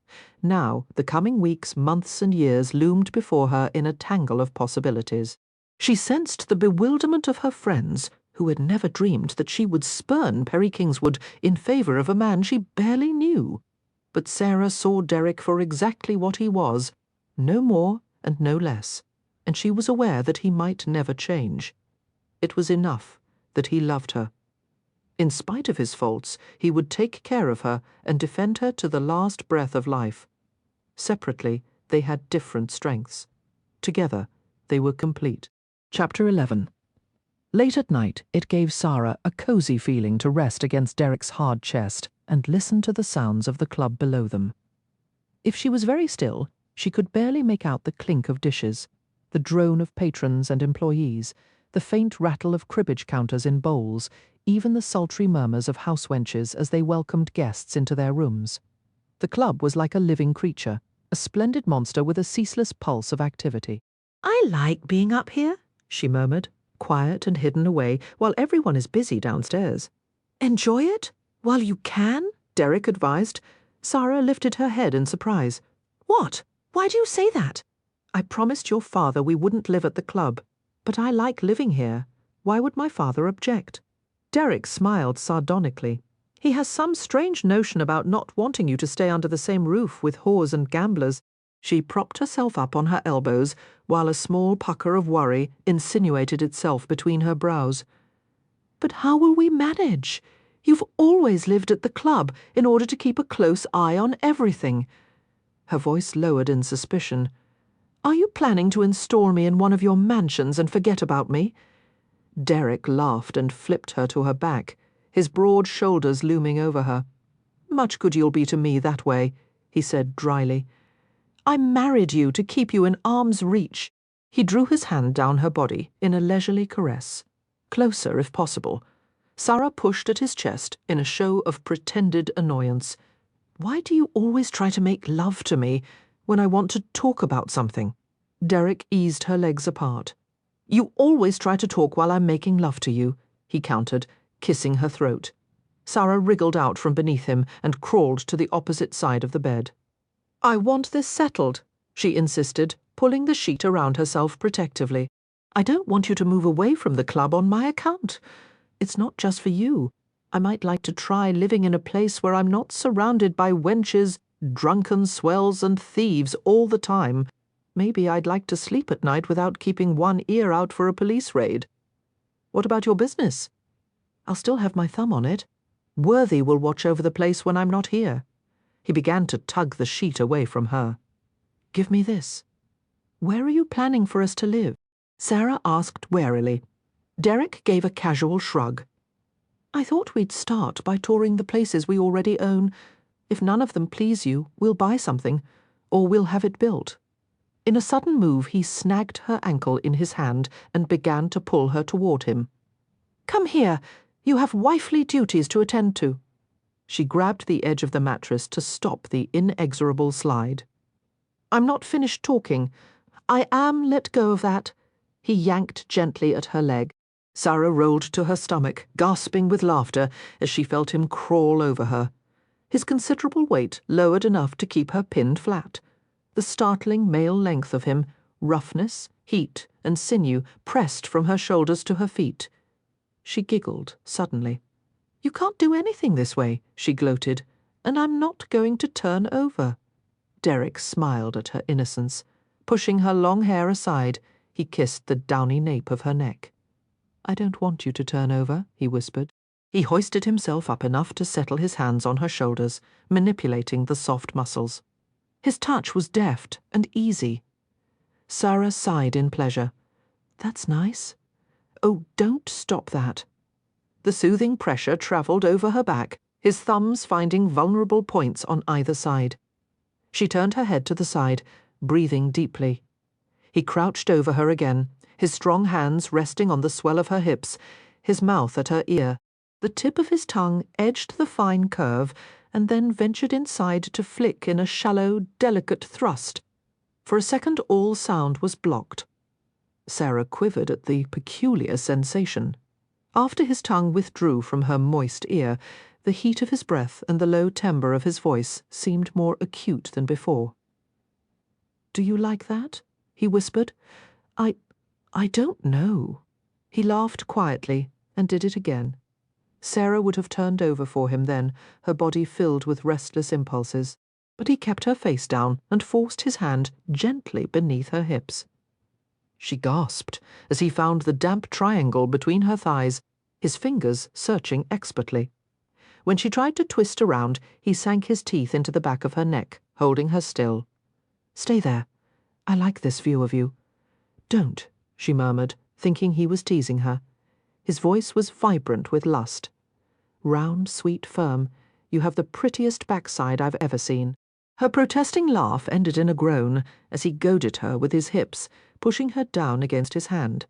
Now, the coming weeks, months, and years loomed before her in a tangle of possibilities. She sensed the bewilderment of her friends, who had never dreamed that she would spurn Perry Kingswood in favour of a man she barely knew. But Sara saw Derek for exactly what he was, no more and no less, and she was aware that he might never change. It was enough that he loved her. In spite of his faults, he would take care of her and defend her to the last breath of life. Separately, they had different strengths. Together, they were complete. Chapter 11. Late at night, it gave Sara a cosy feeling to rest against Derek's hard chest and listen to the sounds of the club below them. If she was very still, she could barely make out the clink of dishes, the drone of patrons and employees, the faint rattle of cribbage counters in bowls, even the sultry murmurs of housewenches as they welcomed guests into their rooms. The club was like a living creature, a splendid monster with a ceaseless pulse of activity. "I like being up here," she murmured, quiet and hidden away while everyone is busy downstairs. "Enjoy it? While you can?" Derek advised. Sara lifted her head in surprise. "What? Why do you say that?" "I promised your father we wouldn't live at the club, but I like living here. Why would my father object?" Derek smiled sardonically. "He has some strange notion about not wanting you to stay under the same roof with whores and gamblers." She propped herself up on her elbows, while a small pucker of worry insinuated itself between her brows. "But how will we manage? You've always lived at the club in order to keep a close eye on everything." Her voice lowered in suspicion. "Are you planning to install me in one of your mansions and forget about me?" Derek laughed and flipped her to her back, his broad shoulders looming over her. "Much good you'll be to me that way," he said dryly. "I married you to keep you in arm's reach." He drew his hand down her body in a leisurely caress. Closer, if possible. Sara pushed at his chest in a show of pretended annoyance. "Why do you always try to make love to me when I want to talk about something?" Derek eased her legs apart. "You always try to talk while I'm making love to you," he countered, kissing her throat. Sara wriggled out from beneath him and crawled to the opposite side of the bed. "I want this settled," she insisted, pulling the sheet around herself protectively. "I don't want you to move away from the club on my account. It's not just for you. I might like to try living in a place where I'm not surrounded by wenches, drunken swells, and thieves all the time. Maybe I'd like to sleep at night without keeping one ear out for a police raid. What about your business? I'll still have my thumb on it. Worthy will watch over the place when I'm not here." He began to tug the sheet away from her. "Give me this. Where are you planning for us to live?" Sara asked warily. Derek gave a casual shrug. "I thought we'd start by touring the places we already own. If none of them please you, we'll buy something, or we'll have it built." In a sudden move, he snagged her ankle in his hand and began to pull her toward him. "Come here. You have wifely duties to attend to." She grabbed the edge of the mattress to stop the inexorable slide. "I'm not finished talking. I am let go of that." He yanked gently at her leg. Sara rolled to her stomach, gasping with laughter as she felt him crawl over her. His considerable weight lowered enough to keep her pinned flat. The startling male length of him, roughness, heat, and sinew pressed from her shoulders to her feet. She giggled suddenly. "You can't do anything this way," she gloated, "and I'm not going to turn over." Derek smiled at her innocence. Pushing her long hair aside, he kissed the downy nape of her neck. "I don't want you to turn over," he whispered. He hoisted himself up enough to settle his hands on her shoulders, manipulating the soft muscles. His touch was deft and easy. Sara sighed in pleasure. "That's nice. Oh, don't stop that." The soothing pressure travelled over her back, his thumbs finding vulnerable points on either side. She turned her head to the side, breathing deeply. He crouched over her again, his strong hands resting on the swell of her hips, his mouth at her ear. The tip of his tongue edged the fine curve and then ventured inside to flick in a shallow, delicate thrust. For a second all sound was blocked. Sara quivered at the peculiar sensation. After his tongue withdrew from her moist ear, The heat of his breath and the low timbre of his voice seemed more acute than before. "Do you like that?" he whispered. I don't know." He laughed quietly and did it again. Sara would have turned over for him then, her body filled with restless impulses, but he kept her face down and forced his hand gently beneath her hips. She gasped as he found the damp triangle between her thighs, his fingers searching expertly. When she tried to twist around, he sank his teeth into the back of her neck, holding her still. "Stay there. I like this view of you." "Don't," she murmured, thinking he was teasing her. His voice was vibrant with lust. "Round, sweet, firm, you have the prettiest backside I've ever seen." Her protesting laugh ended in a groan as he goaded her with his hips, pushing her down against his hand.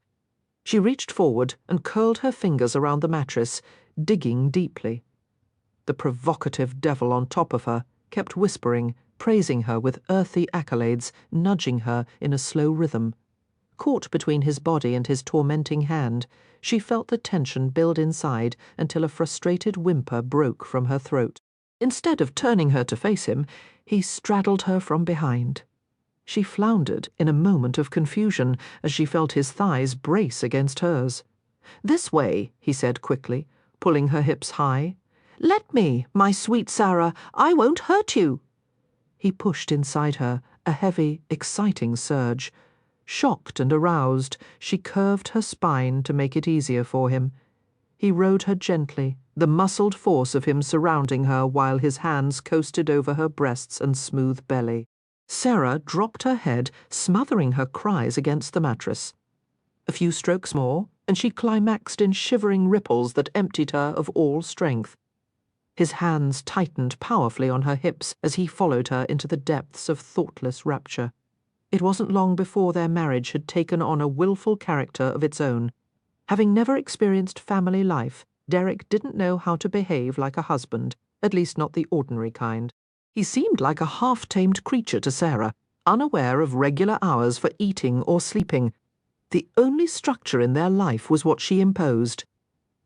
She reached forward and curled her fingers around the mattress, digging deeply. The provocative devil on top of her kept whispering, praising her with earthy accolades, nudging her in a slow rhythm. Caught between his body and his tormenting hand, she felt the tension build inside until a frustrated whimper broke from her throat. Instead of turning her to face him, he straddled her from behind. She floundered in a moment of confusion as she felt his thighs brace against hers. "This way," he said quickly, pulling her hips high. "Let me, my sweet Sara, I won't hurt you." He pushed inside her, a heavy, exciting surge. Shocked and aroused, she curved her spine to make it easier for him. He rode her gently, the muscled force of him surrounding her while his hands coasted over her breasts and smooth belly. Sara dropped her head, smothering her cries against the mattress. A few strokes more, and she climaxed in shivering ripples that emptied her of all strength. His hands tightened powerfully on her hips as he followed her into the depths of thoughtless rapture. It wasn't long before their marriage had taken on a willful character of its own. Having never experienced family life, Derek didn't know how to behave like a husband, at least not the ordinary kind. He seemed like a half-tamed creature to Sara, unaware of regular hours for eating or sleeping. The only structure in their life was what she imposed.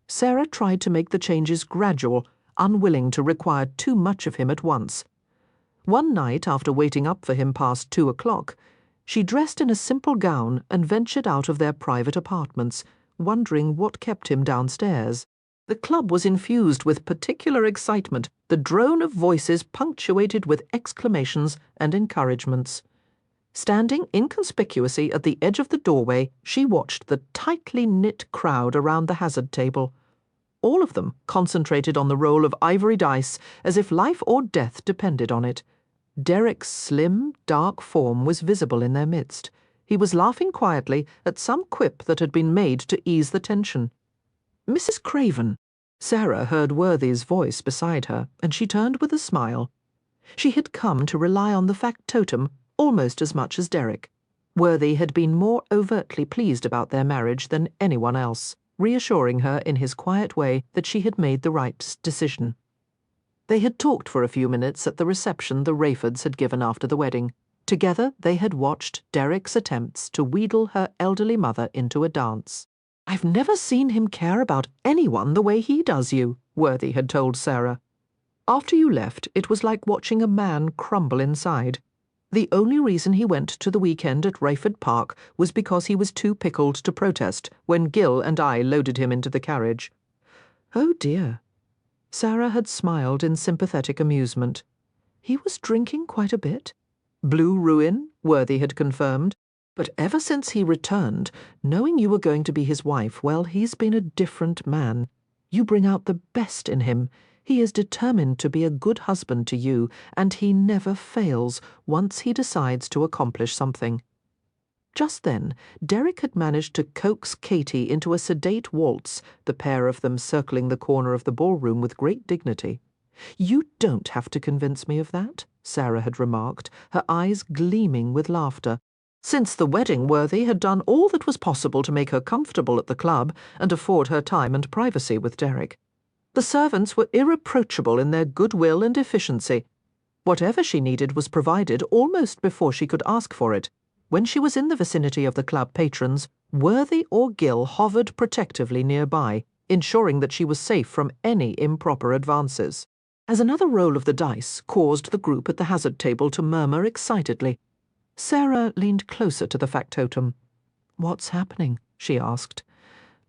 Sara tried to make the changes gradual, unwilling to require too much of him at once. One night, after waiting up for him past 2 o'clock, she dressed in a simple gown and ventured out of their private apartments, wondering what kept him downstairs. The club was infused with particular excitement, the drone of voices punctuated with exclamations and encouragements. Standing inconspicuously at the edge of the doorway, she watched the tightly knit crowd around the hazard table. All of them concentrated on the roll of ivory dice as if life or death depended on it. Derek's slim, dark form was visible in their midst. He was laughing quietly at some quip that had been made to ease the tension. "Mrs. Craven." Sara heard Worthy's voice beside her, and she turned with a smile. She had come to rely on the factotum almost as much as Derek. Worthy had been more overtly pleased about their marriage than anyone else, reassuring her in his quiet way that she had made the right decision. They had talked for a few minutes at the reception the Rayfords had given after the wedding. Together they had watched Derek's attempts to wheedle her elderly mother into a dance. "I've never seen him care about anyone the way he does you," Worthy had told Sara. "After you left, it was like watching a man crumble inside. The only reason he went to the weekend at Rayford Park was because he was too pickled to protest when Gil and I loaded him into the carriage." "Oh dear." Sara had smiled in sympathetic amusement. "He was drinking quite a bit." "Blue ruin," Worthy had confirmed. "But ever since he returned, knowing you were going to be his wife, well, he's been a different man. You bring out the best in him. He is determined to be a good husband to you, and he never fails once he decides to accomplish something." Just then, Derek had managed to coax Katie into a sedate waltz, the pair of them circling the corner of the ballroom with great dignity. "You don't have to convince me of that," Sara had remarked, her eyes gleaming with laughter. Since the wedding, Worthy had done all that was possible to make her comfortable at the club and afford her time and privacy with Derek. The servants were irreproachable in their goodwill and efficiency. Whatever she needed was provided almost before she could ask for it. When she was in the vicinity of the club patrons, Worthy or Gil hovered protectively nearby, ensuring that she was safe from any improper advances. As another roll of the dice caused the group at the hazard table to murmur excitedly, Sara leaned closer to the factotum. "What's happening?" she asked.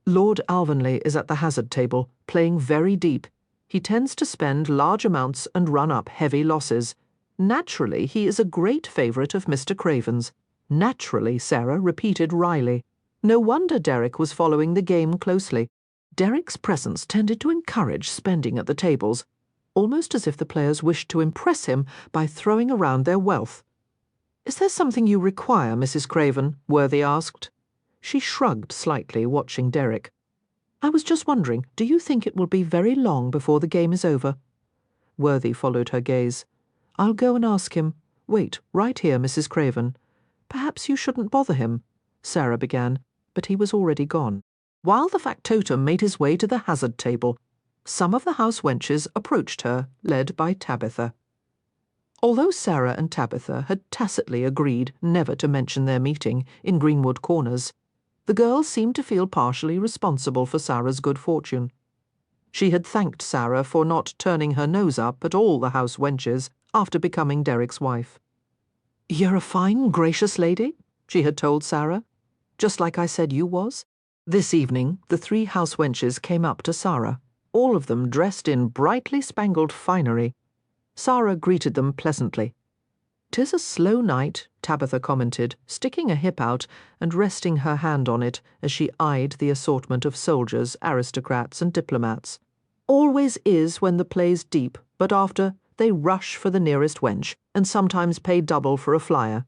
"Lord Alvanley is at the hazard table, playing very deep. He tends to spend large amounts and run up heavy losses. Naturally, he is a great favourite of Mr. Craven's." "Naturally," Sara repeated wryly. No wonder Derek was following the game closely. Derek's presence tended to encourage spending at the tables, almost as if the players wished to impress him by throwing around their wealth. "Is there something you require, Mrs. Craven?" Worthy asked. She shrugged slightly, watching Derek. "I was just wondering, do you think it will be very long before the game is over?" Worthy followed her gaze. "I'll go and ask him. Wait, right here, Mrs. Craven." "Perhaps you shouldn't bother him," Sara began, but he was already gone. While the factotum made his way to the hazard table, some of the house wenches approached her, led by Tabitha. Although Sara and Tabitha had tacitly agreed never to mention their meeting in Greenwood Corners, the girls seemed to feel partially responsible for Sara's good fortune. She had thanked Sara for not turning her nose up at all the house wenches after becoming Derek's wife. "You're a fine, gracious lady," she had told Sara, "just like I said you was." This evening, the 3 house wenches came up to Sara, all of them dressed in brightly spangled finery. Sara greeted them pleasantly. "'Tis a slow night," Tabitha commented, sticking a hip out and resting her hand on it as she eyed the assortment of soldiers, aristocrats, and diplomats. "Always is when the play's deep, but after, they rush for the nearest wench, and sometimes pay double for a flyer.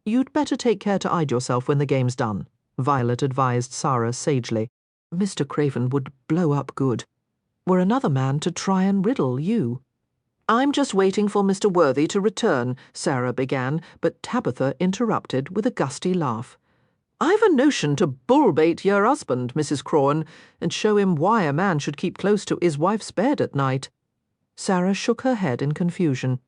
You'd better take care to hide yourself when the game's done," Violet advised Sara sagely. "Mr. Craven would blow up good. Were another man to try and riddle you." "I'm just waiting for Mr. Worthy to return," Sara began, but Tabitha interrupted with a gusty laugh. "I've a notion to bull-bait your husband, Mrs. Crawen, and show him why a man should keep close to his wife's bed at night." Sara shook her head in confusion.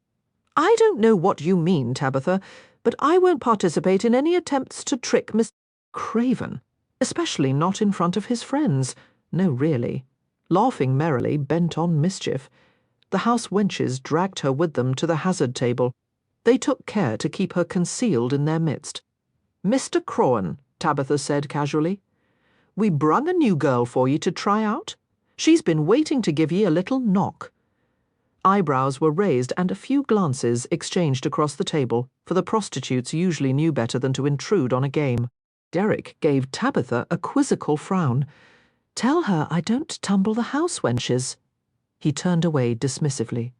"I don't know what you mean, Tabitha, but I won't participate in any attempts to trick Mr. Craven, especially not in front of his friends. No, really." Laughing merrily, bent on mischief, the house wenches dragged her with them to the hazard table. They took care to keep her concealed in their midst. "Mr. Crawen," Tabitha said casually, "we brung a new girl for ye to try out. She's been waiting to give ye a little knock." Eyebrows were raised and a few glances exchanged across the table, for the prostitutes usually knew better than to intrude on a game. Derek gave Tabitha a quizzical frown. "Tell her I don't tumble the house wenches." He turned away dismissively.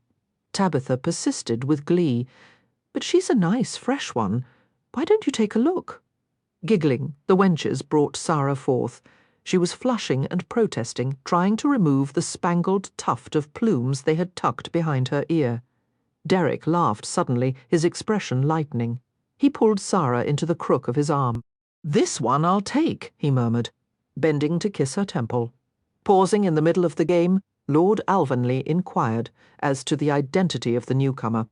Tabitha persisted with glee. "But she's a nice, fresh one. Why don't you take a look?" Giggling, the wenches brought Sara forth. She was flushing and protesting, trying to remove the spangled tuft of plumes they had tucked behind her ear. Derek laughed suddenly, his expression lightening. He pulled Sara into the crook of his arm. "This one I'll take," he murmured, bending to kiss her temple. Pausing in the middle of the game, Lord Alvanley inquired as to the identity of the newcomer.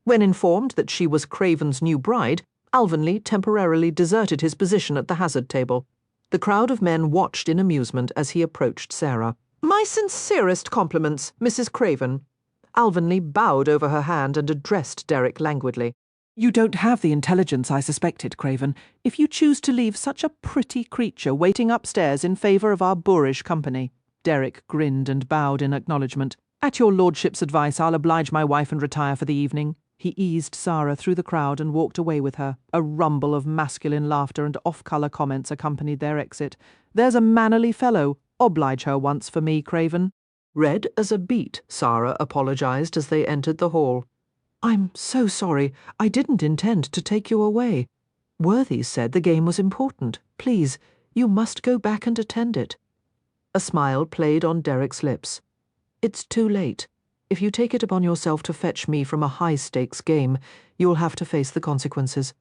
When informed that she was Craven's new bride, Alvanley temporarily deserted his position at the hazard table. The crowd of men watched in amusement as he approached Sara. "My sincerest compliments, Mrs. Craven." Alvanley bowed over her hand and addressed Derek languidly. "You don't have the intelligence I suspected, Craven, if you choose to leave such a pretty creature waiting upstairs in favour of our boorish company." Derek grinned and bowed in acknowledgement. "At your lordship's advice, I'll oblige my wife and retire for the evening." He eased Sara through the crowd and walked away with her. A rumble of masculine laughter and off-colour comments accompanied their exit. "There's a mannerly fellow. Oblige her once for me, Craven." Red as a beet, Sara apologised as they entered the hall. "I'm so sorry. I didn't intend to take you away. Worthy said the game was important. Please, you must go back and attend it." A smile played on Derek's lips. "It's too late. If you take it upon yourself to fetch me from a high-stakes game, you'll have to face the consequences."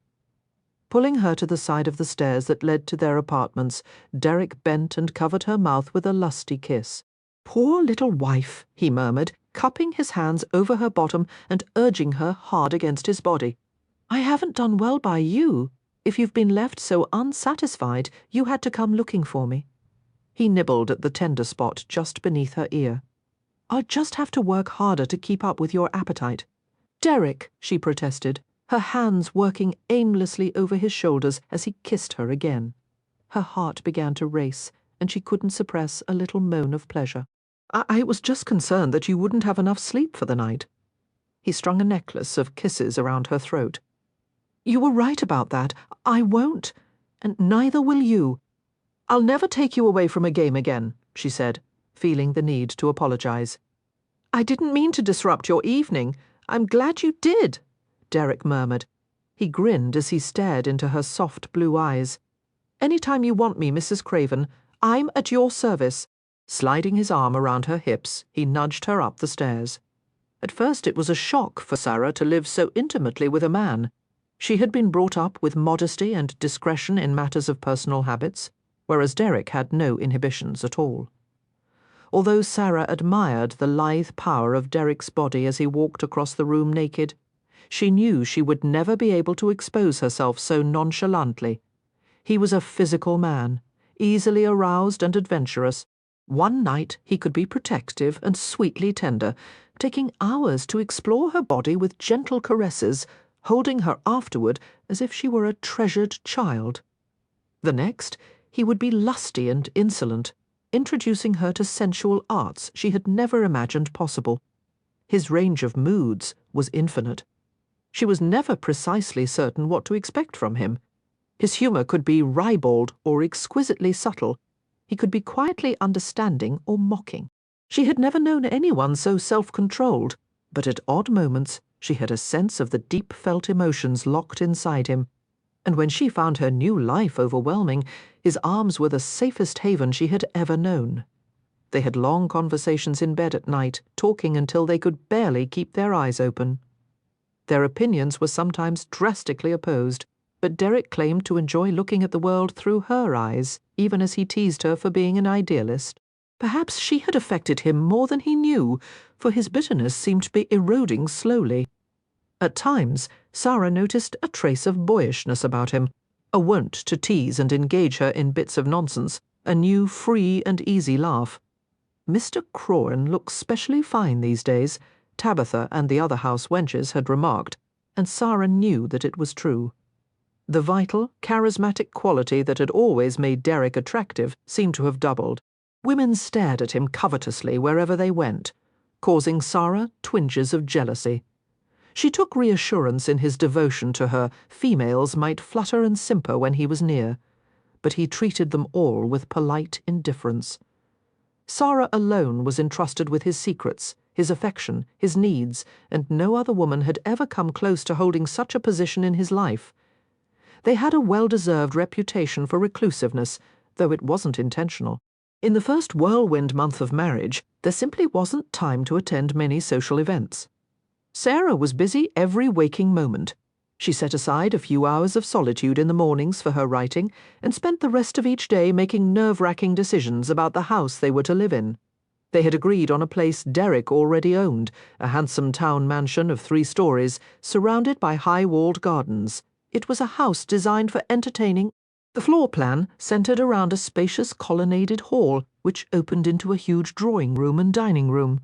Pulling her to the side of the stairs that led to their apartments, Derek bent and covered her mouth with a lusty kiss. "Poor little wife," he murmured, cupping his hands over her bottom and urging her hard against his body. "I haven't done well by you. If you've been left so unsatisfied, you had to come looking for me." He nibbled at the tender spot just beneath her ear. "I'll just have to work harder to keep up with your appetite." "Derek," she protested, her hands working aimlessly over his shoulders as he kissed her again. Her heart began to race, and she couldn't suppress a little moan of pleasure. I was just concerned that you wouldn't have enough sleep for the night." He strung a necklace of kisses around her throat. "You were right about that. I won't, and neither will you. I'll never take you away from a game again," she said, feeling the need to apologize. "I didn't mean to disrupt your evening. I'm glad you did," Derek murmured. He grinned as he stared into her soft blue eyes. "Any time you want me, Mrs. Craven, I'm at your service." Sliding his arm around her hips, he nudged her up the stairs. At first it was a shock for Sara to live so intimately with a man. She had been brought up with modesty and discretion in matters of personal habits, whereas Derek had no inhibitions at all. Although Sara admired the lithe power of Derek's body as he walked across the room naked, she knew she would never be able to expose herself so nonchalantly. He was a physical man, easily aroused and adventurous. One night he could be protective and sweetly tender, taking hours to explore her body with gentle caresses, holding her afterward as if she were a treasured child. The next, he would be lusty and insolent, introducing her to sensual arts she had never imagined possible. His range of moods was infinite. She was never precisely certain what to expect from him. His humour could be ribald or exquisitely subtle. He could be quietly understanding or mocking. She had never known anyone so self-controlled, but at odd moments she had a sense of the deep-felt emotions locked inside him. And when she found her new life overwhelming, his arms were the safest haven she had ever known. They had long conversations in bed at night, talking until they could barely keep their eyes open. Their opinions were sometimes drastically opposed, but Derek claimed to enjoy looking at the world through her eyes, even as he teased her for being an idealist. Perhaps she had affected him more than he knew, for his bitterness seemed to be eroding slowly. At times, Sara noticed a trace of boyishness about him, a wont to tease and engage her in bits of nonsense, a new free and easy laugh. "Mr. Crawen looks specially fine these days," Tabitha and the other house wenches had remarked, and Sara knew that it was true. The vital, charismatic quality that had always made Derek attractive seemed to have doubled. Women stared at him covetously wherever they went, causing Sara twinges of jealousy. She took reassurance in his devotion to her. Females might flutter and simper when he was near, but he treated them all with polite indifference. Sara alone was entrusted with his secrets, his affection, his needs, and no other woman had ever come close to holding such a position in his life. They had a well-deserved reputation for reclusiveness, though it wasn't intentional. In the first whirlwind month of marriage, there simply wasn't time to attend many social events. Sara was busy every waking moment. She set aside a few hours of solitude in the mornings for her writing and spent the rest of each day making nerve-wracking decisions about the house they were to live in. They had agreed on a place Derek already owned, a handsome town mansion of 3 stories, surrounded by high-walled gardens. It was a house designed for entertaining. The floor plan centered around a spacious colonnaded hall, which opened into a huge drawing room and dining room.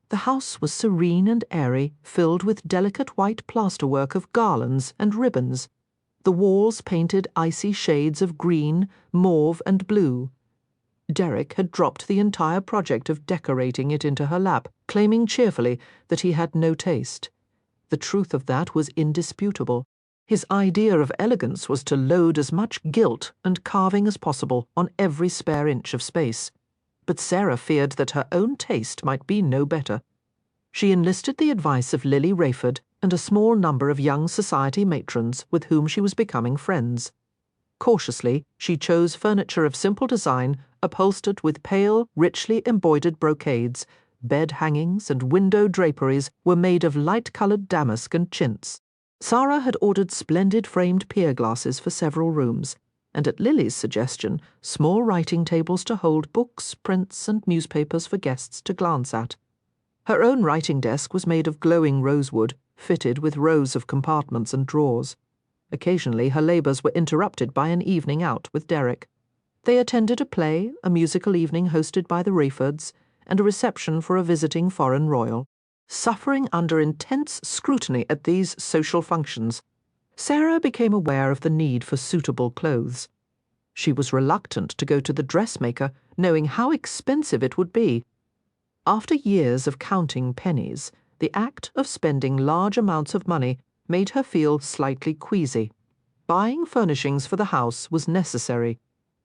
The house was serene and airy, filled with delicate white plasterwork of garlands and ribbons. The walls painted icy shades of green, mauve, and blue. Derek had dropped the entire project of decorating it into her lap, claiming cheerfully that he had no taste. The truth of that was indisputable. His idea of elegance was to load as much gilt and carving as possible on every spare inch of space. But Sara feared that her own taste might be no better. She enlisted the advice of Lily Rayford and a small number of young society matrons with whom she was becoming friends. Cautiously, she chose furniture of simple design, upholstered with pale, richly embroidered brocades. Bed hangings and window draperies were made of light-coloured damask and chintz. Sara had ordered splendid framed pier glasses for several rooms, and at Lily's suggestion, small writing tables to hold books, prints, and newspapers for guests to glance at. Her own writing desk was made of glowing rosewood, fitted with rows of compartments and drawers. Occasionally her labours were interrupted by an evening out with Derek. They attended a play, a musical evening hosted by the Rayfords, and a reception for a visiting foreign royal. Suffering under intense scrutiny at these social functions, Sara became aware of the need for suitable clothes. She was reluctant to go to the dressmaker, knowing how expensive it would be. After years of counting pennies, the act of spending large amounts of money made her feel slightly queasy. Buying furnishings for the house was necessary.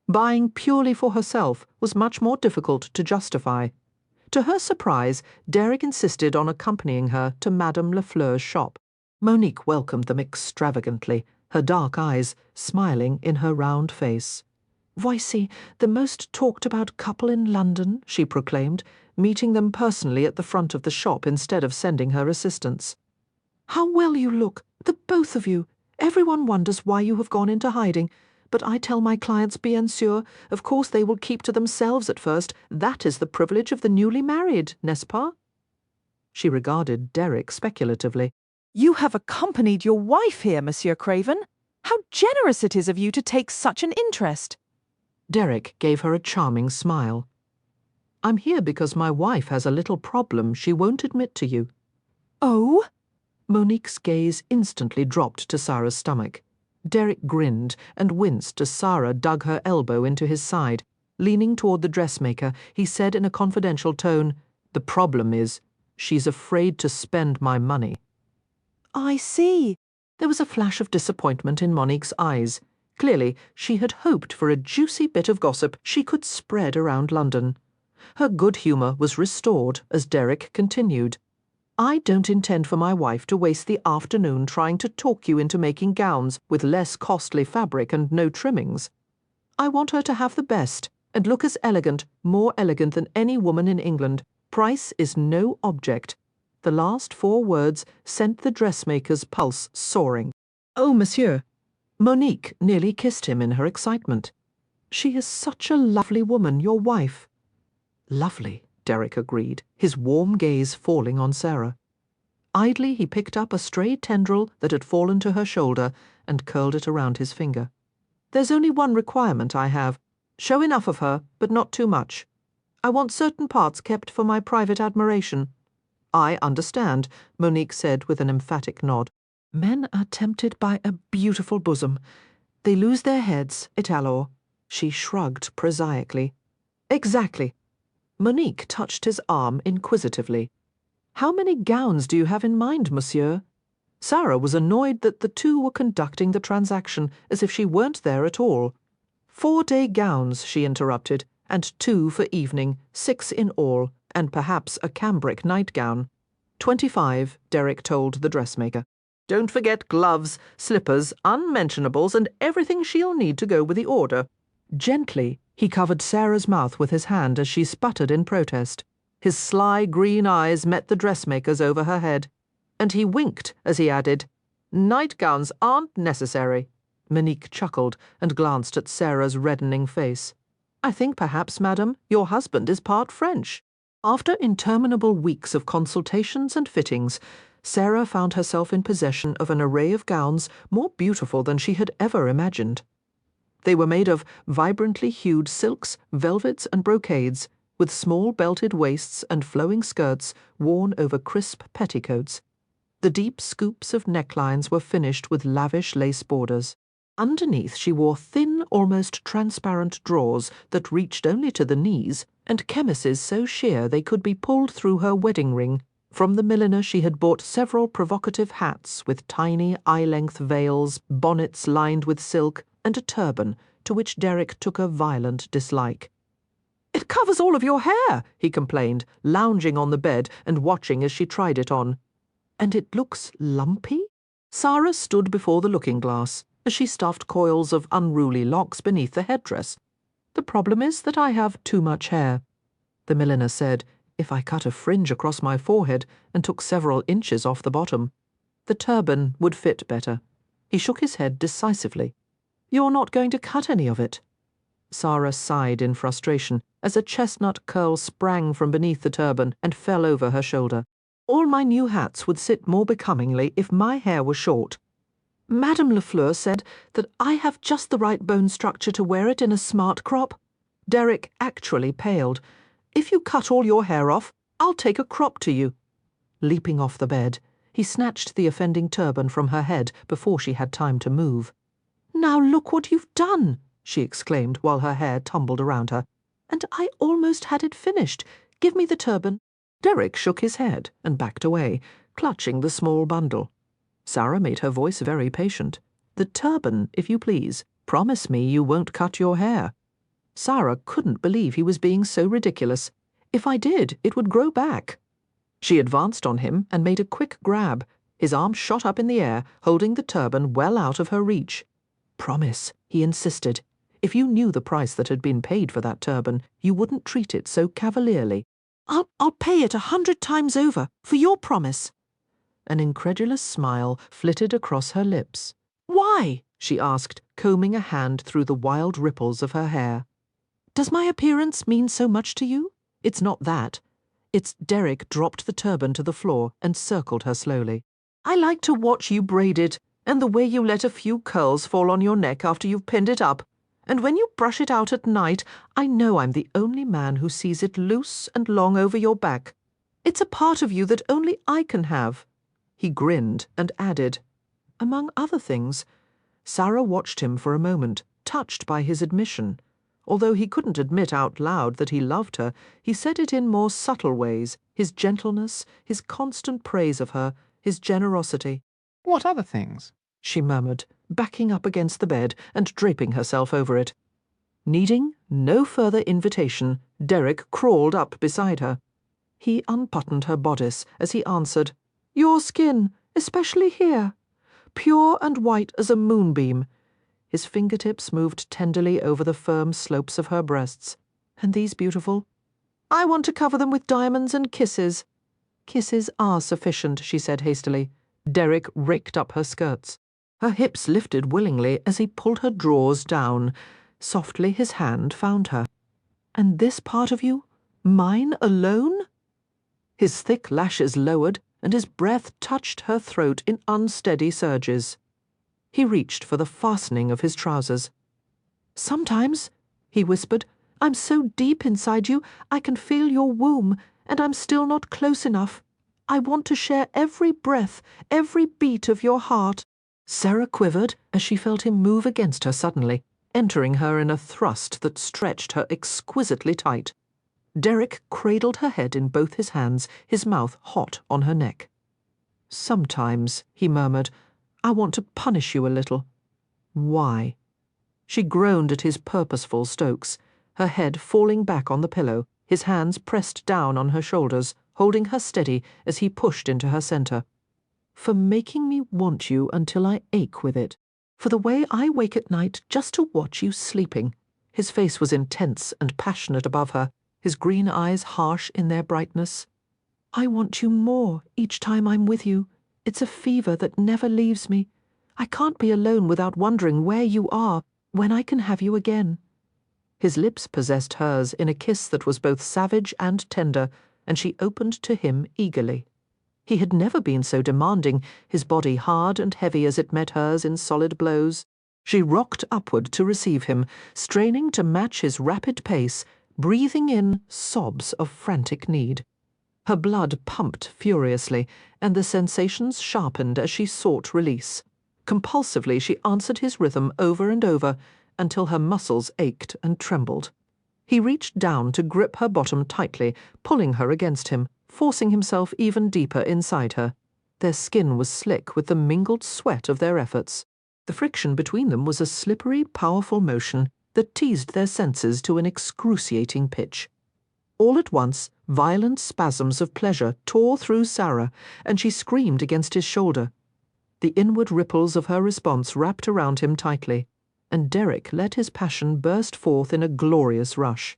Buying purely for herself was much more difficult to justify. To her surprise, Derek insisted on accompanying her to Madame Lafleur's shop. Monique welcomed them extravagantly, her dark eyes smiling in her round face. "Voici the most talked-about couple in London," she proclaimed, meeting them personally at the front of the shop instead of sending her assistants. "How well you look, the both of you! Everyone wonders why you have gone into hiding, but I tell my clients bien sûr, of course they will keep to themselves at first. That is the privilege of the newly married, n'est-ce pas?" She regarded Derek speculatively. "You have accompanied your wife here, Monsieur Craven. How generous it is of you to take such an interest." Derek gave her a charming smile. "I'm here because my wife has a little problem she won't admit to you." "Oh?" Monique's gaze instantly dropped to Sara's stomach. Derek grinned and winced as Sara dug her elbow into his side. Leaning toward the dressmaker, he said in a confidential tone, "The problem is, she's afraid to spend my money." "I see." There was a flash of disappointment in Monique's eyes. Clearly, she had hoped for a juicy bit of gossip she could spread around London. Her good humour was restored as Derek continued. "I don't intend for my wife to waste the afternoon trying to talk you into making gowns with less costly fabric and no trimmings. I want her to have the best and look as elegant, more elegant than any woman in England. Price is no object." The last 4 words sent the dressmaker's pulse soaring. "Oh, monsieur." Monique nearly kissed him in her excitement. "She is such a lovely woman, your wife." "Lovely," Derek agreed, his warm gaze falling on Sara. Idly he picked up a stray tendril that had fallen to her shoulder and curled it around his finger. "There's only one requirement I have. Show enough of her, but not too much. I want certain parts kept for my private admiration." "I understand," Monique said with an emphatic nod. "Men are tempted by a beautiful bosom. They lose their heads, et alors?" She shrugged prosaically. "Exactly." Monique touched his arm inquisitively. "How many gowns do you have in mind, monsieur?" Sara was annoyed that the two were conducting the transaction as if she weren't there at all. 4-day gowns, she interrupted, and 2 for evening, 6 in all, and perhaps a cambric nightgown. 25, Derek told the dressmaker. "Don't forget gloves, slippers, unmentionables, and everything she'll need to go with the order." Gently, he covered Sara's mouth with his hand as she sputtered in protest. His sly green eyes met the dressmaker's over her head, and he winked as he added, "Nightgowns aren't necessary." Monique chuckled and glanced at Sara's reddening face. "I think perhaps, madam, your husband is part French." After interminable weeks of consultations and fittings, Sara found herself in possession of an array of gowns more beautiful than she had ever imagined. They were made of vibrantly hued silks, velvets, and brocades, with small belted waists and flowing skirts worn over crisp petticoats. The deep scoops of necklines were finished with lavish lace borders. Underneath she wore thin, almost transparent drawers that reached only to the knees, and chemises so sheer they could be pulled through her wedding ring. From the milliner she had bought several provocative hats with tiny eye-length veils, bonnets lined with silk, and a turban, to which Derek took a violent dislike. "It covers all of your hair," he complained, lounging on the bed and watching as she tried it on. "And it looks lumpy?" Sara stood before the looking-glass as she stuffed coils of unruly locks beneath the headdress. "The problem is that I have too much hair." The milliner said, "If I cut a fringe across my forehead and took several inches off the bottom, the turban would fit better." He shook his head decisively. "You're not going to cut any of it." Sara sighed in frustration as a chestnut curl sprang from beneath the turban and fell over her shoulder. "All my new hats would sit more becomingly if my hair were short." Madame Lafleur said that I have just the right bone structure to wear it in a smart crop. Derek actually paled. If you cut all your hair off, I'll take a crop to you. Leaping off the bed, he snatched the offending turban from her head before she had time to move. Now look what you've done, she exclaimed while her hair tumbled around her. And I almost had it finished. Give me the turban. Derek shook his head and backed away, clutching the small bundle. Sara made her voice very patient. The turban, if you please. Promise me you won't cut your hair. Sara couldn't believe he was being so ridiculous. If I did, it would grow back. She advanced on him and made a quick grab. His arm shot up in the air, holding the turban well out of her reach. Promise, he insisted. If you knew the price that had been paid for that turban, you wouldn't treat it so cavalierly. I'll pay it 100 times over, for your promise. An incredulous smile flitted across her lips. Why? She asked, combing a hand through the wild ripples of her hair. Does my appearance mean so much to you? It's not that. It's Derek dropped the turban to the floor and circled her slowly. I like to watch you braided, and the way you let a few curls fall on your neck after you've pinned it up. And when you brush it out at night, I know I'm the only man who sees it loose and long over your back. It's a part of you that only I can have. He grinned and added, among other things. Sara watched him for a moment, touched by his admission. Although he couldn't admit out loud that he loved her, he said it in more subtle ways, his gentleness, his constant praise of her, his generosity. What other things? She murmured, backing up against the bed and draping herself over it. Needing no further invitation, Derek crawled up beside her. He unbuttoned her bodice as he answered, Your skin, especially here. Pure and white as a moonbeam. His fingertips moved tenderly over the firm slopes of her breasts. And these beautiful? I want to cover them with diamonds and kisses. Kisses are sufficient, she said hastily. Derek raked up her skirts. Her hips lifted willingly as he pulled her drawers down. Softly his hand found her. And this part of you? Mine alone? His thick lashes lowered, and his breath touched her throat in unsteady surges. He reached for the fastening of his trousers. Sometimes, he whispered, I'm so deep inside you, I can feel your womb, and I'm still not close enough. I want to share every breath, every beat of your heart. Sara quivered as she felt him move against her suddenly, entering her in a thrust that stretched her exquisitely tight. Derek cradled her head in both his hands, his mouth hot on her neck. Sometimes, he murmured, I want to punish you a little. Why? She groaned at his purposeful strokes, her head falling back on the pillow, his hands pressed down on her shoulders, holding her steady as he pushed into her center. For making me want you until I ache with it. For the way I wake at night just to watch you sleeping. His face was intense and passionate above her, his green eyes harsh in their brightness. I want you more each time I'm with you. It's a fever that never leaves me. I can't be alone without wondering where you are, when I can have you again. His lips possessed hers in a kiss that was both savage and tender, and she opened to him eagerly. He had never been so demanding, his body hard and heavy as it met hers in solid blows. She rocked upward to receive him, straining to match his rapid pace, breathing in sobs of frantic need. Her blood pumped furiously, and the sensations sharpened as she sought release. Compulsively she answered his rhythm over and over, until her muscles ached and trembled. He reached down to grip her bottom tightly, pulling her against him, forcing himself even deeper inside her. Their skin was slick with the mingled sweat of their efforts. The friction between them was a slippery, powerful motion that teased their senses to an excruciating pitch. All at once, violent spasms of pleasure tore through Sara, and she screamed against his shoulder. The inward ripples of her response wrapped around him tightly, and Derek let his passion burst forth in a glorious rush.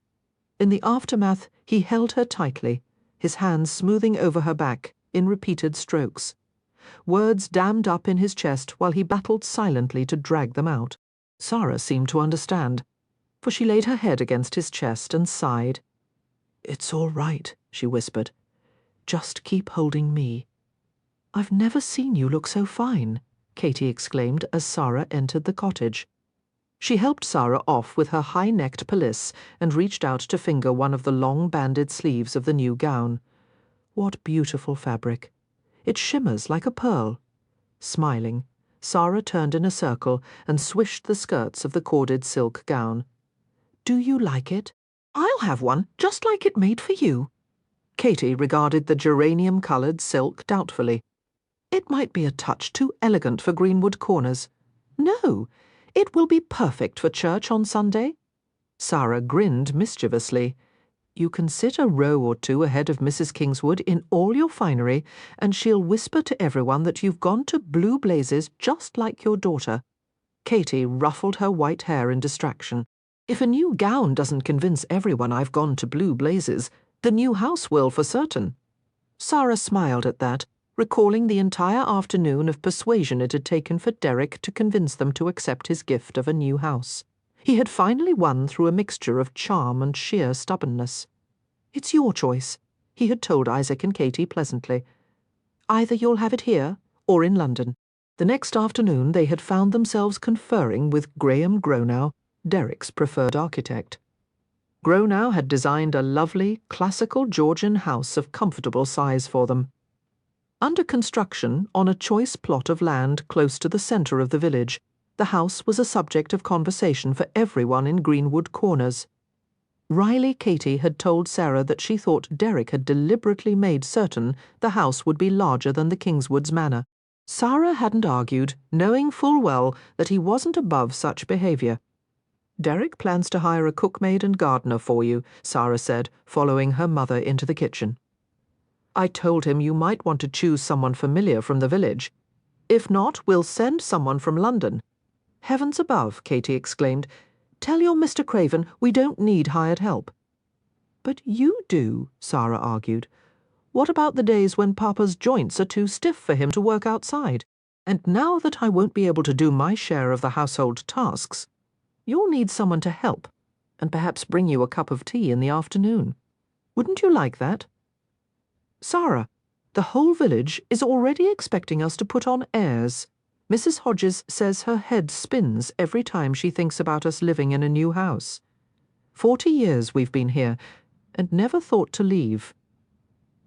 In the aftermath, he held her tightly, his hands smoothing over her back in repeated strokes. Words dammed up in his chest while he battled silently to drag them out. Sara seemed to understand, for she laid her head against his chest and sighed. It's all right, she whispered. Just keep holding me. I've never seen you look so fine. Katy exclaimed as Sara entered the cottage. She helped Sara off with her high-necked pelisse and reached out to finger one of the long banded sleeves of the new gown. What beautiful fabric! It shimmers like a pearl. Smiling, Sara turned in a circle and swished the skirts of the corded silk gown. Do you like it? I'll have one just like it made for you. Katy regarded the geranium-coloured silk doubtfully. It might be a touch too elegant for Greenwood Corners. No, it will be perfect for church on Sunday. Sara grinned mischievously. You can sit a row or two ahead of Mrs. Kingswood in all your finery, and she'll whisper to everyone that you've gone to blue blazes just like your daughter. Katy ruffled her white hair in distraction. If a new gown doesn't convince everyone I've gone to blue blazes, the new house will for certain. Sara smiled at that, recalling the entire afternoon of persuasion it had taken for Derek to convince them to accept his gift of a new house. He had finally won through a mixture of charm and sheer stubbornness. It's your choice, he had told Isaac and Katy pleasantly. Either you'll have it here or in London. The next afternoon they had found themselves conferring with Graham Gronow, Derek's preferred architect. Gronow had designed a lovely, classical Georgian house of comfortable size for them. Under construction, on a choice plot of land close to the centre of the village, the house was a subject of conversation for everyone in Greenwood Corners. Riley Katy had told Sara that she thought Derek had deliberately made certain the house would be larger than the Kingswoods' manor. Sara hadn't argued, knowing full well that he wasn't above such behaviour. Derek plans to hire a cookmaid and gardener for you, Sara said, following her mother into the kitchen. I told him you might want to choose someone familiar from the village. If not, we'll send someone from London. Heavens above, Katy exclaimed. Tell your Mr. Craven we don't need hired help. But you do, Sara argued. What about the days when Papa's joints are too stiff for him to work outside? And now that I won't be able to do my share of the household tasks, you'll need someone to help, and perhaps bring you a cup of tea in the afternoon. Wouldn't you like that? Sara, the whole village is already expecting us to put on airs. Mrs. Hodges says her head spins every time she thinks about us living in a new house. 40 years we've been here, and never thought to leave.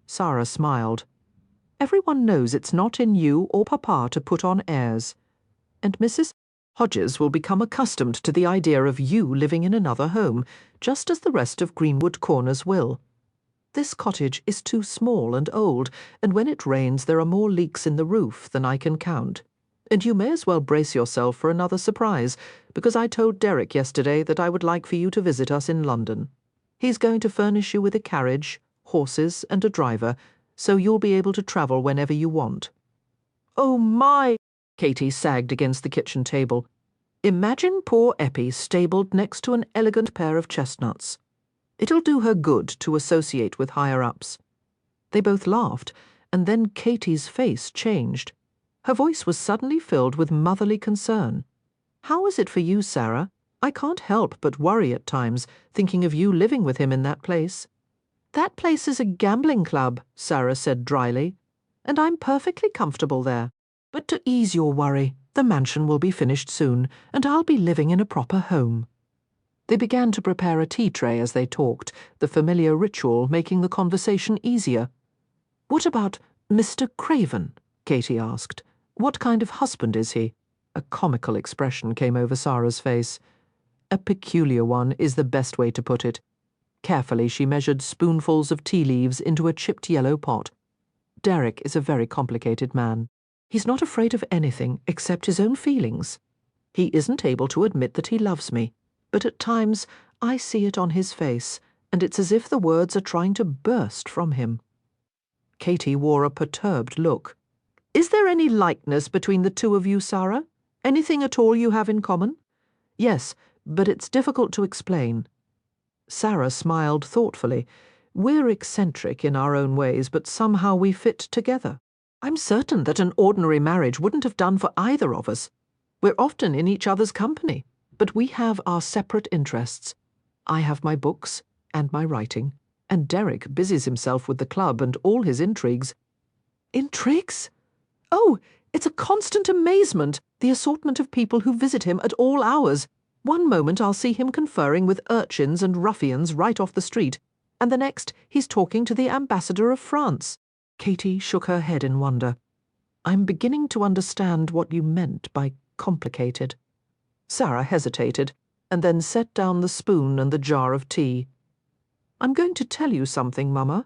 Sara smiled. Everyone knows it's not in you or Papa to put on airs. And Mrs. Hodges will become accustomed to the idea of you living in another home, just as the rest of Greenwood Corners will. This cottage is too small and old, and when it rains there are more leaks in the roof than I can count. And you may as well brace yourself for another surprise, because I told Derek yesterday that I would like for you to visit us in London. He's going to furnish you with a carriage, horses, and a driver, so you'll be able to travel whenever you want. Oh my! Katy sagged against the kitchen table. Imagine poor Eppie stabled next to an elegant pair of chestnuts. It'll do her good to associate with higher-ups. They both laughed, and then Katy's face changed. Her voice was suddenly filled with motherly concern. How is it for you, Sara? I can't help but worry at times, thinking of you living with him in that place. That place is a gambling club, Sara said dryly, and I'm perfectly comfortable there. But to ease your worry, the mansion will be finished soon, and I'll be living in a proper home. They began to prepare a tea tray as they talked, the familiar ritual making the conversation easier. What about Mr. Craven? Katy asked. What kind of husband is he? A comical expression came over Sara's face. A peculiar one is the best way to put it. Carefully she measured spoonfuls of tea leaves into a chipped yellow pot. Derek is a very complicated man. He's not afraid of anything except his own feelings. He isn't able to admit that he loves me, but at times I see it on his face, and it's as if the words are trying to burst from him. Katy wore a perturbed look. Is there any likeness between the two of you, Sara? Anything at all you have in common? Yes, but it's difficult to explain. Sara smiled thoughtfully. We're eccentric in our own ways, but somehow we fit together. I'm certain that an ordinary marriage wouldn't have done for either of us. We're often in each other's company, but we have our separate interests. I have my books and my writing, and Derek busies himself with the club and all his intrigues. Intrigues? Oh, It's a constant amazement, the assortment of people who visit him at all hours. One moment I'll see him conferring with urchins and ruffians right off the street, and the next he's talking to the ambassador of France. Katy shook her head in wonder. I'm beginning to understand what you meant by complicated. Sara hesitated, and then set down the spoon and the jar of tea. I'm going to tell you something, Mama,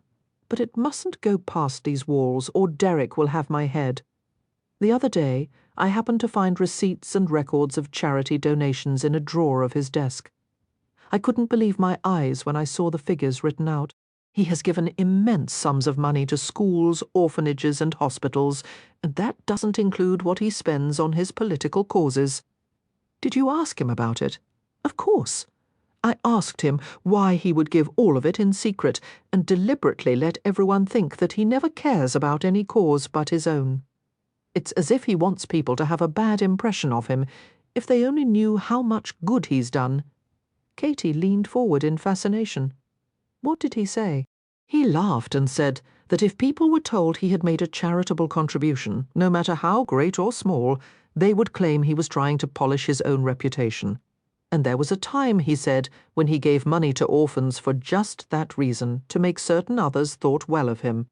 but it mustn't go past these walls, or Derek will have my head. The other day, I happened to find receipts and records of charity donations in a drawer of his desk. I couldn't believe my eyes when I saw the figures written out. He has given immense sums of money to schools, orphanages, and hospitals, and that doesn't include what he spends on his political causes. Did you ask him about it? Of course. I asked him why he would give all of it in secret, and deliberately let everyone think that he never cares about any cause but his own. It's as if he wants people to have a bad impression of him, if they only knew how much good he's done. Katy leaned forward in fascination. What did he say? He laughed and said that if people were told he had made a charitable contribution, no matter how great or small, they would claim he was trying to polish his own reputation. And there was a time, he said, when he gave money to orphans for just that reason, to make certain others thought well of him.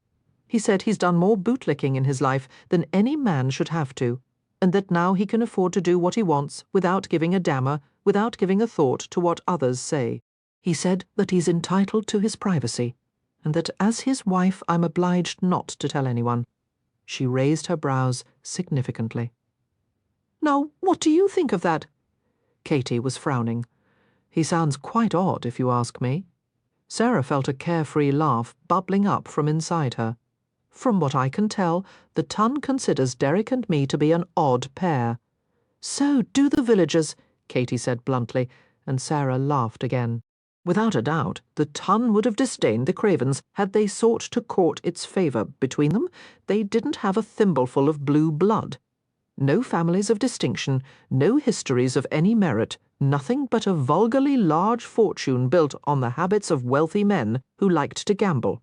He said he's done more bootlicking in his life than any man should have to, and that now he can afford to do what he wants without giving a dammer, without giving a thought to what others say. He said that he's entitled to his privacy, and that as his wife I'm obliged not to tell anyone. She raised her brows significantly. Now, what do you think of that? Katy was frowning. He sounds quite odd, if you ask me. Sara felt a carefree laugh bubbling up from inside her. From what I can tell, the Ton considers Derek and me to be an odd pair. So do the villagers, Katy said bluntly, and Sara laughed again. Without a doubt, the Ton would have disdained the Cravens had they sought to court its favour. Between them, they didn't have a thimbleful of blue blood. No families of distinction, no histories of any merit, nothing but a vulgarly large fortune built on the habits of wealthy men who liked to gamble.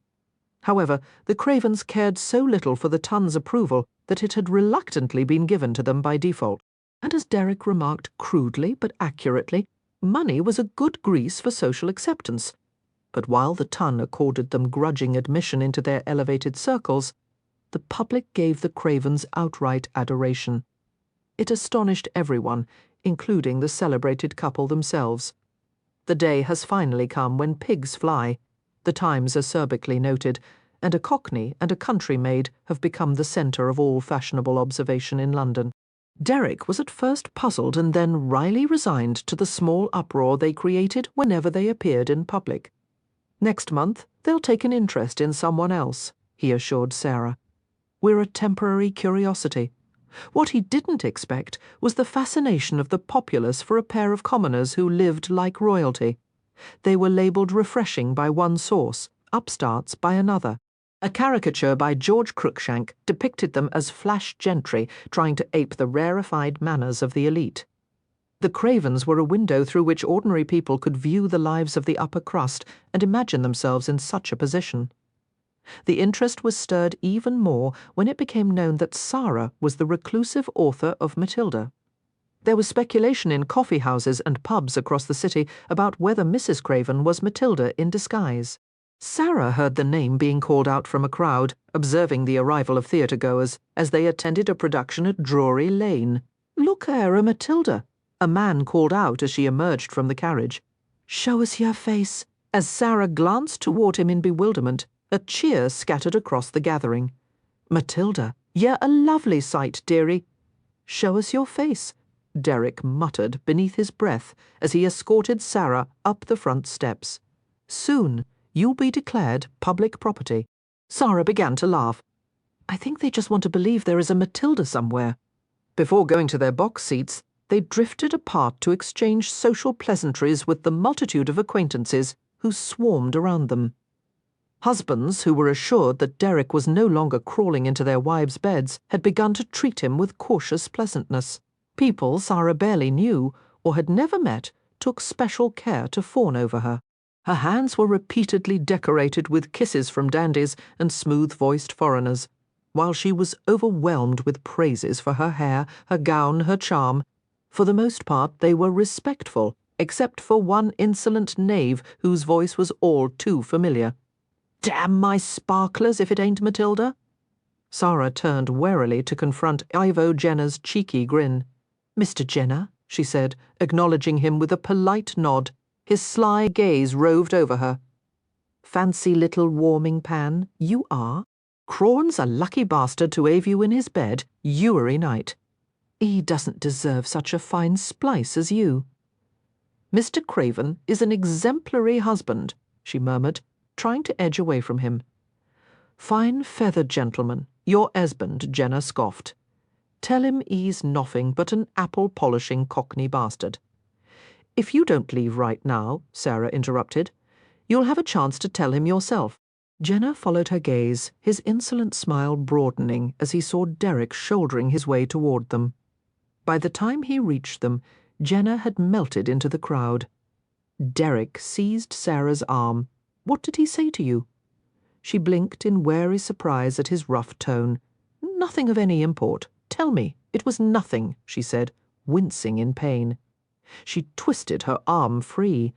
However, the Cravens cared so little for the Ton's approval that it had reluctantly been given to them by default. And as Derek remarked crudely but accurately, money was a good grease for social acceptance. But while the Ton accorded them grudging admission into their elevated circles, the public gave the Cravens outright adoration. It astonished everyone, including the celebrated couple themselves. The day has finally come when pigs fly. The Times acerbically noted, and a cockney and a country maid have become the centre of all fashionable observation in London. Derek was at first puzzled and then wryly resigned to the small uproar they created whenever they appeared in public. Next month, they'll take an interest in someone else, he assured Sara. We're a temporary curiosity. What he didn't expect was the fascination of the populace for a pair of commoners who lived like royalty. They were labelled refreshing by one source, upstarts by another. A caricature by George Cruikshank depicted them as flash gentry trying to ape the rarefied manners of the elite. The Cravens were a window through which ordinary people could view the lives of the upper crust and imagine themselves in such a position. The interest was stirred even more when it became known that Sara was the reclusive author of Matilda. There was speculation in coffee houses and pubs across the city about whether Mrs. Craven was Matilda in disguise. Sara heard the name being called out from a crowd, observing the arrival of theatre-goers as they attended a production at Drury Lane. "Look there, a Matilda," a man called out as she emerged from the carriage. "Show us your face." As Sara glanced toward him in bewilderment, a cheer scattered across the gathering. "Matilda, you're a lovely sight, dearie." "Show us your face," Derek muttered beneath his breath as he escorted Sara up the front steps. "Soon you'll be declared public property." Sara began to laugh. "I think they just want to believe there is a Matilda somewhere." Before going to their box seats, they drifted apart to exchange social pleasantries with the multitude of acquaintances who swarmed around them. Husbands who were assured that Derek was no longer crawling into their wives' beds had begun to treat him with cautious pleasantness. People Sara barely knew or had never met took special care to fawn over her. Her hands were repeatedly decorated with kisses from dandies and smooth-voiced foreigners. while she was overwhelmed with praises for her hair, her gown, her charm. For the most part they were respectful, except for one insolent knave whose voice was all too familiar. "Damn my sparklers if it ain't Matilda!" Sara turned warily to confront Ivo Jenner's cheeky grin. "Mr. Jenner," she said, acknowledging him with a polite nod. His sly gaze roved over her. "Fancy little warming pan, you are. Crawn's a lucky bastard to have you in his bed, ewery night. He doesn't deserve such a fine splice as you." "Mr. Craven is an exemplary husband," she murmured, trying to edge away from him. "Fine feathered gentleman, your husband," Jenner scoffed. "Tell him he's nothing but an apple-polishing cockney bastard." "If you don't leave right now," Sara interrupted, "you'll have a chance to tell him yourself." Jenner followed her gaze, his insolent smile broadening as he saw Derek shouldering his way toward them. By the time he reached them, Jenner had melted into the crowd. Derek seized Sara's arm. "What did he say to you?" She blinked in wary surprise at his rough tone. "Nothing of any import. Tell me." "It was nothing," she said, wincing in pain. She twisted her arm free.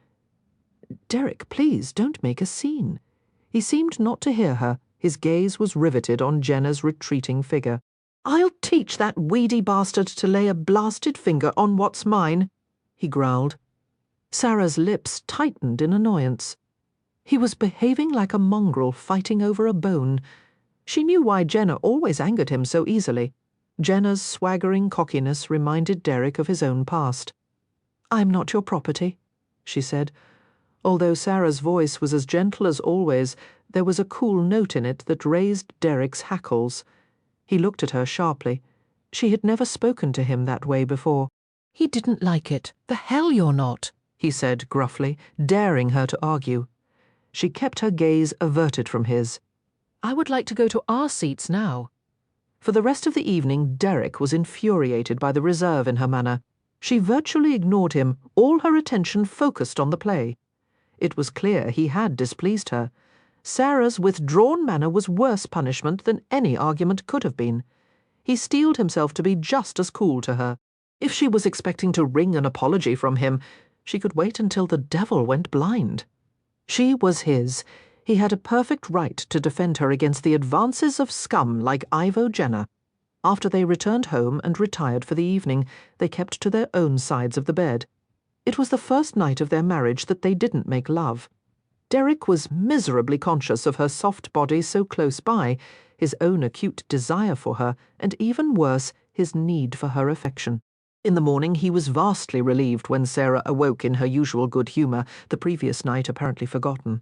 "Derek, please, don't make a scene." He seemed not to hear her. His gaze was riveted on Jenner's retreating figure. "I'll teach that weedy bastard to lay a blasted finger on what's mine," he growled. Sara's lips tightened in annoyance. He was behaving like a mongrel fighting over a bone. She knew why Jenner always angered him so easily. Jenner's swaggering cockiness reminded Derek of his own past. "I'm not your property," she said. Although Sara's voice was as gentle as always, there was a cool note in it that raised Derek's hackles. He looked at her sharply. She had never spoken to him that way before. He didn't like it. "The hell you're not," he said gruffly, daring her to argue. She kept her gaze averted from his. "I would like to go to our seats now." For the rest of the evening, Derek was infuriated by the reserve in her manner. She virtually ignored him, all her attention focused on the play. It was clear he had displeased her. Sara's withdrawn manner was worse punishment than any argument could have been. He steeled himself to be just as cool to her. If she was expecting to wring an apology from him, she could wait until the devil went blind. She was his. He had a perfect right to defend her against the advances of scum like Ivo Jenner. After they returned home and retired for the evening, they kept to their own sides of the bed. It was the first night of their marriage that they didn't make love. Derek was miserably conscious of her soft body so close by, his own acute desire for her, and even worse, his need for her affection. In the morning he was vastly relieved when Sara awoke in her usual good humour, the previous night apparently forgotten.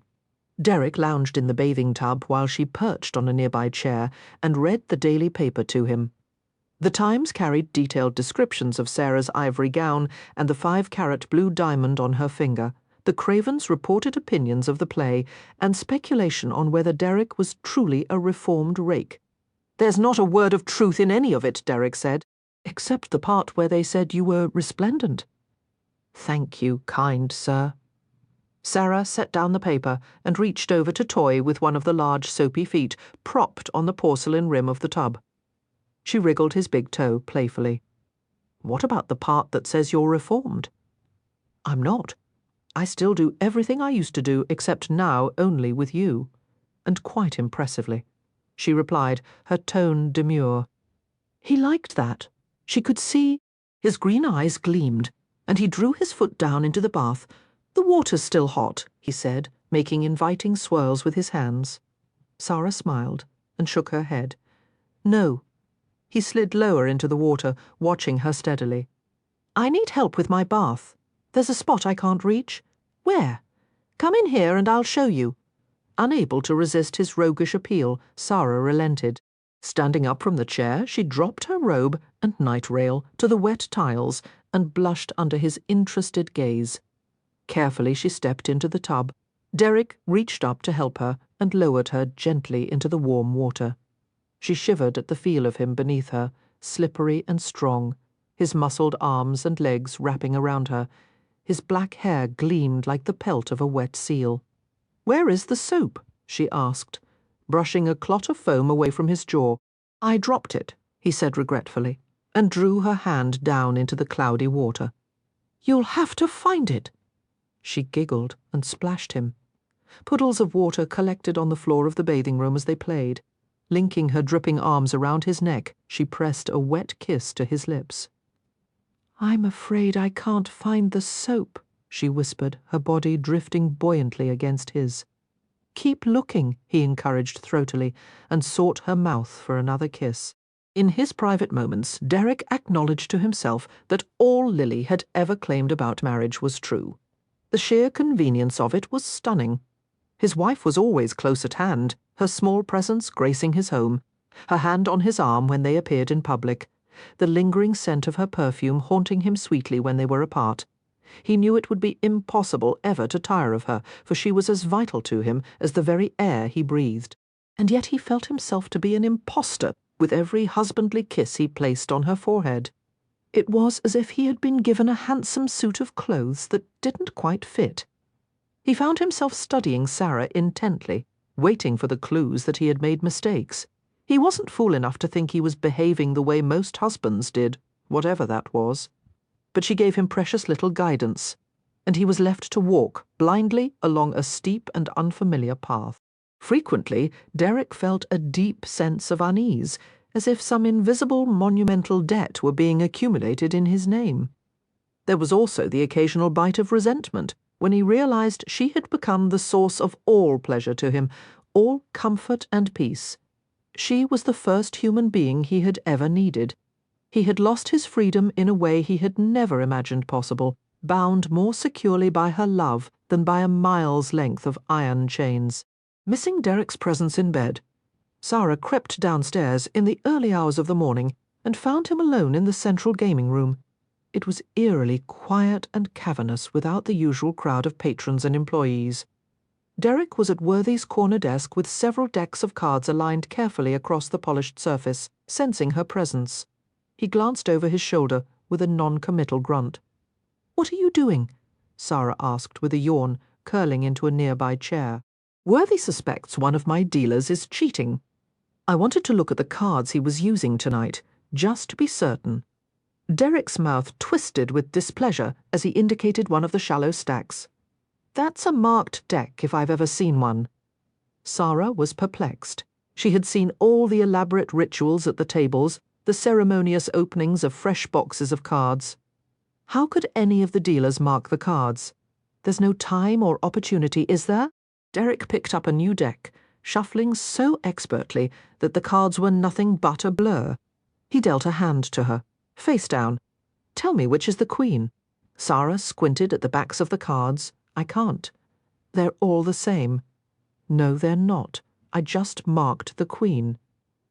Derek lounged in the bathing tub while she perched on a nearby chair and read the daily paper to him. The Times carried detailed descriptions of Sara's ivory gown and the 5-carat blue diamond on her finger. The Cravens reported opinions of the play and speculation on whether Derek was truly a reformed rake. "There's not a word of truth in any of it," Derek said, "except the part where they said you were resplendent." "Thank you, kind sir." Sara set down the paper and reached over to toy with one of the large soapy feet propped on the porcelain rim of the tub. She wriggled his big toe playfully. "What about the part that says you're reformed?" "I'm not. I still do everything I used to do, except now only with you." And quite impressively. She replied, her tone demure. He liked that. She could see. His green eyes gleamed, and he drew his foot down into the bath. "The water's still hot," he said, making inviting swirls with his hands. Sara smiled and shook her head. "No." He slid lower into the water, watching her steadily. "I need help with my bath. There's a spot I can't reach." "Where?" "Come in here and I'll show you." Unable to resist his roguish appeal, Sara relented. Standing up from the chair, she dropped her robe and night rail to the wet tiles and blushed under his interested gaze. Carefully she stepped into the tub. Derek reached up to help her and lowered her gently into the warm water. She shivered at the feel of him beneath her, slippery and strong, his muscled arms and legs wrapping around her. His black hair gleamed like the pelt of a wet seal. "Where is the soap?" she asked, brushing a clot of foam away from his jaw. I dropped it, he said regretfully, and drew her hand down into the cloudy water. You'll have to find it. She giggled and splashed him. Puddles of water collected on the floor of the bathing room as they played. Linking her dripping arms around his neck, she pressed a wet kiss to his lips. I'm afraid I can't find the soap, she whispered, her body drifting buoyantly against his. Keep looking, he encouraged throatily, and sought her mouth for another kiss. In his private moments, Derek acknowledged to himself that all Lily had ever claimed about marriage was true. The sheer convenience of it was stunning. His wife was always close at hand, her small presence gracing his home, her hand on his arm when they appeared in public, the lingering scent of her perfume haunting him sweetly when they were apart. He knew it would be impossible ever to tire of her, for she was as vital to him as the very air he breathed. And yet he felt himself to be an impostor with every husbandly kiss he placed on her forehead. It was as if he had been given a handsome suit of clothes that didn't quite fit. He found himself studying Sara intently, waiting for the clues that he had made mistakes. He wasn't fool enough to think he was behaving the way most husbands did, whatever that was. But she gave him precious little guidance, and he was left to walk blindly along a steep and unfamiliar path. Frequently, Derek felt a deep sense of unease, as if some invisible monumental debt were being accumulated in his name. There was also the occasional bite of resentment, when he realized she had become the source of all pleasure to him, all comfort and peace. She was the first human being he had ever needed. He had lost his freedom in a way he had never imagined possible, bound more securely by her love than by a mile's length of iron chains. Missing Derek's presence in bed, Sara crept downstairs in the early hours of the morning and found him alone in the central gaming room. It was eerily quiet and cavernous without the usual crowd of patrons and employees. Derek was at Worthy's corner desk with several decks of cards aligned carefully across the polished surface, sensing her presence. He glanced over his shoulder with a non-committal grunt. "What are you doing?" Sara asked with a yawn, curling into a nearby chair. "Worthy suspects one of my dealers is cheating. I wanted to look at the cards he was using tonight, just to be certain." Derek's mouth twisted with displeasure as he indicated one of the shallow stacks. "That's a marked deck if I've ever seen one." Sara was perplexed. She had seen all the elaborate rituals at the tables, the ceremonious openings of fresh boxes of cards. How could any of the dealers mark the cards? There's no time or opportunity, is there? Derek picked up a new deck, shuffling so expertly that the cards were nothing but a blur. He dealt a hand to her, face down. "Tell me which is the queen." Sara squinted at the backs of the cards. "I can't. They're all the same." "No, they're not. I just marked the queen."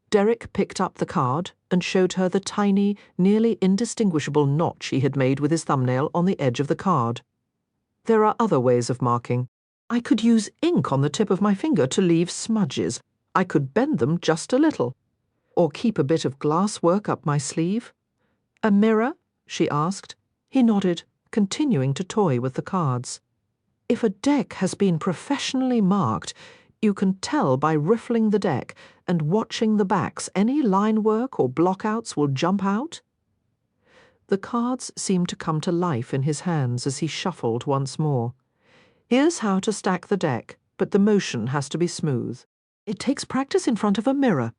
Derek picked up the card and showed her the tiny, nearly indistinguishable notch he had made with his thumbnail on the edge of the card. "There are other ways of marking. I could use ink on the tip of my finger to leave smudges. I could bend them just a little. Or keep a bit of glass work up my sleeve." "A mirror?" she asked. He nodded, continuing to toy with the cards. "If a deck has been professionally marked, you can tell by riffling the deck and watching the backs any line work or blockouts will jump out." The cards seemed to come to life in his hands as he shuffled once more. "Here's how to stack the deck, but the motion has to be smooth. It takes practice in front of a mirror."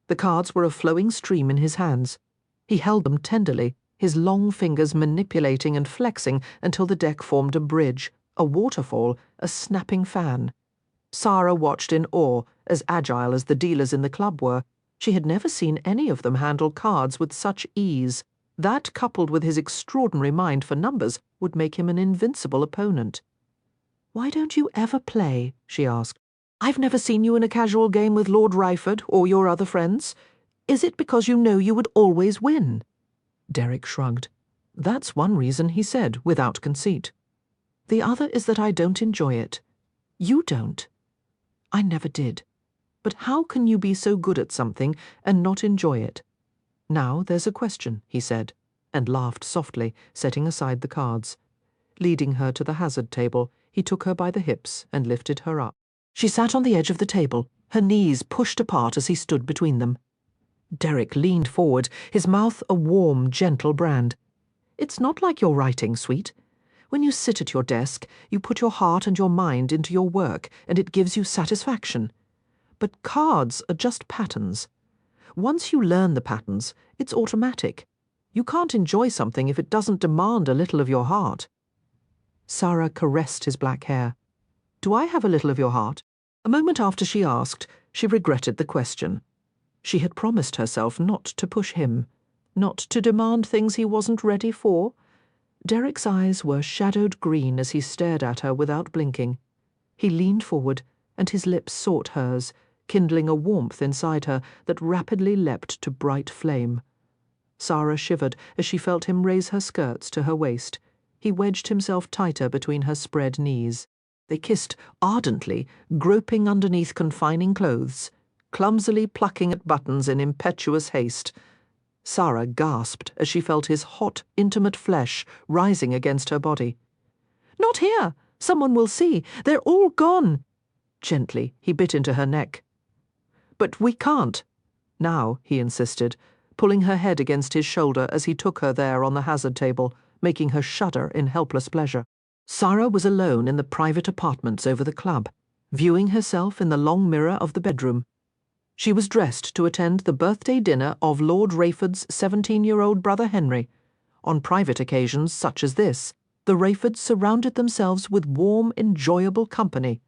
The cards were a flowing stream in his hands. He held them tenderly, his long fingers manipulating and flexing until the deck formed a bridge, a waterfall, a snapping fan. Sara watched in awe, as agile as the dealers in the club were. She had never seen any of them handle cards with such ease. That, coupled with his extraordinary mind for numbers, would make him an invincible opponent. "Why don't you ever play?" she asked. "I've never seen you in a casual game with Lord Ryford or your other friends. Is it because you know you would always win?" Derek shrugged. "That's one reason," he said, without conceit. "The other is that I don't enjoy it. You don't. I never did. But how can you be so good at something and not enjoy it? Now there's a question," he said, and laughed softly, setting aside the cards. Leading her to the hazard table, he took her by the hips and lifted her up. She sat on the edge of the table, her knees pushed apart as he stood between them. Derek leaned forward, his mouth a warm, gentle brand. It's not like your writing, sweet. When you sit at your desk, you put your heart and your mind into your work, and it gives you satisfaction. But cards are just patterns. Once you learn the patterns, it's automatic. You can't enjoy something if it doesn't demand a little of your heart. Sara caressed his black hair. Do I have a little of your heart? A moment after she asked, she regretted the question. She had promised herself not to push him, not to demand things he wasn't ready for. Derek's eyes were shadowed green as he stared at her without blinking. He leaned forward, and his lips sought hers, kindling a warmth inside her that rapidly leapt to bright flame. Sara shivered as she felt him raise her skirts to her waist. He wedged himself tighter between her spread knees. They kissed ardently, groping underneath confining clothes, clumsily plucking at buttons in impetuous haste. Sara gasped as she felt his hot, intimate flesh rising against her body. Not here! Someone will see! They're all gone! Gently, he bit into her neck. But we can't. Now, he insisted, pulling her head against his shoulder as he took her there on the hazard table, making her shudder in helpless pleasure. Sara was alone in the private apartments over the club, viewing herself in the long mirror of the bedroom. She was dressed to attend the birthday dinner of Lord Rayford's 17-year-old brother Henry. On private occasions such as this, the Rayfords surrounded themselves with warm, enjoyable company.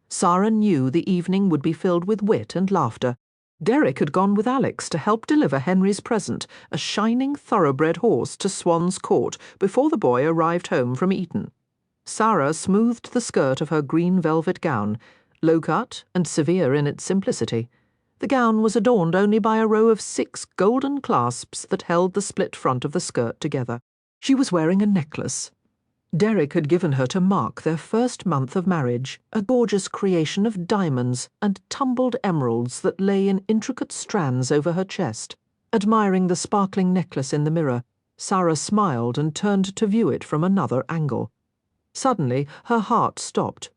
Sara knew the evening would be filled with wit and laughter. Derek had gone with Alex to help deliver Henry's present, a shining thoroughbred horse, to Swan's Court before the boy arrived home from Eton. Sara smoothed the skirt of her green velvet gown, low-cut and severe in its simplicity. The gown was adorned only by a row of 6 golden clasps that held the split front of the skirt together. She was wearing a necklace. Derek had given her to mark their first month of marriage, a gorgeous creation of diamonds and tumbled emeralds that lay in intricate strands over her chest. Admiring the sparkling necklace in the mirror, Sara smiled and turned to view it from another angle. Suddenly, her heart stopped.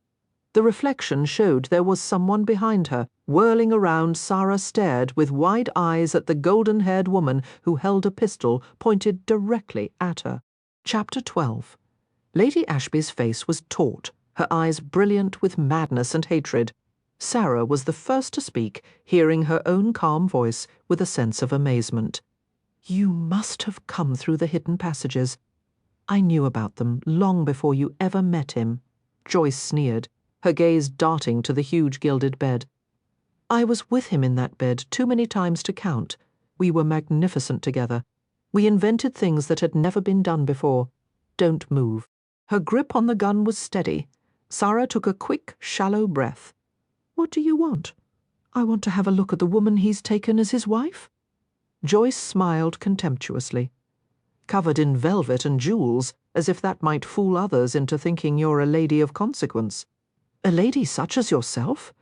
The reflection showed there was someone behind her. Whirling around, Sara stared with wide eyes at the golden-haired woman who held a pistol pointed directly at her. Chapter 12. Lady Ashby's face was taut, her eyes brilliant with madness and hatred. Sara was the first to speak, hearing her own calm voice with a sense of amazement. You must have come through the hidden passages. I knew about them long before you ever met him. Joyce sneered, her gaze darting to the huge gilded bed. I was with him in that bed too many times to count. We were magnificent together. We invented things that had never been done before. Don't move. Her grip on the gun was steady. Sara took a quick, shallow breath. What do you want? I want to have a look at the woman he's taken as his wife? Joyce smiled contemptuously. Covered in velvet and jewels, as if that might fool others into thinking you're a lady of consequence. A lady such as yourself?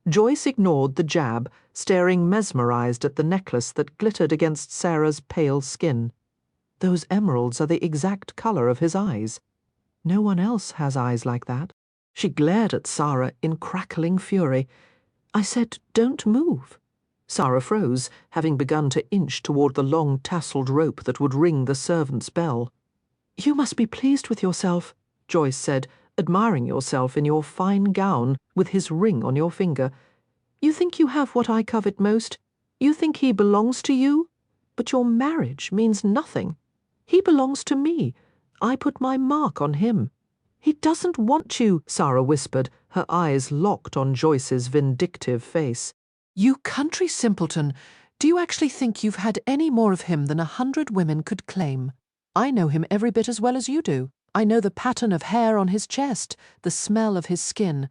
Joyce ignored the jab, staring mesmerized at the necklace that glittered against Sara's pale skin. Those emeralds are the exact color of his eyes. No one else has eyes like that. She glared at Sara in crackling fury. I said, don't move. Sara froze, having begun to inch toward the long tasselled rope that would ring the servant's bell. You must be pleased with yourself, Joyce said, admiring yourself in your fine gown with his ring on your finger. You think you have what I covet most? You think he belongs to you? But your marriage means nothing. He belongs to me. I put my mark on him. He doesn't want you, Sara whispered, her eyes locked on Joyce's vindictive face. You country simpleton, do you actually think you've had any more of him than 100 women could claim? I know him every bit as well as you do. I know the pattern of hair on his chest, the smell of his skin.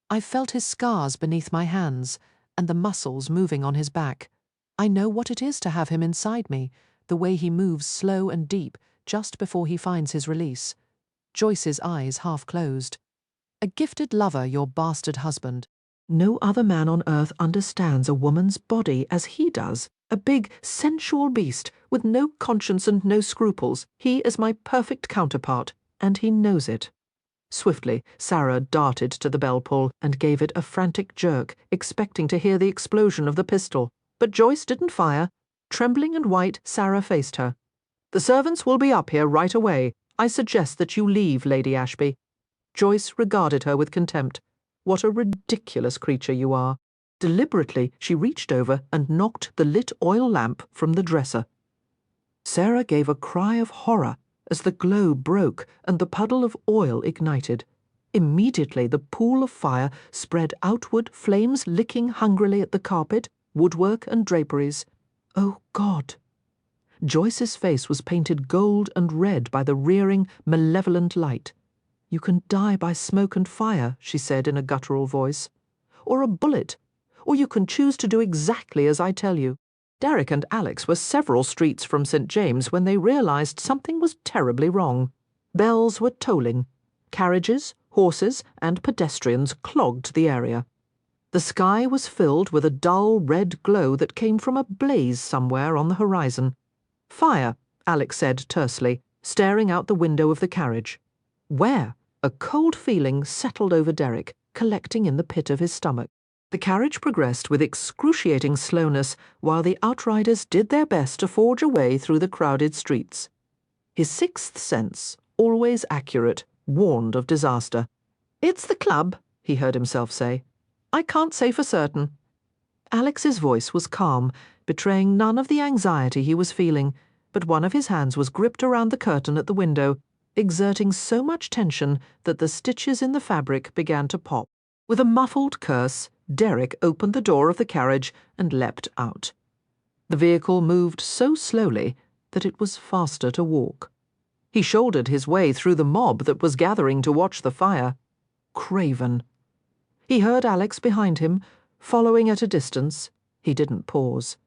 I've felt his scars beneath my hands, and the muscles moving on his back. I know what it is to have him inside me, the way he moves slow and deep just before he finds his release. Joyce's eyes half closed. A gifted lover, your bastard husband. No other man on earth understands a woman's body as he does. A big, sensual beast, with no conscience and no scruples. He is my perfect counterpart, and he knows it. Swiftly, Sara darted to the bell pull and gave it a frantic jerk, expecting to hear the explosion of the pistol. But Joyce didn't fire. Trembling and white, Sara faced her. "The servants will be up here right away. I suggest that you leave, Lady Ashby." Joyce regarded her with contempt. "What a ridiculous creature you are." Deliberately, she reached over and knocked the lit oil lamp from the dresser. Sara gave a cry of horror as the glow broke and the puddle of oil ignited. Immediately the pool of fire spread outward, flames licking hungrily at the carpet, woodwork and draperies. Oh, God! Joyce's face was painted gold and red by the rearing, malevolent light. "You can die by smoke and fire," she said in a guttural voice. "Or a bullet. Or you can choose to do exactly as I tell you." Derek and Alex were several streets from St. James when they realized something was terribly wrong. Bells were tolling. Carriages, horses, and pedestrians clogged the area. The sky was filled with a dull red glow that came from a blaze somewhere on the horizon. "Fire," Alex said tersely, staring out the window of the carriage. "Where?" A cold feeling settled over Derek, collecting in the pit of his stomach. The carriage progressed with excruciating slowness while the outriders did their best to forge a way through the crowded streets. His sixth sense, always accurate, warned of disaster. "It's the club," he heard himself say. "I can't say for certain." Alex's voice was calm, betraying none of the anxiety he was feeling, but one of his hands was gripped around the curtain at the window, exerting so much tension that the stitches in the fabric began to pop. With a muffled curse, Derek opened the door of the carriage and leapt out. The vehicle moved so slowly that it was faster to walk. He shouldered his way through the mob that was gathering to watch the fire. Craven. He heard Alex behind him, following at a distance. He didn't pause.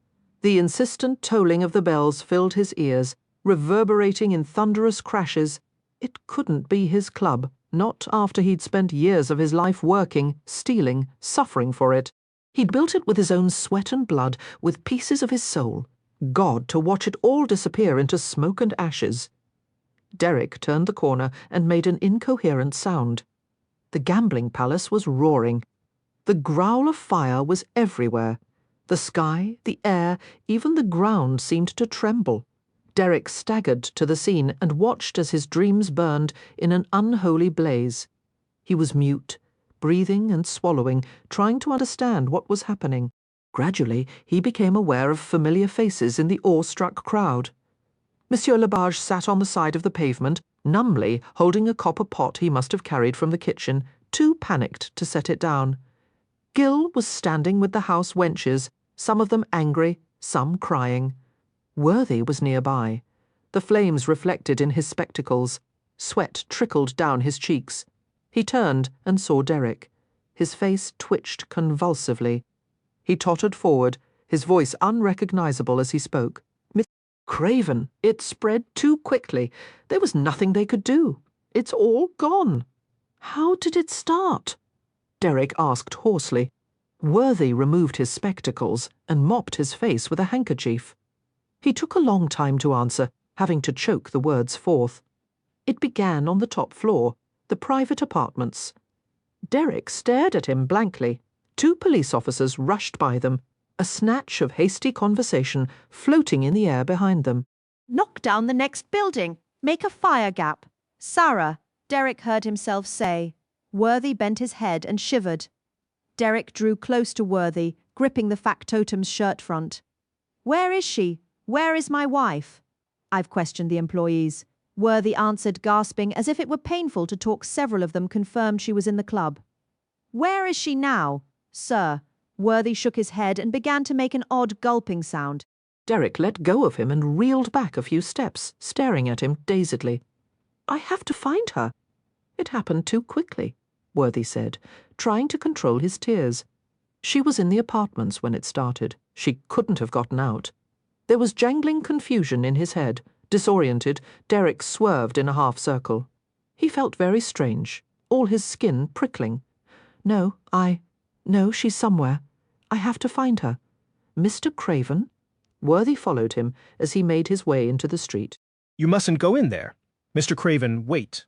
The insistent tolling of the bells filled his ears, reverberating in thunderous crashes. It couldn't be his club, not after he'd spent years of his life working, stealing, suffering for it. He'd built it with his own sweat and blood, with pieces of his soul. God, to watch it all disappear into smoke and ashes. Derek turned the corner and made an incoherent sound. The gambling palace was roaring. The growl of fire was everywhere. The sky, the air, even the ground seemed to tremble. Derek staggered to the scene and watched as his dreams burned in an unholy blaze. He was mute, breathing and swallowing, trying to understand what was happening. Gradually, he became aware of familiar faces in the awe-struck crowd. Monsieur Labarge sat on the side of the pavement, numbly holding a copper pot he must have carried from the kitchen, too panicked to set it down. Gil was standing with the house wenches, some of them angry, some crying. Worthy was nearby. The flames reflected in his spectacles. Sweat trickled down his cheeks. He turned and saw Derek. His face twitched convulsively. He tottered forward, his voice unrecognizable as he spoke. "Miss Craven, it spread too quickly. There was nothing they could do. It's all gone." "How did it start?" Derek asked hoarsely. Worthy removed his spectacles and mopped his face with a handkerchief. He took a long time to answer, having to choke the words forth. "It began on the top floor, the private apartments." Derek stared at him blankly. 2 police officers rushed by them, a snatch of hasty conversation floating in the air behind them. "Knock down the next building. Make a fire gap." "Sara," Derek heard himself say. Worthy bent his head and shivered. Derek drew close to Worthy, gripping the factotum's shirt front. "Where is she? Where is my wife?" "I've questioned the employees." Worthy answered, gasping, as if it were painful to talk. Several of them confirmed she was in the club. "Where is she now?" "Sir." Worthy shook his head and began to make an odd gulping sound. Derek let go of him and reeled back a few steps, staring at him dazedly. "I have to find her." "It happened too quickly," Worthy said, trying to control his tears. "She was in the apartments when it started. She couldn't have gotten out." There was jangling confusion in his head. Disoriented, Derek swerved in a half-circle. He felt very strange, all his skin prickling. No, she's somewhere. I have to find her." "Mr. Craven?" Worthy followed him as he made his way into the street. "You mustn't go in there. Mr. Craven, wait."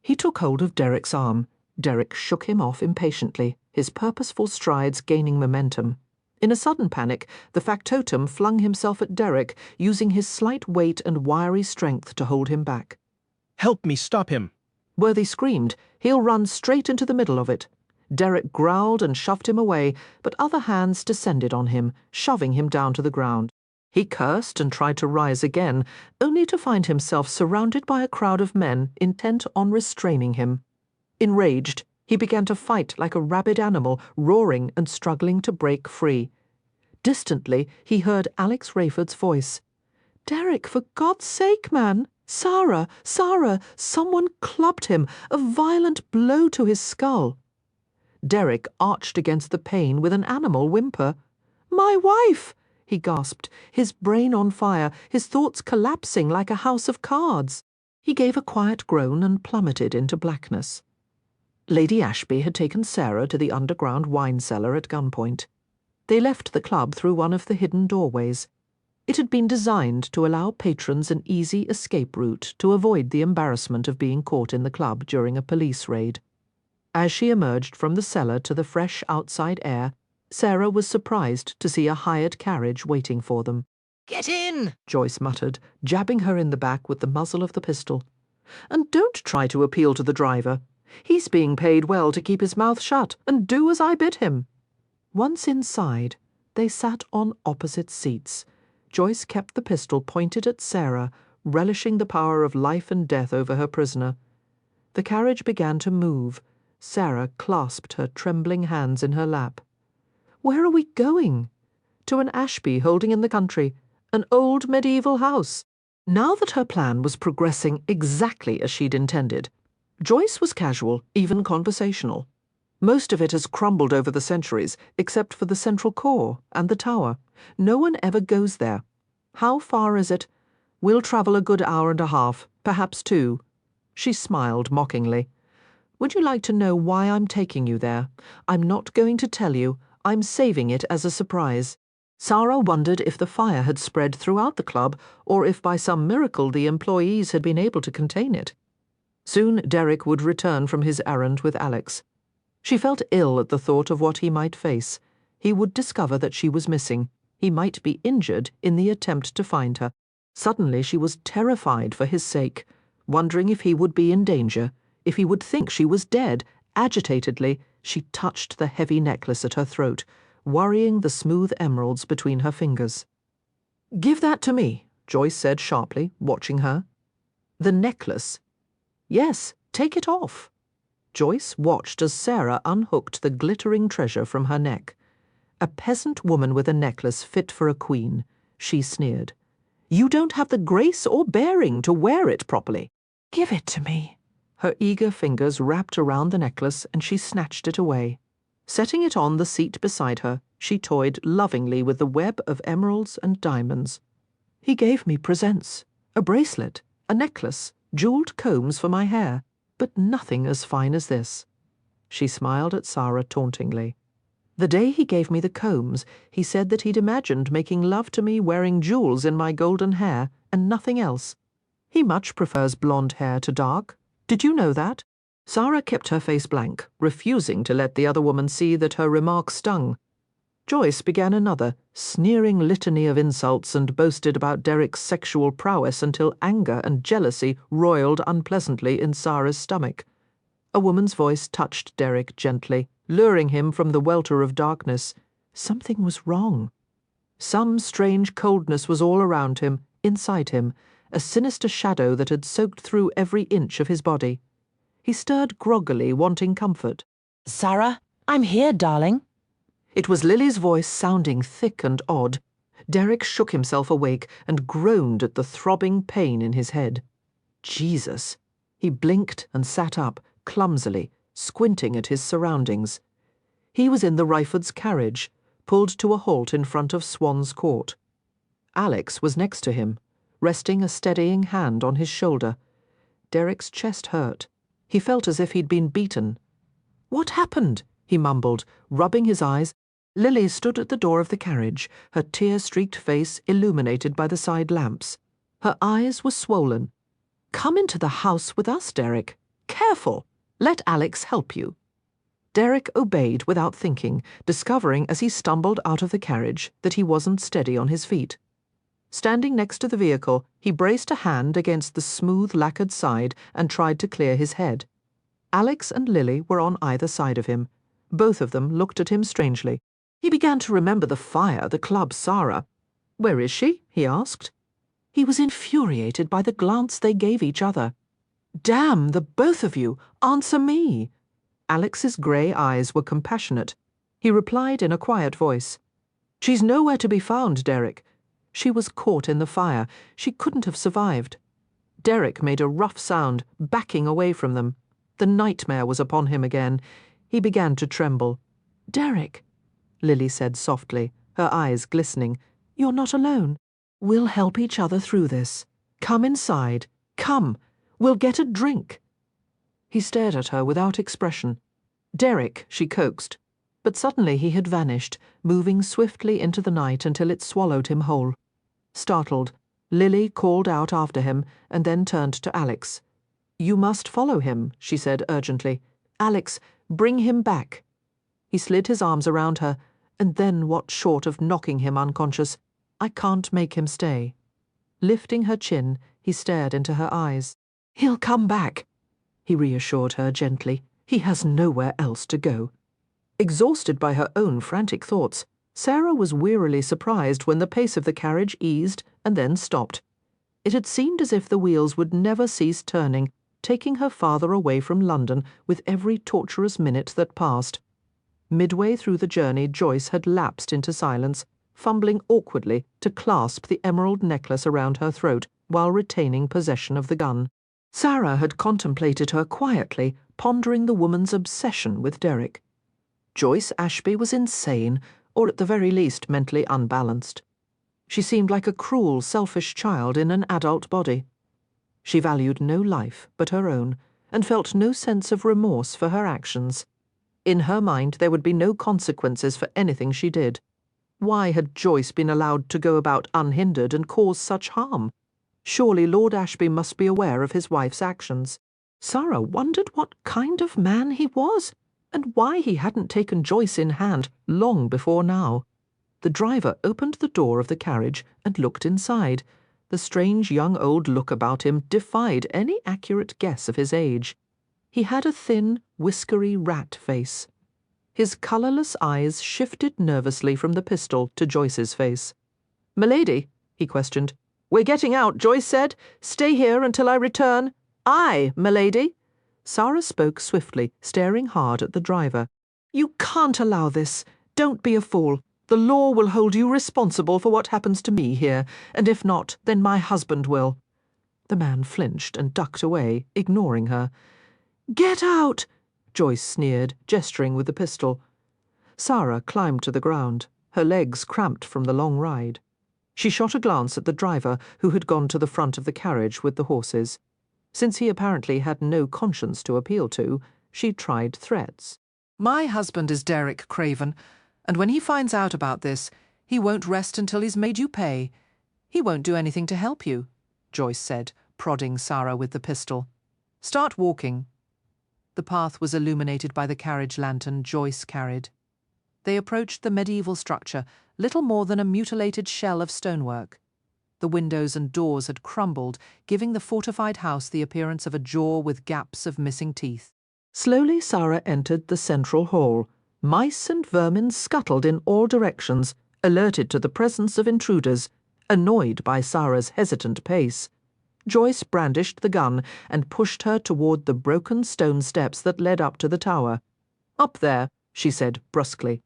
He took hold of Derek's arm. Derek shook him off impatiently, his purposeful strides gaining momentum. In a sudden panic, the factotum flung himself at Derek, using his slight weight and wiry strength to hold him back. Help me stop him. Worthy screamed. He'll run straight into the middle of it. Derek growled and shoved him away, but other hands descended on him, shoving him down to the ground. He cursed and tried to rise again, only to find himself surrounded by a crowd of men intent on restraining him. Enraged, he began to fight like a rabid animal, roaring and struggling to break free. Distantly, he heard Alex Rayford's voice. "Derek, for God's sake, man! Sara! Sara! Someone clubbed him, a violent blow to his skull." Derek arched against the pane with an animal whimper. "My wife!" he gasped, his brain on fire, his thoughts collapsing like a house of cards. He gave a quiet groan and plummeted into blackness. Lady Ashby had taken Sara to the underground wine cellar at gunpoint. They left the club through one of the hidden doorways. It had been designed to allow patrons an easy escape route to avoid the embarrassment of being caught in the club during a police raid. As she emerged from the cellar to the fresh outside air, Sara was surprised to see a hired carriage waiting for them. "Get in!" Joyce muttered, jabbing her in the back with the muzzle of the pistol. "And don't try to appeal to the driver. He's being paid well to keep his mouth shut and do as I bid him." Once inside, they sat on opposite seats. Joyce kept the pistol pointed at Sara, relishing the power of life and death over her prisoner. The carriage began to move. Sara clasped her trembling hands in her lap. "Where are we going?" "To an Ashby holding in the country, an old medieval house." Now that her plan was progressing exactly as she'd intended, Joyce was casual, even conversational. Most of it has crumbled over the centuries, except for the central core and the tower. No one ever goes there. "How far is it?" "We'll travel a good hour and a half, perhaps 2. She smiled mockingly. "Would you like to know why I'm taking you there? I'm not going to tell you. I'm saving it as a surprise." Sara wondered if the fire had spread throughout the club, or if by some miracle the employees had been able to contain it. Soon Derek would return from his errand with Alex. She felt ill at the thought of what he might face. He would discover that she was missing. He might be injured in the attempt to find her. Suddenly she was terrified for his sake, wondering if he would be in danger, if he would think she was dead. Agitatedly, she touched the heavy necklace at her throat, worrying the smooth emeralds between her fingers. "Give that to me," Joyce said sharply, watching her. "The necklace?" "Yes, take it off." Joyce watched as Sara unhooked the glittering treasure from her neck. A peasant woman with a necklace fit for a queen, she sneered. "You don't have the grace or bearing to wear it properly." "Give it to me." Her eager fingers wrapped around the necklace and she snatched it away. Setting it on the seat beside her, she toyed lovingly with the web of emeralds and diamonds. "He gave me presents, a bracelet, a necklace, jeweled combs for my hair, but nothing as fine as this." She smiled at Sara tauntingly. "The day he gave me the combs, he said that he'd imagined making love to me wearing jewels in my golden hair and nothing else. He much prefers blonde hair to dark. Did you know that?" Sara kept her face blank, refusing to let the other woman see that her remark stung. Joyce began another, sneering litany of insults and boasted about Derek's sexual prowess until anger and jealousy roiled unpleasantly in Sara's stomach. A woman's voice touched Derek gently, luring him from the welter of darkness. Something was wrong. Some strange coldness was all around him, inside him, a sinister shadow that had soaked through every inch of his body. He stirred groggily, wanting comfort. "Sara, I'm here, darling." It was Lily's voice, sounding thick and odd. Derek shook himself awake and groaned at the throbbing pain in his head. Jesus! He blinked and sat up, clumsily, squinting at his surroundings. He was in the Rayfords' carriage, pulled to a halt in front of Swan's Court. Alex was next to him, resting a steadying hand on his shoulder. Derek's chest hurt. He felt as if he'd been beaten. "What happened?" he mumbled, rubbing his eyes. Lily stood at the door of the carriage, her tear-streaked face illuminated by the side lamps. Her eyes were swollen. "Come into the house with us, Derek. Careful! Let Alex help you." Derek obeyed without thinking, discovering as he stumbled out of the carriage that he wasn't steady on his feet. Standing next to the vehicle, he braced a hand against the smooth lacquered side and tried to clear his head. Alex and Lily were on either side of him. Both of them looked at him strangely. He began to remember the fire that clubbed Sara. "Where is she?" he asked. He was infuriated by the glance they gave each other. "Damn the both of you! Answer me!" Alex's grey eyes were compassionate. He replied in a quiet voice. "She's nowhere to be found, Derek. She was caught in the fire. She couldn't have survived." Derek made a rough sound, backing away from them. The nightmare was upon him again. He began to tremble. "Derek," Lily said softly, her eyes glistening, "you're not alone. We'll help each other through this. Come inside. Come. We'll get a drink." He stared at her without expression. "Derek," she coaxed. But suddenly he had vanished, moving swiftly into the night until it swallowed him whole. Startled, Lily called out after him and then turned to Alex. "You must follow him," she said urgently. "Alex, bring him back." He slid his arms around her, and then what short of knocking him unconscious? "I can't make him stay." Lifting her chin, he stared into her eyes. "He'll come back," he reassured her gently. "He has nowhere else to go." Exhausted by her own frantic thoughts, Sara was wearily surprised when the pace of the carriage eased and then stopped. It had seemed as if the wheels would never cease turning, taking her farther away from London with every torturous minute that passed. Midway through the journey, Joyce had lapsed into silence, fumbling awkwardly to clasp the emerald necklace around her throat while retaining possession of the gun. Sara had contemplated her quietly, pondering the woman's obsession with Derek. Joyce Ashby was insane, or at the very least mentally unbalanced. She seemed like a cruel, selfish child in an adult body. She valued no life but her own, and felt no sense of remorse for her actions. In her mind there would be no consequences for anything she did. Why had Joyce been allowed to go about unhindered and cause such harm? Surely Lord Ashby must be aware of his wife's actions. Sara wondered what kind of man he was, and why he hadn't taken Joyce in hand long before now. The driver opened the door of the carriage and looked inside. The strange young old look about him defied any accurate guess of his age. He had a thin, whiskery rat face. His colourless eyes shifted nervously from the pistol to Joyce's face. "Milady," he questioned. "We're getting out," Joyce said. "Stay here until I return." "Aye, milady." Sara spoke swiftly, staring hard at the driver. "You can't allow this. Don't be a fool. The law will hold you responsible for what happens to me here, and if not, then my husband will." The man flinched and ducked away, ignoring her. "Get out!" Joyce sneered, gesturing with the pistol. Sara climbed to the ground, her legs cramped from the long ride. She shot a glance at the driver, who had gone to the front of the carriage with the horses. Since he apparently had no conscience to appeal to, she tried threats. "My husband is Derek Craven, and when he finds out about this, he won't rest until he's made you pay. He won't do anything to help you," Joyce said, prodding Sara with the pistol. "Start walking." The path was illuminated by the carriage lantern Joyce carried. They approached the medieval structure, little more than a mutilated shell of stonework. The windows and doors had crumbled, giving the fortified house the appearance of a jaw with gaps of missing teeth. Slowly Sara entered the central hall. Mice and vermin scuttled in all directions, alerted to the presence of intruders, annoyed by Sara's hesitant pace. Joyce brandished the gun and pushed her toward the broken stone steps that led up to the tower. "Up there," she said brusquely.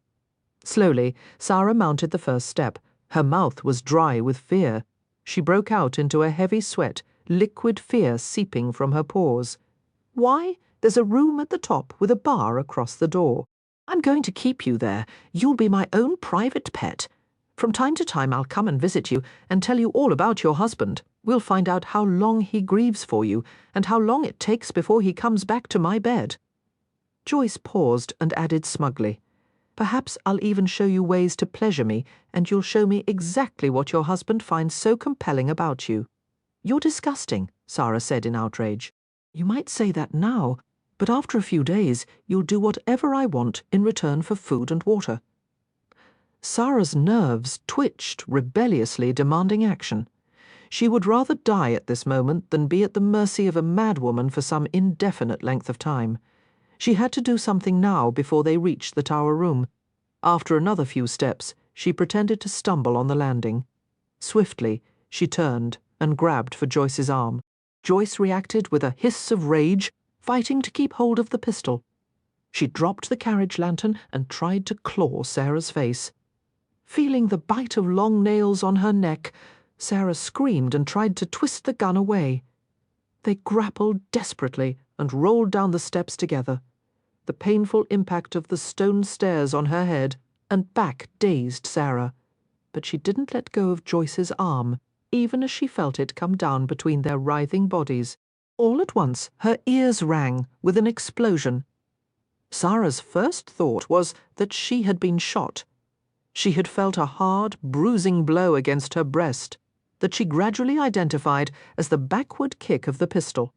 Slowly, Sara mounted the first step. Her mouth was dry with fear. She broke out into a heavy sweat, liquid fear seeping from her pores. "Why, there's a room at the top with a bar across the door. I'm going to keep you there. You'll be my own private pet. From time to time I'll come and visit you and tell you all about your husband. We'll find out how long he grieves for you and how long it takes before he comes back to my bed." Joyce paused and added smugly, "Perhaps I'll even show you ways to pleasure me, and you'll show me exactly what your husband finds so compelling about you." "You're disgusting," Sara said in outrage. "You might say that now, but after a few days you'll do whatever I want in return for food and water." Sara's nerves twitched rebelliously, demanding action. She would rather die at this moment than be at the mercy of a madwoman for some indefinite length of time. She had to do something now before they reached the tower room. After another few steps, she pretended to stumble on the landing. Swiftly, she turned and grabbed for Joyce's arm. Joyce reacted with a hiss of rage, fighting to keep hold of the pistol. She dropped the carriage lantern and tried to claw Sara's face. Feeling the bite of long nails on her neck, Sara screamed and tried to twist the gun away. They grappled desperately and rolled down the steps together. The painful impact of the stone stairs on her head and back dazed Sara, but she didn't let go of Joyce's arm, even as she felt it come down between their writhing bodies. All at once, her ears rang with an explosion. Sara's first thought was that she had been shot. She had felt a hard, bruising blow against her breast that she gradually identified as the backward kick of the pistol.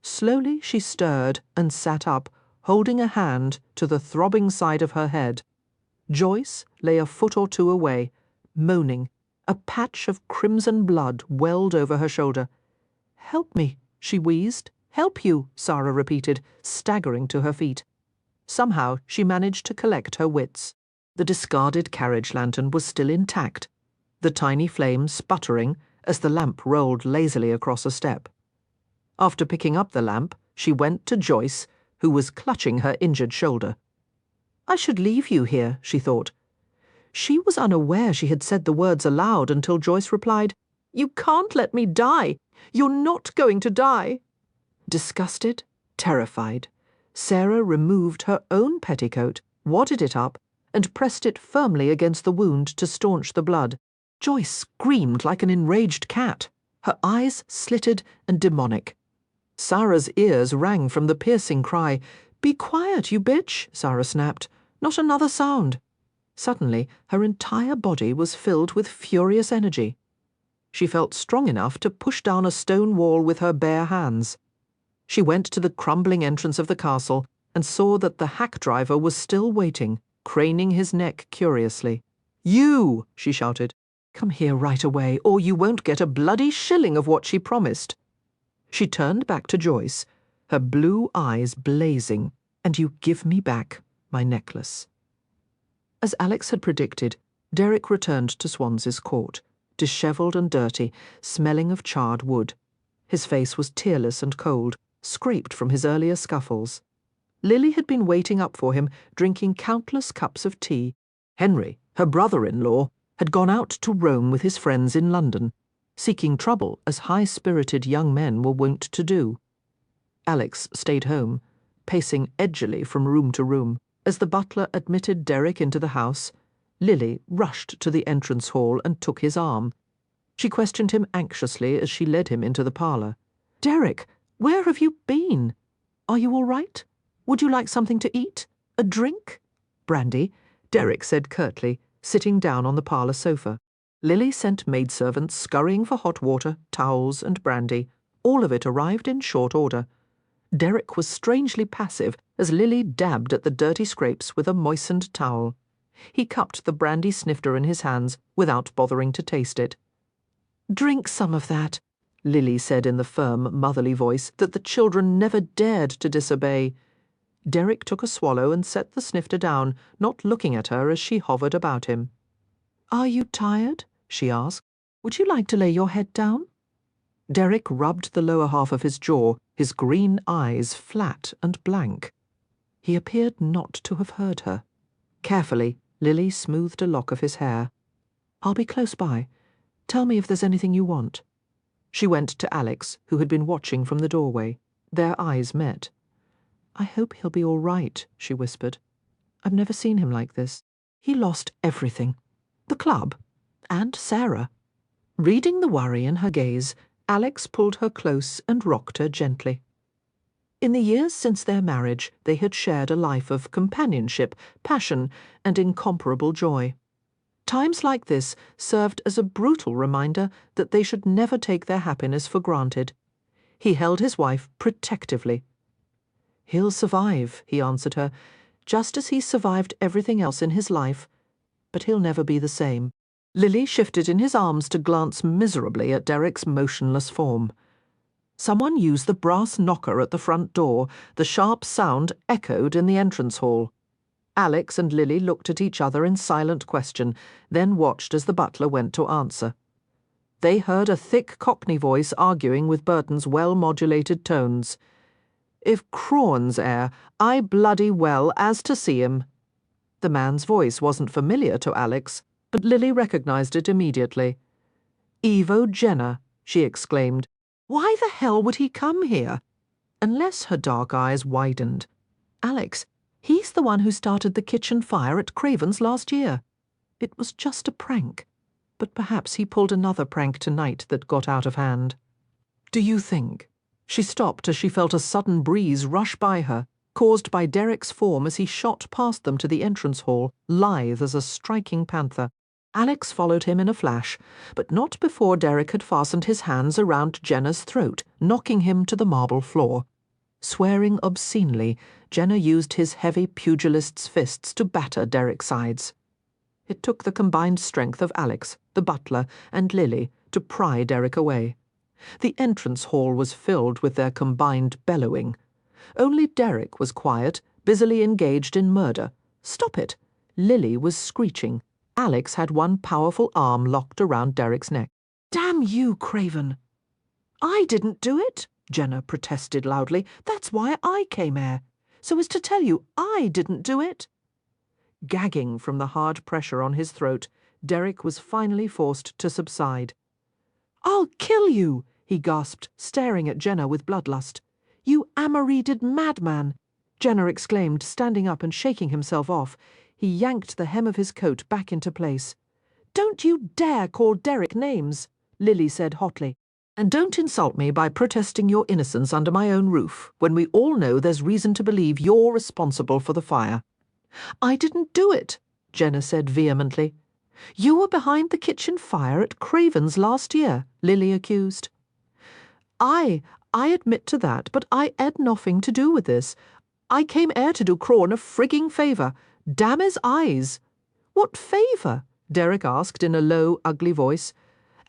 Slowly she stirred and sat up, holding a hand to the throbbing side of her head. Joyce lay a foot or two away, moaning. A patch of crimson blood welled over her shoulder. "Help me," she wheezed. "Help you," Sara repeated, staggering to her feet. Somehow she managed to collect her wits. The discarded carriage lantern was still intact, the tiny flame sputtering as the lamp rolled lazily across a step. After picking up the lamp, she went to Joyce, who was clutching her injured shoulder. "I should leave you here," she thought. She was unaware she had said the words aloud until Joyce replied, "You can't let me die. You're not going to die." Disgusted, terrified, Sara removed her own petticoat, wadded it up, and pressed it firmly against the wound to staunch the blood. Joyce screamed like an enraged cat, her eyes slitted and demonic. Sara's ears rang from the piercing cry. "Be quiet, you bitch," Sara snapped. "Not another sound." Suddenly, her entire body was filled with furious energy. She felt strong enough to push down a stone wall with her bare hands. She went to the crumbling entrance of the castle and saw that the hack driver was still waiting, craning his neck curiously. "You!" she shouted. "Come here right away, or you won't get a bloody shilling of what she promised." She turned back to Joyce, her blue eyes blazing. "And you give me back my necklace." As Alex had predicted, Derek returned to Swansea's court, dishevelled and dirty, smelling of charred wood. His face was tearless and cold, scraped from his earlier scuffles. Lily had been waiting up for him, drinking countless cups of tea. Henry, her brother-in-law, had gone out to roam with his friends in London, seeking trouble as high-spirited young men were wont to do. Alex stayed home, pacing edgily from room to room. As the butler admitted Derek into the house, Lily rushed to the entrance hall and took his arm. She questioned him anxiously as she led him into the parlour. "Derek, where have you been? Are you all right? Would you like something to eat? A drink?" "Brandy," Derek said curtly, sitting down on the parlour sofa. Lily sent maidservants scurrying for hot water, towels, and brandy. All of it arrived in short order. Derek was strangely passive as Lily dabbed at the dirty scrapes with a moistened towel. He cupped the brandy snifter in his hands without bothering to taste it. "Drink some of that," Lily said in the firm, motherly voice that the children never dared to disobey. Derek took a swallow and set the snifter down, not looking at her as she hovered about him. "Are you tired?" she asked. "Would you like to lay your head down?" Derek rubbed the lower half of his jaw, his green eyes flat and blank. He appeared not to have heard her. Carefully, Lily smoothed a lock of his hair. "I'll be close by. Tell me if there's anything you want." She went to Alex, who had been watching from the doorway. Their eyes met. "I hope he'll be all right," she whispered. "I've never seen him like this. He lost everything. The club. And Sara." Reading the worry in her gaze, Alex pulled her close and rocked her gently. In the years since their marriage, they had shared a life of companionship, passion, and incomparable joy. Times like this served as a brutal reminder that they should never take their happiness for granted. He held his wife protectively. "He'll survive," he answered her, "just as he's survived everything else in his life. But he'll never be the same." Lily shifted in his arms to glance miserably at Derek's motionless form. Someone used the brass knocker at the front door. The sharp sound echoed in the entrance hall. Alex and Lily looked at each other in silent question, then watched as the butler went to answer. They heard a thick Cockney voice arguing with Burton's well-modulated tones. "If Crawen's heir, I bloody well as to see him." The man's voice wasn't familiar to Alex, but Lily recognized it immediately. "Ivo Jenner," she exclaimed. "Why the hell would he come here?" Unless her dark eyes widened. "Alex, he's the one who started the kitchen fire at Craven's last year. It was just a prank, but perhaps he pulled another prank tonight that got out of hand." "Do you think?" She stopped as she felt a sudden breeze rush by her, caused by Derek's form as he shot past them to the entrance hall, lithe as a striking panther. Alex followed him in a flash, but not before Derek had fastened his hands around Jenner's throat, knocking him to the marble floor. Swearing obscenely, Jenner used his heavy pugilist's fists to batter Derek's sides. It took the combined strength of Alex, the butler, and Lily to pry Derek away. The entrance hall was filled with their combined bellowing. Only Derek was quiet, busily engaged in murder. "Stop it!" Lily was screeching. Alex had one powerful arm locked around Derek's neck. "Damn you, Craven!" "I didn't do it," Jenner protested loudly. "That's why I came here, so as to tell you I didn't do it." Gagging from the hard pressure on his throat, Derek was finally forced to subside. "I'll kill you," he gasped, staring at Jenner with bloodlust. "You amareeded madman!" Jenner exclaimed, standing up and shaking himself off. He yanked the hem of his coat back into place. "Don't you dare call Derek names," Lily said hotly. "And don't insult me by protesting your innocence under my own roof, when we all know there's reason to believe you're responsible for the fire." "I didn't do it," Jenner said vehemently. "You were behind the kitchen fire at Craven's last year," Lily accused. I admit to that, but I had nothing to do with this. I came here to do Crawen a frigging favour. Damn his eyes." "What favour?" Derek asked in a low, ugly voice.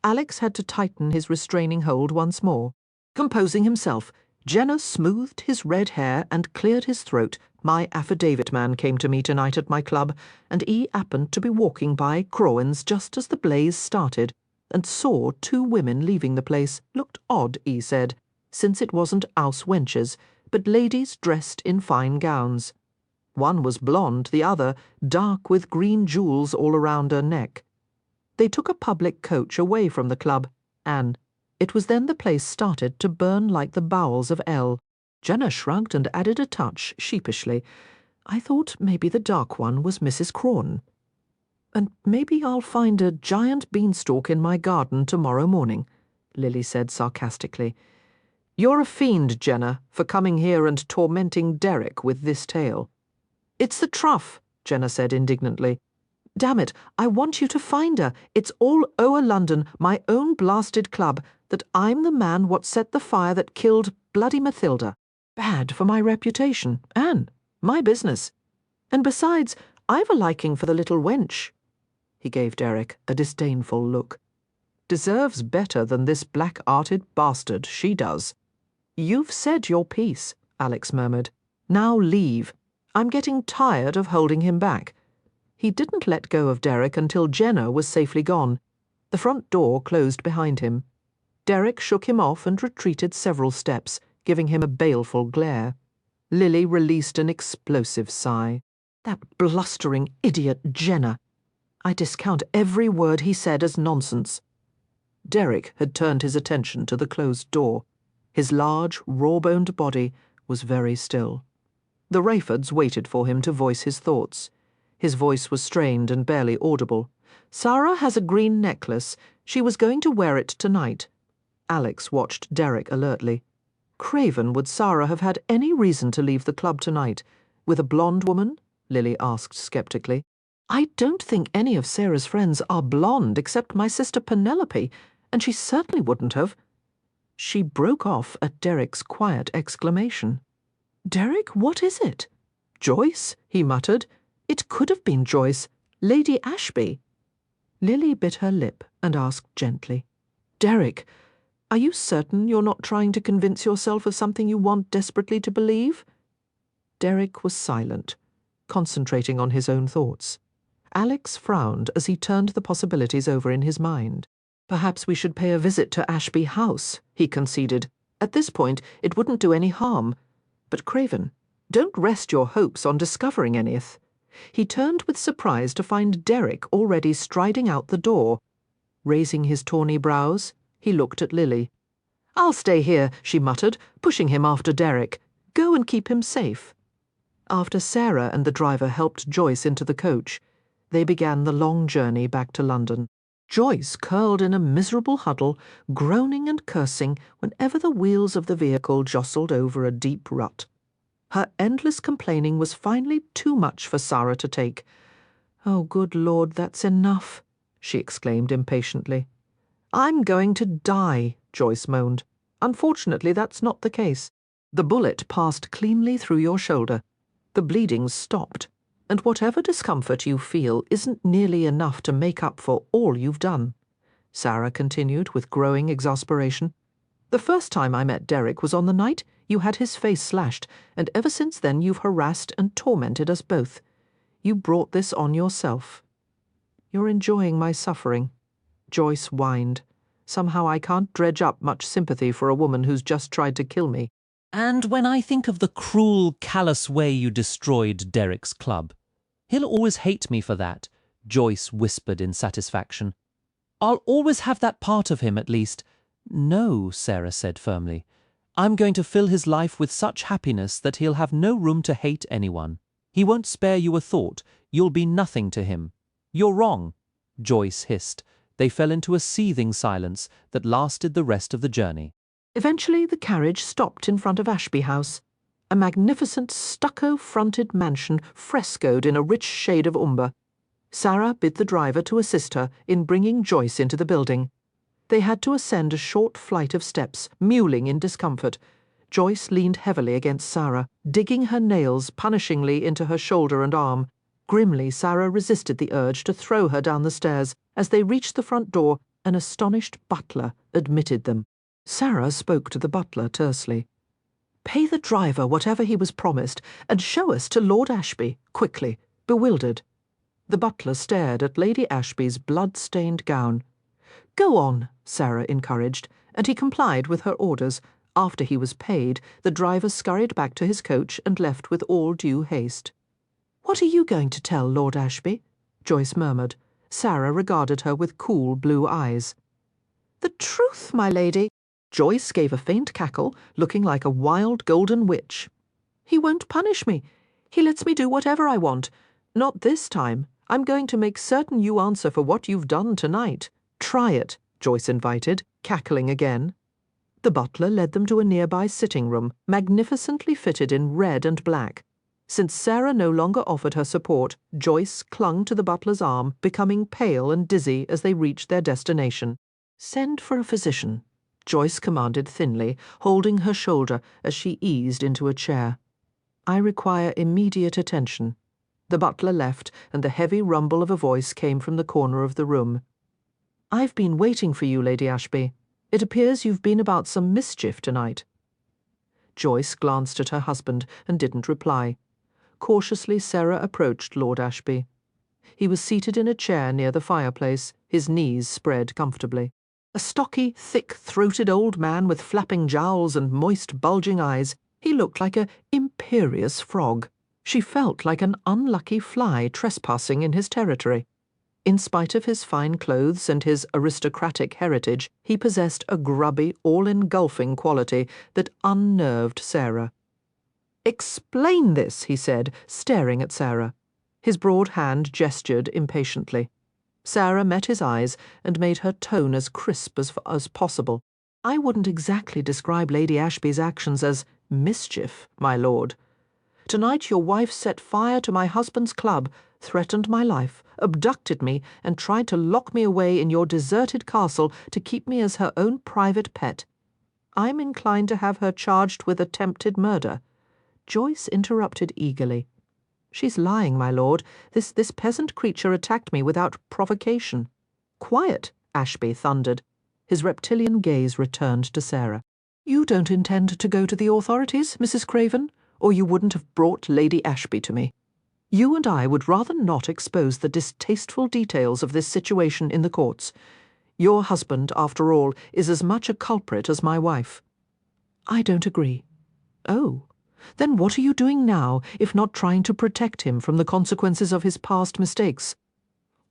Alex had to tighten his restraining hold once more. Composing himself, Jenner smoothed his red hair and cleared his throat. "My affidavit man came to me tonight at my club, and he happened to be walking by Crawen's just as the blaze started, and saw two women leaving the place. Looked odd, he said, since it wasn't house wenches, but ladies dressed in fine gowns. One was blonde, the other dark with green jewels all around her neck. They took a public coach away from the club, and it was then the place started to burn like the bowels of hell." Jenner shrugged and added a touch, sheepishly. "I thought maybe the dark one was Mrs. Crawen. And maybe I'll find a giant beanstalk in my garden tomorrow morning," Lily said sarcastically. "You're a fiend, Jenner, for coming here and tormenting Derek with this tale." "It's the truff," Jenner said indignantly. "Damn it, I want you to find her. It's all o'er London, my own blasted club, that I'm the man what set the fire that killed bloody Mathilda. Bad for my reputation, and my business. And besides, I've a liking for the little wench." He gave Derek a disdainful look. "Deserves better than this black-hearted bastard, she does." "You've said your piece," Alex murmured. "Now leave. I'm getting tired of holding him back." He didn't let go of Derek until Jenner was safely gone. The front door closed behind him. Derek shook him off and retreated several steps, giving him a baleful glare. Lily released an explosive sigh. "That blustering idiot Jenner. I discount every word he said as nonsense." Derek had turned his attention to the closed door. His large, raw-boned body was very still. The Rayfords waited for him to voice his thoughts. His voice was strained and barely audible. "Sara has a green necklace. She was going to wear it tonight." Alex watched Derek alertly. Craven, would Sara have had any reason to leave the club tonight? With a blonde woman? Lily asked skeptically. "I don't think any of Sarah's friends are blonde except my sister Penelope, and she certainly wouldn't have." She broke off at Derek's quiet exclamation. Derek, what is it? Joyce, he muttered. It could have been Joyce. Lady Ashby. Lily bit her lip and asked gently, Derek, are you certain you're not trying to convince yourself of something you want desperately to believe? Derek was silent, concentrating on his own thoughts. Alex frowned as he turned the possibilities over in his mind. Perhaps we should pay a visit to Ashby House, he conceded. At this point, it wouldn't do any harm. But Craven, don't rest your hopes on discovering anyth. He turned with surprise to find Derek already striding out the door. Raising his tawny brows, he looked at Lily. I'll stay here, she muttered, pushing him after Derek. Go and keep him safe. After Sara and the driver helped Joyce into the coach, they began the long journey back to London. Joyce curled in a miserable huddle, groaning and cursing whenever the wheels of the vehicle jostled over a deep rut. Her endless complaining was finally too much for Sara to take. Oh, good Lord, that's enough, she exclaimed impatiently. I'm going to die, Joyce moaned. Unfortunately, that's not the case. The bullet passed cleanly through your shoulder. The bleeding's stopped, and whatever discomfort you feel isn't nearly enough to make up for all you've done, Sara continued with growing exasperation. The first time I met Derek was on the night you had his face slashed, and ever since then you've harassed and tormented us both. You brought this on yourself. You're enjoying my suffering, Joyce whined. Somehow I can't dredge up much sympathy for a woman who's just tried to kill me. And when I think of the cruel, callous way you destroyed Derek's club, he'll always hate me for that, Joyce whispered in satisfaction. I'll always have that part of him, at least. No, Sara said firmly. I'm going to fill his life with such happiness that he'll have no room to hate anyone. He won't spare you a thought. You'll be nothing to him. You're wrong, Joyce hissed. They fell into a seething silence that lasted the rest of the journey. Eventually the carriage stopped in front of Ashby House, a magnificent stucco-fronted mansion frescoed in a rich shade of umber. Sara bid the driver to assist her in bringing Joyce into the building. They had to ascend a short flight of steps, mewling in discomfort. Joyce leaned heavily against Sara, digging her nails punishingly into her shoulder and arm. Grimly, Sara resisted the urge to throw her down the stairs. As they reached the front door, an astonished butler admitted them. Sara spoke to the butler tersely. Pay the driver whatever he was promised, and show us to Lord Ashby, quickly, bewildered. The butler stared at Lady Ashby's blood-stained gown. Go on, Sara encouraged, and he complied with her orders. After he was paid, the driver scurried back to his coach and left with all due haste. What are you going to tell Lord Ashby? Joyce murmured. Sara regarded her with cool blue eyes. The truth, my lady. Joyce gave a faint cackle, looking like a wild golden witch. He won't punish me. He lets me do whatever I want. Not this time. I'm going to make certain you answer for what you've done tonight. Try it, Joyce invited, cackling again. The butler led them to a nearby sitting room, magnificently fitted in red and black. Since Sara no longer offered her support, Joyce clung to the butler's arm, becoming pale and dizzy as they reached their destination. Send for a physician, Joyce commanded thinly, holding her shoulder as she eased into a chair. I require immediate attention. The butler left, and the heavy rumble of a voice came from the corner of the room. I've been waiting for you, Lady Ashby. It appears you've been about some mischief tonight. Joyce glanced at her husband and didn't reply. Cautiously, Sara approached Lord Ashby. He was seated in a chair near the fireplace, his knees spread comfortably. A stocky, thick-throated old man with flapping jowls and moist, bulging eyes, he looked like an imperious frog. She felt like an unlucky fly trespassing in his territory. In spite of his fine clothes and his aristocratic heritage, he possessed a grubby, all-engulfing quality that unnerved Sara. "Explain this," he said, staring at Sara. His broad hand gestured impatiently. Sara met his eyes and made her tone as crisp as possible. I wouldn't exactly describe Lady Ashby's actions as mischief, my lord. Tonight your wife set fire to my husband's club, threatened my life, abducted me, and tried to lock me away in your deserted castle to keep me as her own private pet. I'm inclined to have her charged with attempted murder. Joyce interrupted eagerly. She's lying, my lord. This peasant creature attacked me without provocation. Quiet, Ashby thundered. His reptilian gaze returned to Sara. You don't intend to go to the authorities, Mrs. Craven, or you wouldn't have brought Lady Ashby to me. You and I would rather not expose the distasteful details of this situation in the courts. Your husband, after all, is as much a culprit as my wife. I don't agree. Oh, then what are you doing now, if not trying to protect him from the consequences of his past mistakes?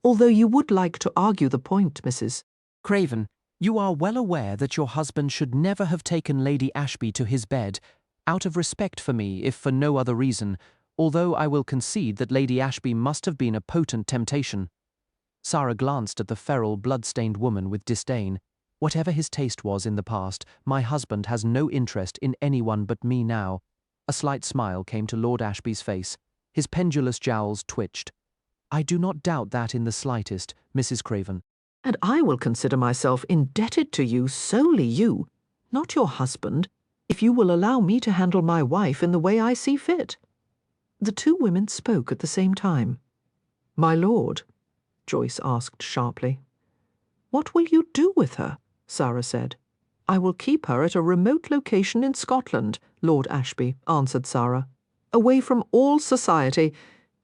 Although you would like to argue the point, Mrs. Craven, you are well aware that your husband should never have taken Lady Ashby to his bed, out of respect for me, if for no other reason, although I will concede that Lady Ashby must have been a potent temptation. Sara glanced at the feral, blood-stained woman with disdain. Whatever his taste was in the past, my husband has no interest in anyone but me now. A slight smile came to Lord Ashby's face. His pendulous jowls twitched. I do not doubt that in the slightest, Mrs. Craven. And I will consider myself indebted to you, solely you, not your husband, if you will allow me to handle my wife in the way I see fit. The two women spoke at the same time. My lord, Joyce asked sharply. What will you do with her? Sara said. I will keep her at a remote location in Scotland, Lord Ashby answered Sara. Away from all society.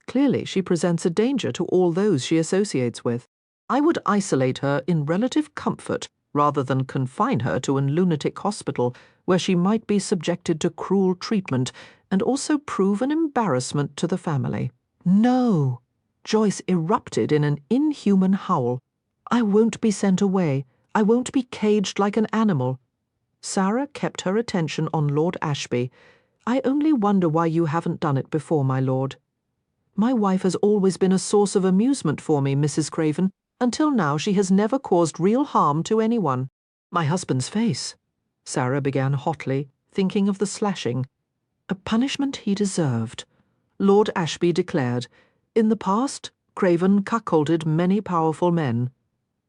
Clearly she presents a danger to all those she associates with. I would isolate her in relative comfort rather than confine her to a lunatic hospital where she might be subjected to cruel treatment and also prove an embarrassment to the family. No! Joyce erupted in an inhuman howl. I won't be sent away. I won't be caged like an animal. Sara kept her attention on Lord Ashby. I only wonder why you haven't done it before, my lord. My wife has always been a source of amusement for me, Mrs. Craven. Until now she has never caused real harm to anyone. My husband's face. Sara began hotly, thinking of the slashing. A punishment he deserved. Lord Ashby declared, in the past, Craven cuckolded many powerful men.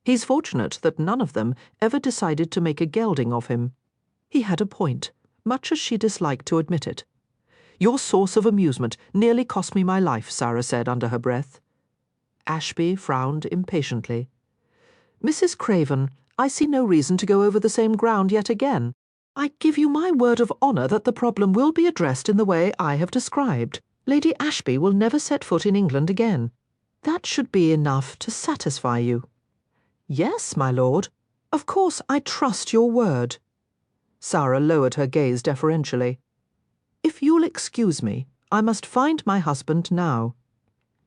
He's fortunate that none of them ever decided to make a gelding of him. He had a point, much as she disliked to admit it. Your source of amusement nearly cost me my life, Sara said under her breath. Ashby frowned impatiently. Mrs. Craven, I see no reason to go over the same ground yet again. I give you my word of honour that the problem will be addressed in the way I have described. Lady Ashby will never set foot in England again. That should be enough to satisfy you. Yes, my lord. Of course I trust your word. Sara lowered her gaze deferentially. If you'll excuse me, I must find my husband now.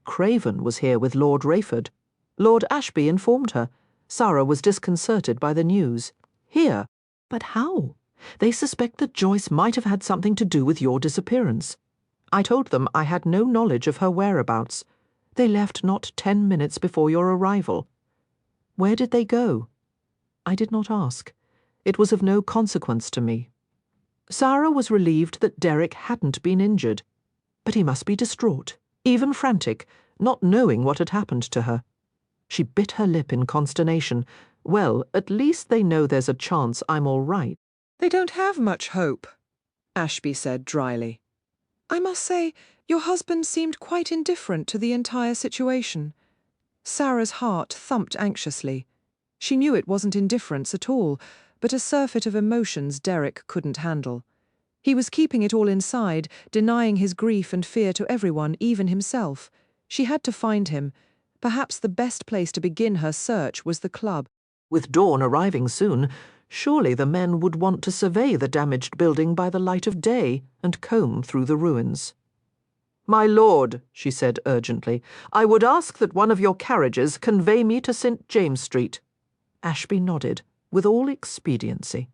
Craven was here with Lord Rayford. Lord Ashby informed her. Sara was disconcerted by the news. Here. But how? They suspect that Joyce might have had something to do with your disappearance. I told them I had no knowledge of her whereabouts. They left not 10 minutes before your arrival. Where did they go? I did not ask. It was of no consequence to me. Sara was relieved that Derek hadn't been injured. But he must be distraught, even frantic, not knowing what had happened to her. She bit her lip in consternation. Well, at least they know there's a chance I'm all right. They don't have much hope, Ashby said dryly. I must say, your husband seemed quite indifferent to the entire situation. Sara's heart thumped anxiously. She knew it wasn't indifference at all, but a surfeit of emotions Derek couldn't handle. He was keeping it all inside, denying his grief and fear to everyone, even himself. She had to find him. Perhaps the best place to begin her search was the club. With dawn arriving soon, surely the men would want to survey the damaged building by the light of day and comb through the ruins. My lord, she said urgently, I would ask that one of your carriages convey me to St. James Street. Ashby nodded, with all expediency.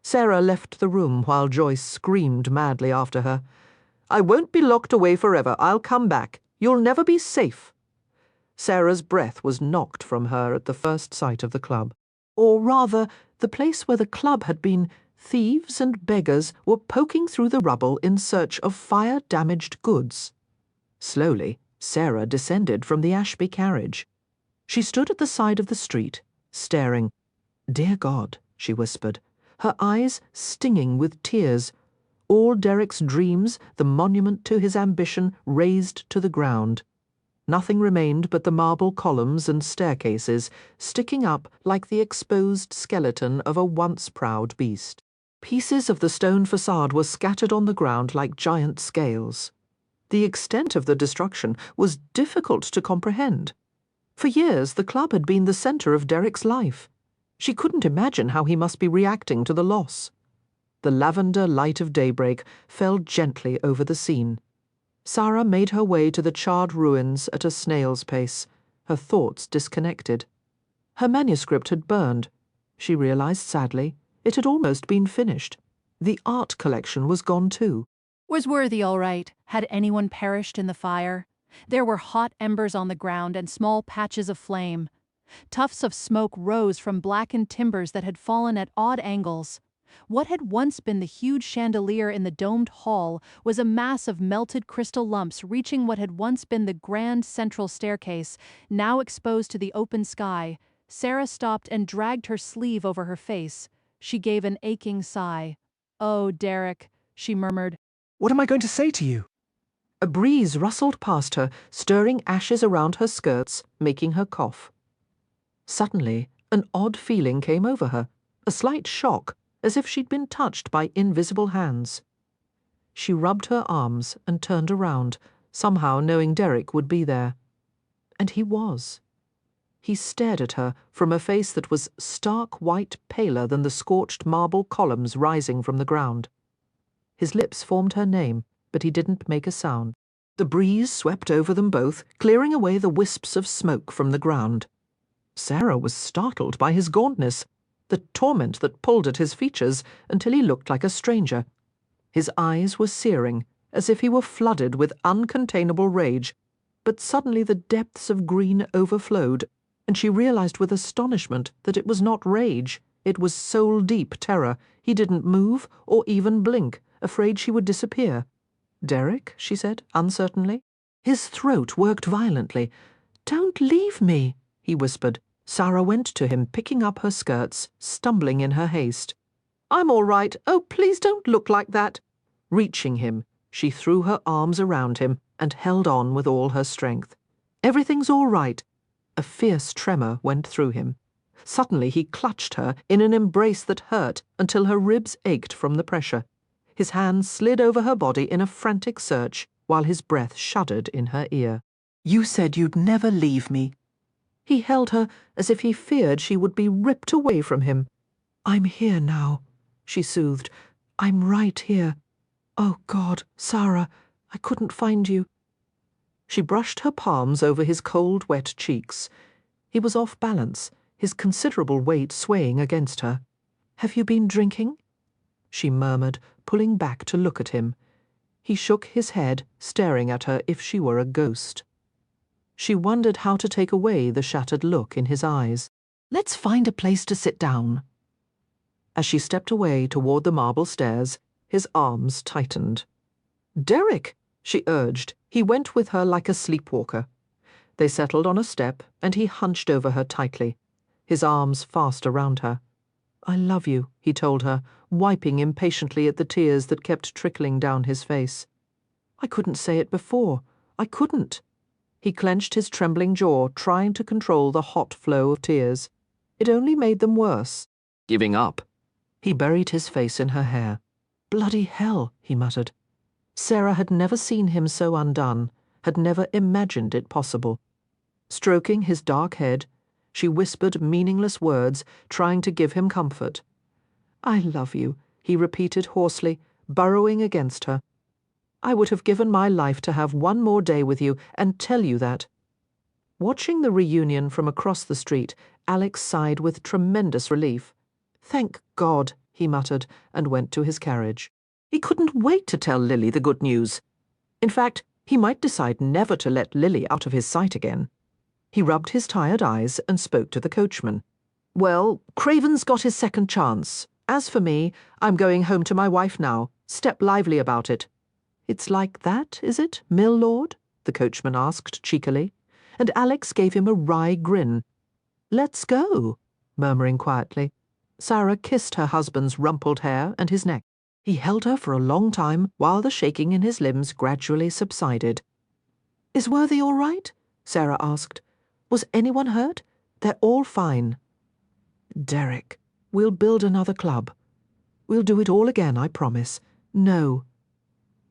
Sara left the room while Joyce screamed madly after her. I won't be locked away forever. I'll come back. You'll never be safe. Sara's breath was knocked from her at the first sight of the club. Or rather, the place where the club had been. Thieves and beggars were poking through the rubble in search of fire-damaged goods. Slowly, Sara descended from the Ashby carriage. She stood at the side of the street, staring. Dear God, she whispered, her eyes stinging with tears. All Derek's dreams, the monument to his ambition, razed to the ground. Nothing remained but the marble columns and staircases, sticking up like the exposed skeleton of a once proud beast. Pieces of the stone facade were scattered on the ground like giant scales. The extent of the destruction was difficult to comprehend. For years, the club had been the centre of Derek's life. She couldn't imagine how he must be reacting to the loss. The lavender light of daybreak fell gently over the scene. Sara made her way to the charred ruins at a snail's pace, her thoughts disconnected. Her manuscript had burned. She realized sadly it had almost been finished. The art collection was gone too. Was Worthy all right? Had anyone perished in the fire? There were hot embers on the ground and small patches of flame. Tufts of smoke rose from blackened timbers that had fallen at odd angles. What had once been the huge chandelier in the domed hall was a mass of melted crystal lumps reaching what had once been the grand central staircase, now exposed to the open sky. Sara stopped and dragged her sleeve over her face. She gave an aching sigh. "Oh, Derek," she murmured. "What am I going to say to you?" A breeze rustled past her, stirring ashes around her skirts, making her cough. Suddenly, an odd feeling came over her, a slight shock, as if she'd been touched by invisible hands. She rubbed her arms and turned around, somehow knowing Derek would be there. And he was. He stared at her from a face that was stark white, paler than the scorched marble columns rising from the ground. His lips formed her name, but he didn't make a sound. The breeze swept over them both, clearing away the wisps of smoke from the ground. Sara was startled by his gauntness, the torment that pulled at his features until he looked like a stranger. His eyes were searing, as if he were flooded with uncontainable rage, but suddenly the depths of green overflowed, and she realized with astonishment that it was not rage, it was soul-deep terror. He didn't move or even blink, afraid she would disappear. "Derek?" she said, uncertainly. His throat worked violently. "Don't leave me," he whispered. Sara went to him, picking up her skirts, stumbling in her haste. "I'm all right. Oh, please don't look like that." Reaching him, she threw her arms around him and held on with all her strength. "Everything's all right." A fierce tremor went through him. Suddenly he clutched her in an embrace that hurt until her ribs ached from the pressure. His hands slid over her body in a frantic search, while his breath shuddered in her ear. "You said you'd never leave me." He held her as if he feared she would be ripped away from him. "I'm here now," she soothed. "I'm right here. Oh, God, Sara, I couldn't find you." She brushed her palms over his cold, wet cheeks. He was off balance, his considerable weight swaying against her. "Have you been drinking?" she murmured, pulling back to look at him. He shook his head, staring at her if she were a ghost. She wondered how to take away the shattered look in his eyes. "Let's find a place to sit down." As she stepped away toward the marble stairs, his arms tightened. "Derek!" she urged. He went with her like a sleepwalker. They settled on a step, and he hunched over her tightly, his arms fast around her. "I love you," he told her, wiping impatiently at the tears that kept trickling down his face. "I couldn't say it before. I couldn't." He clenched his trembling jaw, trying to control the hot flow of tears. It only made them worse. "Giving up." He buried his face in her hair. "Bloody hell," he muttered. Sara had never seen him so undone, had never imagined it possible. Stroking his dark head, she whispered meaningless words, trying to give him comfort. "I love you," he repeated hoarsely, burrowing against her. "I would have given my life to have one more day with you and tell you that." Watching the reunion from across the street, Alex sighed with tremendous relief. "Thank God," he muttered, and went to his carriage. He couldn't wait to tell Lily the good news. In fact, he might decide never to let Lily out of his sight again. He rubbed his tired eyes and spoke to the coachman. "Well, Craven's got his second chance. As for me, I'm going home to my wife now. Step lively about it." "It's like that, is it, Mill Lord?" the coachman asked cheekily, and Alex gave him a wry grin. "Let's go," murmuring quietly. Sara kissed her husband's rumpled hair and his neck. He held her for a long time while the shaking in his limbs gradually subsided. "Is Worthy all right?" Sara asked. "Was anyone hurt? They're all fine." "Derek, we'll build another club. We'll do it all again, I promise. No."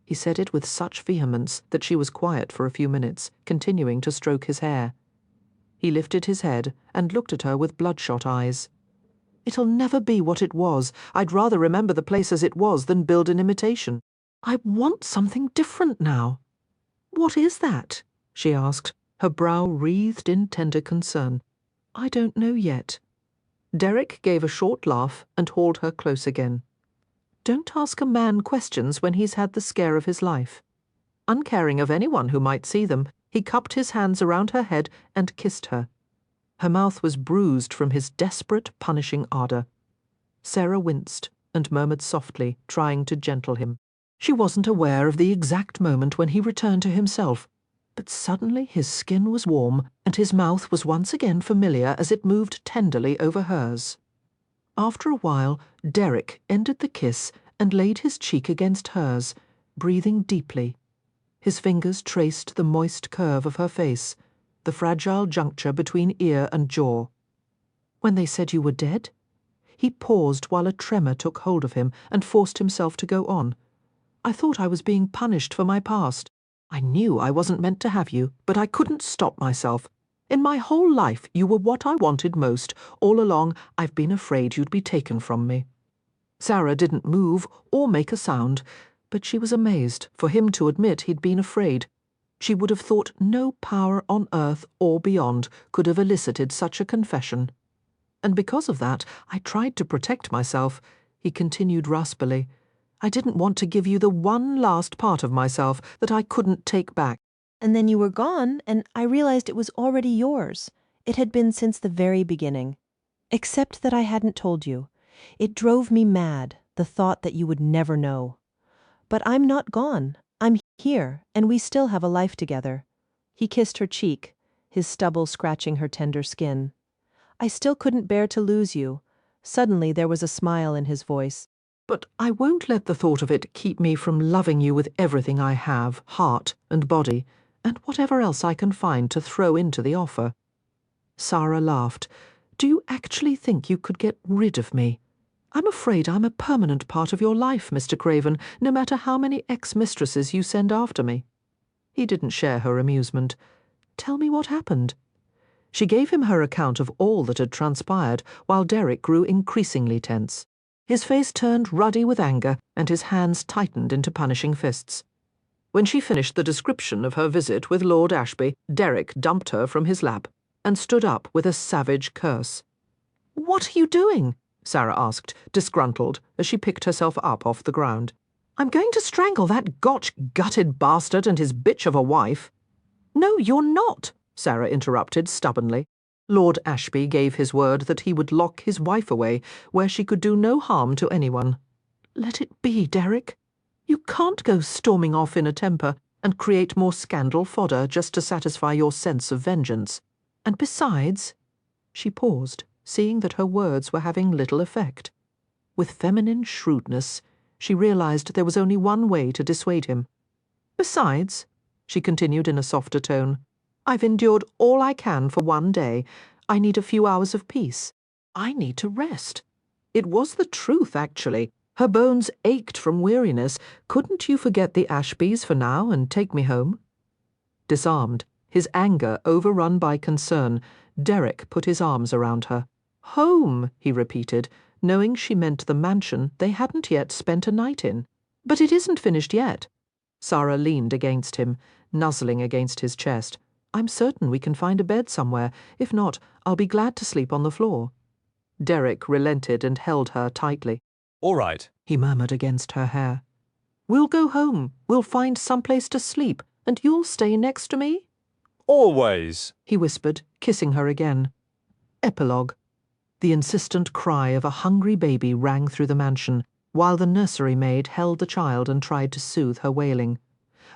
He said it with such vehemence that she was quiet for a few minutes, continuing to stroke his hair. He lifted his head and looked at her with bloodshot eyes. "It'll never be what it was. I'd rather remember the place as it was than build an imitation. I want something different now." "What is that?" she asked, her brow wreathed in tender concern. "I don't know yet." Derek gave a short laugh and hauled her close again. Don't ask a man questions when he's had the scare of his life. Uncaring of anyone who might see them, he cupped his hands around her head and kissed her. Her mouth was bruised from his desperate, punishing ardor. Sara winced and murmured softly, trying to gentle him. She wasn't aware of the exact moment when he returned to himself, but suddenly his skin was warm and his mouth was once again familiar as it moved tenderly over hers. After a while, Derek ended the kiss and laid his cheek against hers, breathing deeply. His fingers traced the moist curve of her face, the fragile juncture between ear and jaw. "When they said you were dead?" He paused while a tremor took hold of him and forced himself to go on. "I thought I was being punished for my past. I knew I wasn't meant to have you, but I couldn't stop myself. In my whole life, you were what I wanted most. All along, I've been afraid you'd be taken from me." Sara didn't move or make a sound, but she was amazed for him to admit he'd been afraid. She would have thought no power on earth or beyond could have elicited such a confession. "And because of that, I tried to protect myself," he continued raspily. "I didn't want to give you the one last part of myself that I couldn't take back." "And then you were gone, and I realized it was already yours. It had been since the very beginning. Except that I hadn't told you. It drove me mad, the thought that you would never know. But I'm not gone. I'm here, and we still have a life together." He kissed her cheek, his stubble scratching her tender skin. "I still couldn't bear to lose you." Suddenly there was a smile in his voice. "But I won't let the thought of it keep me from loving you with everything I have, heart and body, and whatever else I can find to throw into the offer." Sara laughed. "Do you actually think you could get rid of me? I'm afraid I'm a permanent part of your life, Mr. Craven, no matter how many ex-mistresses you send after me." He didn't share her amusement. "Tell me what happened." She gave him her account of all that had transpired, while Derek grew increasingly tense. His face turned ruddy with anger, and his hands tightened into punishing fists. When she finished the description of her visit with Lord Ashby, Derek dumped her from his lap and stood up with a savage curse. "What are you doing?" Sara asked, disgruntled, as she picked herself up off the ground. "I'm going to strangle that gotch-gutted bastard and his bitch of a wife." "No, you're not," Sara interrupted stubbornly. Lord Ashby gave his word that he would lock his wife away, where she could do no harm to anyone. "Let it be, Derek. You can't go storming off in a temper and create more scandal fodder just to satisfy your sense of vengeance. And besides—" She paused, seeing that her words were having little effect. With feminine shrewdness, she realized there was only one way to dissuade him. "Besides," she continued in a softer tone, "I've endured all I can for one day. I need a few hours of peace. I need to rest." It was the truth, actually. Her bones ached from weariness. "Couldn't you forget the Ashbys for now and take me home?" Disarmed, his anger overrun by concern, Derek put his arms around her. "Home," he repeated, knowing she meant the mansion they hadn't yet spent a night in. "But it isn't finished yet." Sara leaned against him, nuzzling against his chest. "I'm certain we can find a bed somewhere. If not, I'll be glad to sleep on the floor." Derek relented and held her tightly. "All right," he murmured against her hair. "We'll go home. We'll find some place to sleep, and you'll stay next to me?" "Always," he whispered, kissing her again. Epilogue. The insistent cry of a hungry baby rang through the mansion, while the nursery maid held the child and tried to soothe her wailing.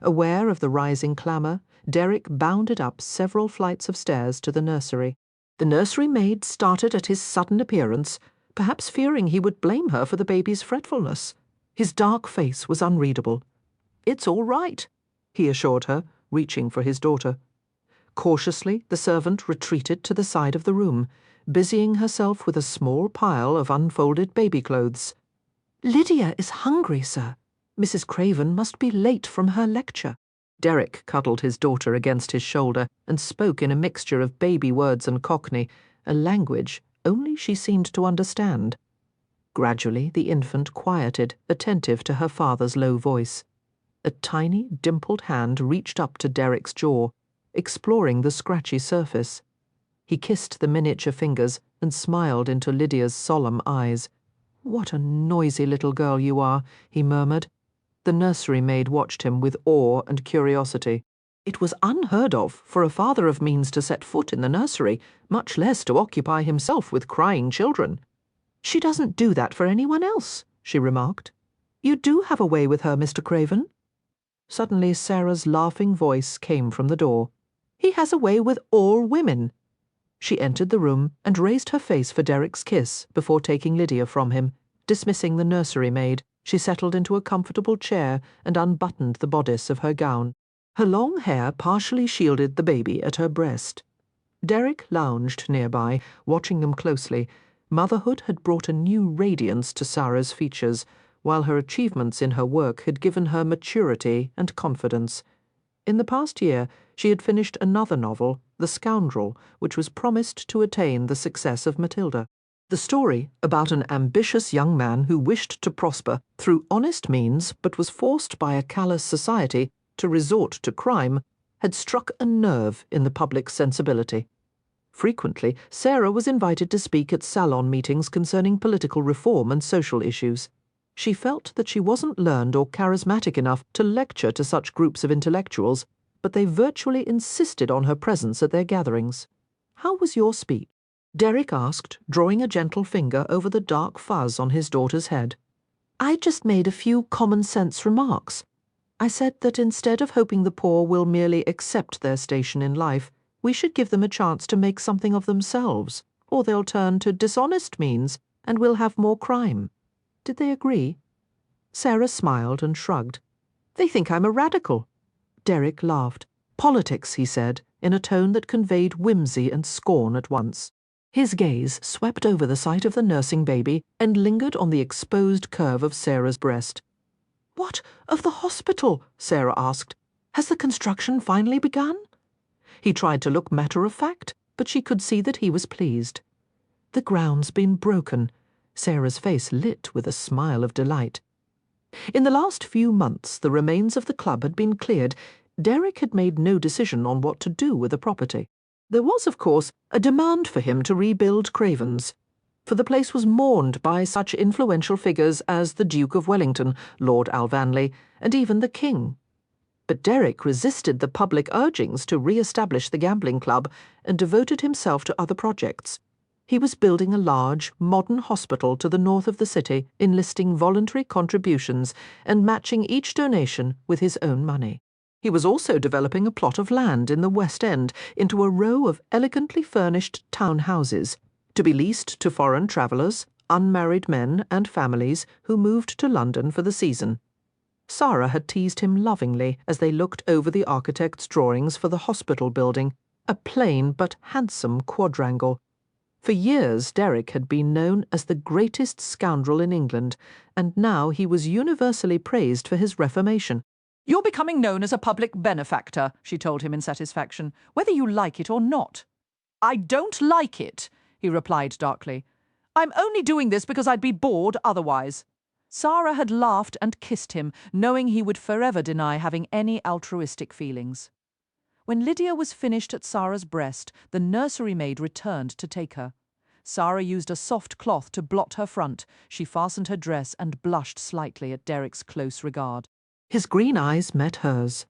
Aware of the rising clamour, Derek bounded up several flights of stairs to the nursery. The nursery maid started at his sudden appearance, perhaps fearing he would blame her for the baby's fretfulness. His dark face was unreadable. "It's all right," he assured her, reaching for his daughter. Cautiously, the servant retreated to the side of the room, busying herself with a small pile of unfolded baby clothes. "Lydia is hungry, sir. Mrs. Craven must be late from her lecture." Derek cuddled his daughter against his shoulder and spoke in a mixture of baby words and Cockney, a language only she seemed to understand. Gradually, the infant quieted, attentive to her father's low voice. A tiny, dimpled hand reached up to Derek's jaw, exploring the scratchy surface. He kissed the miniature fingers and smiled into Lydia's solemn eyes. "What a noisy little girl you are," he murmured. The nursery maid watched him with awe and curiosity. It was unheard of for a father of means to set foot in the nursery, much less to occupy himself with crying children. "She doesn't do that for anyone else," she remarked. "You do have a way with her, Mr. Craven." Suddenly Sarah's laughing voice came from the door. "He has a way with all women." She entered the room and raised her face for Derek's kiss before taking Lydia from him. Dismissing the nursery maid, she settled into a comfortable chair and unbuttoned the bodice of her gown. Her long hair partially shielded the baby at her breast. Derek lounged nearby, watching them closely. Motherhood had brought a new radiance to Sara's features, while her achievements in her work had given her maturity and confidence. In the past year, she had finished another novel, The Scoundrel, which was promised to attain the success of Matilda. The story, about an ambitious young man who wished to prosper through honest means but was forced by a callous society to resort to crime, had struck a nerve in the public sensibility. Frequently, Sara was invited to speak at salon meetings concerning political reform and social issues. She felt that she wasn't learned or charismatic enough to lecture to such groups of intellectuals, but they virtually insisted on her presence at their gatherings. "How was your speech?" Derek asked, drawing a gentle finger over the dark fuzz on his daughter's head. "I just made a few common-sense remarks. I said that instead of hoping the poor will merely accept their station in life, we should give them a chance to make something of themselves, or they'll turn to dishonest means and we'll have more crime. Did they agree?" Sara smiled and shrugged. "They think I'm a radical." Derek laughed. "Politics," he said, in a tone that conveyed whimsy and scorn at once. His gaze swept over the sight of the nursing baby and lingered on the exposed curve of Sara's breast. "What of the hospital?" Sara asked. "Has the construction finally begun?" He tried to look matter-of-fact, but she could see that he was pleased. "The ground's been broken." Sara's face lit with a smile of delight. In the last few months, the remains of the club had been cleared. Derek had made no decision on what to do with the property. There was, of course, a demand for him to rebuild Craven's, for the place was mourned by such influential figures as the Duke of Wellington, Lord Alvanley, and even the King. But Derek resisted the public urgings to re-establish the gambling club and devoted himself to other projects. He was building a large, modern hospital to the north of the city, enlisting voluntary contributions and matching each donation with his own money. He was also developing a plot of land in the West End into a row of elegantly furnished townhouses, to be leased to foreign travellers, unmarried men and families who moved to London for the season. Sara had teased him lovingly as they looked over the architect's drawings for the hospital building, a plain but handsome quadrangle. For years Derek had been known as the greatest scoundrel in England, and now he was universally praised for his reformation. "You're becoming known as a public benefactor," she told him in satisfaction, "whether you like it or not." "I don't like it," he replied darkly. "I'm only doing this because I'd be bored otherwise." Sara had laughed and kissed him, knowing he would forever deny having any altruistic feelings. When Lydia was finished at Sara's breast, the nursery maid returned to take her. Sara used a soft cloth to blot her front. She fastened her dress and blushed slightly at Derek's close regard. His green eyes met hers.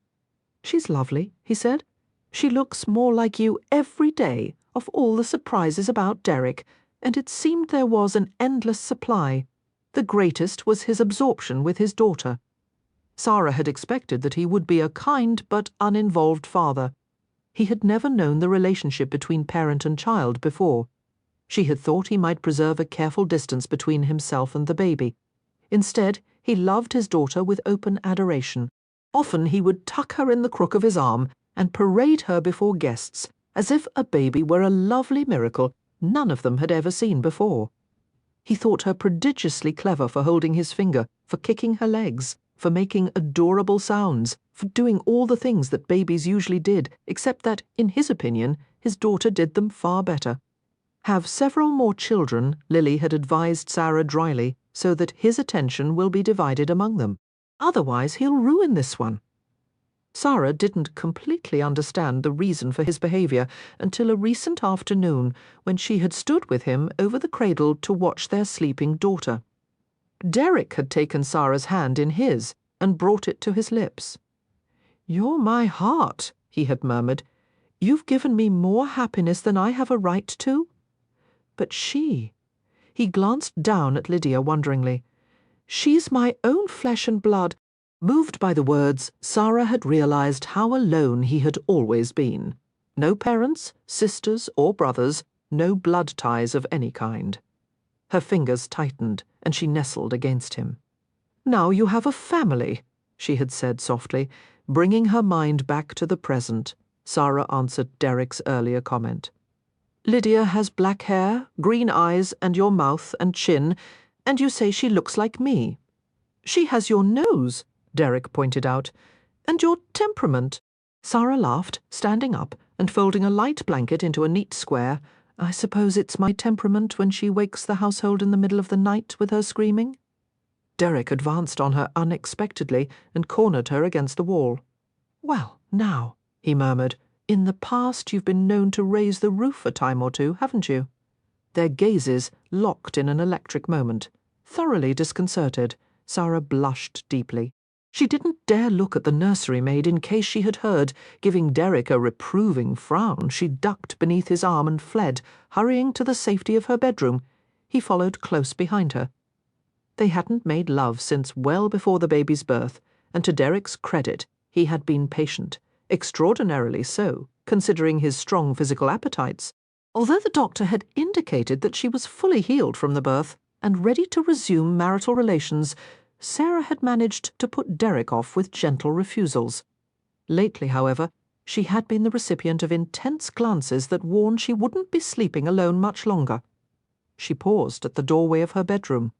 "She's lovely," he said. "She looks more like you every day, of all the surprises about Derek, and it seemed there was an endless supply. The greatest was his absorption with his daughter." Sara had expected that he would be a kind but uninvolved father. He had never known the relationship between parent and child before. She had thought he might preserve a careful distance between himself and the baby. Instead, He loved his daughter with open adoration. Often he would tuck her in the crook of his arm and parade her before guests, as if a baby were a lovely miracle none of them had ever seen before. He thought her prodigiously clever for holding his finger, for kicking her legs, for making adorable sounds, for doing all the things that babies usually did, except that, in his opinion, his daughter did them far better. Have several more children, Lily had advised Sara dryly, so that his attention will be divided among them. Otherwise he'll ruin this one. Sara didn't completely understand the reason for his behaviour until a recent afternoon when she had stood with him over the cradle to watch their sleeping daughter. Derek had taken Sara's hand in his and brought it to his lips. "You're my heart," he had murmured. "You've given me more happiness than I have a right to." But she... He glanced down at Lydia wonderingly. "She's my own flesh and blood." Moved by the words, Sara had realized how alone he had always been. No parents, sisters or brothers, no blood ties of any kind. Her fingers tightened, and she nestled against him. "Now you have a family," she had said softly. Bringing her mind back to the present, Sara answered Derek's earlier comment. "Lydia has black hair, green eyes, and your mouth and chin, and you say she looks like me." "She has your nose," Derek pointed out, "and your temperament." Sara laughed, standing up and folding a light blanket into a neat square. "I suppose it's my temperament when she wakes the household in the middle of the night with her screaming." Derek advanced on her unexpectedly and cornered her against the wall. "Well, now," he murmured, "in the past you've been known to raise the roof a time or two, haven't you?" Their gazes locked in an electric moment. Thoroughly disconcerted, Sara blushed deeply. She didn't dare look at the nursery maid in case she had heard. Giving Derek a reproving frown, she ducked beneath his arm and fled, hurrying to the safety of her bedroom. He followed close behind her. They hadn't made love since well before the baby's birth, and to Derek's credit, he had been patient, extraordinarily so, considering his strong physical appetites. Although the doctor had indicated that she was fully healed from the birth and ready to resume marital relations, Sara had managed to put Derek off with gentle refusals. Lately, however, she had been the recipient of intense glances that warned she wouldn't be sleeping alone much longer. She paused at the doorway of her bedroom.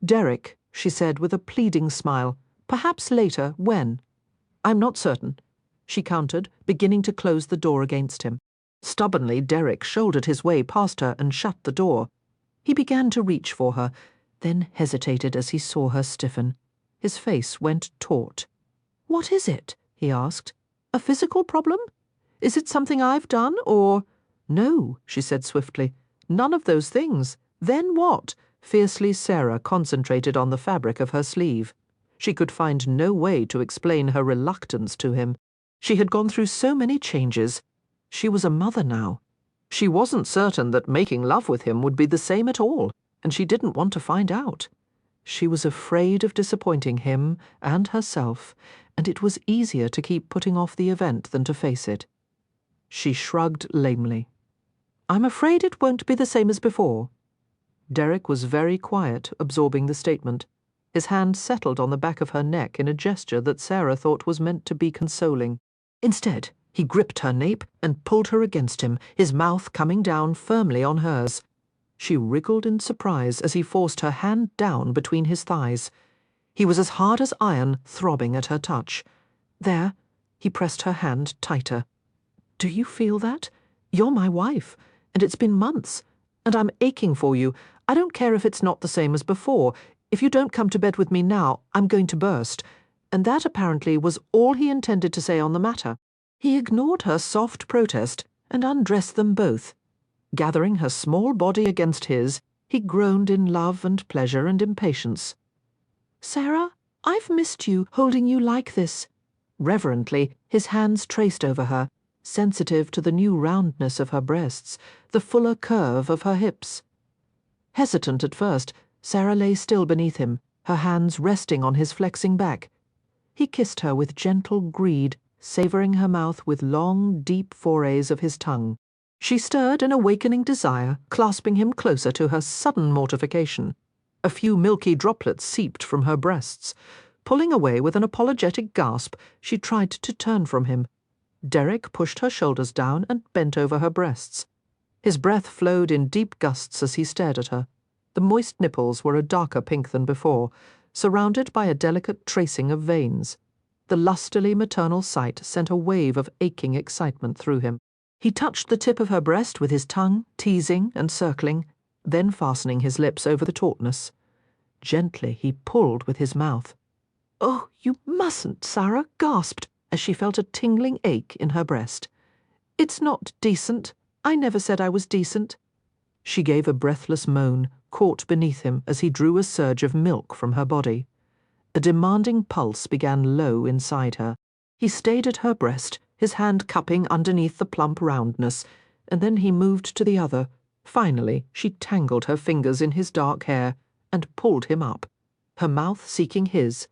"Derek," she said with a pleading smile, "perhaps later, when?" "I'm not certain," she countered, beginning to close the door against him. Stubbornly, Derek shouldered his way past her and shut the door. He began to reach for her, then hesitated as he saw her stiffen. His face went taut. "What is it?" he asked. "A physical problem? Is it something I've done, or—" "No," she said swiftly. "None of those things. Then what?" Fiercely, Sara concentrated on the fabric of her sleeve. She could find no way to explain her reluctance to him. She had gone through so many changes. She was a mother now. She wasn't certain that making love with him would be the same at all, and she didn't want to find out. She was afraid of disappointing him and herself, and it was easier to keep putting off the event than to face it. She shrugged lamely. "I'm afraid it won't be the same as before." Derek was very quiet, absorbing the statement. His hand settled on the back of her neck in a gesture that Sara thought was meant to be consoling. Instead, he gripped her nape and pulled her against him, his mouth coming down firmly on hers. She wriggled in surprise as he forced her hand down between his thighs. He was as hard as iron, throbbing at her touch. "There," he pressed her hand tighter. "Do you feel that? You're my wife, and it's been months, and I'm aching for you. I don't care if it's not the same as before. If you don't come to bed with me now, I'm going to burst." And that apparently was all he intended to say on the matter. He ignored her soft protest and undressed them both. Gathering her small body against his, he groaned in love and pleasure and impatience. "Sara, I've missed you, holding you like this." Reverently, his hands traced over her, sensitive to the new roundness of her breasts, the fuller curve of her hips. Hesitant at first, Sara lay still beneath him, her hands resting on his flexing back. He kissed her with gentle greed, savouring her mouth with long, deep forays of his tongue. She stirred in awakening desire, clasping him closer to her sudden mortification. A few milky droplets seeped from her breasts. Pulling away with an apologetic gasp, she tried to turn from him. Derek pushed her shoulders down and bent over her breasts. His breath flowed in deep gusts as he stared at her. The moist nipples were a darker pink than before, surrounded by a delicate tracing of veins. The lustily maternal sight sent a wave of aching excitement through him. He touched the tip of her breast with his tongue, teasing and circling, then fastening his lips over the tautness. Gently he pulled with his mouth. "Oh, you mustn't," Sara gasped as she felt a tingling ache in her breast. "It's not decent. I never said I was decent." She gave a breathless moan, caught beneath him as he drew a surge of milk from her body. A demanding pulse began low inside her. He stayed at her breast, his hand cupping underneath the plump roundness, and then he moved to the other. Finally, she tangled her fingers in his dark hair and pulled him up, her mouth seeking his.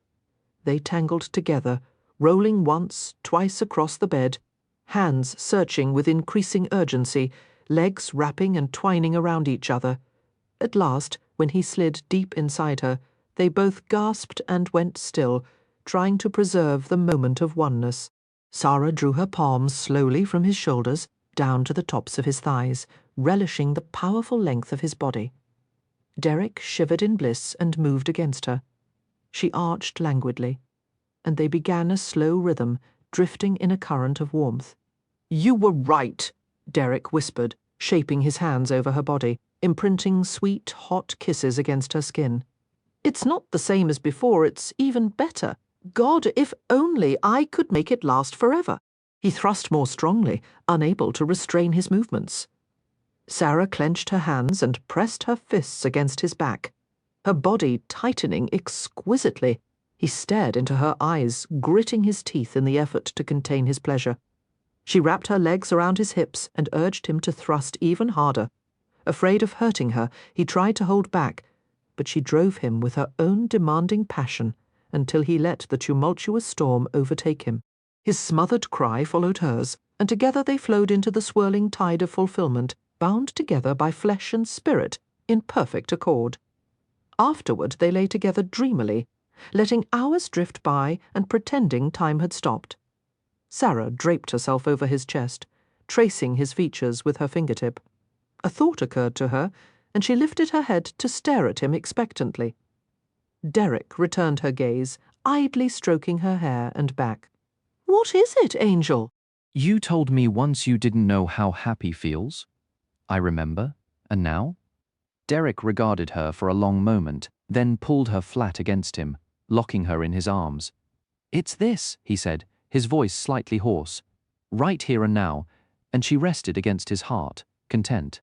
They tangled together, rolling once, twice across the bed, hands searching with increasing urgency, legs wrapping and twining around each other. At last, when he slid deep inside her, they both gasped and went still, trying to preserve the moment of oneness. Sara drew her palms slowly from his shoulders, down to the tops of his thighs, relishing the powerful length of his body. Derek shivered in bliss and moved against her. She arched languidly, and they began a slow rhythm, drifting in a current of warmth. "You were right," Derek whispered, shaping his hands over her body, imprinting sweet, hot kisses against her skin. "It's not the same as before, it's even better. God, if only I could make it last forever." He thrust more strongly, unable to restrain his movements. Sara clenched her hands and pressed her fists against his back, her body tightening exquisitely. He stared into her eyes, gritting his teeth in the effort to contain his pleasure. She wrapped her legs around his hips and urged him to thrust even harder. Afraid of hurting her, he tried to hold back, but she drove him with her own demanding passion until he let the tumultuous storm overtake him. His smothered cry followed hers, and together they flowed into the swirling tide of fulfillment, bound together by flesh and spirit, in perfect accord. Afterward they lay together dreamily, letting hours drift by and pretending time had stopped. Sara draped herself over his chest, tracing his features with her fingertip. A thought occurred to her, and she lifted her head to stare at him expectantly. Derek returned her gaze, idly stroking her hair and back. "What is it, Angel?" "You told me once you didn't know how happy feels. I remember, and now?" Derek regarded her for a long moment, then pulled her flat against him, locking her in his arms. "It's this," he said, his voice slightly hoarse. "Right here and now," and she rested against his heart, content.